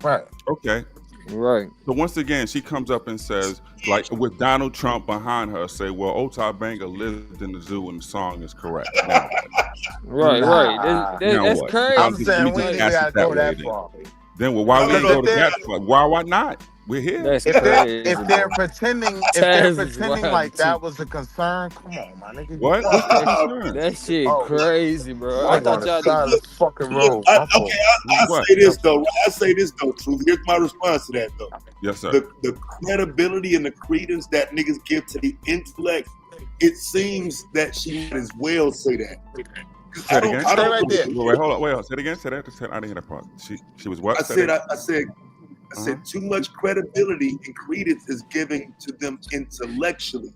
Right. Okay. Right. So once again, she comes up and says, like with Donald Trump behind her, say, well, D.A.B.A.T.E lived in the zoo and the song is correct. Now what? Right. That's what? crazy. I'm saying we just ain't even ask gotta it that go that way then. far. Then well, why No, we no, ain't no, go to if that? Why not? We're here. That's If crazy. they're pretending, like that was a concern, come on, my nigga. What? What's the concern? That shit Oh, crazy, bro. I I'm on thought the y'all side of the fucking road. I What? say this though. I say this though. Truth. Here's my response to that though. Yes, sir. The credibility and the credence that niggas give to the intellect, it seems that she might as well say that. Say it again. I don't right there. Wait, hold on. Wait, say it again. Say that. I didn't hear that part. She was what? I said too much credibility and credence is given to them intellectually.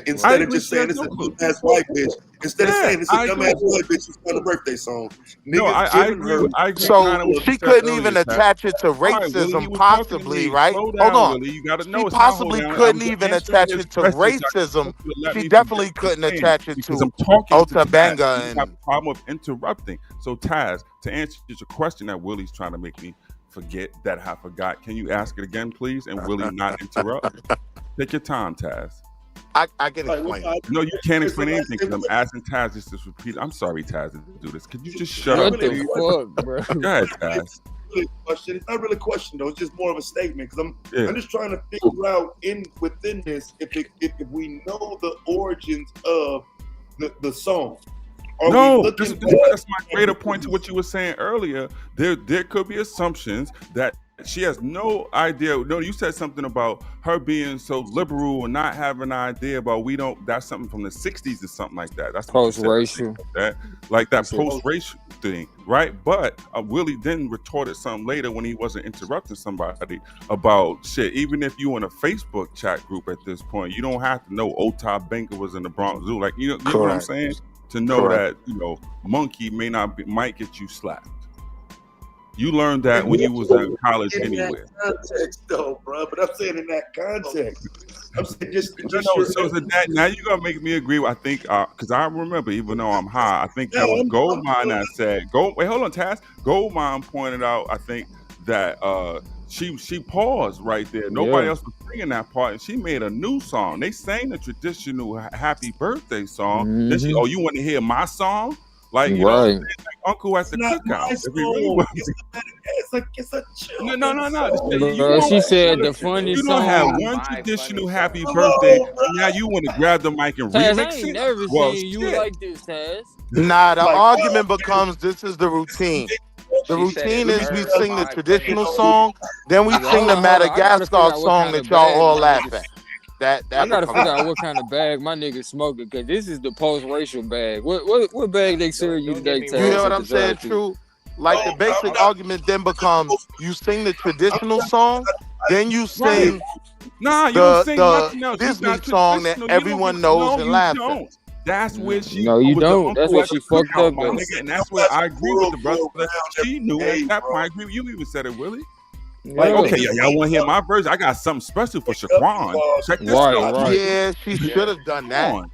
Instead of just saying it's a dumbass white bitch. Instead of saying it's a dumbass white bitch who's on a birthday song. No, I agree. I agree. So she couldn't even attach it to racism, possibly, right? Hold on. Willie. You gotta know She it's not hold possibly down. couldn't I'm even answering attach his it to questions. I racism. want you to let She me definitely finish couldn't saying, attach it because to I'm talking to Taz. D.A.B.A.T.E. You have a problem with interrupting. So Taz, to answer your question that Willie's trying to make me forget that I forgot, can you ask it again, please? And Willie not interrupt. Take your time, Taz. I can explain. No, you can't explain anything because I'm asking Taz just to repeat. I'm sorry, Taz, to do this. Could you just shut up? What the fuck, bro? Go ahead, Taz. It's not really a question though. It's just more of a statement because I'm just trying to figure out within this if we know the origins of the song. That's my greater point to what you were saying earlier. There could be assumptions that she has no idea. No, you said something about her being so liberal and not having an idea about that's something from the 60s or something like that. That's post-racial. Like that post-racial thing, right? But Willie then retorted something later when he wasn't interrupting somebody about shit. Even if you in a Facebook chat group at this point, you don't have to know D.A.B.A.T.E was in the Bronx Zoo. Like you know what I'm saying? To know that monkey might get you slapped. You learned that when you was in college in anyway. that context, though, bro. But I'm saying in that context, I'm saying just No, so that now you're gonna make me agree. I think because I remember, even though I'm high, I think that was Goldmine that said, wait, hold on, Taz. Goldmine pointed out, I think that she paused right there. Nobody else was singing that part, and she made a new song. They sang the traditional "Happy Birthday" song. Then she, oh, you want to hear my song? Like, you know, like Uncle at the cookout. If he really was. It's a chill. No. She said the funny you song. don't have one traditional happy birthday. Now you want to grab the mic and Taz, remix I ain't it? never seen you shit. like this, Taz. Nah, the argument becomes this is the routine. The routine is we sing the traditional song, then we sing the Madagascar song that y'all all laugh at. That I gotta figure out what kind of bag my niggas smoking, because this is the post-racial bag. What bag they serve you today, Taz? You hear what I'm saying, True? Like the basic argument then becomes you sing the traditional song, then you sing you don't sing nothing the else. Disney song that everyone knows and laughs at. That's where she. No, you don't. That's where she fucked up, my nigga, and that's where I agree with the brother. She knew at that point. I agree. You even said it, Willie. Like, okay, y'all want to hear my version? I got something special for Shaquan. Check this out. Yeah, she should have done that.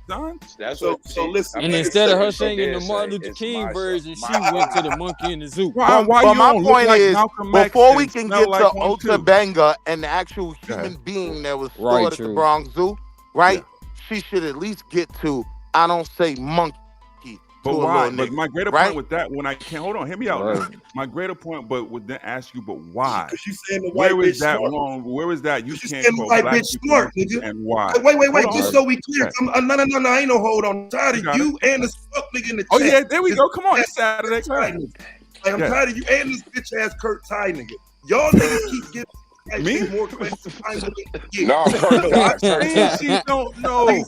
That's so listen. And instead of her singing the Martin Luther King version, she went to the Monkey in the Zoo. But my point is, before we can get to Ota Benga and the actual human being that was stored at the Bronx Zoo, right? She should at least get to I don't say monkey. But why? But my greater point with that, when I can't hold on, hear me out. My greater point, but would then ask you, but why? Because you saying the white Where is bitch that smart. wrong? Where is that? You can't saying the white bitch smart, nigga. And why? Wait. Just so we clear, no. I ain't no hold on. I'm tired of you and this fuck nigga in the chat. Oh yeah, there we go. Come on, it's Saturday. I'm tired of you and this bitch ass Kurt Ty nigga. Y'all niggas keep giving me more questions. No, she don't know.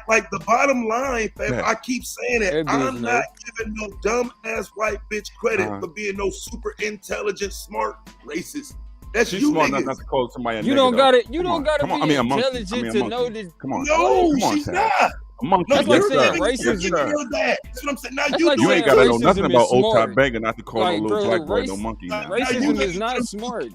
Like the bottom line, fam, I keep saying it. I'm not giving no dumb ass white bitch credit for being no super intelligent, smart racist. That's She's you smart niggas. enough not to call somebody a You nigga, don't though. got it. You Come don't got to on. be I mean, a monkey. intelligent to know this. Come on. No, Come on, she's Taz. not. A monkey. That's like saying You racism. feel that. That's what I'm saying. Now That's you like You ain't got to know nothing about Old Time Beggar not to call Like, no little bro, black boy no monkey. Now. Racism is not smart.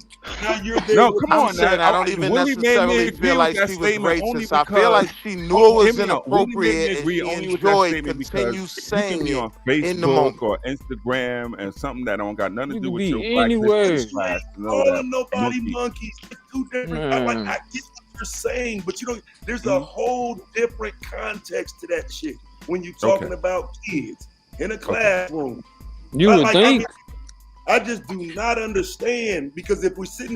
Now you're there. No, come on. Saying Now. I don't even Willie made me necessarily agree feel like with that she was statement only racist. I because feel like she knew it was Willie made me inappropriate and agree she only with that enjoyed statement continue because saying you can be on it in the Facebook moment. or Instagram and something that don't got nothing to do with be your black anywhere. history class. To know Calling that nobody monkey. monkeys. It's two different. I get what you're saying, but you don't. There's a whole different context to that shit when you're talking about kids in a classroom. You would think. I just do not understand, because if we sit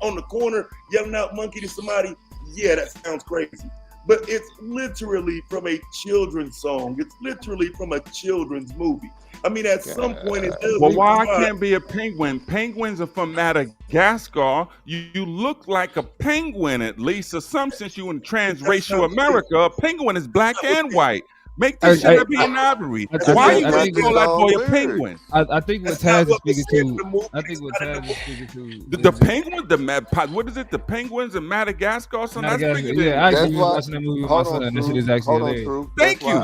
on the corner yelling out monkey to somebody, yeah, that sounds crazy. But it's literally from a children's song. It's literally from a children's movie. I mean, at some point it does. Well, why can't be a penguin? Penguins are from Madagascar. You look like a penguin, at least, or some since you in transracial America. A penguin is black and white. Make this shit be an ivory. Why you gonna call that boy a penguin? I think what Taz is speaking to. I think what Taz is speaking to. The penguin, what is it? The penguins in Madagascar or something? That's bigger than yeah, I actually was watching that movie with my son. This shit is actually hilarious. Thank you.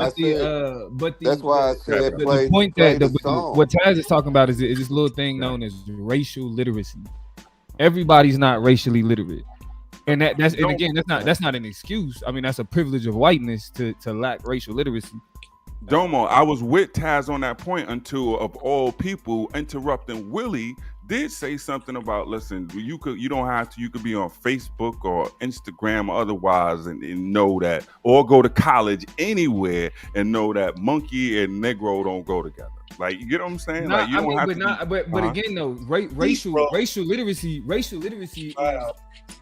That's why I said the point that what Taz is talking about is this little thing known as racial literacy. Everybody's not racially literate. And that's not an excuse. I mean, that's a privilege of whiteness to lack racial literacy. Domo, I was with Taz on that point until, of all people, interrupting Willie did say something about, listen, you could be on Facebook or Instagram or otherwise and know that, or go to college anywhere and know that monkey and Negro don't go together. Like, you get what I'm saying? Like, you don't have to. But again, though, racial literacy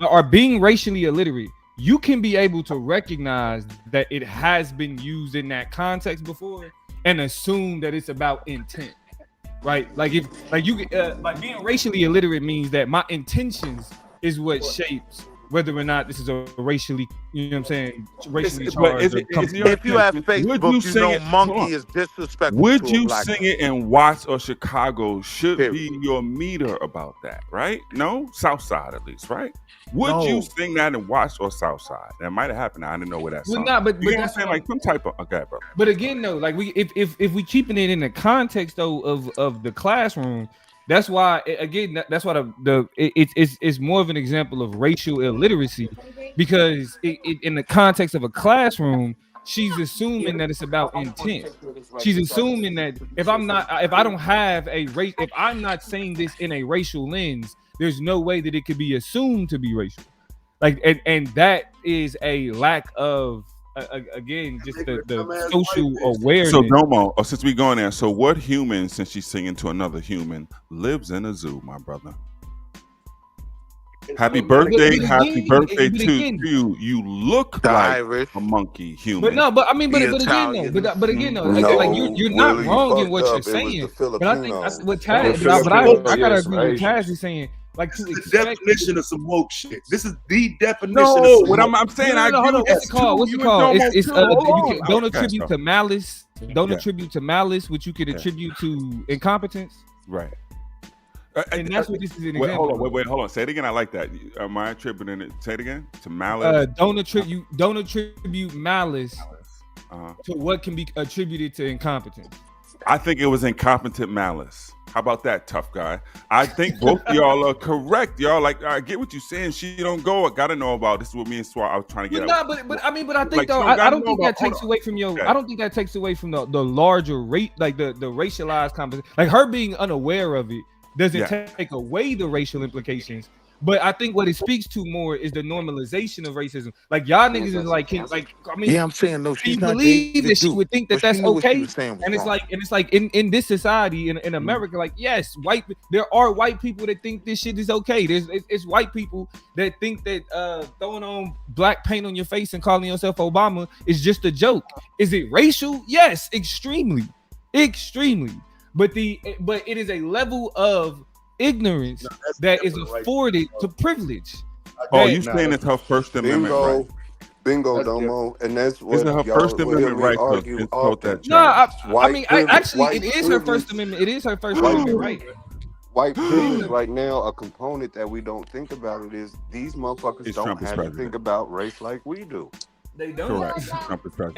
or being racially illiterate, you can be able to recognize that it has been used in that context before and assume that it's about intent, right? Like being racially illiterate means that my intentions is what shapes whether or not this is a racially, you know what I'm saying, racially charged. If you have Facebook, you know monkey is disrespectful. Would you sing it in Watts or Chicago? Should be your meter about that, right? No, South Side at least, right? Would you sing that in Watts or South Side? That might have happened. I didn't know where that song. But you know what I'm saying, like some type of bro. But again, though, like if we keeping it in the context though of the classroom, That's why again. That's why it's more of an example of racial illiteracy, because in the context of a classroom, she's assuming that it's about intent. She's assuming that if I don't have a race, if I'm not saying this in a racial lens, there's no way that it could be assumed to be racial. Like, and that is a lack of again just the social awareness. So Domo, since we going there, so what human, since she's singing to another human, lives in a zoo, my brother? Happy birthday to you. You look like a monkey human. But no, but I mean, but again, though, like you're not wrong in what you're saying. But I think what Taz, but I gotta agree with Taz is saying. Like to the definition of some woke shit. This is the definition. No, what I'm saying, I agree. What's it called? What's it called? It's don't attribute to malice. Don't attribute to malice, which you could attribute to incompetence. Right. And that's what this is an example. Hold on. Say it again. I like that. Am I attributing it? Say it again. To malice. Don't attribute malice to what can be attributed to incompetence. I think it was incompetent malice. How about that, tough guy? I think both of y'all are correct. Y'all like, I get what you're saying. She don't go. I gotta know about this. Is what me and Swar I was trying to get. But I think like, though I don't think that takes away from your. I don't think that takes away from the larger rate, like the racialized conversation. Like her being unaware of it doesn't take away the racial implications. But I think what it speaks to more is the normalization of racism. Like y'all niggas is like, I'm saying no. She believe that she would think that that's okay, and it's like in this society in America, like yes, there are white people that think this shit is okay. It's white people that think that throwing on black paint on your face and calling yourself Obama is just a joke. Is it racial? Yes, extremely. But it is a level of ignorance that is afforded to privilege. You saying it's her First Amendment right? Bingo, Domo, and that's what her First Amendment right. It is her First Amendment. It is her First Amendment right. White privilege right now, a component that we don't think about it is these motherfuckers don't have to think about race like we do. They don't. Correct.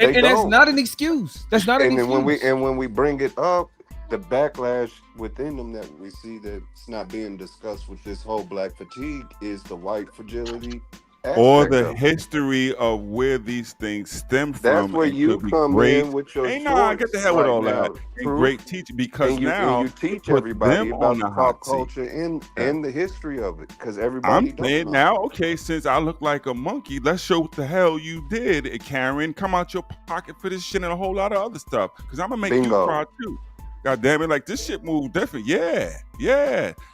And that's not an excuse. That's not an excuse. When we bring it up, the backlash within them that we see that's not being discussed with this whole black fatigue is the white fragility or the history of where these things stem from. That's where you come in with your get the hell with all that. Great teacher, because now you teach everybody about the pop culture and the history of it, because everybody. I'm saying now, okay, since I look like a monkey, let's show what the hell you did, Karen. Come out your pocket for this shit and a whole lot of other stuff, because I'm gonna make you proud too. God damn it, like this shit moved different. Yeah.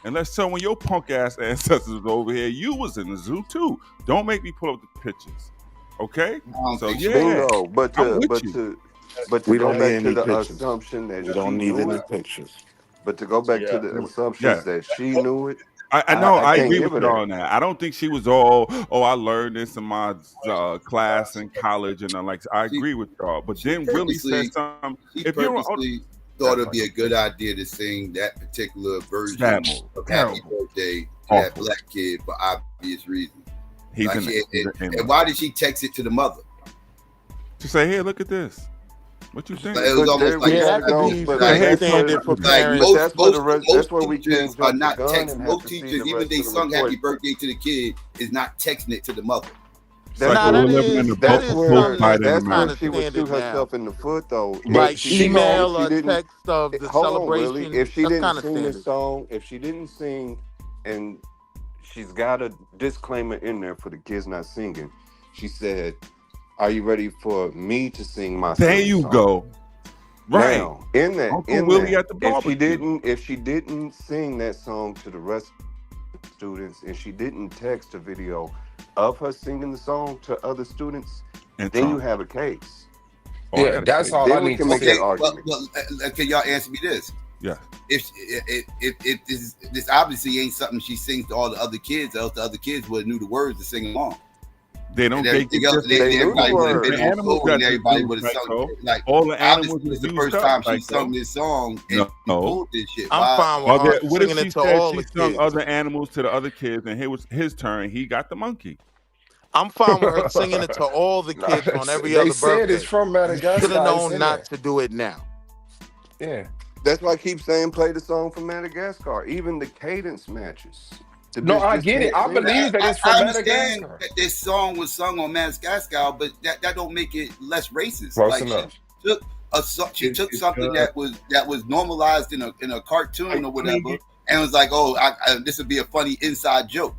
And let's tell when your punk ass ancestors was over here, you was in the zoo too. Don't make me pull up the pictures. Okay? So bingo. But to go back to the assumption that you don't need any pictures. But to go back to the assumptions that she knew it. I know, I agree with her on that. I don't think she was all, I learned this in my class in college, and I agree with y'all. But then really said something. If you're thought it'd be a good idea to sing that particular version of Happy Birthday to that black kid for obvious reasons. And why did she text it to the mother? To say, hey, look at this. What you think? It was almost most teachers are not texting. Most teachers, even they sung Happy Birthday to the kid, is not texting it to the mother. That's where she would shoot herself in the foot, though. Like email or text of the celebration. Really, if she didn't sing this song, if she didn't sing, and she's got a disclaimer in there for the kids not singing. She said, "Are you ready for me to sing my song?" There you go. Right. Now, if she didn't sing that song to the rest of the students, and she didn't text a video of her singing the song to other students, then you have a case. That's all I need to make that argument. Can y'all answer me this? Yeah. If this obviously ain't something she sings to all the other kids, else the other kids would have knew the words to sing along. They don't get everybody would have been on board, and everybody would have sung. Like all the animals was the first time she sung this song and pulled this shit. I'm fine with her what if singing she it to all said the she sung kids. other animals to the other kids, and it was his turn. He got the monkey. I'm fine with her singing it to all the kids on every other birthday. It's from Madagascar. Should have known not to do it now. Yeah. That's why I keep saying play the song from Madagascar. Even the cadence matches. No, I get it. I believe that it's from understand Madagascar. that this song was sung on Madagascar, but that don't make it less racist. Close like enough. She took something that was normalized in a cartoon or whatever, and was like, "Oh, this would be a funny inside joke."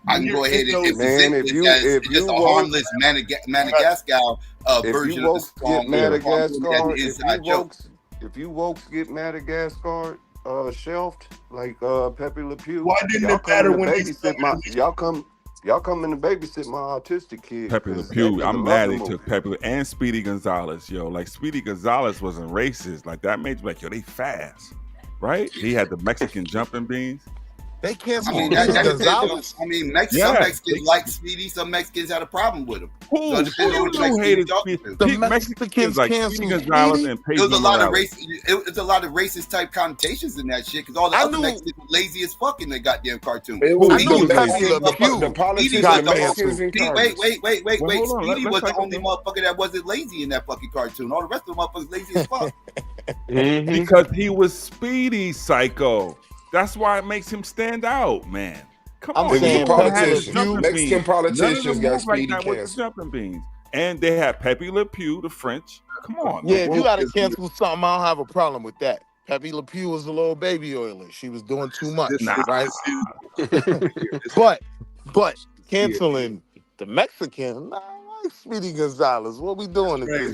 I can go ahead and present it as just a harmless Madagascar version of the song. If you wokes get Madagascar shelved like Pepe Le Pew, why didn't it matter when y'all come in to babysit my autistic kid? Pepe Le Pew, I'm mad they took Pepe and Speedy Gonzalez, yo. Like Speedy Gonzalez wasn't racist. Like that made you like, yo, they fast, right? He had the Mexican jumping beans. They canceled Gonzalez. I mean, some Mexicans like Speedy. Some Mexicans had a problem with him. Who hated Speedy? The Mexicans like Speedy Gonzalez and Pedro It was a lot of racist type connotations in that shit because all the other Mexicans were lazy as fuck in their goddamn cartoon. The politicians Wait. Speedy was the only motherfucker that wasn't lazy in that fucking cartoon. All the rest of them motherfuckers lazy as fuck. Because he was Speedy, psycho. That's why it makes him stand out, man. Come on, Mexican politicians got Speedy with the jumping beans, and they had Pepe Le Pew, the French. Come on, yeah. If you got to cancel something, I don't have a problem with that. Pepe Le Pew was a little baby oiler. She was doing too much, right? but canceling the Mexican, I like Speedy Gonzalez. What we doing today?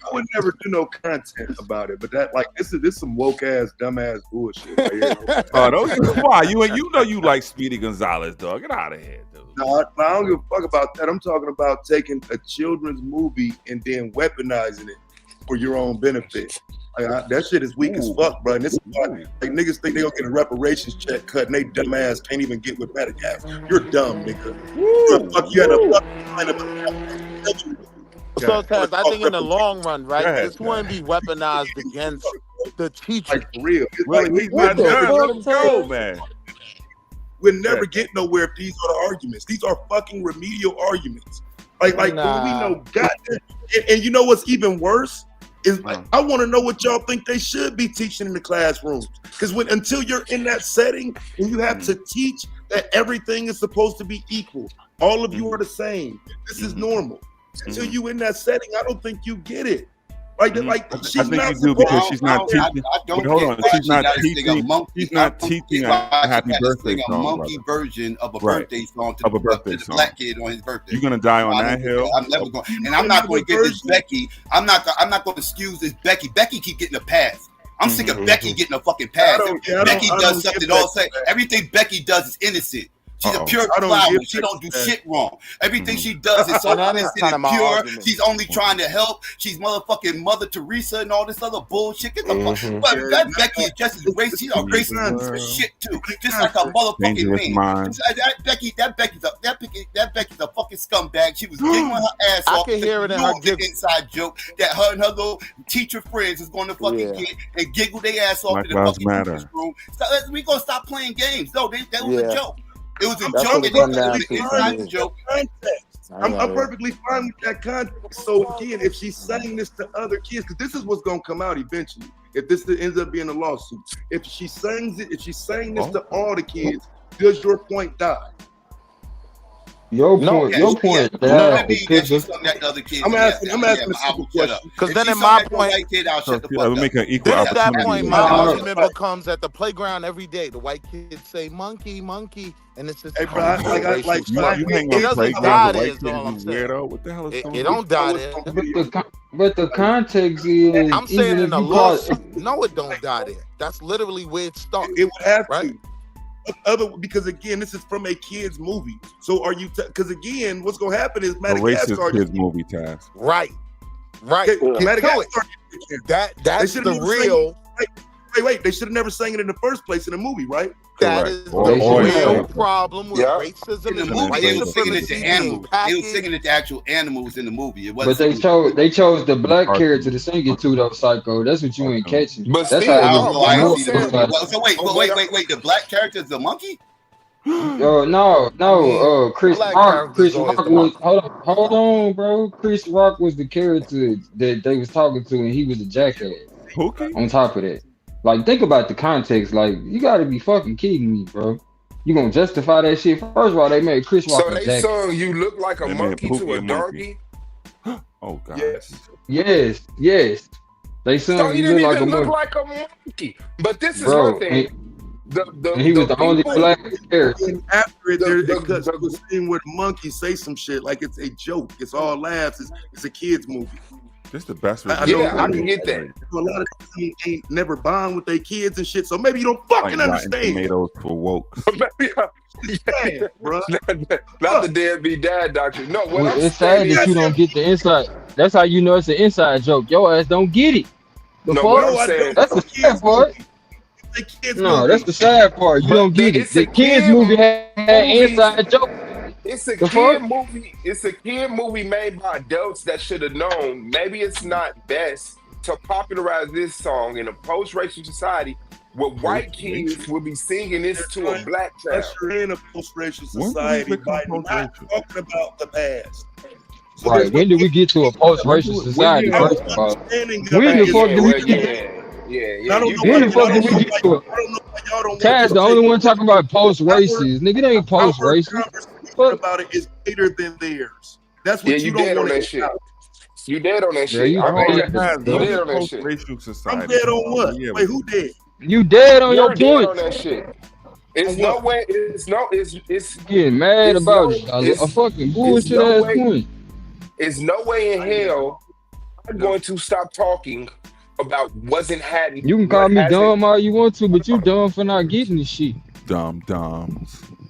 I would never do no content about it, but that this is some woke ass, dumb ass bullshit right here. Why you know you like Speedy Gonzalez, dog? Get out of here, dude. No, I don't give a fuck about that. I'm talking about taking a children's movie and then weaponizing it for your own benefit. That shit is weak as fuck, bro. And this is why niggas think they gonna get a reparations check cut and they dumb ass can't even get with Madagascar. You're dumb, nigga. You had a fucking So, Taz, I think in the long run, right, this wouldn't be weaponized against the teacher. Like, for real. He's not done. Let him go, man. We'll never get nowhere if these are the arguments. These are fucking remedial arguments. When we know, goddamn. And you know what's even worse? Is I want to know what y'all think they should be teaching in the classrooms. Because until you're in that setting and you have to teach that everything is supposed to be equal. All of you are the same. This is normal. Until you in that setting, I don't think you get it. She's not you do because she's not teaching. Hold on, she's not teaching. She's not teaching a happy birthday song. A monkey version of a birthday song to the black kid on his birthday. You're gonna die on that hill. I'm never going, and I'm not going to give this Becky. I'm not going to excuse this Becky. Becky keep getting a pass. I'm sick of Becky getting a fucking pass. Becky does something all say. Everything Becky does is innocent. She's a pure flower. She don't do shit wrong. Everything she does is so innocent and pure. She's only trying to help. She's motherfucking Mother Teresa and all this other bullshit. Get the fuck. But that Becky is just as racist. She's a racist for shit too. Just like a motherfucking man. That Becky's a fucking scumbag. She was giggling her ass off. I can hear it in her inside joke that her and her little teacher friends is going to fucking get and giggle their ass off in the fucking teacher's room. We gonna stop playing games. No, that was a joke. It was a joke. I'm perfectly fine with that context. So again, if she's saying this to other kids, because this is what's gonna come out eventually. If this ends up being a lawsuit, if she's saying this to all the kids, does your point die? Your point. I'm asking a simple question. Because then in my point, make an equal at that opportunity. point, my argument becomes at the playground every day. The white kids say monkey, monkey, and it's just you hang on playground with white kids, you weirdo. What the hell is it? It don't die there. But the context is. I'm saying in the lawsuit, no, it don't die there. That's literally where it starts. It would have to. Because again, this is from a kid's movie. So are you? Because again, what's gonna happen is Madagascar. A racist kids movie, Taz. Right. Madagascar. That's the real. Wait. They should have never sang it in the first place in the movie, right? That is the real problem with racism in the movie. They were singing it to animals. They were singing it to actual animals in the movie. But they chose the black character to sing it to, though, Psycho. That's what you ain't catching. But that's how so wait. The black character is the monkey? No. Chris Rock was. Hold on, bro. Chris Rock was the character that they was talking to, and he was a jackass. Okay. On top of that. Like, think about the context. Like, you gotta be fucking kidding me, bro. You gonna justify that shit? First of all, they made Chris Rock So a they jacket. sung "You Look Like a They made Monkey" to Pookie a a monkey. donkey. Oh God. Yes. They So sung he "You didn't Look Like a even look Monkey," like a monkey. But this is one bro. thing. And he was the only black character. And after it, it cuts to a scene where the monkey say some shit like it's a joke. It's all laughs. It's a kids movie. This the best. I can get that. A lot of people ain't never bond with their kids and shit, so maybe you don't fucking understand. Tomatoes for woke. Yeah, bro. Not the D.A.B.A.T.E doctrine. No, what I'm It's sad saying that you don't get the inside. That's how you know it's an inside joke. Your ass don't get it. What I'm saying. That's the sad part. No, that's the sad part. You don't get it. The kids movie had inside joke. It's a kid movie. It's a kid movie made by adults that should have known. Maybe it's not best to popularize this song in a post-racial society where white kids will be singing this to a black child. You're in a post-racial society by not talking about the past. So right. When did we get to a post-racial society? First of all, when the fuck did we get? When the fuck did we get to it? Taz the only one talking about post-racist. Nigga, they ain't post-racist. About it is greater than theirs. That's what you don't want to shit. You dead on that shit. You dead on that shit. I'm dead on what? Wait, who dead? You dead on your dead point. on that shit. It's no way. It's getting mad about a fucking bullshit ass point. It's no way in hell I'm going to stop talking about wasn't happening. You can call me dumb all you want to, but you dumb for not getting this shit. Dumb.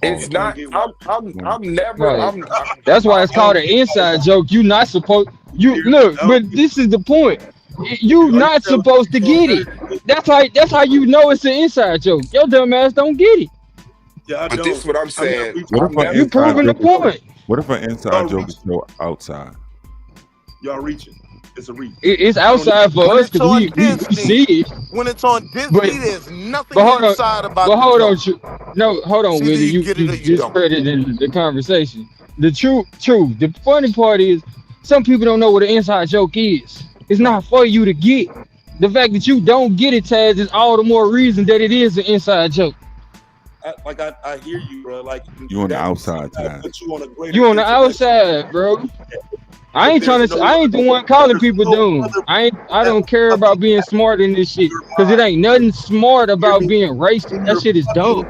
It's not. I'm never. Right. That's why it's called an inside joke. You not supposed. You look, but this is the point. You not supposed to get it. That's how you know it's an inside joke. Your dumb ass don't get it. Yeah, but this is what I'm saying. You proving the point. What if an inside joke is so outside? Y'all reaching. It's a reach. It's outside for us because we see it. When it's on Disney, there's nothing inside about it. But hold on, hold on, Willie. You discredited the conversation. The truth. The funny part is, some people don't know what an inside joke is. It's not for you to get. The fact that you don't get it, Taz, is all the more reason that it is an inside joke. I hear you, bro. Like you on the outside, Taz. You on the outside, bro. I ain't the one calling people dumb. I don't care about being smart in this shit. Cause it ain't nothing smart about being racist. That shit is dumb.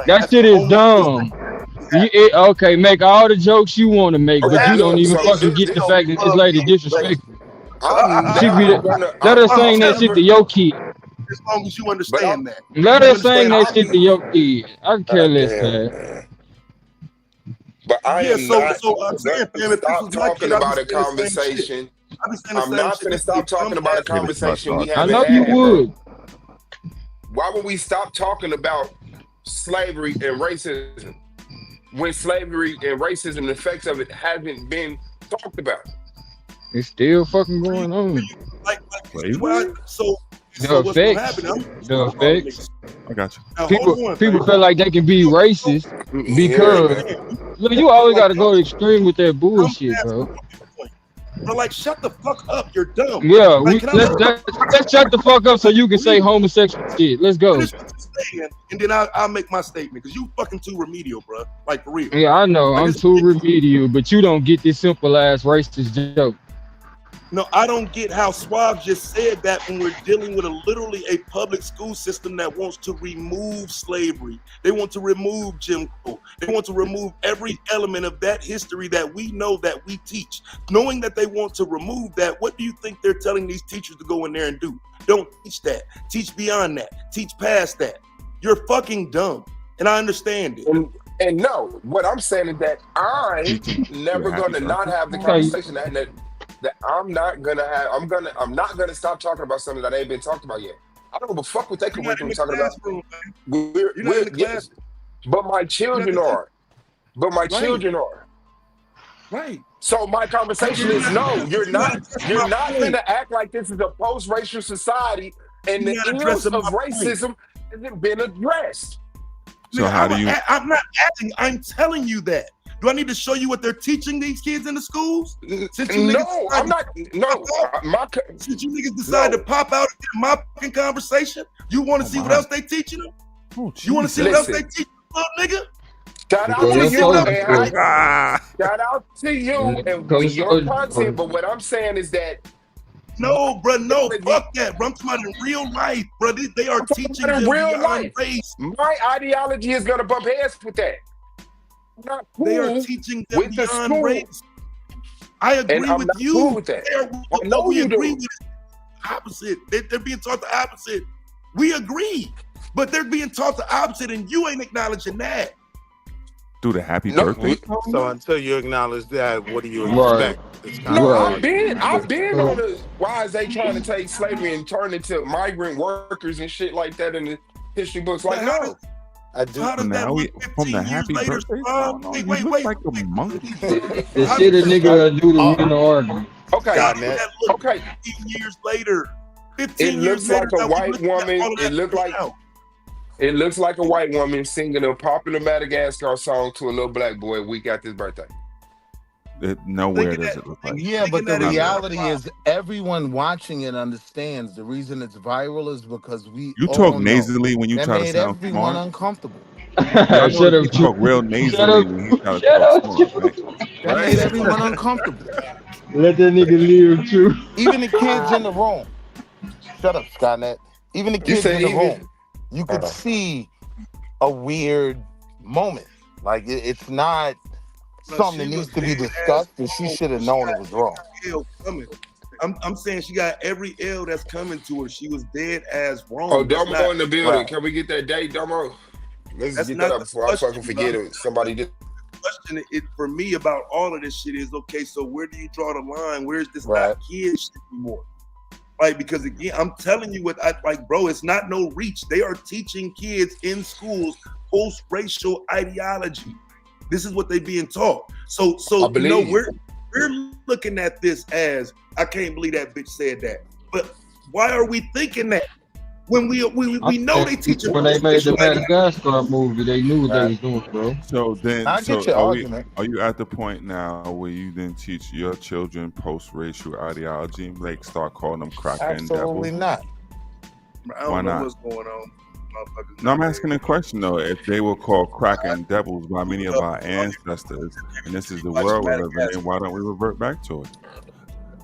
That shit is dumb. Okay, make all the jokes you want to make, but you don't even fucking get the fact that this lady disrespectful. Let her sing that shit to your kid. As long as you understand that. Let her sing that shit to your kid. I care less, man. But I am not stop talking about a conversation. I'm not going to stop talking about a conversation we haven't had. I know you would. Why would we stop talking about slavery and racism when slavery and racism, the effects of it, haven't been talked about? It's still fucking going on. The effects. I got you. People feel like they can be racist because look, you always got to go extreme with that bullshit, bro. But like, shut the fuck up. You're dumb. Yeah, let's shut the fuck up so you can say homosexual shit. Let's go. And then I'll make my statement because you fucking too remedial, bro. Like for real. Yeah, I know. I'm too remedial, but you don't get this simple ass racist joke. No, I don't get how Suave just said that when we're dealing with literally a public school system that wants to remove slavery. They want to remove Jim Crow. They want to remove every element of that history that we know that we teach. Knowing that they want to remove that, what do you think they're telling these teachers to go in there and do? Don't teach that. Teach beyond that. Teach past that. You're fucking dumb. And I understand it. And no, what I'm saying is that I'm never going to not have the conversation that I'm not gonna stop talking about something that ain't been talked about yet. I don't give a fuck what they can talking about. But my children are. Right. So my conversation is no, you're not gonna act like this is a post-racial society and the ills of racism hasn't been addressed. So how do you? I'm not acting. I'm telling you that. Do I need to show you what they're teaching these kids in the schools? Since you No, I'm not. No, since you niggas decide to pop out in my fucking conversation, you want to see what else they teaching them? You want to see what else they teaching them, nigga? Shout out to you, and shout out to you and your content. But what I'm saying is that no, bro, no, fuck that, bro. I'm talking about in real life, bro. They are teaching them in real beyond life. race. My ideology is gonna bump heads with that. Not cool they are teaching them with beyond the race. I agree with you. Cool with that. What we agree with is opposite. They're being taught the opposite. We agree, but they're being taught the opposite, and you ain't acknowledging that. Do the happy birthday. So until you acknowledge that, what do you expect? No, I've been on the why is they trying to take slavery and turn it to migrant workers and shit like that in the history books? Like, no. I do. How does now we from the happy later, birthday. Wait, like a monkey. The shit a nigga do to win the argument. Okay, okay. 15 years later. 15 it years looks like later, a white woman. It looks like a white woman singing a popular Madagascar song to a little black boy a week after his birthday. Nowhere does it look like. Yeah, but the reality is everyone watching it understands the reason it's viral is because we You talk nasally when you that try to made sound everyone smart. uncomfortable. Shut up, you talk real nasally when you try to talk smart, right? That made everyone uncomfortable. Let that nigga live too. Even the kids in the room. Shut up, Skynet. Even the kids in the room. You could see a weird moment. Like it's not something that needs to be discussed, and she should have known it was wrong. I'm saying she got every L that's coming to her. She was dead as wrong. Oh, Domo in the building. Can we get that date, Domo? Let's get that up before I fucking forget it. Somebody did. Question it for me about all of this shit is okay. So where do you draw the line? Where is this not kid shit anymore? Like, because again, I'm telling you what I like, bro, it's not no reach. They are teaching kids in schools post-racial ideology. This is what they being taught. So you know, we're looking at this as I can't believe that bitch said that. But why are we thinking that? When we know they teach when they made the Madagascar movie, they knew what they was doing, bro. So then, I get your argument. Are you at the point now where you then teach your children post-racial ideology, like start calling them cracker and devils? Absolutely not. I don't know what's going on. No, I'm asking a question though. If they were called cracker and devils by many of our ancestors, and this is the world we're living in, why don't we revert back to it?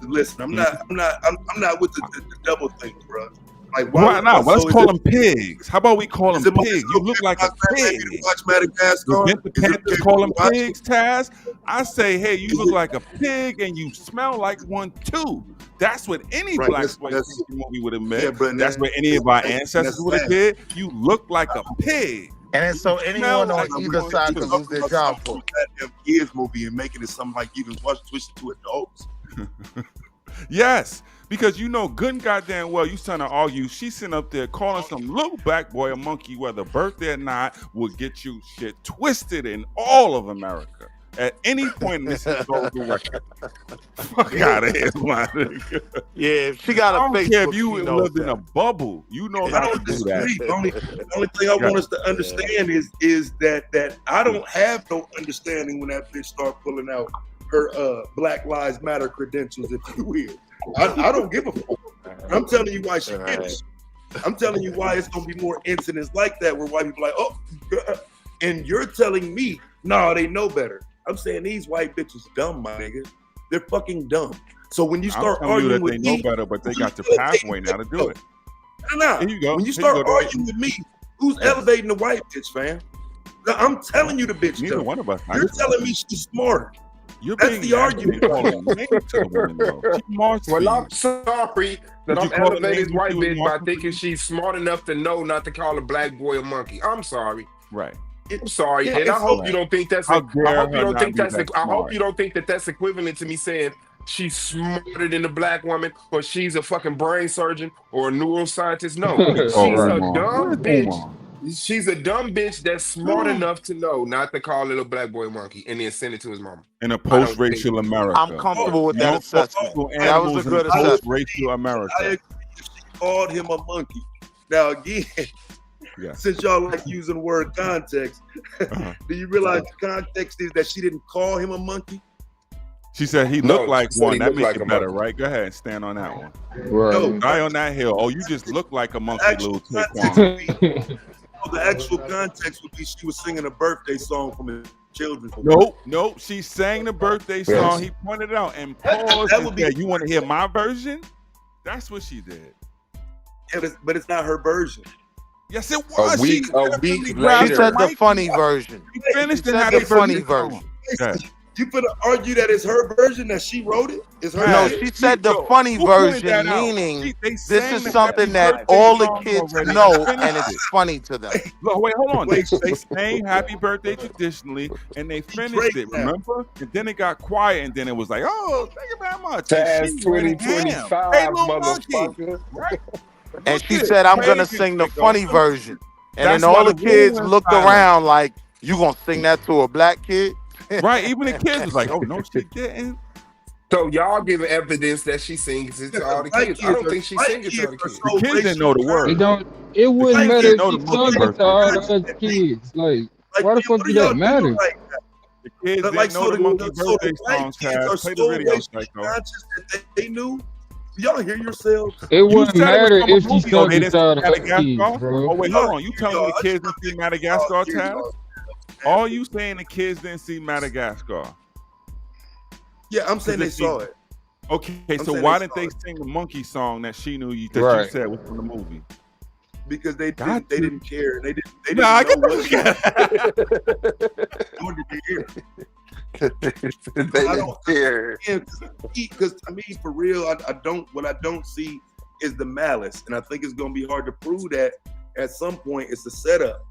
Listen, I'm not with the devil thing, bro. Like, why not? Let's call them pigs. How about we call them pigs? You look like a pig. Watch Madagascar. The Panthers call them pigs, Taz. I say, hey, you look like a pig and you smell like one too. That's what any black movie would admit. Yeah, that's what any of our ancestors would have did. You look like a pig. And so anyone on either side can lose their job for that kids movie and making it something like you can switch it to adults. Yes. Because you know good and goddamn well you trying to argue she's sitting up there calling some little black boy a monkey, whether birthday or not, will get you shit twisted in all of America at any point in this historical record. Fuck out of here, my nigga. Yeah, if she got a I don't Facebook, care if you lived in a bubble. You know how to do that. The only thing I want us to understand is that I don't have no understanding when that bitch start pulling out her Black Lives Matter credentials, if you will. I don't give a fuck. I'm telling you why she finished. I'm telling you why it's gonna be more incidents like that where white people are like, oh, and you're telling me, no, they know better. I'm saying these white bitches dumb, my nigga. They're fucking dumb. So when you start arguing with me, they know better, but they got the pathway now to do it. No, here you go. When you start arguing with me, who's elevating the white bitch, fam? I'm telling you, the bitch. Neither one of us. You're telling me she's smart. That's the argument. Well, I'm sorry that I'm elevating this white bitch by thinking she's smart enough to know not to call a black boy a monkey. I'm sorry. Right. I'm sorry, and I hope you don't think that's. I hope you don't think that's. I hope you don't think that that's equivalent to me saying she's smarter than a black woman, or she's a fucking brain surgeon or a neuroscientist. No, she's a dumb bitch. She's a dumb bitch that's smart enough to know not to call a little black boy a monkey and then send it to his mama. In a post-racial America. I'm comfortable with that assessment. That was a good assessment. Post-racial America. I agree if she called him a monkey. Now again, since y'all like using the word context, do you realize the context is that she didn't call him a monkey? She said he looked like one. That makes it better, right? Go ahead and stand on that one. Right. No, die on that hill. Oh, you just look like a monkey, little Taquan. The actual context would be she was singing a birthday song from a children's book. Nope. She sang the birthday song. He pointed it out and paused and said, "You want to hear my version?" That's what she did. Yeah, but it's not her version. Yes, it was. A week later. She said the funny version. She finished the funny version. You could argue that it's her version that she wrote it? It's her No, version? she said the funny version, meaning this is something that all the kids know and it's funny to them. Look, wait, hold on. They sang happy birthday traditionally and they finished it, remember? And then it got quiet and then it was like, oh, thank you very much. Taz 2025, hey, motherfucker. Right? And she said, I'm going to sing the funny version. And then all the kids looked around like, you going to sing that to a black kid? Right, even the kids was like, "Oh no, she didn't." So y'all giving evidence that she sings it to all the kids. I don't think she sings it to all the kids. The kids didn't know the word. It wouldn't matter if she sung it to all the other kids. Like why the fuck did that matter? The kids didn't know the monkey birthday songs. Play the video, Psycho. They knew. Y'all hear yourselves? It wouldn't matter if she sung it to all the other kids, bro. Oh wait, hold on. You telling me the kids didn't see Madagascar, Taz? All you saying the kids didn't see Madagascar? Yeah, I'm saying they saw it. Okay, so why didn't they sing the monkey song that she knew you said was from the movie? Because they didn't care. They didn't know what did they hear? They don't care. Because I mean, for real, what I don't see is the malice, and I think it's gonna be hard to prove that at some point. It's a setup.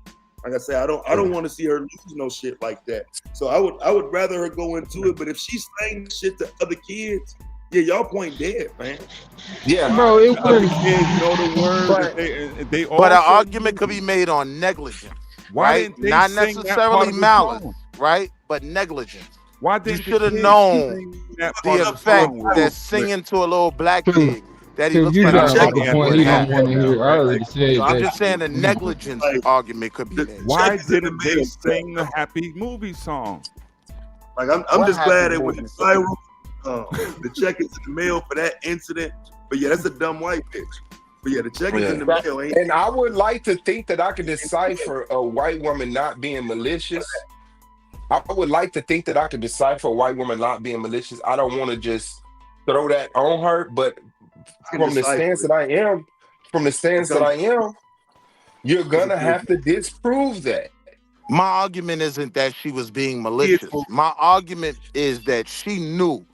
Like I said, I don't want to see her lose no shit like that. So I would rather her go into it. But if she's saying shit to other kids, yeah, y'all point dead, man. Yeah, bro, it other kids know the word. But an argument could be made on negligence, right? Not necessarily malice, right? But negligence. Why you should have known the effect that singing to a little black kid. That he looks like a point he don't want to hear. I already said I'm just saying the negligence argument could be made. Why didn't they sing the happy movie song? Like I'm just glad it was viral. The check is in the mail for that incident. But yeah, that's a dumb white bitch. But yeah, the check is in the mail. And I would like to think that I could decipher a white woman not being malicious. I would like to think that I could decipher a white woman not being malicious. I don't want to just throw that on her, but from the stance that I am, you're gonna have to disprove that. My argument isn't that she was being malicious. My argument is that she knew,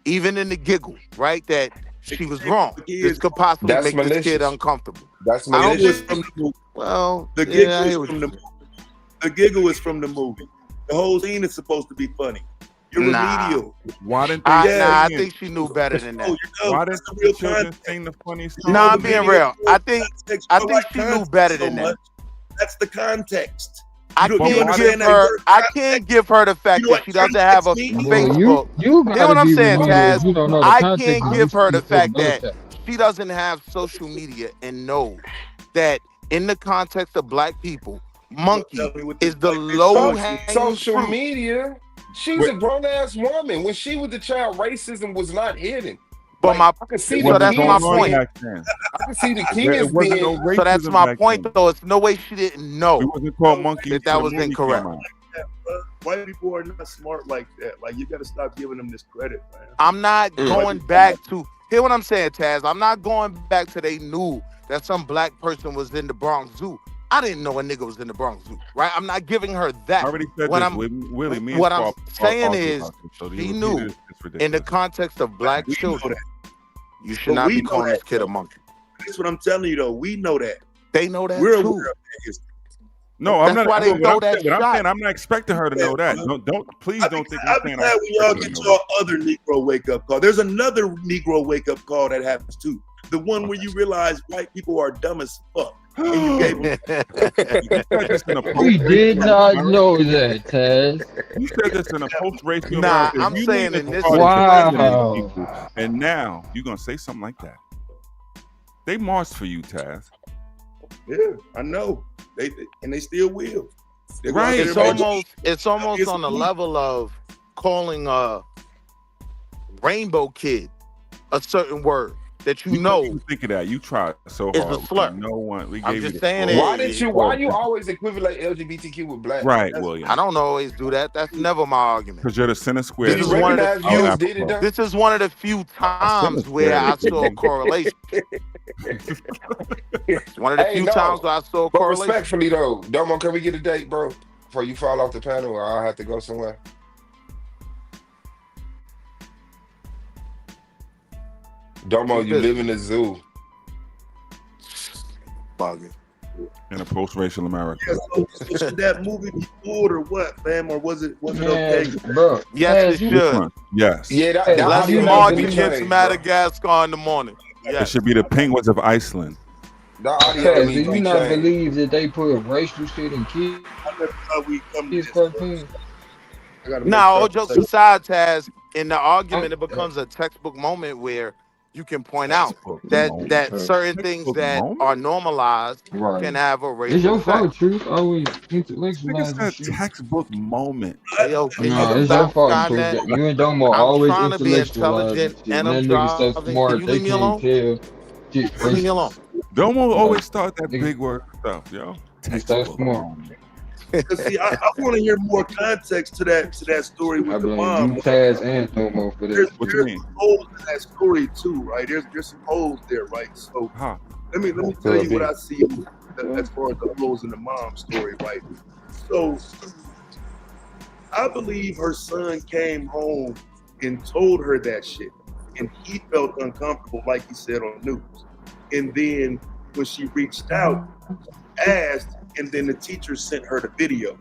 even in the giggle, right, that she was wrong. This could possibly make this kid uncomfortable. That's malicious. Well, the giggle is from the movie. The giggle is from the movie. The whole scene is supposed to be funny. You're remedial. Why didn't they? I think she knew better than that. Why didn't the children sing the funny song? No, I'm being real. I think she knew better than that. That's the context. I can't give her the fact that she doesn't have a Facebook. You know what I'm saying, Taz? I can't give her the fact that she doesn't have social media and knows that in the context of black people, monkey is the low-hanging social media. She's a grown-ass woman. When she was a child, racism was not hidden. But I can see that's my point. I can see the kids being. So that's my point, though. It's no way she didn't know. It wasn't called monkey. That was incorrect. White people are not smart like that. Like, you got to stop giving them this credit, man. I'm not going back to hear what I'm saying, Taz. I'm not going back to they knew that some black person was in the Bronx Zoo. I didn't know a nigga was in the Bronx Zoo, right? I'm not giving her that. I already said what this. What I'm saying is, she knew in the context of black children, you should not be calling this kid a monkey. That's what I'm telling you, though. We know that. They know that We're too. aware of that. No, I'm not. Why they throw that shot. I'm not expecting her to know that. Please don't think I'm saying. When y'all get your other Negro wake up call. There's another Negro wake up call that happens too. The one where you realize white people are dumb as fuck. And you gave them. We did not know that, Taz. You said this in a post-racial. Nah, I'm saying in this. Wow. And now you're gonna say something like that. They marched for you, Taz. Yeah, I know. and they still will. Right. It's almost on the level of calling a rainbow kid a certain word that you know. You think of that. You try so is hard. a slur. No one. We I'm gave just you saying the Why you always equivalent LGBTQ with black? Right, William. I don't always do that. That's never my argument. Because you're the center square. Did you recognize you did it? This is one of the few times where I saw a correlation. One of the few times where I saw a but correlation. Respectfully though, Domo, can we get a date, bro? Before you fall off the panel, or I'll have to go somewhere. Domo, you live in a zoo. Bugging. In a post-racial America. Yeah, so should that movie be pulled or what, fam? Or was it okay? Bro. Yes, it should. Yes. Yeah, Leslie Martin gets Madagascar in the morning. It should be the Penguins of Iceland. Do you not believe that they put racial shit in kids? Now, all jokes aside, Taz, in the argument, it becomes a textbook moment where you can point out that certain things that are normalized can have a racial It's your effect. fault, Truth. Always It's intellectualizing a shit. textbook moment. Yo, No, it's your fault, Truth. You and Domo always trying to be intelligent intellectualizing shit. and And I'm that nigga so driving. smart, Can you they leave me alone? can't tell. Shit, Leave me alone. Domo always start that big word stuff, yo. He's so smart. See, I want to hear more context to that story with I the blame mom. you, Taz, and Domo for There's that. What you mean? some holes in that story too, right? There's some holes there, right? So let me tell you what I see as far as the holes in the mom story, right? So I believe her son came home and told her that shit, and he felt uncomfortable, like he said on the news. And then when she reached out, asked, and then the teacher sent her the video.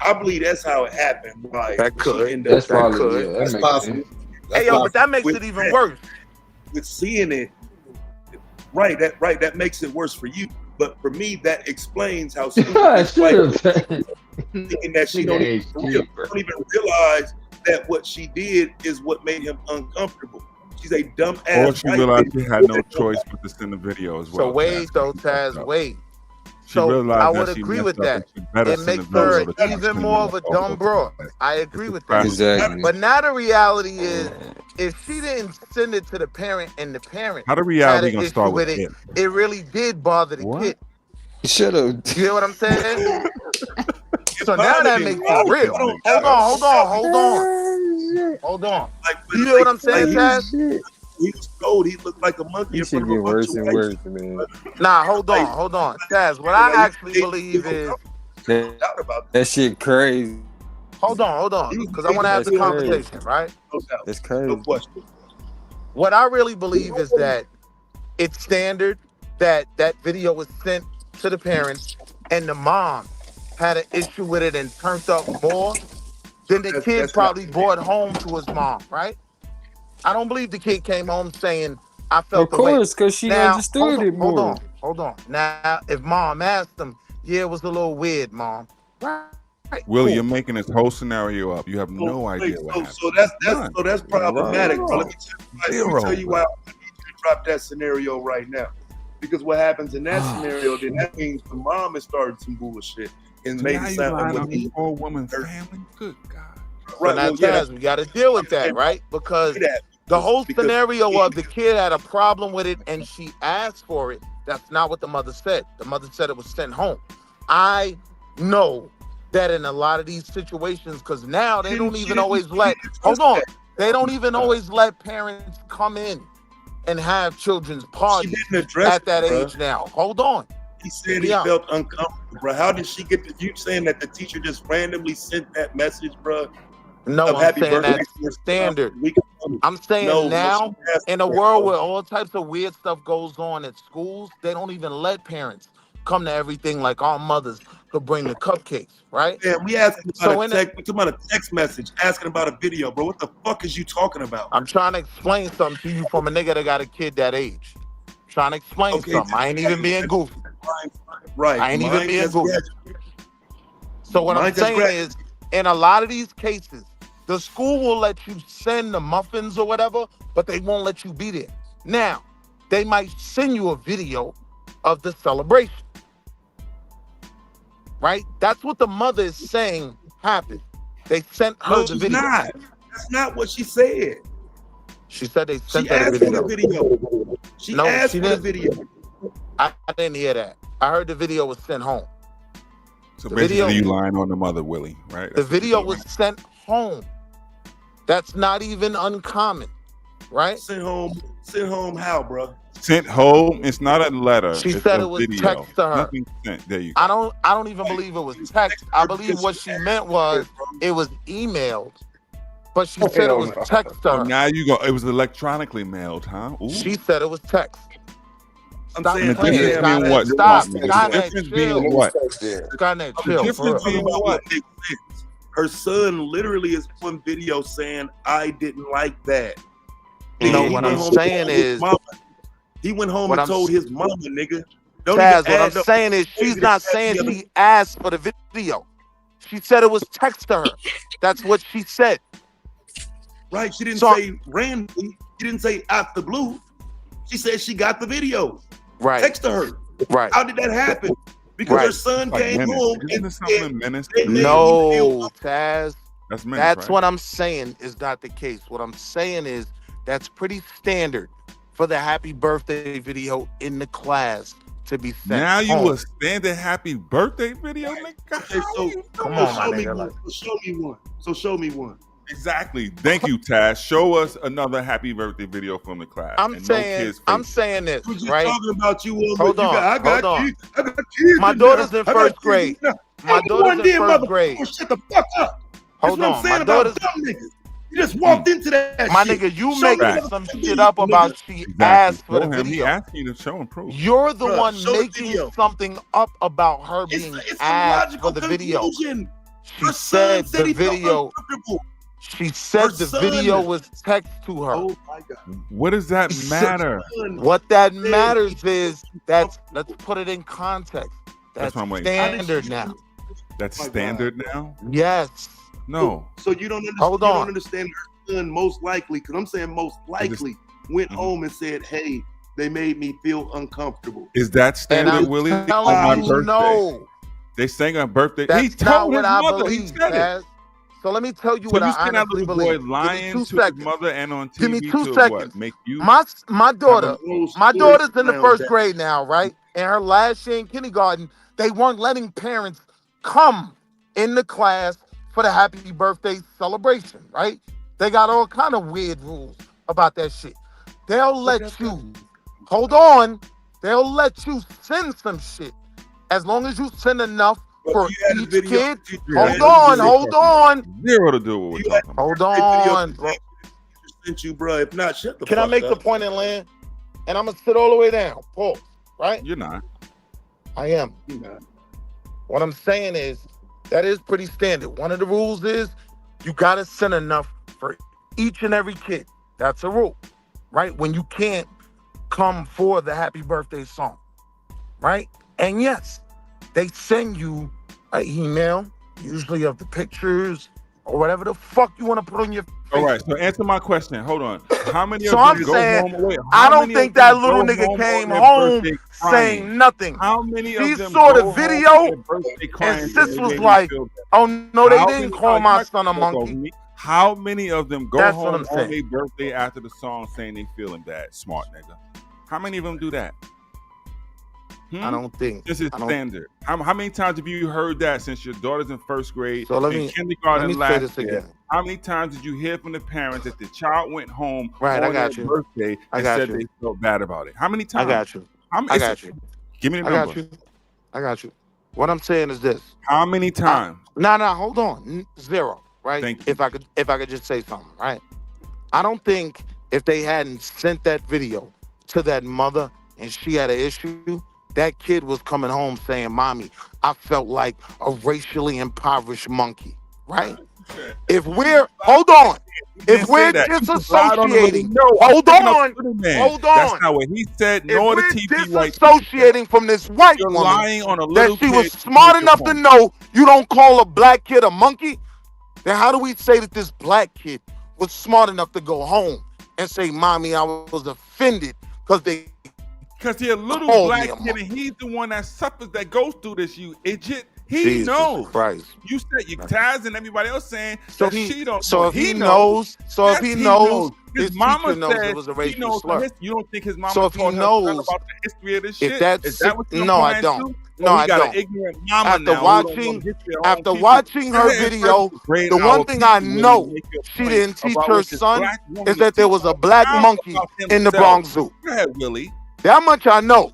I believe that's how it happened. Right? That could. That's possible. Yeah, that's possible. Hey, yo, but that makes it even worse. With seeing it, that makes it worse for you. But for me, that explains how stupid this white woman is, thinking that she don't even realize that what she did is what made him uncomfortable. She's a dumb ass. Or she realized she had no choice but to send the video as well. So wait, though, Taz, wait. She So realized I that would she agree messed with up that. and she better It send the makes her video to even more of a dumb broad. I agree with that. Exactly. But now the reality is, if she didn't send it to the parent and the parent How the had reality an gonna issue start with with it, it really did bother the kid. Shut up. You hear what I'm saying? So now that makes it real. Hold on. You hear what I'm saying, Taz? He was cold. He looked like a monkey. It should get worse and worse, man. Nah, hold on. Taz, what I actually believe is That shit crazy. Hold on, because I want to have the conversation, right? That's crazy. What I really believe is that it's standard that that video was sent to the parents and the mom had an issue with it and turned up more than the kid probably brought home to his mom, right? I don't believe the kid came home saying, I felt the way. Of course, because she understood it more. Hold on. Now, if mom asked him, yeah, it was a little weird, mom. Right. Will, you're making this whole scenario up. You have no idea what happened. So that's problematic. But let me tell you why I need you to drop that scenario right now. Because what happens in that scenario, then that means the mom has started some bullshit and So made now you something lying with on the this poor woman's family? Good God. Right, now, Taz, we got to deal with that, right? Because the whole scenario of the kid had a problem with it and she asked for it, that's not what the mother said. The mother said it was sent home. I know that in a lot of these situations, because now they don't even always let, they don't even always let parents come in and have children's parties at that age now. Hold on. He said he felt uncomfortable, bro. How did she get you saying that the teacher just randomly sent that message, bro? No, I'm saying that's standard. I'm saying now, in a world where all types of weird stuff goes on at schools, they don't even let parents come to everything like our mothers could bring the cupcakes, right? Yeah, we asking about a text message, asking about a video, bro. What the fuck is you talking about? I'm trying to explain something to you from a nigga that got a kid that age. Trying to explain something. I ain't even being goofy. Right. I ain't even being goofy. So what I'm saying is, in a lot of these cases, the school will let you send the muffins or whatever, but they won't let you be there. Now, they might send you a video of the celebration. right? That's what the mother is saying happened. They sent her the video. Not. That's not what she said. She said they sent her the video. She asked for the video. I didn't hear that. I heard the video was sent home. So basically, you lying on the mother, Willie, right? The video was sent home. That's not even uncommon, right? Sent home how, bro? Sent home. It's not a letter. She it's said a it was video. text to her. Nothing sent. There you go. I don't even believe it was text. I believe what she meant was it was emailed, but she said it was text to her. Now you go. It was electronically mailed, huh? Ooh. She said it was text. I'm Stop saying playing. Difference being what? Stop. The difference being what? Skynet, The chill. difference being what? Her son literally is on video saying, "I didn't like that." No, what I'm saying is, he went home and told his mama, nigga. Chaz, what I'm saying is, she's not saying she asked for the video. She said it was text to her. That's what she said. Right? She didn't say randomly. She didn't say out the blue. She said she got the video. Right. Text to her. Right. How did that happen? Because her son came home and said, no, Taz. That's right? What I'm saying is not the case. What I'm saying is that's pretty standard for the happy birthday video in the class to be sent Now you home. a standard happy birthday video, nigga? Come on, my nigga. Show me one. So show me one. Exactly. Thank you, Taz. Show us another happy birthday video from the class. I'm saying this, We're just right? talking about you. Hold on. I got kids. My daughter's in first grade. My daughter's in first grade. Shut the fuck up. Hold That's what I'm saying about dumb niggas. You just walked into that my shit. nigga, you making some shit up about she asked for the video. He asked you to show and prove. You're the one making something up about her being asked for the video. She said the video. She said the video was text to her. Oh my God. What does that matter? What that matters is let's put it in context. That's standard now. That's standard now? Yes. No. So you don't understand her son most likely, because I'm saying most likely went home and said, hey, they made me feel uncomfortable. Is that standard, Willie? On my birthday. No. They sang on birthday. That's he told not his what mother. I believe, He said it. So let me tell you So what you I seen that honestly little believe. boy lying to his mother and on TV. Give me 2 to seconds. What? Make you my daughter's in the first grade now, right? And her last year in kindergarten, they weren't letting parents come in the class for the happy birthday celebration, right? They got all kind of weird rules about that shit. They'll let you, hold on, they'll let you send some shit as long as you send enough for each kid. Hold on. Zero to do what we're talking about. Hold on, bro. Sent you, bro. If not, shut the Can fuck I make up. the point and land? And I'm gonna sit all the way down. Pause. Right? You're not. I am. You're not. What I'm saying is that is pretty standard. One of the rules is you gotta send enough for each and every kid. That's a rule, right? When you can't come for the happy birthday song, right? And yes, they send you an email, usually of the pictures or whatever the fuck you want to put on your face. All right, so answer my question. Hold on. How many So of I'm them go saying, home? Wait, I how don't many think of them that little go nigga home came on their home birthday saying crying? nothing. How many of She them saw go the home video on their birthday crying and saying sis they was made me like, feel bad? oh no, they How didn't many- call my you son a gotta go monkey. me. How many of them go That's what home I'm on saying. their birthday after the song saying they feeling bad? Smart nigga. How many of them do that? I don't think. This is I don't- standard. How many times have you heard that since your daughter's in first grade? So let in me- kindergarten let me say last this year? again. How many times did you hear from the parents that the child went home Right, I on got their you. birthday I and got said you. they felt bad about it? How many times? I got you. How many, I got you. Give me the I number. got you. I got you. What I'm saying is this. How many times? No, hold on. 0, right? Thank you. If I could just say something, right? I don't think if they hadn't sent that video to that mother and she had an issue, that kid was coming home saying, "Mommy, I felt like a racially impoverished monkey," right? If we're hold on, if we're disassociating, hold on. That's not what he said. Nor the TV white disassociating from this white You're woman lying on a little that she was kid smart with your enough to phone. know you don't call a black kid a monkey, then how do we say that this black kid was smart enough to go home and say, "Mommy, I was offended because he's a little black kid and he's the one that suffers, that goes through this, you idiot. Jesus knows. Christ. You said you Taz and everybody else saying So that she don't so know. if he knows, Yes, he knows. his mama teacher knows said it was a he racial knows slur. you don't think his mama So if he taught her son knows, about the history of this if shit? that's Is that what you're no, I implying don't. too? No, Or he I got don't. an ignorant mama After now who don't know watching, the history of her after own people. watching Go her ahead, video, first grade the one hour thing I people know make your she point didn't teach about her what this son black woman is that there was a black child monkey about in the themselves. Bronx Zoo. Go ahead, Willie. That much I know.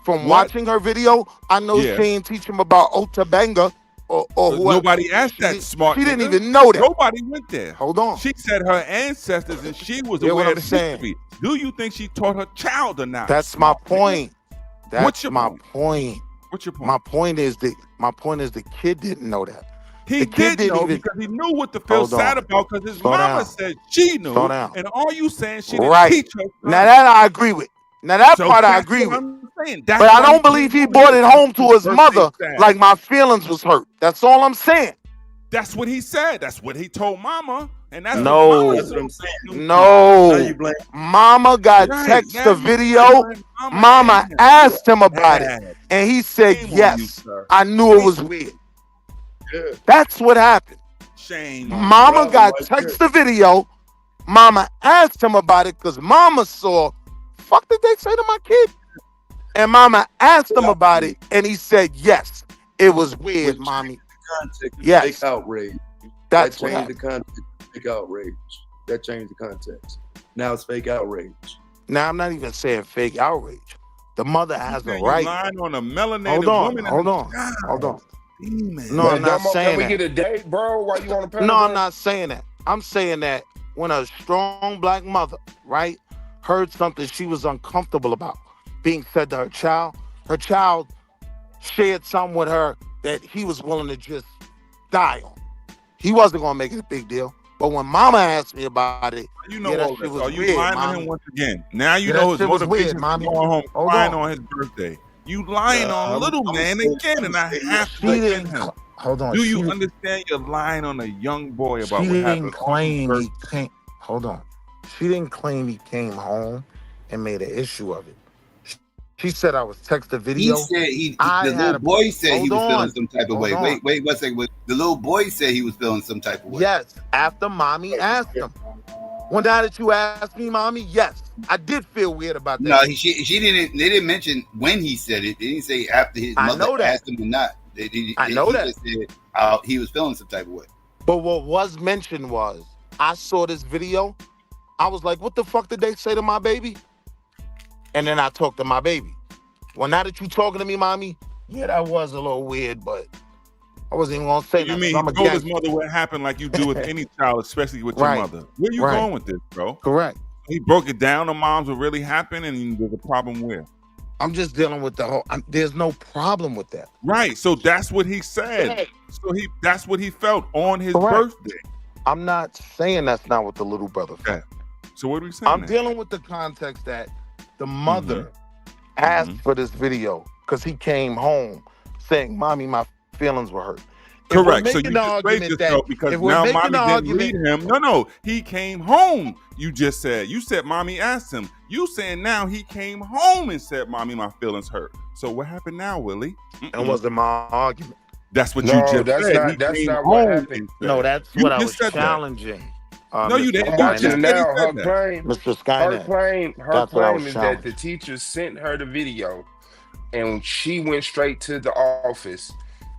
From What? watching her video, I know Yeah. she didn't teach him about Otabanga or whoever. Nobody asked that smart She didn't nigga. even know that. Nobody went there. Hold on. She said her ancestors and she was Hear what aware I'm of the saying. history. Do you think she taught her child or not? That's my point. That's What's your my point? point. What's your point? My point is the kid didn't know that. He The kid did know even. because he knew what to feel Hold sad on. about because his Slow mama down. said she knew. Slow down. And all you saying she didn't Right. teach her. Now that I agree with. Now that So part I that's agree what with. I'm saying. That's But I why don't believe he brought it home to his mother like my feelings was hurt. That's all I'm saying. That's what he said. That's what he told mama. And that's No. what mama That's what I'm saying. No. Now you blame. Mama got Right, text now the you video. blame Mama and asked him about it. Dad. And he said, Shame on you, yes. sir. I knew it was weird. Yeah. That's what happened. Shame on Mama Problem got right text there. the video. Mama asked him about it because mama saw, fuck did they say to my kid? And mama asked him about it. And he said, yes, it was weird, Which mommy. Context is Yes. fake outrage. That's that what changed the happened. context. Fake outrage. That changed the context. Now it's fake outrage. Now, I'm not even saying fake outrage. The mother has a You right. lying on a melanated Hold on, woman. hold on, hold on. No, I'm not Can saying we that. get a date, bro? While you on the panel? No, I'm bro? not saying that. I'm saying that when a strong black mother, right, heard something she was uncomfortable about being said to her child shared something with her that he was willing to just die on. He wasn't gonna make it a big deal. But when mama asked me about it, You know yeah, that all shit this. was Are you weird, lying on mommy. him once again? Now you Yeah, know that his shit was motivation weird, for mommy. going home Hold crying on. on his birthday. You lying on I'm little gonna man say- again, I'm and I gonna say have yes. to She defend didn't. him. Hold on. Do She you didn't- understand you're lying on a young boy about She what didn't happened on his claim he birthday? came. Hold on. She didn't claim he came home and made an issue of it. She said I was text the He video. said the I had little a- boy said he Hold was feeling on. some type of Hold way. on. Wait, 1 second. The little boy said he was feeling some type of way. Yes, after mommy asked him. Well, now that you asked me, mommy, yes, I did feel weird about that. No, she didn't. They didn't mention when he said it. They didn't say after his I mother know that. asked him or not. I know he that. just said he was feeling some type of way. But what was mentioned was, I saw this video. I was like, what the fuck did they say to my baby? And then I talked to my baby. Well, now that you talking to me, mommy, yeah, that was a little weird, but I wasn't even gonna say You nothing. mean I'm he a told his gangster. mother what happened like you do with any child, especially with Right. your mother? Where you Right. going with this, bro? Correct. He broke it down to moms what really happened, and there's a problem where. I'm just dealing with the whole. There's no problem with that. Right. So that's what he said. So that's what he felt on his Correct. birthday. I'm not saying that's not what the little brother felt. So what are we saying? I'm dealing with the context that the mother asked for this video because he came home saying, "Mommy, my feelings were hurt." Correct. So you making the just raised argument yourself that because if we're now making mommy the didn't argument, lead him. No, he came home. You just said. You said mommy asked him. You saying now he came home and said, "Mommy, my feelings hurt." So what happened now, Willie? It wasn't my argument. That's what No, you just that's said. not- He that's came not what home happened. and said. No, that's You what I just was said that. challenging. No, you didn't. I'm You watching just it said he now. said Her that. claim, Mr. Skynet. her That's what I was claim is that the challenging. teacher sent her the video, and she went straight to the office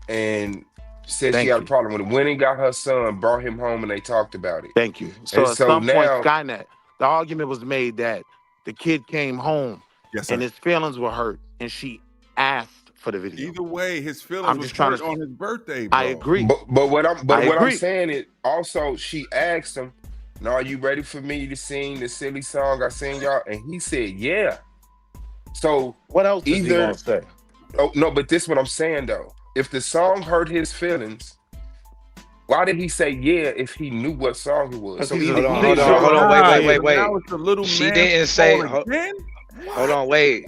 and said Thank she had you. a problem with it. Went and got her son, brought him home, and they talked about it. Thank you. So And at so some point, now- Skynet, the argument was made that the kid came home and his feelings were hurt, and she asked for the video. Either way, his feelings I'm was just trying hurt to. on his birthday, bro. I agree. But what I'm I agree. saying is also she asked him, "Now are you ready for me to sing the silly song I sing y'all?" And he said, "Yeah." So what else is he gonna say? Oh no, but this is what I'm saying though. If the song hurt his feelings, why did he say yeah if he knew what song it was? So either Hold on, wait. Now it's a little She man didn't say. fault again? Hold on, wait.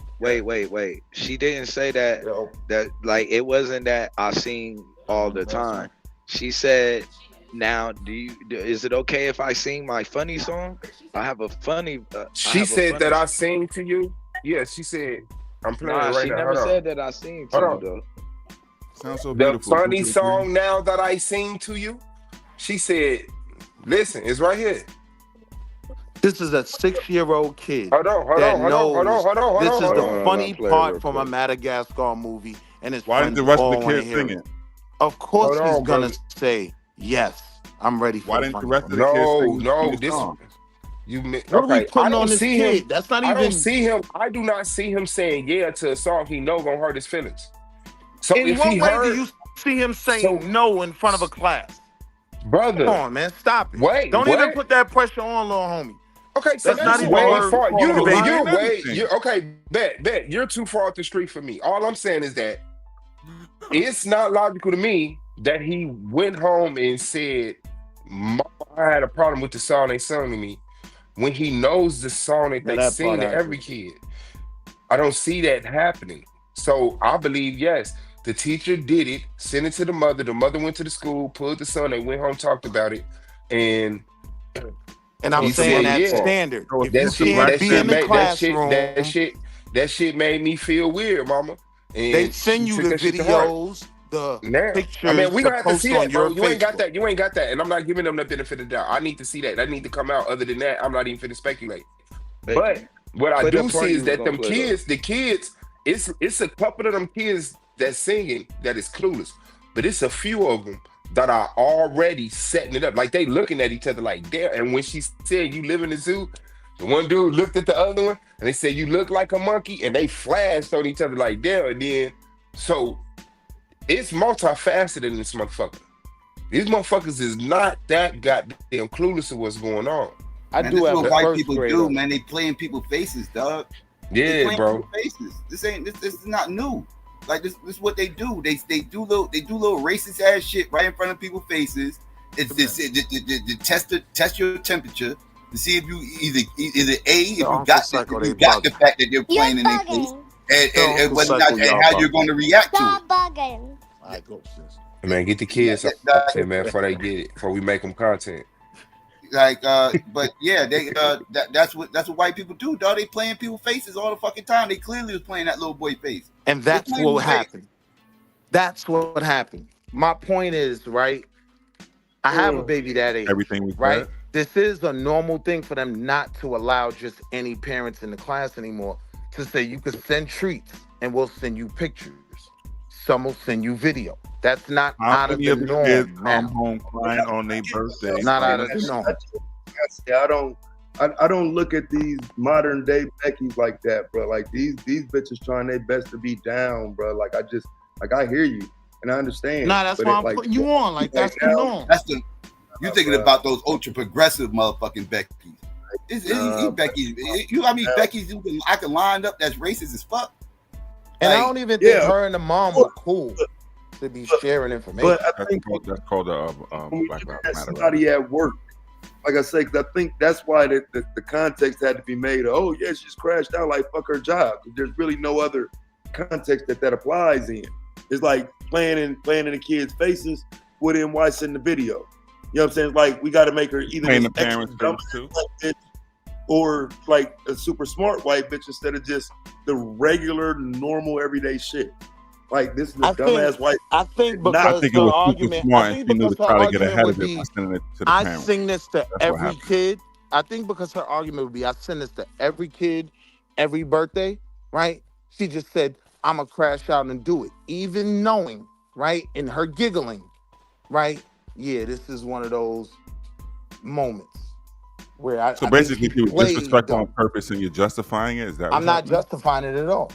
She didn't say that. That like it wasn't that I sing all the time. She said, "Now, is it okay if I sing my funny song? I have a funny." She said that I sing to you. Yeah, she said I'm playing Nah, right she now. never Hold on. said that I sing to Hold you on. though. Sounds so The beautiful. funny song now that I sing to you, she said, listen, it's right here. This is a 6-year-old kid Hold on. this is the funny part from a Madagascar movie, and his Why friends did the rest of all the want to kids hear sing it. it? Of course Hold he's on, gonna brother. say, yes, I'm ready for Why the didn't the funny rest part. of the kids sing No, the this song? What are we okay. I putting on don't this see kid? him. That's not I don't even. see him. I do not see him saying yeah to a song he know gonna hurt his feelings. So In if what he way do heard, you see him saying no in front of a class? brother, Come on, man, stop it. wait, Don't even what? put that pressure on, little homie. Okay, so That's not that's even way worth far. Call him a lion and everything. You're okay. Bet. You're too far off the street for me. All I'm saying is that it's not logical to me that he went home and said, "Mama, I had a problem with the song they sung to me," when he knows the song that Now they that sing part to I every agree. kid. I don't see that happening. So I believe, yes, the teacher did it, sent it to the mother. The mother went to the school, pulled the son, they went home, talked about it, and I'm he saying said, that's yeah. standard. So If you can't be in the classroom, That shit made me feel weird, mama. And they she send you took the that shit to heart. videos, the Now, pictures we to gonna have to post see on that, bro. your You ain't got Facebook. that. You ain't got that. And I'm not giving them the benefit of the doubt. I need to see that. That need to come out. Other than that, I'm not even finna speculate. But what I do see is that them kids, the kids, it's a couple of them kids that's singing that is clueless, but it's a few of them that are already setting it up. Like they looking at each other like, damn. And when she said you live in the zoo, the one dude looked at the other one and they said you look like a monkey, and they flashed on each other like, damn. And then so it's multifaceted in this motherfucker. These motherfuckers is not that goddamn clueless to what's going on. Man, this is what white people do, man. They play in people's faces, dog. Yeah, bro. Faces. This is not new. Like this is what they do. They do little racist ass shit right in front of people's faces. It's to test your temperature to see if you either if you got the fact that they're playing in their face, and whether or not and how you're going to react to it. Bugging. All right, go, sis. Man, get the kids up there, man, before they get it, before we make them content. Like, but yeah, that's what white people do, dog. They play in people's faces all the fucking time. They clearly was playing that little boy face, and that's what happened. That's what happened. My point is, right? I have a baby that age. Everything we right. said. This is a normal thing for them not to allow just any parents in the class anymore to say you could send treats and we'll send you pictures. Some will send you video. That's not out of the norm. Kids come home crying on their birthday. Not out of the norm. I don't look at these modern day Beckys like that, bro. Like these bitches trying their best to be down, bro. Like I hear you and I understand. Nah, that's why I'm putting you on. Like that's the norm. You're thinking about those ultra progressive motherfucking Beckys. Becky. Becky's I can line up that's racist as fuck. And I don't even think her and the mom were cool to be sharing information. But I think that's called Black Lives Matter. Somebody at work, like I said, I think that's why the context had to be made. Oh yeah, she's crashed out. Like fuck her job. There's really no other context that applies in. It's like playing in the kids' faces. What in why send the video? You know what I'm saying? Like we got to make her either playing the parents too, or like a super smart white bitch instead of just the regular, normal, everyday shit. Like this is the dumbass white. I think because the argument. I think because her argument would be, I sing this to every kid. I think because her argument would be, I send this to every kid, every birthday, right? She just said, I'm gonna crash out and do it, even knowing, right, in her giggling, right? Yeah, this is one of those moments. Where so basically, you disrespect on purpose, and you're justifying it. Is that? I'm not justifying it at all.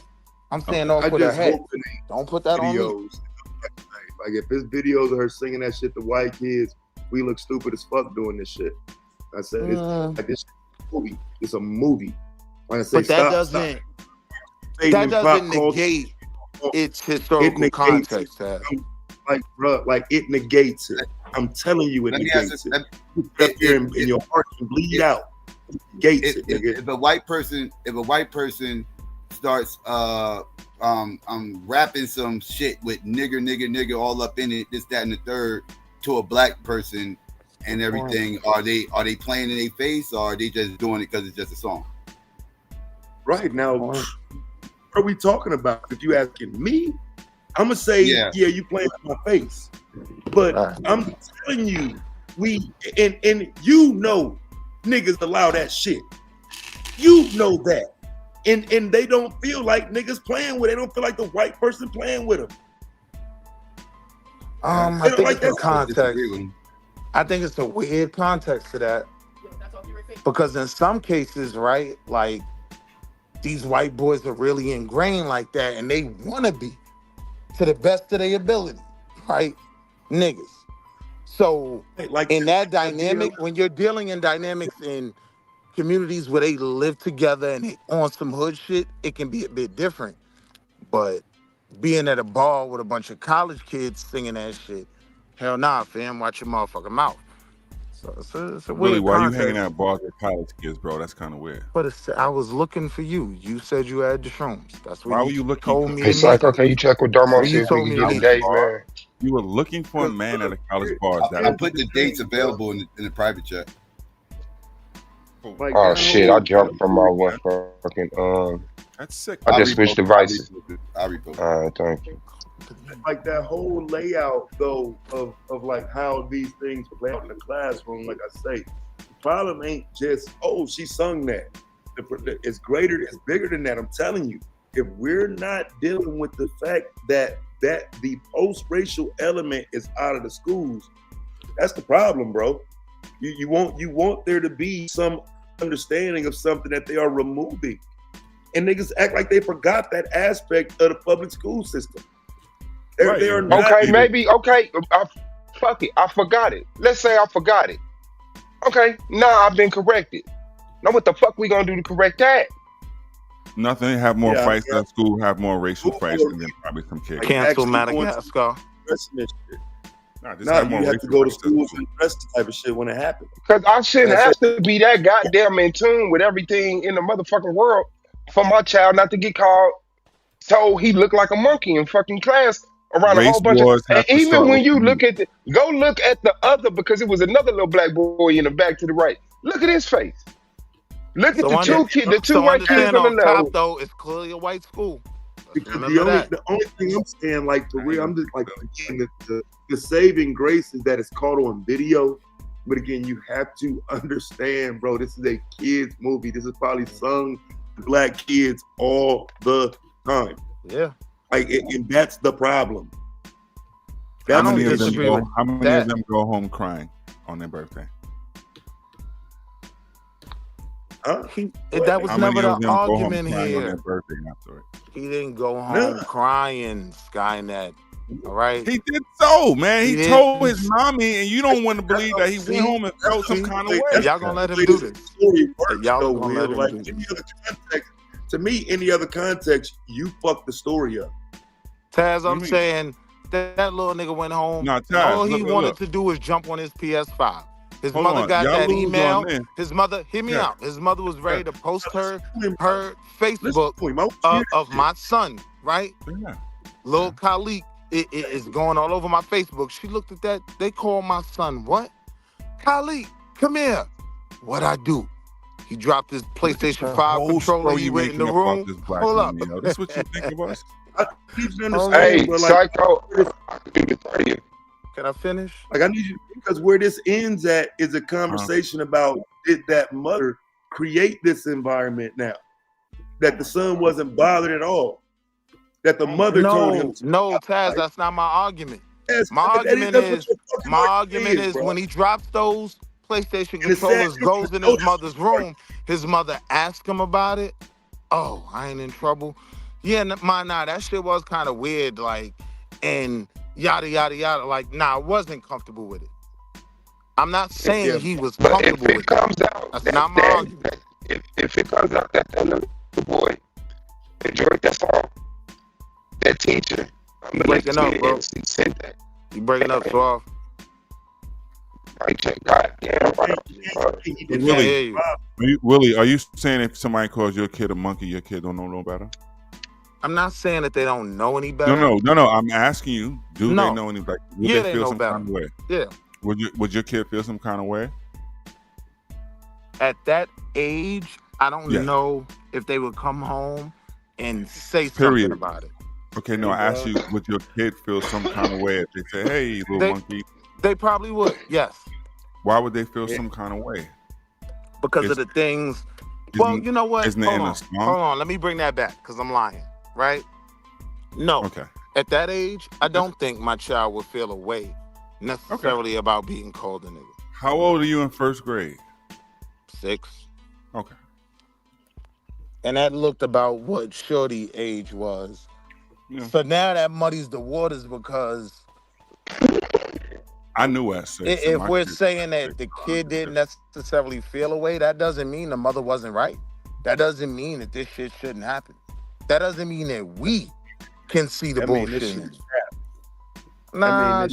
I'm saying don't put her head. Don't put that on me. Like if there's videos of her singing that shit to white kids, we look stupid as fuck doing this shit. I said it's like this movie. It's a movie. Like I say, but that doesn't negate its historical context. Like bro, like it negates it. I'm telling you, it negates it. Up here in your heart and bleed out. Negates it. If a white person starts rapping some shit with nigger all up in it, this, that, and the third to a black person and everything, are they playing in their face, or are they just doing it because it's just a song? Right now, what are we talking about? If you asking me, I'm gonna say, yeah, you playing in my face. But I'm telling you, and you know, niggas allow that shit. You know that. And they don't feel like niggas playing with it. They don't feel like the white person playing with them. I think it's the context. I think it's a weird context to that. Because in some cases, right, like these white boys are really ingrained like that and they want to be to the best of their ability, right? Niggas. So like in that dynamic, when you're dealing in dynamics in communities where they live together and they on some hood shit, it can be a bit different. But being at a bar with a bunch of college kids singing that shit, hell nah, fam, watch your motherfucking mouth. So it's a Really, weird why context. you hanging out bars with college kids, bro? That's kind of weird. But I was looking for you. You said you had the shrooms. That's what Why were you looking? Told me. Hey, Psycho, can you check with Domo see if we can get a date, man? You were looking for a man at a college bar. I put the dates available in the private chat. Oh shit! I jumped from my one fucking That's sick. I just switched devices. I'll repost. All right, thank you. Like that whole layout though of like how these things play out in the classroom. Like I say, the problem ain't just she sung that. It's greater. It's bigger than that. I'm telling you. If we're not dealing with the fact that the post-racial element is out of the schools, that's the problem, bro. You want there to be some understanding of something that they are removing, and niggas act like they forgot that aspect of the public school system. They are not okay, maybe okay. Fuck it, I forgot it. Let's say I forgot it. Okay, now I've been corrected. Now what the fuck we gonna do to correct that? Nothing. Have more fights at school. Have more racial fights, and then probably some kids. Cancel Madagascar. Nah, you have to go to schools and address this type of shit when it happens. Because I shouldn't have to be that goddamn in tune with everything in the motherfucking world for my child not to get called told he looked like a monkey in fucking class around a whole bunch of. And even when you look at go look at the other, because it was another little black boy in the back to the right. Look at his face. Look at the two white kids on the left. Top though, it's clearly a white school. Because the only thing I'm saying, like for real, I'm just like again, the saving grace is that it's caught on video. But again, you have to understand, bro, this is a kids movie. This is probably sung to black kids all the time. Yeah. Like, and that's the problem. How many of them go home crying on their birthday? That was never the argument here. Birthday, he didn't go home crying, Skynet. All right. He did so, man. He told his mommy, and you don't want to believe that he went home and felt some kind of way. Y'all gonna let him do this? Y'all gonna let him do this? To me, any other context, you fuck the story up. Taz, I'm saying that little nigga went home. No, Taz, all he wanted to do was jump on his PS5. His mother got that email. His mother, hear me out. His mother was ready to post her Facebook of my son, right? Yeah. Lil Khalik is going all over my Facebook. She looked at that. They call my son what? Khalik, come here. What I do? He dropped his PlayStation 5 controller. He went in the room. Hold up. That's what you think of us? Hey, Psycho. Can I finish? Like, I need you, because where this ends at is a conversation about, did that mother create this environment now? That the son wasn't bothered at all. That the mother told him to. No, Taz, that's not my argument. My argument is when he drops those PlayStation controllers, goes in his mother's room, his mother asked him about it. Oh, I ain't in trouble. Yeah, that shit was kind of weird, like, and yada, yada, yada. Like, I wasn't comfortable with it. I'm not saying he was comfortable with it. That's not my argument. If it comes out that little boy enjoyed that song, that teacher, I'm breaking up, bro. Said that. You breaking up, Suave. Willie, are you saying if somebody calls your kid a monkey, your kid don't know no better? I'm not saying that they don't know any better. No. I'm asking you, do they know any better? Would they feel some kind of way? Yeah. Would your kid feel some kind of way? At that age, I don't know if they would come home and say something about it. Okay, no, I asked you, would your kid feel some kind of way if they say, "Hey, little monkey"? They probably would. Yes. Why would they feel some kind of way? Because of the things. Well, you know what? Hold on. Let me bring that back because I'm lying. Right? No. Okay. At that age, I don't think my child would feel a way necessarily about being called a nigga. How old are you in first grade? 6. Okay. And that looked about what Shorty age was. Yeah. So now that muddies the waters because I knew that. If we're saying that the kid didn't necessarily feel a way, that doesn't mean the mother wasn't right. That doesn't mean that this shit shouldn't happen. That doesn't mean that we can see the bullshit in it. Nah,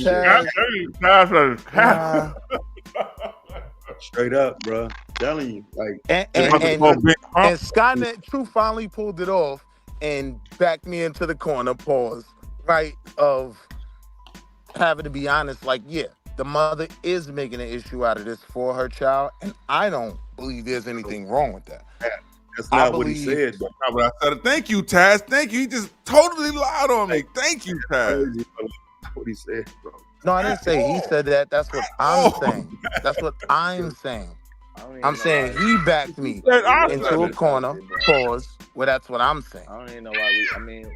straight up, bro. Telling you, like, and Skynet True finally pulled it off and backed me into the corner. Pause. Right of having to be honest. Like, yeah, the mother is making an issue out of this for her child, and I don't believe there's anything wrong with that. That's not what he said. But I said, thank you, Taz. Thank you. He just totally lied on me. Thank you, Taz. That's what he said, bro. No, I didn't say he said that. That's what I'm saying. That's what I'm saying. I'm saying he backed me into a corner. Pause. Well, that's what I'm saying. I don't even know why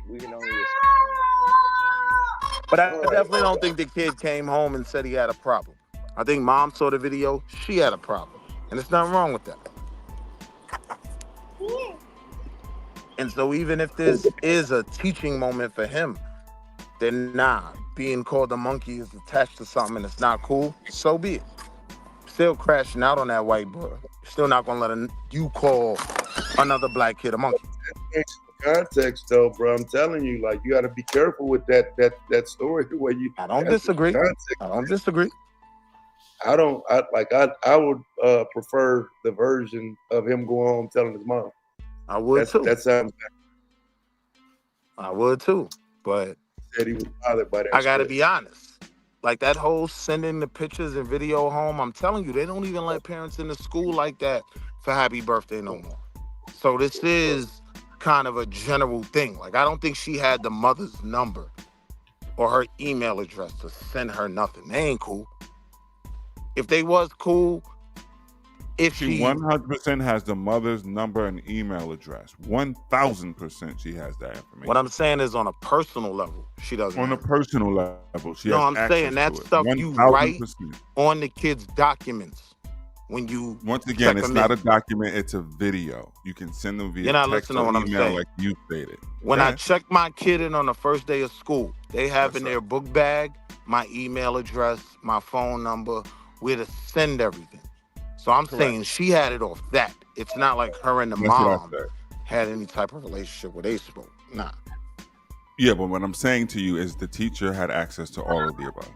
we can only. But I definitely don't think the kid came home and said he had a problem. I think mom saw the video. She had a problem, and there's nothing wrong with that. And so even if this is a teaching moment for him, then being called a monkey is attached to something and it's not cool, so be it. Still crashing out on that white boy. Still not gonna let you call another black kid a monkey. Context though, bro. I'm telling you, like, you gotta be careful with that story the way you. I don't disagree. I would prefer the version of him going home telling his mom. I would too. That sounds bad. I would too, but said he was bothered by that. I gotta be honest. Like that whole sending the pictures and video home, I'm telling you, they don't even let parents in the school like that for happy birthday no more. So this is kind of a general thing. Like I don't think she had the mother's number or her email address to send her nothing. They ain't cool. If they was cool, if she 100% has the mother's number and email address. 1000% she has that information. What I'm saying is on a personal level, she doesn't. On a personal level, she has I'm saying that stuff 1,000%. You write on the kid's documents when you. Once again, it's not a document; it's a video. You can send them via You're not text listening or to what email, I'm saying. like you stated. When I check my kid in on the first day of school, they have in their book bag my email address, my phone number, where to send everything. So I'm saying she had it off that. It's not like her and the mom had any type of relationship where they spoke. Nah. Yeah, but what I'm saying to you is the teacher had access to all of the above.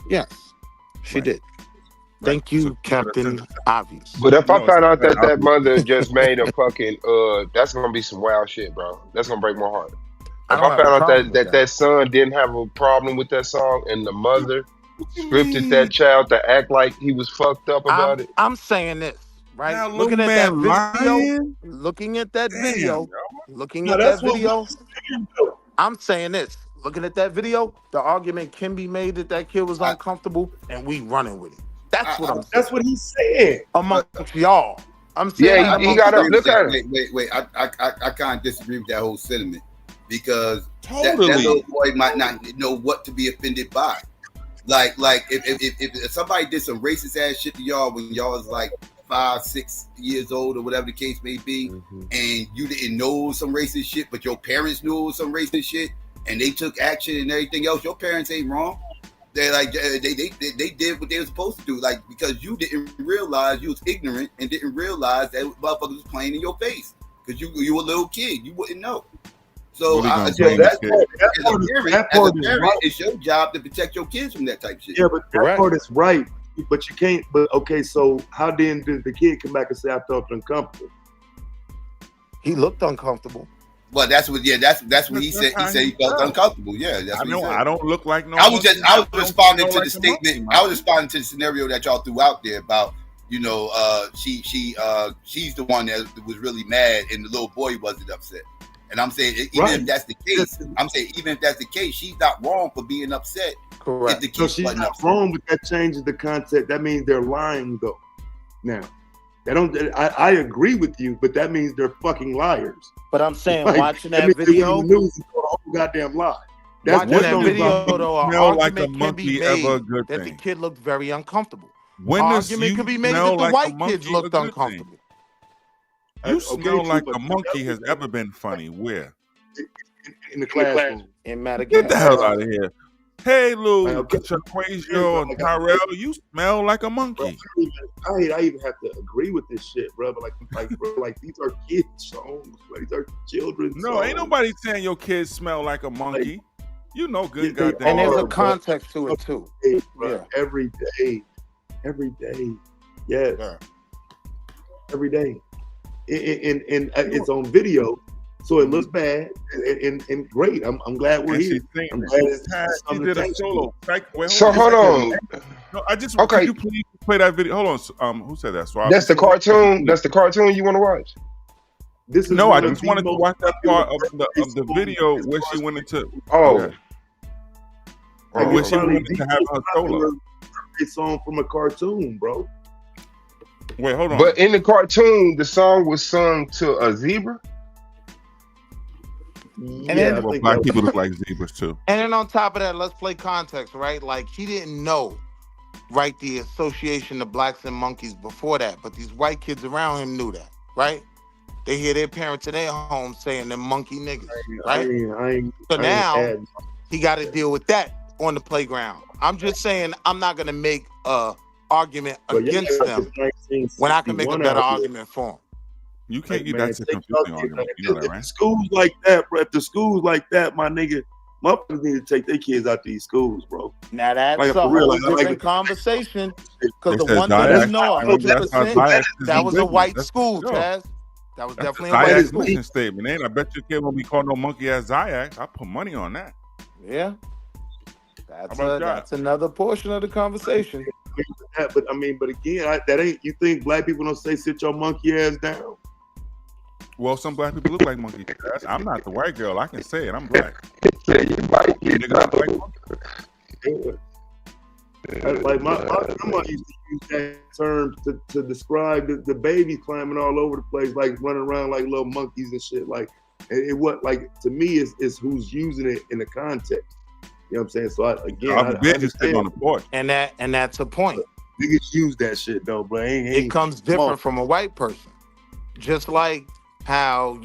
Yes, she did. Thank you, Captain Obvious. But if I found out that mother just made a fucking, that's going to be some wild shit, bro. That's going to break my heart. If I found out that son didn't have a problem with that song and the mother scripted that child to act like he was fucked up about it. I'm saying this, right? Now, looking at that video, I'm saying this. Looking at that video, the argument can be made that kid was uncomfortable, and we running with it. That's what I'm saying. That's what he's saying. Amongst y'all. I'm saying he got to look at it. Wait. I kind of disagree with that whole sentiment because that little boy might not know what to be offended by. Like if somebody did some racist ass shit to y'all when y'all was like 5, 6 years old or whatever the case may be, and you didn't know some racist shit, but your parents knew some racist shit, and they took action and everything else, your parents ain't wrong. They like they did what they were supposed to do, like because you didn't realize you was ignorant and didn't realize that motherfucker was playing in your face because you were a little kid, you wouldn't know. So as a parent, it's your job to protect your kids from that type of shit. Yeah, but that part is right. But you can't. But okay, so how then did the kid come back and say I felt uncomfortable? He looked uncomfortable. Well, that's what he said. He said he felt uncomfortable. Yeah, that's what he said. I don't look like no. I was responding to the statement. I was responding to the scenario that y'all threw out there about, she's the one that was really mad and the little boy wasn't upset. And I'm saying, even if that's the case, she's not wrong for being upset. Correct. If the So she's not wrong, but that changes the concept. That means they're lying, though. Now, they don't. I agree with you, but that means they're fucking liars. But I'm saying, Like, watching that video, the news is a whole goddamn lie. Watching that video, though, an argument can be made that the kid looked very uncomfortable. When Argument could be made that the white kids looked uncomfortable. You smell like a monkey has ever been funny. Where? In the classroom. In Madagascar. Get the hell out of here. Hey, Lou, Chaquasia and Tyrell, you smell like a monkey. I even have to agree with this shit, bro. But like these are kids' songs. These are children's songs. No, ain't nobody saying your kids smell like a monkey. You know good goddamn. And there's a context to it, too. Yeah. Every day. Yes. Yeah. Every day. And it's on video, so it looks bad and great. I'm glad we're here. I'm glad he did a solo. So hold on. No, could you please play that video? Hold on. Who said that? So that's the cartoon. That's the cartoon you want to watch. I just wanted to watch that part of the video where she went into. Where she wanted to have her solo. A song from a cartoon, bro. Wait, hold on. But in the cartoon, the song was sung to a zebra. And then black people look like zebras too. And then on top of that, let's play context, right? Like he didn't know, right, the association of blacks and monkeys before that, but these white kids around him knew that, right? They hear their parents in their home saying they're monkey niggas, right? So now he got to deal with that on the playground. I'm just saying I'm not gonna make a argument against them when I can make a better argument for them. You can't get that to confusing argument. You know that, right? Schools like that, bro. If the schools like that, my nigga, motherfuckers need to take their kids out these schools, bro. Now that's a whole different conversation. Because the one thing you know 100%, that was a white school, Taz. That was definitely a white school. Mission statement. Ain't I bet your kid won't be called no monkey ass XyayX. I put money on that. Yeah. That's another portion of the conversation. But again, that ain't. You think black people don't say sit your monkey ass down? Well, some black people look like monkeys. I'm not the white girl. I can say it. I'm black. Like my grandma used to use that term to describe the babies climbing all over the place, like running around like little monkeys and shit. Like what? Like to me, is who's using it in the context. You know what I'm saying? So I understand on the porch. And that's a point. Niggas use that shit though, bro. It comes different from a white person. Just like how,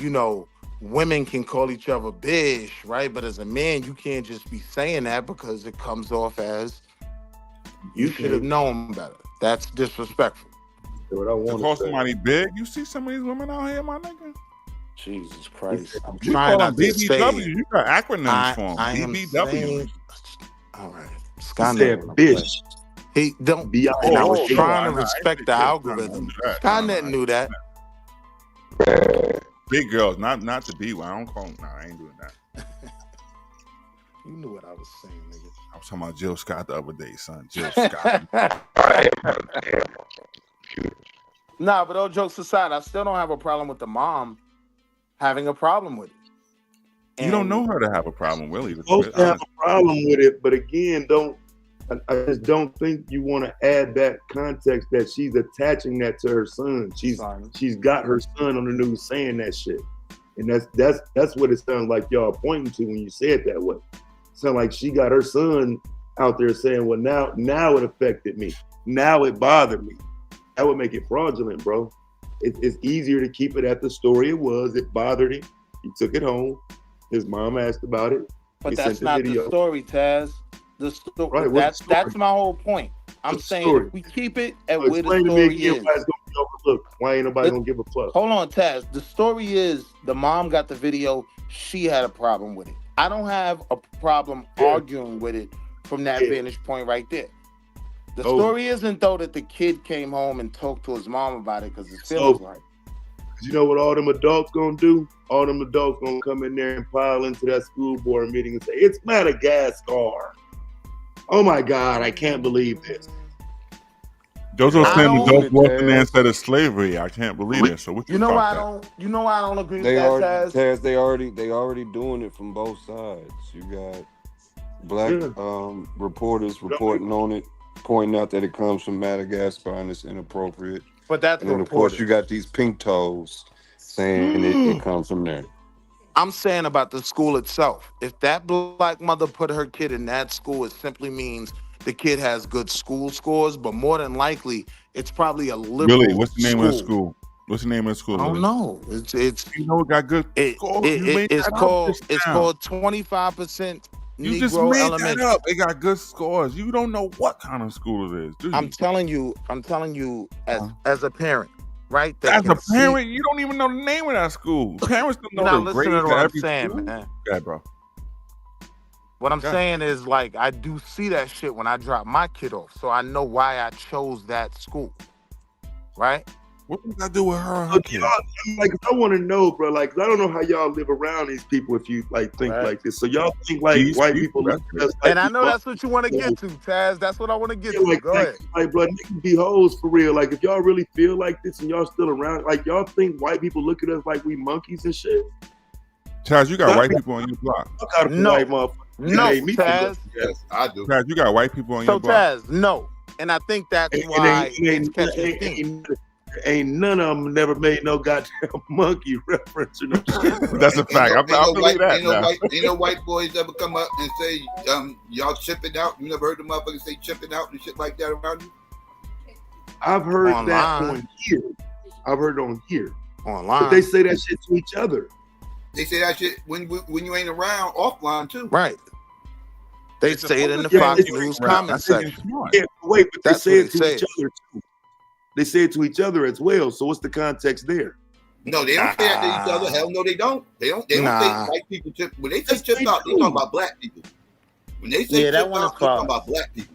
women can call each other bitch, right? But as a man, you can't just be saying that because it comes off as you should have known better. That's disrespectful. To call somebody big, you see some of these women out here, my nigga. Jesus Christ. I'm trying not to say BBW. You got acronyms for them. BBW. All right. Sky said bitch. He don't be. And I was trying to respect the algorithm. Skynet knew that. Big girls, not the B one. I don't call them. Nah, I ain't doing that. You knew what I was saying, nigga. I was talking about Jill Scott the other day, son. Jill Scott. Nah, but all jokes aside, I still don't have a problem with the mom having a problem with it. And you don't know her to have a problem, Willie. Supposed to have a problem with it, but again, I just don't think you want to add that context that she's attaching that to her son. She's got her son on the news saying that shit, and that's what it sounds like y'all pointing to when you say it that way. It sounds like she got her son out there saying, "Well, now it affected me. Now it bothered me." That would make it fraudulent, bro. It's easier to keep it at the story it was. It bothered him. He took it home. His mom asked about it. But that's not the story, Taz. The story. Right, that's my whole point. I'm saying if we keep it at where the story is. Why ain't nobody gonna give a fuck? Hold on, Taz. The story is the mom got the video. She had a problem with it. I don't have a problem arguing with it from that vantage point right there. The story isn't though that the kid came home and talked to his mom about it because his feelings right. You know what all them adults gonna do? All them adults gonna come in there and pile into that school board meeting and say, "It's Madagascar. Oh my God, I can't believe this." Those are saying adult welfare instead of slavery. I can't believe it. So what you know why I don't? You know why I don't agree with that, Taz? They already doing it from both sides. You got black reporters reporting on it, pointing out that it comes from Madagascar and it's inappropriate. But that's and then of course you got these pink toes saying it comes from there. I'm saying about the school itself. If that black mother put her kid in that school, it simply means the kid has good school scores, but more than likely, it's probably a liberal Really? What's the name school. of the school? What's the name of the school? I don't know. It's you know it got good scores. It's called 25% You Negro just made Elementary. that up. It got good scores. You don't know what kind of school it is, do you? I'm telling you as a parent, right? As a parent, you don't even know the name of that school. Parents don't know the grades of every school. Man. Yeah, bro. What I'm saying is, like, I do see that shit when I drop my kid off, so I know why I chose that school, right? What does that do with her and her Look, like, I want to know, bro. Like, I don't know how y'all live around these people if you like think like this. So y'all think like white people look at us like, and I know that's what you want to get to, Taz. That's what I want to get to. Like, Go ahead. Like, bro, niggas be hoes for real. Like, if y'all really feel like this and y'all still around, like, y'all think white people look at us like we monkeys and shit? Chaz, you got white people on your block. No, Yes, Taz. I do. Chaz, you got white people on your block. Taz, no. And I think that's why it's catching steam. Ain't none of them never made no goddamn monkey reference or no shit. That's a fact. I believe that. Ain't no white boys ever come up and say, y'all chipping out. You never heard the motherfuckers say chipping out and shit like that around you? I've heard Online. that on here. I've heard it on here. Online. But they say that shit to each other. They say that shit when you ain't around offline too. Right. They say it in the Fox News comment section. Yeah, wait, but That's they say what it to they each say. other too. They say it to each other as well. So what's the context there? No, they don't say that to each other. Hell no, they don't. They don't say white people chip. When they say chipped out, they talking about black people. When they say chipped out, they talking about black people.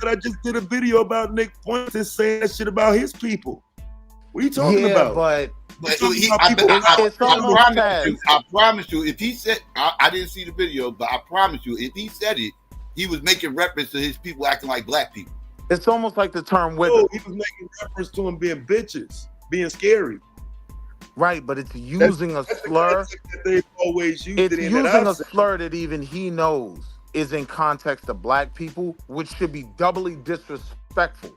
I just did a video about Nick Pointer saying that shit about his people. What are you talking about? But I promise you, if he said, I didn't see the video, but I promise you, if he said it, he was making reference to his people acting like black people. It's almost like the term wither. No, he was making reference to them being bitches, being scary. Right, but it's using a slur. That they've always used It's it in using a slur that even he knows is in context of black people, which should be doubly disrespectful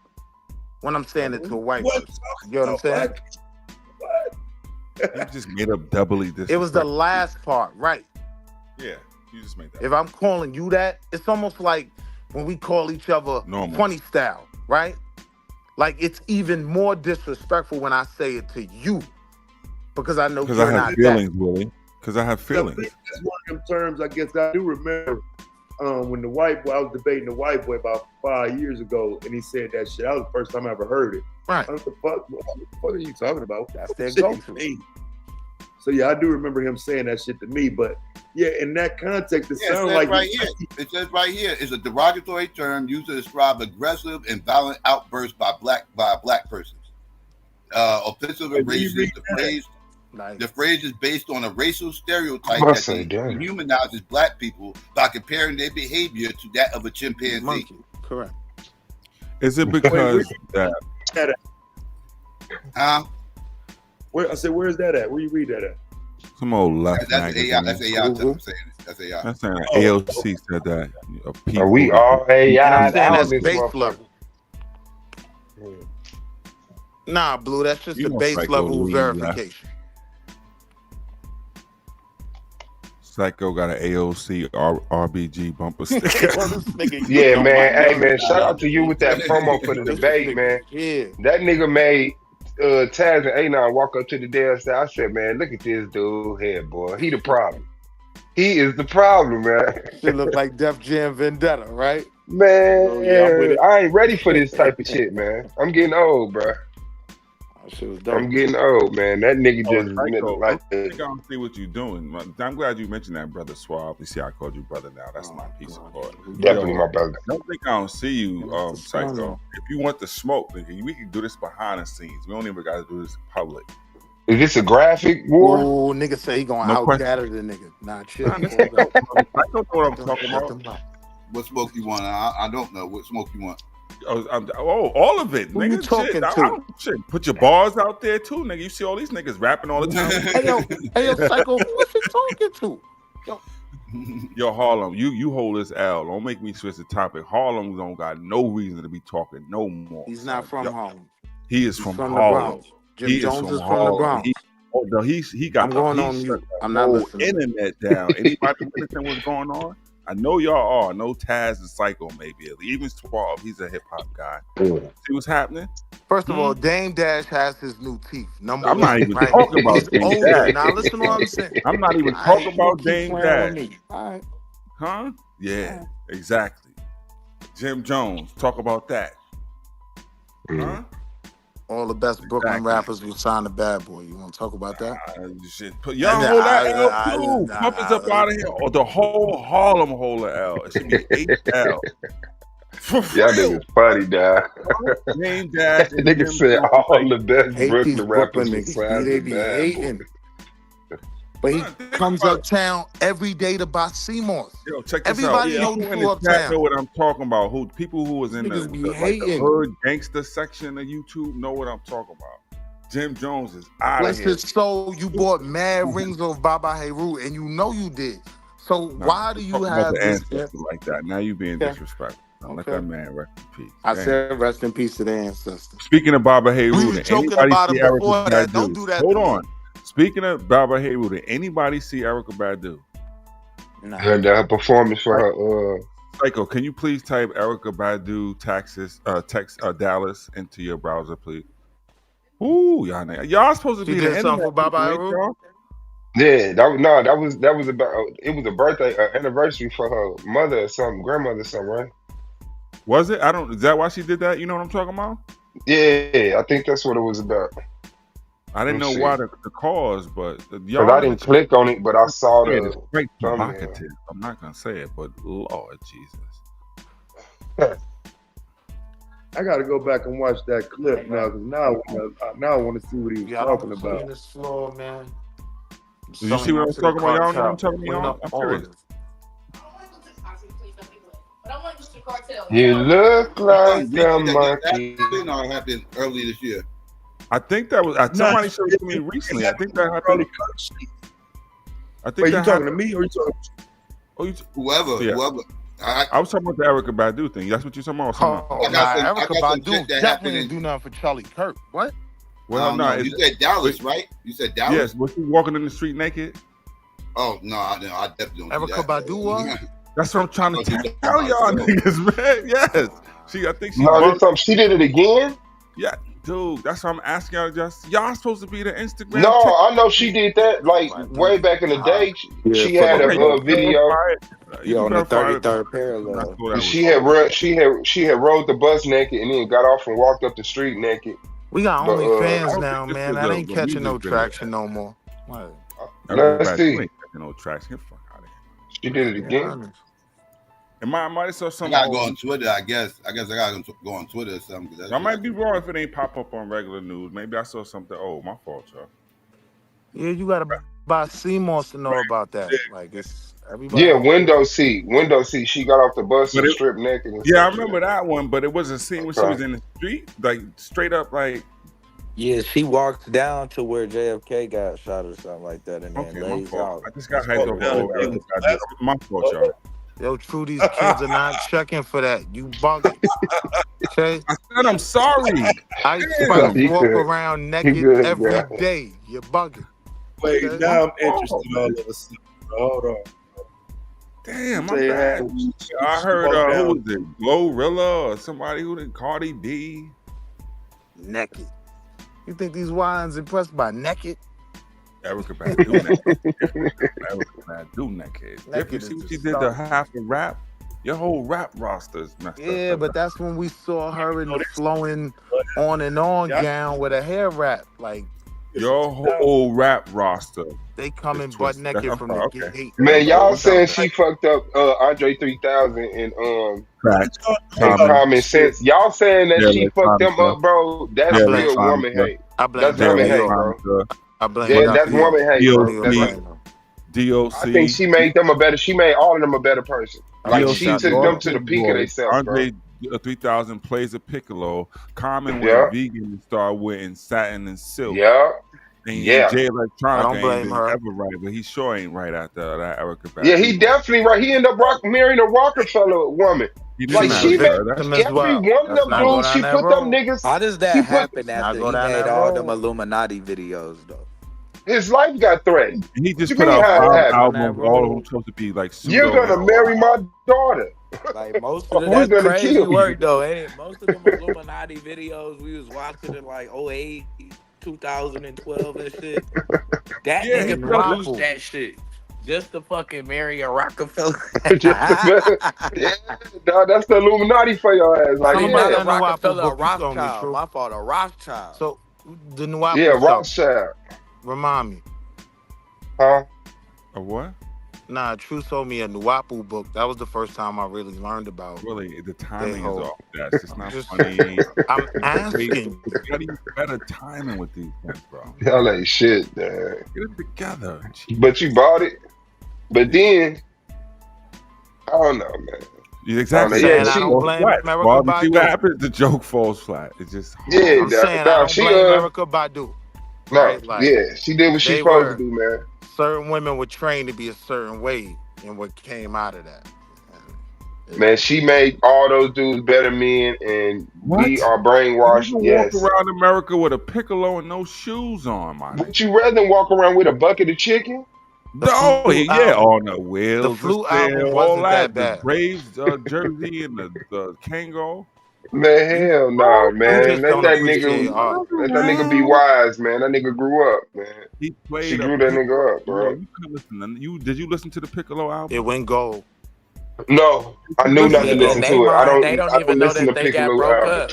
when I'm saying it to a white person. You know what I'm saying? You just made up doubly this. It was the last part, right? Yeah, you just made that. If I'm calling you that, it's almost like when we call each other funny style, right? Like, it's even more disrespectful when I say it to you because I know you're not feelings, that. Willie. Because I have feelings. That's one of them terms I guess I do remember when I was debating the white boy about 5 years ago, and he said that shit. That was the first time I ever heard it. Right. What the fuck? What are you talking about? That's their go-to. So yeah, I do remember him saying that shit to me, but yeah, in that context, it sounds like it says right here, it's a derogatory term used to describe aggressive and violent outbursts by black persons. Offensive and racist. The phrase is based on a racial stereotype that dehumanizes black people by comparing their behavior to that of a chimpanzee. Monkey. Correct. Is it because that? Where I said, where's that at? Where you read that at? Some old left That's magazine. AI. That's AI. I'm saying it. That's AI. That's saying AOC said that. Are we all AI? That's base level. Nah, Blue, that's just the base level verification. Psycho got an AOC RBG bumper sticker. Yeah, man. Hey, man. Shout out to you with that promo for the debate, man. Yeah. That nigga made Taz and A9 walk up to the damn side. I said, man, look at this dude here, boy. He the problem. He is the problem, man. Shit look like Def Jam Vendetta, right? Man, I ain't ready for this type of shit, man. I'm getting old, bro. I'm getting old, man. That nigga just I think I don't see what you're doing. I'm glad you mentioned that, brother Suave. You see, I called you brother now. That's my piece of art. Definitely my brother. I don't think I don't see you, Psycho. If you want the smoke, nigga, we can do this behind the scenes. We don't even got to do this in public. Is this a graphic war? Oh, nigga say he gonna out-gather the nigga. Nah, chill. I don't know what I'm talking about. What smoke you want? I don't know. What smoke you want? All of it, Who nigga. you talking shit, to? Shit. Put your bars out there too, nigga. You see all these niggas rapping all the time. hey yo, Psycho, who was you talking to? Yo, Harlem, you hold this L. Don't make me switch the topic. Harlem don't got no reason to be talking no more. He's not from Harlem. He is from the Harlem. Bronx. Jim Jones is from the Bronx. He got I'm going on mute. I'm not listening. Internet down. Anybody understand what's going on? I know y'all are. I know Taz and Psycho maybe. Even Suave, he's a hip hop guy. See what's happening? First of all, Dame Dash has his new teeth. I'm not even talking about Dame Dash. Now listen to what I'm saying. I'm not even talking about Dame Dash. All right. Huh? Yeah, exactly. Jim Jones, talk about that. Huh? All the best Brooklyn rappers will sign the Bad Boy. You want to talk about that? Y'all hold that L too. Puppets up out of here. Or the whole Harlem hold the L. It should be HL. Y'all niggas funny, dog. Name Dash. Nigga said all the best Brooklyn rappers will sign they the be Bad hating. Boy. But he comes uptown every day to buy CMOS. Yo, check this Everybody out. knows Who in who the chat uptown. know what I'm talking about. People who was in the hood gangster section of YouTube know what I'm talking about. Jim Jones is out Bless of here. his soul, you bought mad rings of Baba Heru, and you know you did. So why do you Talk have about the this? ancestors like that? Now you being disrespectful. Don't let that man rest in peace. I Damn. said rest in peace to the ancestors. Speaking of Baba Heru, We was did joking anybody about see him before Erykah that. Badu? Don't do that Hold to me. on. Speaking of Baba Heru, did anybody see Erykah Badu? And her performance for her Psycho, can you please type Erykah Badu text Dallas into your browser, please? Ooh, y'all supposed to She be did the something for Baba people, ain't Heru? y'all? Yeah, that was about it was a birthday anniversary for her mother or something, grandmother or something, right? Was it? Is that why she did that? You know what I'm talking about? Yeah, I think that's what it was about. I didn't know why the cause, but because I didn't click on it, but I saw it's the quite thumbnail. provocative. I'm not gonna say it, but Lord Jesus. I got to go back and watch that clip now because now I want to see what he was talking about. This floor, man. Did you see what I was talking about? Y'all know what I'm talking about? I'm serious. You look like a monkey. That happened early this year. I think that was somebody showed it to me recently. I think that happened. I think you talking to me or you talking? Whoever. I was talking about the Erykah Badu thing. That's what you're talking about. Erykah Badu definitely didn't do nothing for Charlie Kirk. What? Well, no, you said Dallas, right? You said Dallas. Yes. Was she walking in the street naked? Oh no, I definitely don't. Erykah Badu was. That's what I'm trying to tell y'all niggas, man. Yes. I think she. No, she did it again. Yeah, dude. That's what I'm asking y'all. Y'all supposed to be the Instagram. No, I know she did that like way back in the day. She had a video. On the 33rd parallel. She had rode the bus naked and then got off and walked up the street naked. We got OnlyFans now, man. That ain't catching no traction no more. Let's see. Ain't catching no traction. Fuck out of here. She did it again. And I might have saw something. I gotta go on Twitter. I guess I gotta go on Twitter or something. I might be wrong if it ain't pop up on regular news. Maybe I saw something. Oh, my fault, y'all. Yeah, you gotta buy CMOS to know about that. Like it's everybody. Yeah, window seat. She got off the bus and stripped naked. Yeah, I remember that one, but it was a scene where she was in the street, like straight up, like. Yeah, she walks down to where JFK got shot or something like that, and then lays out. I just got hyped over. My fault, y'all. Yo, true, these kids are not checking for that. You bugging. Okay? I said I'm sorry. I Spike walk around naked every day. You're bugging. Wait, now I'm interested all of a sudden. Hold on. Damn, my bad. I heard who was it? Glorilla or somebody who did Cardi B. Naked. You think these wines impressed by naked? Erykah Badu naked. Erykah Badu naked. You see what she did to half the rap? Your whole rap roster is messed up. Yeah, but that's when we saw her in the flowing on and on gown with a hair wrap. Like your whole rap roster. They coming butt naked from the gate. Man, y'all saying she fucked up Andre 3000 and Common Sense. Y'all saying that she fucked them up, bro? That's real woman hate. That's woman hate, bro. That's woman hate, bro. DOC. I think she made them a better. She made all of them a better person. Like she took them to the peak of themselves, bro. 3000 plays a piccolo. Common went vegan and started wearing satin and silk. And Jay Electronica ain't been ever right, but he sure ain't right after that Erica Badu. Yeah, he definitely right. He ended up marrying a Rockefeller woman. Like she made every one of them dudes. She put them niggas. How does that happen after he made all them Illuminati videos though? His life got threatened. And he just put out 5 albums, all of them supposed to be like pseudo. You're gonna marry my daughter. Like most of that's crazy work though, ain't it? Most of them Illuminati videos we was watching in like 08, 2012 and shit. That nigga produced that shit just to fucking marry a Rockefeller. Yeah, dog, that's the Illuminati for your ass. Like, a Rockefeller, a Rothschild. My fault, a Rothschild. So the Nuwapu Rothschild. Remind me. Huh? A what? Nah, True sold me a Nuwapu book. That was the first time I really learned about. Really, the timing is off. That's just not funny. I'm asking. How do you better timing with these things, bro? Y'all ain't shit, man. Get it together. But you bought it. But then, I don't know, man. Exactly. I don't blame America Badu. See what happens? The joke falls flat. It's just I'm saying I don't blame America Badu. Right? Like, she did what she's supposed to do, man. Certain women were trained to be a certain way, and what came out of that. Man, she made all those dudes better men, and we are brainwashed. You walk around America with a piccolo and no shoes on, man. Would you rather walk around with a bucket of chicken? Oh yeah, on the wheels. The Flute album wasn't that bad. The Braves jersey and the Kango. Man, hell no, man. Let that nigga be wise, man. That nigga grew up, man. He played. She grew that nigga up, bro. Did you listen to the Piccolo album? It went gold. No, I knew not to listen to it. They don't even know that they got broke up.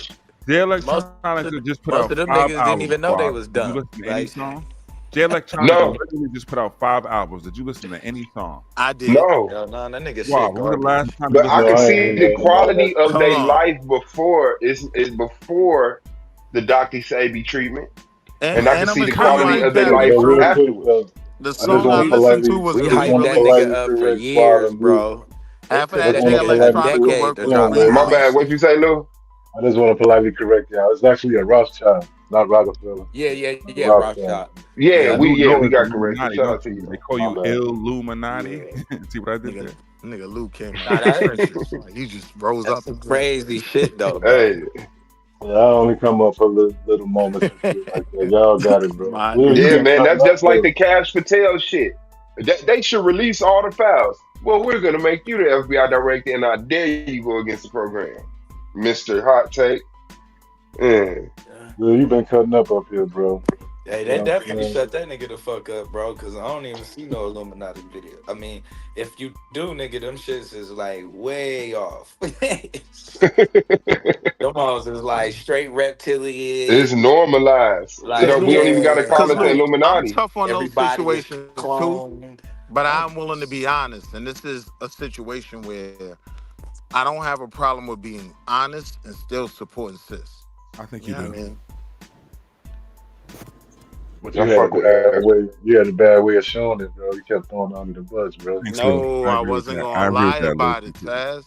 Jay Electronica just put out 5 albums. Most of them niggas didn't even know they was done. Did you listen to any song? Jay Electronica literally just put out 5 albums. Did you listen to any song? I did. No. That nigga shit. Wow, when was the last time? But I can see the quality of their life before is before the Dr. XyayX treatment, and I can see the quality of their life afterwards. The song I listened to was we hyped that nigga up for years, bro. After that, Jay Electronica worked with my bad. What you say, Lou? I just want to politely correct y'all. It's actually a Rothschild, not Rockefeller. Yeah, Rothschild. Yeah, we got corrected. Shout out to you. They call you Illuminati. See what I did there? Nigga Lou came out. He just rose up. Some crazy shit though. Hey. I only come up for little moments like that. Y'all got it, bro. Yeah, man, that's just like the Cash Patel shit. They should release all the files. Well, we're gonna make you the FBI director, and I dare you go against the program, Mr. Hot Take. Yeah, you been cutting up here, bro. Hey, that definitely shut that nigga the fuck up, bro, because I don't even see no Illuminati video. I mean, if you do, nigga, them shits is like way off. Them hoes is like straight reptilian. It's normalized. Like, we don't even gotta call it the Illuminati. I'm tough on those situations too, but I'm willing to be honest, and this is a situation where I don't have a problem with being honest and still supporting sis. I think you do. But you had a bad way of showing it, bro. You kept throwing it under the bus, bro. No, I wasn't gonna lie about it, Taz.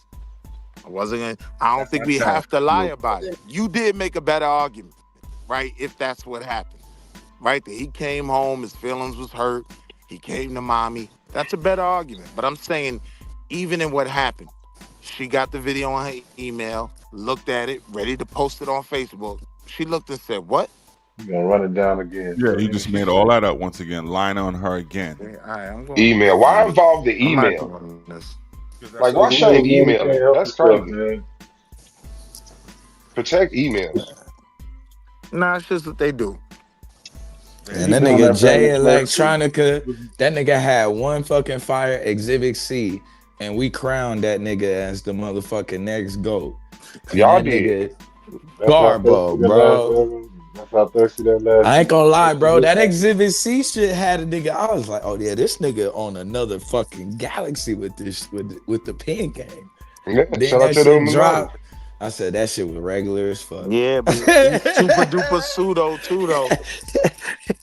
I don't think we have to lie about it. You did make a better argument, right? If that's what happened, right? That he came home, his feelings was hurt. He came to mommy. That's a better argument. But I'm saying, even in what happened, she got the video on her email, looked at it, ready to post it on Facebook. She looked and said, "What? You gonna run it down again?" Yeah, you just made all that up once again. Lying on her again. Email. Why involve the email? Like, why shame email? That's crazy, man. Protect email. Nah, it's just what they do. And that nigga Jay Electronica, that nigga had one fucking fire, Exhibit C, and we crowned that nigga as the motherfucking next GOAT. Y'all did. Garbo, bro. That's how thirsty that last. I ain't gonna lie, bro. That Exhibit C shit had a nigga. I was like, oh yeah, this nigga on another fucking galaxy with this with the pen game. Yeah, then shout out that to them shit dropped. I said that shit was regular as fuck. Yeah, but he's super duper pseudo too though.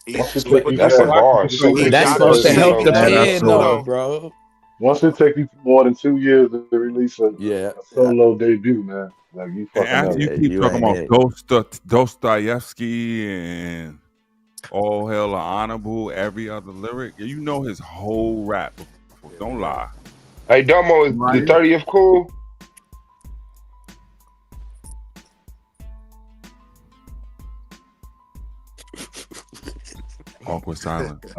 That's a bar. That's supposed to help the pen though, bro. Once it take you more than 2 years to release a solo debut, man. Like you And fucking after up. you keep talking about Dostoevsky and all hell are honorable, every other lyric, you know his whole rap before. Don't lie. Hey, Domo, is the 30th cool? Awkward silence.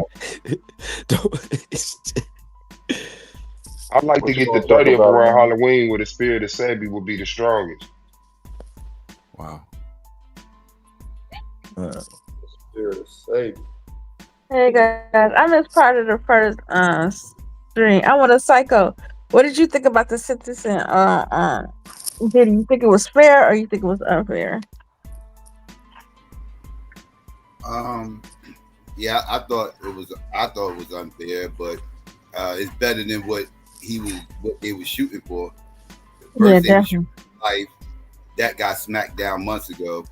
I'd like to get the 30th around Halloween where the spirit of Sabi would be the strongest. Wow. Spirit of Sabi. Hey guys, I missed part of the first stream. I want a Psycho. What did you think about the sentencing? Did you think it was fair or you think it was unfair? Yeah, I thought it was unfair, but it's better than what they was shooting for. First they were shooting for life, that got smacked down months ago.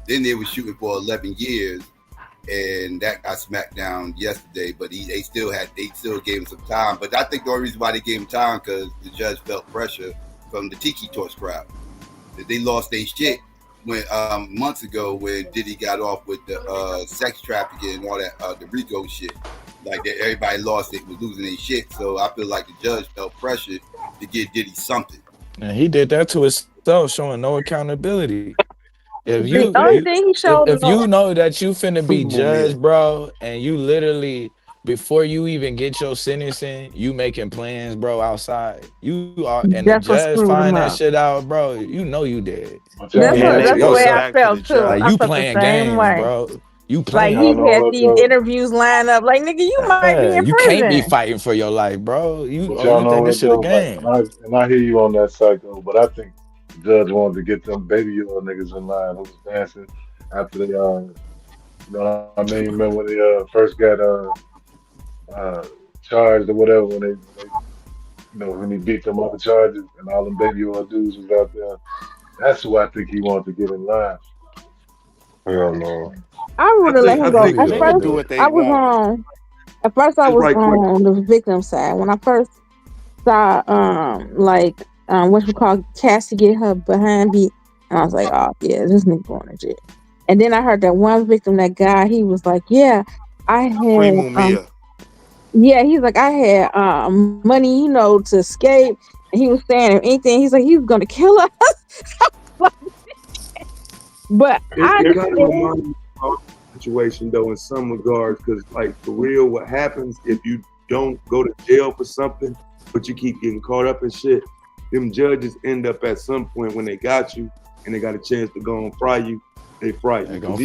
Then they were shooting for 11 years, and that got smacked down yesterday. But they still gave him some time. But I think the only reason why they gave him time because the judge felt pressure from the Tiki Torch crowd. That they lost their shit when months ago when Diddy got off with the sex trafficking and all that the RICO shit. Like that, everybody lost it, was losing their shit. So I feel like the judge felt pressure to give Diddy something. And he did that to himself, showing no accountability. If you if you know that you finna be judged, bro, and you literally before you even get your sentencing, you making plans, bro, outside. You are, and the judge find that shit out, bro. You know you dead. That's the way I felt too. Like, you playing games, bro. You playing. Like he had these interviews lined up. Like nigga, you might be in you prison. can't be fighting for your life, bro. You y'all know think this shit a game? Like, and I hear you on that, Psycho, but I think the judge wanted to get them baby oil niggas in line who was dancing after they you know what I mean? Remember when they first got charged or whatever when they you know when he beat them other charges and all them baby oil dudes was out there. That's who I think he wanted to get in line. Hell no. I would have let him go. At first, I was on. At first, I was on the victim side. When I first saw, what we call Cassie get her behind beat, and I was like, oh yeah, this nigga going to jail. And then I heard that one victim, that guy, he was like, yeah, I had, yeah, he's like, I had money, you know, to escape, and he was saying if anything, he's like, he was gonna kill us. But it kind of reminds me of the situation though in some regards, because like for real, what happens if you don't go to jail for something, but you keep getting caught up in shit, them judges end up at some point when they got you and they got a chance to go and fry you, they fry you.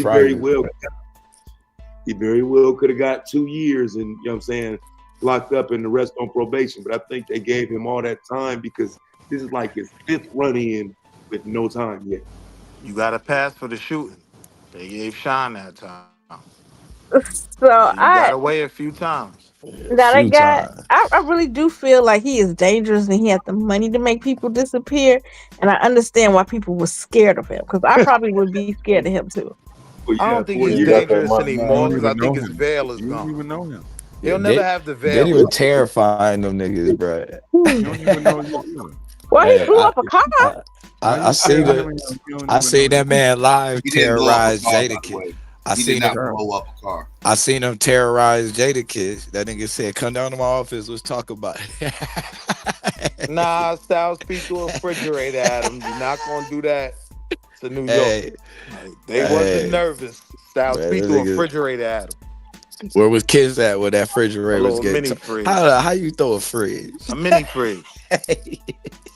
He very well could have got 2 years and, you know what I'm saying, locked up and the rest on probation. But I think they gave him all that time because this is like his 5th run-in with no time yet. You got to pass for the shooting. They gave Sean that time. So you got away a few times. I really do feel like he is dangerous and he had the money to make people disappear. And I understand why people were scared of him because I probably would be scared of him too. I don't think he's dangerous anymore because I think his veil is gone. You don't even know him. He'll never have the veil. Diddy was terrifying them niggas, bro. You don't even know you. Well, he blew up a car. I see that man live terrorize Jadakiss. I seen him blow up a car. I seen him terrorize Jadakiss. That nigga said, "Come down to my office. Let's talk about it." Nah, Styles speak to a refrigerator at him. You're not gonna do that to New York. They wasn't nervous. Styles speak to a refrigerator at him. Where was kids at with that refrigerator? A little mini fridge. How you throw a fridge? A mini fridge.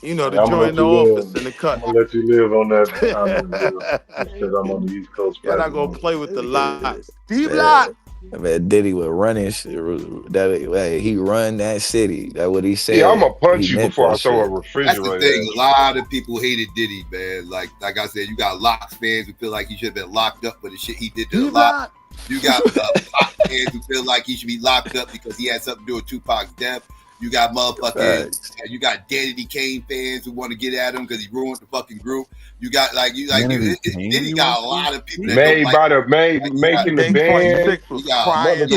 You know, the joint in the office in the cut. I'm gonna let you live on that because I'm on the East Coast. You're not gonna play with the lots. D.A.B.A.T.E. Man, Diddy was running shit. He run that city. That's what he said. Yeah, I'm gonna punch you before I throw a refrigerator. That's the thing. A lot of people hated Diddy, man. Like I said, you got Locks fans who feel like he should have been locked up for the shit he did to the lot. You got Pac fans who feel like he should be locked up because he had something to do with Tupac's death. You got motherfucking, you got Diddy Kane fans who want to get at him because he ruined the fucking group. You got Diddy got a lot of people that made don't by like the making the band. He got Motherfucking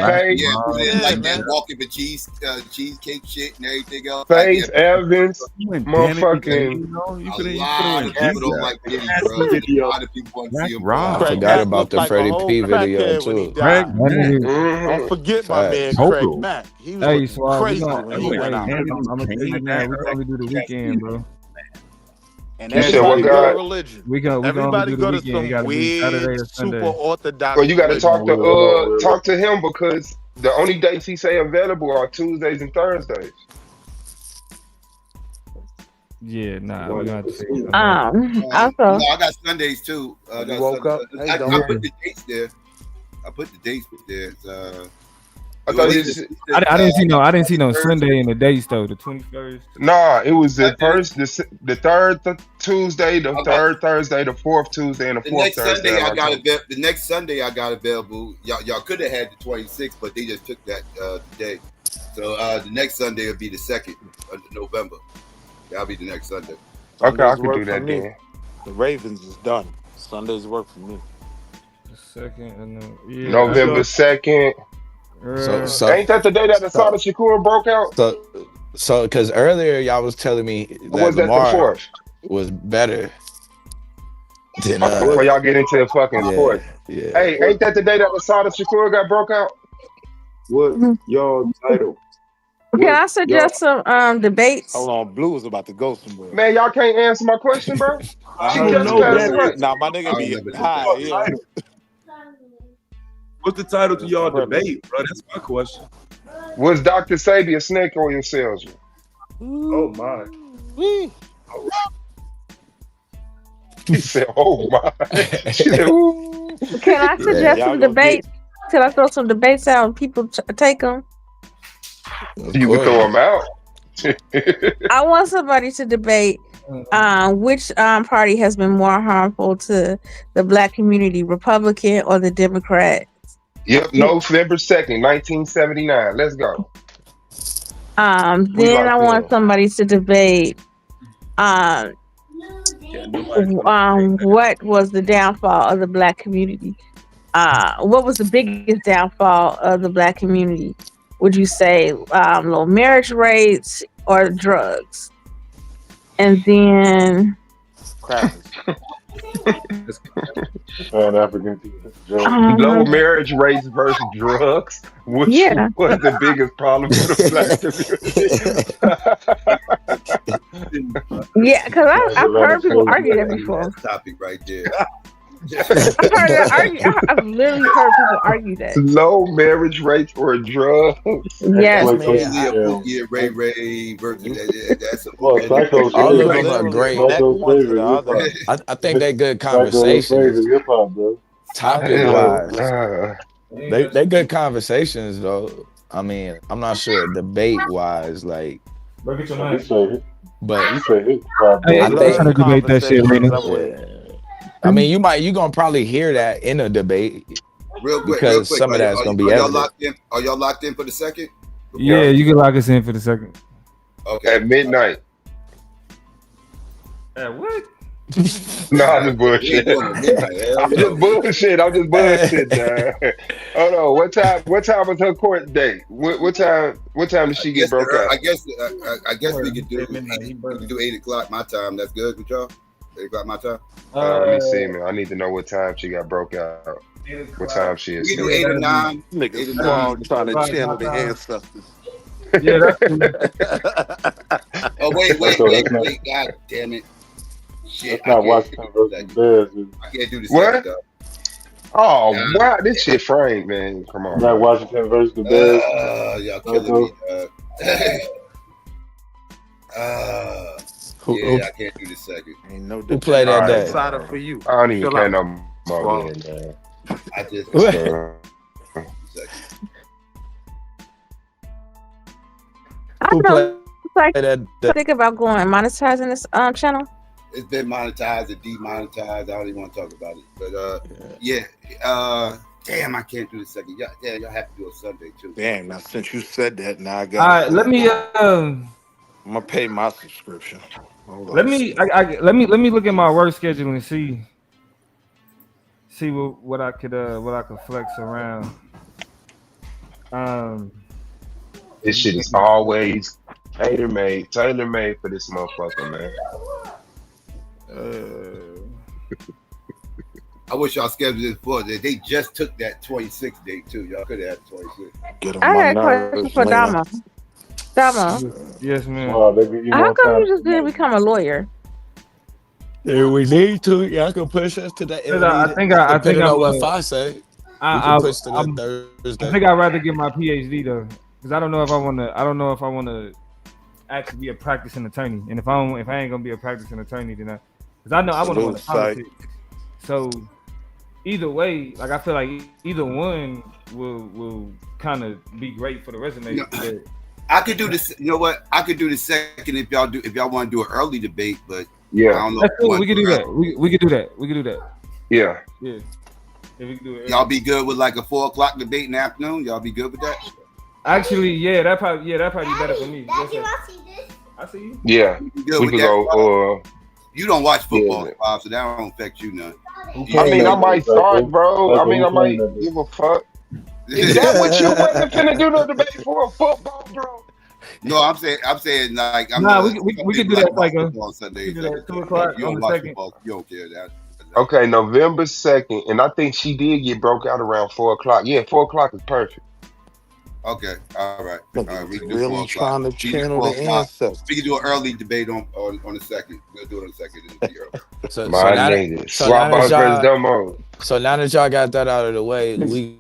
Faith. who didn't like that walking for cheesecake shit and everything else. Faith Evans, motherfucking. A lot of people don't like Diddy, bro. A lot of people want to see him. I forgot about the Freddie P video too. Don't forget my man Craig Mack. He was crazy when he went out. I'm gonna say right now, we probably do the weekend, bro. And everybody go to religion. Everybody go to some weird, super orthodox. Well, you got to talk to him because the only dates he say available are Tuesdays and Thursdays. Yeah, nah. We got to see. No, I got Sundays too. I put the dates there. I put the dates there. I didn't see no Sunday in the dates though. The 21st. Nah, it was the first, the third Tuesday, the third Thursday, the fourth Tuesday, and the fourth Thursday. The next Sunday I got available. Y'all could have had the 26th, but they just took that today. So the next Sunday will be the 2nd of November. That'll be the next Sunday. Okay, I can do that then. The Ravens is done. Sundays work for me. The 2nd, November 2nd. So ain't that the day that Asada Shakur broke out? So because earlier y'all was telling me that was that the 4th? Was better than before y'all get into the fucking sport. Yeah. Hey, ain't that the day that Asada Shakur got broke out? What y'all title? Can I suggest some debates? Hold on, Blue is about to go somewhere. Man, y'all can't answer my question, bro. I don't know that. Nah, my nigga be high. Yeah. What's the title to y'all debate, bro? That's my question. Was Dr. Sabi a snake oil salesman? Oh my. He said, "Oh my." She said, "Ooh." Can I suggest some debates? Can I throw some debates out and people take them? You can throw them out. I want somebody to debate which party has been more harmful to the Black community, Republican or the Democrat? Yep, November 2nd, 1979. Let's go. Then I want somebody to debate what was the downfall of the Black community? What was the biggest downfall of the Black community? Would you say low marriage rates or drugs? And then Pan-African low marriage rates versus drugs. Which was the biggest problem for the Black community? Yeah, because I've heard people argue that before. That's topic right there. I've literally heard people argue that. Low marriage rates or drugs? Yes, yeah, Ray versus that's all of them are great. I think they're good conversations. Topic wise, they good conversations though. I mean, I'm not sure debate wise, like. But I think trying to debate that shit, Rena. I mean, you gonna probably hear that in a debate, real quick, because some of that's gonna be evident. Are y'all locked in for the 2nd? Yeah, you can lock us in for the 2nd. Okay, at midnight. What? No, I'm just bullshit. I'm just bullshit. Hold on. What time was her court date? What time did she get broke out? I guess we could do 8 o'clock my time. That's good with y'all. 8 o'clock my time. Let me see, man. I need to know what time she got broke out. What time she is. We do 8 or 9. Niggas trying to channel the ancestors. Yeah, that's oh wait. God damn it. Shit. I can't do the what? Oh, wow. This shit framed, man. Come on. Not Washington versus the Bears. Y'all killing me. I can't do the 2nd. Ain't no who played that day? For you. I don't even care no more, man. I just I don't know. Think about going monetizing this channel. It's been monetized and demonetized. I don't even want to talk about it. But Damn, I can't do the second. Yeah, y'all have to do a Sunday too. Damn, now since you said that, now I got. All right, let me. I'm gonna pay my subscription. Let me look at my work schedule and see what I could flex around. This shit is always tailor made for this motherfucker, man. I wish y'all scheduled this for. They just took that 26 date too. Y'all could have had 26. I got a question for Dama. Dama. Yes, ma'am. How come you just didn't become a lawyer? If we need to, y'all can push us to that. I think I'm what I say. I push to that Thursday. I think I'd rather get my PhD though, because I don't know if I want to actually be a practicing attorney, and if I ain't gonna be a practicing attorney, then because I know I want to go into politics. So either way, like I feel like either one will kind of be great for the resume. I could do this. You know what? I could do the second if y'all want to do an early debate, but yeah, I don't know. That's cool. We can do that. We can do that. We can do that. Yeah. Yeah. If we can do it. Y'all be good with like a 4:00 debate in the afternoon? Y'all be good with that? Actually, yeah, that probably be better for me. Yes, I see you. Yeah. We could go. You don't watch football, Bob, so that don't affect you none. I mean, I might start, bro. I mean, I might give a fuck. Is that what you wasn't finna do the debate for a football, bro? No, I'm saying like we can do that like on Sunday. You don't watch football. You don't care that. Okay, November 2nd, and I think she did get broke out around 4:00. Yeah, 4:00 is perfect. Okay, all right. We can do really trying to channel the ancestors. We can do an early debate on the second. We'll do it on the second. So now that y'all got that out of the way, we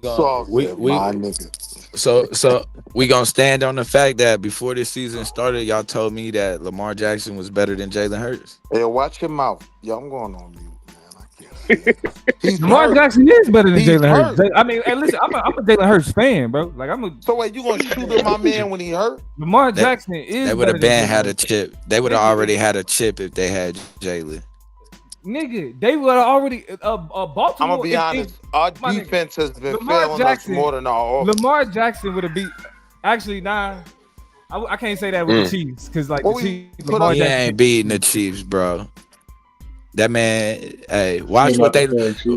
gonna stand on the fact that before this season started, y'all told me that Lamar Jackson was better than Jalen Hurts. Hey, watch your mouth. Yo, I'm going on mute, man. Lamar Jackson is better than Jalen Hurts. I mean, hey, listen, I'm a Jalen Hurts fan, bro. Like So wait, you gonna shoot at my man when he hurt? Lamar Jackson is. They would have had a chip. They would have already had a chip if they had Jalen. Nigga, they would have already. Baltimore. I'm gonna be honest. Our defense has been failing us more than our offense. Lamar Jackson would have beat. Actually, nah. I can't say that with the Chiefs because the Chiefs. Lamar Jackson ain't beating the Chiefs, bro. That man, hey, watch what they.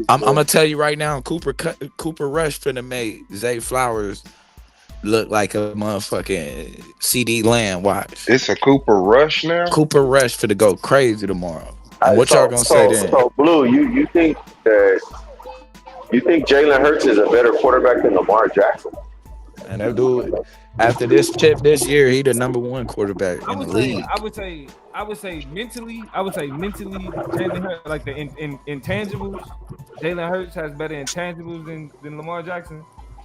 I'm gonna tell you right now, Cooper Rush finna make Zay Flowers look like a motherfucking CD Lamb. Watch. It's a Cooper Rush now. Cooper Rush finna go crazy tomorrow. What y'all gonna say then? So Blue, you think Jalen Hurts is a better quarterback than Lamar Jackson? And that dude, after this chip this year, he the #1 quarterback in the league. I would say mentally, Jalen Hurts, like the intangibles, Jalen Hurts has better intangibles than Lamar Jackson.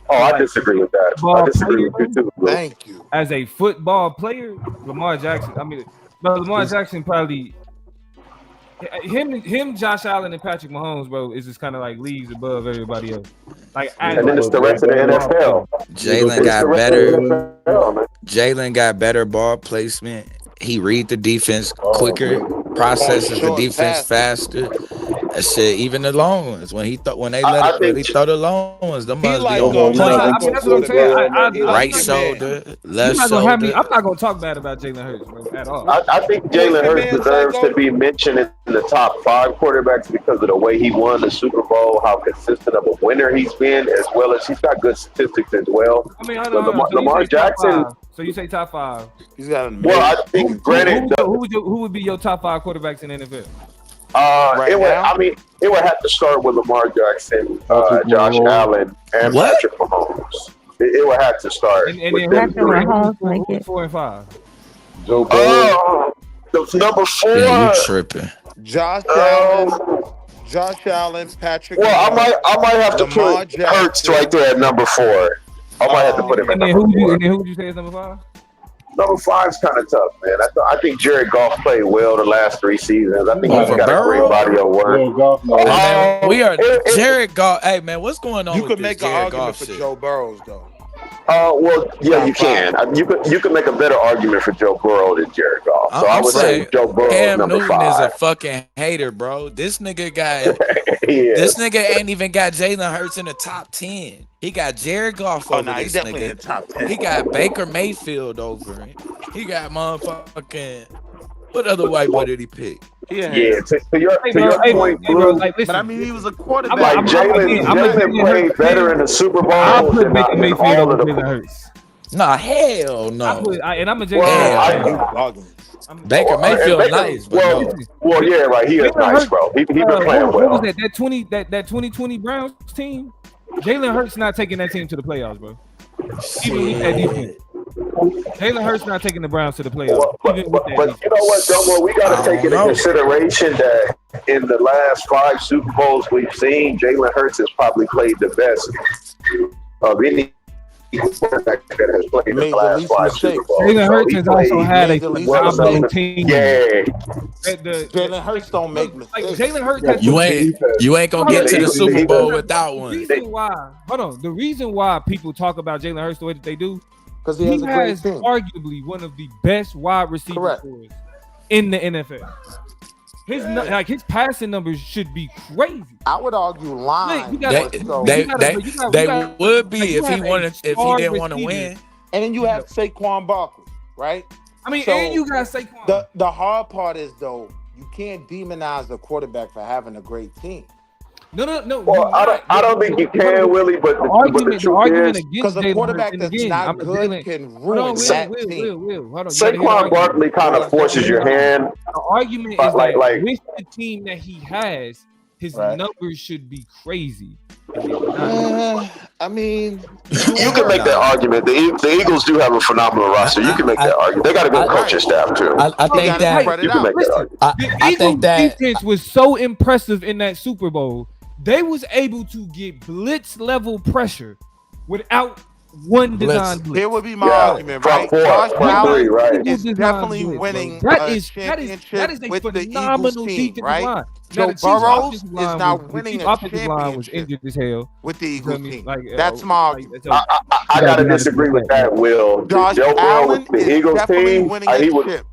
Oh, I disagree with that. I disagree with you too. Bro. Thank you. As a football player, Lamar Jackson. I mean, but Lamar Jackson probably him, Josh Allen, and Patrick Mahomes, bro, is just kind of like leagues above everybody else. Like, and then it's the rest of the NFL. Jalen got better ball placement. He read the defense quicker, processes the defense faster. That shit, even the long ones when they throw the long ones, them must be on that's what I'm saying. Right shoulder, left shoulder. I'm not gonna talk bad about Jalen Hurts, bro, at all. I think Jalen Hurts deserves to be mentioned in the top 5 quarterbacks because of the way he won the Super Bowl, how consistent of a winner he's been, as well as he's got good statistics as well. I mean, Lamar Jackson. So you say top 5? He's got. Well, I think granted, who would be your top 5 quarterbacks in the NFL? It would have to start with Lamar Jackson, Josh Allen, and Patrick Mahomes. It would have to start. And then Mahomes 4 and 5. Joe Burrow. Number 4. Yeah, you tripping? Josh Allen, Patrick. Well, I might have to put Hurts right there at number 4. I might have to put him at number 4. And then who would you say is number 5? Number 5's kind of tough, man. I think Jared Goff played well the last 3 seasons. I think he's got a great body of work. We are Jared Goff. Hey, man, what's going on? You could make an argument for Joe Burrows, though. Well, yeah, you can. You can make a better argument for Joe Burrow than Jared Goff. So I would say Joe Burrow Cam number Newton 5. is a fucking hater, bro. This nigga this nigga ain't even got Jalen Hurts in the top 10. He got Jared Goff over this nigga. In the top 10. He got Baker Mayfield over it. He got motherfucking what other white boy did he pick? Yeah, to your point, Blue. But I mean, he was a quarterback. Like Jalen played better in the Super Bowl than all of the. Nah, hell no. And I'm a Jalen. Baker Mayfield nice, well, yeah, right. He is nice, bro. He been playing well. What was that? That 2020 Browns team? Jalen Hurts not taking that team to the playoffs, bro. Even with that defense. Jalen Hurts not taking the Browns to the playoffs. But you know what, Dumbo? We got to take into consideration that in the last 5 Super Bowls we've seen, Jalen Hurts has probably played the best of any quarterback that has played in the last 5 Super Bowls. Jalen Hurts has also had a phenomenal team. Yeah. Jalen Hurts don't make mistakes. Like Jalen Hurts has you ain't gonna get to the Super Bowl without one. The reason why people talk about Jalen Hurts the way that they do, because he has a great team. Arguably one of the best wide receivers in the NFL. His passing numbers should be crazy. I would argue line. They would be if he didn't want to win. And then you have Saquon Barkley, right? I mean, and you got Saquon. The hard part is though, you can't demonize a quarterback for having a great team. No. Well, I don't think you can, Willie. But the truth is, because a quarterback that's not good can ruin that team. Saquon Barkley kind of forces your hand. The argument is like with the team that he has, his numbers should be crazy. I mean, you can make that argument. The Eagles do have a phenomenal roster. You can make that argument. They got a good coaching staff too. I think that you can make that argument. The Eagles defense was so impressive in that Super Bowl. They was able to get blitz level pressure without one design blitz. Here would be my argument, right? Josh Allen is definitely winning a championship with the Eagles team, right? Joe Burrow is now winning a championship with the Eagles team. That's my argument. I gotta disagree with that, Will. Josh Allen is definitely winning a chip.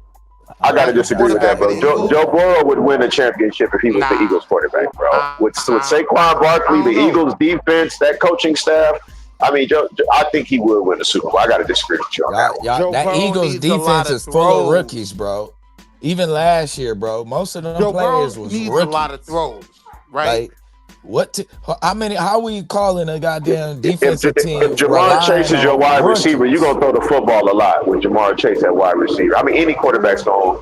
I gotta disagree with that, bro. Joe Burrow would win a championship if he was the Eagles quarterback, bro. With Saquon Barkley, the Eagles defense, that coaching staff. I mean, I think he would win the Super Bowl. I gotta disagree with you on that. That Eagles defense is full of rookies, bro. Even last year, bro, most of them players was rookies. A lot of throws, right? How we calling a goddamn defensive team? If Jamar Chase is your wide receiver, you're gonna throw the football a lot with Jamar Chase at wide receiver. I mean, any quarterback's gonna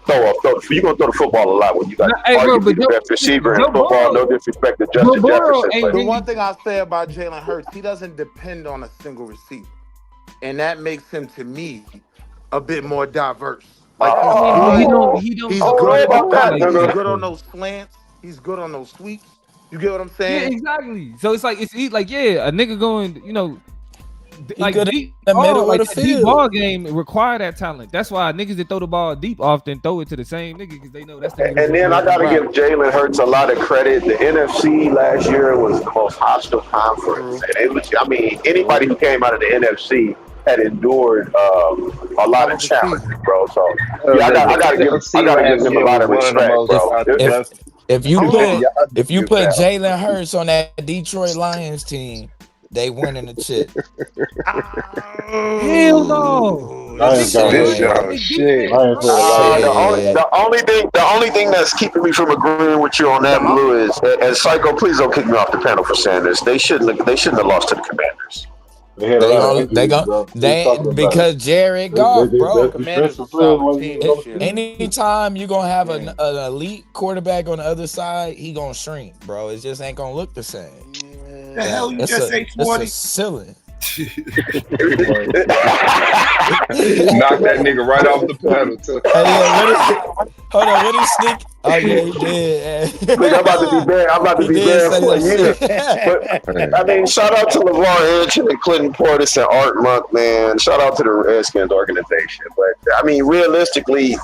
you're gonna throw the football a lot when you got arguably the best receiver in football. No disrespect to Justin Jefferson. The one thing I'll say about Jalen Hurts, he doesn't depend on a single receiver, and that makes him, to me, a bit more diverse. Like he's good on those slants. He's good on those sweeps. You get what I'm saying? Yeah, exactly. So it's like a nigga going, like the middle of the field. Deep ball game require that talent. That's why niggas that throw the ball deep often throw it to the same nigga because they know that's the. And then I gotta give Jalen Hurts a lot of credit. The NFC last year was the most hostile conference, and it was. I mean, anybody who came out of the NFC had endured a lot of challenges, bro. So yeah, I gotta give him a lot of respect, bro. If you put Jalen Hurts on that Detroit Lions team, they winning the chip. Hell no! The only thing that's keeping me from agreeing with you on that, Blue, is and Psycho, please don't kick me off the panel for saying this. They shouldn't have lost to the Commanders. Because Jared Goff, bro. Anytime you gonna have an elite quarterback on the other side, he gonna shrink, bro. It just ain't gonna look the same. The hell you just say 40? That's a ceiling. Knock that nigga right off the pedal. Hold on, what is Sneak? Oh yeah, he did. I'm about to be bad for a year. But I mean, shout out to LeVar Edge and Clinton Portis and Art Monk, man. Shout out to the Redskins organization. But I mean, realistically,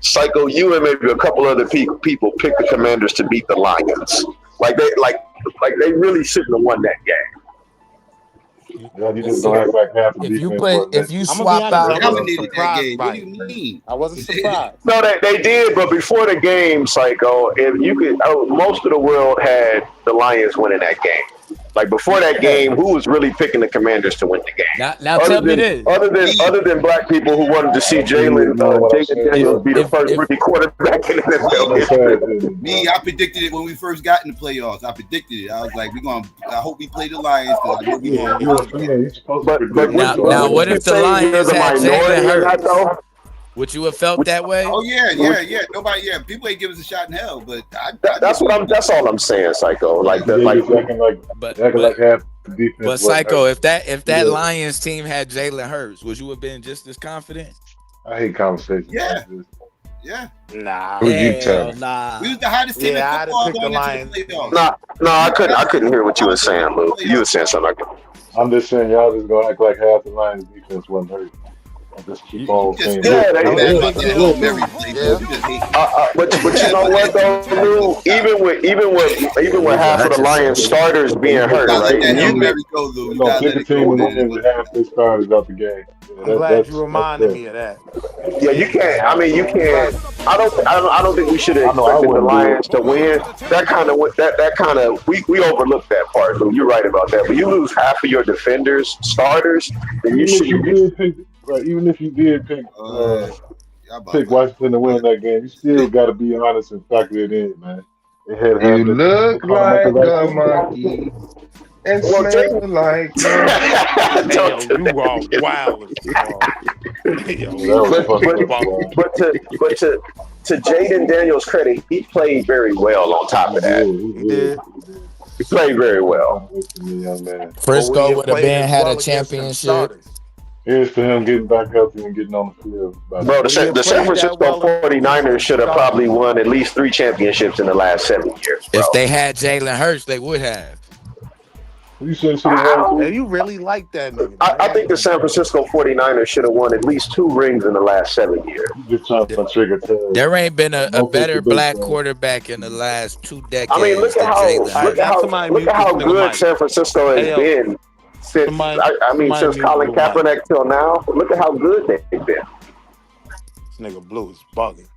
Psycho, you and maybe a couple other people picked the Commanders to beat the Lions. Like they really shouldn't have won that game. Yeah, you just gonna act like half the defense wasn't that if you shit. swap out, Dominated that game. What do you mean? I wasn't surprised. No, they did, but before the game, Psycho, if you could, most of the world had the Lions winning that game. Like before that game, who was really picking the Commanders to win the game? Now tell me this. Other than black people who wanted to see Jaden Daniels be the first rookie quarterback in the NFL history. Me, I predicted it when we first got in the playoffs. I predicted it. I was like, I hope we play the Lions because I know we Now what if the Lions had Jalen Hurts? Would you have felt that way? Oh yeah. Nobody, people ain't give us a shot in hell, but that's all I'm saying, Psycho. Like that, but half the defense. But Psycho, if that Lions team had Jalen Hurts, would you have been just as confident? I hate conversations. Yeah. Nah. Who you tell? Nah. We was the hottest team in football going into the playoffs. No, I couldn't hear what you were saying, Lou. You were saying something. I'm just saying y'all just gonna act like half the Lions defense wasn't hurt. Just keep on saying but you know what though, Lou? Even with half of the Lions starters being hurt, right? You gonna pick a team and win with half their starters out the game. I'm glad you reminded me of that. Yeah, you can't. I mean, you can't. I don't think we should have expected the Lions to win. That kind of we overlooked that part. Lou, you're right about that. But you lose half of your defenders, starters, then you should. Right, even if you did pick Washington to win that game, you still got to be honest and factor it in, man. You look like a monkey and smell like you are wild. But to Jaden Daniels' credit, he played very well. On top of that, he played very well. Frisco would have had a championship. Here's to him getting back out there and getting on the field. Bro, the San Francisco 49ers should have probably won at least 3 championships in the last 7 years, bro. If they had Jalen Hurts, they would have. You said should have. You really like that nigga. I think the San Francisco 49ers should have won at least 2 rings in the last 7 years. There ain't been a better black quarterback in the last 2 decades. I mean, look at how good San Francisco has been. Since since Colin Kaepernick till now, look at how good they've been. This nigga Blue is bugging.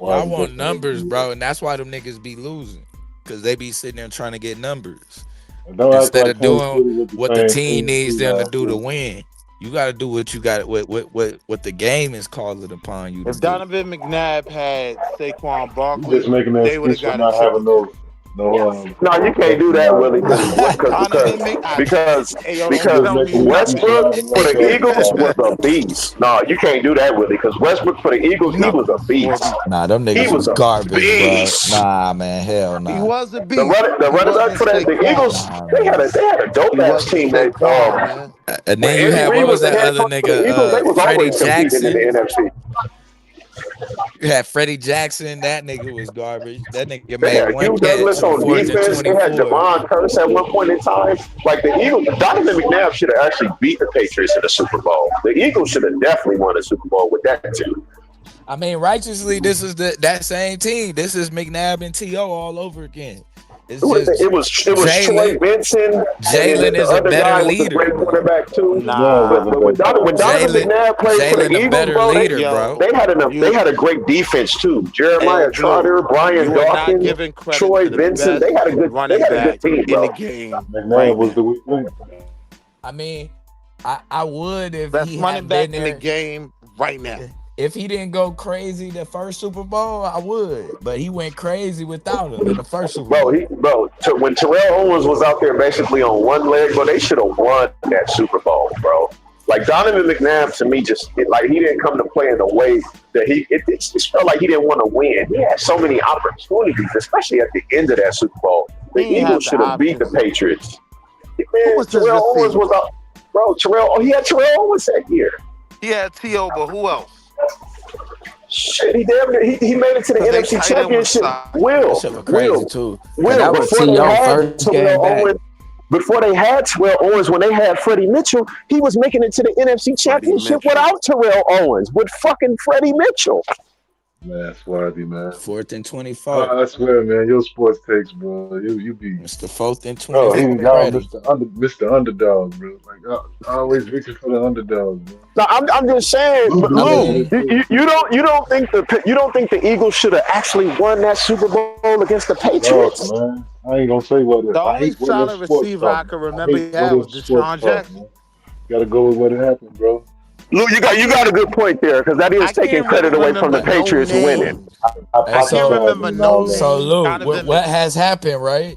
I want numbers, bro, and that's why them niggas be losing, because they be sitting there trying to get numbers instead of doing what the team needs them to do to win. You got to do what you got. What the game is calling upon you. If Donovan McNabb had Saquon Barkley, just making that they would have got not having no, you can't do that, Willie, because Westbrook for the Eagles was a beast. No, you can't do that, Willie, because Westbrook for the Eagles, he was a beast. Nah, them niggas was garbage, bro. Nah, man, hell nah. He was a beast. The running back for the Eagles, they had a dope ass team. And then you had, what was that other nigga? Freddie Jackson. In the NFC. You had Freddie Jackson. That nigga was garbage. That nigga made one Hugh Douglas on defense. They had Javon Curtis at one point in time. Like the Eagles, Donovan McNabb should have actually beat the Patriots in the Super Bowl. The Eagles should have definitely won a Super Bowl with that team. I mean, righteously, this is that same team. This is McNabb and T.O. all over again. It was Troy Benson. Jalen is a better leader. Great quarterback too. But when Donovan McNabb played for the Eagles, they had a great defense too. Jeremiah Trotter, Brian Dawkins, Troy Benson. They had a good team, bro. In the game. McNabb was the weak link. I mean, I would if best he running had back been in the game right now. If he didn't go crazy the first Super Bowl, I would. But he went crazy without him in the first Super Bowl. When Terrell Owens was out there basically on one leg, bro, they should have won that Super Bowl, bro. Like Donovan McNabb, to me, he didn't come to play in the way that it just felt like he didn't want to win. He had so many opportunities, especially at the end of that Super Bowl. The Eagles should have beat the Patriots. Man, Terrell Owens was out, bro. He had Terrell Owens that year. He had T.O., but who else? Shit, he made it to the NFC Championship. Crazy too. Before they had Terrell Owens, when they had Freddie Mitchell, he was making it to the NFC Championship without Terrell Owens, with fucking Freddie Mitchell. Man, Swarthy, man. 4th and 24. I swear, man, your sports takes, bro. You be. It's the 4th and Oh, 24. y'all Mr. Underdog, bro. Like I always reaching for the underdog, bro. No, I'm just saying, but Lou, you don't think the Eagles should have actually won that Super Bowl against the Patriots? Man. I ain't gonna say what The only solid receiver I can remember he had was Deshaun Jackson. Gotta go with what happened, bro. Lou, you got a good point there because that is taking credit away from the Patriots winning. I can't remember no names. So Lou, what has happened, right?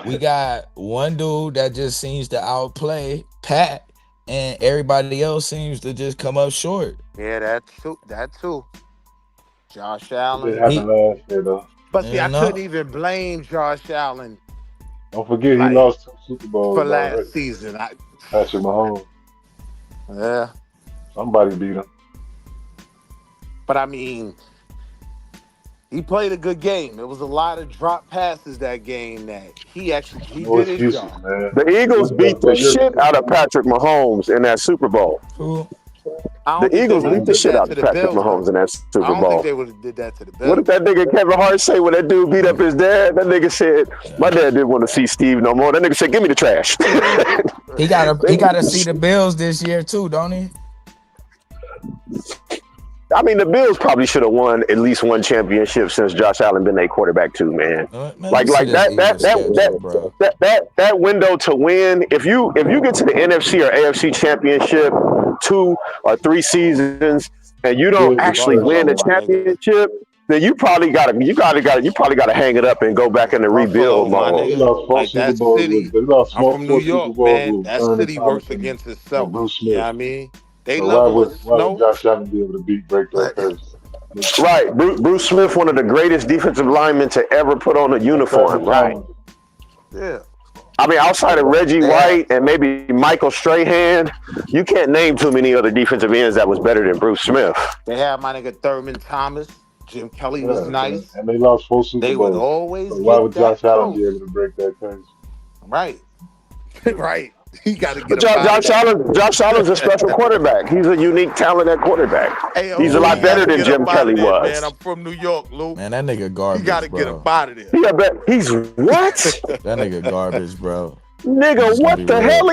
We got one dude that just seems to outplay Pat, and everybody else seems to just come up short. Yeah, that too. Josh Allen. It happened last year, though. But see, I couldn't even blame Josh Allen. Don't forget he lost 2 Super Bowls for last season. Patrick Mahomes. Yeah. Somebody beat him. But I mean, he played a good game. There was a lot of drop passes that game that he did his job. Man. The Eagles beat the shit out of Patrick Mahomes in that Super Bowl. The Eagles beat the shit out of Patrick Mahomes in that Super Bowl. I don't think they would have did that to the Bills. What did that nigga Kevin Hart say when that dude beat up his dad? That nigga said, "My dad didn't want to see Steve no more." That nigga said, "Give me the trash." He gotta see the Bills this year too, don't he? I mean, the Bills probably should have won at least one championship since Josh Allen been their quarterback too, man. Like that window to win. If you get to the NFC or AFC championship 2 or 3 seasons and you don't actually win a championship, then you probably gotta hang it up and go back in the rebuild mode. Like that city. I'm from New York, man. That city works against itself. You know what I mean? They level with why would Josh Allen be able to break those curves? Right. Bruce Smith, one of the greatest defensive linemen to ever put on a uniform, right? Yeah. I mean, outside of Reggie White and maybe Michael Strahan, you can't name too many other defensive ends that was better than Bruce Smith. They had my nigga Thurman Thomas. Jim Kelly was nice. And they lost 4 Super Bowls. They would always so why would Josh Allen be able to break that curse? Right. Right. He got to get Josh Allen's a special quarterback. He's a unique talent at quarterback. Hey, he's a lot better than Jim Kelly was. Man, I'm from New York, Lou. Man, that nigga garbage. You got to get him out of there. Yeah, but he's what? That nigga garbage, bro. Nigga, what the hell?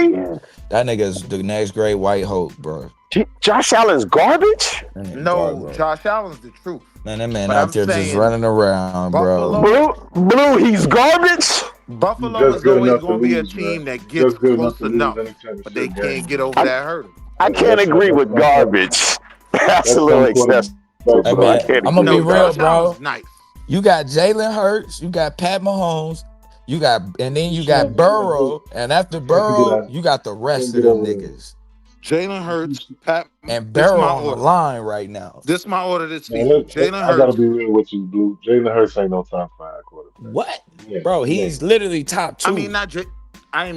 That nigga's the next great white hope, bro. Josh Allen's garbage? No, Josh Allen's the truth. Man, that man out there just running around, Buffalo, bro. Blue, he's garbage? Buffalo is always going to be a team that gets close enough, but they can't get over that hurdle. I can't agree with garbage. That's a little excessive. Hey, man, I'm going to be real, bro. Nice. You got Jalen Hurts, you got Pat Mahomes, you got Burrow, and after Burrow, you got the rest of them niggas. Jalen Hurts, Pat, and Burrow on the line right now. This is my order this season. Jalen Hurts. I gotta be real with you, Blue. Jalen Hurts ain't no top 5 quarterback. What, bro? He's literally top 2. I mean, I didn't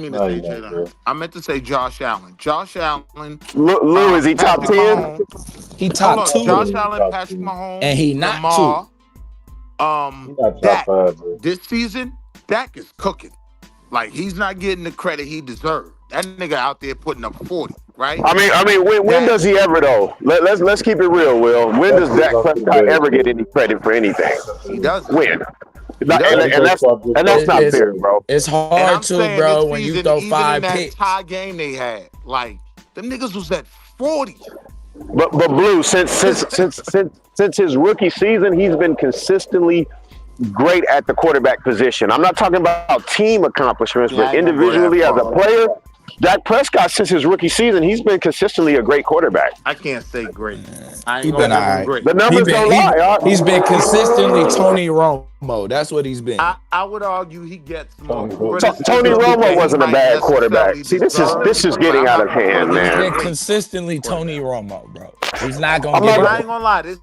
mean to say Jalen Hurts. I meant to say Josh Allen. Josh Allen. Lou, is he top 10? He top 2. Josh Allen, Patrick Mahomes, and he not Lamar, 2. Dak. This season, Dak is cooking. Like, he's not getting the credit he deserved. That nigga out there putting up 40, right? I mean, when does he ever though? Let's keep it real, Will. When does Dak Prescott ever get any credit for anything? He doesn't. When? And that's not fair, bro. It's hard to, bro, when you throw 5 picks. Tie game they had, like them niggas was at 40. But Blue, since his rookie season, he's been consistently great at the quarterback position. I'm not talking about team accomplishments, but individually as a player. Dak Prescott, since his rookie season, he's been consistently a great quarterback. I can't say great. I ain't He been all right. great. The numbers don't lie. He's been consistently Tony Romo. That's what he's been. I would argue he gets more. Tony Romo wasn't a bad quarterback. See, this is getting out of hand, man. He's been consistently Tony Romo, bro. He's not gonna. I ain't gonna lie. This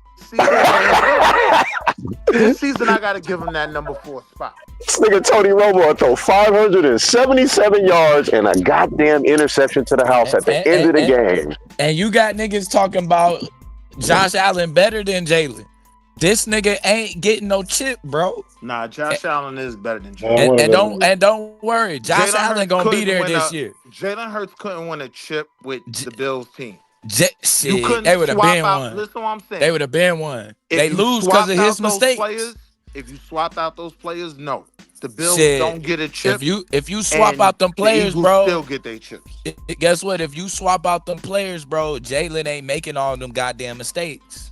season, I gotta give him that number 4 spot. This nigga Tony Romo throw 577 yards and a goddamn interception to the house at the end of the game. And you got niggas talking about Josh Allen better than Jalen. This nigga ain't getting no chip, bro. Nah, Josh Allen is better than Jalen. And don't worry, Josh Allen gonna be there this year. Jalen Hurts couldn't win a chip with the Bills team. Shit, they would have been one. Listen to what I'm saying. They would have been one. They lose because of his mistakes. If you swap out those players, no. The Bills don't get a chip. If you swap out them players, bro, still get their chips. Guess what? If you swap out them players, bro, Jalen ain't making all them goddamn mistakes.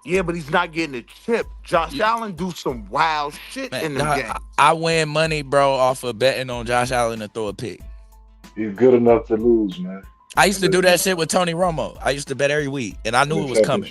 Yeah, but he's not getting a chip. Josh Allen do some wild shit in the game. I win money, bro, off of betting on Josh Allen to throw a pick. He's good enough to lose, man. I used to do that shit with Tony Romo. I used to bet every week, and I knew it was coming.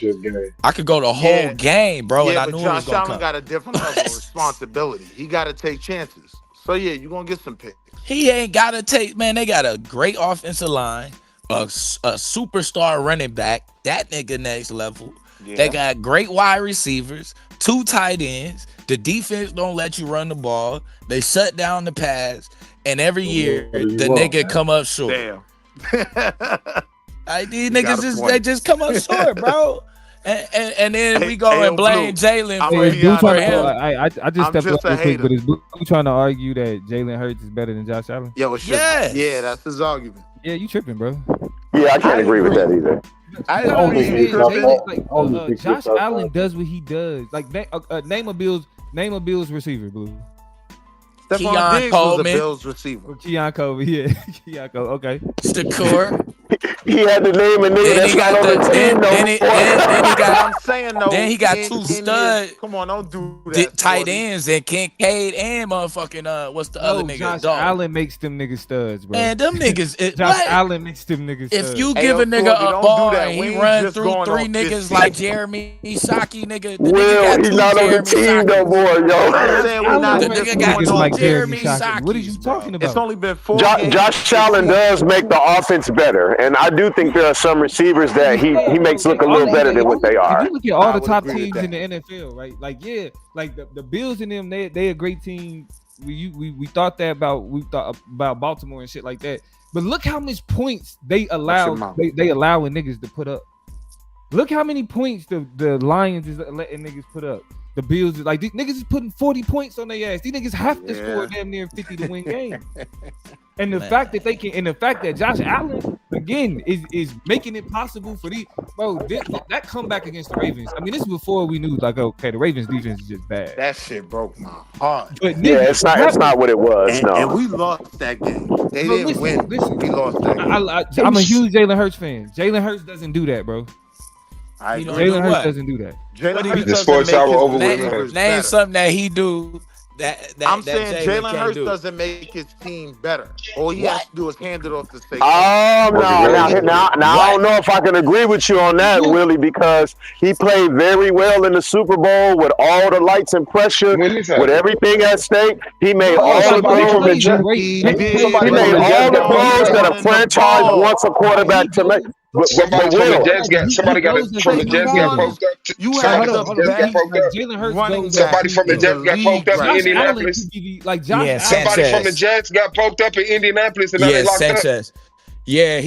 I could go the whole game, bro, and I knew it was going to come. Josh Allen got a different level of responsibility. He got to take chances. So, yeah, you're going to get some picks. He ain't got to take, man, they got a great offensive line, a superstar running back, that nigga next level. Yeah. They got great wide receivers, 2 tight ends. The defense don't let you run the ball. They shut down the pass, and every year, the nigga come up short. Damn. These niggas they just come up short, bro. And then we go and blame Jalen for him. I just stepped up real quick, but is Blue trying to argue that Jalen Hurts is better than Josh Allen? Yeah, that's his argument. Yeah, you tripping, bro. Yeah, I can't agree with that either. Josh Allen does what he does. Like name a Bills receiver, Blue. Stephon Diggs was a Bills receiver. Keon Colby, yeah. Keon Colby, okay. Shakur. He had to name a nigga that's not on the team, Then he got 2 studs. Come on, don't do that. Tight ends and Kincaid and motherfucking what's the other nigga? Josh Allen makes them niggas studs, bro. Man, them niggas. Josh Allen makes them niggas studs. If you give a nigga a ball and he run through 3 niggas like Jeremy Shockey, nigga. He's not on the team no more, yo. The nigga got 2 Jeremy Shockey. What are you talking about? It's only been 4 games. Josh Allen does make the offense better, and I do think there are some receivers that he makes look a little better than what they are. If you look at all the top teams in the NFL, right? Like, yeah, like the Bills and them, they a great team. We thought about Baltimore and shit like that. But look how much points they allow allowing niggas to put up. Look how many points the Lions is letting niggas put up. The Bills is like, these niggas is putting 40 points on their ass. These niggas have to score damn near 50 to win games. And the fact that they can, and the fact that Josh Allen again is making it possible for these that comeback against the Ravens. I mean, this is before we knew like, okay, the Ravens defense is just bad. That shit broke my heart. But it's not what it was. And we lost that game. They didn't win. Listen, we lost that game. I'm a huge Jalen Hurts fan. Jalen Hurts doesn't do that, bro. Jalen Hurts doesn't do that. The sports hour over with. Name something that he do. I'm saying Jalen Hurts doesn't make his team better. All he has to do is hand it off to Saquon. Oh, now I don't know if I can agree with you on that, Willie, because he played very well in the Super Bowl with all the lights and pressure, with everything at stake. He made all the throws that a franchise wants a quarterback to make. Somebody from the Jets got poked up. Somebody from the Jets got poked up in Indianapolis. Somebody from the Jets got poked up in Indianapolis and now they locked up. Yeah,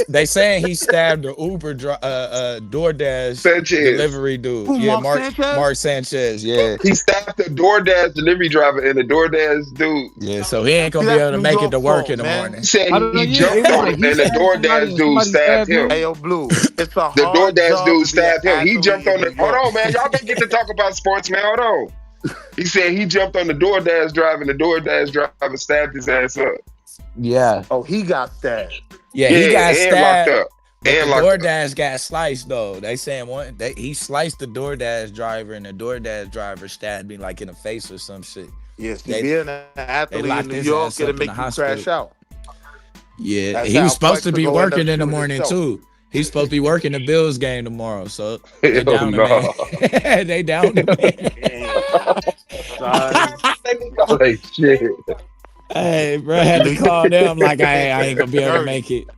they saying he stabbed the Uber DoorDash delivery dude. Mark Sanchez. Yeah, he stabbed the DoorDash delivery driver and the DoorDash dude. Yeah, so he ain't gonna be able to make it to work in the morning. He said he jumped on him and the DoorDash dude stabbed him. Hey, yo, Blue, the DoorDash dude stabbed him. He jumped on the. Hold on, man. Y'all don't get to talk about sports, man. Hold on. He said he jumped on the DoorDash driver and the DoorDash driver stabbed his ass up. Yeah. Oh, he got stabbed. Yeah, he got stabbed. Locked up. And the DoorDash got sliced though. They saying he sliced the DoorDash driver, and the DoorDash driver stabbed me like in the face or some shit. Yes, being an athlete in New York, it'll make you crash out. Yeah, that's he was supposed to be working in the morning too. He's supposed to be working the Bills game tomorrow, so they down man. They down the man. Shit. Hey, bro, I had to call them like I ain't gonna be able to make it.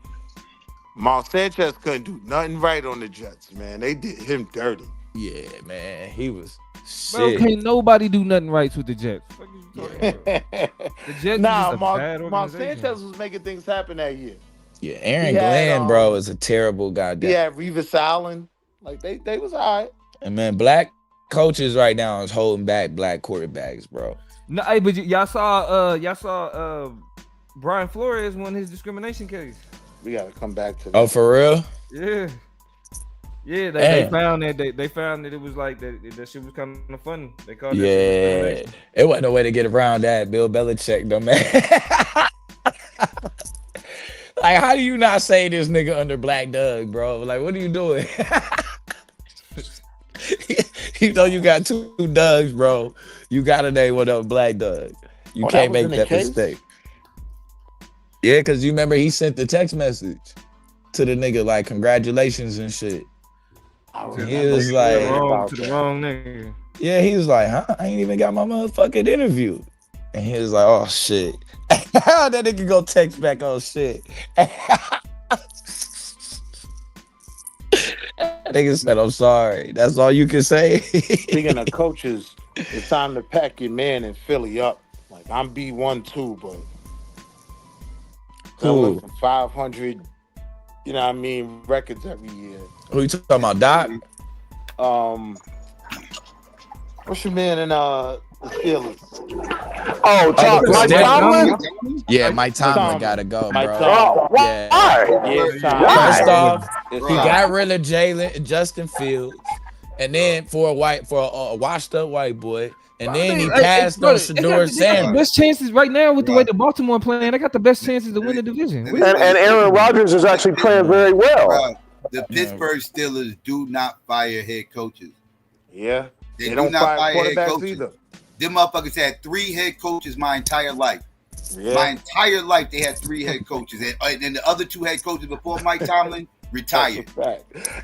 Mark Sanchez couldn't do nothing right on the Jets, man. They did him dirty. Yeah, man, he was. Bro, can't nobody do nothing right with the Jets. The Jets Mark Sanchez was making things happen that year. Yeah, Aaron Glenn, bro, is a terrible goddamn. Yeah, Revis Allen, like they was all right. And man, black coaches right now is holding back black quarterbacks, bro. No, hey, but y'all saw Brian Flores won his discrimination case. We gotta come back to that. Oh, for real? Yeah. Yeah, they found that they found that it was like that shit was kind of funny. They called that shit it wasn't no way to get around that. Bill Belichick, though, man. Like, how do you not say this nigga under Black Doug, bro? Like, what are you doing? You know you got two Dougs, bro. You gotta name one of Black Doug. You can't make that mistake. Yeah, because you remember he sent the text message to the nigga like congratulations and shit. He was like to the wrong nigga. Yeah, he was like, huh? I ain't even got my motherfucking interview. And he was like, oh shit. That nigga go text back, oh shit. Nigga said, I'm sorry. That's all you can say. Speaking of coaches, it's time to pack your man in Philly up. Like, I'm B1 too, but cool. 500, you know what I mean, records every year. Who you talking about, Doc? What's your man in the Steelers? Mike Tomlin? Yeah, Mike Tomlin gotta go, bro. Why? First off, he got rid of Justin Fields, and then for a washed up white boy, and then he passed on Shedeur Sanders. They got the best chances right now with the way the Baltimore playing. They got the best chances to win the division. And Aaron Rodgers is actually playing very well. The Pittsburgh Steelers do not fire head coaches. Yeah. They do not fire head coaches either. Them motherfuckers had 3 head coaches my entire life. Yeah. My entire life, they had 3 head coaches. And then the other 2 head coaches before Mike Tomlin retired.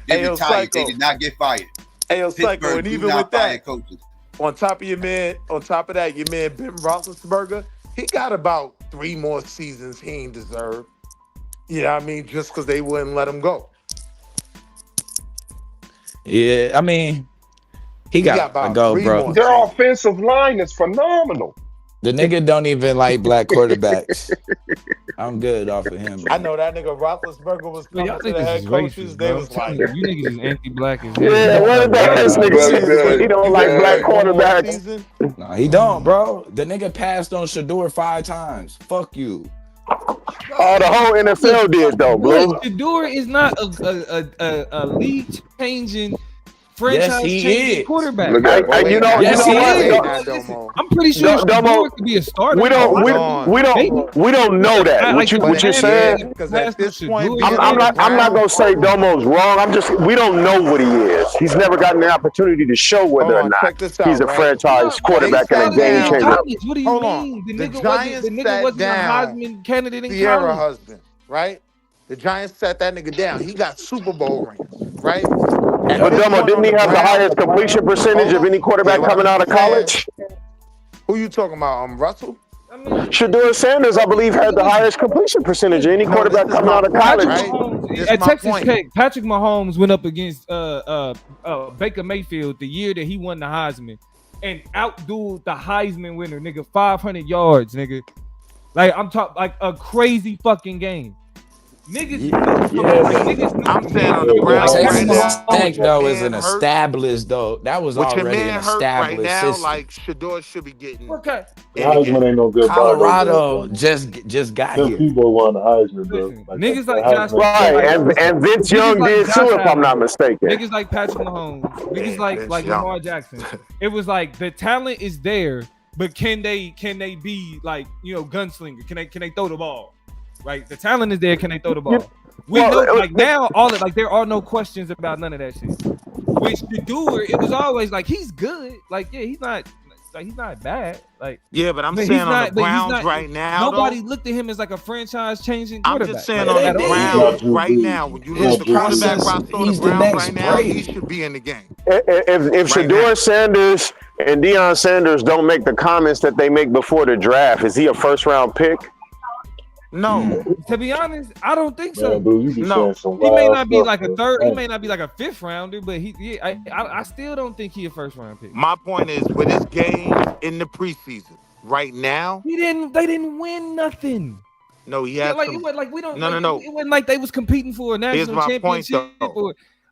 They retired. They did not get fired. Ayo, Psycho, and even with that, coaches. On top of your man, your man Ben Roethlisberger, he got about 3 more seasons he ain't deserved. You know what I mean? Just because they wouldn't let him go. Yeah, I mean, he got to go, bro. Their offensive line is phenomenal. The nigga don't even like black quarterbacks. I'm good off of him. I know that nigga Roethlisberger was coming to the head coaches. They was like, you niggas is anti-black. Yeah, what about this nigga? He don't like black quarterbacks. No, he don't, bro. The nigga passed on Shedeur 5 times. Fuck you. Oh, the whole NFL did though, bro. Shedeur is not a league-changing, franchise-changing quarterback. I'm pretty sure Shedeur could be a starter. We don't know that. What you're saying? Because at this point, I'm not gonna say Domo's wrong. We don't know what he is. He's never gotten the opportunity to show whether or not he's a franchise quarterback and a game changer. What do you mean? The nigga wasn't a Heisman candidate in college. Husband, right? The Giants sat that nigga down. He got Super Bowl rings, right? But Domo, didn't he have the highest completion percentage of any quarterback coming out of college? Who you talking about? Russell? Shedeur Sanders, I believe, had the highest completion percentage of any quarterback coming out of college. At Texas Tech, Patrick Mahomes went up against Baker Mayfield the year that he won the Heisman and outdueled the Heisman winner, nigga, 500 yards, nigga. Like, I'm talking like a crazy fucking game. Niggas, I'm saying on the ground. Texas Tech though is an established though. That was already an established right now, system. Like Shedeur should be getting. Okay. Heisman ain't no good. Colorado just got here. People won the Heisman, bro. Niggas like Josh, right? And Vince Young did too, if I'm not mistaken. Niggas like Patrick Mahomes. Niggas like Lamar Jackson. It was like the talent is there, but can they be like, you know, gunslinger? Can they throw the ball? Right, the talent is there. Can they throw the ball? We know, like now, there are no questions about none of that shit. With Shedeur, it was always like he's good. Like he's not bad. Like but I'm saying on the Browns right now, nobody looked at him as like a franchise-changing quarterback. I'm just saying on the Browns right now, when you look at the quarterback roster on the Browns right now, he should be in the game. If Shedeur Sanders and Deion Sanders don't make the comments that they make before the draft, is he a first-round pick? No, to be honest, I don't think so. No, he may not be like a third. He may not be like a 5th rounder, but I still don't think he a 1st round pick. My point is, with his game in the preseason right now, they didn't win nothing. No, he had it wasn't like we don't. No. It wasn't like they was competing for a national championship.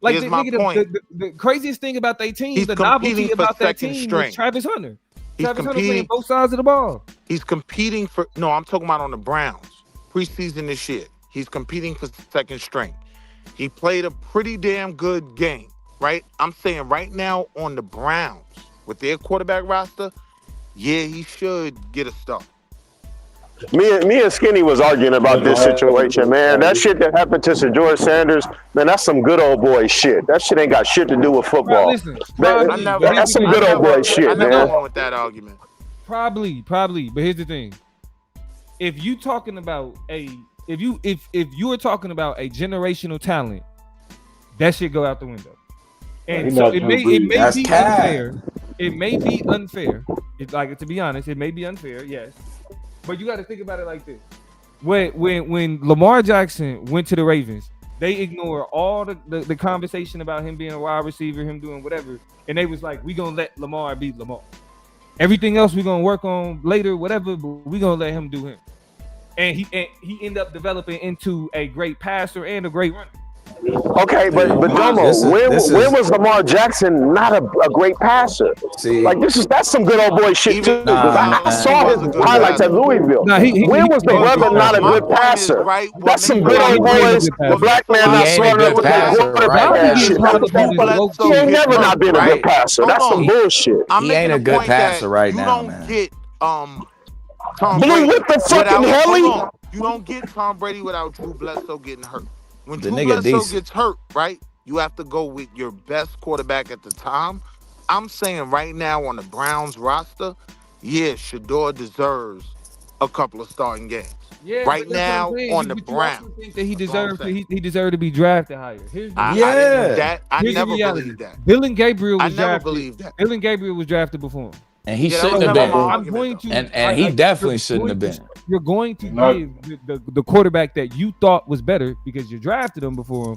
Like the craziest thing about their team, the novelty about that team was Travis Hunter. Travis Hunter playing both sides of the ball. He's competing for. No, I'm talking about on the Browns. Preseason this year, he's competing for 2nd string. He played a pretty damn good game, right? I'm saying right now on the Browns with their quarterback roster, yeah, he should get a start. Me and Skinny was arguing about this situation, man. That shit that happened to Sir George Sanders, man, that's some good old boy shit. That shit ain't got shit to do with football. That's some good old boy shit, man. I never went with that argument. Probably, but here's the thing: if you talking about if you are talking about a generational talent, that shit go out the window. And so it may be unfair. It may be unfair. It's like, to be honest, it may be unfair, yes. But you got to think about it like this: when Lamar Jackson went to the Ravens, they ignored all the conversation about him being a wide receiver, him doing whatever, and they was like, "We gonna let Lamar be Lamar. Everything else we gonna work on later, whatever. But we gonna let him do him." And he ended up developing into a great passer and a great runner. Okay, but Domo, when was Lamar Jackson not a great passer? See, like that's some good old boy shit too. I saw his highlights at Louisville. When was the brother not a good passer? That's some good old boys. The black man not smart enough to play quarterback ass shit. He ain't never not been a good passer. That's some bullshit. He ain't a good passer right now, man. Get Tom Blue, what the fucking hell? You don't get Tom Brady without Drew Bledsoe getting hurt. When the Drew nigga Bledsoe gets hurt, right, you have to go with your best quarterback at the time. I'm saying right now on the Browns roster, yeah, Shador deserves a couple of starting games. Yeah, right now on the Browns. I think that he deserved to be drafted higher. I never believed that. Dylan Gabriel was I never believed that. Dylan Gabriel was drafted before him. And he shouldn't have been. I'm going to, and he definitely shouldn't have been. You're going to give the quarterback that you thought was better because you drafted him before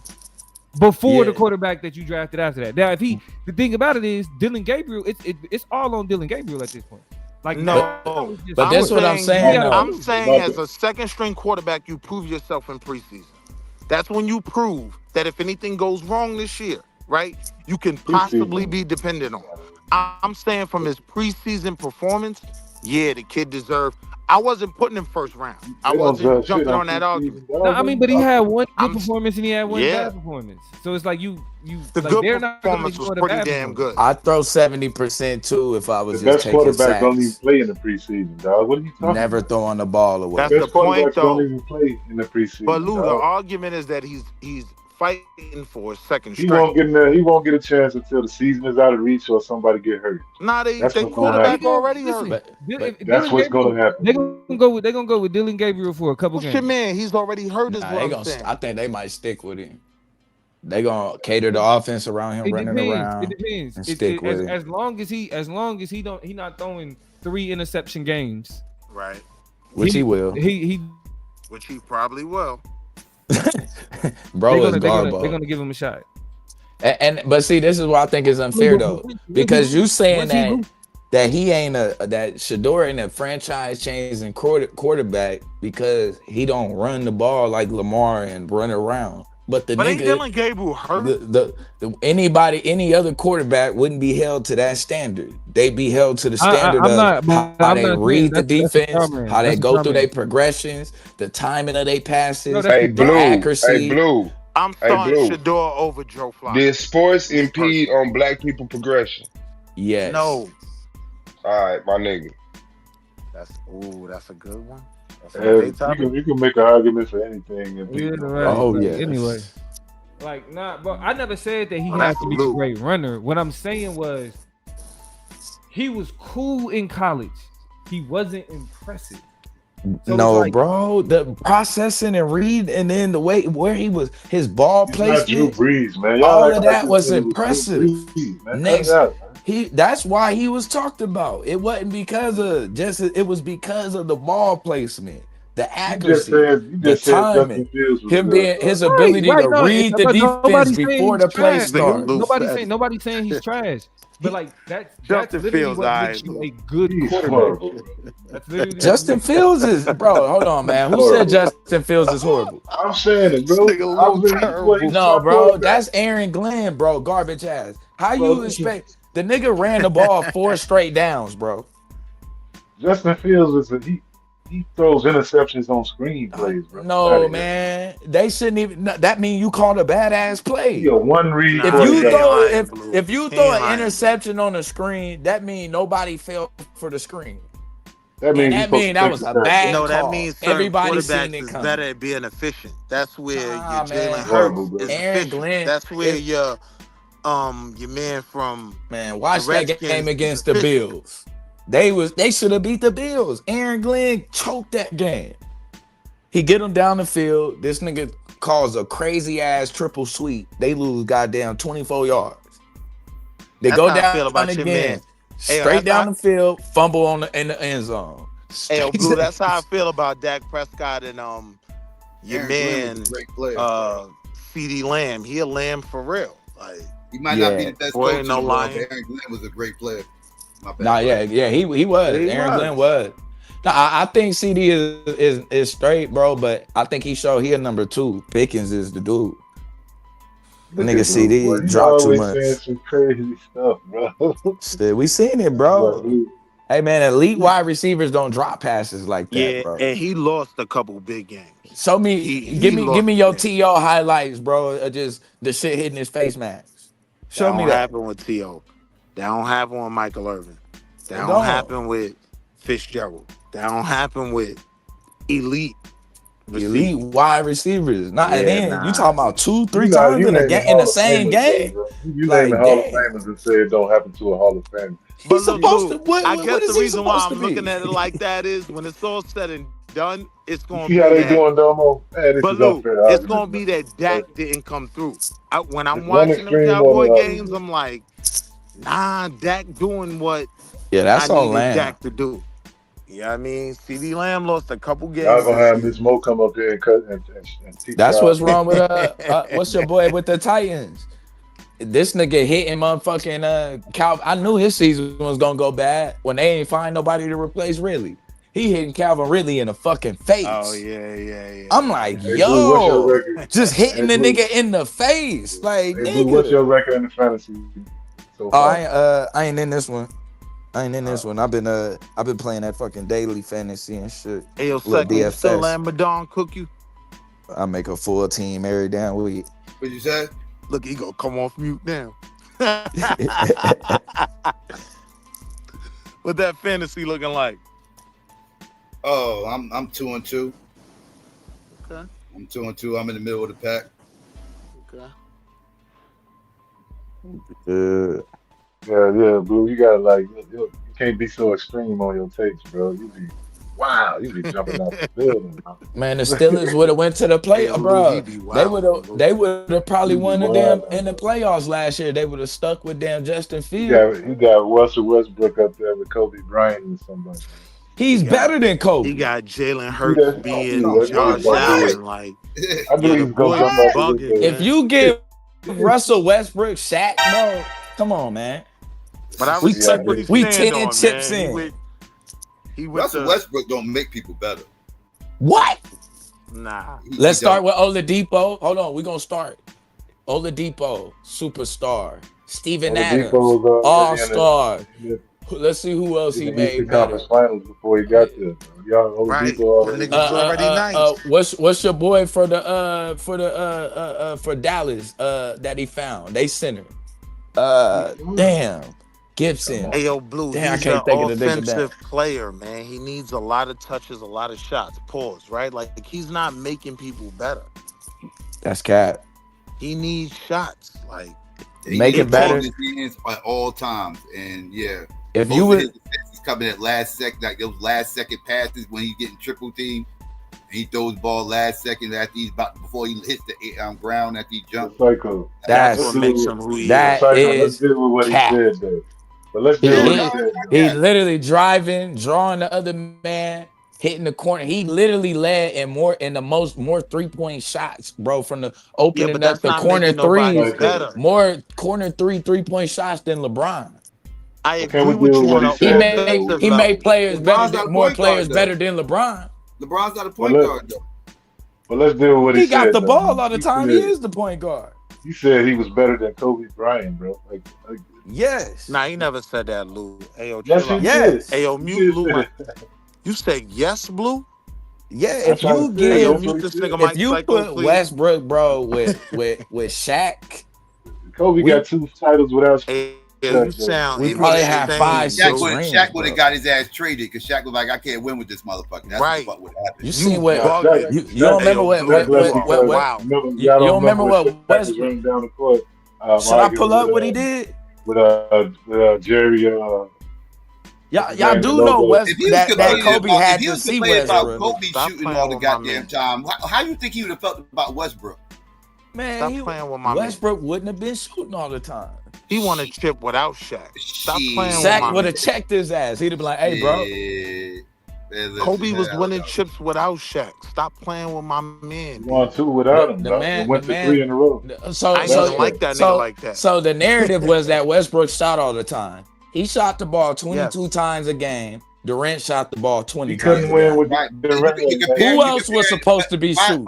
the quarterback that you drafted after that. Now, the thing about it is Dylan Gabriel, it's all on Dylan Gabriel at this point. Like no, but that's what I'm saying. I'm saying as a second string quarterback, you prove yourself in preseason. That's when you prove that if anything goes wrong this year, right, you can possibly be dependent on. I'm saying from his preseason performance, yeah, the kid deserved. I wasn't putting him first round. I wasn't jumping on that argument. No, I mean, but he had one good performance and he had one bad performance. So it's like the good performance was pretty damn good. I'd throw 70% too if I was the just best taking quarterback don't even play in the preseason, dog. What are you talking Never about? throwing the ball away. That's the point, though. Don't even play in the preseason. But Lou, the argument is that he's fighting for a second He strike. He won't get a chance until the season is out of reach or somebody get hurt. Nah, they quarterback already hurt. That's what's going to happen. They're gonna go with Dylan Gabriel for a couple games. Shit, man, he's already hurt. I think they might stick with him. They gonna cater the offense around him running around. It depends. And stick with him. As long as he not throwing 3 interception games. Right. Which he will. Which he probably will. Bro, they're gonna give him a shot. But see, this is what I think is unfair though, because you saying that he ain't that Shador ain't a franchise changing quarterback because he don't run the ball like Lamar and run around. But ain't Dylan Gabriel hurt? Any other quarterback wouldn't be held to that standard. They'd be held to the standard of how they read the defense, how they go through their progressions, the timing of their passes, the accuracy. Hey, Blue. I'm starting Shador over Joe Flacco. Did sports impede on black people progression? Yes. No. All right, my nigga. That's a good one. You can make an argument for anything. Anyway, but I never said that he has to be a great runner. What I'm saying was, he was cool in college. He wasn't impressive. So bro, the processing and read, and then the way where he was, his ball placement, Drew Brees, man. all of that was impressive. That's why he was talked about. It wasn't because of it was because of the ball placement, the accuracy, the timing, his ability to read the defense before the play starts. Nobody's saying he's trash. But like that's Justin literally Fields, what makes you a good quarterback. Justin Fields is hold on, man. Who said Justin Fields is horrible? I'm saying it, bro. No, bro, that's Aaron Glenn, bro. Garbage ass. How you expect the nigga ran the ball 4 straight downs, bro? Justin Fields he throws interceptions on screenplays, bro. No, man, they shouldn't even. That mean you called a badass play. He a one read If quarterback. if you throw an interception on the screen, that mean nobody fell for the screen. That means that was a bad call. That means certain everybody seen quarterbacks it is coming. better at being efficient. That's where your Jalen Horrible, Hurts bro. is Aaron efficient. Glenn, That's where your man from watch the that Redskins game against is the efficient. Bills. They should have beat the Bills. Aaron Glenn choked that game. He get them down the field. This nigga calls a crazy ass triple sweep. They lose goddamn 24 yards. They go down again. Straight down the field, fumble in the end zone. Hey, Blue, that's how I feel about Dak Prescott and your man CD Lamb. He a lamb for real. Like he might not be the best coach in the world, but Aaron Glenn was a great player. He was. Aaron Glenn was. I think CD is straight, bro, but I think he showed he a number 2. Pickens is the dude. Nigga CD dropped too much. Saying some crazy stuff, bro. We seen it, bro. Hey man, elite wide receivers don't drop passes like that, bro. And he lost a couple big games. Show me, give me your T.O. highlights, bro. Just the shit hitting his face mask. Show me that. That don't happen with T.O. That don't happen with Michael Irvin. That don't happen with Fitzgerald. That don't happen with elite wide receivers. You talking about 2-3 times in the same game. You naming Hall of Famers and say it don't happen to a Hall of Famer. He's supposed to. I guess the reason why I'm looking at it like that is when it's all said and done, it's going to be. See how they doing, Domo? But Lou, it's going to be that Dak didn't come through. When I'm watching the Cowboy games, I'm like, nah, Dak doing what that's I all needed Lamb. Dak to do. Yeah, I mean, CD Lamb lost a couple games. Y'all gonna have Miss Mo come up there and cut and teach. That's what's wrong with what's your boy with the Titans? This nigga hitting motherfucking Calvin. I knew his season was gonna go bad when they ain't find nobody to replace Ridley. He hitting Calvin Ridley in the fucking face. Oh yeah. I'm like, yo, just hitting the nigga in the face. Like, nigga. What's your record in the fantasy so far? I ain't in this one. I've been playing that fucking daily fantasy and shit. Hey, yo, you still letting Madon cook you? I make a full team every damn week. What'd you say? Look, he gonna come off mute now. What that fantasy looking like? Oh, I'm 2-2. Okay. I'm 2-2. I'm in the middle of the pack. Okay. Yeah, Blue. You gotta you can't be so extreme on your takes, bro. You be jumping out the building. Bro. Man, the Steelers would have went to the playoffs, bro. They would have probably won the damn in the playoffs last year. They would have stuck with damn Justin Fields. You got Russell Westbrook up there with Kobe Bryant and somebody. He's better than Kobe. He got Jalen Hurts being Josh Allen. Like, I knew he was gonna jump out. If you give Russell Westbrook Shaq, bro, come on, man. But we 10 chips in. Russell Westbrook don't make people better. What? Nah. Let's start with Oladipo. Hold on, we're gonna start. Oladipo, superstar. Steven Adams, all-star. Let's see who else he made better. Finals before he got there. Oladipo already nice. What's your boy for Dallas that he found? They center. Damn. Gibson. Hey, yo, Blue, damn, he's an offensive player, man. He needs a lot of touches, a lot of shots. Pause, right? Like, he's not making people better. That's cat. He needs shots. Like, make it better. His hands at all times. And, if you would... He's coming at last second, like those last second passes when he's getting triple team. He throws the ball last second after before he hits the ground after he jumps. That's what makes him who he is. That is cat. But let's do what he said. He's literally driving, drawing the other man, hitting the corner. He literally led in more 3-point shots, bro, from the opening up the corner threes. More corner 3-point shots than LeBron. I agree with you. He made players better, more players better than LeBron. LeBron's not a point guard, though. But let's deal with what he said. He got the ball all the time. He is the point guard. You said he was better than Kobe Bryant, bro. Yes. Nah, he never said that, Lou. Hey, yo, yes, he did. Hey, yo, mute Lou. You said yes, Blue? Yeah, if you give, if you Psycho, put please. Westbrook, bro, with Shaq, Kobe got 2 titles without Shaq. You sound we probably have 5, 6 rings. Shaq would have got his ass traded because Shaq was like, I can't win with this motherfucker. That's what the fuck would happen. You seen what? You don't remember what? You don't remember what Westbrook running down the court? Should I pull up what he did? With Jerry. Y'all do know that Kobe had to see Westbrook. Kobe shooting all the goddamn time. How you think he would have felt about Westbrook? Man, Westbrook wouldn't have been shooting all the time. He won a chip without Shaq. Stop playing with Shaq would have checked his ass. He'd have been like, "Hey, bro." Kobe was winning chips without Shaq. Stop playing with my man. Won 2 without him. Went to 3 in a row. I didn't like that nigga like that. So the narrative was that Westbrook shot all the time. He shot the ball 22 times a game. Durant shot the ball 20 times. Couldn't win with Durant. Who else was supposed to be shooting?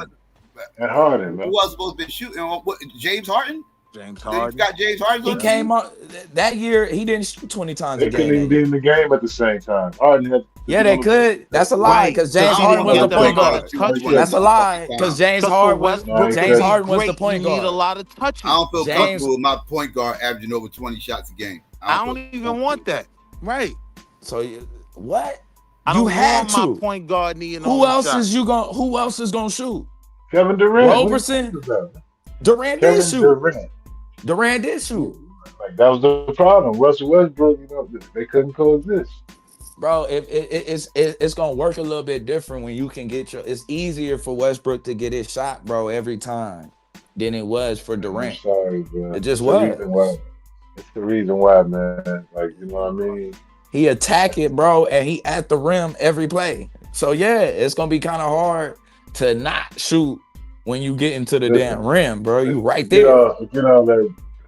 And Harden, man. Who else supposed to be shooting? James Harden? James Harden. Got James Harden. He came out that year. He didn't shoot 20 times a game. They couldn't even be in the game at the same time. Harden had. Yeah, they could. That's a lie because James Harden was the point guard. That's a lie because James Harden was the point guard. You need a lot of touches. I don't feel comfortable with my point guard averaging over 20 shots a game. I don't even want that. Right. So what? You had to. My point guard needing. Who else is gonna shoot? Kevin Durant. Roberson. Durant did shoot. Durant did shoot. Like that was the problem. Russell Westbrook, they couldn't coexist. Bro, it's gonna work a little bit different when you can get it's easier for Westbrook to get his shot, bro, every time than it was for Durant. I'm sorry, bro. It just was. It's the reason why, man. Like, you know what I mean? He attack it, bro, and he at the rim every play. So yeah, it's gonna be kind of hard to not shoot when you get into the damn rim, bro. You right there.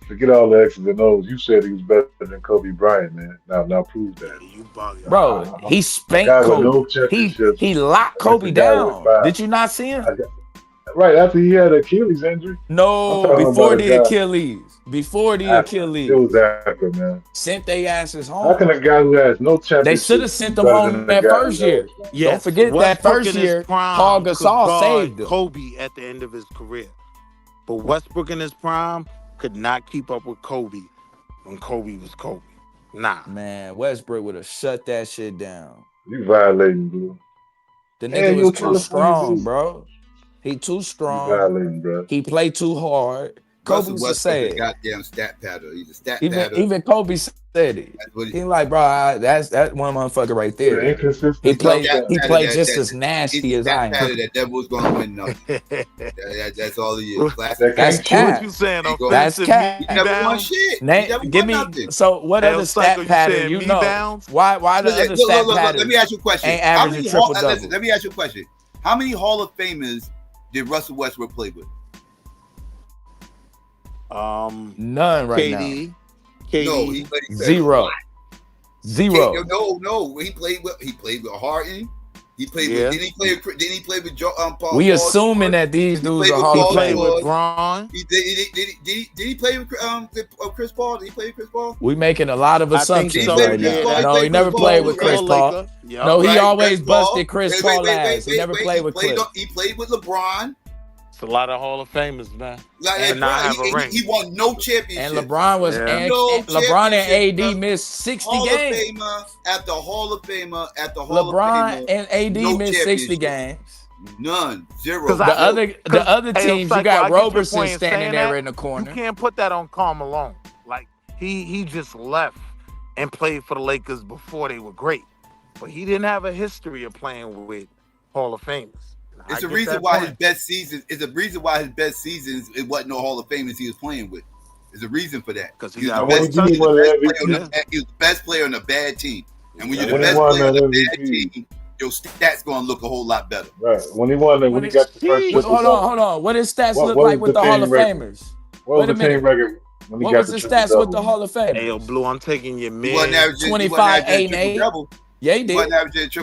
Forget all the X's and O's. You said he was better than Kobe Bryant, man. Now prove that. Bro, he spanked Kobe. He locked Kobe down. Did you not see him? Right after he had an Achilles injury. No, before the Achilles. Before the Achilles. It was after, man. Sent their asses home. How can a guy who has no championship? They should have sent them home that first year. Yes. Don't forget that first year, Paul Gasol saved him. Kobe at the end of his career. But Westbrook in his prime could not keep up with Kobe when Kobe was Kobe. Nah. Man, Westbrook would have shut that shit down. You violating, bro. The nigga was too strong, bro. He too strong. Violating, bro. He played too hard. Kobe was to say it. Goddamn stat pattern. He's a stat pattern. Even Kobe said it. He like, bro, that's one motherfucker right there. He played just as nasty as I am. That Devil's gonna win nothing. That's all he is. That's cat. What you saying? That's cat. He never won shit. Give me. So what other stat pattern you know? Why the other stat pattern? Let me ask you a question. Ain't averaging triple double. Let me ask you a question. How many Hall of Famers did Russell Westbrook play with? None right now. KD. No, he played Zero. No. He played with Harden. He played with. Did he play with Paul? We assuming that these dudes are Hall of Famers. Bron. Did he play with Chris Paul? Did he play with Chris Paul? We making a lot of assumptions right now. No, he never played with Chris Paul. No, he always busted Chris Paul ass. He never played with Chris. He played with LeBron. It's a lot of Hall of Famers, man. And not have a ring. He won no championship. And LeBron was LeBron and AD missed 60 games. At the Hall of Famer, LeBron and AD missed 60 games. None. Zero. The other teams, you got Roberson standing there in the corner. You can't put that on Karl Malone. Like he just left and played for the Lakers before they were great. But he didn't have a history of playing with Hall of Famers. It's a reason why his best seasons. It's a reason why his best seasons. It wasn't no Hall of Famers he was playing with. There's a reason for that. Because he was the best player on a bad team, and when you're the best player on a bad team, your stats gonna look a whole lot better. Right. When he won, when he got the first. Hold on. What his stats look like with the Hall of Famers? What was the team record? What was the stats with the Hall of Famers? Hey, Blue, I'm taking your mid. 25, 8, and 8. Yeah, he did.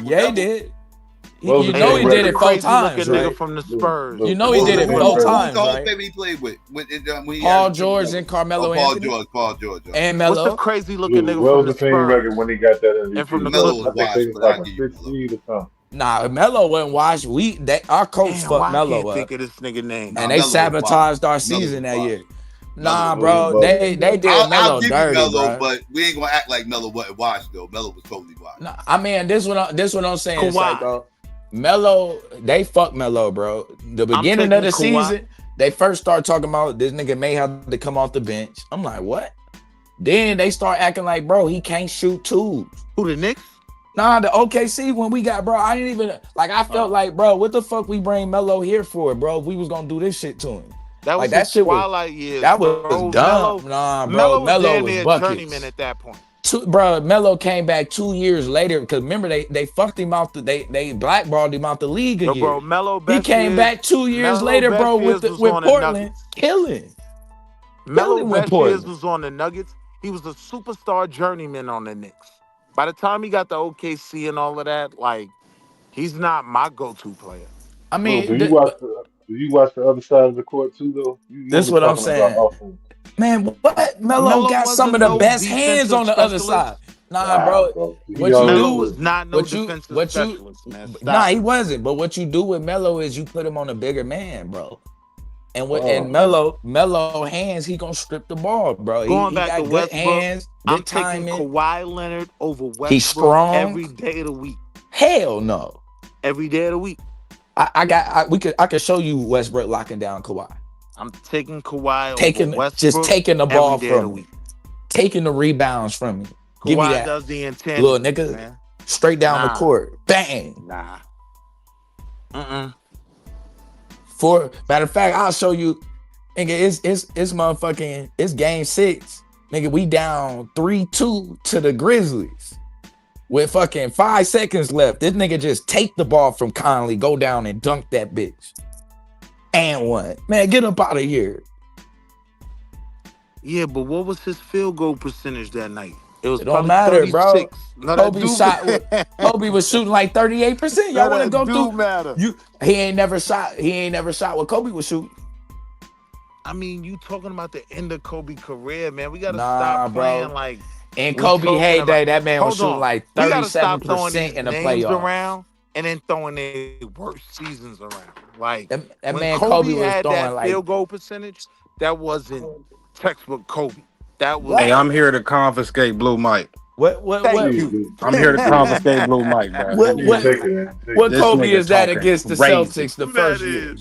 Yeah, he did. You know he did it 4 times, right? Nigga from the Spurs. You know he did it 4 times, Who was the Hall of right? Famer he played with? When he Paul George and Carmelo Anthony. Paul George. And Melo. What's the crazy looking nigga What from was the the team Spurs? record when he got that MVP? And from the Melo was I think washed, they was but I like give a you 6 seed or something. Nah, Melo wasn't washed. Our coach fucked Melo up. Think of this nigga name. And they sabotaged our season that year. Nah, bro, they did I'll Melo give dirty, you Melo, bro. but we ain't gonna act like Melo wasn't washed though. Melo was totally washed. Nah, I mean, this what I'm saying, Kawhi. Psycho. Melo, they fucked Melo, bro. The beginning of the season, they first start talking about this nigga may have to come off the bench. I'm like, what? Then they start acting like, bro, he can't shoot twos. Who, the Knicks? Nah, the OKC when we got, bro, I didn't even, like, I felt like, bro, what the fuck we bring Melo here for, bro? If we was gonna do this shit to him. That was like, that shit twilight years. That was dumb. Nah, bro, Melo was buckets. Journeyman at that point. Bro, Melo came back 2 years later because remember they fucked him out. They blackballed him out the league a year. Bro, Melo he came back 2 years later, bro, with Portland killing. Melo best years was on the Nuggets. He was a superstar journeyman on the Knicks. By the time he got the OKC and all of that, like, he's not my go-to player. I mean, do you watch the other side of the court too, though? That's what I'm saying. Man, what? Melo got some of the best hands on the other side. Nah, bro. What you do was not no defensive specialist, man. Nah, he wasn't. But what you do with Melo is you put him on a bigger man, bro. And and Melo hands, he gonna strip the ball, bro. Going he back got to good Westbrook, hands, good I'm timing. taking Kawhi Leonard over Westbrook. He's strong every day of the week. Hell no. Every day of the week. I could show you Westbrook locking down Kawhi. I'm taking Kawhi over Westbrook. Just taking the ball from me. Taking the rebounds from me. Give me that. Does the intent, little nigga, man. Straight down the court. Bang. Nah. Matter of fact, I'll show you. Nigga, it's motherfucking, it's game 6. Nigga, we down 3-2 to the Grizzlies. With fucking 5 seconds left. This nigga just take the ball from Conley, go down and dunk that bitch. And one. Man, get up out of here. Yeah, but what was his field goal percentage that night? It don't matter, 36. Bro. No, Kobe was shooting like 38%. Y'all want to go through? Matter. He ain't never shot what Kobe was shooting. I mean, you talking about the end of Kobe's career, man. We gotta stop playing like. In Kobe heyday, that man was shooting like 37% in the playoffs. Around and then throwing their worst seasons around. Like that man Kobe was had throwing that like field goal percentage. That wasn't textbook Kobe. That was. Hey, I'm here to confiscate Blue Mike. Thank you. I'm here to confiscate Blue Mike, man. What Kobe is that against the Celtics the first year?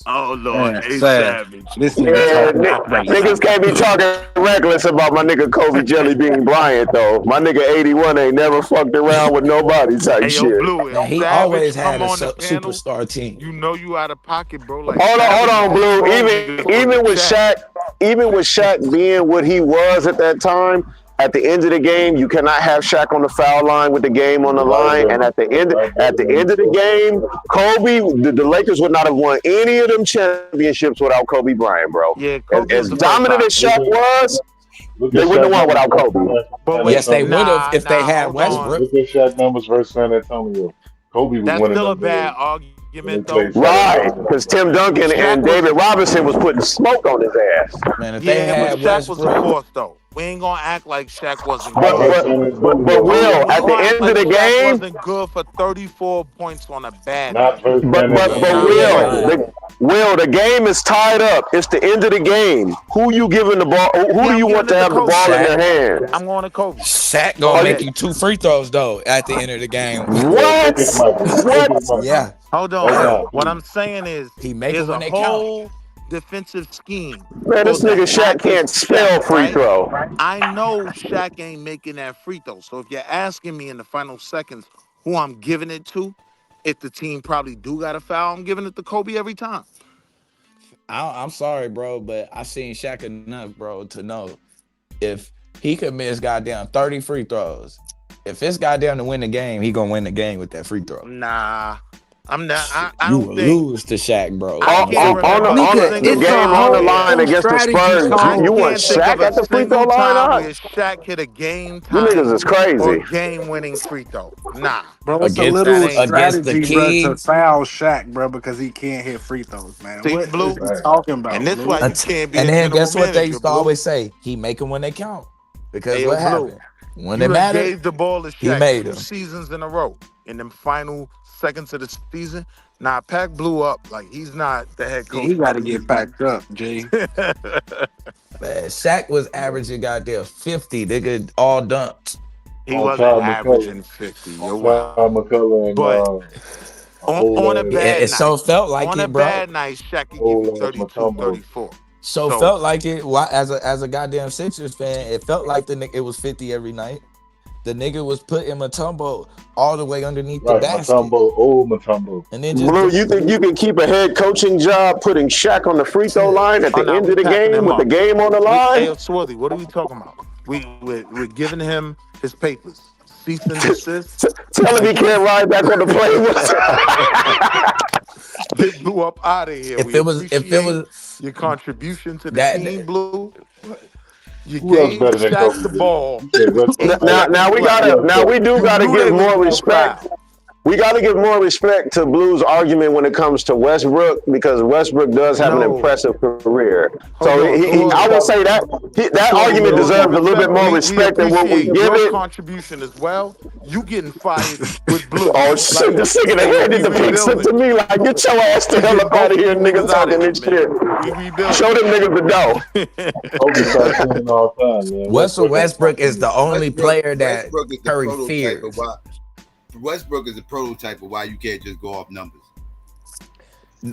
Oh Lord, hey Savage. This niggas can't be talking reckless about my nigga Kobe Jelly Bean Bryant though. My nigga 81 ain't never fucked around with nobody type shit. Blue, he always had a superstar team. You know you out of pocket, bro. Like, hold on, Blue. Even with Shaq being what he was at that time. At the end of the game, you cannot have Shaq on the foul line with the game on the line. And at the end of the game, Kobe, the Lakers would not have won any of them championships without Kobe Bryant, bro. Yeah, as dominant as Shaq was, they wouldn't have won without Kobe. But yes, they would have if they had Westbrook. Look at Shaq numbers versus San Antonio. Kobe was That's winning. Still a bad argument, though. Right, because Tim Duncan and David Robinson was putting smoke on his ass. Man, if they had Shaq was a force, though. We ain't gonna act like Shaq wasn't good. But Will, at the end of the game, wasn't good for 34 points on a bad. But Will, the game is tied up. It's the end of the game. Who you giving the ball? Who do you want to have the ball in their hands? I'm going to Kobe. Shaq gonna make you 2 free throws though at the end of the game. What? What? Yeah. Hold on. What I'm saying is, he make there's it when a they whole count. Defensive scheme. Man, this nigga Shaq can't spell free throw. I know Shaq ain't making that free throw. So if you're asking me in the final seconds who I'm giving it to, if the team probably do got a foul, I'm giving it to Kobe every time. I'm sorry, bro, but I seen Shaq enough, bro, to know if he could miss goddamn 30 free throws. If it's goddamn to win the game, he gonna win the game with that free throw. Nah. I'm not. I You don't will think. lose to Shaq, bro. I can't remember a the single game on the line against the Spurs. I You want can't think of Shaq a at the free throw single line? time where Shaq hit a game You niggas is tying or crazy. game winning free throw. Nah, Bro, it's a Against that little ain't. the strategy, bro, to Kings. foul Shaq, bro, because he can't hit free throws, man. See, What is Blue, you talking and about, this why Blue? you can't be And a then general guess what they manager, used to Blue. always say? He make them when they count. Because Ayo, what Blue, happened? When you it done mattered, gave the ball to he Shaq made 2 them. seasons in a row. In them final seconds of the season, now Pack blew up like he's not the head Yeah, coach. he got to get backed up, G. Man, Shaq was averaging goddamn 50. Nigga, all dunked. He On wasn't Todd averaging McCullough. 50. On You're Todd wild. McCullough and But on a old bad It so night, felt like on a it, bro. bad night, Shaq could give you old ass 32, Matumbo. 34. So felt like it. As a goddamn Sixers fan, it felt like it was 50 every night. The nigga was putting Matumbo all the way underneath the Right, basket. old Matumbo. And then just Blue, you think you can keep a head coaching job putting Shaq on the free throw line at the end of the game with the game on the line? Hey, Swarthy, what are we talking about? We're giving him his papers. Cease and desist. Tell him he can't ride back on the plane. Get Blue up out of here. If it was your contribution to the that team, Blue. You Who else gave better than Shaq Kobe? the ball. Now we do gotta give more respect. We got to give more respect to Blue's argument when it comes to Westbrook because Westbrook does have an impressive career. So I will say that argument deserves a little bit more respect than what we give your it. contribution as well. You getting fired with Blue. Oh shit! This nigga handed the pink slip to me like, get your ass the hell up out of here, nigga, talking this shit. Show them niggas the dough. Kobe starts playing all the time, man. Westbrook is the only player that Westbrook is the Curry prototype fears. of why Westbrook is a prototype of why you can't just go off numbers.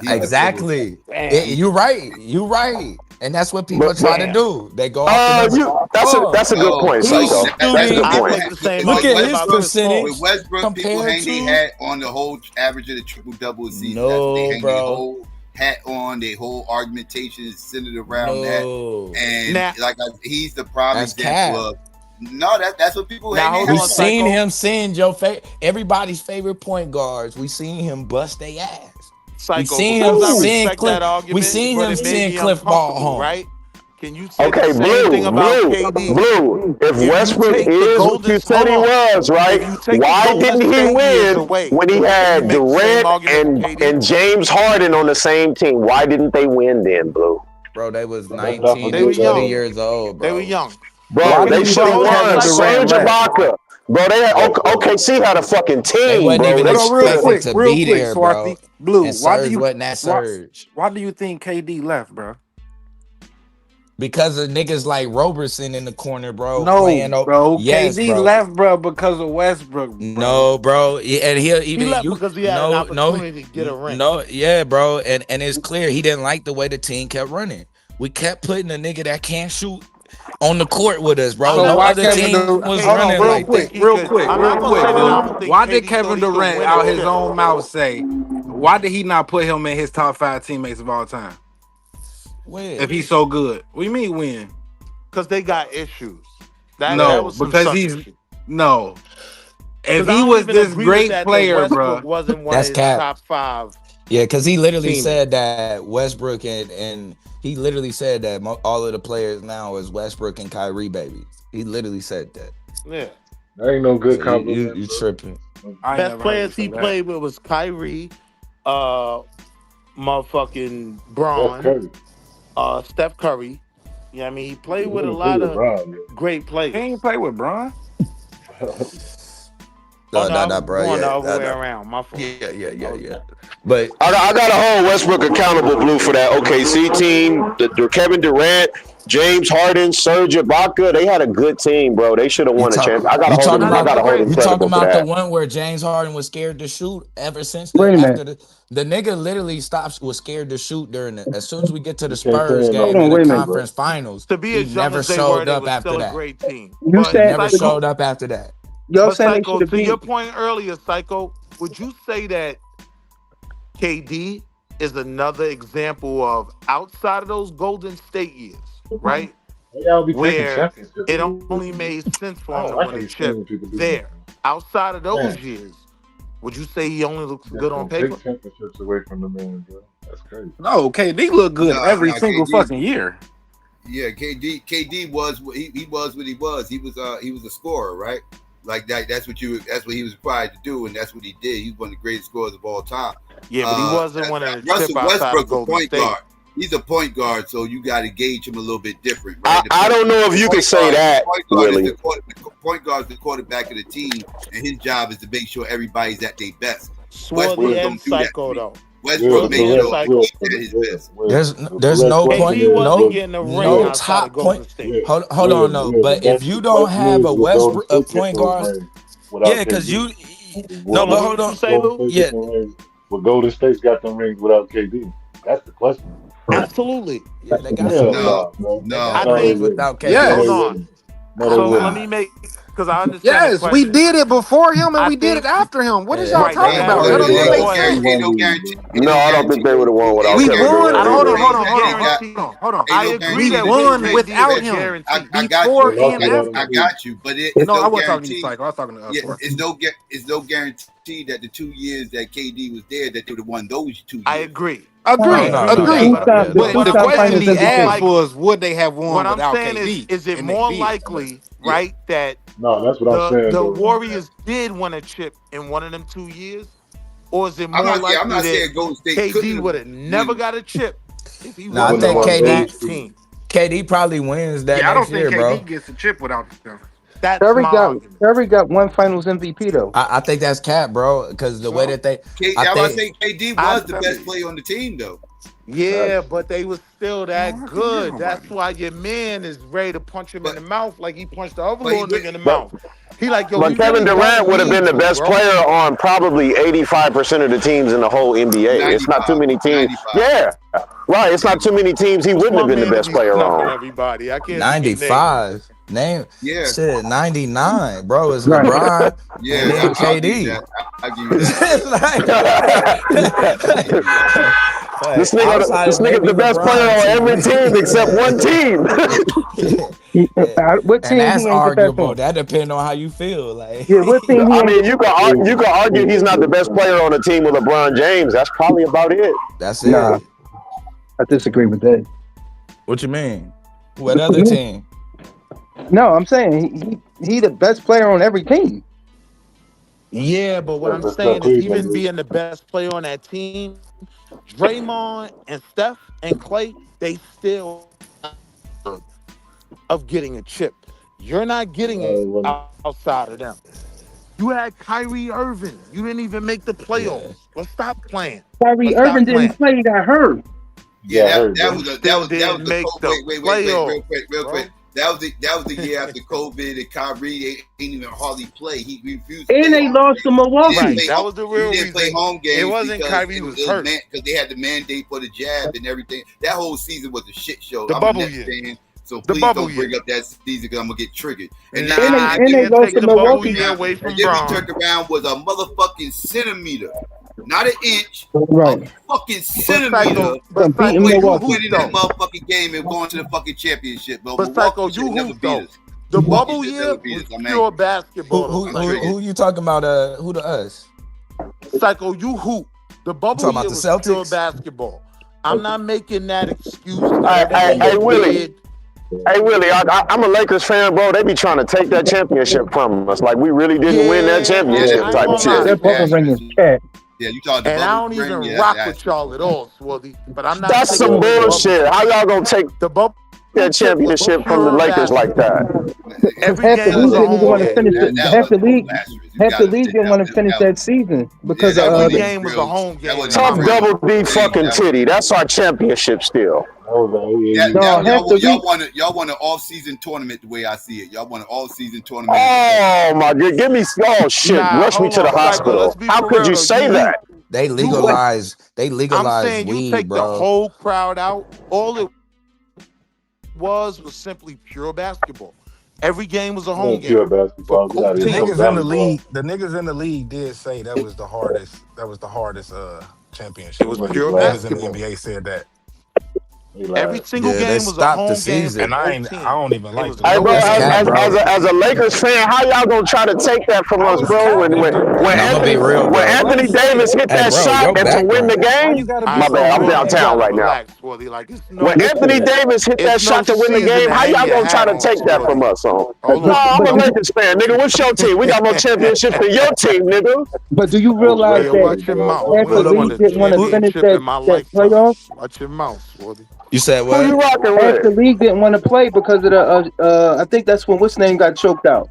Exactly. You're right. And that's what people try to do. They go off the numbers. That's a good point, Psycho. That's a good point. Look at his percentage. With Westbrook, people hang their hat on the whole average of the triple-double season. No, they hang their bro. whole hat on, their whole argumentation is centered around that. And he's the prime example of that's what people hang their hat on. We've seen him send everybody's favorite point guards. We seen him bust their ass. Psycho, we seen him send Cliff Ball home. Right? Can you say the same thing about KD? Blue, if Westbrook is what you said he was, right? Why didn't he win when he had Durant and James Harden on the same team? Why didn't they win then, Blue? Bro, they was 19 and 20 years old, bro. They were young. Bro, they should have won. Serge Ibaka. Bro, they had OKC had a fucking team, they wasn't bro. even expected to be there, Swarthy. bro. Blue, and why do Serge you wasn't that Serge? Why do you think KD left, bro? Because of niggas like Roberson in the corner, bro. No, bro. Yes, KD left, bro, because of Westbrook. Bro. No, bro. And he left because he had an opportunity to get a ring. No, yeah, bro. And it's clear he didn't like the way the team kept running. We kept putting a nigga that can't shoot on the court with us, bro. No other team was running like that. Real quick. Why did Kevin Durant out his own mouth say, why did he not put him in his top 5 teammates of all time? Win. If he's so good. What do you mean win? Because they got issues. If he was this great player, bro. Wasn't one of his top 5. Yeah, because he literally said that Westbrook and he literally said that all of the players now is Westbrook and Kyrie babies. He literally said that. Yeah. That ain't no good compliment. You tripping. Best players he played with was Kyrie, motherfucking Braun, Steph Curry. You know what I mean? He played with a lot of great players. He ain't play with Braun? No, bro. Going the other way around. My fault. Yeah. But I got to hold Westbrook accountable, Blue, for that OKC team. The Kevin Durant, James Harden, Serge Ibaka, they had a good team, bro. They should have won a championship. I got to hold him. You talking about the one where James Harden was scared to shoot ever since? The nigga literally was scared to shoot as soon as we get to the Spurs game in the conference finals. To be he never showed up after that. Great team. He never showed up after that. But Psycho, to your point earlier, Psycho, would you say that KD is another example of outside of those Golden State years, right? Where it only made sense for him to win a chip there. Outside of those years, Would you say he only looks good on Take paper? championships away from the man, bro. That's crazy. No, KD look good every single fucking year. Yeah, KD was he was what he was. He was a scorer, right? Like that's what he was required to do, and that's what he did. He's one of the greatest scorers of all time. Yeah, but he wasn't winning a chip Russell outside Westbrook's of Golden a point State. guard. He's a point guard, so you got to gauge him a little bit different, right? I don't know if you can say that, Willie. The point guard is the quarterback of the team, and his job is to make sure everybody's at their best. Swarthy and Psycho, though. Westbrook made sure he's at his best. There's no point, no top point. Hold on, no. But if you don't have a Westbrook, a point guard, yeah, because you. No, but hold on. Yeah. Well, Golden State's got them rings without KD. That's the question. Absolutely. Yeah, they got no. I think without KD. Yes. Hold on. So let me make, because I understand. Yes, we did it before him and we did it after him. What is y'all talking about? That don't even make sense. No, I don't think they would have won without We Kevin won. Durant. Hold on. I agree We won without him. I got you, but I wasn't talking to you, Psycho. I was talking to us. It's no guarantee that the 2 years that KD was there that they would have won those 2 years. I agree. Agreed. But the question he asked was, would they have won what I'm without saying KD? is it more likely, right, that no, that's what I'm saying. The Warriors did win a chip in one of them 2 years, or is it more likely that KD would have never got a chip if he was on that team? KD probably wins that next year, bro. I don't think KD gets a chip without them. Curry got one Finals MVP though. I think that's cap, bro, because the way that they. I think KD was the best player on the team, though. Yeah, but they was still that good. That's why your man is ready to punch him in the mouth like he punched the other little nigga in the mouth. He like, yo. But Kevin Durant would have been the best player on probably 85% of the teams in the whole NBA. It's not too many teams. 95. Yeah, right. It's not too many teams he wouldn't have been the best player on. Everybody, I can't. 95. Name shit 99, bro. It's Right. LeBron. Yeah, and then KD. I give you that. This nigga's the best player on every team except one team. What team? And that's arguable. That depends on how you feel. Like, yeah, what team? I mean, you can argue he's not the best player on a team with LeBron James. That's probably about it. That's it. Nah, I disagree with that. What you mean? What other team? No, I'm saying he the best player on every team. Yeah, but what I'm saying is even being the best player on that team, Draymond and Steph and Clay, they still of getting a chip. You're not getting it outside of them. You had Kyrie Irving. You didn't even make the playoffs. Let's stop playing. Kyrie Irving didn't play. He got hurt. Yeah, that was the playoffs. Real quick. That was the year after COVID and Kyrie ain't even hardly play. He refused. And they lost to Milwaukee. Right, that was the real reason. Play home games. It wasn't Kyrie was hurt because they had the mandate for the jab and everything. That whole season was a shit show. The bubble year. So please don't bring up that season because I'm gonna get triggered. And they lost to Milwaukee away from and then we turned around was a motherfucking centimeter. Not an inch, right? A fucking centimeter. But winning that motherfucking game and going to the fucking championship, bro. But Psycho, you hooped though. The bubble year was pure basketball. Who you talking about? Who to us? Psycho, you hoop. The bubble year was pure basketball. I'm not making that excuse. Hey, Willie. Hey, Willie, I'm a Lakers fan, bro. They be trying to take that championship from us. Like, we really didn't win that championship type of shit. That bubble ring is cat. Yeah, you talking and I don't even rock with y'all at all, Swarthy. But I'm not. That's some bullshit. How y'all gonna take that championship from the Lakers like that? Half the league didn't want to finish it. Half the league didn't want to finish that season because every game was a home game. Tough double D fucking titty. That's our championship still. Y'all want an off-season tournament the way I see it. Y'all want an off-season tournament. Oh my god, give me shit. Rush me to the hospital. How could you say that? They legalize I'm saying weed, you take bro. the whole crowd out. All it was simply pure basketball. Every game was a home game. Pure basketball. The niggas in the league did say that was the hardest championship. It was pure Niggas in basketball. the NBA said that. Every single game was a home game for and I both teams. don't even like the Hey, bro, Lakers. as a Lakers fan, how y'all gonna try to take that from us, bro? When Anthony Davis hit that shot and to win the game, my bad, I'm downtown right now. Relax, Swarthy. Like it's no. When Anthony Davis hit that shot to win the game, how y'all gonna try to take that from us? No, I'm a Lakers fan, nigga. What's your team? We got more championships than your team, nigga. But do you realize that after Lee didn't want to finish that playoff? Watch your mouth, Swarthy. You said what? Who you rocking with? After League didn't want to play because of the I think that's when what's name got choked out.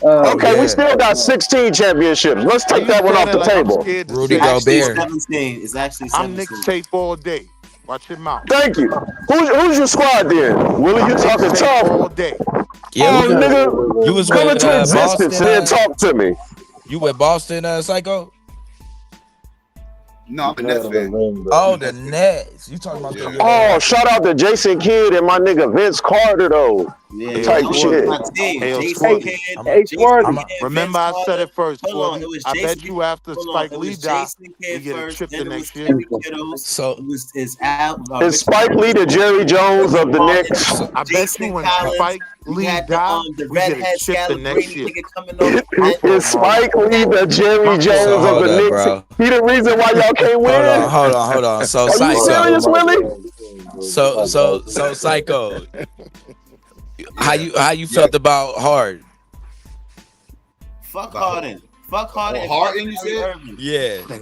Okay, we still got 16 championships. Let's take that one off the table. Rudy Gobert. 17. It's actually 17. I'm Nick Tape all day. Watch your mouth. Thank you. Who's your squad then? Willie, you talking tough. All day. Yeah, nigga, you was come with into existence and then talk to me. You with Boston, Psycho? No, I'm a Nets fan. Oh, the Nets. You talking about the Oh, shout out to Jason Kidd and my nigga Vince Carter though. Yeah, type shit. Remember, I said it first. I bet you after Spike Lee died, you get a trip the next year. So is Spike Lee the Jerry Jones of the Knicks? I bet you when Spike Lee died, we get a chip the next year. Is Spike Lee the Jerry Jones of the Knicks? He the reason why y'all can't win. Hold on. So are you serious, Willie? So Psycho. How you felt about Hard? Fuck Harden. Fuck Harden. Harden, you said? Yeah. I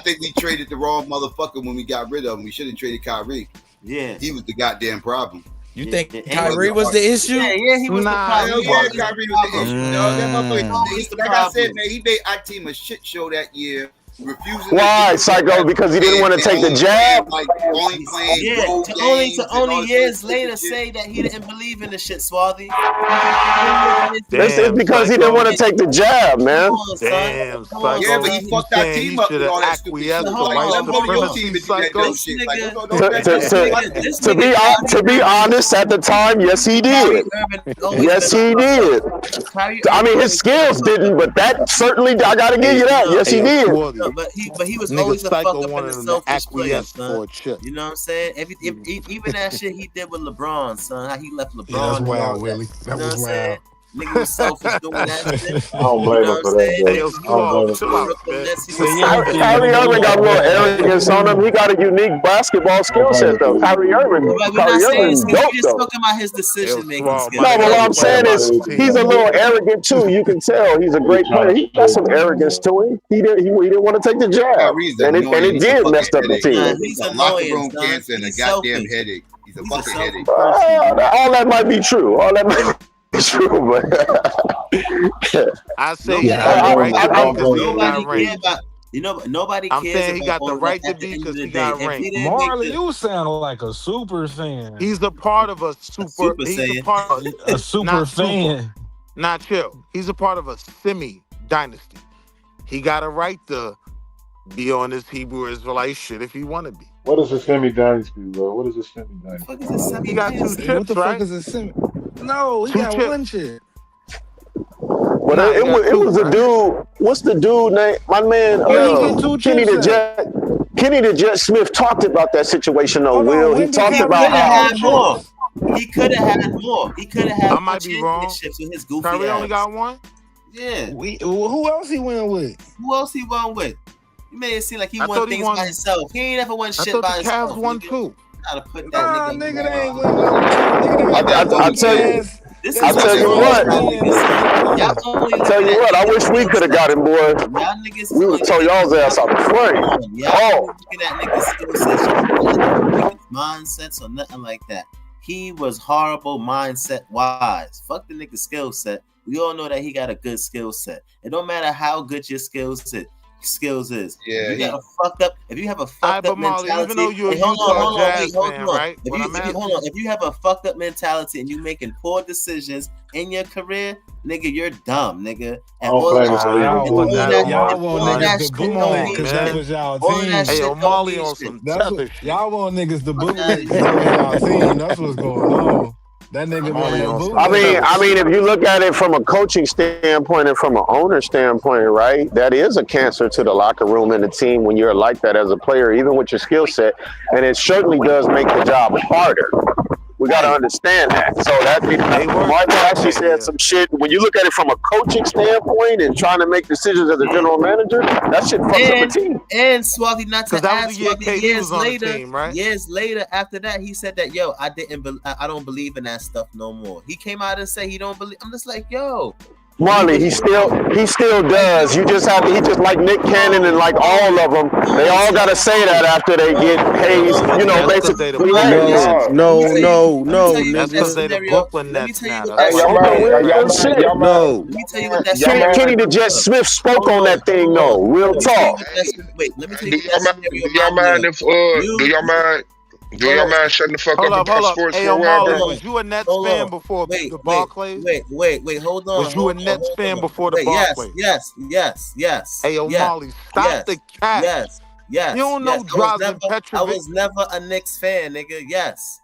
think we traded the wrong motherfucker when we got rid of him. We should have traded Kyrie. Yeah. He was the goddamn problem. You think Kyrie was the issue? Yeah, he was the problem. Yeah, Kyrie was the issue. No, that motherfucker, like I said, man, he made our team a shit show that year. Why, Psycho? Because he didn't want to take the jab? To only years later say that he didn't believe in the shit, Swarthy. It's because he didn't want to take the jab, man. Damn, Psycho. Yeah, but he fucked our team up with all that stupid shit. To be honest, at the time, yes, he did. Yes, he did. I mean, his skills didn't, but that certainly, I got to give you that. Yes, he did. But he was always a fuck up and a selfish player, son. You know what I'm saying? Even that shit he did with LeBron, son. How he left LeBron. Yeah, that's wild, Willie. That was wild. Nigga was selfish doing that shit. I don't blame him for that. Kyrie Irving got a little arrogance on him. He got a unique basketball skill set, though. Kyrie Irving dope, though. Talking about his decision making skills. No, but what I'm saying is he's a little arrogant too. You can tell he's a great player. He got some arrogance to him. He didn't want to take the jab, and it did mess up the team. He's a locker room cancer and a goddamn headache. He's a fucking headache. All that might be true. All that might be true, but I say nobody cares. I'm saying he got the right to be because he got ranked. Marley, you sound like a super fan. He's a part of a super. He's a part of a super fan. Not chill. He's a part of a semi dynasty. He got a right to be on this Hebrew Israelite shit if he want to be. What is a semi dynasty, bro? What is a semi dynasty? He got 2 chips, what the right? fuck is a semi? No, he got 1 chip. But it was a dude. What's the dude name? My man, Kenny the Jet Smith talked about that situation though. Will he talked about how he could have had more. He could have had. I might be wrong. With his goofy Kyrie ass. only got 1. Yeah. Who else he went with? Who else he won with? You made it seem like he won things by himself. He ain't ever won shit by himself. The Cavs won too. Gotta put that nigga, they ain't winning no. I tell you. I tell you what, I wish we could have got him, boy. We would tell y'all's ass out the frame. Looking at niggas' mindsets or nothing like that. He was horrible mindset wise. Fuck the nigga skill set. We all know that he got a good skill set. It don't matter how good your skills is. Yeah, you got a fucked up. If you have a fucked up mentality, even though you're hold on. Right? If you have a fucked up mentality and you making poor decisions in your career, nigga, you're dumb, nigga. And all y'all want niggas to boo because that was y'all team. Hey, Molly on some y'all want niggas to boo because that was y'all team. That's what's going on. That nigga Molly been on some I bootlegging. mean, if you look at it from a coaching standpoint and from an owner standpoint, right, that is a cancer to the locker room and the team when you're like that as a player, even with your skill set, and it certainly does make the job harder. We got to understand that. So that Martin actually said some shit. When you look at it from a coaching standpoint and trying to make decisions as a general manager, that shit fucks up a team. And Swaggy, not to that add, was the year Swaggy, KD was on the team, right? Years later, after that, he said that, yo, I don't believe in that stuff no more. He came out and said he don't believe. I'm just like, yo. Marley, he still does. You just have to. He just like Nick Cannon and like all of them. They all gotta say that after they get paid. You know, basically. No, That's because they the Brooklyn Nets now. Kenny the Jet Smith spoke on that thing though. Real talk. Wait, let me tell Do you that y'all mind if do y'all mind shutting the fuck up about sports for a while, bro? Was you a Nets fan before the Barclays? Wait, hold on. Was you a Nets fan before the Barclays? Yes. Hey, yo, Molly, stop the cat. Yes. You don't know Drazen Petrovic. I was never a Knicks fan, nigga. Yes.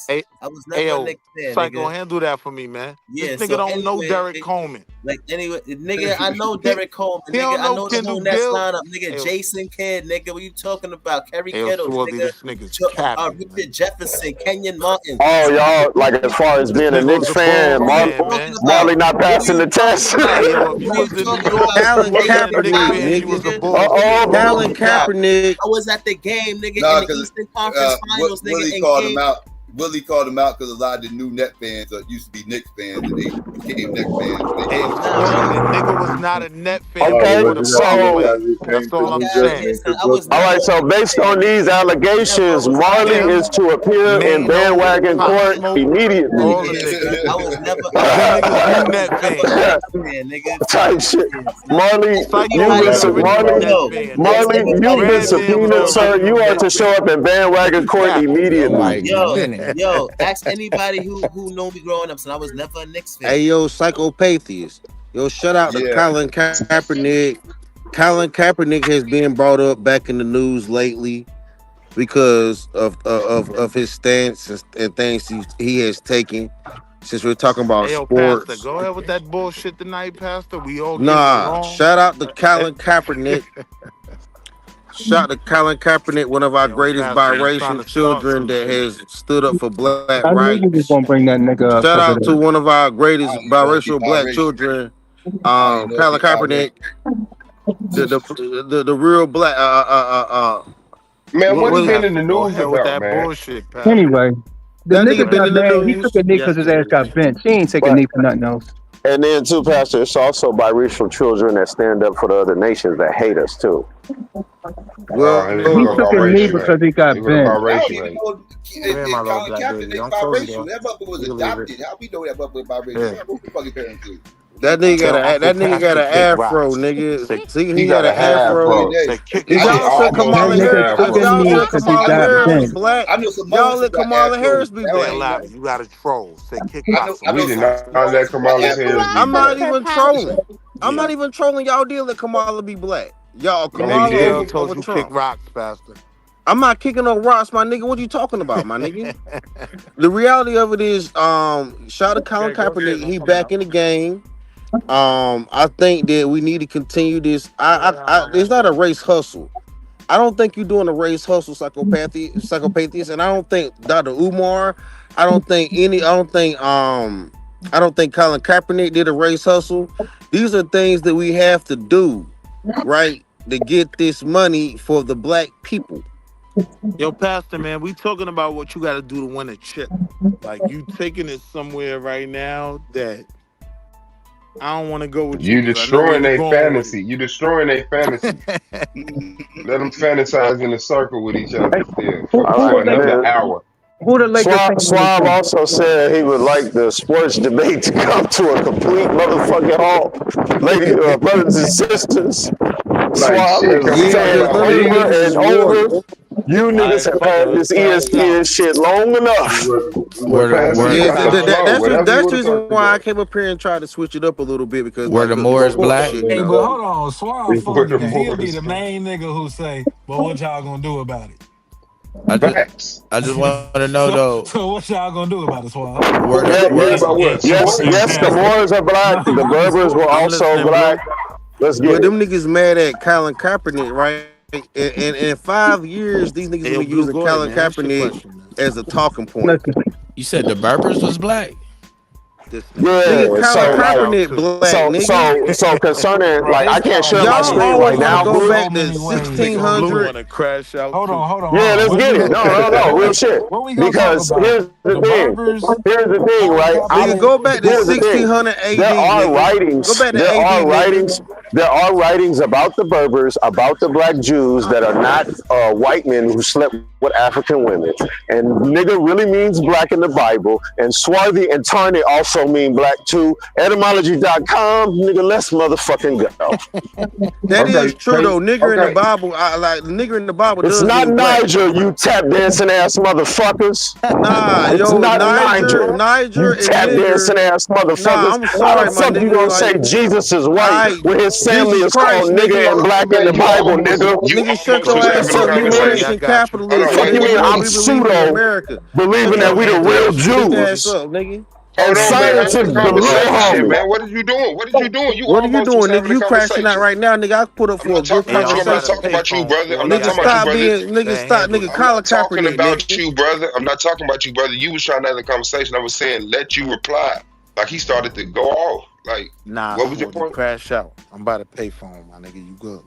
Hey, I was never a Knicks fan, Psycho, nigga. handle that for me, man. Yeah, this nigga don't know Derek Coleman. Like, anyway, nigga, I know Derek Coleman. Nigga, I know the whole Nets lineup. Nigga, Jason Kidd, nigga, what you talking about? Kerry Kittles, nigga. Richard Jefferson, Kenyon Martin. Oh, y'all, like as far as being a Knicks fan, Marley not passing the test. Colin Kaepernick. I was at the game, nigga, in the Eastern Conference Finals, nigga. Willie called him out because a lot of the new Net fans used to be Knicks fans and they became Net fans. The nigga was not a Net fan. Okay, so that's all I'm saying. All right, so based on these allegations, Marley is to appear in bandwagon court immediately. I was never niggas Net fan, type shit. Marley, you've been subpoenaed, sir. You are to show up in bandwagon court immediately. Yo, ask anybody who know me growing up. So I was never a Knicks fan. Hey, yo, SYKOPATHeist. Yo, shout out to Colin Kaepernick. Colin Kaepernick has been brought up back in the news lately because of his stance and things he has taken. Since we're talking about sports, Pastor, go ahead with that bullshit tonight, Pastor. We all shout out to Colin Kaepernick. Shout out to Colin Kaepernick, one of our greatest biracial children that has stood up for black I rights. knew you was gonna bring that nigga up. Shout out to one of our greatest biracial black children, Colin Kaepernick, the real black. Man, what he been in the news with about, that man? bullshit, Pastor. Anyway, the That nigga nigga been got in the mad. He news. took a knee because his ass got benched. He ain't taking a knee for nothing else. And then too, Pastor, it's also biracial children that stand up for the other nations that hate us too. Well, he took a knee because he got benched. Colin Kaepernick biracial. That motherfucker was adopted. How we know that motherfucker biracial? What the fucking parents do? That nigga got an afro, nigga. See, he got an afro. Y'all said Kamala Harris be black. Y'all let Kamala Harris be black. You got to troll. Say kick We did not let Kamala Harris be I'm not even trolling. I'm not even trolling. Y'all did let Kamala be black. Y'all, Kamala told you kick rocks, Pastor. I'm not kicking no rocks, my nigga. What are you talking about, my nigga? The reality of it is, shout out to Colin Kaepernick. He back in the game. I think that we need to continue this. It's not a race hustle. I don't think you're doing a race hustle, psychopathist, and I don't think Dr. Umar. I don't think Colin Kaepernick did a race hustle. These are things that we have to do, right, to get this money for the black people. Yo, Pastor, man, we talking about what you got to do to win a chip. Like, you taking it somewhere right now that I don't want to go with you. You destroying their fantasy. You destroying their fantasy. Let them fantasize in a circle with each other still for another hour. Suave also said he would like the sports debate to come to a complete motherfucking halt. Ladies, brothers and sisters, Suave is saying over and over, you niggas have had this ESPN shit long enough. That's the reason why I came up here and tried to switch it up a little bit because where the more is black. Hey, but hold on, Suave, he'll be the main nigga who say, "Well, what y'all gonna do about it?" I just want to know though. So what y'all gonna do about it, Swab? Yes, the Moors are black. The Berbers were also black. Let's get But it. them niggas mad at Colin Kaepernick, right? In 5 years, these niggas been using Colin Kaepernick as a talking point. You said the Berbers was black? Yeah, nigga, Colin Kaepernick black, so concerning, like, I can't share my y'all screen always right now. want to go back to Blue 1600. want to crash out. Hold on. Yeah, let's get it. No, real shit. Because here's the thing. Here's the thing, right? Nigga, go back to 1600 AD. There are nigga. writings. Go back to There AD, are writings. There are writings about the Berbers, about the black Jews that are not white men who slept with African women. And nigga really means black in the Bible. And swarthy and tarny also mean black too. Etymology.com, nigga, let's motherfucking go. That is true though. Nigger in the Bible, like nigger in the Bible. It's does not mean black. Niger, you tap dancing ass motherfuckers. Nah, It's yo, not Niger you tap dancing ass motherfuckers. Nah, I'm sorry, How the fuck my you nigga, gonna say Jesus is white when his family is called nigga and black in the Bible, nigga? Nigga, shut your ass up. You American capitalism. Fuck you mean I'm we believe in pseudo America. believing that we the real Ass Jews? up, nigga. And scientists Conversation, man. What are you doing? What are you doing? What are you doing, nigga? You crashing out right now, nigga. I put up for a good I'm not conversation. talking about you, brother. I'm not Nigga, talking about you, brother. nigga, Colin Talking Kaepernick, about nigga. you, brother. I'm not talking about you, brother. You was trying to have a conversation. I was saying, let you reply. Like he started to go off. Like, nah, what was your point? Crash out. I'm about to pay for him, my nigga. You good?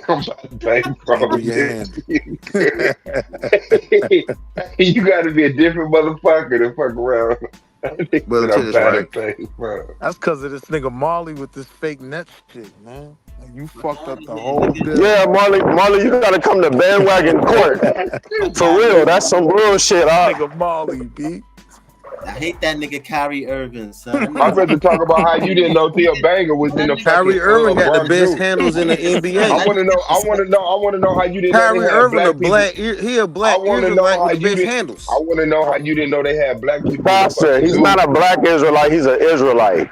I'm about to pay for him. You got to be a different motherfucker to fuck around. That's because of this nigga Marley with this fake net shit, man. Like, you fucked up the whole deal. Yeah, Marley, you gotta come to bandwagon court. For real, that's some real shit. Nigga Marley, B. I hate that nigga Kyrie Irving, son. I'd rather talk about how you didn't know Theo Banger was in the Kyrie Irving got the best handles in the NBA. I want to know how you didn't Kyrie know Irving a black. He a black Israelite with the best handles. I want to know how you didn't know they had black people. Pastor, he's not a black Israelite. He's an Israelite.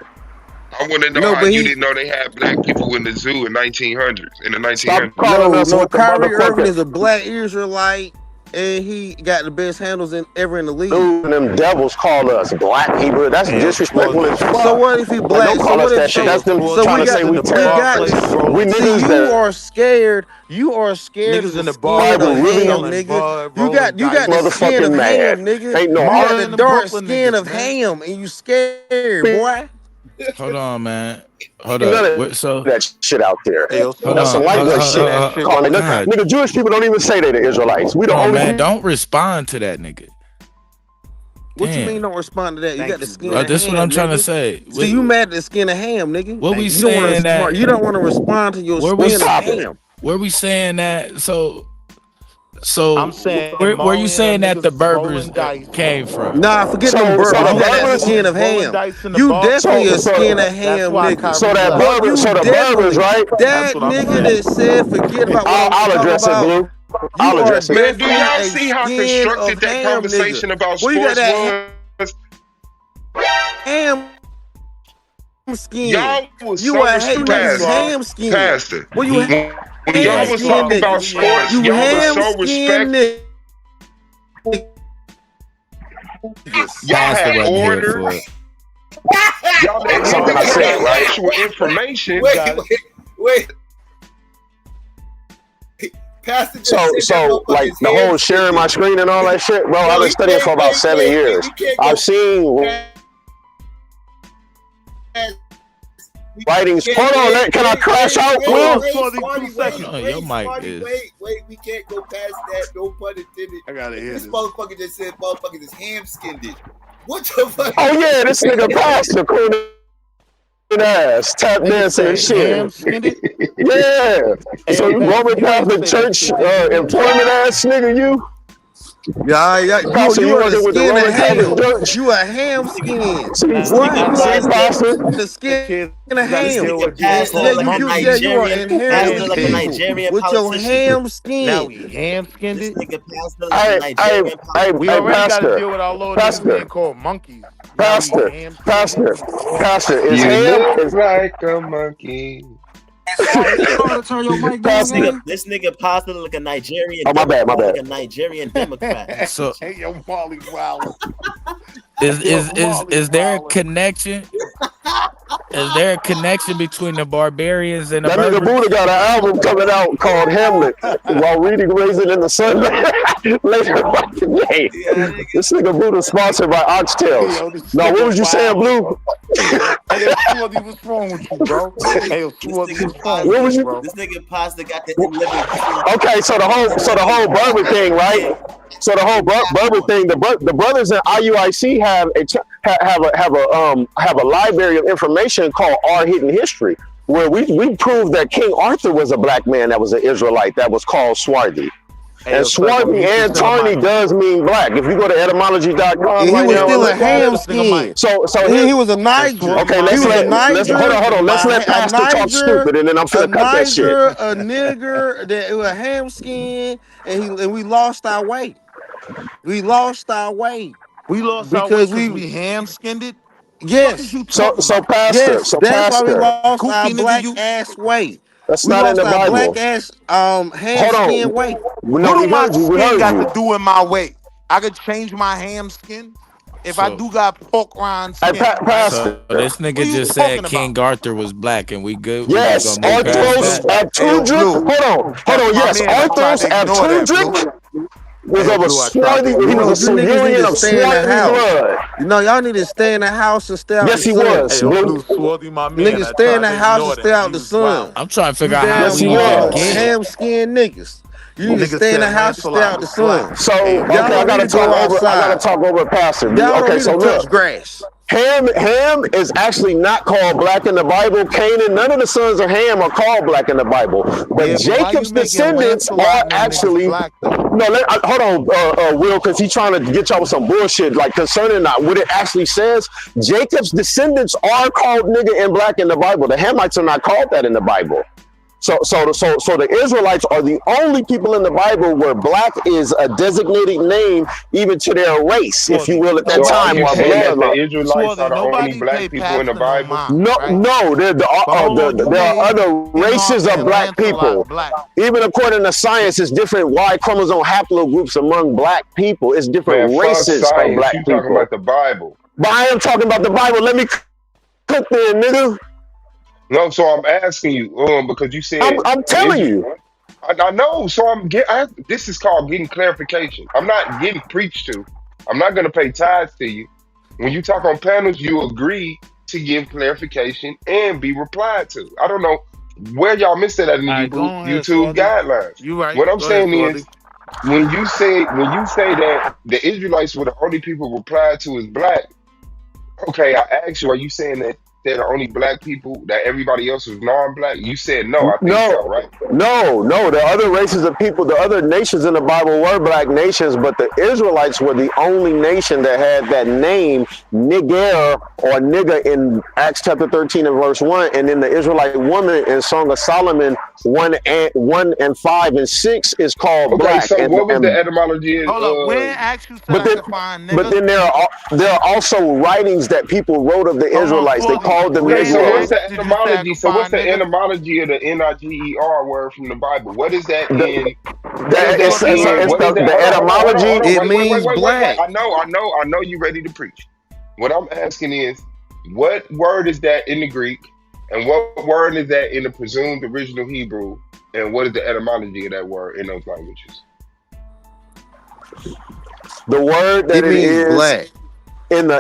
I want to know how you didn't know they had black people in the zoo in 1900s. In the 1900s. No, Kyrie Irving is a black Israelite. And he got the best handles ever in the league. Dude, them devils call us black people. That's disrespectful as fuck. So what if he black? Like, don't call us that shit. That's them trying to say we terrorists. We niggas you are scared. You are scared niggas of in the bar really nigga. You got the skin of ham, nigga. Ain't no you got the dark skin of ham, and you scared, boy. Hold on, man. Hold up. So that shit out there. Hold That's some lightweight shit. Nigga, Jewish people don't even say they're the Israelites. We don't. Man, don't respond to that nigga. What you mean don't respond to that? You got the skin of ham. This is what I'm trying to say. So you mad at the skin of ham, nigga? What we saying that you don't want to respond to your skin of ham. Where we saying that? So I'm saying where you saying that the Berbers came from? Nah, forget them Berbers. You got the skin of ham. You definitely a skin of ham, nigga. So the Berbers, right? That nigga that said forget about what I'll address it, Blue. I'll address it. Man, do y'all see how constructed that conversation about sports was? Ham skin. Y'all was you so ham skin. Pastor. Well, you when y'all was talking about sports, y'all was so respectful. Y'all had order. Y'all had something I said, right? Actual information. Wait. Pastor so like the whole sharing my screen and all that shit, bro. I've been studying for about 7 years. I've seen writings. Hold on, can I crash out, Will? Your mic is. Wait, we can't go past that. No pun intended. I gotta hear this. Motherfucker just said motherfuckers is ham-skinned it. What the fuck? Oh yeah, this nigga Pastor cool ass tap dancing and shit. Yeah. So you Roman Catholic Church employment ass nigga, you? Yeah. You a skin of ham. You a ham skin. What? The skin of ham. You are inherently Nigerian with your ham skin. Now we ham skinned it. We already got to deal with our Lord being called monkeys. Pastor, is you ham look like a monkey. to turn your mic down, this nigga possibly like a Nigerian. Oh, my bad. Like a Nigerian Democrat. So, hey, yo, Molly Wow. Is there a connection? Is there a connection between the barbarians and the That nigga Buddha got an album coming out called Hamlet while reading Raisin in the Sun later today. This nigga Buddha sponsored by Oxtails. Now, what was you saying, Blue? Hey, Swarthy, what's wrong with you, bro? Hey, Swarthy, what's wrong with you, bro? This nigga Pasta got the living. Okay, so the whole Burber thing, right? So the whole Burber thing, the brothers in IUIC have a library of information called Our Hidden History, where we proved that King Arthur was a black man that was an Israelite that was called Swarthy. And Swarthy and Tawny does mean black. If you go to etymology.com, he was still a ham skin. So he was a Niger. Okay, let's hold on. Let's let Pastor talk stupid, and then I'm finna cut that shit. A nigger that was a ham skin, and we lost our way. We lost our way. We lost our way because we ham skinned it. Yes. So Pastor. Yes, so that's Pastor. why we lost our black ass way. That's not in the Bible. Black ass ham skin way. What do my skin got to do with my weight? I could change my ham skin if I do got pork rind skin. So this nigga just said King Arthur was black, and we good. Yes, Arthros Abtudric. Hold on. Yes, Arthros Abtudric was of a Swarthy. He was a Sumerian of Swarthy blood. You know, y'all need to stay in the house and stay out the sun. Yes, he was. Niggas stay in the house and stay out the sun. I'm trying to figure out how we ham skin niggas. You need to stay in the house and stay out the sun. So okay, I gotta talk over Pastor. Okay, so look. Grass. Ham is actually not called black in the Bible. Canaan, none of the sons of Ham are called black in the Bible. But Jacob's descendants are actually hold on, Will, because he's trying to get y'all with some bullshit like concerning that. What it actually says, Jacob's descendants are called nigga and black in the Bible. The Hamites are not called that in the Bible. So the Israelites are the only people in the Bible where black is a designated name, even to their race, if you will, at that time. While the Israelites are the only black people in the Bible. No, there are other races of black people. Even according to science, it's different Y chromosome haplogroups among black people. It's different races of black people. Talking about the Bible. But I am talking about the Bible. Let me cook there, nigga. No, so I'm asking you, because you said I'm telling you. I know, so this is called getting clarification. I'm not getting preached to. I'm not gonna pay tithes to you. When you talk on panels, you agree to give clarification and be replied to. I don't know where y'all missed that in the YouTube guidelines. You right. What I'm saying is, when you say that the Israelites were the only people replied to is black, okay, I asked you, are you saying that they're the only black people, that everybody else was non-black? You said no, I think so, right? No. The other races of people, the other nations in the Bible were black nations, but the Israelites were the only nation that had that name, Niger or nigga, in Acts chapter 13 and verse 1, and then the Israelite woman in Song of Solomon 1 and 5 and 6 is called black. So what was the etymology? Hold up, when Acts you said to find nigga? But then there are also writings that people wrote of the Israelites. They called them Negroes. So what's the etymology? So what's the etymology of the Niger word from the Bible? What is that in? The etymology. It means black. I know. You ready to preach? What I'm asking is, what word is that in the Greek, and what word is that in the presumed original Hebrew, and what is the etymology of that word in those languages? The word that it is black.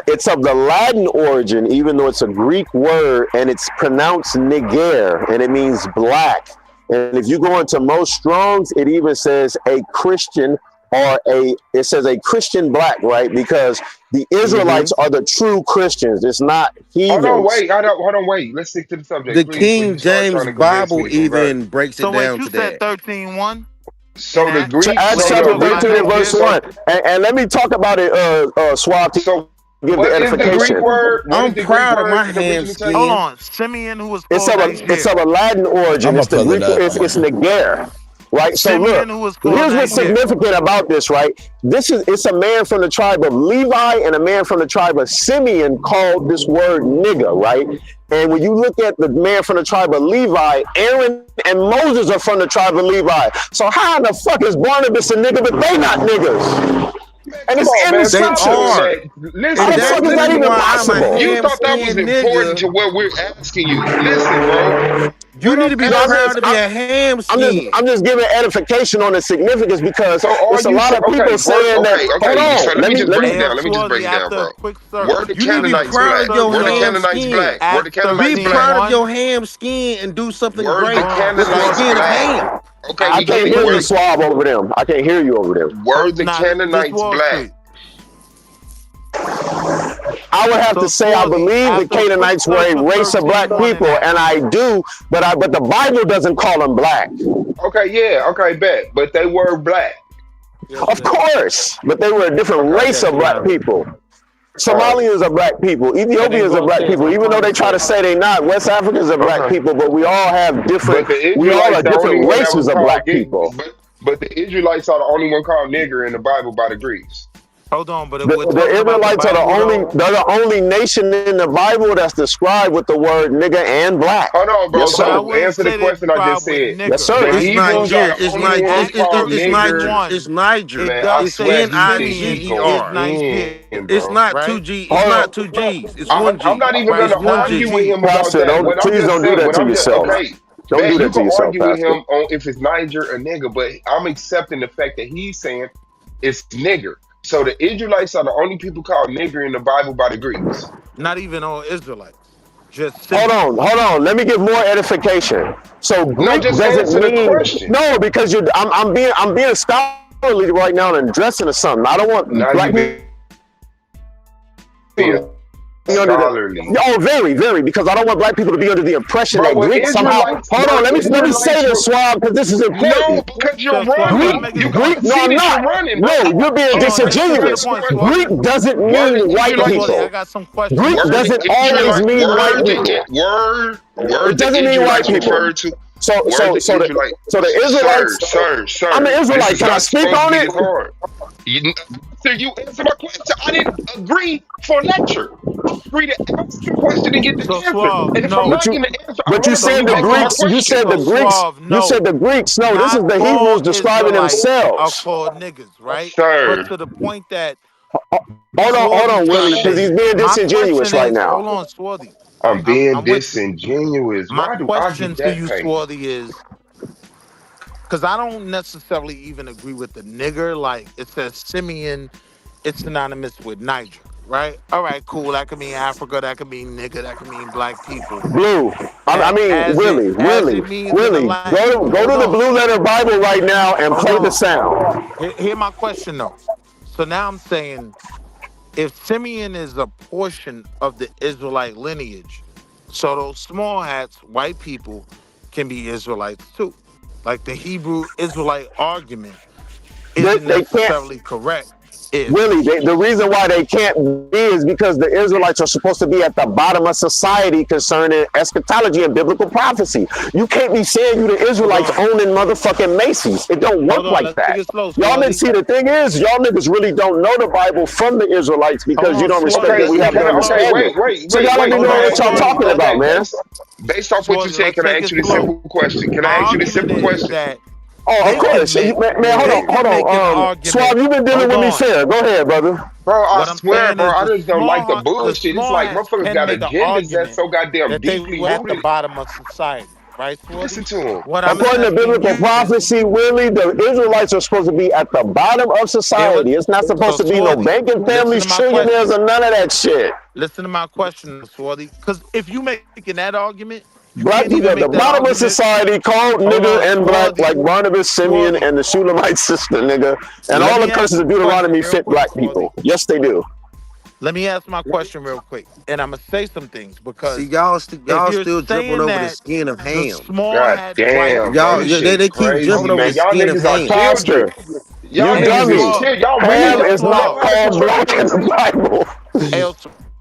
It's of the Latin origin, even though it's a Greek word, and it's pronounced niger, and it means black. And if you go into most Strongs, it even says a Christian it says a Christian black, right? Because the Israelites are the true Christians. It's not heathens. Hold on, wait. Let's stick to the subject. The King James Bible even breaks it down to that. 13:1. So the Greek. Acts chapter 13 and verse 1. And let me talk about it, Swab. So give the edification. I'm proud of my ham skin. Hold on, Simeon, who was it's of a Latin origin. It's the Greek. It's niger. right? So Simeon, look, who was called here's what's Niger. significant about this, right? It's a man from the tribe of Levi and a man from the tribe of Simeon called this word nigga, right? And when you look at the man from the tribe of Levi, Aaron and Moses are from the tribe of Levi. So how in the fuck is Barnabas a nigga, but they not niggas? And it's in the scriptures. Listen, How the fuck is that even possible? You thought that was important to what we're asking you. Listen, bro. You need to be proud to be a ham skin. I'm just giving edification on the significance because it's a lot of people saying that. Okay. Hold So on, let me just break it down. Let me just break it down, bro. Were the Canaanites black? Were the Canaanites black? Were the Canaanites Be black? proud of your ham skin and do something Were great the with the Canaanites skin of black? ham. Okay, I can't hear you, Swab, over them. I can't hear you over them. Were the Canaanites black? I would have to say I believe the Canaanites were a race of black people, and I do, but the Bible doesn't call them black. Okay, bet. But they were black. Of course, but they were a different race of black people. Somalians are black people. Ethiopians are black people. Even though they try to say they're not, West Africans are black people, but we all have different. We all are different races of black people. But the Israelites are the only one called nigger in the Bible by the Greeks. Hold on, but the Israelites are they're the only nation in the Bible that's described with the word nigger and black. Hold on, bro. Yes, so answer the question I just said. Yes, sir. It's Niger. It's Niger. It's Niger. It's not two G. It's not two G's. It's one G. I'm not even going to argue with him about that. Please don't do that to yourself. Don't do that to yourself, you can argue with him on if it's Niger or nigger, but I'm accepting the fact that he's saying it's nigger. So the Israelites are the only people called nigger in the Bible by the Greeks. Not even all Israelites. Just hold on. Let me give more edification. So Greek doesn't mean no, because I'm being scholarly right now and addressing something. I don't want black people. Very, because I don't want black people to be under the impression that Greek somehow. Hold on, let me say this, Swab, because this is important. No, because you're running. Greek, no, I'm not. No, you're being disingenuous. Greek doesn't mean white people. Greek doesn't always mean white people. It doesn't mean white people. So the Israelites. Sir. I'm an Israelite. Can I speak on it? You answer my question. I didn't agree for a lecture. I agree to ask the question and get the answer. And if I'm not getting the answer, but you said the Greeks. You said the Greeks. You said the Greeks. No, this is the Hebrews describing themselves. Are called niggas, right? Sir. But to the point that. Hold on, Willie, because he's being disingenuous right now. Hold on, Swarthy. I'm being disingenuous. My question to you, Swarthy, is because I don't necessarily even agree with the nigger. Like it says Simeon, it's synonymous with Niger, right? All right, cool. That could mean Africa. That could mean nigger. That could mean black people. Blue. Willie. Go to the Blue Letter Bible right now and play the sound. Hear my question though. So now I'm saying, if Simeon is a portion of the Israelite lineage, so those small hats, white people, can be Israelites too. Like the Hebrew Israelite argument isn't necessarily correct. Willie, the reason why they can't be is because the Israelites are supposed to be at the bottom of society concerning eschatology and biblical prophecy. You can't be saying you the Israelites owning motherfucking Macy's. It don't work like that. Y'all niggas, see, the thing is, y'all niggas really don't know the Bible from the Israelites because you don't respect that we have to understand it. So y'all let me know what y'all talking about, man. Based off what you said, can I ask you the simple question? Oh, of course. Man, hold on. Swab, you've been dealing with me fair. Go ahead, brother. Bro, I swear, bro, I just don't like the bullshit. It's like motherfuckers got agendas that's so goddamn deeply rooted. At the bottom of society, right? Listen to him. According to biblical prophecy, Willie, the Israelites are supposed to be at the bottom of society. It's not supposed to be no banking families, trillionaires, or none of that shit. Listen to my question, Swarthy. Because if you making that argument, black people at the bottom of society called nigger and black, like Barnabas, Simeon, and the Shulamite sister, nigga. And all the curses of Deuteronomy fit black people. Yes, they do. Let me ask my question real quick. And I'm going to say some things because... See, y'all still dripping over the skin of ham. God damn. Y'all, they keep dripping over the skin of ham. Pastor, you dummy. Ham is not called black in the Bible.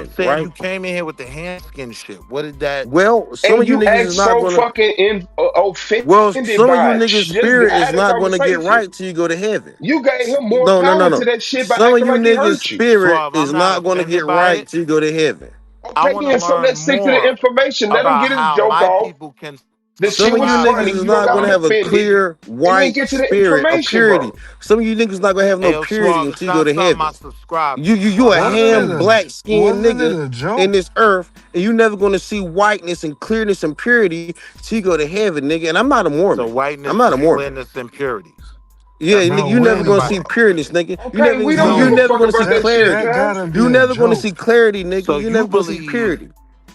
heaven, saying right? you came in here with the hand skin shit. What did that? Well, some And of you you niggas act is not so gonna. fucking Well, offended some of you by it. niggas' Just spirit is had a not gonna get conversation. right till you go to heaven. You gave him more No, no, no, power no. to that shit by Some of acting you like he niggas' hurt you. spirit Suave, is I'm not not gonna get offended by right it. till you go to heaven. I Okay, want to then, so learn let's stick to the more information. Let him about get his how joke my off. people can The Some shit of you was niggas funny. is You don't not gotta gonna have a defend it. clear And then white get to the spirit of information, purity. bro. Some of you niggas not gonna have no Hey, purity Suave, until you go stop to telling my heaven. subscribers. You a ham Wasn't black skinned it nigga a joke? in this earth, and you never gonna see whiteness and clearness and purity till you go to heaven, nigga. And I'm not a So Mormon. I'm whiteness, not a Mormon. cleanness, and purity. Yeah, That's nigga, what Bro, you we never talking gonna about. see pureness, nigga. Okay, we don't You give So, a never fuck gonna see about that shit, clarity. that guys. gotta be You a never gonna joke. see clarity, nigga. so You you never gonna see believe purity.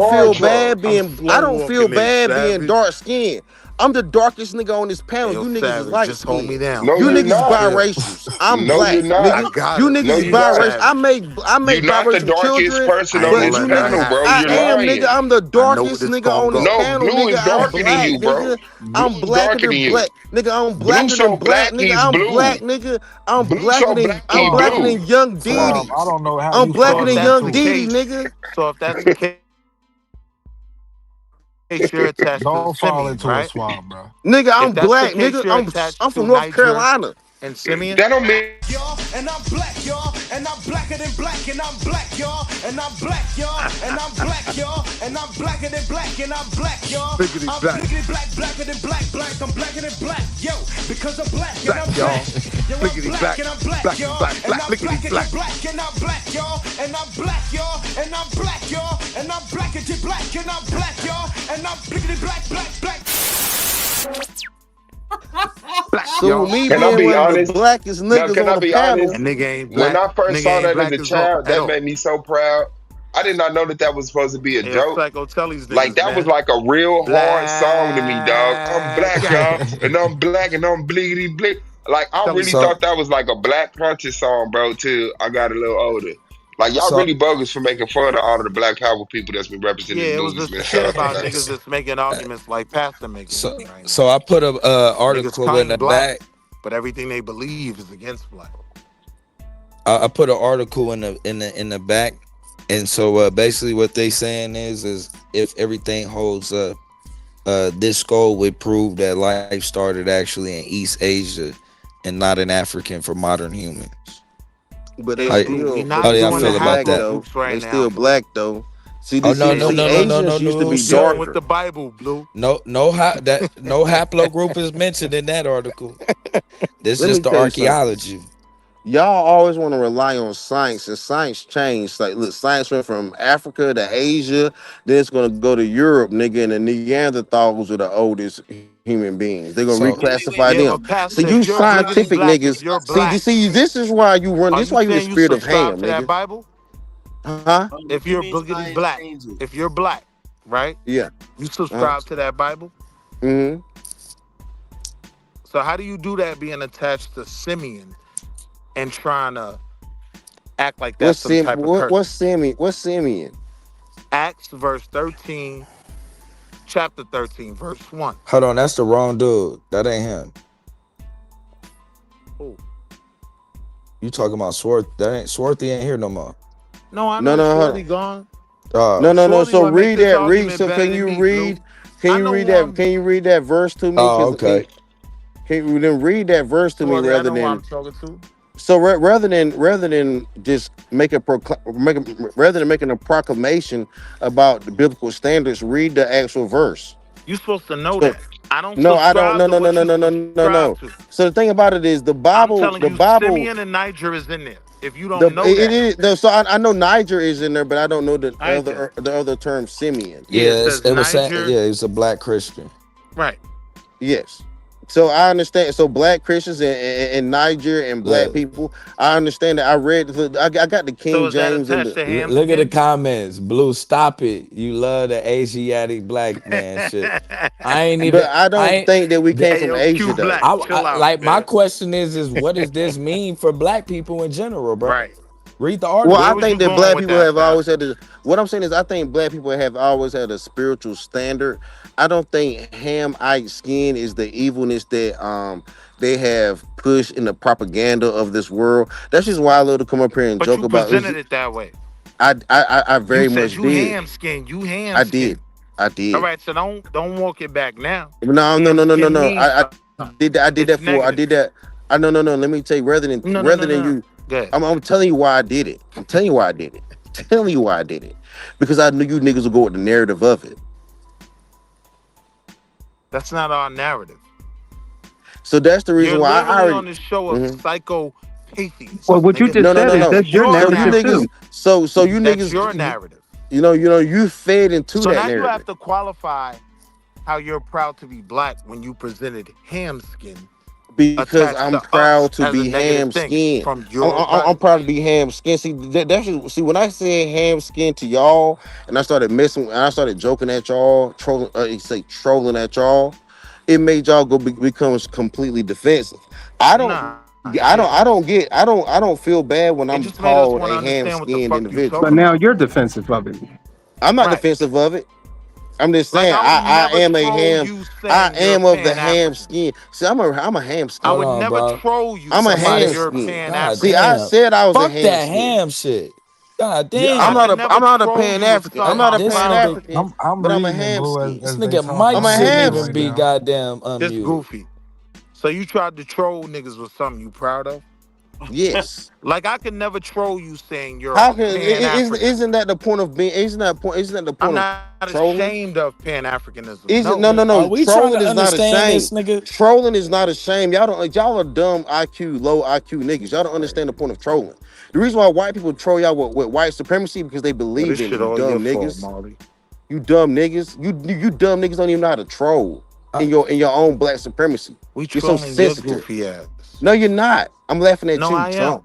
don't feel bad Savage. being dark skinned. I'm the darkest nigga on this panel. Yo, You niggas Savage, is light just hold me skinned. down. No, You you're niggas not. biracials. I'm No, black, you're not. nigga. I got You it. niggas No, is you're not. biracial. I make You're not the biracial darkest children, person I on ain't but this gonna you let that panel, niggas, bro. happen. I You're am, nigga. lying. I'm the I know where darkest this nigga gonna on this go. No, panel, blue nigga. is I'm darker than black, you, bro. nigga. Blue I'm is blacker darker than than you. black, nigga. I'm Blue blacker so than black, black, nigga. he's I'm black, blue. nigga. I'm Blue so black, I'm he blacker blue. than young Swab, Diddy. I don't know how I'm you So blacker if than fall that's young the into it. Diddy, case, nigga. you're attached to Don't fall Simeon, into a right? swab, bro. Nigga, If I'm that's the black, case, nigga. you're attached I'm to from North Niger Carolina. and Simeon. That don't mean. Y'all, and I'm black, y'all, and I'm blacker than black, and I'm black, y'all, and I'm black, y'all, and I'm black, y'all, and I'm blacker than black, and I'm black, y'all. Blickety I'm black. blickety black, blacker than black, I'm blacker than black, yo, because I'm black, and I'm y'all. black. Yo, I'm Blickety black, black. and I'm black, Black, y'all, black, and black, I'm blickety blacker black. than black, and I'm black, y'all, and I'm black, y'all, and I'm black, y'all, and I'm blacker than black, and I'm black, y'all, and I'm blickety black, black. Black, So y'all. with me Can I being be one of the honest? blackest No, niggas can on I the be panel, honest? And nigga ain't When black. I first Nigga saw ain't that as black a as all child, at that all. made me so proud. I did not know that that was supposed to be a Yeah, joke. Psycho tell these Like niggas, that was man. like a real hard song to me, dog. I'm Black. black, y'all, and I'm black, and I'm bliggity blick. Like I Tell really these thought So that was like a Black Panther song, bro. Till I got a little older. Like y'all so really bogus for making fun of all of the Black Power people that's been represented Yeah, in it was movies, just man. Shout shit out to about Black niggas people. that's making arguments like Pastor making right so now. I put a Niggas article in claim the black, back. but everything they believe is against black. I put an article in the back, and so basically what they saying is if everything holds up, this skull would prove that life started actually in East Asia and not in African for modern humans. But Hey, they Blue, we still How not do y'all doing the feel about black that? though. haplogroups right They now, still Blue. black though. See, Oh they no see, no see, no no no no Asians used to We be no dealing with darker. the Bible, Blue. no no haplogroup is mentioned in that article. This is Let me just the tell you something. archaeology. Y'all always want to rely on science, and science changed. Like, look, science went from Africa to Asia, then it's gonna go to Europe, nigga. And the Neanderthals are the oldest human beings. They're gonna So reclassify Yeah, them. but So Pastor, you if you're bliggity scientific black, if niggas, you're see, black, this is why you run. are This is you why you the saying you spirit of subscribe ham, to that nigga. Bible? Huh? If What you you're mean bliggity science black, changes? if you're black, right? Yeah. You subscribe to that Bible? Mm-hmm. So how do you do that being attached to Simeon and trying to act like that's some type of curse? What's Simeon? What's Simeon? Acts verse 13, chapter 13, verse 1. hold on, that's the wrong dude. That ain't him. Oh. You talking about Swarth? That ain't Swarthy ain't here no more. No, I No, know no, hold Shorty on. gone. No. Shorty So would make read this that. Read. argument So better can than you me, Blue. read? Can I you know read who that? I'm Can you read that verse to me? Oh, Because okay. can you then read that verse to me Shorty, I rather know who than I'm talking to. so rather than just rather than making a proclamation about the biblical standards, read the actual verse. You supposed to know So that. I don't no, I don't. subscribe No, to no, no, what no, you no, no, no, subscribe no. to. So the thing about it is the I'm Bible. telling The you, Bible. Simeon and Niger is in there. If you The don't know it that, is so I know Niger is in there, but I don't know all right then. the other term Simeon. Yeah, it Yeah, says it was saying, Niger. yeah, he's a black Christian. Right. Yes. So I understand. So black Christians and Niger and black Look, people, I understand that. I read. I got the So King is that James and attached the. to ham look at the skin? comments. Blue, stop it. You love the Asiatic black man shit. I ain't But even. I I don't ain't. think that we came Hey, from yo, Asia Q though. Black, chill out, Like my man. question is what does this mean for black people in general, bro? Right. Read the Well, Where I was article. you think that going black with people that, have always Pastor? had a. What I'm saying is, I think black people have always had a spiritual standard. I don't think ham-ite skin is the evilness that they have pushed in the propaganda of this world. That's just why I love to come up here and But joke you about. presented it that way. I You very said much you did. ham skin. You ham I skin. did. I All did. right, so don't walk it back now. No, no, Ham no, no, no, skin no. means something. I did It's that for. I negative. did that. I no, no, no. Let me tell you. No, no, Rather no, than no. you, Good. I'm telling you why I did it. I'm telling you why I did it. Telling you why I did it. Because I knew you niggas would go with the narrative of it. That's not our narrative. So that's the You're reason why I literally already. on the show of Mhm. psychopatheists, Well, what you nigga. just No, no, said no, is no. that's your Your So you narrative narrative. niggas. too. So you That's your niggas. narrative. You fed into So that now you have narrative. to qualify how you're proud to be black when you presented ham skin Because attached I'm to us proud to as a be negative ham thing skinned. from your I'm Bible. proud to be ham skinned. See, see when I said ham skinned to y'all, and I started messing, and I started joking at y'all, trolling, trolling at y'all, it made y'all become completely defensive. I don't, Nah, it didn't. I don't feel bad when It I'm just made us called want to a ham understand what the skinned fuck you individual. But talking now about. you're defensive of it. I'm not Right. defensive of it. I'm just Like saying I would I never am a troll ham. you I saying you're am of the Pan ham African. skin. See, I'm a ham I Hold skin. would on, never bro. troll you I'm a saying Somebody, ham you're skin. Pan God See, African. I damn. said I was a Fuck ham that skin. ham shit. God Yeah, I damn. would never I'm not a troll Pan you with African. I'm something not a I'm This Pan proud nigga, of. African, I'm but I'm a reading it, ham Blue, skin. this as they nigga talking. I'm Mike a I'm shouldn't reading ham it even right be skin. now. goddamn Just unmuted. goofy. So you tried to troll niggas with something you proud of? Yes. Like I could never troll you saying you're a How can Pan African. isn't that the point of being? Isn't that the I'm point of not trolling? ashamed of Pan Africanism. Isn't No, no no nigga. Are no we trying trolling to is not a understand shame. this nigga? Trolling is not a shame. Y'all are dumb IQ, low IQ niggas. Y'all don't understand the point of trolling. The reason why white people troll y'all with white supremacy because they Yo, believe this in it. shit You all your dumb fault, niggas. Molly. You dumb niggas. You dumb niggas don't even know how to troll Uh, in your own black supremacy. We You're so trolling your sensitive. goofy ass. No, you're not. I'm laughing at No, you, I am. Trump.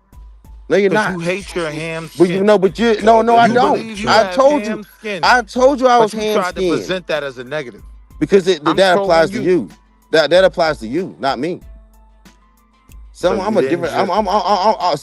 No, you're Because not. you hate your ham But you skin. know, but you no, I You don't. believe you I have told you. ham skin, I told you I was but you ham tried to skinned present that as a negative. because I'm that applies trolling to you. you. That applies to you, not me. So So I'm you a didn't different. just.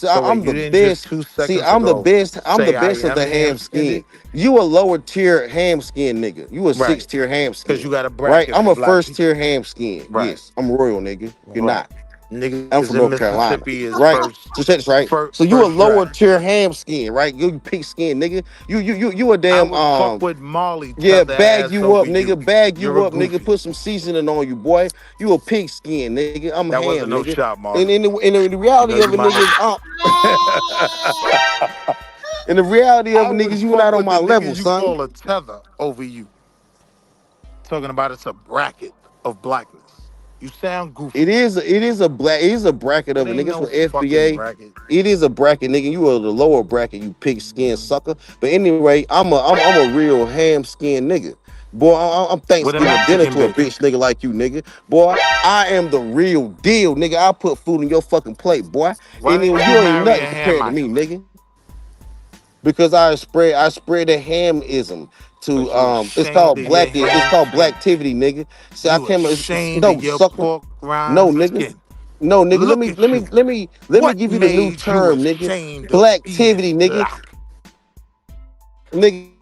So wait, I'm you the didn't just best. 2 See, seconds I'm the ago best. I'm the say I best of am the ham ham-skinned? skin. You a lower tier ham skin nigga. You a Right. 6-tier ham Because skin. you got a Right? bracket I'm for a black first people. tier ham skin. Right. Yes, I'm royal nigga. You're Right. not. Niggas I'm from in North Carolina. Mississippi is Right? first. So check this, right? So you a First lower draft. tier ham skin, right? You pig skin nigga. You a I damn would fuck with Molly yeah, tether bag ass you up, over you. nigga. Bag You're you a up, nigga. goofy. Put some seasoning on you, boy. You a pig skin, nigga. I'm That ham, wasn't no nigga. shot, Mark. And in the reality You of it, might niggas, in the reality of I it, would niggas, you fuck not on with my the level, niggas you son. call a tether over you. Talking about it's a bracket of blackness. You sound goofy. It is a bracket It of it, ain't niggas. no For fucking FBA, bracket. it is a bracket, nigga. You are the lower bracket, you pig skin sucker. But anyway, I'm a real ham skin nigga. Boy, I'm With a Thanksgiving dinner Mexican to a bitch. bitch nigga like you, nigga. Boy, I am the real deal, nigga. I'll put food in your fucking plate, boy. Why And then didn't you you ain't marry a nothing compared to me, Hamite? nigga. Because I spread the hamism to Because you it's ashamed called of your ham skin. blacktivity, nigga. See, I You came ashamed of no your sucker. pork rind No, nigga. skin. No, nigga. Look at you. Let me What give you the new made you term, nigga. ashamed of being Blacktivity, nigga. black? Nigga,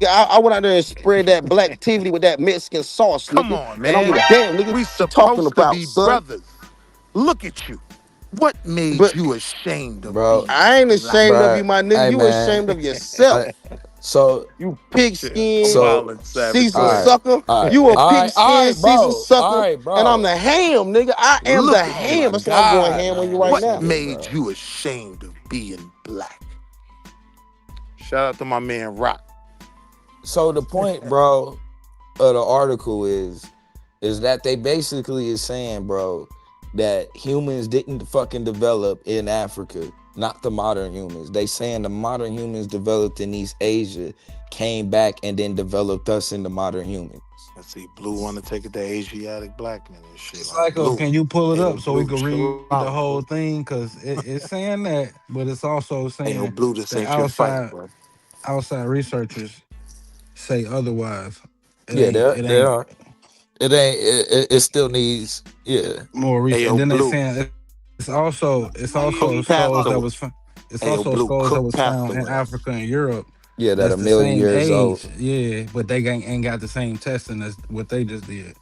I went out there and spread that blacktivity with that Mexican sauce, Come nigga. on, And I don't man. give a damn, nigga. We What you talking supposed to about, be son? brothers. Look at you. What made But you ashamed of bro. being I ain't black? ashamed of Bro, you, my nigga. hey You man. ashamed of yourself. So You pig Yeah, I'm skin so wild and savage. Go Caesar all ahead. right, sucker. all right, You a all pig right, all skin right, Caesar bro. All sucker. right, And I'm bro. the ham, nigga. I am the Look at Oh you. ham. my That's why I'm going God, ham on you man. right What This now. nigga, made bro. you ashamed of being black? Shout out to my man Rock. So the point, bro, of the article is that they basically is saying, bro, that humans didn't fucking develop in Africa, not the modern humans. They saying the modern humans developed in East Asia, came back and then developed us into modern humans. Let's see, Blue want to take it to Asiatic black men and shit. Like Psycho, Blue. can you pull it Hey, yo, up so we Blue, can chill read the out, whole Blue. thing? Because it's saying that, but it's also Hey, yo, saying Blue, this that ain't your fight, outside bro. researchers say otherwise. It Yeah, ain't. there, It there ain't are. It ain't. It still needs. Yeah. more Hey, research. yo, And then they Blue. saying it's Cook also skulls Pastor. that was it's Hey, yo, also Blue, skulls that cook was Pastor found in with us. Africa and Europe. Yeah, that That's a the million same years age. old. Yeah, but they ain't got the same testing as what they just did.